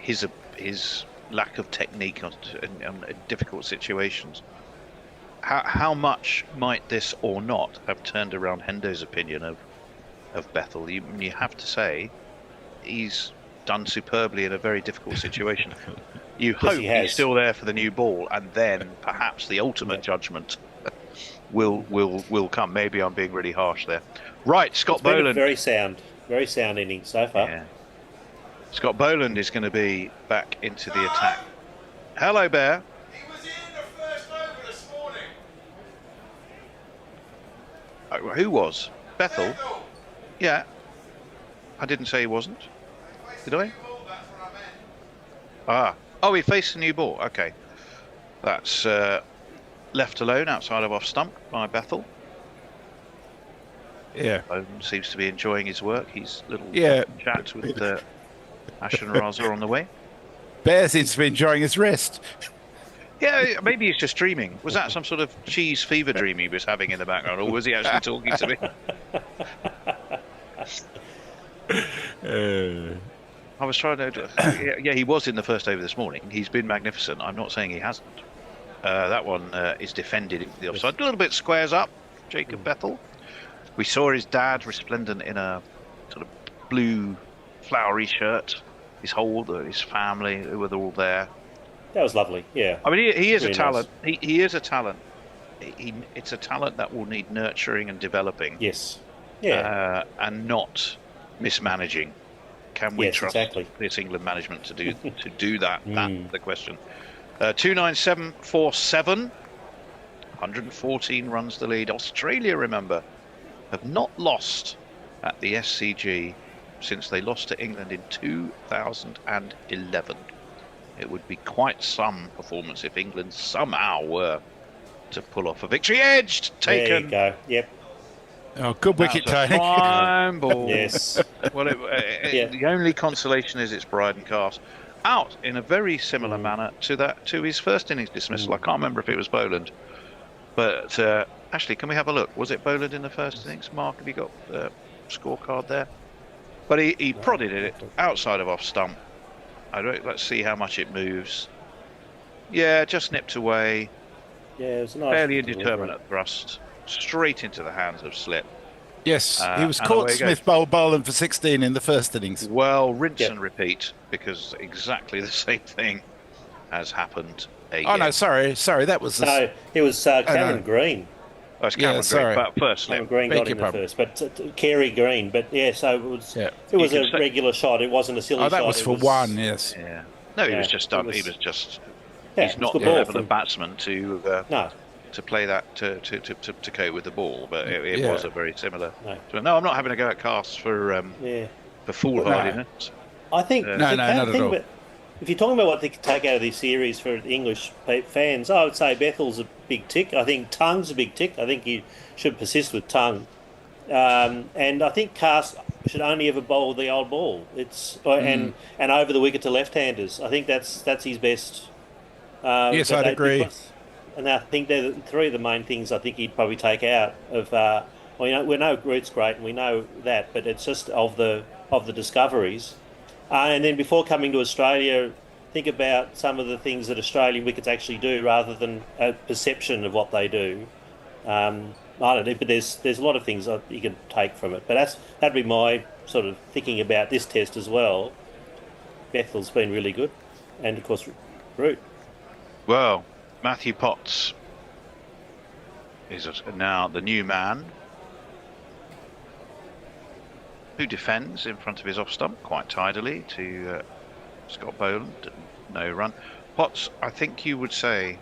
His lack of technique on difficult situations. How much might this or not have turned around Hendo's opinion of Bethell? You have to say he's done superbly in a very difficult situation. You hope he's still there for the new ball, and then perhaps the ultimate judgment will come. Maybe I'm being really harsh there. Right, Scott Boland. Very sound inning so far. Yeah. Scott Boland is going to be back into the attack. Hello, Bear. He was in the first over this morning. Who was? Bethell? Yeah. I didn't say he wasn't. Did I? Oh, he faced a new ball. Okay. That's left alone outside of off stump by Bethell. Yeah. Boland seems to be enjoying his work. He's little chat with Ashen Raza on the way. Bear seems to be enjoying his rest. Yeah, maybe he's just dreaming. Was that some sort of cheese fever dream he was having in the background, or was he actually talking to me? I was trying to... Yeah, he was in the first over this morning. He's been magnificent. I'm not saying he hasn't. That one is defended in the offside. A little bit squares up, Jacob Bethell. We saw his dad resplendent in a sort of blue flowery shirt. His his family, who were all there. That was lovely, yeah. I mean, he is really a talent. Nice. He is a talent. it's a talent that will need nurturing and developing. Yes. Yeah. And not mismanaging. Can we Yes, trust exactly. this England management to do that? That's the question. 297.47. 114 runs the lead. Australia, remember, have not lost at the SCG since they lost to England in 2011. It would be quite some performance if England somehow were to pull off a victory. Edged, taken. There you go. Yep. Oh, good wicket, Tony. Fine ball. Yes. Well, the only consolation is it's Bryden Cast out in a very similar manner to his first innings dismissal. I can't remember if it was Boland, but actually, can we have a look? Was it Boland in the first innings? Mark, have you got the scorecard there? But he prodded it outside of off stump. Let's see how much it moves. Yeah, just nipped away. Yeah, it was a nice fairly indeterminate thrust, straight into the hands of Slip. Yes, he was caught. Smith bowling for 16 in the first innings. Well, rinse and repeat, because exactly the same thing has happened again. Oh no, sorry, that was no. It was Cameron Green. Oh, it's Cameron Green, but first Cameron Green got in the first, but Kerry Green. But yeah, so it was. Yeah. It was a regular shot. It wasn't a silly shot. Oh, that was for one. Yes. Yeah. No, he was just done. He was just. Yeah, he's not the level of batsman to play that to cope with the ball, but it was a very similar. No, I'm not having a go at Casts for foolhardiness. I think not at all. If you're talking about what they could take out of this series for the English fans, I would say Bethell's a big tick. I think Tongue's a big tick. I think you should persist with Tongue, and I think Cast should only ever bowl the old ball. And over the wicket to left-handers. I think that's his best. Yes, I'd agree. And I think they're three of the main things I think he'd probably take out of. We know Root's great, and we know that, but it's just of the discoveries. And then before coming to Australia, think about some of the things that Australian wickets actually do, rather than a perception of what they do. I don't know, but there's a lot of things you can take from it. But that'd be my sort of thinking about this test as well. Bethell's been really good, and of course, Root. Well, Matthew Potts is now the new man who defends in front of his off stump quite tidily to Scott Boland. No run. Potts, I think you would say,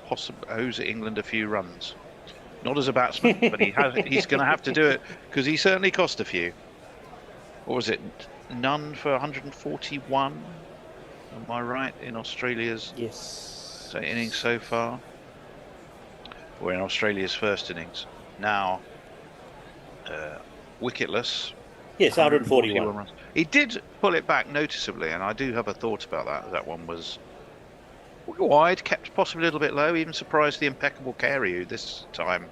possibly owes England a few runs. Not as a batsman, but he's going to have to do it, because he certainly cost a few. What was it? None for 141? Am I right, in Australia's innings so far? Or in Australia's first innings. Now, wicketless. Yes, 141 runs. He did pull it back noticeably, and I do have a thought about that. That one was wide, kept possibly a little bit low, even surprised the impeccable Carey, who this time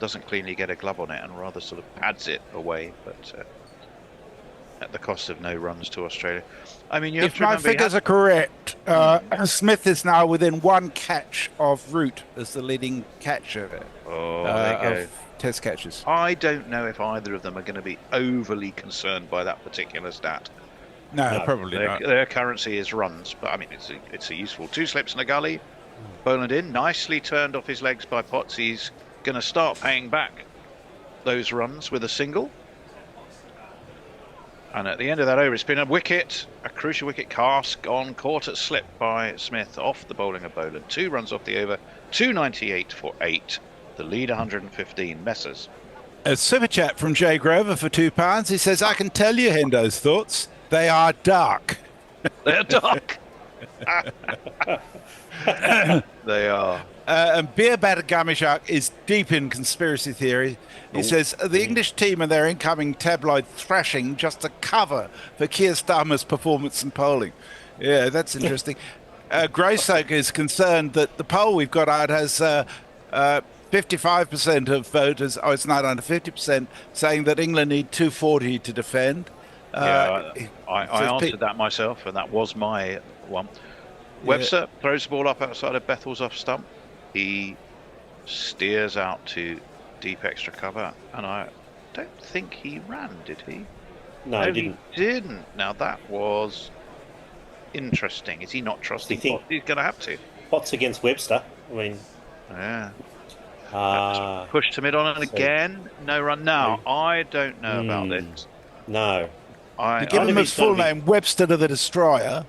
doesn't cleanly get a glove on it and rather sort of pads it away, but at the cost of no runs to Australia. I mean, if my figures are correct, Smith is now within one catch of Root as the leading catcher of Test catches. I don't know if either of them are going to be overly concerned by that particular stat. No, probably not. Their currency is runs, but I mean, it's a useful. 2 slips in a gully. Boland in, nicely turned off his legs by Potts. He's going to start paying back those runs with a single. And at the end of that over, it's been a crucial wicket cast, gone, caught at slip by Smith off the bowling of Boland. 2 runs off the over, 298 for 8. The lead 115, Messers. A super chat from Jay Grover for £2. He says, I can tell you Hendo's thoughts. They are dark. They're dark. They are. And Beer Batter Gummy Shark is deep in conspiracy theory. He says, the English team and their incoming tabloid thrashing just a cover for Keir Starmer's performance and polling. Yeah, that's interesting. Greysoak is concerned that the poll we've got out has 55% of voters, it's not under 50%, saying that England need 240 to defend. I answered that myself, and that was my one. Webster throws the ball up outside of Bethell's off stump. He steers out to deep extra cover, and I don't think he ran, did he? No, he didn't. Now that was interesting. Is he not trusting Potts? He's going to have to. Potts against Webster. I mean, yeah. Push to mid on and So- again. No run. Now, I don't know about this. No. I You give him his full name, Webster to the Destroyer.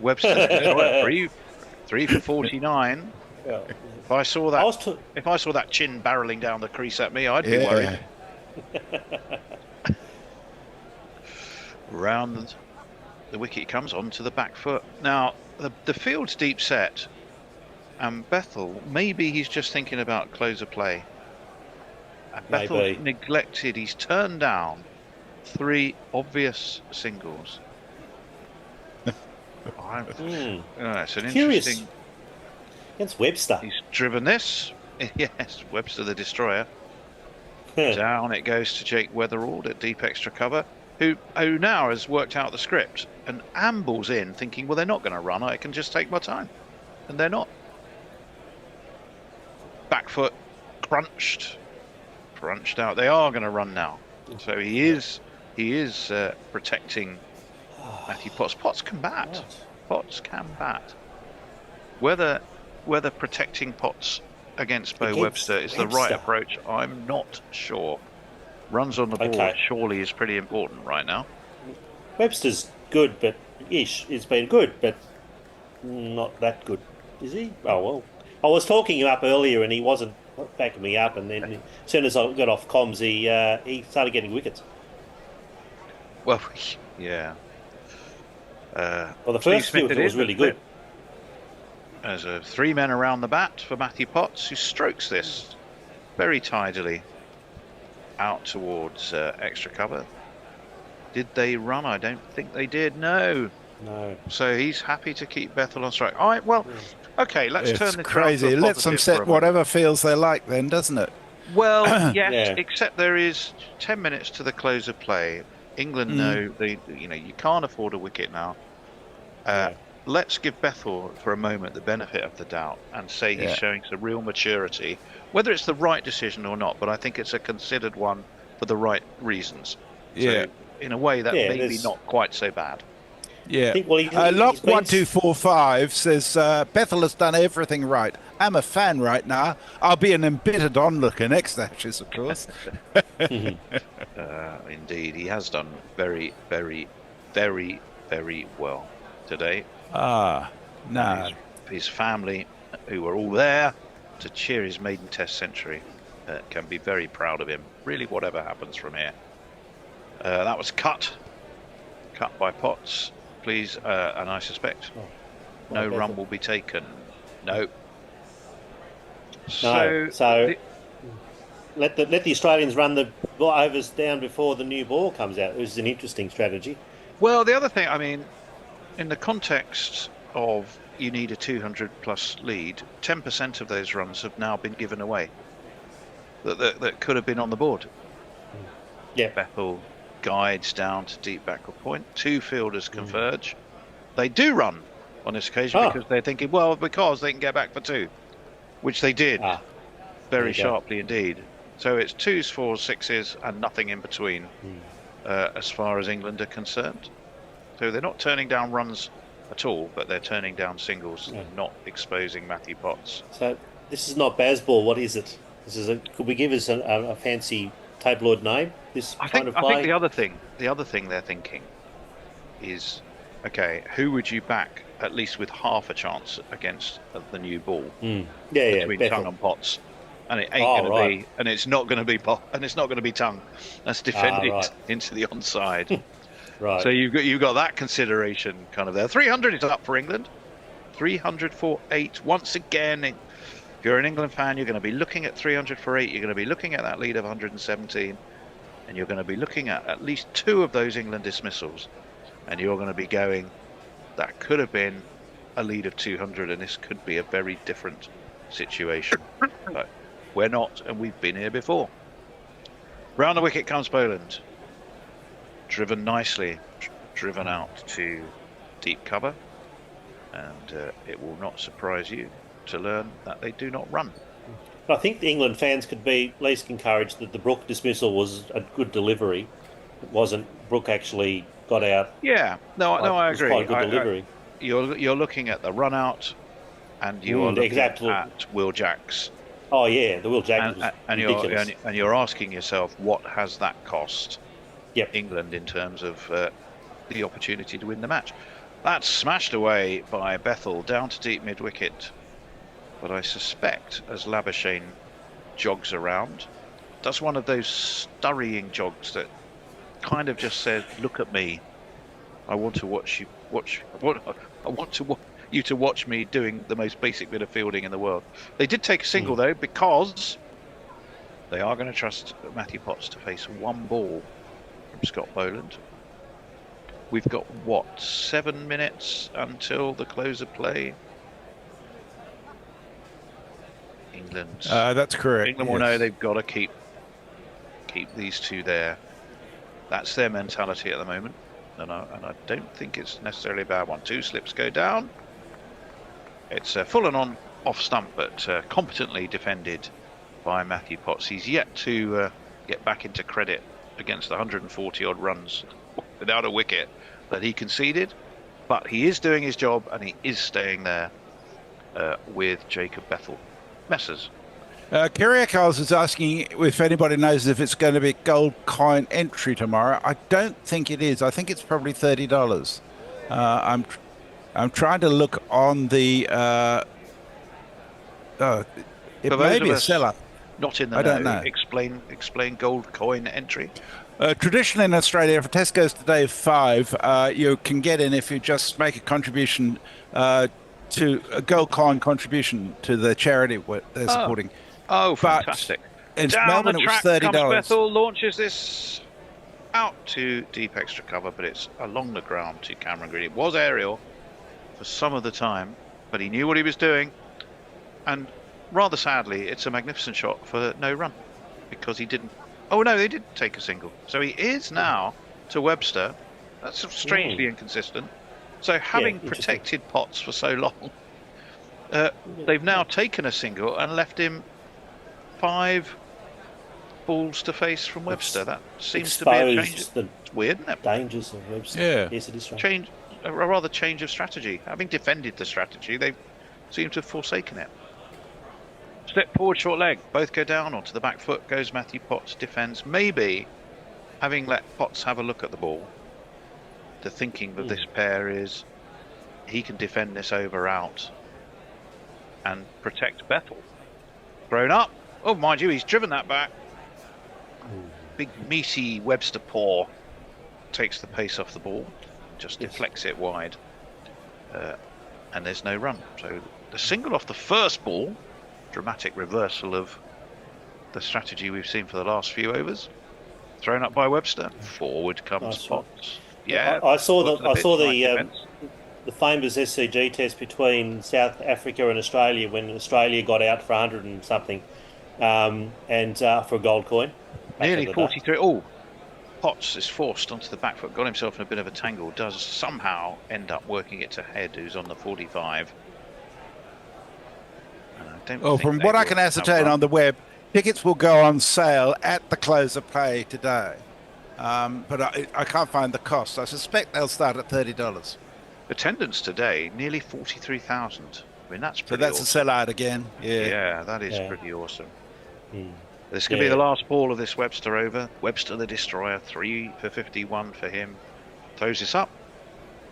Webster three for 49. Yeah. If I saw that chin barreling down the crease at me, I'd be worried. Round the wicket comes on to the back foot. Now the field's deep set, and Bethell, maybe he's just thinking about close of play. And Bethell neglected. He's turned down 3 obvious singles. It's an interesting. It's Webster. He's driven this. Yes, Webster the Destroyer. Down it goes to Jake Weatherald at deep extra cover, who now has worked out the script and ambles in, thinking, well, they're not going to run. I can just take my time, and they're not. Back foot crunched out. They are going to run now. So he is protecting Matthew Potts. Potts can bat. Whether protecting Potts against Bo Webster is the right approach, I'm not sure. Runs on the board surely is pretty important right now. Webster's good, but it's been good, but not that good, is he? Oh well. I was talking him up earlier, and he wasn't backing me up, and then as soon as I got off comms, he started getting wickets. Well, yeah. Well, the first few was really good. There's 3 men around the bat for Matthew Potts, who strokes this very tidily out towards extra cover. Did they run? I don't think they did. No. So he's happy to keep Bethell on strike. All right. Well, okay. Let's turn this. It's crazy. It lets them set whatever fields they like, then, doesn't it? Well, yes. Except there is 10 minutes to the close of play. England know you can't afford a wicket now. Let's give Bethell for a moment the benefit of the doubt and say he's showing some real maturity, whether it's the right decision or not. But I think it's a considered one for the right reasons. Yeah. So in a way, that maybe not quite so bad. Yeah. Lock 1245 says Bethell has done everything right. I'm a fan right now. I'll be an embittered onlooker next Ashes, of course. Indeed, he has done very, very, very, very well today. His family, who were all there to cheer his maiden Test century, can be very proud of him. Really, whatever happens from here. That was cut by Potts. Please, and I suspect no run will be taken. No. So let the Australians run the overs down before the new ball comes out. It was an interesting strategy. Well, the other thing, I mean, in the context of you need a 200-plus lead, 10% of those runs have now been given away that could have been on the board. Yeah. Bethell guides down to deep backward point. 2 fielders converge. They do run on this occasion because they're thinking, well, because they can get back for 2, which they did very sharply indeed. So it's 2s, 4s, 6s, and nothing in between as far as England are concerned. So they're not turning down runs at all, but they're turning down singles and not exposing Matthew Potts. So this is not Bazball. What is it? Could we give us a fancy tabloid name? I think the other thing they're thinking is, okay, who would you back at least with half a chance against the new ball? Between Tongue and Potts, and it ain't going to be, and it's not going to be and it's not going to be Tongue. That's defended into the onside. Right. So you've got that consideration kind of there. 300 is up for England. 300 for 8 once again. If you're an England fan, you're going to be looking at 300 for 8. You're going to be looking at that lead of 117, and you're going to be looking at least 2 of those England dismissals, and you're going to be going, that could have been a lead of 200, and this could be a very different situation. But we're not, and we've been here before. Round the wicket comes Poland. Driven nicely, driven out to deep cover, and it will not surprise you to learn that they do not run. I think the England fans could be at least encouraged that the Brook dismissal was a good delivery. It wasn't. Brook actually got out. Yeah, I agree. Quite a good delivery. You're looking at the run out, and you're looking at Will Jacks Oh yeah, the Will Jackson was and ridiculous. you're asking yourself, what has that cost Yep. England in terms of the opportunity to win the match? That's smashed away by Bethell down to deep mid wicket. But I suspect as Labuschagne jogs around, does one of those scurrying jogs that kind of just said, "Look at me. I want to watch you. I want you to watch me doing the most basic bit of fielding in the world." They did take a single though, because they are going to trust Matthew Potts to face one ball from Scott Boland. We've got 7 minutes until the close of play. England. That's correct. England will know they've got to keep these two there. That's their mentality at the moment, and I don't think it's necessarily a bad one. 2 slips go down. It's full and on off stump, but competently defended by Matthew Potts. He's yet to get back into credit against the 140 odd runs without a wicket that he conceded, but he is doing his job and he is staying there with Jacob Bethell. Messers. Kyriakos is asking if anybody knows if it's going to be gold coin entry tomorrow. I don't think it is. I think it's probably $30. I'm trying to look on the. It may be a seller. Not in the I don't know. Explain gold coin entry. Traditionally in Australia, if a test goes to day 5, you can get in if you just make a contribution to a gold coin contribution to the charity they're supporting. Oh, fantastic! In Down Melbourne, the it was track $30. comes Bethell, launches this out to deep extra cover, but it's along the ground to Cameron Green. It was aerial for some of the time, but he knew what he was doing, and rather sadly, it's a magnificent shot for no run because he didn't. Oh no, they did take a single, so he is now to Webster. That's strangely inconsistent. So having protected Potts for so long, they've now taken a single and left him 5 balls to face from Webster. That seems to be a change. It's weird, isn't it? Dangers of Webster. Yeah. Yes, it is right. Change of strategy. Having defended the strategy, they seem to have forsaken it. Slip forward, short leg. Both go down. Onto the back foot goes Matthew Potts. Defends. Maybe having let Potts have a look at the ball, the thinking of this pair is he can defend this over out and protect Bethell. Thrown up. Oh, mind you, he's driven that back. Big meaty Webster paw takes the pace off the ball, just deflects it wide, and there's no run. So the single off the first ball, dramatic reversal of the strategy we've seen for the last few overs. Thrown up by Webster. Forward comes Potts. Yeah, I saw the famous SCG test between South Africa and Australia when Australia got out for 100 and something, and for a gold coin. Nearly 43. Oh, Potts is forced onto the back foot, got himself in a bit of a tangle, does somehow end up working it to Head, who's on the 45. And I don't from what I can ascertain on the web, tickets will go on sale at the close of play today. But I can't find the cost. I suspect they'll start at $30. Attendance today, nearly 43,000. I mean, that's pretty So that's awesome. a sellout again. Yeah, that is pretty awesome. This could be the last ball of this Webster over. Webster the Destroyer, 3 for 51 for him. Throws this up.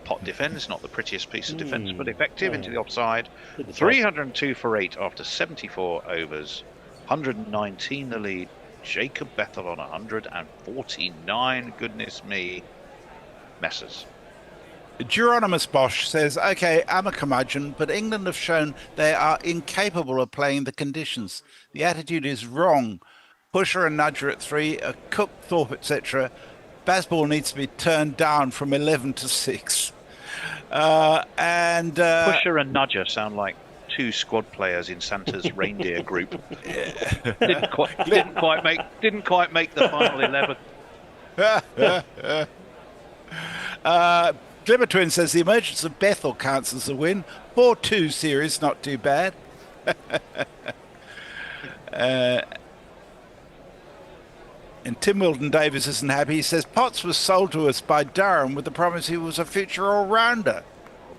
Pot defends, not the prettiest piece of defence, but effective into the offside. 302 for 8 after 74 overs. 119 the lead. Jacob Bethell on 149. Goodness me. Messers. Geronimus Bosch says, okay, I'm a curmudgeon, but England have shown they are incapable of playing the conditions. The attitude is wrong. Pusher and Nudger at 3, Cook, Thorpe, etc. Bazball needs to be turned down from 11 to 6. Pusher and Nudger sound like 2 squad players in Santa's reindeer group. Didn't quite make the final 11. Glimmer Twin says the emergence of Bethell counts as a win. 4-2 series, not too bad. And Tim Wilton Davis isn't happy. He says Potts was sold to us by Durham with the promise he was a future all-rounder.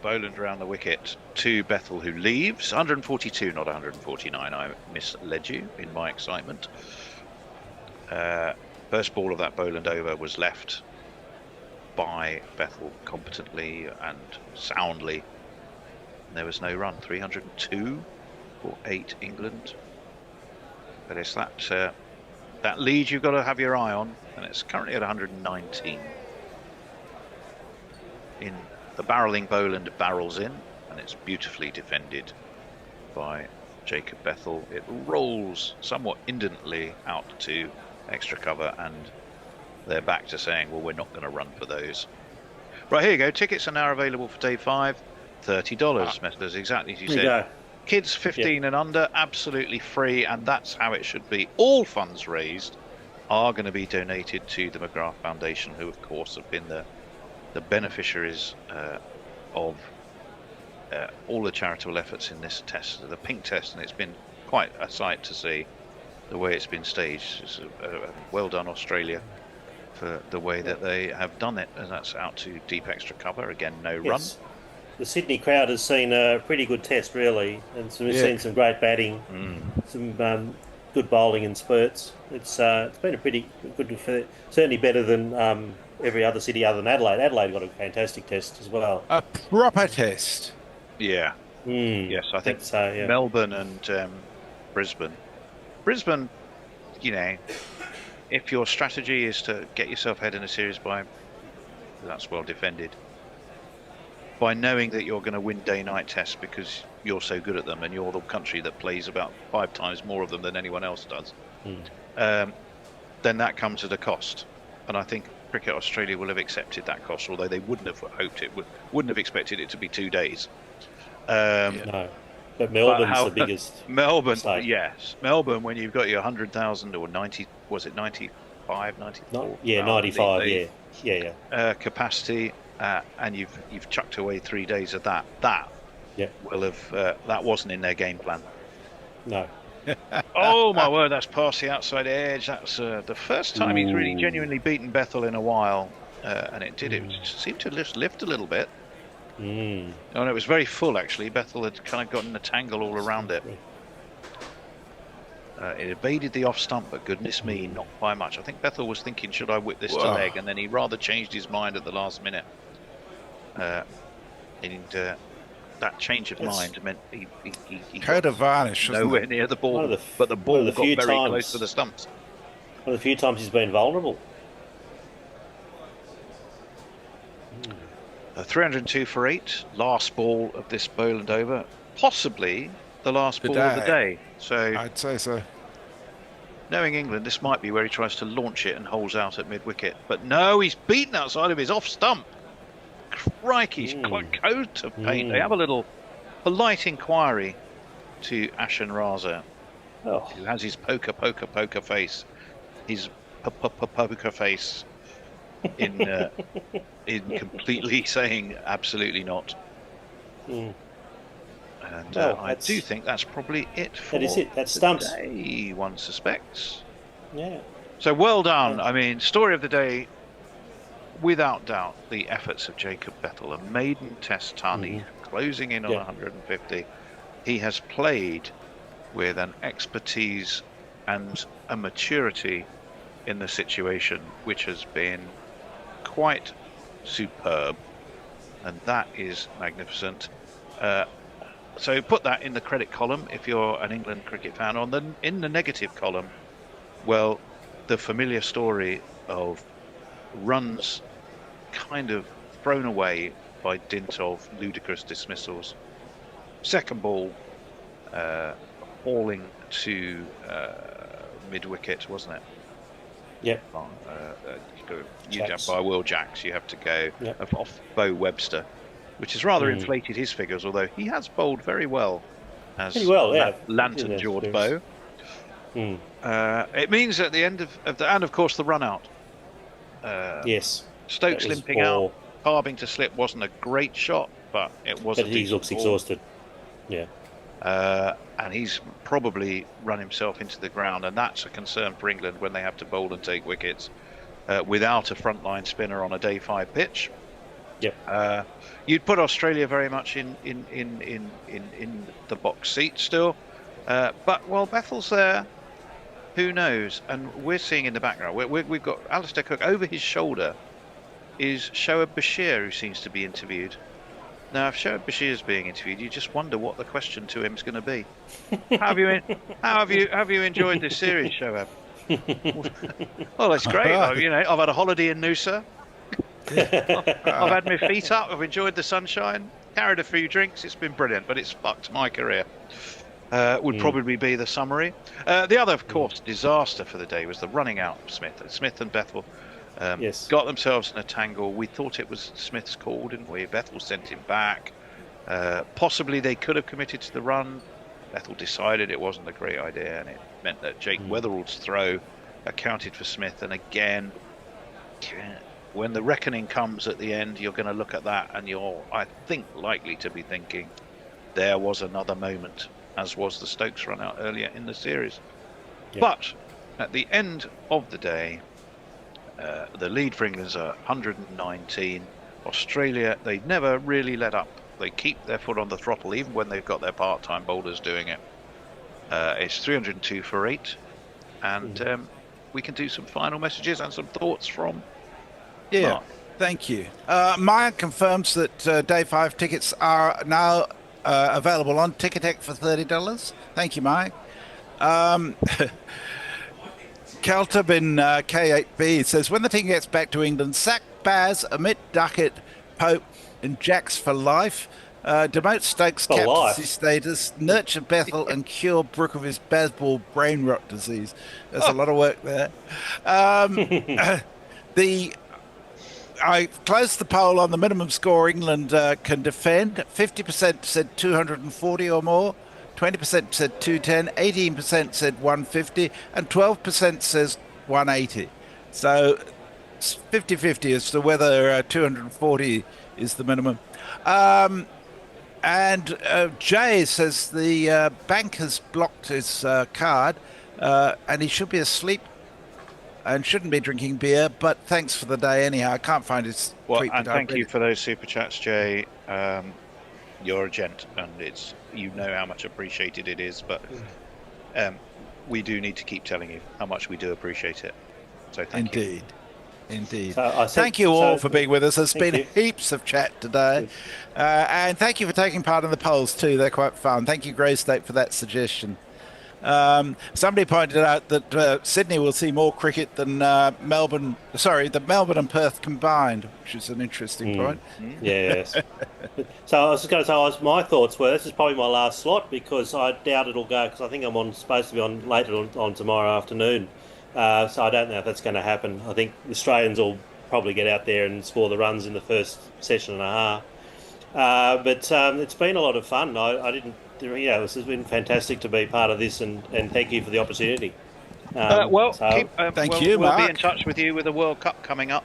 Boland around the wicket to Bethell, who leaves. 142, not 149. I misled you in my excitement. First ball of that Boland over was left by Bethell competently and soundly. There was no run. 302 for 8 England. But it's that lead you've got to have your eye on, and it's currently at 119. In the barrelling Boland barrels in, and it's beautifully defended by Jacob Bethell. It rolls somewhat indolently out to extra cover, and they're back to saying, well, we're not going to run for those. Right, here you go. Tickets are now available for day 5. $30, Messers, exactly as you said. go. Kids 15 and under, absolutely free, and that's how it should be. All funds raised are going to be donated to the McGrath Foundation, who, of course, have been the beneficiaries of all the charitable efforts in this test, the pink test, and it's been quite a sight to see the way it's been staged. It's well done, Australia, for the way that they have done it, and that's out to deep extra cover. Again, no run. The Sydney crowd has seen a pretty good test, really, and we've seen some great batting, some good bowling in spurts. It's been a pretty good, certainly better than every other city other than Adelaide. Adelaide got a fantastic test as well. A proper test. Yeah. Yes, I think so. Yeah. Melbourne and Brisbane. Brisbane, you know, if your strategy is to get yourself ahead in a series that's well defended. By knowing that you're going to win day-night tests because you're so good at them, and you're the country that plays about 5 times more of them than anyone else does, then that comes at a cost. And I think Cricket Australia will have accepted that cost, although they wouldn't have hoped it wouldn't have expected it to be 2 days. No, but Melbourne's the biggest. Melbourne, state. Yes, Melbourne. When you've got your 100,000 or 90, was it 95, 94? Yeah, 95. Yeah. Capacity. And you've chucked away 3 days of that. That will have that wasn't in their game plan. No. Oh my word! That's past the outside edge. That's the first time he's really genuinely beaten Bethell in a while, and it seemed to lift a little bit. Oh, and it was very full actually. Bethell had kind of gotten a tangle all around it. It evaded the off stump, but goodness me, not by much. I think Bethell was thinking, should I whip this to leg? And then he rather changed his mind at the last minute. That change of mind meant he Coat of varnish, nowhere near the ball, but the ball got very close to the stumps. One of the few times he's been vulnerable. 302 for 8, last ball of this Boland over, possibly the last ball of the day. So I'd say so. Knowing England, this might be where he tries to launch it and holds out at mid-wicket. But no, he's beaten outside of his off stump. Crikey, he's quite coat of paint. They have a little polite inquiry to Ashen Raza, who has his poker face. His poker face in completely saying absolutely not. And I do think that's probably it for That's stumps. Day, one suspects. Yeah. So well done. I mean, story of the day, without doubt, the efforts of Jacob Bethell, a maiden test ton, closing in on 150. He has played with an expertise and a maturity in the situation which has been quite superb, and that is magnificent. So put that in the credit column if you're an England cricket fan. In the negative column, well, the familiar story of runs kind of thrown away by dint of ludicrous dismissals. Second ball hauling to mid-wicket, wasn't it? Yep. You have by Will Jacks, you have to go off Bo Webster, which has rather inflated his figures, although he has bowled very well as lantern-jawed Bo. It means at the end of course, the run-out. Stokes limping out, carving to slip wasn't a great shot, but it was. But he looks exhausted. Yeah. And he's probably run himself into the ground, and that's a concern for England when they have to bowl and take wickets without a frontline spinner on a day 5 pitch. Yep. You'd put Australia very much in the box seat still, but while Bethell's there, who knows? And we're seeing in the background, we've got Alistair Cook over his shoulder. Is Shoaib Bashir, who seems to be interviewed. Now, if Shoaib Bashir is being interviewed, you just wonder what the question to him is going to be. How have you enjoyed this series, Shoaib? Well, it's great. I've had a holiday in Noosa. I've had my feet up. I've enjoyed the sunshine. Carried a few drinks. It's been brilliant, but it's fucked my career. Would probably be the summary. The other, of course, disaster for the day was the running out of Smith. Smith and Bethell got themselves in a tangle. We thought it was Smith's call, didn't we? Bethell sent him back. Possibly they could have committed to the run. Bethell decided it wasn't a great idea, and it meant that Jake Weatherall's throw accounted for Smith. And again, when the reckoning comes at the end, you're going to look at that and you're, I think, likely to be thinking there was another moment, as was the Stokes run out earlier in the series. But at the end of the day, the lead for England is 119. Australia, they never really let up. They keep their foot on the throttle even when they've got their part-time bowlers doing it. It's 302 for 8, and we can do some final messages and some thoughts from Mark. Thank you. Maya confirms that Day 5 tickets are now available on Ticketek for $30. Thank you, Mike. Keltab in K8B says, when the team gets back to England, sack Baz, omit Ducket, Pope and Jacks for life, demote Stokes' captaincy status, nurture Bethell and cure Brooke of his baseball brain rot disease. There's a lot of work there. I closed the poll on the minimum score England can defend. 50% said 240 or more, 20% said 210, 18% said 150, and 12% says 180. So 50-50 as to whether 240 is the minimum. And Jay says the bank has blocked his card and he should be asleep and shouldn't be drinking beer, but thanks for the day anyhow. I can't find his tweet. And thank you for those super chats, Jay. You're a gent, and it's, you know how much appreciated it is, but we do need to keep telling you how much we do appreciate it. So thank you. Indeed. Thank you all for being with us. There's been heaps of chat today. And thank you for taking part in the polls too. They're quite fun. Thank you, Grey State, for that suggestion. Somebody pointed out that Sydney will see more cricket than Melbourne and Perth combined, which is an interesting point. Yes. So I was just going to say, my thoughts were, this is probably my last slot because I doubt it'll go, because I think I'm supposed to be on later on tomorrow afternoon. So I don't know if that's going to happen. I think the Australians will probably get out there and score the runs in the first session and a half. But it's been a lot of fun. This has been fantastic to be part of this, and thank you for the opportunity. Thank you, We'll Mark. be in touch with you with the World Cup coming up.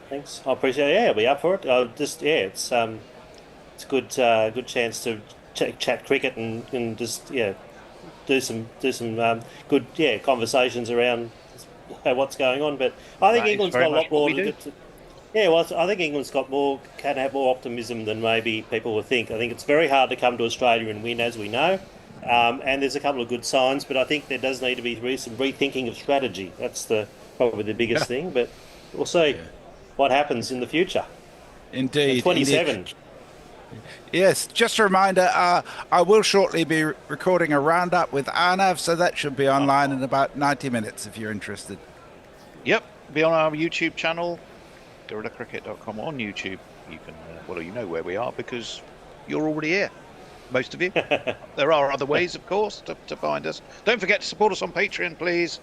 Thanks, I appreciate it. Yeah, I'll be up for it. It's a good chance to chat cricket and just do some good conversations around what's going on. But I think England's got a lot more. I think England's can have more optimism than maybe people would think. I think it's very hard to come to Australia and win, as we know. And there's a couple of good signs, but I think there does need to be some rethinking of strategy. That's probably the biggest thing. But we'll see what happens in the future. Indeed. 27. Indeed. Yes, just a reminder, I will shortly be recording a roundup with Arnav, so that should be online in about 90 minutes if you're interested. Yep, be on our YouTube channel, GorillaCricket.com on YouTube. You can, you know where we are because you're already here, most of you. There are other ways, of course, to find us. Don't forget to support us on Patreon, please.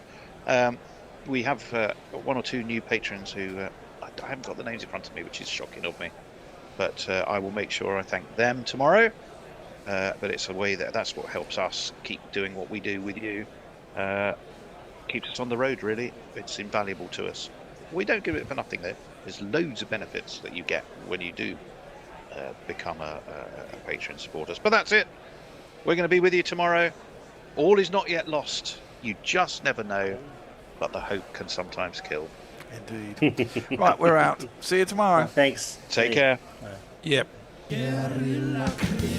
We have one or two new patrons who I haven't got the names in front of me, which is shocking of me. But I will make sure I thank them tomorrow. But it's a way that's what helps us keep doing what we do with you. Keeps us on the road, really. It's invaluable to us. We don't give it for nothing, though. There's loads of benefits that you get when you do become a patron supporter. But that's it. We're going to be with you tomorrow. All is not yet lost. You just never know. But the hope can sometimes kill. Indeed. Right, we're out. See you tomorrow. Thanks. Take care. Yep. Guerrilla cricket.